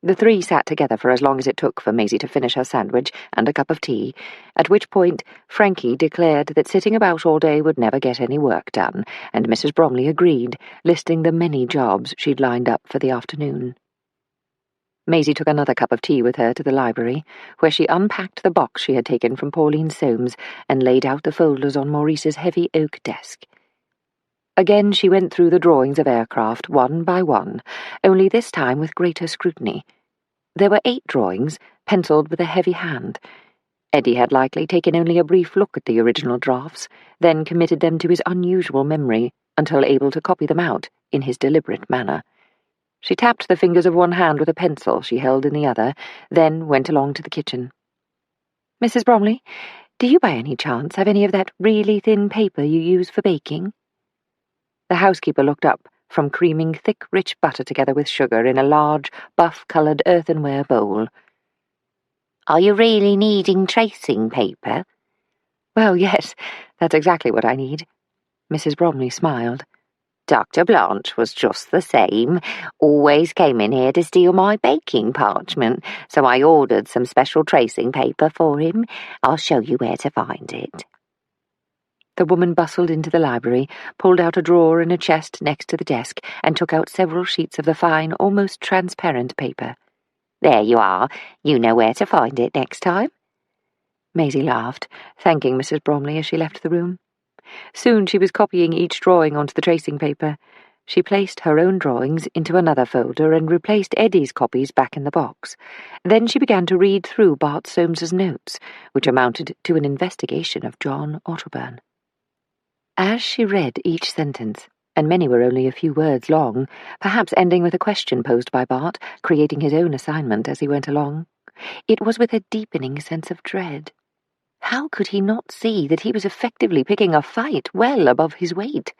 The three sat together for as long as it took for Maisie to finish her sandwich and a cup of tea, at which point Frankie declared that sitting about all day would never get any work done, and Mrs. Bromley agreed, listing the many jobs she'd lined up for the afternoon. Maisie took another cup of tea with her to the library, where she unpacked the box she had taken from Pauline Soames and laid out the folders on Maurice's heavy oak desk. Again she went through the drawings of aircraft one by one, only this time with greater scrutiny. There were 8 drawings, penciled with a heavy hand. Eddie had likely taken only a brief look at the original drafts, then committed them to his unusual memory until able to copy them out in his deliberate manner. She tapped the fingers of one hand with a pencil she held in the other, then went along to the kitchen. "Mrs. Bromley, do you by any chance have any of that really thin paper you use for baking?" The housekeeper looked up from creaming thick, rich butter together with sugar in a large, buff-coloured earthenware bowl. Are you really needing tracing paper? "Well, yes, that's exactly what I need." Mrs. Bromley smiled. Dr. Blanche was just the same. Always came in here to steal my baking parchment, so I ordered some special tracing paper for him. I'll show you where to find it." The woman bustled into the library, pulled out a drawer in a chest next to the desk, and took out several sheets of the fine, almost transparent paper. "There you are. You know where to find it next time." Maisie laughed, thanking Mrs. Bromley as she left the room. Soon she was copying each drawing onto the tracing paper. She placed her own drawings into another folder and replaced Eddie's copies back in the box. Then she began to read through Bart Soames's notes, which amounted to an investigation of John Otterburn. As she read each sentence, and many were only a few words long, perhaps ending with a question posed by Bart, creating his own assignment as he went along, it was with a deepening sense of dread. How could he not see that he was effectively picking a fight well above his weight?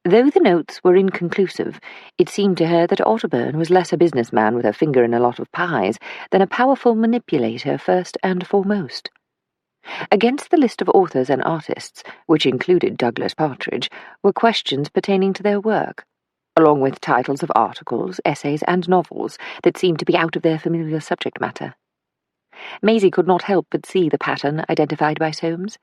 Though the notes were inconclusive, it seemed to her that Otterburn was less a businessman with a finger in a lot of pies than a powerful manipulator first and foremost. Against the list of authors and artists, which included Douglas Partridge, were questions pertaining to their work, along with titles of articles, essays, and novels that seemed to be out of their familiar subject matter. Maisie could not help but see the pattern identified by Soames.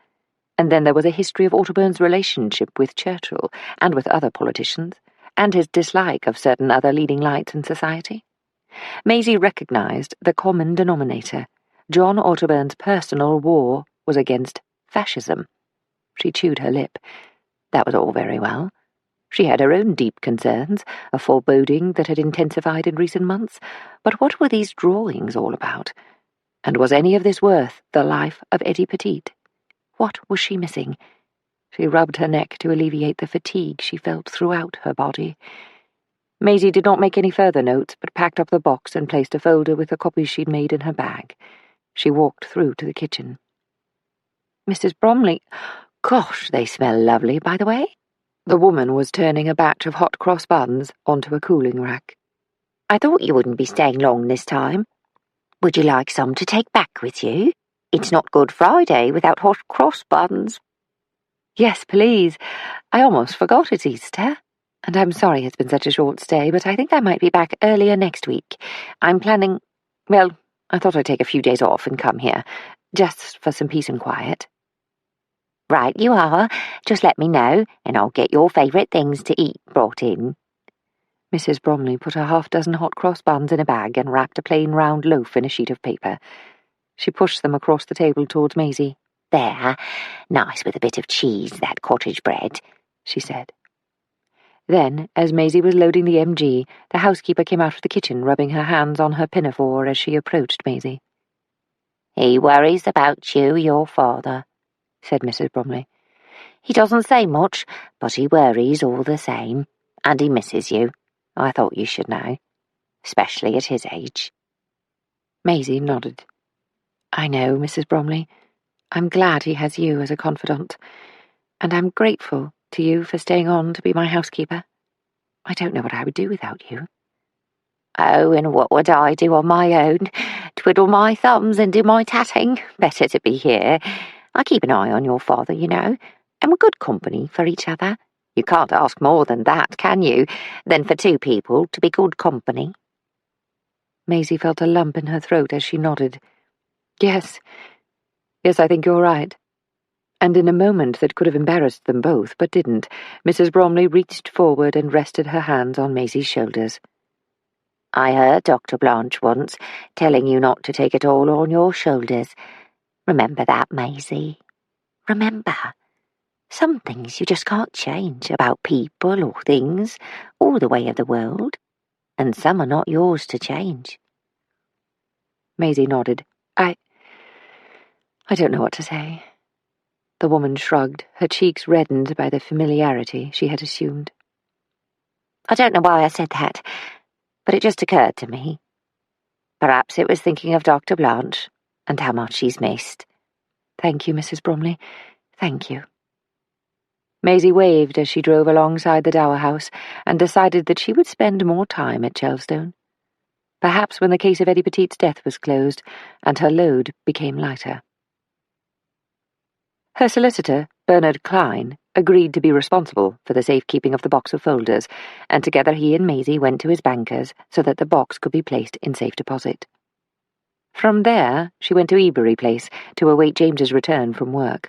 And then there was a history of Otterburn's relationship with Churchill and with other politicians, and his dislike of certain other leading lights in society. Maisie recognised the common denominator. John Otterburn's personal war was against fascism. She chewed her lip. That was all very well. She had her own deep concerns, a foreboding that had intensified in recent months, but what were these drawings all about? And was any of this worth the life of Eddie Petite? What was she missing? She rubbed her neck to alleviate the fatigue she felt throughout her body. Maisie did not make any further notes, but packed up the box and placed a folder with the copies she'd made in her bag. She walked through to the kitchen. "Mrs. Bromley, gosh, they smell lovely, by the way." The woman was turning a batch of hot cross buns onto a cooling rack. "I thought you wouldn't be staying long this time. Would you like some to take back with you? It's not Good Friday without hot cross buns." "Yes, please. I almost forgot it's Easter. And I'm sorry it's been such a short stay, but I think I might be back earlier next week. I'm planning... Well, I thought I'd take a few days off and come here, just for some peace and quiet." Right you are. Just let me know, and I'll get your favourite things to eat brought in. Mrs. Bromley put a half-dozen hot cross buns in a bag and wrapped a plain round loaf in a sheet of paper. She pushed them across the table towards Maisie. There, nice with a bit of cheese, that cottage bread, she said. Then, as Maisie was loading the MG, the housekeeper came out of the kitchen, rubbing her hands on her pinafore as she approached Maisie. He worries about you, your father, said Mrs. Bromley. He doesn't say much, but he worries all the same, and he misses you. I thought you should know, especially at his age. Maisie nodded. I know, Mrs. Bromley. I'm glad he has you as a confidant, and I'm grateful to you for staying on to be my housekeeper. I don't know what I would do without you. Oh, and what would I do on my own? Twiddle my thumbs and do my tatting? Better to be here. I keep an eye on your father, you know, and we're good company for each other. You can't ask more than that, can you? Than for two people to be good company. Maisie felt a lump in her throat as she nodded. Yes, I think you're right. And in a moment that could have embarrassed them both, but didn't, Mrs. Bromley reached forward and rested her hands on Maisie's shoulders. I heard Dr. Blanche once telling you not to take it all on your shoulders. Remember that, Maisie. Remember. Some things you just can't change about people or things or the way of the world, and some are not yours to change. Maisie nodded. I don't know what to say. The woman shrugged, her cheeks reddened by the familiarity she had assumed. I don't know why I said that, but it just occurred to me. Perhaps it was thinking of Dr. Blanche and how much she's missed. Thank you, Mrs. Bromley. Thank you. Maisie waved as she drove alongside the dower house and decided that she would spend more time at Chelstone. Perhaps when the case of Eddie Petit's death was closed and her load became lighter. Her solicitor, Bernard Klein, agreed to be responsible for the safekeeping of the box of folders, and together he and Maisie went to his bankers so that the box could be placed in safe deposit. From there, she went to Ebury Place to await James's return from work.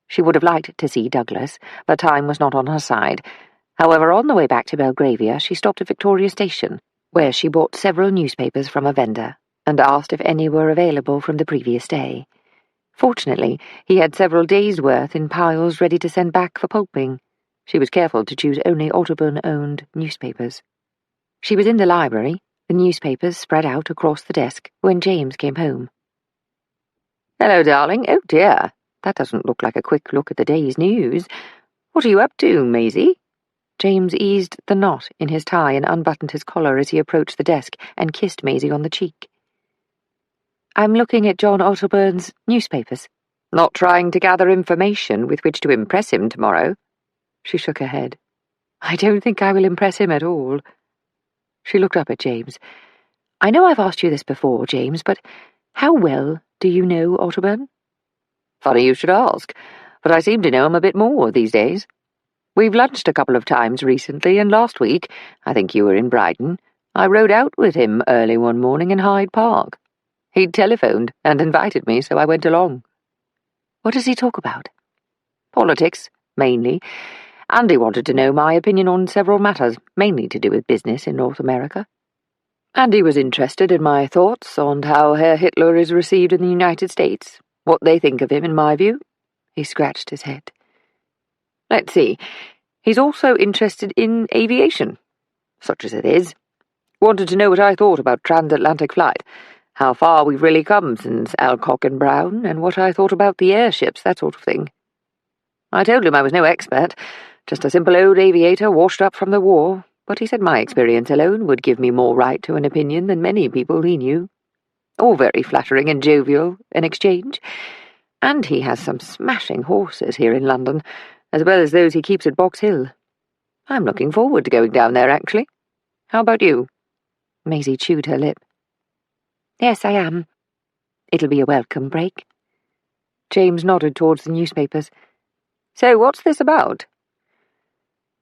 She would have liked to see Douglas, but time was not on her side. However, on the way back to Belgravia, she stopped at Victoria Station, where she bought several newspapers from a vendor, and asked if any were available from the previous day. Fortunately, he had several days' worth in piles ready to send back for pulping. She was careful to choose only Audubon-owned newspapers. She was in the library, the newspapers spread out across the desk, when James came home. "Hello, darling. Oh, dear. That doesn't look like a quick look at the day's news. What are you up to, Maisie?" James eased the knot in his tie and unbuttoned his collar as he approached the desk and kissed Maisie on the cheek. "I'm looking at John Ottleburn's newspapers." "Not trying to gather information with which to impress him tomorrow?" She shook her head. "I don't think I will impress him at all." She looked up at James. "I know I've asked you this before, James, but how well do you know Otterburn?" "Funny you should ask, but I seem to know him a bit more these days. We've lunched a couple of times recently, and last week, I think you were in Brighton, I rode out with him early one morning in Hyde Park. He'd telephoned and invited me, so I went along." "What does he talk about?" "Politics, mainly. And he wanted to know my opinion on several matters, mainly to do with business in North America. And he was interested in my thoughts on how Herr Hitler is received in the United States, what they think of him, in my view." He scratched his head. "Let's see. He's also interested in aviation, such as it is. Wanted to know what I thought about transatlantic flight, how far we've really come since Alcock and Brown, and what I thought about the airships, that sort of thing. I told him I was no expert, just a simple old aviator washed up from the war, but he said my experience alone would give me more right to an opinion than many people he knew. All very flattering and jovial in exchange. And he has some smashing horses here in London, as well as those he keeps at Box Hill. I'm looking forward to going down there, actually. How about you?" Maisie chewed her lip. "Yes, I am. It'll be a welcome break." James nodded towards the newspapers. "So what's this about?"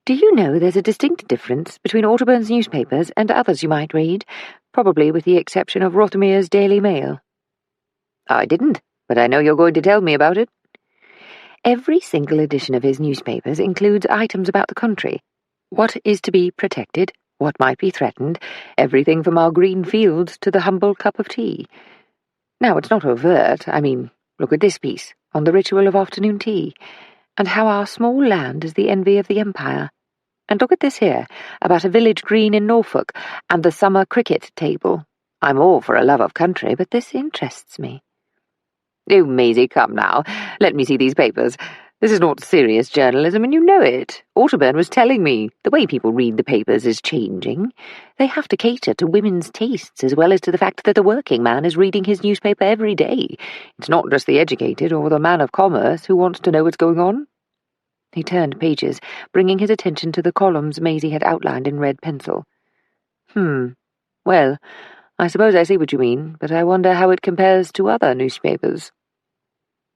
"Do you know there's a distinct difference between Otterburn's newspapers and others you might read, probably with the exception of Rothermere's Daily Mail?" "I didn't, but I know you're going to tell me about it." Every single edition of his newspapers includes items about the country. What is to be protected, what might be threatened, everything from our green fields to the humble cup of tea. Now, it's not overt. I mean, look at this piece, on the ritual of afternoon tea, and how our small land is the envy of the empire. And look at this here, about a village green in Norfolk, and the summer cricket table. I'm all for a love of country, but this interests me. Oh, Maisie, come now. Let me see these papers. This is not serious journalism, and you know it. Otterburn was telling me the way people read the papers is changing. They have to cater to women's tastes as well as to the fact that the working man is reading his newspaper every day. It's not just the educated or the man of commerce who wants to know what's going on. He turned pages, bringing his attention to the columns Maisie had outlined in red pencil. Well, I suppose I see what you mean, but I wonder how it compares to other newspapers.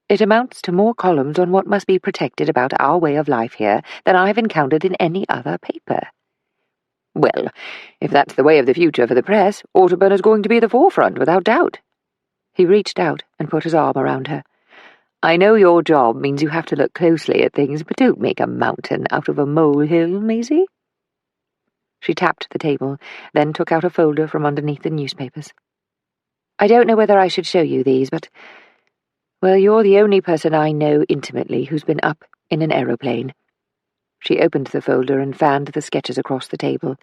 It amounts to more columns on what must be protected about our way of life here than I've encountered in any other paper. Well, if that's the way of the future for the press, Otterburn is going to be at the forefront, without doubt. He reached out and put his arm around her. I know your job means you have to look closely at things, but don't make a mountain out of a molehill, Maisie. She tapped the table, then took out a folder from underneath the newspapers. I don't know whether I should show you these, but... well, you're the only person I know intimately who's been up in an aeroplane. She opened the folder and fanned the sketches across the table.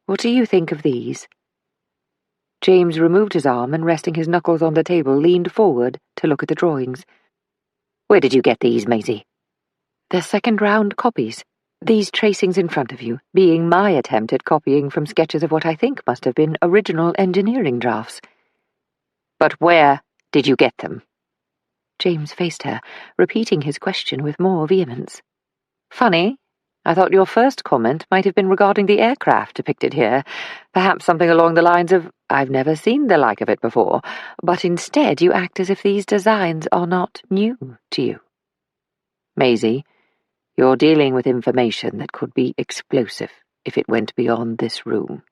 What do you think of these? James removed his arm and, resting his knuckles on the table, leaned forward to look at the drawings. Where did you get these, Maisie? They're second-round copies. These tracings in front of you, being my attempt at copying from sketches of what I think must have been original engineering drafts. But where did you get them? James faced her, repeating his question with more vehemence. Funny. I thought your first comment might have been regarding the aircraft depicted here, perhaps something along the lines of, I've never seen the like of it before, but instead you act as if these designs are not new to you. Maisie, you're dealing with information that could be explosive if it went beyond this room.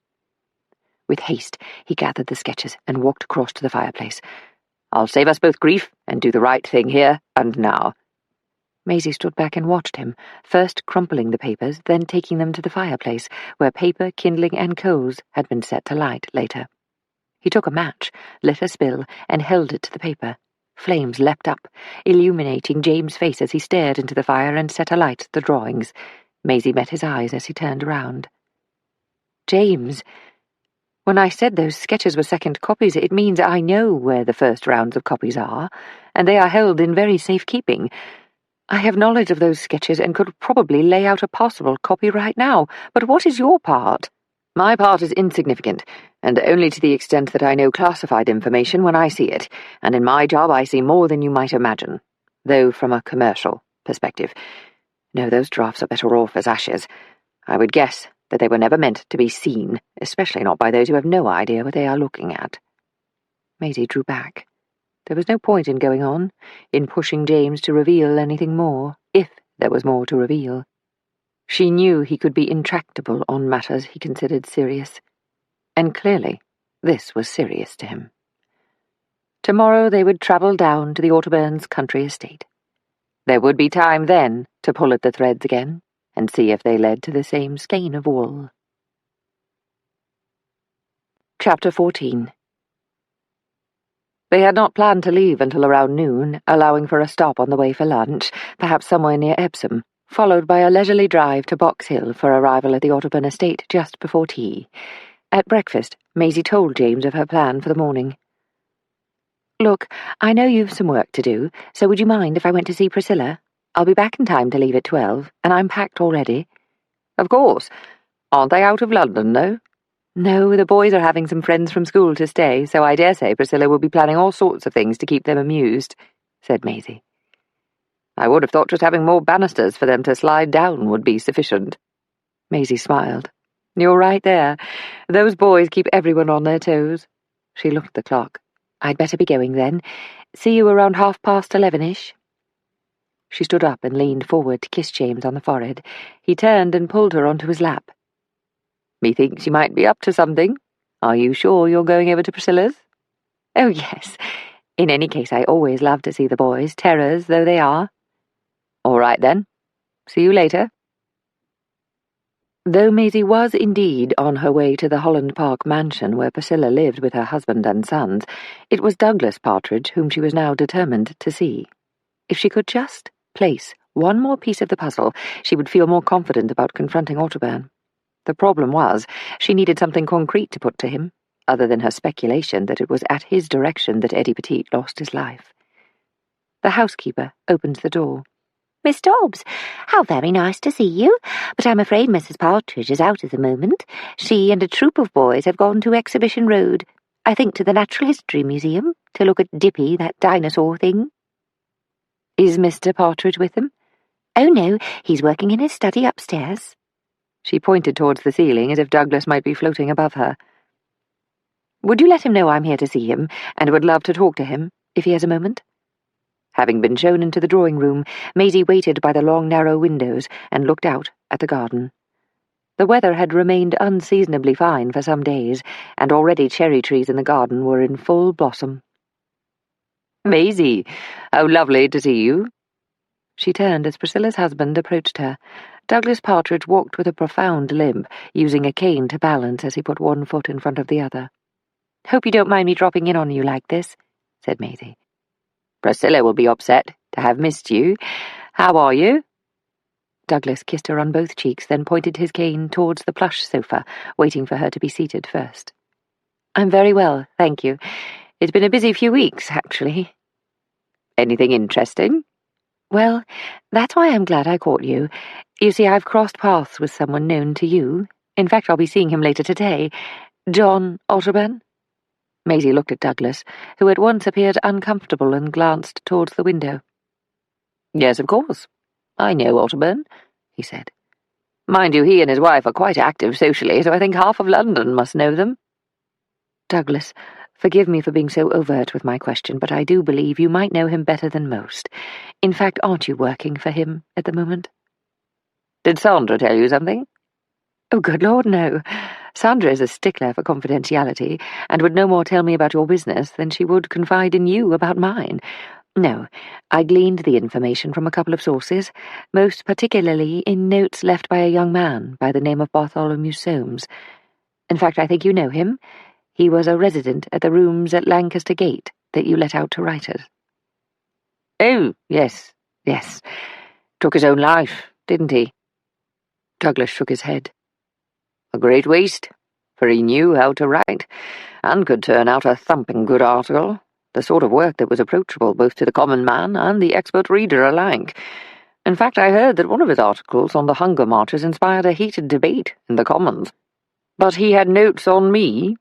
With haste, he gathered the sketches and walked across to the fireplace. I'll save us both grief and do the right thing here and now. Maisie stood back and watched him, first crumpling the papers, then taking them to the fireplace, where paper, kindling, and coals had been set to light later. He took a match, lit a spill, and held it to the paper. Flames leapt up, illuminating James' face as he stared into the fire and set alight the drawings. Maisie met his eyes as he turned around. James, when I said those sketches were second copies, it means I know where the first rounds of copies are, and they are held in very safe keeping. I have knowledge of those sketches and could probably lay out a possible copy right now, but what is your part? My part is insignificant, and only to the extent that I know classified information when I see it, and in my job I see more than you might imagine, though from a commercial perspective. No, those drafts are better off as ashes. I would guess that they were never meant to be seen, especially not by those who have no idea what they are looking at. Maisie drew back. There was no point in going on, in pushing James to reveal anything more, if there was more to reveal. She knew he could be intractable on matters he considered serious, and clearly this was serious to him. Tomorrow they would travel down to the Otterburns' country estate. There would be time then to pull at the threads again, and see if they led to the same skein of wool. Chapter 14. They had not planned to leave until around noon, allowing for a stop on the way for lunch, perhaps somewhere near Epsom, followed by a leisurely drive to Box Hill for arrival at the Otterburn estate just before tea. At breakfast, Maisie told James of her plan for the morning. Look, I know you've some work to do, so would you mind if I went to see Priscilla? I'll be back in time to leave at 12, and I'm packed already. Of course. Aren't they out of London, though? No, the boys are having some friends from school to stay, so I dare say Priscilla will be planning all sorts of things to keep them amused, said Maisie. I would have thought just having more banisters for them to slide down would be sufficient. Maisie smiled. You're right there. Those boys keep everyone on their toes. She looked at the clock. I'd better be going then. See you around 11:30-ish. She stood up and leaned forward to kiss James on the forehead. He turned and pulled her onto his lap. Methinks you might be up to something. Are you sure you're going over to Priscilla's? Oh, yes. In any case, I always love to see the boys, terrors though they are. All right, then. See you later. Though Maisie was indeed on her way to the Holland Park mansion where Priscilla lived with her husband and sons, it was Douglas Partridge whom she was now determined to see. If she could just place one more piece of the puzzle, she would feel more confident about confronting Otterburn. The problem was, she needed something concrete to put to him, other than her speculation that it was at his direction that Eddie Petit lost his life. The housekeeper opened the door. Miss Dobbs, how very nice to see you, but I'm afraid Mrs. Partridge is out at the moment. She and a troop of boys have gone to Exhibition Road, I think to the Natural History Museum, to look at Dippy, that dinosaur thing. Is Mr. Partridge with them? Oh no, he's working in his study upstairs. She pointed towards the ceiling as if Douglas might be floating above her. Would you let him know I'm here to see him, and would love to talk to him, if he has a moment? Having been shown into the drawing-room, Maisie waited by the long narrow windows and looked out at the garden. The weather had remained unseasonably fine for some days, and already cherry trees in the garden were in full blossom. "Maisie, how lovely to see you." She turned as Priscilla's husband approached her. Douglas Partridge walked with a profound limp, using a cane to balance as he put one foot in front of the other. "Hope you don't mind me dropping in on you like this," said Maisie. "Priscilla will be upset to have missed you. How are you?" Douglas kissed her on both cheeks, then pointed his cane towards the plush sofa, waiting for her to be seated first. "I'm very well, thank you. It's been a busy few weeks, actually." "Anything interesting?" "Well, that's why I'm glad I caught you. You see, I've crossed paths with someone known to you. In fact, I'll be seeing him later today. John Otterburn." Maisie looked at Douglas, who at once appeared uncomfortable and glanced towards the window. "Yes, of course. I know Otterburn," he said. "Mind you, he and his wife are quite active socially, so I think half of London must know them." "Douglas, forgive me for being so overt with my question, but I do believe you might know him better than most. In fact, aren't you working for him at the moment?" "Did Sandra tell you something?" "Oh, good Lord, no. Sandra is a stickler for confidentiality, and would no more tell me about your business than she would confide in you about mine. No, I gleaned the information from a couple of sources, most particularly in notes left by a young man by the name of Bartholomew Soames. In fact, I think you know him. He was a resident at the rooms at Lancaster Gate that you let out to writers." "Oh, yes. Took his own life, didn't he?" Douglas shook his head. "A great waste, for he knew how to write, and could turn out a thumping good article, the sort of work that was approachable both to the common man and the expert reader alike. In fact, I heard that one of his articles on the hunger marches inspired a heated debate in the Commons. But he had notes on me."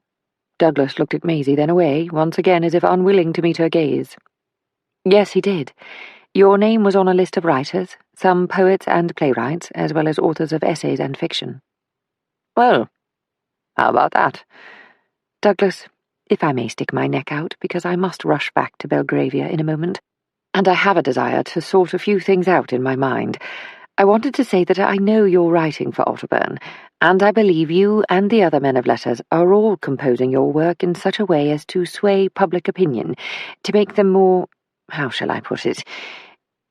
Douglas looked at Maisie, then away, once again as if unwilling to meet her gaze. "Yes, he did. Your name was on a list of writers, some poets and playwrights, as well as authors of essays and fiction." "Well, how about that?" "Douglas, if I may stick my neck out, because I must rush back to Belgravia in a moment, and I have a desire to sort a few things out in my mind. I wanted to say that I know you're writing for Otterburn, and I believe you and the other men of letters are all composing your work in such a way as to sway public opinion, to make them more— how shall I put it?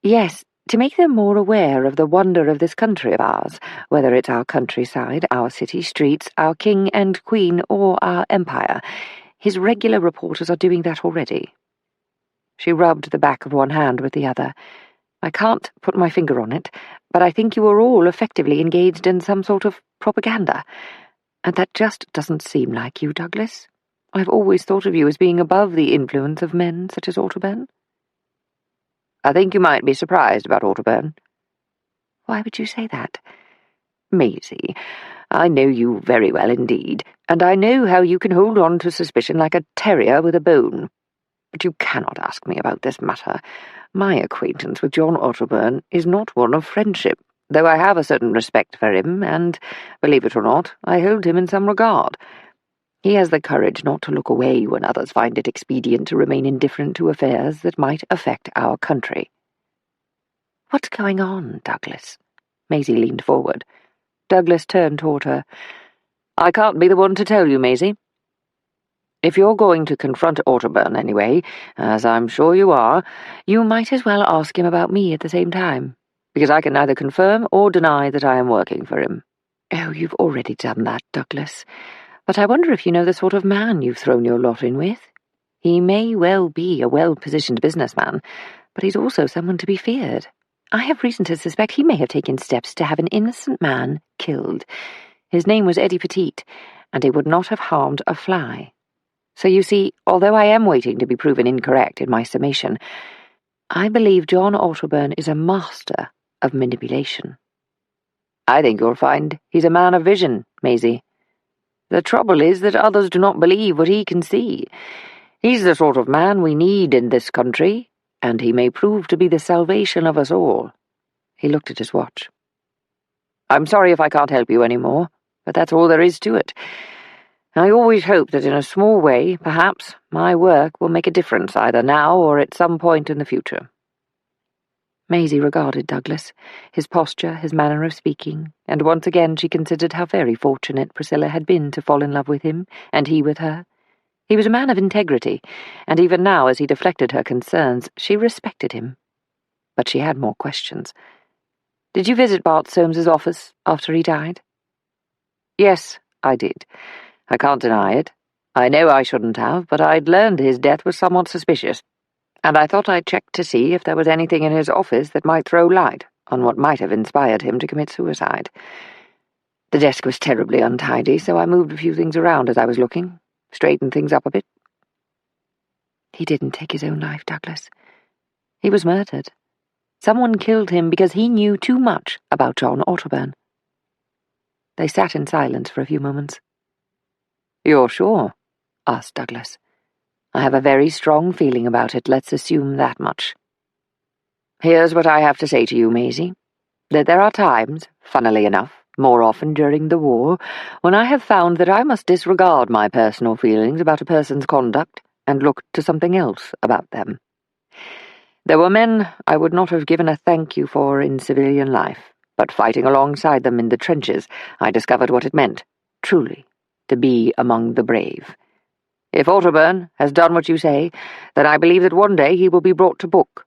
Yes, to make them more aware of the wonder of this country of ours, whether it's our countryside, our city streets, our king and queen, or our empire. His regular reporters are doing that already." She rubbed the back of one hand with the other. "I can't put my finger on it, but I think you are all effectively engaged in some sort of propaganda. And that just doesn't seem like you, Douglas. I've always thought of you as being above the influence of men such as Otterburn." "I think you might be surprised about Otterburn." "Why would you say that?" "Maisie, I know you very well indeed, and I know how you can hold on to suspicion like a terrier with a bone. But you cannot ask me about this matter. My acquaintance with John Otterburn is not one of friendship, though I have a certain respect for him, and, believe it or not, I hold him in some regard. He has the courage not to look away when others find it expedient to remain indifferent to affairs that might affect our country." "What's going on, Douglas?" Maisie leaned forward. Douglas turned toward her. "I can't be the one to tell you, Maisie. If you're going to confront Otterburn anyway, as I'm sure you are, you might as well ask him about me at the same time. because I can neither confirm or deny that I am working for him. Oh, you've already done that, Douglas. But I wonder if you know the sort of man you've thrown your lot in with. He may well be a well-positioned businessman, but he's also someone to be feared. I have reason to suspect he may have taken steps to have an innocent man killed. His name was Eddie Petite, and he would not have harmed a fly. So you see, although I am waiting to be proven incorrect in my summation, I believe John Otterburn is a master of manipulation. I think you'll find he's a man of vision, Maisie. The trouble is that others do not believe what he can see. He's the sort of man we need in this country, and he may prove to be the salvation of us all. He looked at his watch. I'm sorry if I can't help you any more, but that's all there is to it. I always hope that in a small way, perhaps, my work will make a difference either now or at some point in the future. Maisie regarded Douglas, his posture, his manner of speaking, and once again she considered how very fortunate Priscilla had been to fall in love with him, and he with her. He was a man of integrity, and even now, as he deflected her concerns, she respected him. But she had more questions. Did you visit Bart Soames's office after he died? Yes, I did. I can't deny it. I know I shouldn't have, but I'd learned his death was somewhat suspicious, and I thought I'd check to see if there was anything in his office that might throw light on what might have inspired him to commit suicide. The desk was terribly untidy, so I moved a few things around as I was looking, straightened things up a bit. He didn't take his own life, Douglas. He was murdered. Someone killed him because he knew too much about John Otterburn. They sat in silence for a few moments. "You're sure?" asked Douglas. "I have a very strong feeling about it, let's assume that much. Here's what I have to say to you, Maisie, that there are times, funnily enough, more often during the war, when I have found that I must disregard my personal feelings about a person's conduct and look to something else about them. There were men I would not have given a thank you for in civilian life, but fighting alongside them in the trenches, I discovered what it meant, truly, to be among the brave. If Otterburn has done what you say, then I believe that one day he will be brought to book.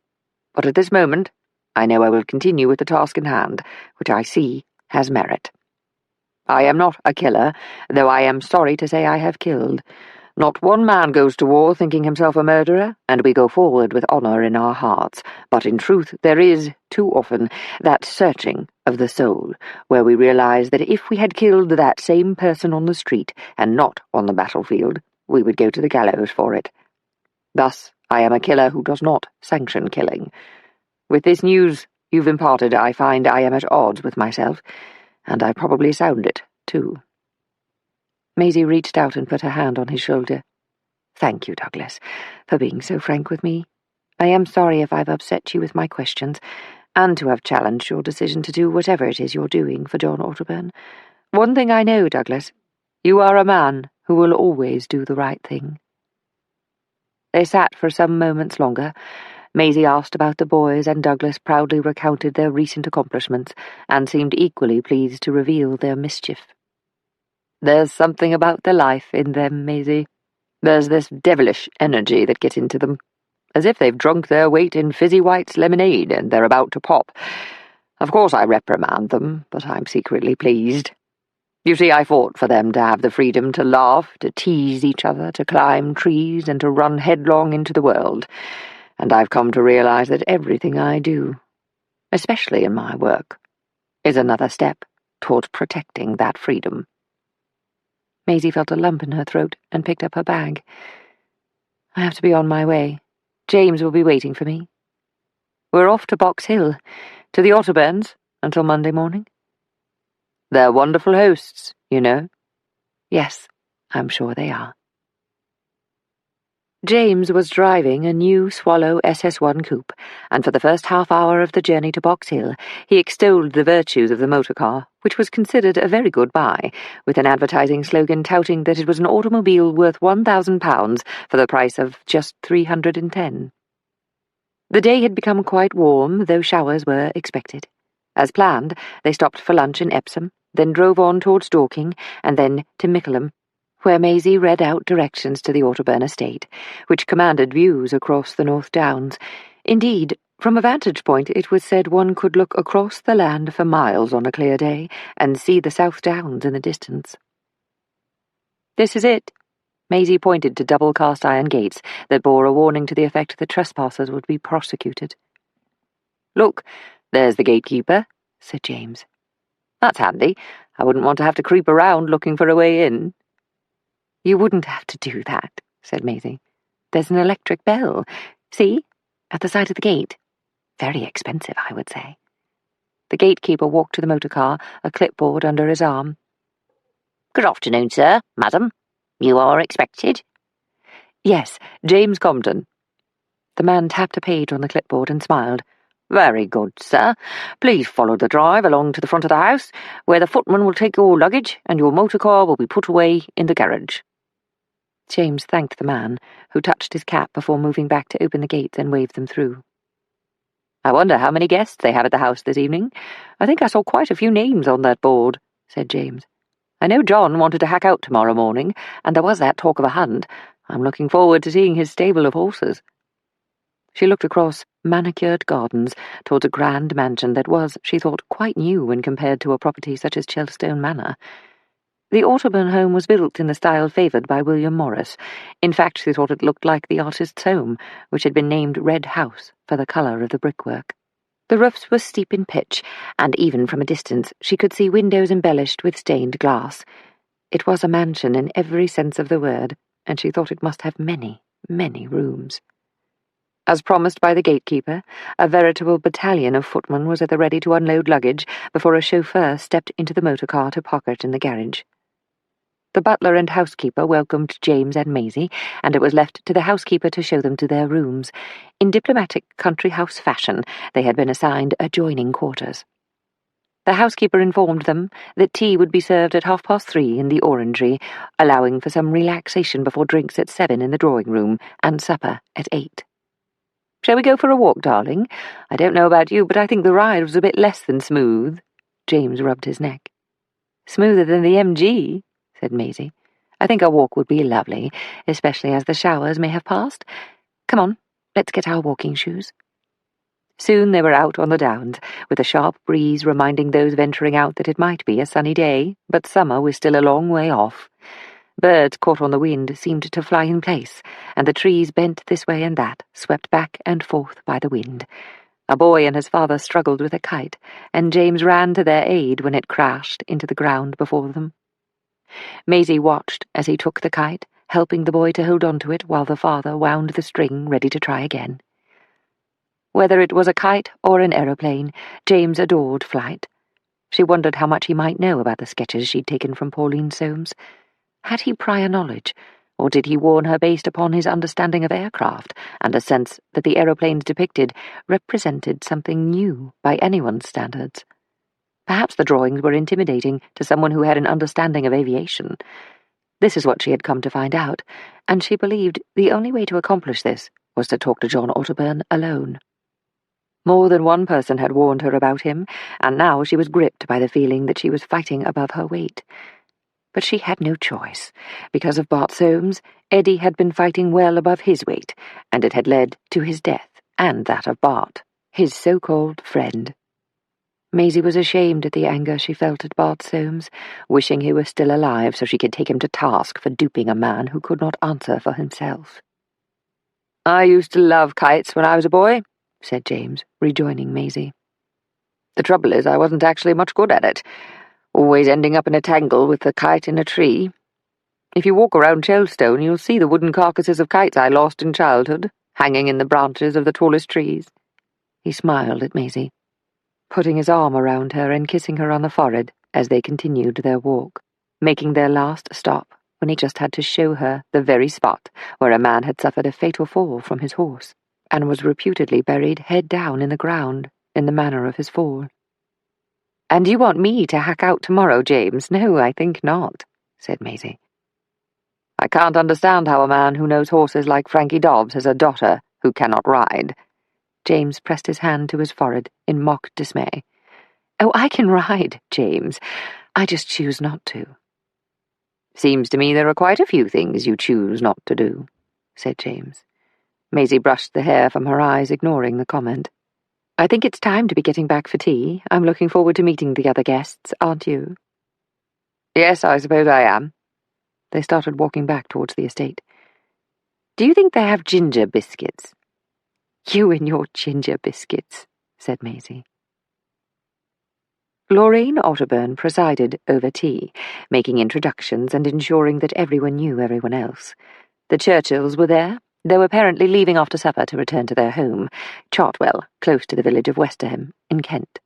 But at this moment, I know I will continue with the task in hand, which I see has merit. I am not a killer, though I am sorry to say I have killed. Not one man goes to war thinking himself a murderer, and we go forward with honour in our hearts. But in truth, there is, too often, that searching of the soul, where we realise that if we had killed that same person on the street, and not on the battlefield, we would go to the gallows for it. Thus, I am a killer who does not sanction killing. With this news you've imparted, I find I am at odds with myself, and I probably sound it, too." Maisie reached out and put her hand on his shoulder. "Thank you, Douglas, for being so frank with me. I am sorry if I've upset you with my questions, and to have challenged your decision to do whatever it is you're doing for John Otterburn. One thing I know, Douglas, you are a man who will always do the right thing." They sat for some moments longer. Maisie asked about the boys, and Douglas proudly recounted their recent accomplishments, and seemed equally pleased to reveal their mischief. "There's something about the life in them, Maisie. There's this devilish energy that gets into them, as if they've drunk their weight in Fizzy White's lemonade and they're about to pop. Of course I reprimand them, but I'm secretly pleased. You see, I fought for them to have the freedom to laugh, to tease each other, to climb trees, and to run headlong into the world, and I've come to realize that everything I do, especially in my work, is another step towards protecting that freedom." Maisie felt a lump in her throat and picked up her bag. "I have to be on my way. James will be waiting for me. We're off to Box Hill, to the Otterburns, until Monday morning." "They're wonderful hosts, you know." "Yes, I'm sure they are." James was driving a new Swallow SS1 coupe, and for the first half-hour of the journey to Box Hill, he extolled the virtues of the motor car, which was considered a very good buy, with an advertising slogan touting that it was an automobile worth £1,000 for the price of just $310. The day had become quite warm, though showers were expected. As planned, they stopped for lunch in Epsom, then drove on towards Dorking, and then to Mickleham, where Maisie read out directions to the Otterburn estate, which commanded views across the North Downs. Indeed, From a vantage point, it was said one could look across the land for miles on a clear day and see the South Downs in the distance. "This is it." Maisie pointed to double cast-iron gates that bore a warning to the effect that trespassers would be prosecuted. "Look, there's the gatekeeper," said James. "That's handy. I wouldn't want to have to creep around looking for a way in." "You wouldn't have to do that," said Maisie. "There's an electric bell. See? At the side of the gate. Very expensive, I would say." The gatekeeper walked to the motor car, a clipboard under his arm. "Good afternoon, sir, madam. You are expected?" "Yes, James Compton." The man tapped a page on the clipboard and smiled. "Very good, sir. Please follow the drive along to the front of the house, where the footman will take your luggage and your motor car will be put away in the garage." James thanked the man, who touched his cap before moving back to open the gates and wave them through. "I wonder how many guests they have at the house this evening. I think I saw quite a few names on that board," said James. "I know John wanted to hack out tomorrow morning, and there was that talk of a hunt. I'm looking forward to seeing his stable of horses." She looked across manicured gardens towards a grand mansion that was, she thought, quite new when compared to a property such as Chelstone Manor. The Otterburn home was built in the style favoured by William Morris. In fact, she thought it looked like the artist's home, which had been named Red House for the colour of the brickwork. The roofs were steep in pitch, and even from a distance she could see windows embellished with stained glass. It was a mansion in every sense of the word, and she thought it must have many, many rooms. As promised by the gatekeeper, a veritable battalion of footmen was at the ready to unload luggage before a chauffeur stepped into the motor car to park it in the garage. The butler and housekeeper welcomed James and Maisie, and it was left to the housekeeper to show them to their rooms. In diplomatic country house fashion, they had been assigned adjoining quarters. The housekeeper informed them that tea would be served at 3:30 in the orangery, allowing for some relaxation before drinks at 7 in the drawing-room, and supper at 8. "Shall we go for a walk, darling? I don't know about you, but I think the ride was a bit less than smooth." James rubbed his neck. "Smoother than the MG," said Maisie. "I think a walk would be lovely, especially as the showers may have passed. Come on, let's get our walking shoes." Soon they were out on the downs, with a sharp breeze reminding those venturing out that it might be a sunny day, but summer was still a long way off. Birds caught on the wind seemed to fly in place, and the trees bent this way and that, swept back and forth by the wind. A boy and his father struggled with a kite, and James ran to their aid when it crashed into the ground before them. Maisie watched as he took the kite, helping the boy to hold on to it while the father wound the string ready to try again. Whether it was a kite or an aeroplane, James adored flight. She wondered how much he might know about the sketches she'd taken from Pauline Soames. Had he prior knowledge, or did he warn her based upon his understanding of aircraft and a sense that the aeroplanes depicted represented something new by anyone's standards? Perhaps the drawings were intimidating to someone who had an understanding of aviation. This is what she had come to find out, and she believed the only way to accomplish this was to talk to John Otterburn alone. More than one person had warned her about him, and now she was gripped by the feeling that she was fighting above her weight. But she had no choice. Because of Bart Soames, Eddie had been fighting well above his weight, and it had led to his death, and that of Bart, his so-called friend. Maisie was ashamed at the anger she felt at Bart Soames, wishing he were still alive so she could take him to task for duping a man who could not answer for himself. "I used to love kites when I was a boy," said James, rejoining Maisie. "The trouble is I wasn't actually much good at it, always ending up in a tangle with the kite in a tree. If you walk around Chelstone, you'll see the wooden carcasses of kites I lost in childhood, hanging in the branches of the tallest trees." He smiled at Maisie, putting his arm around her and kissing her on the forehead as they continued their walk, making their last stop when he just had to show her the very spot where a man had suffered a fatal fall from his horse, and was reputedly buried head down in the ground in the manner of his fall. "And you want me to hack out tomorrow, James? No, I think not," said Maisie. "I can't understand how a man who knows horses like Frankie Dobbs has a daughter who cannot ride." James pressed his hand to his forehead in mock dismay. "Oh, I can ride, James. I just choose not to." "Seems to me there are quite a few things you choose not to do," said James. Maisie brushed the hair from her eyes, ignoring the comment. I think it's time to be getting back for tea. I'm looking forward to meeting the other guests, aren't you? Yes, I suppose I am. They started walking back towards the estate. Do you think they have ginger biscuits? You and your ginger biscuits, said Maisie. Lorraine Otterburn presided over tea, making introductions and ensuring that everyone knew everyone else. The Churchills were there, though apparently leaving after supper to return to their home, Chartwell, close to the village of Westerham, in Kent.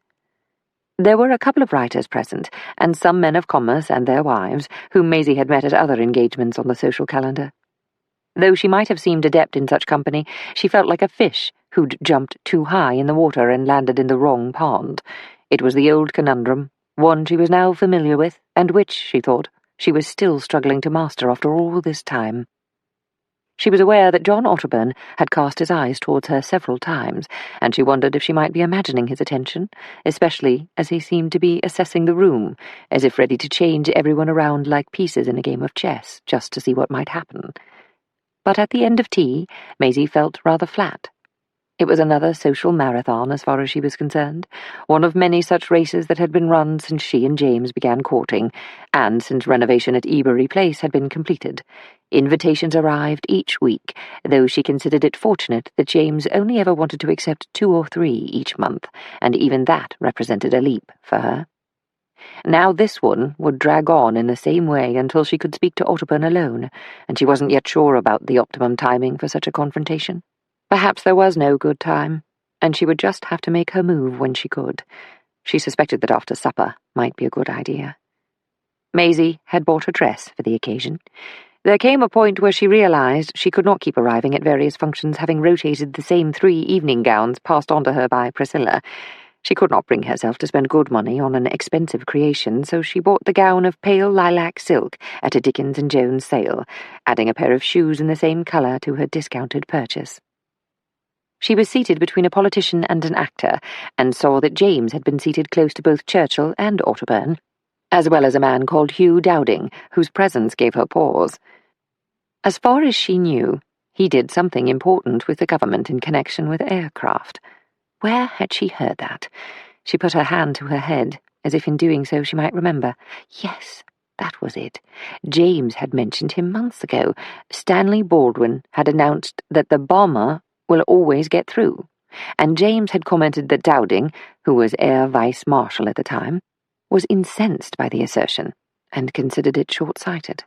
There were a couple of writers present, and some men of commerce and their wives, whom Maisie had met at other engagements on the social calendar. Though she might have seemed adept in such company, she felt like a fish who'd jumped too high in the water and landed in the wrong pond. It was the old conundrum, one she was now familiar with, and which, she thought, she was still struggling to master after all this time. She was aware that John Otterburn had cast his eyes towards her several times, and she wondered if she might be imagining his attention, especially as he seemed to be assessing the room, as if ready to change everyone around like pieces in a game of chess, just to see what might happen. But at the end of tea, Maisie felt rather flat. It was another social marathon as far as she was concerned, one of many such races that had been run since she and James began courting, and since renovation at Ebury Place had been completed. Invitations arrived each week, though she considered it fortunate that James only ever wanted to accept 2 or 3 each month, and even that represented a leap for her. Now this one would drag on in the same way until she could speak to Otterburn alone, and she wasn't yet sure about the optimum timing for such a confrontation. Perhaps there was no good time, and she would just have to make her move when she could. She suspected that after supper might be a good idea. Maisie had bought a dress for the occasion. There came a point where she realized she could not keep arriving at various functions having rotated the same 3 evening gowns passed on to her by Priscilla. She could not bring herself to spend good money on an expensive creation, so she bought the gown of pale lilac silk at a Dickens and Jones sale, adding a pair of shoes in the same colour to her discounted purchase. She was seated between a politician and an actor, and saw that James had been seated close to both Churchill and Otterburn, as well as a man called Hugh Dowding, whose presence gave her pause. As far as she knew, he did something important with the government in connection with aircraft. Where had she heard that? She put her hand to her head, as if in doing so she might remember. Yes, that was it. James had mentioned him months ago. Stanley Baldwin had announced that the bomber will always get through, and James had commented that Dowding, who was Air Vice Marshal at the time, was incensed by the assertion, and considered it short-sighted.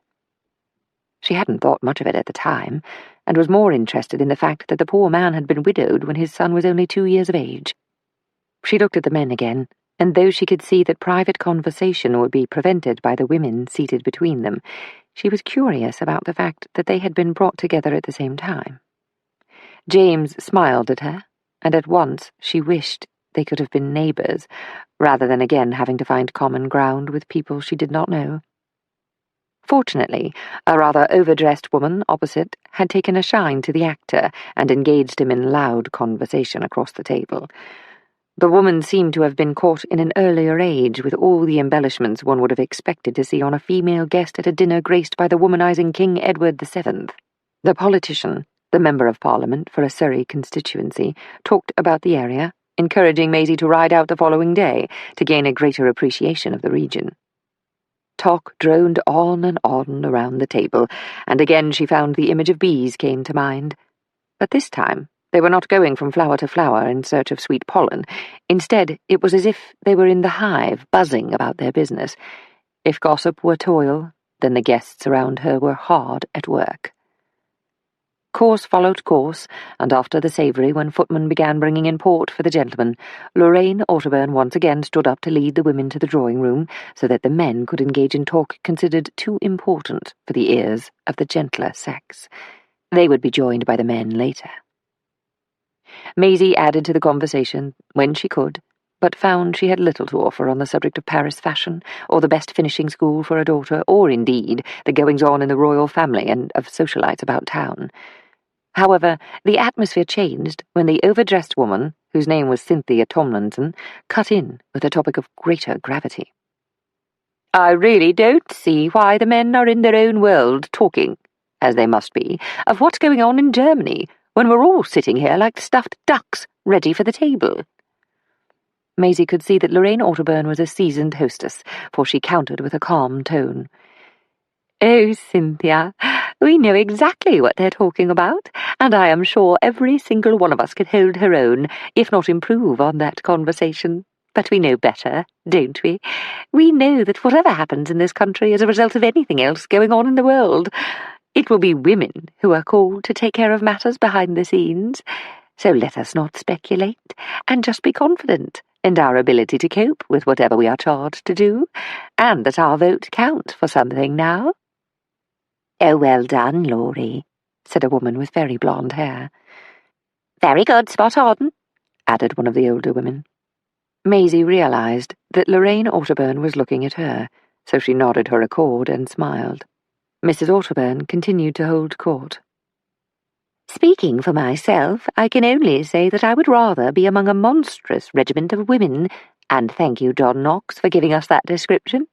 She hadn't thought much of it at the time, and was more interested in the fact that the poor man had been widowed when his son was only 2 years of age. She looked at the men again, and though she could see that private conversation would be prevented by the women seated between them, she was curious about the fact that they had been brought together at the same time. James smiled at her, and at once she wished they could have been neighbours, rather than again having to find common ground with people she did not know. Fortunately, a rather overdressed woman opposite had taken a shine to the actor and engaged him in loud conversation across the table. The woman seemed to have been caught in an earlier age with all the embellishments one would have expected to see on a female guest at a dinner graced by the womanizing King Edward VII. The politician, the Member of Parliament for a Surrey constituency, talked about the area, encouraging Maisie to ride out the following day to gain a greater appreciation of the region. Talk droned on and on around the table, and again she found the image of bees came to mind. But this time they were not going from flower to flower in search of sweet pollen. Instead, it was as if they were in the hive, buzzing about their business. If gossip were toil, then the guests around her were hard at work. Course followed course, and after the savoury, when footmen began bringing in port for the gentlemen, Lorraine Otterburn once again stood up to lead the women to the drawing-room, so that the men could engage in talk considered too important for the ears of the gentler sex. They would be joined by the men later. Maisie added to the conversation when she could, but found she had little to offer on the subject of Paris fashion, or the best finishing school for a daughter, or indeed the goings-on in the royal family and of socialites about town. However, the atmosphere changed when the overdressed woman, whose name was Cynthia Tomlinson, cut in with a topic of greater gravity. "I really don't see why the men are in their own world talking, as they must be, of what's going on in Germany, when we're all sitting here like stuffed ducks, ready for the table. Maisie could see that Lorraine Otterburn was a seasoned hostess, for she countered with a calm tone. "Oh, Cynthia, we know exactly what they're talking about, and I am sure every single one of us could hold her own, if not improve on that conversation. But we know better, don't we? We know that whatever happens in this country is a result of anything else going on in the world. It will be women who are called to take care of matters behind the scenes. So let us not speculate, and just be confident in our ability to cope with whatever we are charged to do, and that our vote counts for something now." "Oh, well done, Laurie," said a woman with very blonde hair. "Very good, spot on," added one of the older women. Maisie realised that Lorraine Otterburn was looking at her, so she nodded her accord and smiled. Mrs. Otterburn continued to hold court. "Speaking for myself, I can only say that I would rather be among a monstrous regiment of women, and thank you, John Knox, for giving us that description.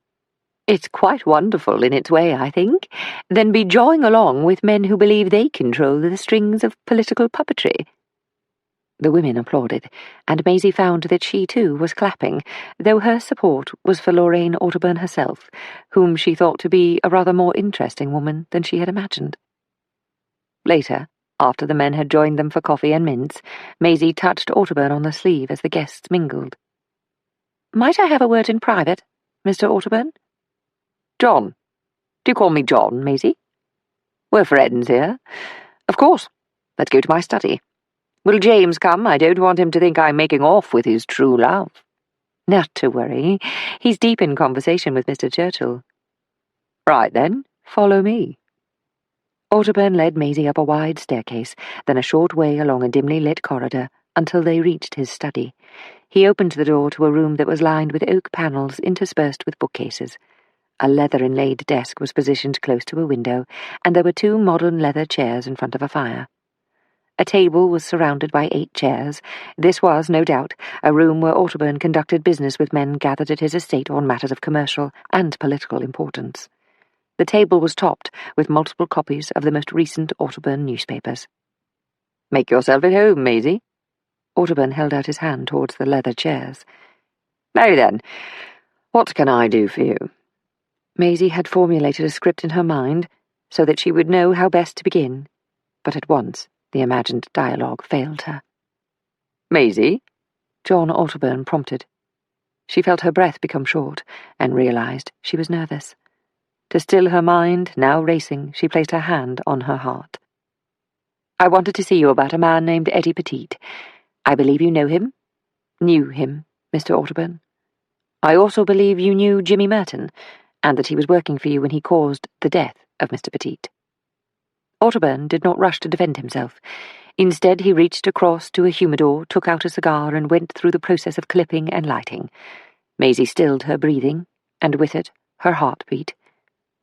It's quite wonderful in its way, I think, than be jawing along with men who believe they control the strings of political puppetry." The women applauded, and Maisie found that she too was clapping, though her support was for Lorraine Otterburn herself, whom she thought to be a rather more interesting woman than she had imagined. Later, after the men had joined them for coffee and mince, Maisie touched Otterburn on the sleeve as the guests mingled. "Might I have a word in private, Mr. Otterburn?" "John. Do you call me John, Maisie? We're friends here. Of course. Let's go to my study. Will James come? I don't want him to think I'm making off with his true love." "Not to worry. He's deep in conversation with Mr. Churchill." "Right then, follow me." Otterburn led Maisie up a wide staircase, then a short way along a dimly lit corridor, until they reached his study. He opened the door to a room that was lined with oak panels interspersed with bookcases. A leather-inlaid desk was positioned close to a window, and there were 2 modern leather chairs in front of a fire. A table was surrounded by 8 chairs. This was, no doubt, a room where Otterburn conducted business with men gathered at his estate on matters of commercial and political importance. The table was topped with multiple copies of the most recent Otterburn newspapers. "Make yourself at home, Maisie." Otterburn held out his hand towards the leather chairs. "Now then, what can I do for you?" Maisie had formulated a script in her mind so that she would know how best to begin, but at once the imagined dialogue failed her. "Maisie?" John Otterburn prompted. She felt her breath become short and realised she was nervous. To still her mind, now racing, she placed her hand on her heart. "I wanted to see you about a man named Eddie Petite. I believe you know him? Knew him, Mr. Otterburn. I also believe you knew Jimmy Merton, and that he was working for you when he caused the death of Mr. Petite." Otterburn did not rush to defend himself. Instead, he reached across to a humidor, took out a cigar, and went through the process of clipping and lighting. Maisie stilled her breathing, and with it, her heartbeat.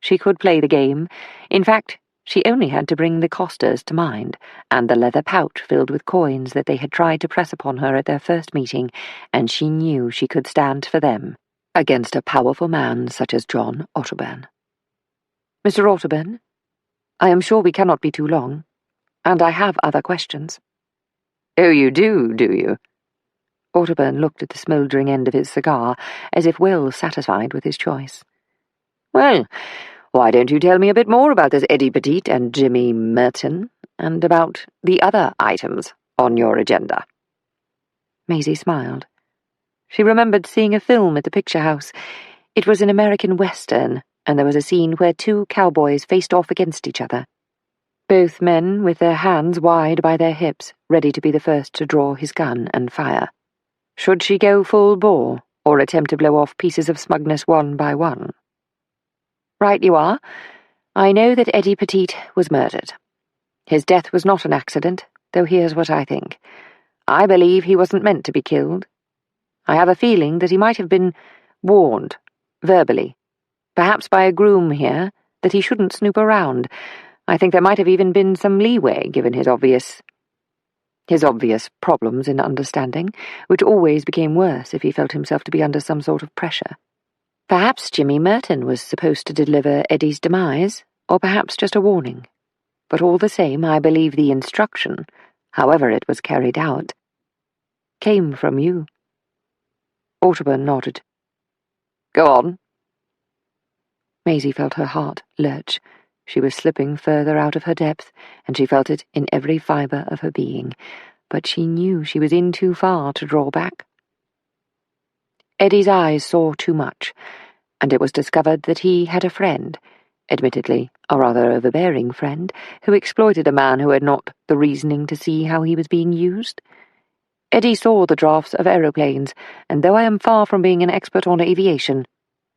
She could play the game. In fact, she only had to bring the Costas to mind, and the leather pouch filled with coins that they had tried to press upon her at their first meeting, and she knew she could stand for them against a powerful man such as John Otterburn. "Mr. Otterburn, I am sure we cannot be too long, and I have other questions." "Oh, you do you?" Otterburn looked at the smouldering end of his cigar, as if well satisfied with his choice. "Well, why don't you tell me a bit more about this Eddie Petite and Jimmy Merton, and about the other items on your agenda?" Maisie smiled. She remembered seeing a film at the picture house. It was an American Western, and there was a scene where 2 cowboys faced off against each other. Both men with their hands wide by their hips, ready to be the first to draw his gun and fire. Should she go full bore, or attempt to blow off pieces of smugness one by one? "Right you are. I know that Eddie Petite was murdered. His death was not an accident, though here's what I think. I believe he wasn't meant to be killed. I have a feeling that he might have been warned, verbally, perhaps by a groom here, that he shouldn't snoop around. I think there might have even been some leeway given his obvious problems in understanding, which always became worse if he felt himself to be under some sort of pressure. Perhaps Jimmy Merton was supposed to deliver Eddie's demise, or perhaps just a warning. But all the same, I believe the instruction, however it was carried out, came from you." Otterburn nodded. Go on. Maisie felt her heart lurch. She was slipping further out of her depth, and she felt it in every fibre of her being, but she knew she was in too far to draw back. Eddie's eyes saw too much, and it was discovered that he had a friend, admittedly a rather overbearing friend, who exploited a man who had not the reasoning to see how he was being used. Eddie saw the drafts of aeroplanes, and though I am far from being an expert on aviation,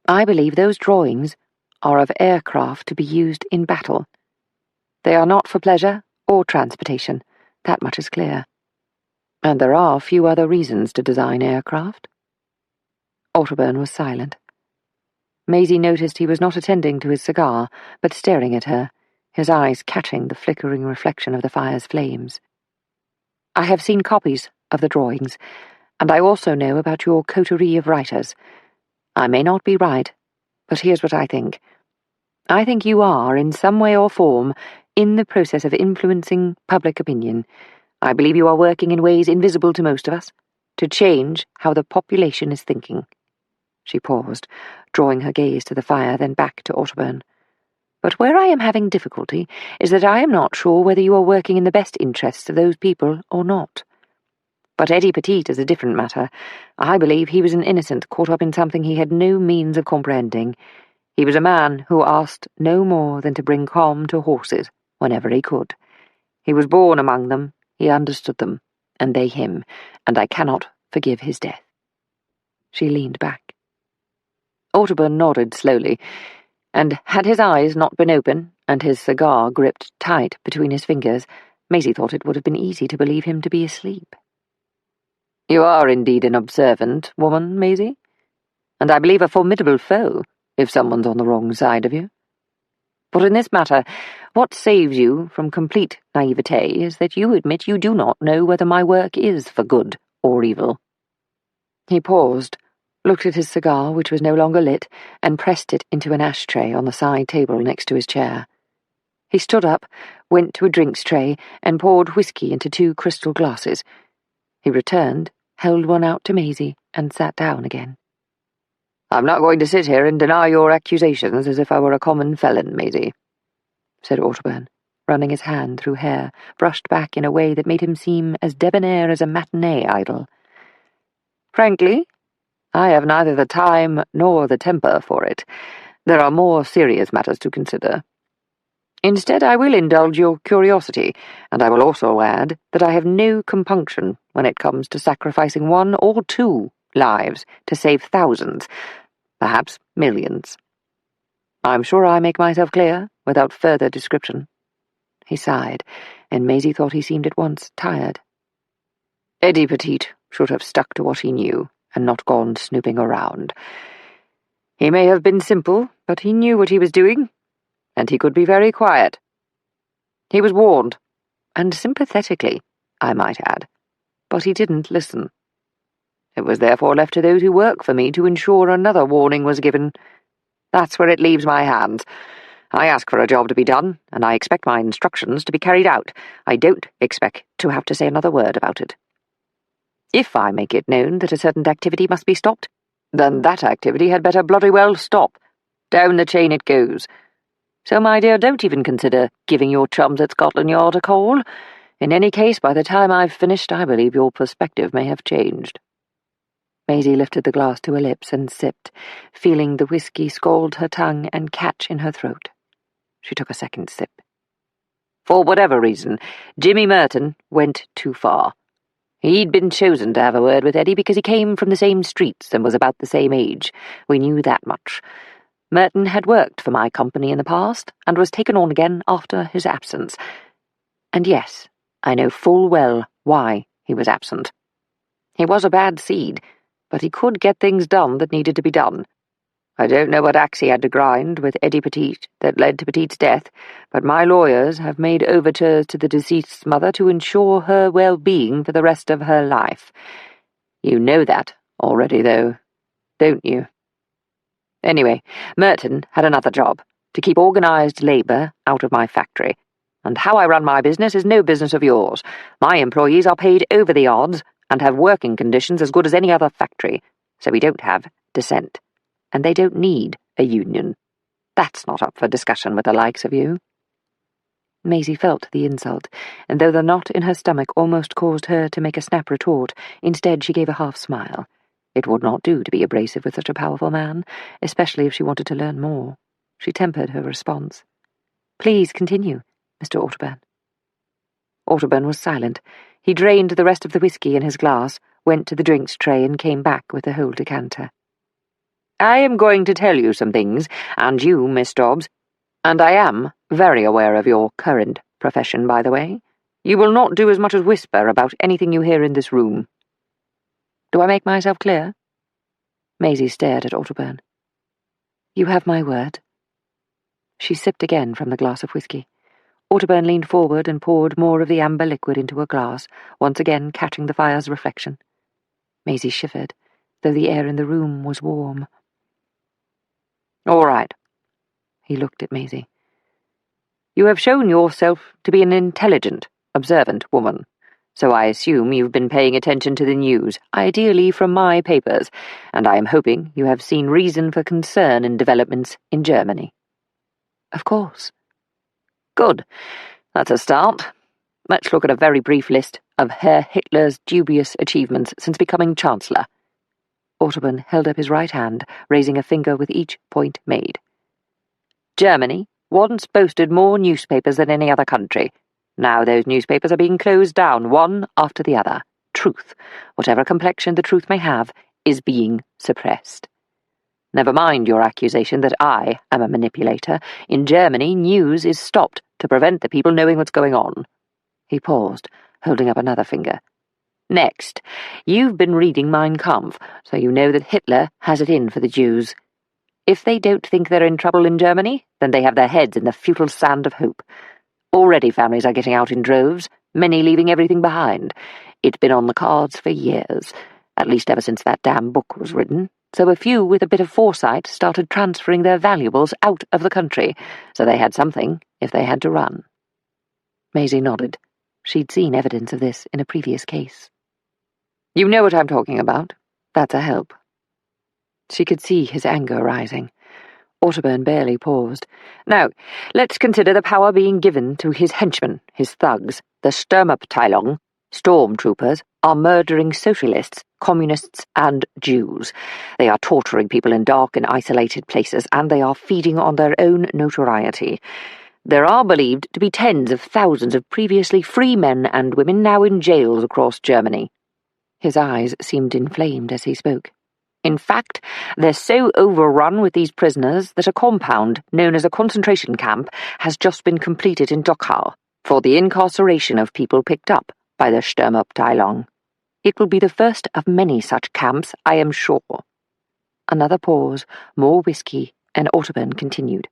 I believe those drawings are of aircraft to be used in battle. They are not for pleasure or transportation, that much is clear. And there are few other reasons to design aircraft. Otterburn was silent. Maisie noticed he was not attending to his cigar, but staring at her, his eyes catching the flickering reflection of the fire's flames. I have seen copies of the drawings, and I also know about your coterie of writers. I may not be right, but here's what I think. I think you are, in some way or form, in the process of influencing public opinion. I believe you are working in ways invisible to most of us, to change how the population is thinking. She paused, drawing her gaze to the fire, then back to Otterburn. But where I am having difficulty is that I am not sure whether you are working in the best interests of those people or not. But Eddie Petite is a different matter. I believe he was an innocent caught up in something he had no means of comprehending. He was a man who asked no more than to bring calm to horses whenever he could. He was born among them, he understood them, and they him, and I cannot forgive his death. She leaned back. Otterburn nodded slowly, and had his eyes not been open, and his cigar gripped tight between his fingers, Maisie thought it would have been easy to believe him to be asleep. You are indeed an observant woman, Maisie, and I believe a formidable foe, if someone's on the wrong side of you. But in this matter, what saves you from complete naivete is that you admit you do not know whether my work is for good or evil. He paused, looked at his cigar, which was no longer lit, and pressed it into an ashtray on the side table next to his chair. He stood up, went to a drinks tray, and poured whiskey into 2 crystal glasses. He returned, held one out to Maisie, and sat down again. I'm not going to sit here and deny your accusations as if I were a common felon, Maisie, said Otterburn, running his hand through hair, brushed back in a way that made him seem as debonair as a matinee idol. Frankly, I have neither the time nor the temper for it. There are more serious matters to consider. Instead, I will indulge your curiosity, and I will also add that I have no compunction when it comes to sacrificing 1 or 2 lives to save thousands, perhaps millions. I'm sure I make myself clear without further description. He sighed, and Maisie thought he seemed at once tired. Eddie Petite should have stuck to what he knew and not gone snooping around. He may have been simple, but he knew what he was doing, and he could be very quiet. He was warned, and sympathetically, I might add, but he didn't listen. It was therefore left to those who work for me to ensure another warning was given. That's where it leaves my hands. I ask for a job to be done, and I expect my instructions to be carried out. I don't expect to have to say another word about it. If I make it known that a certain activity must be stopped, then that activity had better bloody well stop. Down the chain it goes. So, my dear, don't even consider giving your chums at Scotland Yard a call. In any case, by the time I've finished, I believe your perspective may have changed. Maisie lifted the glass to her lips and sipped, feeling the whiskey scald her tongue and catch in her throat. She took a second sip. For whatever reason, Jimmy Merton went too far. He'd been chosen to have a word with Eddie because he came from the same streets and was about the same age. We knew that much. Merton had worked for my company in the past, and was taken on again after his absence. And yes, I know full well why he was absent. He was a bad seed, but he could get things done that needed to be done. I don't know what axe he had to grind with Eddie Petite that led to Petite's death, but my lawyers have made overtures to the deceased's mother to ensure her well-being for the rest of her life. You know that already, though, don't you? Anyway, Merton had another job, to keep organised labour out of my factory, and how I run my business is no business of yours. My employees are paid over the odds and have working conditions as good as any other factory. so we don't have dissent. And they don't need a union. That's not up for discussion with the likes of you." Maisie felt the insult, and though the knot in her stomach almost caused her to make a snap retort, instead she gave a half-smile. It would not do to be abrasive with such a powerful man, especially if she wanted to learn more. She tempered her response. "Please continue, Mr. Otterburn." Otterburn was silent. He drained the rest of the whiskey in his glass, went to the drinks tray and came back with the whole decanter. "I am going to tell you some things, and you, Miss Dobbs, and I am very aware of your current profession, by the way. You will not do as much as whisper about anything you hear in this room. Do I make myself clear?" Maisie stared at Otterburn. "You have my word." She sipped again from the glass of whiskey. Otterburn leaned forward and poured more of the amber liquid into a glass, once again catching the fire's reflection. Maisie shivered, though the air in the room was warm. "All right." He looked at Maisie. "You have shown yourself to be an intelligent, observant woman, so I assume you've been paying attention to the news, ideally from my papers, and I am hoping you have seen reason for concern in developments in Germany." "Of course." "Good. That's a start. Let's look at a very brief list of Herr Hitler's dubious achievements since becoming Chancellor." Otterburn held up his right hand, raising a finger with each point made. "Germany once boasted more newspapers than any other country. Now those newspapers are being closed down, one after the other. Truth, whatever complexion the truth may have, is being suppressed. Never mind your accusation that I am a manipulator. In Germany, news is stopped to prevent the people knowing what's going on." He paused, holding up another finger. "Next, you've been reading Mein Kampf, so you know that Hitler has it in for the Jews. If they don't think they're in trouble in Germany, then they have their heads in the futile sand of hope. Already families are getting out in droves, many leaving everything behind. It's been on the cards for years, at least ever since that damn book was written. So a few with a bit of foresight started transferring their valuables out of the country, so they had something if they had to run." Maisie nodded. She'd seen evidence of this in a previous case. "You know what I'm talking about. That's a help." She could see his anger rising. Otterburn barely paused. "Now, let's consider the power being given to his henchmen, his thugs. The Sturmabteilung, stormtroopers, are murdering socialists, communists, and Jews. They are torturing people in dark and isolated places, and they are feeding on their own notoriety. There are believed to be tens of thousands of previously free men and women now in jails across Germany." His eyes seemed inflamed as he spoke. "In fact, they're so overrun with these prisoners that a compound known as a concentration camp has just been completed in Dachau for the incarceration of people picked up by the Sturmabteilung. It will be the first of many such camps, I am sure." Another pause, more whiskey, and Otterburn continued.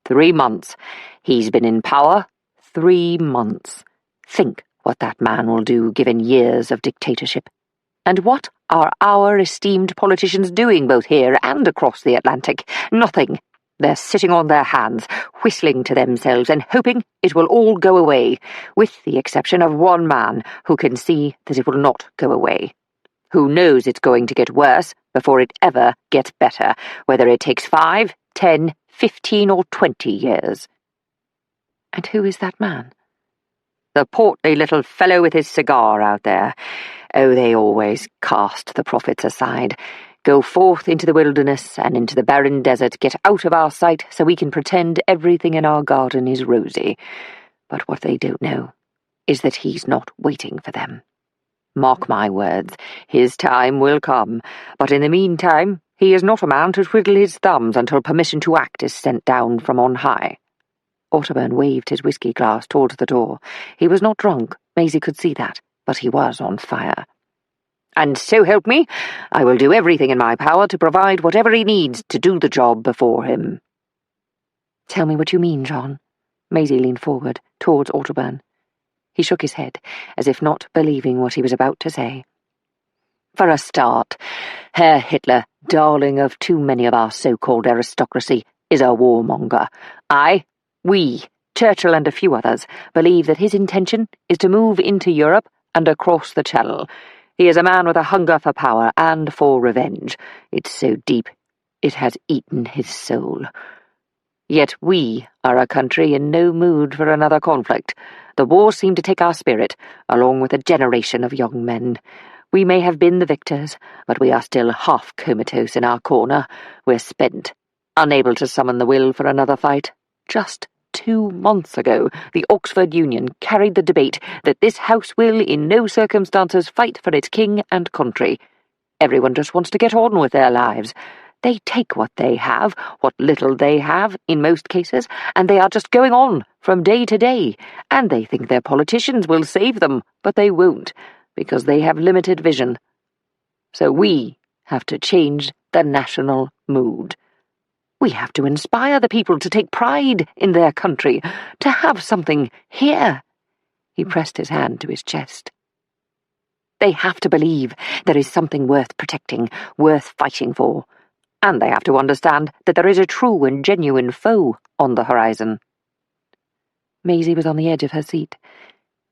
3 months. He's been in power 3 months. Think what that man will do given years of dictatorship. And what are our esteemed politicians doing both here and across the Atlantic? Nothing. They're sitting on their hands, whistling to themselves and hoping it will all go away, with the exception of one man who can see that it will not go away, who knows it's going to get worse before it ever gets better, whether it takes 5, 10, 15 or 20 years. "And who is that man?" "The portly little fellow with his cigar out there. Oh, they always cast the prophets aside. Go forth into the wilderness and into the barren desert, get out of our sight so we can pretend everything in our garden is rosy. But what they don't know is that he's not waiting for them. Mark my words, his time will come, but in the meantime, he is not a man to twiddle his thumbs until permission to act is sent down from on high." Otterburn waved his whiskey glass towards the door. He was not drunk, Maisie could see that, but he was on fire. "And so help me, I will do everything in my power to provide whatever he needs to do the job before him." "Tell me what you mean, John." Maisie leaned forward, towards Otterburn. He shook his head, as if not believing what he was about to say. "For a start, Herr Hitler, darling of too many of our so-called aristocracy, is a warmonger. We, Churchill and a few others, believe that his intention is to move into Europe and across the Channel. He is a man with a hunger for power and for revenge. It's so deep, it has eaten his soul. Yet we are a country in no mood for another conflict. The war seemed to take our spirit, along with a generation of young men. We may have been the victors, but we are still half comatose in our corner. We're spent, unable to summon the will for another fight. Just 2 months ago, the Oxford Union carried the debate that this House will, in no circumstances, fight for its king and country. Everyone just wants to get on with their lives. They take what they have, what little they have, in most cases, and they are just going on from day to day, and they think their politicians will save them, but they won't, because they have limited vision. So we have to change the national mood. We have to inspire the people to take pride in their country, to have something here. He pressed his hand to his chest. They have to believe there is something worth protecting, worth fighting for. And they have to understand that there is a true and genuine foe on the horizon. Maisie was on the edge of her seat.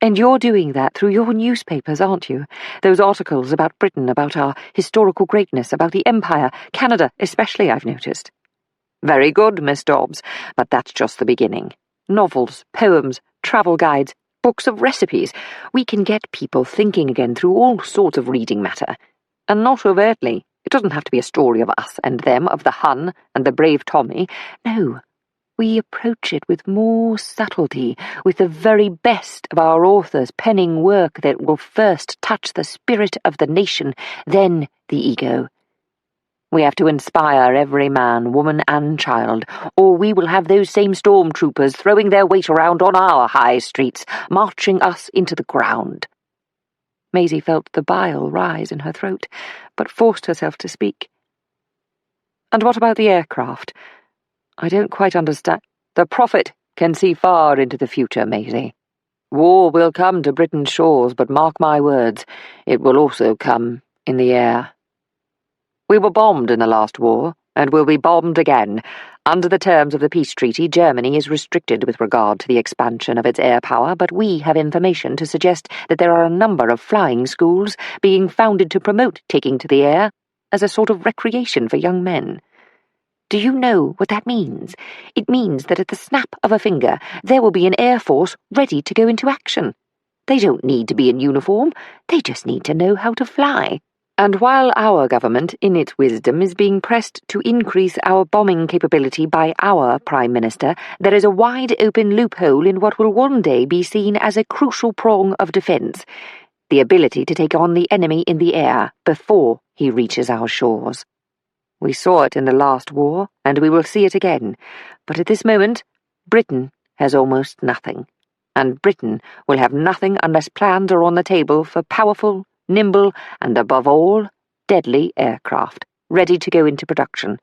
And you're doing that through your newspapers, aren't you? Those articles about Britain, about our historical greatness, about the Empire, Canada especially, I've noticed. Very good, Miss Dobbs, but that's just the beginning. Novels, poems, travel guides, books of recipes. We can get people thinking again through all sorts of reading matter. And not overtly. It doesn't have to be a story of us and them, of the Hun and the brave Tommy. No, we approach it with more subtlety, with the very best of our authors penning work that will first touch the spirit of the nation, then the ego. We have to inspire every man, woman, and child, or we will have those same stormtroopers throwing their weight around on our high streets, marching us into the ground. Maisie felt the bile rise in her throat, but forced herself to speak. And what about the aircraft? I don't quite understand. The prophet can see far into the future, Maisie. War will come to Britain's shores, but mark my words, it will also come in the air. We were bombed in the last war, and will be bombed again. Under the terms of the peace treaty, Germany is restricted with regard to the expansion of its air power, but we have information to suggest that there are a number of flying schools being founded to promote taking to the air as a sort of recreation for young men. Do you know what that means? It means that at the snap of a finger, there will be an air force ready to go into action. They don't need to be in uniform, they just need to know how to fly. And while our government, in its wisdom, is being pressed to increase our bombing capability by our Prime Minister, there is a wide-open loophole in what will one day be seen as a crucial prong of defence, the ability to take on the enemy in the air before he reaches our shores. We saw it in the last war, and we will see it again, but at this moment, Britain has almost nothing, and Britain will have nothing unless plans are on the table for powerful, nimble, and above all, deadly aircraft, ready to go into production.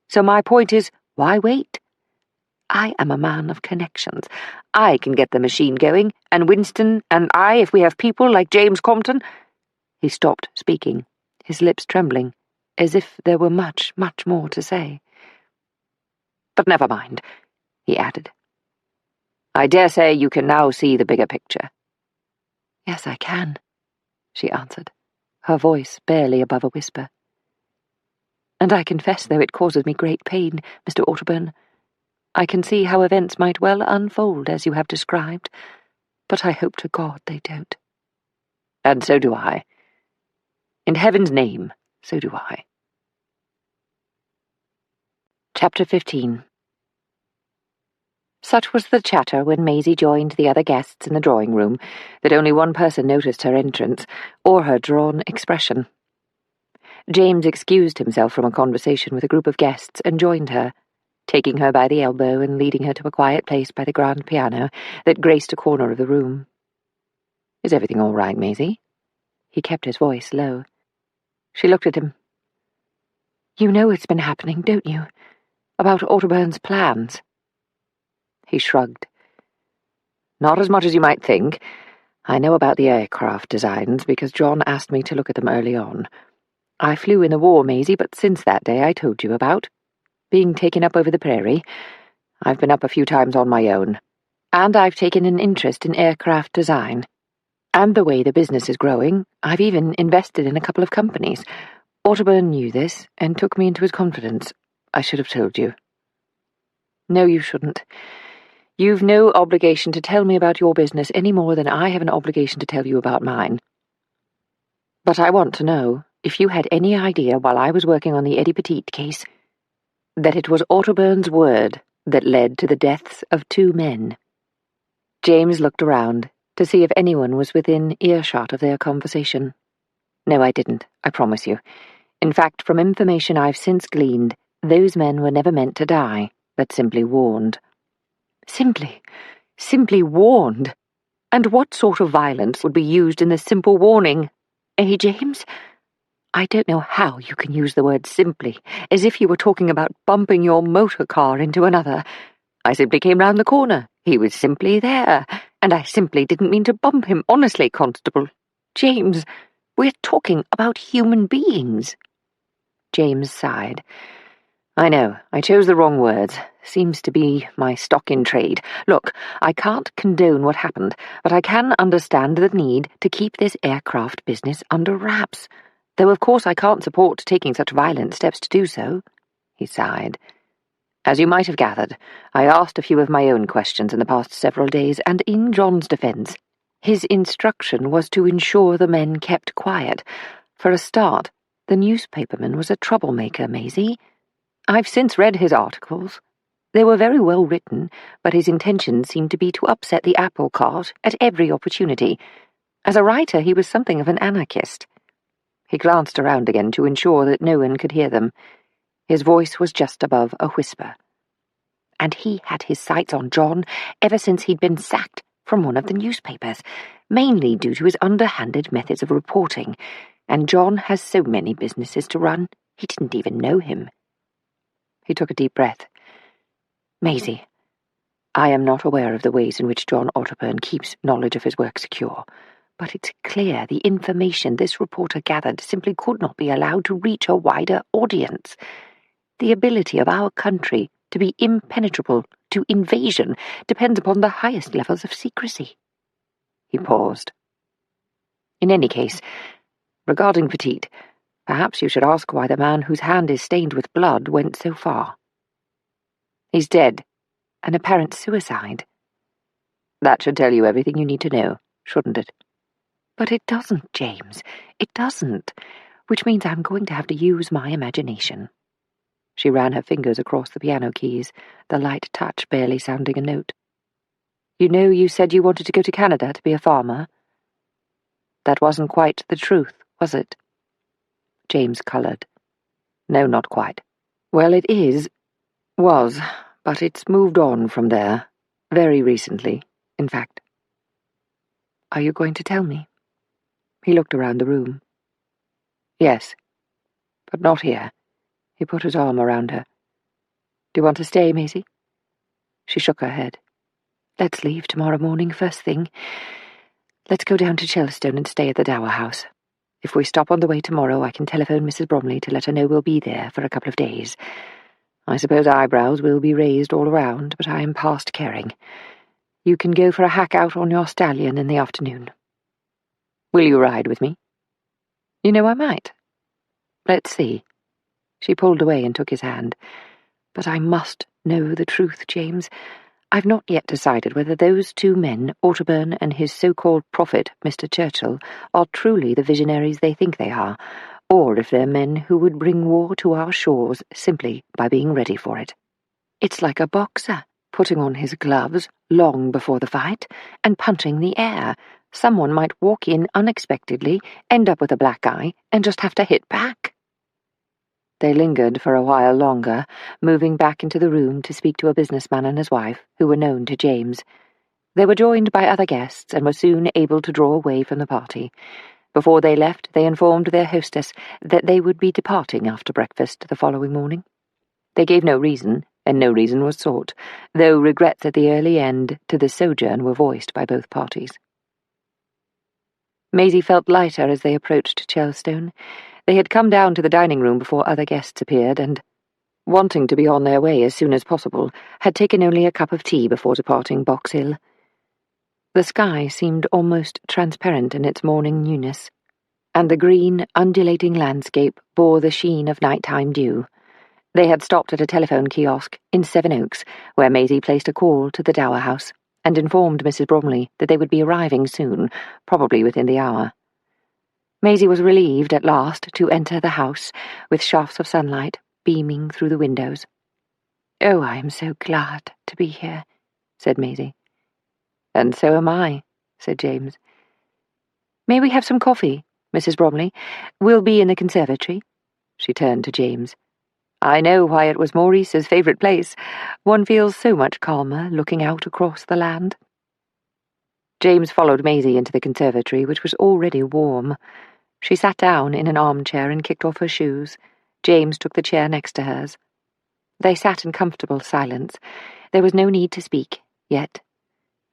So my point is, why wait? I am a man of connections. I can get the machine going, and Winston and I, if we have people like James Compton. He stopped speaking, his lips trembling, as if there were much, much more to say. But never mind, he added. I dare say you can now see the bigger picture. Yes, I can, she answered, her voice barely above a whisper. And I confess, though it causes me great pain, Mr. Otterburn, I can see how events might well unfold as you have described, but I hope to God they don't. And so do I. In heaven's name, so do I. Chapter 15. Such was the chatter when Maisie joined the other guests in the drawing-room that only one person noticed her entrance, or her drawn expression. James excused himself from a conversation with a group of guests and joined her, taking her by the elbow and leading her to a quiet place by the grand piano that graced a corner of the room. Is everything all right, Maisie? He kept his voice low. She looked at him. You know it's been happening, don't you? About Otterburn's plans. He shrugged. Not as much as you might think. I know about the aircraft designs because John asked me to look at them early on. I flew in the war, Maisie, but since that day I told you about, being taken up over the prairie, I've been up a few times on my own, and I've taken an interest in aircraft design. And the way the business is growing, I've even invested in a couple of companies. Otterburn knew this and took me into his confidence. I should have told you. No, you shouldn't. You've no obligation to tell me about your business any more than I have an obligation to tell you about mine. But I want to know if you had any idea while I was working on the Eddie Petit case that it was Otterburn's word that led to the deaths of 2 men. James looked around to see if anyone was within earshot of their conversation. No, I didn't, I promise you. In fact, from information I've since gleaned, those men were never meant to die, but simply warned. Simply warned? And what sort of violence would be used in the simple warning? Eh, James? I don't know how you can use the word simply, as if you were talking about bumping your motor car into another. I simply came round the corner. He was simply there, and I simply didn't mean to bump him, honestly, Constable. James, we're talking about human beings. James sighed. I know, I chose the wrong words. Seems to be my stock in trade. Look, I can't condone what happened, but I can understand the need to keep this aircraft business under wraps. Though of course I can't support taking such violent steps to do so. He sighed. As you might have gathered, I asked a few of my own questions in the past several days, and in John's defence, his instruction was to ensure the men kept quiet. For a start, the newspaperman was a troublemaker, Maisie. I've since read his articles. They were very well written, but his intention seemed to be to upset the apple cart at every opportunity. As a writer, he was something of an anarchist. He glanced around again to ensure that no one could hear them. His voice was just above a whisper. And he had his sights on John ever since he'd been sacked from one of the newspapers, mainly due to his underhanded methods of reporting. And John has so many businesses to run, he didn't even know him. He took a deep breath. Maisie, I am not aware of the ways in which John Otterburn keeps knowledge of his work secure, but it's clear the information this reporter gathered simply could not be allowed to reach a wider audience. The ability of our country to be impenetrable to invasion depends upon the highest levels of secrecy. He paused. In any case, regarding Petit, perhaps you should ask why the man whose hand is stained with blood went so far. He's dead. An apparent suicide. That should tell you everything you need to know, shouldn't it? But it doesn't, James. It doesn't. Which means I'm going to have to use my imagination. She ran her fingers across the piano keys, the light touch barely sounding a note. You know, you said you wanted to go to Canada to be a farmer? That wasn't quite the truth, was it? James coloured. No, not quite. Well, it was, but it's moved on from there. Very recently, in fact. Are you going to tell me? He looked around the room. Yes, but not here. He put his arm around her. Do you want to stay, Maisie? She shook her head. Let's leave tomorrow morning, first thing. Let's go down to Chelstone and stay at the Dower House. If we stop on the way tomorrow, I can telephone Mrs. Bromley to let her know we'll be there for a couple of days. I suppose eyebrows will be raised all around, but I am past caring. You can go for a hack out on your stallion in the afternoon. Will you ride with me? You know I might. Let's see. She pulled away and took his hand. But I must know the truth, James. I've not yet decided whether those 2 men, Otterburn and his so-called prophet, Mr. Churchill, are truly the visionaries they think they are, or if they're men who would bring war to our shores simply by being ready for it. It's like a boxer, putting on his gloves long before the fight and punching the air. Someone might walk in unexpectedly, end up with a black eye, and just have to hit back. They lingered for a while longer, moving back into the room to speak to a businessman and his wife, who were known to James. They were joined by other guests and were soon able to draw away from the party. Before they left, they informed their hostess that they would be departing after breakfast the following morning. They gave no reason, and no reason was sought, though regrets at the early end to the sojourn were voiced by both parties. Maisie felt lighter as they approached Chelstone. They had come down to the dining room before other guests appeared, and, wanting to be on their way as soon as possible, had taken only a cup of tea before departing Box Hill. The sky seemed almost transparent in its morning newness, and the green, undulating landscape bore the sheen of nighttime dew. They had stopped at a telephone kiosk in Seven Oaks, where Maisie placed a call to the Dower House and informed Mrs. Bromley that they would be arriving soon, probably within the hour. Maisie was relieved at last to enter the house, with shafts of sunlight beaming through the windows. "Oh, I am so glad to be here," said Maisie. "And so am I," said James. "May we have some coffee, Mrs. Bromley? We'll be in the conservatory." She turned to James. "I know why it was Maurice's favourite place. One feels so much calmer looking out across the land." James followed Maisie into the conservatory, which was already warm. She sat down in an armchair and kicked off her shoes. James took the chair next to hers. They sat in comfortable silence. There was no need to speak, yet.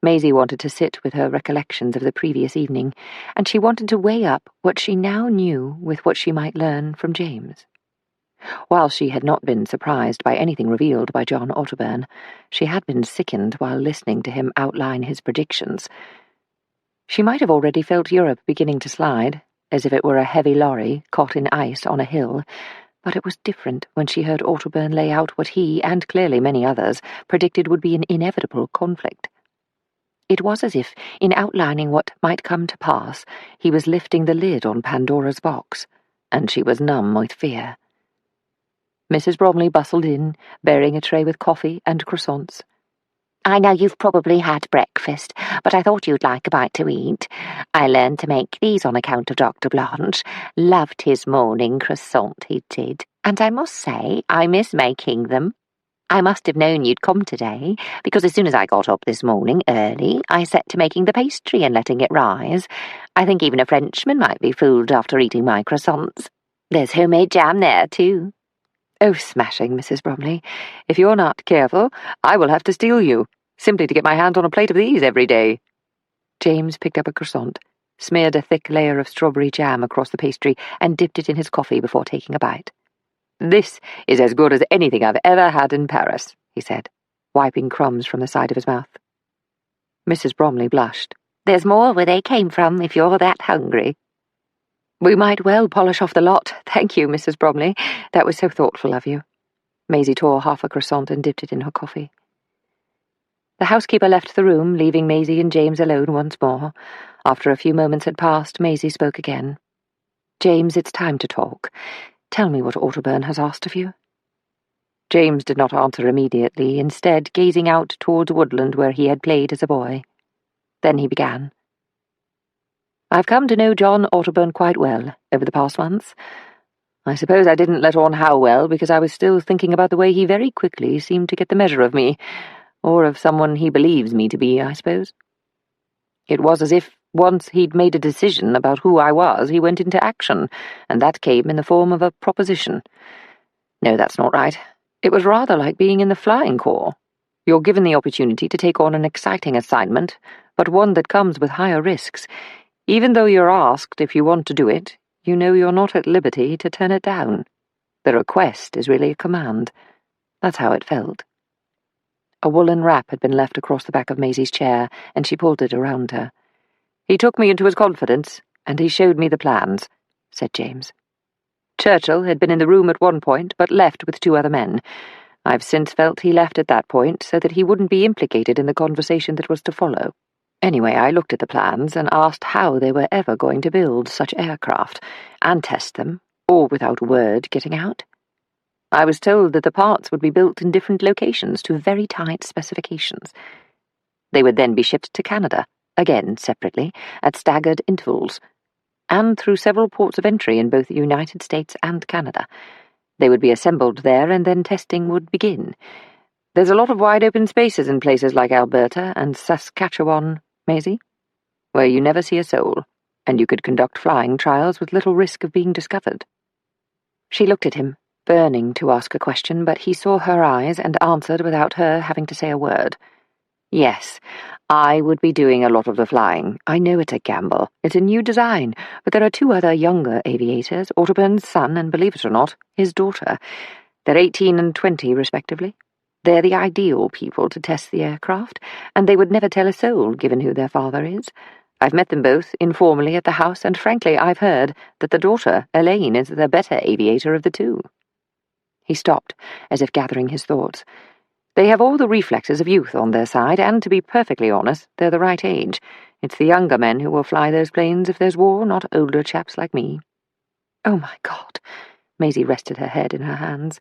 Maisie wanted to sit with her recollections of the previous evening, and she wanted to weigh up what she now knew with what she might learn from James. While she had not been surprised by anything revealed by John Otterburn, she had been sickened while listening to him outline his predictions. She might have already felt Europe beginning to slide, as if it were a heavy lorry caught in ice on a hill, but it was different when she heard Otterburn lay out what he, and clearly many others, predicted would be an inevitable conflict. It was as if, in outlining what might come to pass, he was lifting the lid on Pandora's box, and she was numb with fear. Mrs. Bromley bustled in, bearing a tray with coffee and croissants. "I know you've probably had breakfast, but I thought you'd like a bite to eat. I learned to make these on account of Dr. Blanche. Loved his morning croissant, he did. And I must say, I miss making them. I must have known you'd come today, because as soon as I got up this morning early, I set to making the pastry and letting it rise. I think even a Frenchman might be fooled after eating my croissants. There's homemade jam there, too." "Oh, smashing, Mrs. Bromley. If you're not careful, I will have to steal you, simply to get my hands on a plate of these every day." James picked up a croissant, smeared a thick layer of strawberry jam across the pastry, and dipped it in his coffee before taking a bite. "This is as good as anything I've ever had in Paris," he said, wiping crumbs from the side of his mouth. Mrs. Bromley blushed. "There's more where they came from, if you're that hungry." "We might well polish off the lot. Thank you, Mrs. Bromley. That was so thoughtful of you." Maisie tore half a croissant and dipped it in her coffee. The housekeeper left the room, leaving Maisie and James alone once more. After a few moments had passed, Maisie spoke again. "James, it's time to talk. Tell me what Otterburn has asked of you." James did not answer immediately, instead gazing out towards woodland where he had played as a boy. Then he began. "I've come to know John Otterburn quite well over the past months. I suppose I didn't let on how well, because I was still thinking about the way he very quickly seemed to get the measure of me, or of someone he believes me to be, I suppose. It was as if, once he'd made a decision about who I was, he went into action, and that came in the form of a proposition. No, that's not right. It was rather like being in the flying corps. You're given the opportunity to take on an exciting assignment, but one that comes with higher risks. Even though you're asked if you want to do it, you know you're not at liberty to turn it down. The request is really a command. That's how it felt." A woolen wrap had been left across the back of Maisie's chair, and she pulled it around her. "He took me into his confidence, and he showed me the plans," said James. "Churchill had been in the room at one point, but left with 2 other men. I've since felt he left at that point so that he wouldn't be implicated in the conversation that was to follow. Anyway, I looked at the plans and asked how they were ever going to build such aircraft, and test them, all without word getting out. I was told that the parts would be built in different locations to very tight specifications. They would then be shipped to Canada, again separately, at staggered intervals, and through several ports of entry in both the United States and Canada. They would be assembled there, and then testing would begin. There's a lot of wide-open spaces in places like Alberta and Saskatchewan, Maisie, where you never see a soul, and you could conduct flying trials with little risk of being discovered." She looked at him, burning to ask a question, but he saw her eyes and answered without her having to say a word. "Yes, I would be doing a lot of the flying. I know it's a gamble. It's a new design, but there are 2 other younger aviators, Otterburn's son and, believe it or not, his daughter. They're 18 and 20, respectively. They're the ideal people to test the aircraft, and they would never tell a soul, given who their father is. I've met them both informally at the house, and frankly, I've heard that the daughter, Elaine, is the better aviator of the two." He stopped, as if gathering his thoughts. They have all the reflexes of youth on their side, and to be perfectly honest, they're the right age. It's the younger men who will fly those planes if there's war, not older chaps like me. "Oh, my God." Maisie rested her head in her hands.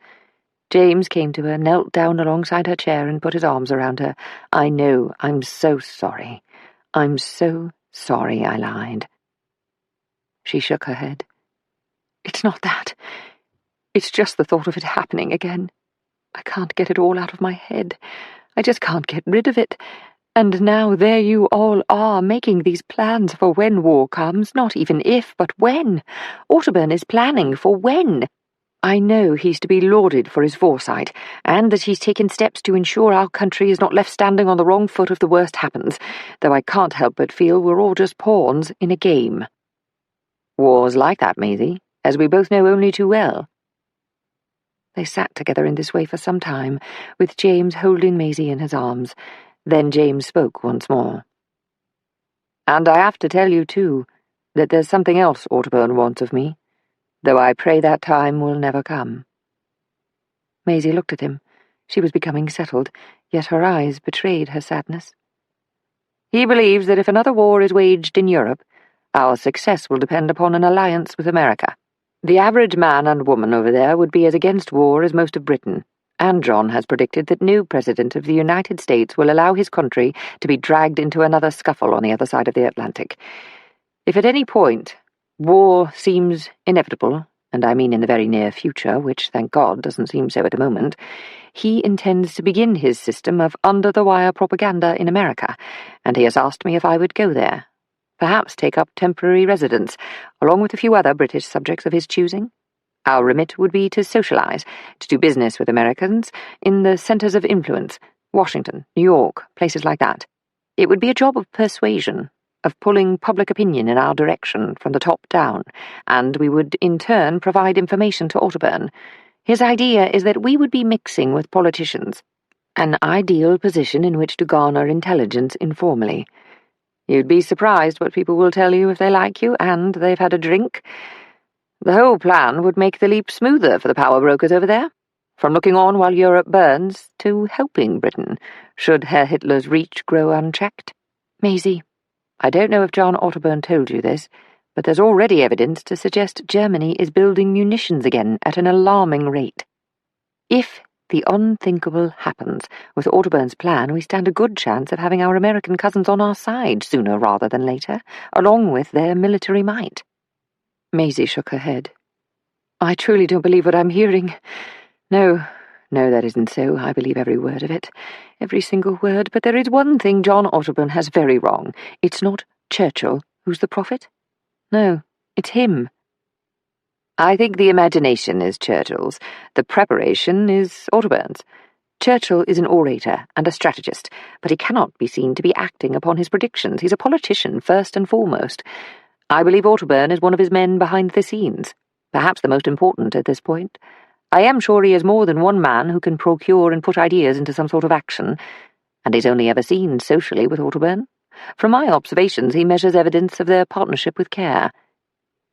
James came to her, knelt down alongside her chair, and put his arms around her. "I know. I'm so sorry. I'm so sorry I lied." She shook her head. "It's not that. It's just the thought of it happening again. I can't get it all out of my head. I just can't get rid of it. And now there you all are, making these plans for when war comes, not even if, but when. Otterburn is planning for when. I know he's to be lauded for his foresight, and that he's taken steps to ensure our country is not left standing on the wrong foot if the worst happens, though I can't help but feel we're all just pawns in a game." "War's like that, Maisie, as we both know only too well." They sat together in this way for some time, with James holding Maisie in his arms. Then James spoke once more. "And I have to tell you, too, that there's something else Otterburn wants of me, though I pray that time will never come." Maisie looked at him. She was becoming settled, yet her eyes betrayed her sadness. "He believes that if another war is waged in Europe, our success will depend upon an alliance with America. The average man and woman over there would be as against war as most of Britain, and John has predicted that no president of the United States will allow his country to be dragged into another scuffle on the other side of the Atlantic. If at any point war seems inevitable, and I mean in the very near future, which, thank God, doesn't seem so at the moment, he intends to begin his system of under-the-wire propaganda in America, and he has asked me if I would go there. Perhaps take up temporary residence, along with a few other British subjects of his choosing. Our remit would be to socialize, to do business with Americans in the centers of influence, Washington, New York, places like that. It would be a job of persuasion, of pulling public opinion in our direction from the top down, and we would in turn provide information to Otterburn. His idea is that we would be mixing with politicians, an ideal position in which to garner intelligence informally. You'd be surprised what people will tell you if they like you, and they've had a drink. The whole plan would make the leap smoother for the power brokers over there, from looking on while Europe burns to helping Britain, should Herr Hitler's reach grow unchecked. Maisie, I don't know if John Otterburn told you this, but there's already evidence to suggest Germany is building munitions again at an alarming rate. If the unthinkable happens with Otterburn's plan, we stand a good chance of having our American cousins on our side sooner rather than later, along with their military might." Maisie shook her head. "I truly don't believe what I'm hearing. No, that isn't so. I believe every word of it, every single word. But there is one thing John Otterburn has very wrong. It's not Churchill who's the prophet. No, it's him. I think the imagination is Churchill's. The preparation is Otterburn's. Churchill is an orator and a strategist, but he cannot be seen to be acting upon his predictions. He's a politician, first and foremost. I believe Otterburn is one of his men behind the scenes, perhaps the most important at this point. I am sure he is more than one man who can procure and put ideas into some sort of action, and he's only ever seen socially with Otterburn. From my observations, he measures evidence of their partnership with care.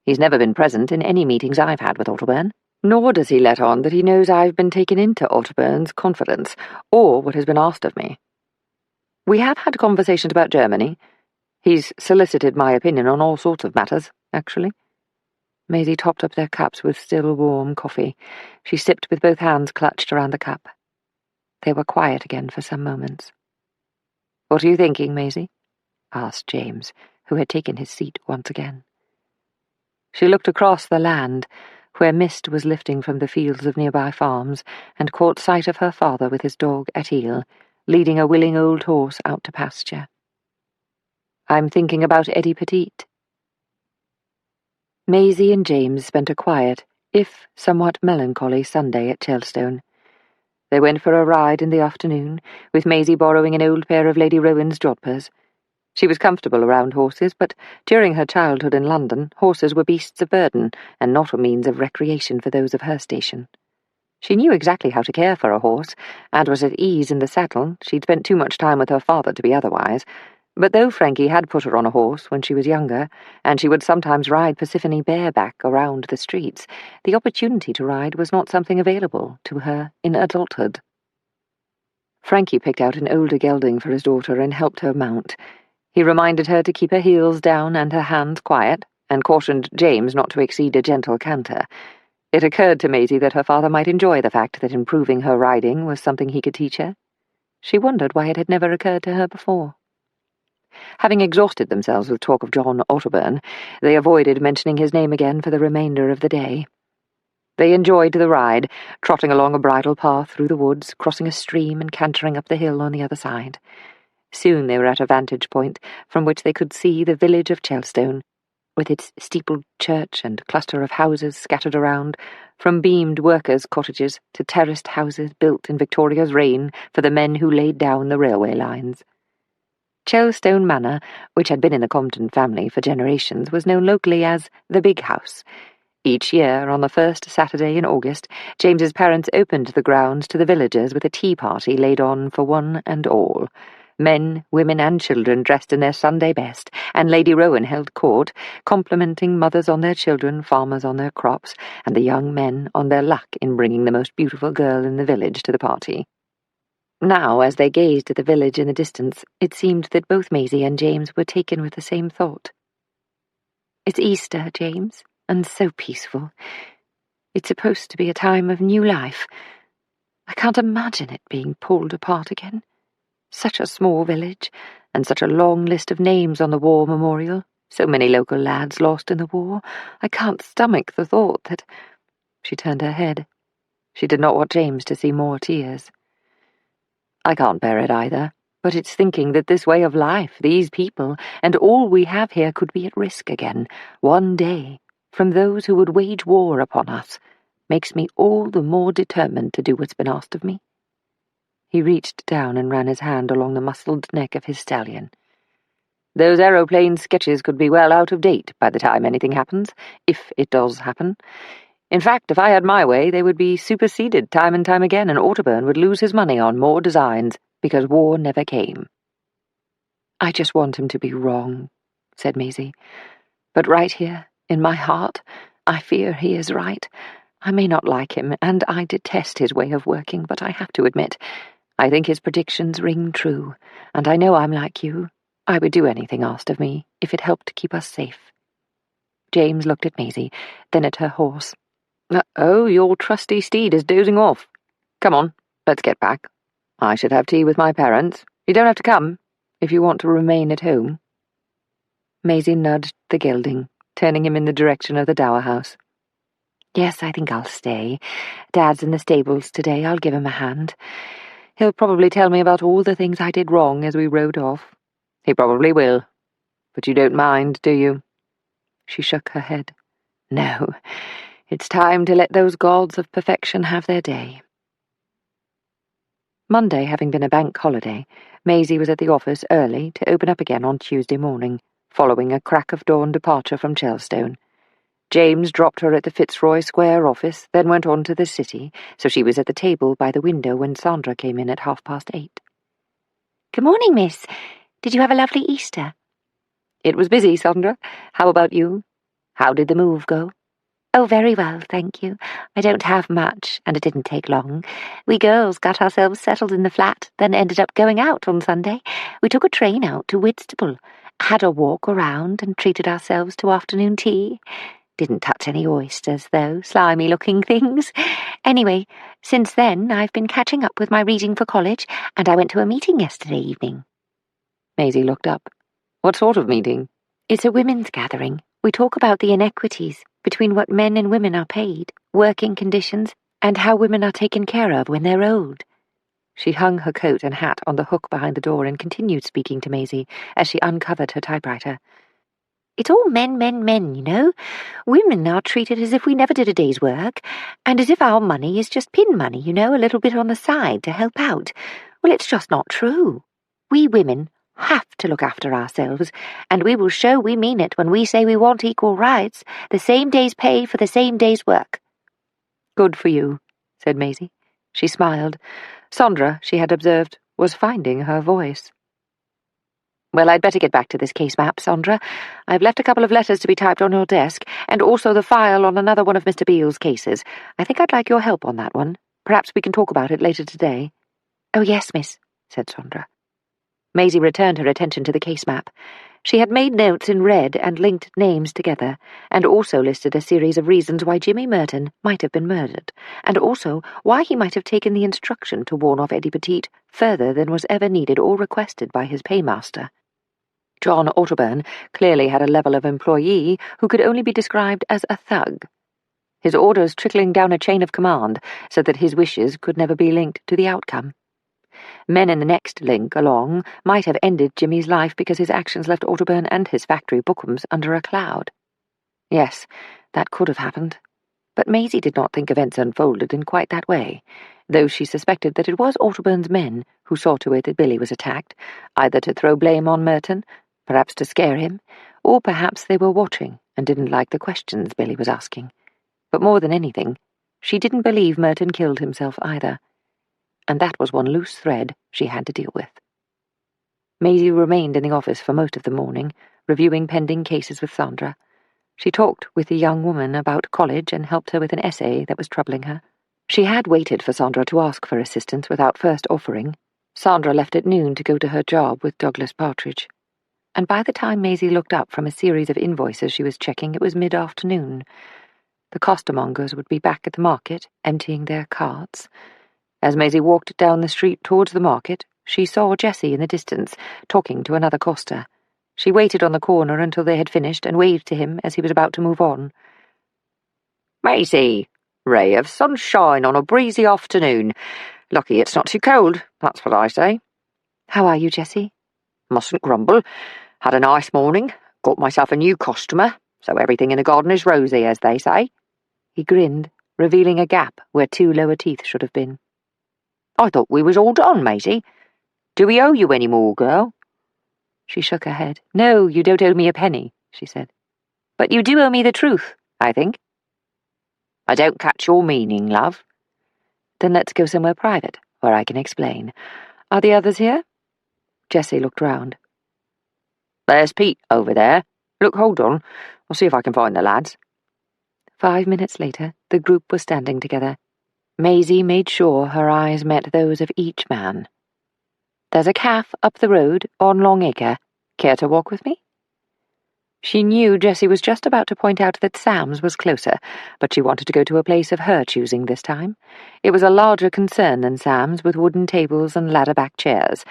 He's never been present in any meetings I've had with Otterburn, nor does he let on that he knows I've been taken into Otterburn's confidence, or what has been asked of me. We have had conversations about Germany. He's solicited my opinion on all sorts of matters, actually." Maisie topped up their cups with still warm coffee. She sipped with both hands clutched around the cup. They were quiet again for some moments. "What are you thinking, Maisie?" asked James, who had taken his seat once again. She looked across the land, where mist was lifting from the fields of nearby farms, and caught sight of her father with his dog Attila, leading a willing old horse out to pasture. "I'm thinking about Eddie Petite." Maisie and James spent a quiet, if somewhat melancholy, Sunday at Chelstone. They went for a ride in the afternoon, with Maisie borrowing an old pair of Lady Rowan's jodhpurs. She was comfortable around horses, but during her childhood in London, horses were beasts of burden, and not a means of recreation for those of her station. She knew exactly how to care for a horse, and was at ease in the saddle. She'd spent too much time with her father to be otherwise. But though Frankie had put her on a horse when she was younger, and she would sometimes ride Persephone bareback around the streets, the opportunity to ride was not something available to her in adulthood. Frankie picked out an older gelding for his daughter and helped her mount. He reminded her to keep her heels down and her hands quiet, and cautioned James not to exceed a gentle canter. It occurred to Maisie that her father might enjoy the fact that improving her riding was something he could teach her. She wondered why it had never occurred to her before. Having exhausted themselves with talk of John Otterburn, they avoided mentioning his name again for the remainder of the day. They enjoyed the ride, trotting along a bridle path through the woods, crossing a stream and cantering up the hill on the other side. Soon they were at a vantage point from which they could see the village of Chelstone, with its steepled church and cluster of houses scattered around, from beamed workers' cottages to terraced houses built in Victoria's reign for the men who laid down the railway lines. Chelstone Manor, which had been in the Compton family for generations, was known locally as the Big House. Each year, on the first Saturday in August, James's parents opened the grounds to the villagers with a tea party laid on for one and all. Men, women and children dressed in their Sunday best, and Lady Rowan held court, complimenting mothers on their children, farmers on their crops, and the young men on their luck in bringing the most beautiful girl in the village to the party. Now, as they gazed at the village in the distance, it seemed that both Maisie and James were taken with the same thought. It's Easter, James, and so peaceful. It's supposed to be a time of new life. I can't imagine it being pulled apart again. Such a small village, and such a long list of names on the war memorial. So many local lads lost in the war. I can't stomach the thought that... She turned her head. She did not want James to see more tears. I can't bear it either, but it's thinking that this way of life, these people, and all we have here could be at risk again, one day, from those who would wage war upon us, makes me all the more determined to do what's been asked of me. He reached down and ran his hand along the muscled neck of his stallion. Those aeroplane sketches could be well out of date by the time anything happens, if it does happen. In fact, if I had my way, they would be superseded time and time again, and Otterburn would lose his money on more designs, because war never came. I just want him to be wrong, said Maisie. But right here, in my heart, I fear he is right. I may not like him, and I detest his way of working, but I have to admit, I think his predictions ring true, and I know I'm like you. I would do anything asked of me, if it helped to keep us safe. James looked at Maisie, then at her horse. Oh, your trusty steed is dozing off. Come on, let's get back. I should have tea with my parents. You don't have to come, if you want to remain at home. Maisie nudged the gelding, turning him in the direction of the dower house. Yes, I think I'll stay. Dad's in the stables today. I'll give him a hand. He'll probably tell me about all the things I did wrong as we rode off. He probably will. But you don't mind, do you? She shook her head. No, it's time to let those gods of perfection have their day. Monday having been a bank holiday, Maisie was at the office early to open up again on Tuesday morning, following a crack of dawn departure from Chelstone. James dropped her at the Fitzroy Square office, then went on to the city, so she was at the table by the window when Sandra came in at 8:30. Good morning, miss. Did you have a lovely Easter? It was busy, Sandra. How about you? How did the move go? Oh, very well, thank you. I don't have much, and it didn't take long. We girls got ourselves settled in the flat, then ended up going out on Sunday. We took a train out to Whitstable, had a walk around, and treated ourselves to afternoon tea. Didn't touch any oysters, though, slimy-looking things. Anyway, since then I've been catching up with my reading for college, and I went to a meeting yesterday evening. Maisie looked up. What sort of meeting? It's a women's gathering. We talk about the inequities between what men and women are paid, working conditions, and how women are taken care of when they're old. She hung her coat and hat on the hook behind the door and continued speaking to Maisie as she uncovered her typewriter. It's all men, you know. Women are treated as if we never did a day's work, and as if our money is just pin money, you know, a little bit on the side to help out. Well, it's just not true. We women have to look after ourselves, and we will show we mean it when we say we want equal rights, the same day's pay for the same day's work. Good for you, said Maisie. She smiled. Sandra, she had observed, was finding her voice. Well, I'd better get back to this case map, Sandra. I've left a couple of letters to be typed on your desk, and also the file on another one of Mr. Beale's cases. I think I'd like your help on that one. Perhaps we can talk about it later today. Oh, yes, miss, said Sandra. Maisie returned her attention to the case map. She had made notes in red and linked names together, and also listed a series of reasons why Jimmy Merton might have been murdered, and also why he might have taken the instruction to warn off Eddie Petite further than was ever needed or requested by his paymaster. John Otterburn clearly had a level of employee who could only be described as a thug, his orders trickling down a chain of command so that his wishes could never be linked to the outcome. Men in the next link along might have ended Jimmy's life because his actions left Otterburn and his factory bookums under a cloud. Yes, that could have happened. But Maisie did not think events unfolded in quite that way, though she suspected that it was Otterburn's men who saw to it that Billy was attacked, either to throw blame on Merton, perhaps to scare him, or perhaps they were watching and didn't like the questions Billy was asking. But more than anything, she didn't believe Merton killed himself either, and that was one loose thread she had to deal with. Maisie remained in the office for most of the morning, reviewing pending cases with Sandra. She talked with the young woman about college and helped her with an essay that was troubling her. She had waited for Sandra to ask for assistance without first offering. Sandra left at noon to go to her job with Douglas Partridge, and by the time Maisie looked up from a series of invoices she was checking, it was mid-afternoon. The costermongers would be back at the market, emptying their carts. As Maisie walked down the street towards the market, she saw Jessie in the distance, talking to another coster. She waited on the corner until they had finished and waved to him as he was about to move on. Maisie, ray of sunshine on a breezy afternoon. Lucky it's not too cold, that's what I say. How are you, Jessie? Mustn't grumble. Had a nice morning, got myself a new customer, so everything in the garden is rosy, as they say. He grinned, revealing a gap where 2 lower teeth should have been. I thought we was all done, Maisie. Do we owe you any more, girl? She shook her head. No, you don't owe me a penny, she said. But you do owe me the truth, I think. I don't catch your meaning, love. Then let's go somewhere private, where I can explain. Are the others here? Jessie looked round. There's Pete over there. Look, hold on. I'll see if I can find the lads. 5 minutes later, the group was standing together. Maisie made sure her eyes met those of each man. There's a calf up the road on Long Acre. Care to walk with me? She knew Jessie was just about to point out that Sam's was closer, but she wanted to go to a place of her choosing this time. It was a larger concern than Sam's, with wooden tables and ladder-back chairs.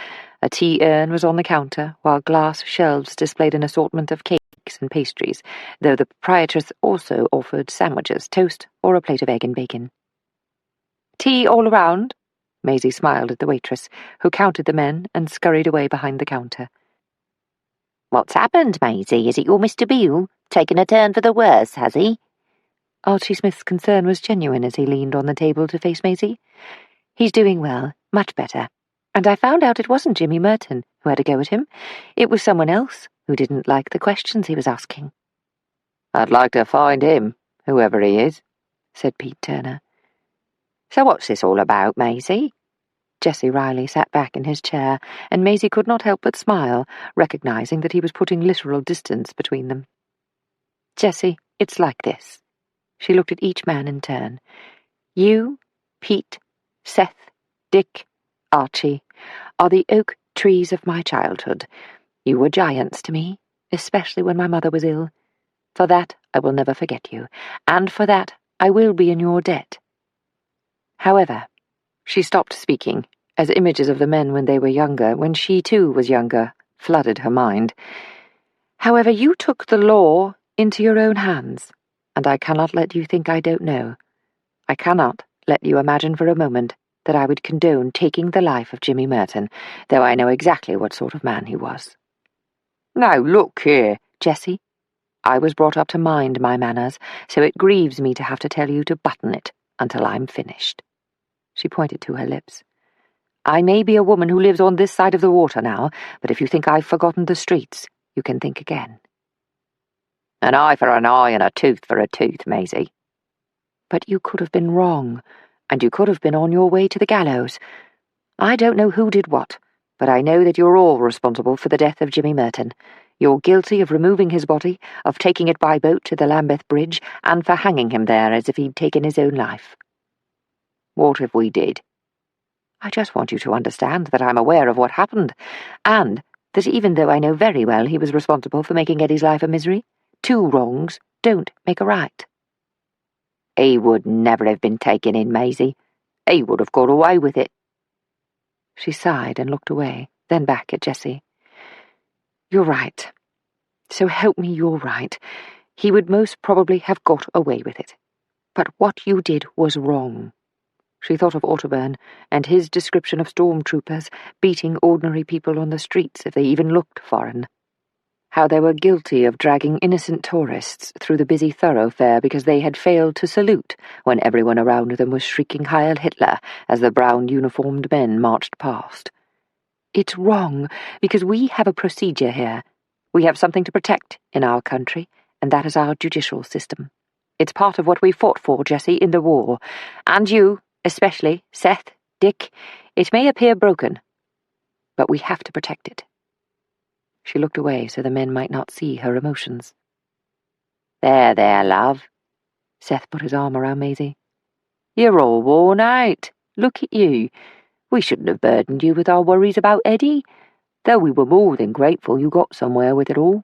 A tea urn was on the counter, while glass shelves displayed an assortment of cakes and pastries, though the proprietress also offered sandwiches, toast, or a plate of egg and bacon. Tea all around? Maisie smiled at the waitress, who counted the men and scurried away behind the counter. What's happened, Maisie? Is it your Mr. Beale? Taken a turn for the worse, has he? Archie Smith's concern was genuine as he leaned on the table to face Maisie. He's doing well, much better. And I found out it wasn't Jimmy Merton who had a go at him. It was someone else who didn't like the questions he was asking. I'd like to find him, whoever he is, said Pete Turner. So what's this all about, Maisie? Jessie Riley sat back in his chair, and Maisie could not help but smile, recognizing that he was putting literal distance between them. Jessie, it's like this. She looked at each man in turn. You, Pete, Seth, Dick, Archie, are the oak trees of my childhood. You were giants to me, especially when my mother was ill. For that I will never forget you, and for that I will be in your debt. However, she stopped speaking, as images of the men when they were younger, when she too was younger, flooded her mind. However, you took the law into your own hands, and I cannot let you think I don't know. I cannot let you imagine for a moment that I would condone taking the life of Jimmy Merton, though I know exactly what sort of man he was. Now, look here, Jessie. I was brought up to mind my manners, so it grieves me to have to tell you to button it until I'm finished. She pointed to her lips. I may be a woman who lives on this side of the water now, but if you think I've forgotten the streets, you can think again. An eye for an eye and a tooth for a tooth, Maisie. But you could have been wrong. and you could have been on your way to the gallows. I don't know who did what, but I know that you're all responsible for the death of Jimmy Merton. You're guilty of removing his body, of taking it by boat to the Lambeth Bridge, and for hanging him there as if he'd taken his own life. What if we did? I just want you to understand that I'm aware of what happened, and that even though I know very well he was responsible for making Eddie's life a misery, 2 wrongs don't make a right. He would never have been taken in, Maisie. He would have got away with it. She sighed and looked away, then back at Jessie. You're right. So help me, you're right. He would most probably have got away with it. But what you did was wrong. She thought of Otterburn and his description of stormtroopers beating ordinary people on the streets if they even looked foreign. How they were guilty of dragging innocent tourists through the busy thoroughfare because they had failed to salute when everyone around them was shrieking Heil Hitler as the brown-uniformed men marched past. It's wrong because we have a procedure here. We have something to protect in our country, and that is our judicial system. It's part of what we fought for, Jessie, in the war. And you, especially, Seth, Dick, it may appear broken, but we have to protect it. She looked away so the men might not see her emotions. There, love. Seth put his arm around Maisie. You're all worn out. Look at you. We shouldn't have burdened you with our worries about Eddie, though we were more than grateful you got somewhere with it all.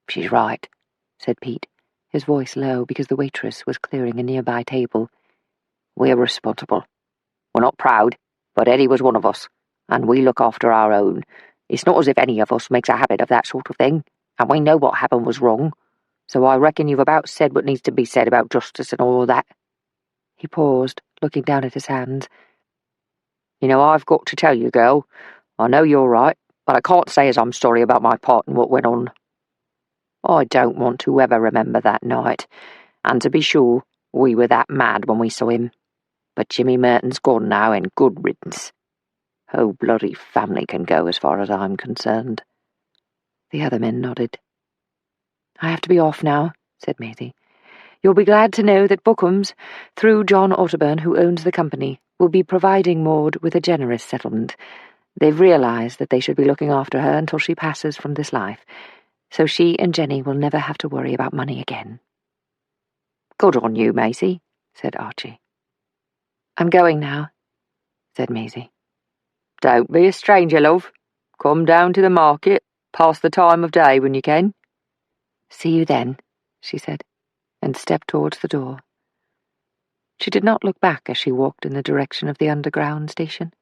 She's right, said Pete, his voice low because the waitress was clearing a nearby table. We're responsible. We're not proud, but Eddie was one of us, and we look after our own. It's not as if any of us makes a habit of that sort of thing, and we know what happened was wrong, so I reckon you've about said what needs to be said about justice and all that. He paused, looking down at his hands. You know, I've got to tell you, girl, I know you're right, but I can't say as I'm sorry about my part in what went on. I don't want to ever remember that night, and to be sure, we were that mad when we saw him. But Jimmy Merton's gone now, and good riddance. Whole bloody family can go as far as I'm concerned. The other men nodded. I have to be off now, said Maisie. You'll be glad to know that Bookham's, through John Otterburn, who owns the company, will be providing Maud with a generous settlement. They've realised that they should be looking after her until she passes from this life, so she and Jenny will never have to worry about money again. Good on you, Maisie, said Archie. I'm going now, said Maisie. Don't be a stranger, love. Come down to the market, pass the time of day when you can. See you then, she said, and stepped towards the door. She did not look back as she walked in the direction of the underground station.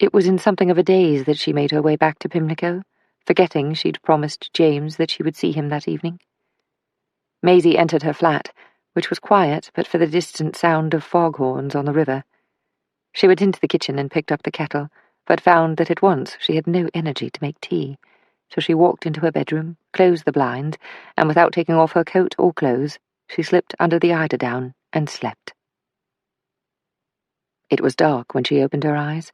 It was in something of a daze that she made her way back to Pimlico, forgetting she'd promised James that she would see him that evening. Maisie entered her flat, which was quiet but for the distant sound of foghorns on the river. She went into the kitchen and picked up the kettle, but found that at once she had no energy to make tea, so she walked into her bedroom, closed the blinds, and without taking off her coat or clothes, she slipped under the eiderdown and slept. It was dark when she opened her eyes,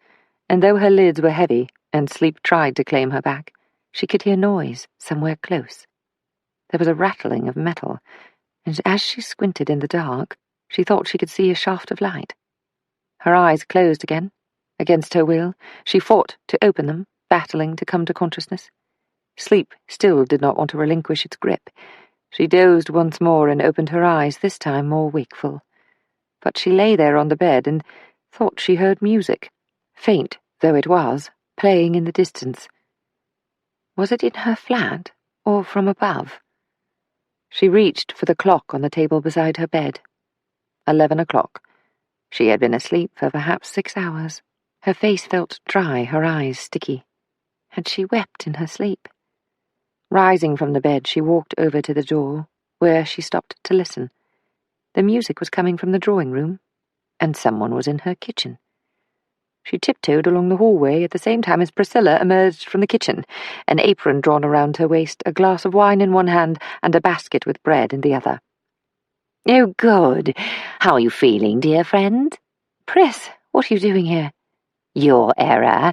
and though her lids were heavy and sleep tried to claim her back, she could hear noise somewhere close. There was a rattling of metal, and as she squinted in the dark, she thought she could see a shaft of light. Her eyes closed again. Against her will, she fought to open them, battling to come to consciousness. Sleep still did not want to relinquish its grip. She dozed once more and opened her eyes, this time more wakeful. But she lay there on the bed and thought she heard music, faint though it was, playing in the distance. Was it in her flat, or from above? She reached for the clock on the table beside her bed. 11 o'clock. She had been asleep for perhaps 6 hours. Her face felt dry, her eyes sticky. Had she wept in her sleep? Rising from the bed, she walked over to the door, where she stopped to listen. The music was coming from the drawing room, and someone was in her kitchen. She tiptoed along the hallway at the same time as Priscilla emerged from the kitchen, an apron drawn around her waist, a glass of wine in one hand, and a basket with bread in the other. "Oh, good. How are you feeling, dear friend?" "Pris, what are you doing here?" "Your error.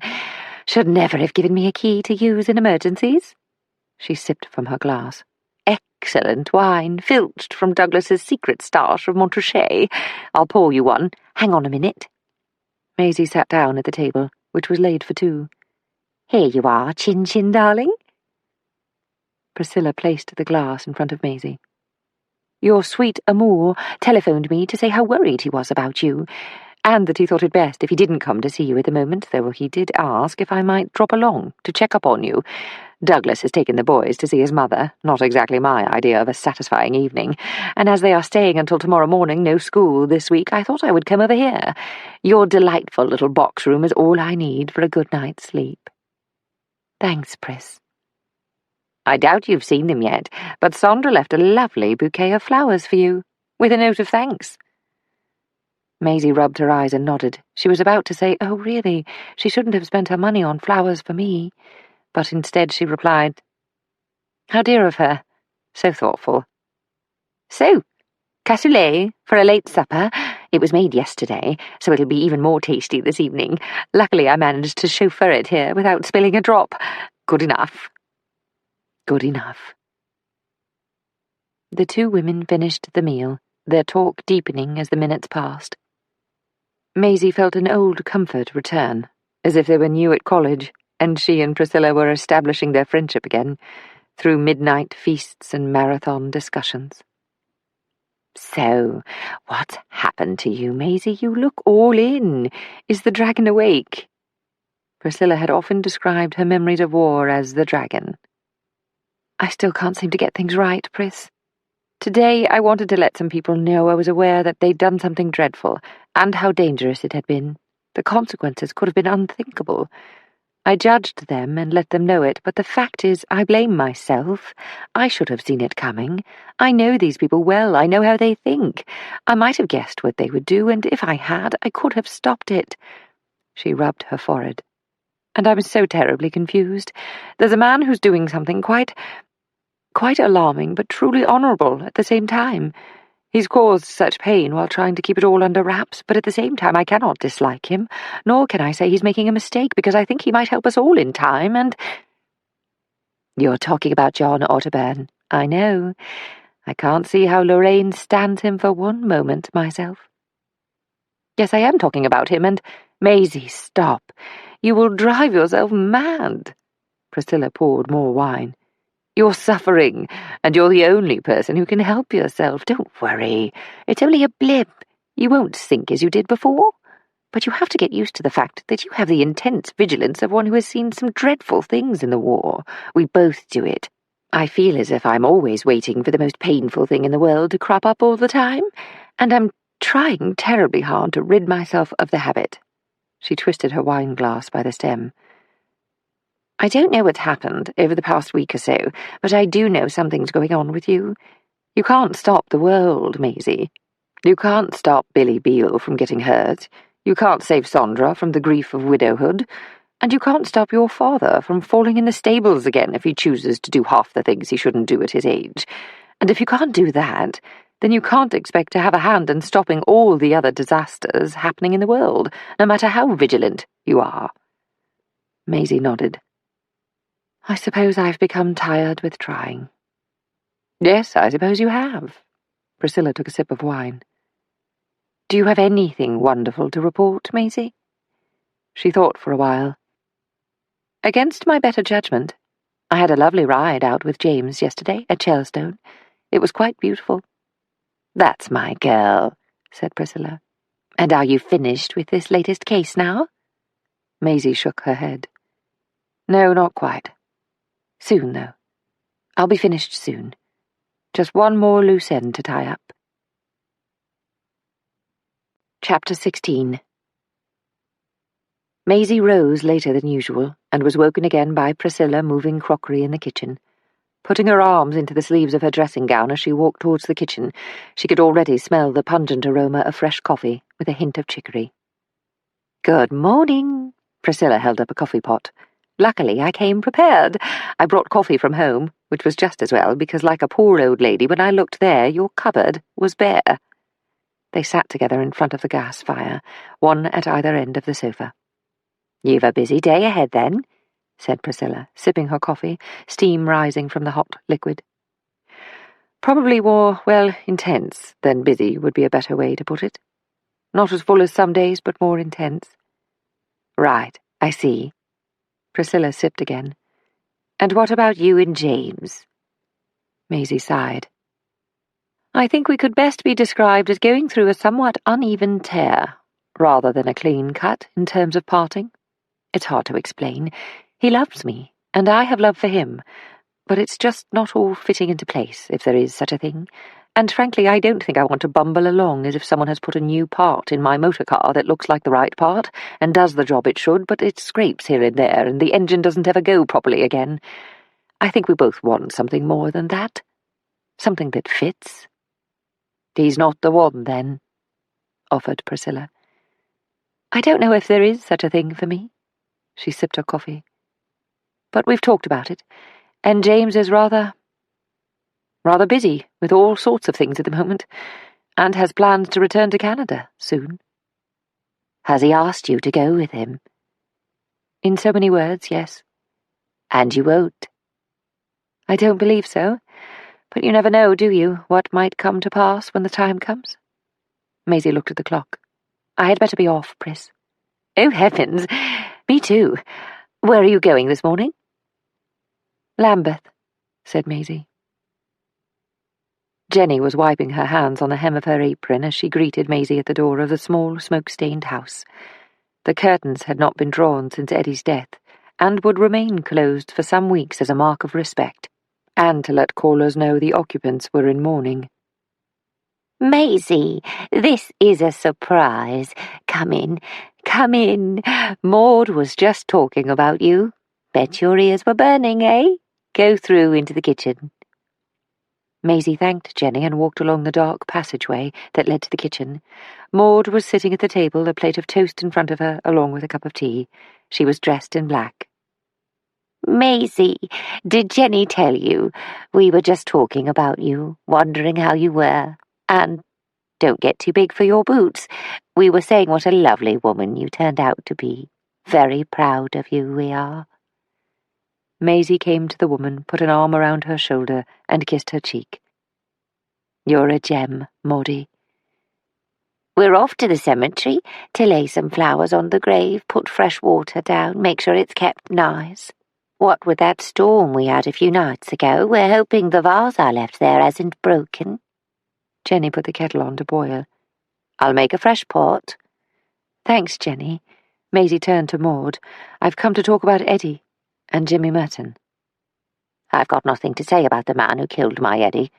Should never have given me a key to use in emergencies." She sipped from her glass. excellent wine, filched from Douglas's secret stash of Montrachet. I'll pour you one. Hang on a minute." Maisie sat down at the table, which was laid for two. "Here you are, Chin-Chin, darling." Priscilla placed the glass in front of Maisie. "Your sweet amour telephoned me to say how worried he was about you, and that he thought it best if he didn't come to see you at the moment, though he did ask if I might drop along to check up on you. Douglas has taken the boys to see his mother, not exactly my idea of a satisfying evening, and as they are staying until tomorrow morning, no school this week, I thought I would come over here. Your delightful little box room is all I need for a good night's sleep." "Thanks, Pris." "I doubt you've seen them yet, but Sandra left a lovely bouquet of flowers for you, with a note of thanks." Maisie rubbed her eyes and nodded. She was about to say, "Oh, really, she shouldn't have spent her money on flowers for me," but instead she replied, "How dear of her. So thoughtful." "So, cassoulet for a late supper. It was made yesterday, so it'll be even more tasty this evening. Luckily I managed to chauffeur it here without spilling a drop. Good enough." Good enough. The two women finished the meal, their talk deepening as the minutes passed. Maisie felt an old comfort return, as if they were new at college, and she and Priscilla were establishing their friendship again, through midnight feasts and marathon discussions. "So, what's happened to you, Maisie? You look all in. Is the dragon awake?" Priscilla had often described her memories of war as the dragon. "I still can't seem to get things right, Pris. Today I wanted to let some people know I was aware that they'd done something dreadful, and how dangerous it had been. The consequences could have been unthinkable. I judged them and let them know it, but the fact is I blame myself. I should have seen it coming. I know these people well. I know how they think. I might have guessed what they would do, and if I had, I could have stopped it." She rubbed her forehead. "And I'm so terribly confused. There's a man who's doing something quite alarming, but truly honourable at the same time. He's caused such pain while trying to keep it all under wraps, but at the same time I cannot dislike him, nor can I say he's making a mistake, because I think he might help us all in time, and—" "You're talking about John Otterburn. I know. I can't see how Lorraine stands him for one moment myself." "Yes, I am talking about him, and—" "Maisie, stop. You will drive yourself mad." Priscilla poured more wine. "You're suffering, and you're the only person who can help yourself. Don't worry. It's only a blip. You won't sink as you did before. But you have to get used to the fact that you have the intense vigilance of one who has seen some dreadful things in the war. We both do it. I feel as if I'm always waiting for the most painful thing in the world to crop up all the time, and I'm trying terribly hard to rid myself of the habit." She twisted her wine glass by the stem. "I don't know what's happened over the past week or so, but I do know something's going on with you. You can't stop the world, Maisie. You can't stop Billy Beale from getting hurt. You can't save Sandra from the grief of widowhood. And you can't stop your father from falling in the stables again if he chooses to do half the things he shouldn't do at his age. And if you can't do that, then you can't expect to have a hand in stopping all the other disasters happening in the world, no matter how vigilant you are." Maisie nodded. "I suppose I've become tired with trying." "Yes, I suppose you have." Priscilla took a sip of wine. "Do you have anything wonderful to report, Maisie?" She thought for a while. "Against my better judgment, I had a lovely ride out with James yesterday at Chelstone. It was quite beautiful." "That's my girl," said Priscilla. "And are you finished with this latest case now?" Maisie shook her head. "No, not quite. Soon, though. I'll be finished soon. Just one more loose end to tie up." Chapter 16. Maisie rose later than usual, and was woken again by Priscilla moving crockery in the kitchen. Putting her arms into the sleeves of her dressing gown as she walked towards the kitchen, she could already smell the pungent aroma of fresh coffee, with a hint of chicory. "Good morning." Priscilla held up a coffee pot. "Luckily I came prepared. I brought coffee from home, which was just as well, because like a poor old lady, when I looked there, your cupboard was bare." They sat together in front of the gas fire, one at either end of the sofa. "You've a busy day ahead, then," said Priscilla, sipping her coffee, steam rising from the hot liquid. Probably more, well, intense than busy would be a better way to put it. Not as full as some days, but more intense. Right, I see. Priscilla sipped again. And what about you and James? Maisie sighed. I think we could best be described as going through a somewhat uneven tear, rather than a clean cut in terms of parting. It's hard to explain. He loves me, and I have love for him, but it's just not all fitting into place, if there is such a thing. And frankly, I don't think I want to bumble along as if someone has put a new part in my motor car that looks like the right part, and does the job it should, but it scrapes here and there, and the engine doesn't ever go properly again. I think we both want something more than that. Something that fits. He's not the one, then, offered Priscilla. I don't know if there is such a thing for me. She sipped her coffee. But we've talked about it, and James is rather busy with all sorts of things at the moment, and has plans to return to Canada soon. Has he asked you to go with him? In so many words, yes. And you won't? I don't believe so, but you never know, do you, what might come to pass when the time comes? Maisie looked at the clock. I had better be off, Pris. Oh, heavens! Me too. Where are you going this morning? Lambeth, said Maisie. Jenny was wiping her hands on the hem of her apron as she greeted Maisie at the door of the small, smoke-stained house. The curtains had not been drawn since Eddie's death, and would remain closed for some weeks as a mark of respect, and to let callers know the occupants were in mourning. Maisie, this is a surprise. Come in, come in. Maud was just talking about you. Bet your ears were burning, eh? Go through into the kitchen. Maisie thanked Jenny and walked along the dark passageway that led to the kitchen. Maud was sitting at the table, a plate of toast in front of her, along with a cup of tea. She was dressed in black. Maisie, did Jenny tell you? We were just talking about you, wondering how you were. And don't get too big for your boots. We were saying what a lovely woman you turned out to be. Very proud of you, we are. Maisie came to the woman, put an arm around her shoulder, and kissed her cheek. You're a gem, Maudie. We're off to the cemetery to lay some flowers on the grave, put fresh water down, make sure it's kept nice. What with that storm we had a few nights ago, we're hoping the vase I left there hasn't broken. Jenny put the kettle on to boil. I'll make a fresh pot. Thanks, Jenny. Maisie turned to Maud. I've come to talk about Eddie and Jimmy Merton. I've got nothing to say about the man who killed my Eddie,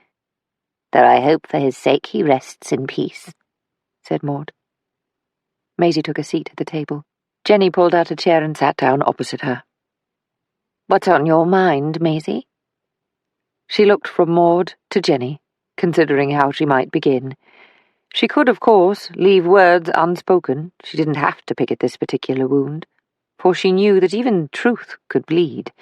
though I hope for his sake he rests in peace, said Maud. Maisie took a seat at the table. Jenny pulled out a chair and sat down opposite her. What's on your mind, Maisie? She looked from Maud to Jenny, considering how she might begin. She could, of course, leave words unspoken. She didn't have to pick at this particular wound, for she knew that even truth could bleed.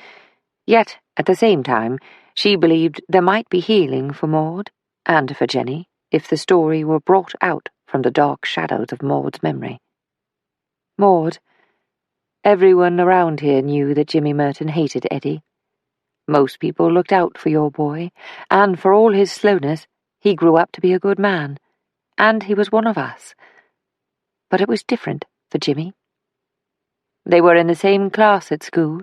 Yet, at the same time, she believed there might be healing for Maud, and for Jenny, if the story were brought out from the dark shadows of Maud's memory. Maud, everyone around here knew that Jimmy Merton hated Eddie. Most people looked out for your boy, and for all his slowness, he grew up to be a good man, and he was one of us. But it was different for Jimmy. They were in the same class at school,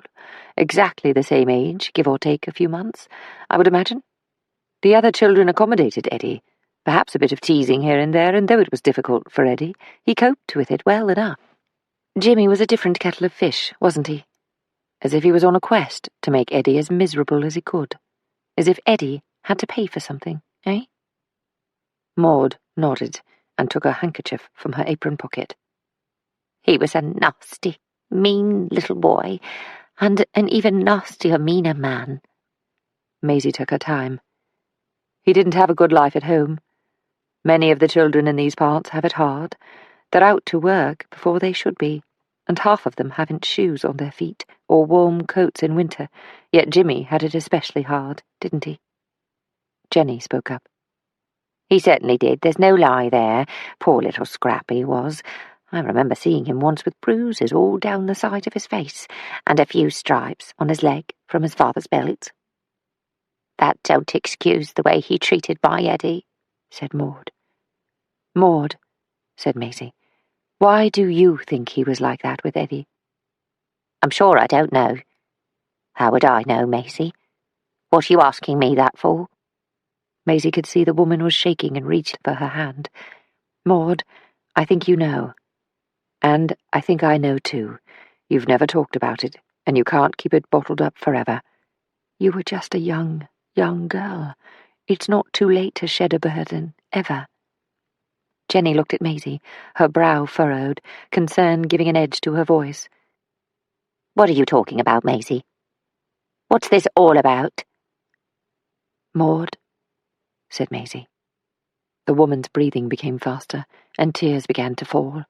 exactly the same age, give or take a few months, I would imagine. The other children accommodated Eddie, perhaps a bit of teasing here and there, and though it was difficult for Eddie, he coped with it well enough. Jimmy was a different kettle of fish, wasn't he? As if he was on a quest to make Eddie as miserable as he could. As if Eddie had to pay for something, eh? Maud nodded and took a handkerchief from her apron pocket. He was a nasty, mean little boy, and an even nastier, meaner man. Maisie took her time. He didn't have a good life at home. Many of the children in these parts have it hard. They're out to work before they should be, and half of them haven't shoes on their feet or warm coats in winter, yet Jimmy had it especially hard, didn't he? Jenny spoke up. He certainly did, there's no lie there. Poor little scrap he was. I remember seeing him once with bruises all down the side of his face, and a few stripes on his leg from his father's belt. That don't excuse the way he treated my Eddie, said Maud. Maud, said Maisie, why do you think he was like that with Eddie? I'm sure I don't know. How would I know, Maisie? What are you asking me that for? Maisie could see the woman was shaking and reached for her hand. Maud, I think you know. And I think I know too. You've never talked about it, and you can't keep it bottled up forever. You were just a young girl. It's not too late to shed a burden, ever. Jenny looked at Maisie, her brow furrowed, concern giving an edge to her voice. What are you talking about, Maisie? What's this all about? Maud, said Maisie. The woman's breathing became faster, and tears began to fall.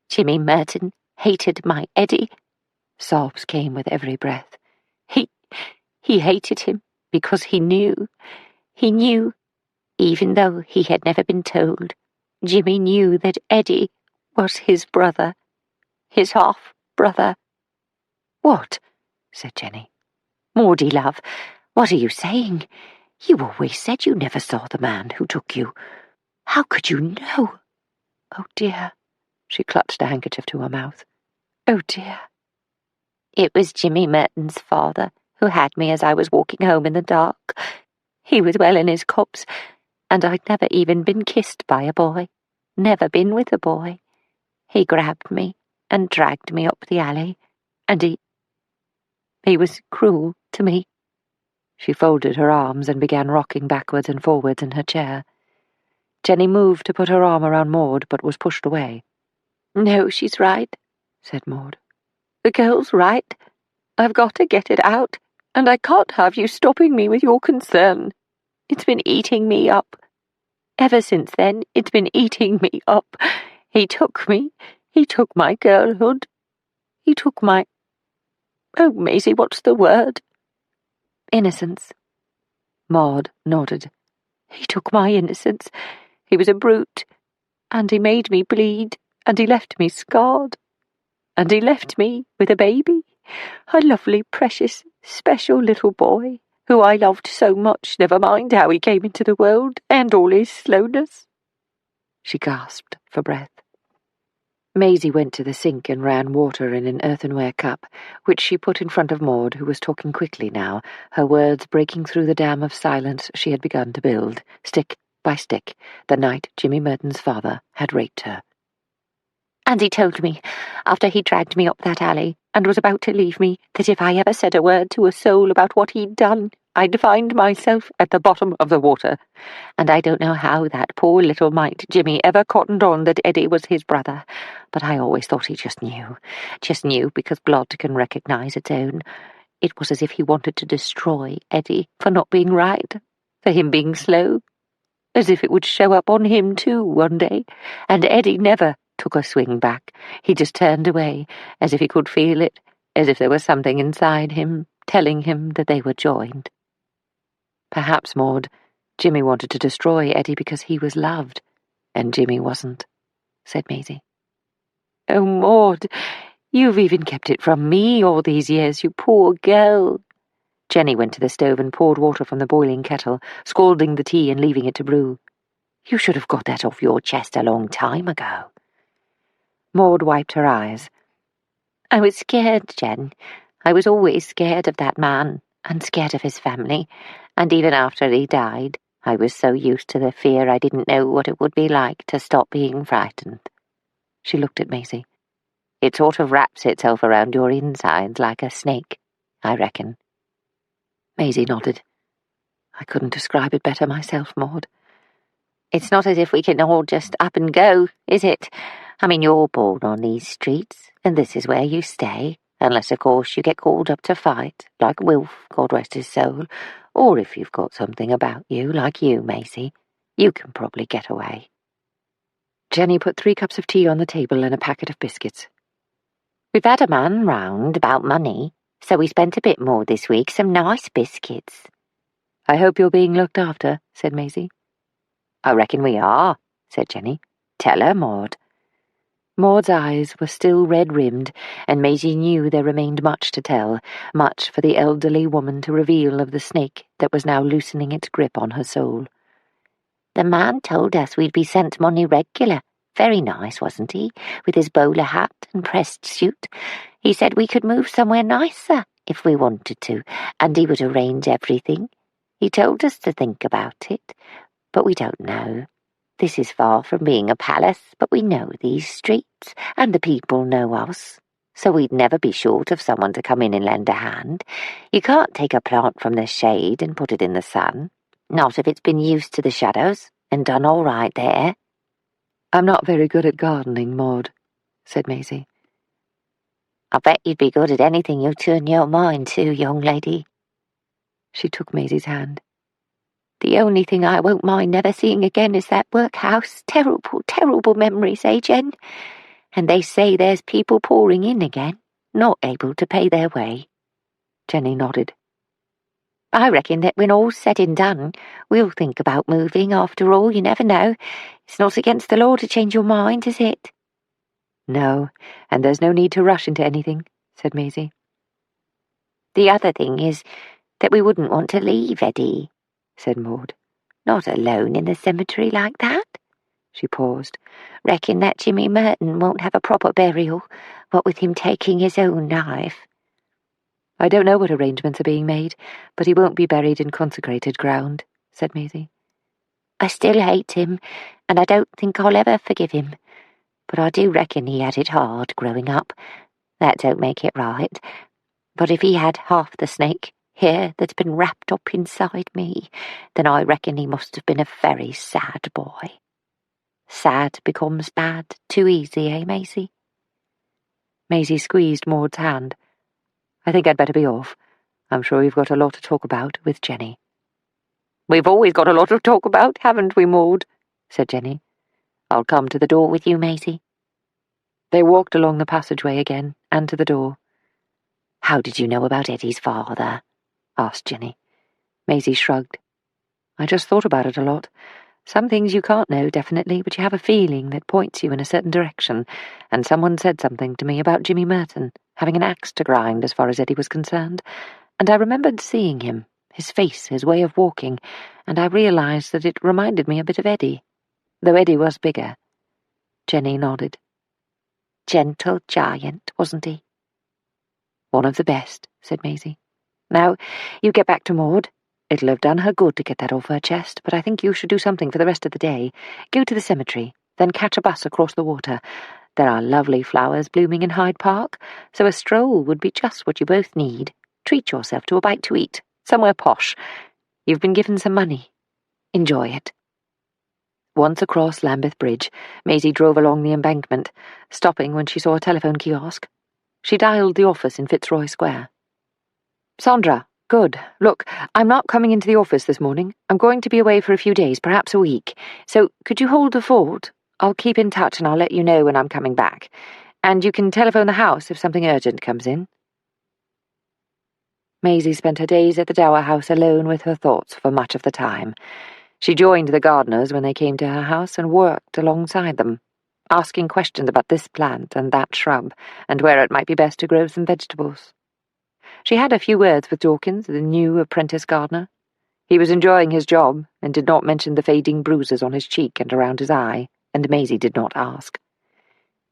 Jimmy Merton hated my Eddie. Sobs came with every breath. He hated him because he knew, even though he had never been told, Jimmy knew that Eddie was his brother, his half-brother. What? Said Jenny. Maudie, love, what are you saying? You always said you never saw the man who took you. How could you know? Oh dear. She clutched a handkerchief to her mouth. Oh dear. It was Jimmy Merton's father who had me as I was walking home in the dark. He was well in his copse, and I'd never even been kissed by a boy, never been with a boy. He grabbed me and dragged me up the alley, and he was cruel to me. She folded her arms and began rocking backwards and forwards in her chair. Jenny moved to put her arm around Maud, but was pushed away. No, she's right, said Maud. The girl's right. I've got to get it out, and I can't have you stopping me with your concern. It's been eating me up. Ever since then, it's been eating me up. He took me. He took my girlhood. He took my... Oh, Maisie, what's the word? Innocence. Maud nodded. He took my innocence. He was a brute. And he made me bleed. And he left me scarred. And he left me with a baby. A lovely, precious, special little boy, who I loved so much, never mind how he came into the world, and all his slowness. She gasped for breath. Maisie went to the sink and ran water in an earthenware cup, which she put in front of Maud, who was talking quickly now, her words breaking through the dam of silence she had begun to build, stick by stick, the night Jimmy Merton's father had raped her. And he told me, after he dragged me up that alley and was about to leave me, that if I ever said a word to a soul about what he'd done, I'd find myself at the bottom of the water. And I don't know how that poor little mite Jimmy ever cottoned on that Eddie was his brother, but I always thought he just knew because blood can recognise its own. It was as if he wanted to destroy Eddie for not being right, for him being slow, as if it would show up on him too one day, and Eddie never took a swing back. He just turned away, as if he could feel it, as if there was something inside him telling him that they were joined. Perhaps, Maud, Jimmy wanted to destroy Eddie because he was loved, and Jimmy wasn't, said Maisie. Oh, Maud, you've even kept it from me all these years, you poor girl. Jenny went to the stove and poured water from the boiling kettle, scalding the tea and leaving it to brew. You should have got that off your chest a long time ago. Maud wiped her eyes. I was scared, Jen. I was always scared of that man, and scared of his family, and even after he died, I was so used to the fear I didn't know what it would be like to stop being frightened. She looked at Maisie. It sort of wraps itself around your insides like a snake, I reckon. Maisie nodded. I couldn't describe it better myself, Maud. It's not as if we can all just up and go, is it? I mean, you're born on these streets, and this is where you stay, unless, of course, you get called up to fight, like Wilf, God rest his soul, or if you've got something about you, like you, Maisie, you can probably get away. Jenny put 3 cups of tea on the table and a packet of biscuits. We've had a man round about money, so we spent a bit more this week, some nice biscuits. I hope you're being looked after, said Maisie. I reckon we are, said Jenny. Tell her, Maud. Maud's eyes were still red-rimmed, and Maisie knew there remained much to tell, much for the elderly woman to reveal of the snake that was now loosening its grip on her soul. The man told us we'd be sent money regular. Very nice, wasn't he? With his bowler hat and pressed suit. He said we could move somewhere nicer if we wanted to, and he would arrange everything. He told us to think about it, but we don't know. This is far from being a palace, but we know these streets, and the people know us. So we'd never be short of someone to come in and lend a hand. You can't take a plant from the shade and put it in the sun. Not if it's been used to the shadows, and done all right there. I'm not very good at gardening, Maud, said Maisie. I bet you'd be good at anything you turn your mind to, young lady. She took Maisie's hand. The only thing I won't mind never seeing again is that workhouse. Terrible, terrible memories, eh, Jen? And they say there's people pouring in again, not able to pay their way. Jenny nodded. I reckon that when all's said and done, we'll think about moving. After all, you never know. It's not against the law to change your mind, is it? No, and there's no need to rush into anything, said Maisie. The other thing is that we wouldn't want to leave Eddie, said Maud. Not alone in the cemetery like that. She paused. Reckon that Jimmy Merton won't have a proper burial, what with him taking his own life. I don't know what arrangements are being made, but he won't be buried in consecrated ground, said Maisie. I still hate him, and I don't think I'll ever forgive him. But I do reckon he had it hard growing up. That don't make it right. But if he had half the snake here that's been wrapped up inside me, then I reckon he must have been a very sad boy. Sad becomes bad too easy, eh, Maisie? Maisie squeezed Maud's hand. I think I'd better be off. I'm sure you've got a lot to talk about with Jenny. We've always got a lot to talk about, haven't we, Maud? Said Jenny. I'll come to the door with you, Maisie. They walked along the passageway again, and to the door. How did you know about Eddie's father? Asked Jenny. Maisie shrugged. I just thought about it a lot. Some things you can't know definitely, but you have a feeling that points you in a certain direction, and someone said something to me about Jimmy Merton having an axe to grind as far as Eddie was concerned, and I remembered seeing him, his face, his way of walking, and I realised that it reminded me a bit of Eddie, though Eddie was bigger. Jenny nodded. Gentle giant, wasn't he? One of the best, said Maisie. Now, you get back to Maud. It'll have done her good to get that off her chest, but I think you should do something for the rest of the day. Go to the cemetery, then catch a bus across the water. There are lovely flowers blooming in Hyde Park, so a stroll would be just what you both need. Treat yourself to a bite to eat, somewhere posh. You've been given some money. Enjoy it. Once across Lambeth Bridge, Maisie drove along the embankment, stopping when she saw a telephone kiosk. She dialed the office in Fitzroy Square. Sandra, good. Look, I'm not coming into the office this morning. I'm going to be away for a few days, perhaps a week. So could you hold the fort? I'll keep in touch and I'll let you know when I'm coming back. And you can telephone the house if something urgent comes in. Maisie spent her days at the Dower House alone with her thoughts for much of the time. She joined the gardeners when they came to her house and worked alongside them, asking questions about this plant and that shrub, and where it might be best to grow some vegetables. She had a few words with Dawkins, the new apprentice gardener. He was enjoying his job, and did not mention the fading bruises on his cheek and around his eye, and Maisie did not ask.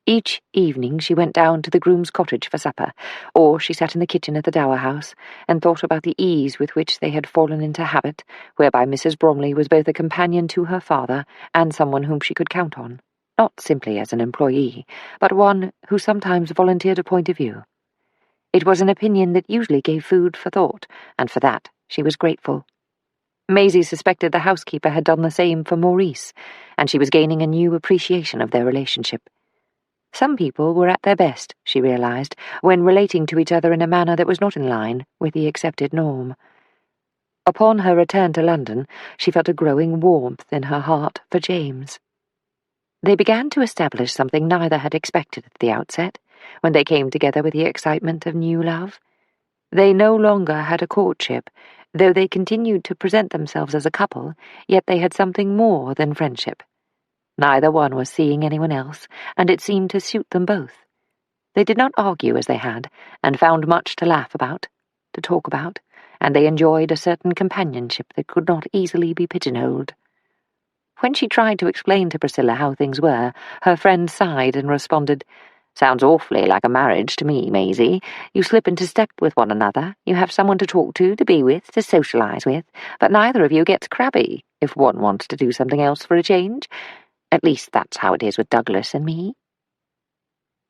Each evening she went down to the groom's cottage for supper, or she sat in the kitchen at the Dower House and thought about the ease with which they had fallen into habit, whereby Mrs. Bromley was both a companion to her father and someone whom she could count on, not simply as an employee, but one who sometimes volunteered a point of view. It was an opinion that usually gave food for thought, and for that she was grateful. Maisie suspected the housekeeper had done the same for Maurice, and she was gaining a new appreciation of their relationship. Some people were at their best, she realised, when relating to each other in a manner that was not in line with the accepted norm. Upon her return to London, she felt a growing warmth in her heart for James. They began to establish something neither had expected at the outset, when they came together with the excitement of new love. They no longer had a courtship. Though they continued to present themselves as a couple, yet they had something more than friendship. Neither one was seeing anyone else, and it seemed to suit them both. They did not argue as they had, and found much to laugh about, to talk about, and they enjoyed a certain companionship that could not easily be pigeonholed. When she tried to explain to Priscilla how things were, her friend sighed and responded, "Sounds awfully like a marriage to me, Maisie. You slip into step with one another, you have someone to talk to be with, to socialise with, but neither of you gets crabby if one wants to do something else for a change. At least that's how it is with Douglas and me."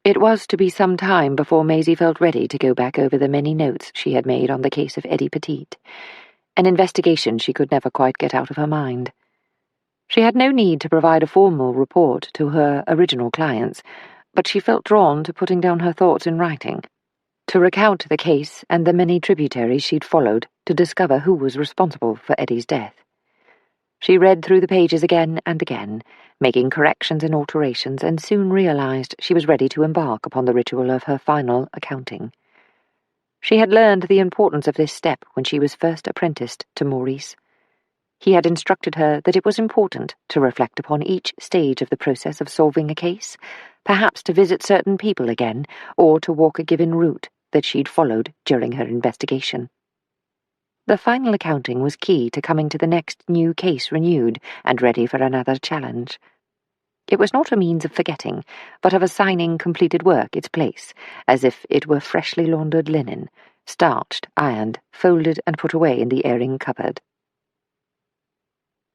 It was to be some time before Maisie felt ready to go back over the many notes she had made on the case of Eddie Petite, an investigation she could never quite get out of her mind. She had no need to provide a formal report to her original clients, but she felt drawn to putting down her thoughts in writing, to recount the case and the many tributaries she'd followed to discover who was responsible for Eddie's death. She read through the pages again and again, making corrections and alterations, and soon realized she was ready to embark upon the ritual of her final accounting. She had learned the importance of this step when she was first apprenticed to Maurice. He had instructed her that it was important to reflect upon each stage of the process of solving a case, perhaps to visit certain people again, or to walk a given route that she'd followed during her investigation. The final accounting was key to coming to the next new case renewed and ready for another challenge. It was not a means of forgetting, but of assigning completed work its place, as if it were freshly laundered linen, starched, ironed, folded and put away in the airing cupboard.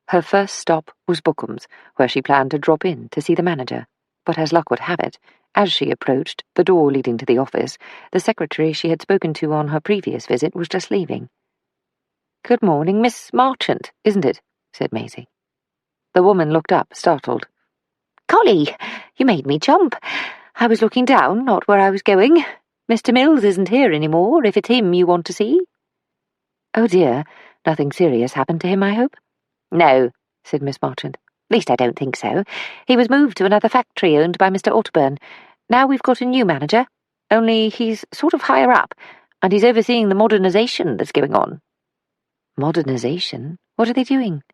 Her first stop was Bookham's, where she planned to drop in to see the manager, but as luck would have it, as she approached the door leading to the office, the secretary she had spoken to on her previous visit was just leaving. "Good morning, Miss Marchant, isn't it?" said Maisie. The woman looked up, startled. "Golly, you made me jump. I was looking down, not where I was going. Mr. Mills isn't here any more, if it's him you want to see." "Oh dear, nothing serious happened to him, I hope?" "No," said Miss Marchant. "At least I don't think so. He was moved to another factory owned by Mr. Otterburn. Now we've got a new manager, only he's sort of higher up, and he's overseeing the modernisation that's going on." "Modernisation? What are they doing?"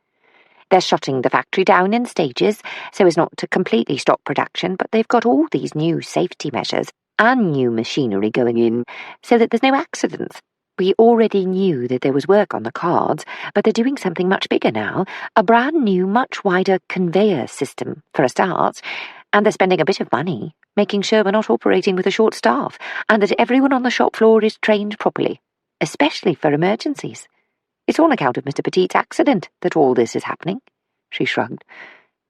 "They're shutting the factory down in stages, so as not to completely stop production, but they've got all these new safety measures and new machinery going in, so that there's no accidents. We already knew that there was work on the cards, but they're doing something much bigger now, a brand new, much wider conveyor system, for a start, and they're spending a bit of money, making sure we're not operating with a short staff, and that everyone on the shop floor is trained properly, especially for emergencies. It's on account of Mr. Petite's accident that all this is happening." She shrugged.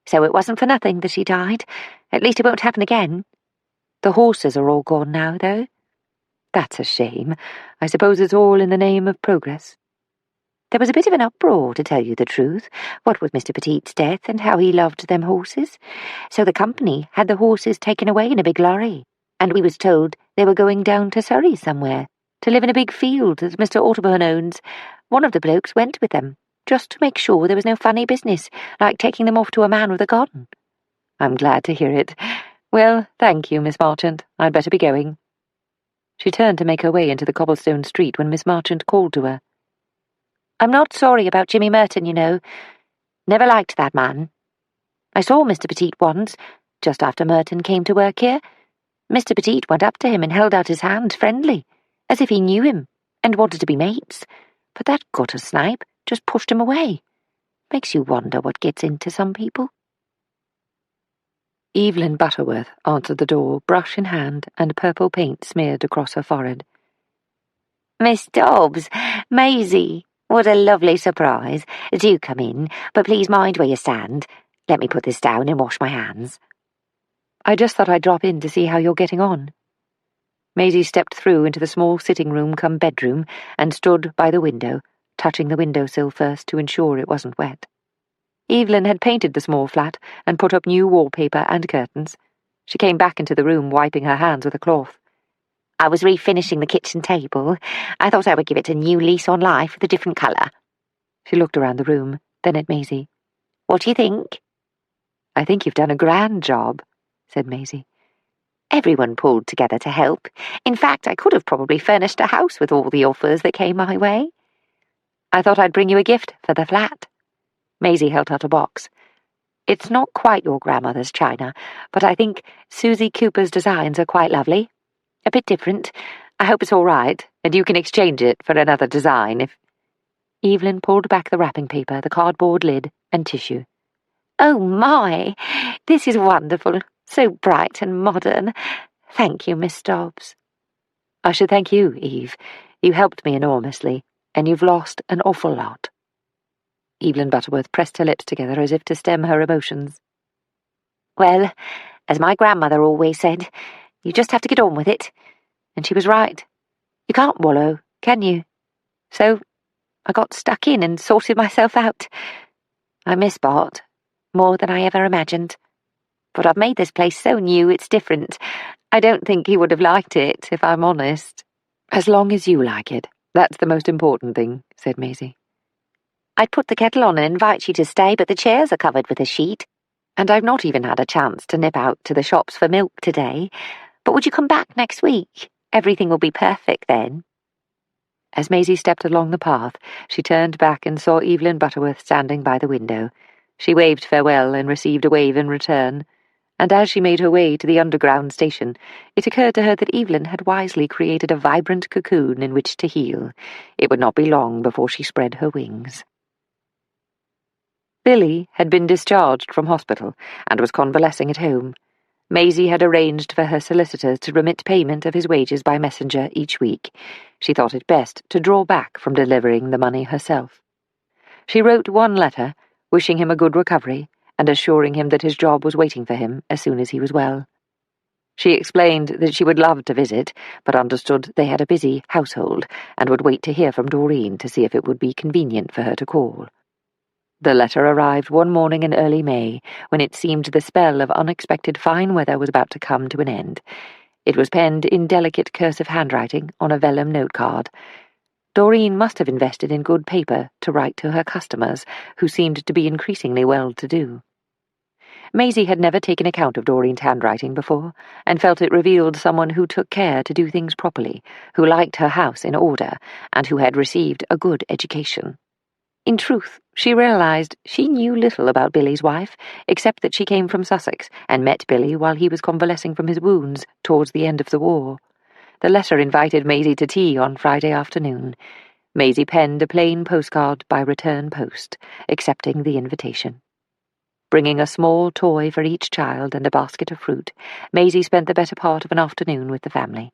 "So it wasn't for nothing that he died. At least it won't happen again. The horses are all gone now, though." "That's a shame. I suppose it's all in the name of progress." "There was a bit of an uproar, to tell you the truth, what with Mr. Petite's death and how he loved them horses. So the company had the horses taken away in a big lorry, and we was told they were going down to Surrey somewhere, to live in a big field that Mr. Otterburn owns. One of the blokes went with them, just to make sure there was no funny business, like taking them off to a man with a gun." "I'm glad to hear it. Well, thank you, Miss Marchant. I'd better be going." She turned to make her way into the cobblestone street when Miss Marchant called to her. "I'm not sorry about Jimmy Merton, you know. Never liked that man. I saw Mr. Petite once, just after Merton came to work here. Mr. Petite went up to him and held out his hand, friendly, as if he knew him, and wanted to be mates. But that gutter snipe just pushed him away. Makes you wonder what gets into some people." Evelyn Butterworth answered the door, brush in hand, and purple paint smeared across her forehead. "Miss Dobbs, Maisie, what a lovely surprise. Do come in, but please mind where you stand. Let me put this down and wash my hands." "I just thought I'd drop in to see how you're getting on." Maisie stepped through into the small sitting-room come bedroom and stood by the window, touching the windowsill first to ensure it wasn't wet. Evelyn had painted the small flat and put up new wallpaper and curtains. She came back into the room, wiping her hands with a cloth. "I was refinishing the kitchen table. I thought I would give it a new lease on life with a different colour." She looked around the room, then at Maisie. "What do you think?" "I think you've done a grand job," said Maisie. "Everyone pulled together to help. In fact, I could have probably furnished a house with all the offers that came my way." "I thought I'd bring you a gift for the flat." Maisie held out a box. It's not quite your grandmother's china, but I think Susie Cooper's designs are quite lovely. A bit different. I hope it's all right, and you can exchange it for another design if—" Evelyn pulled back the wrapping paper, the cardboard lid, and tissue. "Oh, my! This is wonderful. So bright and modern. Thank you, Miss Dobbs." "I should thank you, Eve. You helped me enormously, and you've lost an awful lot." Evelyn Butterworth pressed her lips together as if to stem her emotions. "Well, as my grandmother always said, you just have to get on with it. And she was right. You can't wallow, can you? So I got stuck in and sorted myself out. I miss Bart, more than I ever imagined. But I've made this place so new it's different. I don't think he would have liked it, if I'm honest." "As long as you like it, that's the most important thing," said Maisie. "I'd put the kettle on and invite you to stay, but the chairs are covered with a sheet. And I've not even had a chance to nip out to the shops for milk today. But would you come back next week? Everything will be perfect then." As Maisie stepped along the path, she turned back and saw Evelyn Butterworth standing by the window. She waved farewell and received a wave in return. And as she made her way to the underground station, it occurred to her that Evelyn had wisely created a vibrant cocoon in which to heal. It would not be long before she spread her wings. Billy had been discharged from hospital and was convalescing at home. Maisie had arranged for her solicitor to remit payment of his wages by messenger each week. She thought it best to draw back from delivering the money herself. She wrote one letter, wishing him a good recovery and assuring him that his job was waiting for him as soon as he was well. She explained that she would love to visit, but understood they had a busy household and would wait to hear from Doreen to see if it would be convenient for her to call. The letter arrived one morning in early May, when it seemed the spell of unexpected fine weather was about to come to an end. It was penned in delicate cursive handwriting on a vellum note card. Doreen must have invested in good paper to write to her customers, who seemed to be increasingly well-to-do. Maisie had never taken account of Doreen's handwriting before, and felt it revealed someone who took care to do things properly, who liked her house in order, and who had received a good education. In truth, she realized she knew little about Billy's wife, except that she came from Sussex and met Billy while he was convalescing from his wounds towards the end of the war. The letter invited Maisie to tea on Friday afternoon. Maisie penned a plain postcard by return post, accepting the invitation. Bringing a small toy for each child and a basket of fruit, Maisie spent the better part of an afternoon with the family.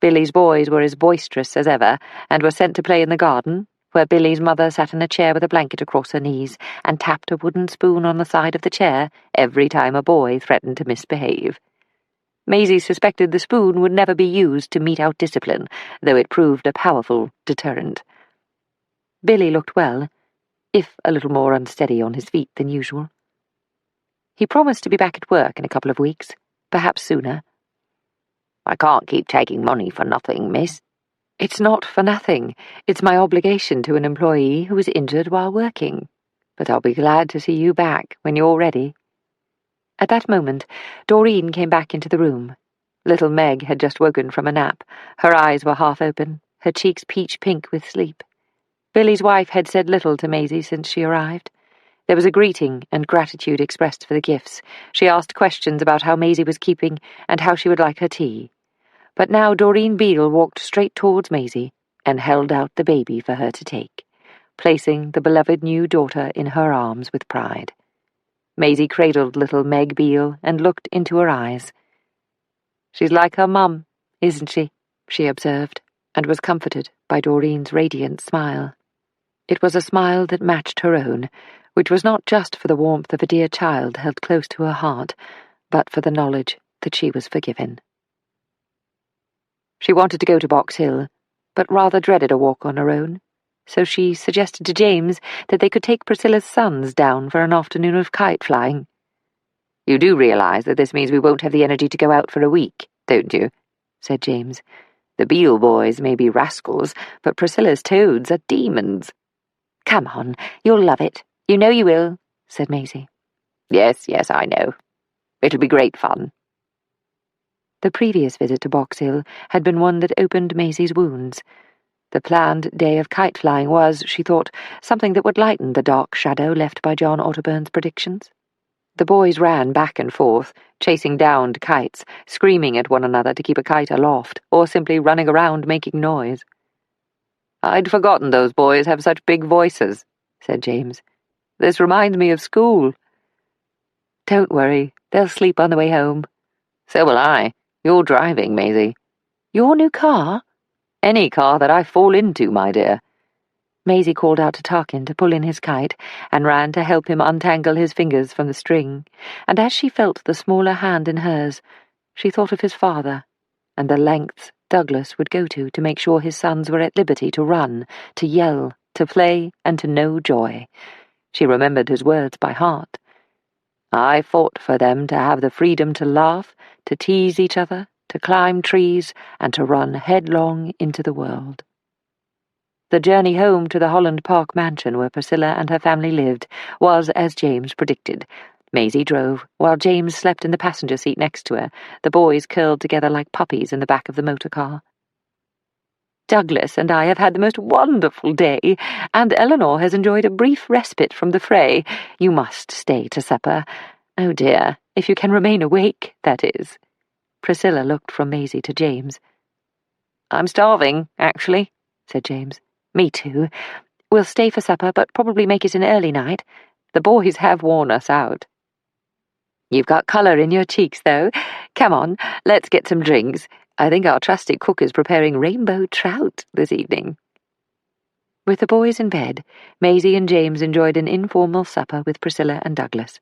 Billy's boys were as boisterous as ever and were sent to play in the garden, where Billy's mother sat in a chair with a blanket across her knees and tapped a wooden spoon on the side of the chair every time a boy threatened to misbehave. Maisie suspected the spoon would never be used to mete out discipline, though it proved a powerful deterrent. Billy looked well, if a little more unsteady on his feet than usual. He promised to be back at work in a couple of weeks, perhaps sooner. "I can't keep taking money for nothing, miss." "It's not for nothing. It's my obligation to an employee who was injured while working. But I'll be glad to see you back when you're ready." At that moment, Doreen came back into the room. Little Meg had just woken from a nap. Her eyes were half open, her cheeks peach-pink with sleep. Billy's wife had said little to Maisie since she arrived. There was a greeting and gratitude expressed for the gifts. She asked questions about how Maisie was keeping and how she would like her tea. But now Doreen Beale walked straight towards Maisie and held out the baby for her to take, placing the beloved new daughter in her arms with pride. Maisie cradled little Meg Beale and looked into her eyes. "She's like her mum, isn't she?" she observed, and was comforted by Doreen's radiant smile. It was a smile that matched her own, which was not just for the warmth of a dear child held close to her heart, but for the knowledge that she was forgiven. She wanted to go to Box Hill, but rather dreaded a walk on her own, so she suggested to James that they could take Priscilla's sons down for an afternoon of kite-flying. "You do realize that this means we won't have the energy to go out for a week, don't you?" said James. "The Beale boys may be rascals, but Priscilla's toads are demons." "Come on, you'll love it. You know you will," said Maisie. Yes, I know. It'll be great fun." The previous visit to Box Hill had been one that opened Maisie's wounds. The planned day of kite-flying was, she thought, something that would lighten the dark shadow left by John Otterburn's predictions. The boys ran back and forth, chasing downed kites, screaming at one another to keep a kite aloft, or simply running around making noise. "I'd forgotten those boys have such big voices," said James. "This reminds me of school." "Don't worry, they'll sleep on the way home." "So will I. You're driving, Maisie." "Your new car?" "Any car that I fall into, my dear." Maisie called out to Tarkin to pull in his kite, and ran to help him untangle his fingers from the string, and as she felt the smaller hand in hers, she thought of his father, and the lengths Douglas would go to make sure his sons were at liberty to run, to yell, to play, and to know joy. She remembered his words by heart. "I fought for them to have the freedom to laugh, to tease each other, to climb trees, and to run headlong into the world." The journey home to the Holland Park mansion where Priscilla and her family lived was as James predicted. Maisie drove, while James slept in the passenger seat next to her, the boys curled together like puppies in the back of the motor car. "Douglas and I have had the most wonderful day, and Eleanor has enjoyed a brief respite from the fray. You must stay to supper. Oh dear, if you can remain awake, that is." Priscilla looked from Maisie to James. "I'm starving, actually," said James. "Me too. We'll stay for supper, but probably make it an early night. The boys have worn us out." "You've got colour in your cheeks, though. Come on, let's get some drinks. I think our trusty cook is preparing rainbow trout this evening." With the boys in bed, Maisie and James enjoyed an informal supper with Priscilla and Douglas.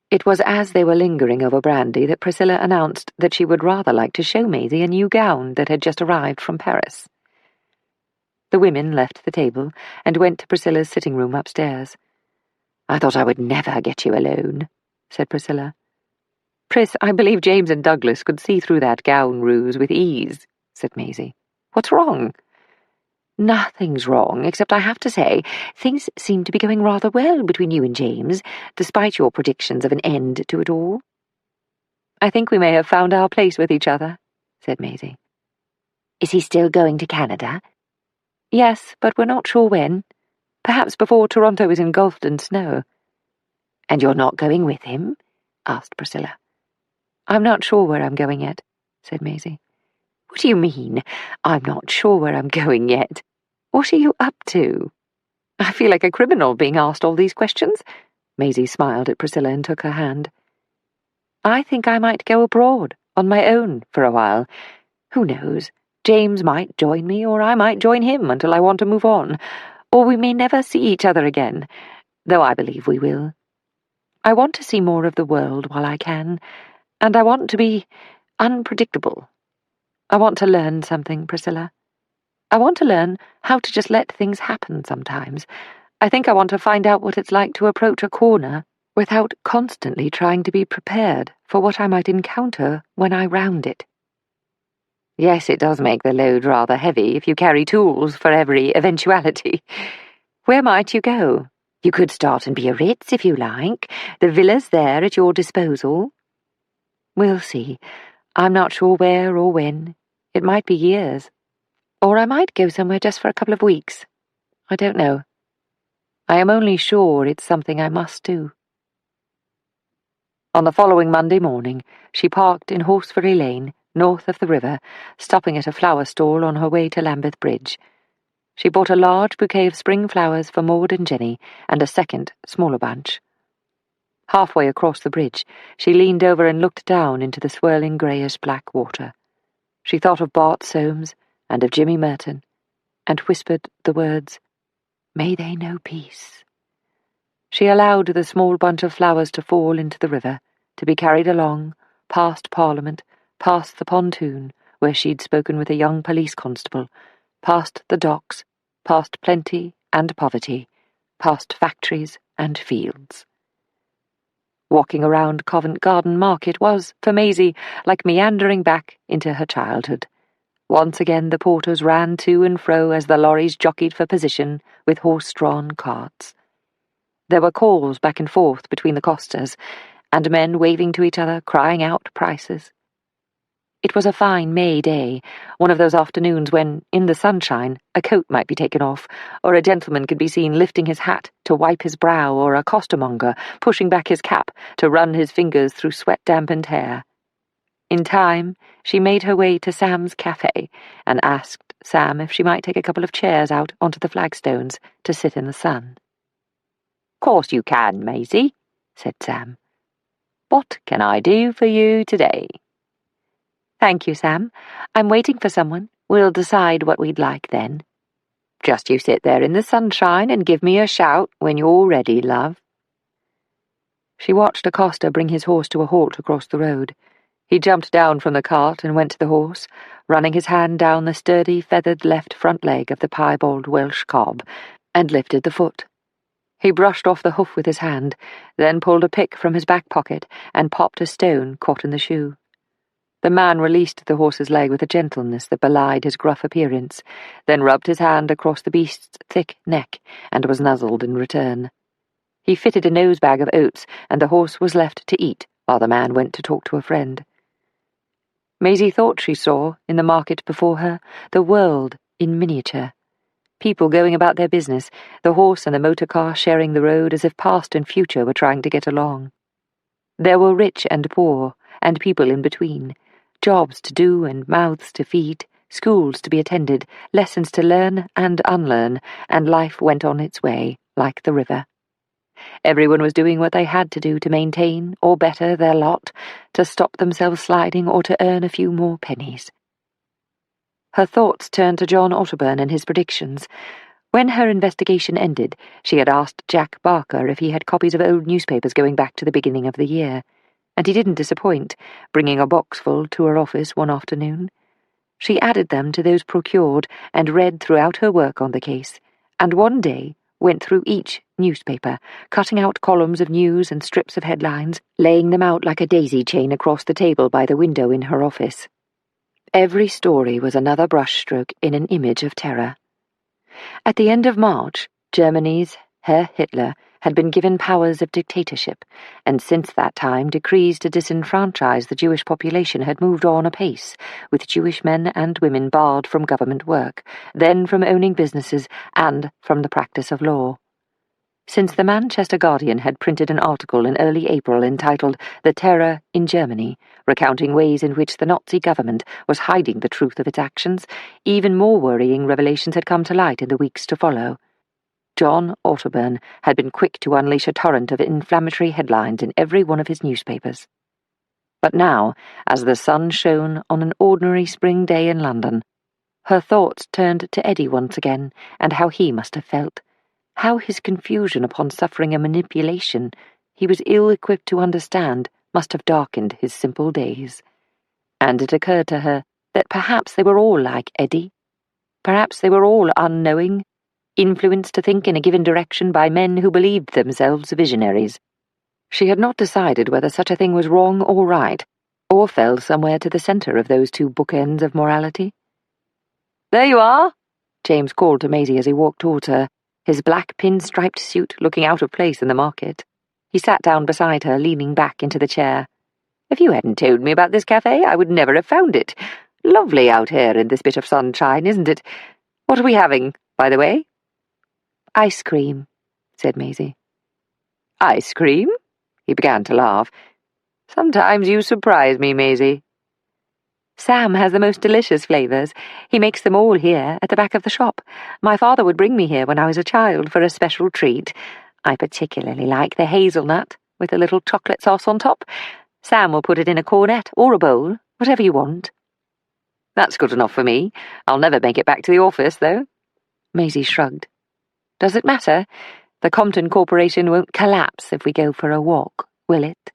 It was as they were lingering over brandy that Priscilla announced that she would rather like to show Maisie a new gown that had just arrived from Paris. The women left the table and went to Priscilla's sitting room upstairs. "I thought I would never get you alone," said Priscilla. "Pris, I believe James and Douglas could see through that gown ruse with ease," said Maisie. "What's wrong?" "Nothing's wrong, except I have to say, things seem to be going rather well between you and James, despite your predictions of an end to it all." "I think we may have found our place with each other," said Maisie. Is he still going to Canada? "Yes, but we're not sure when. Perhaps before Toronto is engulfed in snow." "And you're not going with him?" asked Priscilla. "I'm not sure where I'm going yet," said Maisie. "What do you mean, I'm not sure where I'm going yet? "What are you up to?" "I feel like a criminal being asked all these questions." Maisie smiled at Priscilla and took her hand. "I think I might go abroad, on my own, for a while. Who knows? James might join me, or I might join him until I want to move on. Or we may never see each other again, though I believe we will. I want to see more of the world while I can, and I want to be unpredictable. I want to learn something, Priscilla. I want to learn how to just let things happen sometimes. I think I want to find out what it's like to approach a corner without constantly trying to be prepared for what I might encounter when I round it." "Yes, it does make the load rather heavy if you carry tools for every eventuality. Where might you go?" "You could start in Biarritz if you like. The villa's there at your disposal." "We'll see. I'm not sure where or when. It might be years. Or I might go somewhere just for a couple of weeks. I don't know. I am only sure it's something I must do." On the following Monday morning, she parked in Horseferry Lane, north of the river, stopping at a flower stall on her way to Lambeth Bridge. She bought a large bouquet of spring flowers for Maud and Jenny, and a second, smaller bunch. Halfway across the bridge, she leaned over and looked down into the swirling greyish-black water. She thought of Bart Soames and of Jimmy Merton, and whispered the words, "May they know peace." She allowed the small bunch of flowers to fall into the river, to be carried along, past Parliament, past the pontoon, where she'd spoken with a young police constable, past the docks, past plenty and poverty, past factories and fields. Walking around Covent Garden Market was, for Maisie, like meandering back into her childhood. Once again the porters ran to and fro as the lorries jockeyed for position with horse-drawn carts. There were calls back and forth between the costers, and men waving to each other, crying out prices. It was a fine May day, one of those afternoons when, in the sunshine, a coat might be taken off, or a gentleman could be seen lifting his hat to wipe his brow, or a costermonger pushing back his cap to run his fingers through sweat-dampened hair. In time, she made her way to Sam's cafe and asked Sam if she might take a couple of chairs out onto the flagstones to sit in the sun. "Course you can, Maisie," said Sam. "What can I do for you today?" "Thank you, Sam. I'm waiting for someone. We'll decide what we'd like then." "Just you sit there in the sunshine and give me a shout when you're ready, love." She watched a coster bring his horse to a halt across the road. He jumped down from the cart and went to the horse, running his hand down the sturdy, feathered left front leg of the piebald Welsh cob, and lifted the foot. He brushed off the hoof with his hand, then pulled a pick from his back pocket and popped a stone caught in the shoe. The man released the horse's leg with a gentleness that belied his gruff appearance, then rubbed his hand across the beast's thick neck and was nuzzled in return. He fitted a nosebag of oats, and the horse was left to eat while the man went to talk to a friend. Maisie thought she saw, in the market before her, the world in miniature. People going about their business, the horse and the motor car sharing the road as if past and future were trying to get along. There were rich and poor, and people in between, jobs to do and mouths to feed, schools to be attended, lessons to learn and unlearn, and life went on its way, like the river. Everyone was doing what they had to do to maintain or better their lot, to stop themselves sliding or to earn a few more pennies. Her thoughts turned to John Otterburn and his predictions. When her investigation ended, she had asked Jack Barker if he had copies of old newspapers going back to the beginning of the year, and he didn't disappoint, bringing a box full to her office one afternoon. She added them to those procured and read throughout her work on the case, and one day went through each newspaper, cutting out columns of news and strips of headlines, laying them out like a daisy chain across the table by the window in her office. Every story was another brushstroke in an image of terror. At the end of March, Germany's Herr Hitler had been given powers of dictatorship, and since that time decrees to disenfranchise the Jewish population had moved on apace, with Jewish men and women barred from government work, then from owning businesses, and from the practice of law. Since the Manchester Guardian had printed an article in early April entitled "The Terror in Germany," recounting ways in which the Nazi government was hiding the truth of its actions, even more worrying revelations had come to light in the weeks to follow. John Otterburn had been quick to unleash a torrent of inflammatory headlines in every one of his newspapers. But now, as the sun shone on an ordinary spring day in London, her thoughts turned to Eddie once again, and how he must have felt. How his confusion upon suffering a manipulation he was ill-equipped to understand must have darkened his simple days. And it occurred to her that perhaps they were all like Eddie. Perhaps they were all unknowing, influenced to think in a given direction by men who believed themselves visionaries. She had not decided whether such a thing was wrong or right, or fell somewhere to the centre of those two bookends of morality. "There you are," James called to Maisie as he walked towards her, his black pin-striped suit looking out of place in the market. He sat down beside her, leaning back into the chair. "If you hadn't told me about this cafe, I would never have found it. Lovely out here in this bit of sunshine, isn't it? What are we having, by the way?" "Ice cream," said Maisie. "Ice cream?" He began to laugh. "Sometimes you surprise me, Maisie." "Sam has the most delicious flavours. He makes them all here, at the back of the shop. My father would bring me here when I was a child for a special treat. I particularly like the hazelnut, with a little chocolate sauce on top. Sam will put it in a cornet or a bowl, whatever you want." "That's good enough for me. I'll never make it back to the office, though." Maisie shrugged. "Does it matter? The Compton Corporation won't collapse if we go for a walk, will it?"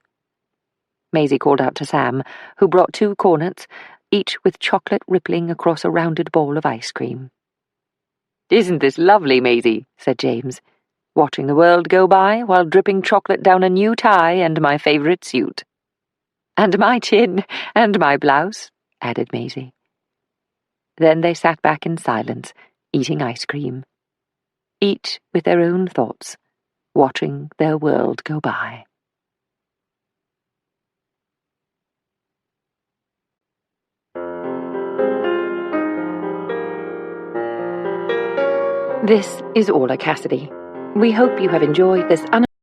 Maisie called out to Sam, who brought 2 cornets, each with chocolate rippling across a rounded ball of ice cream. "Isn't this lovely, Maisie?" said James, watching the world go by while dripping chocolate down a new tie and my favourite suit. "And my chin, and my blouse," added Maisie. Then they sat back in silence, eating ice cream, each with their own thoughts, watching their world go by. This is Orla Cassidy. We hope you have enjoyed this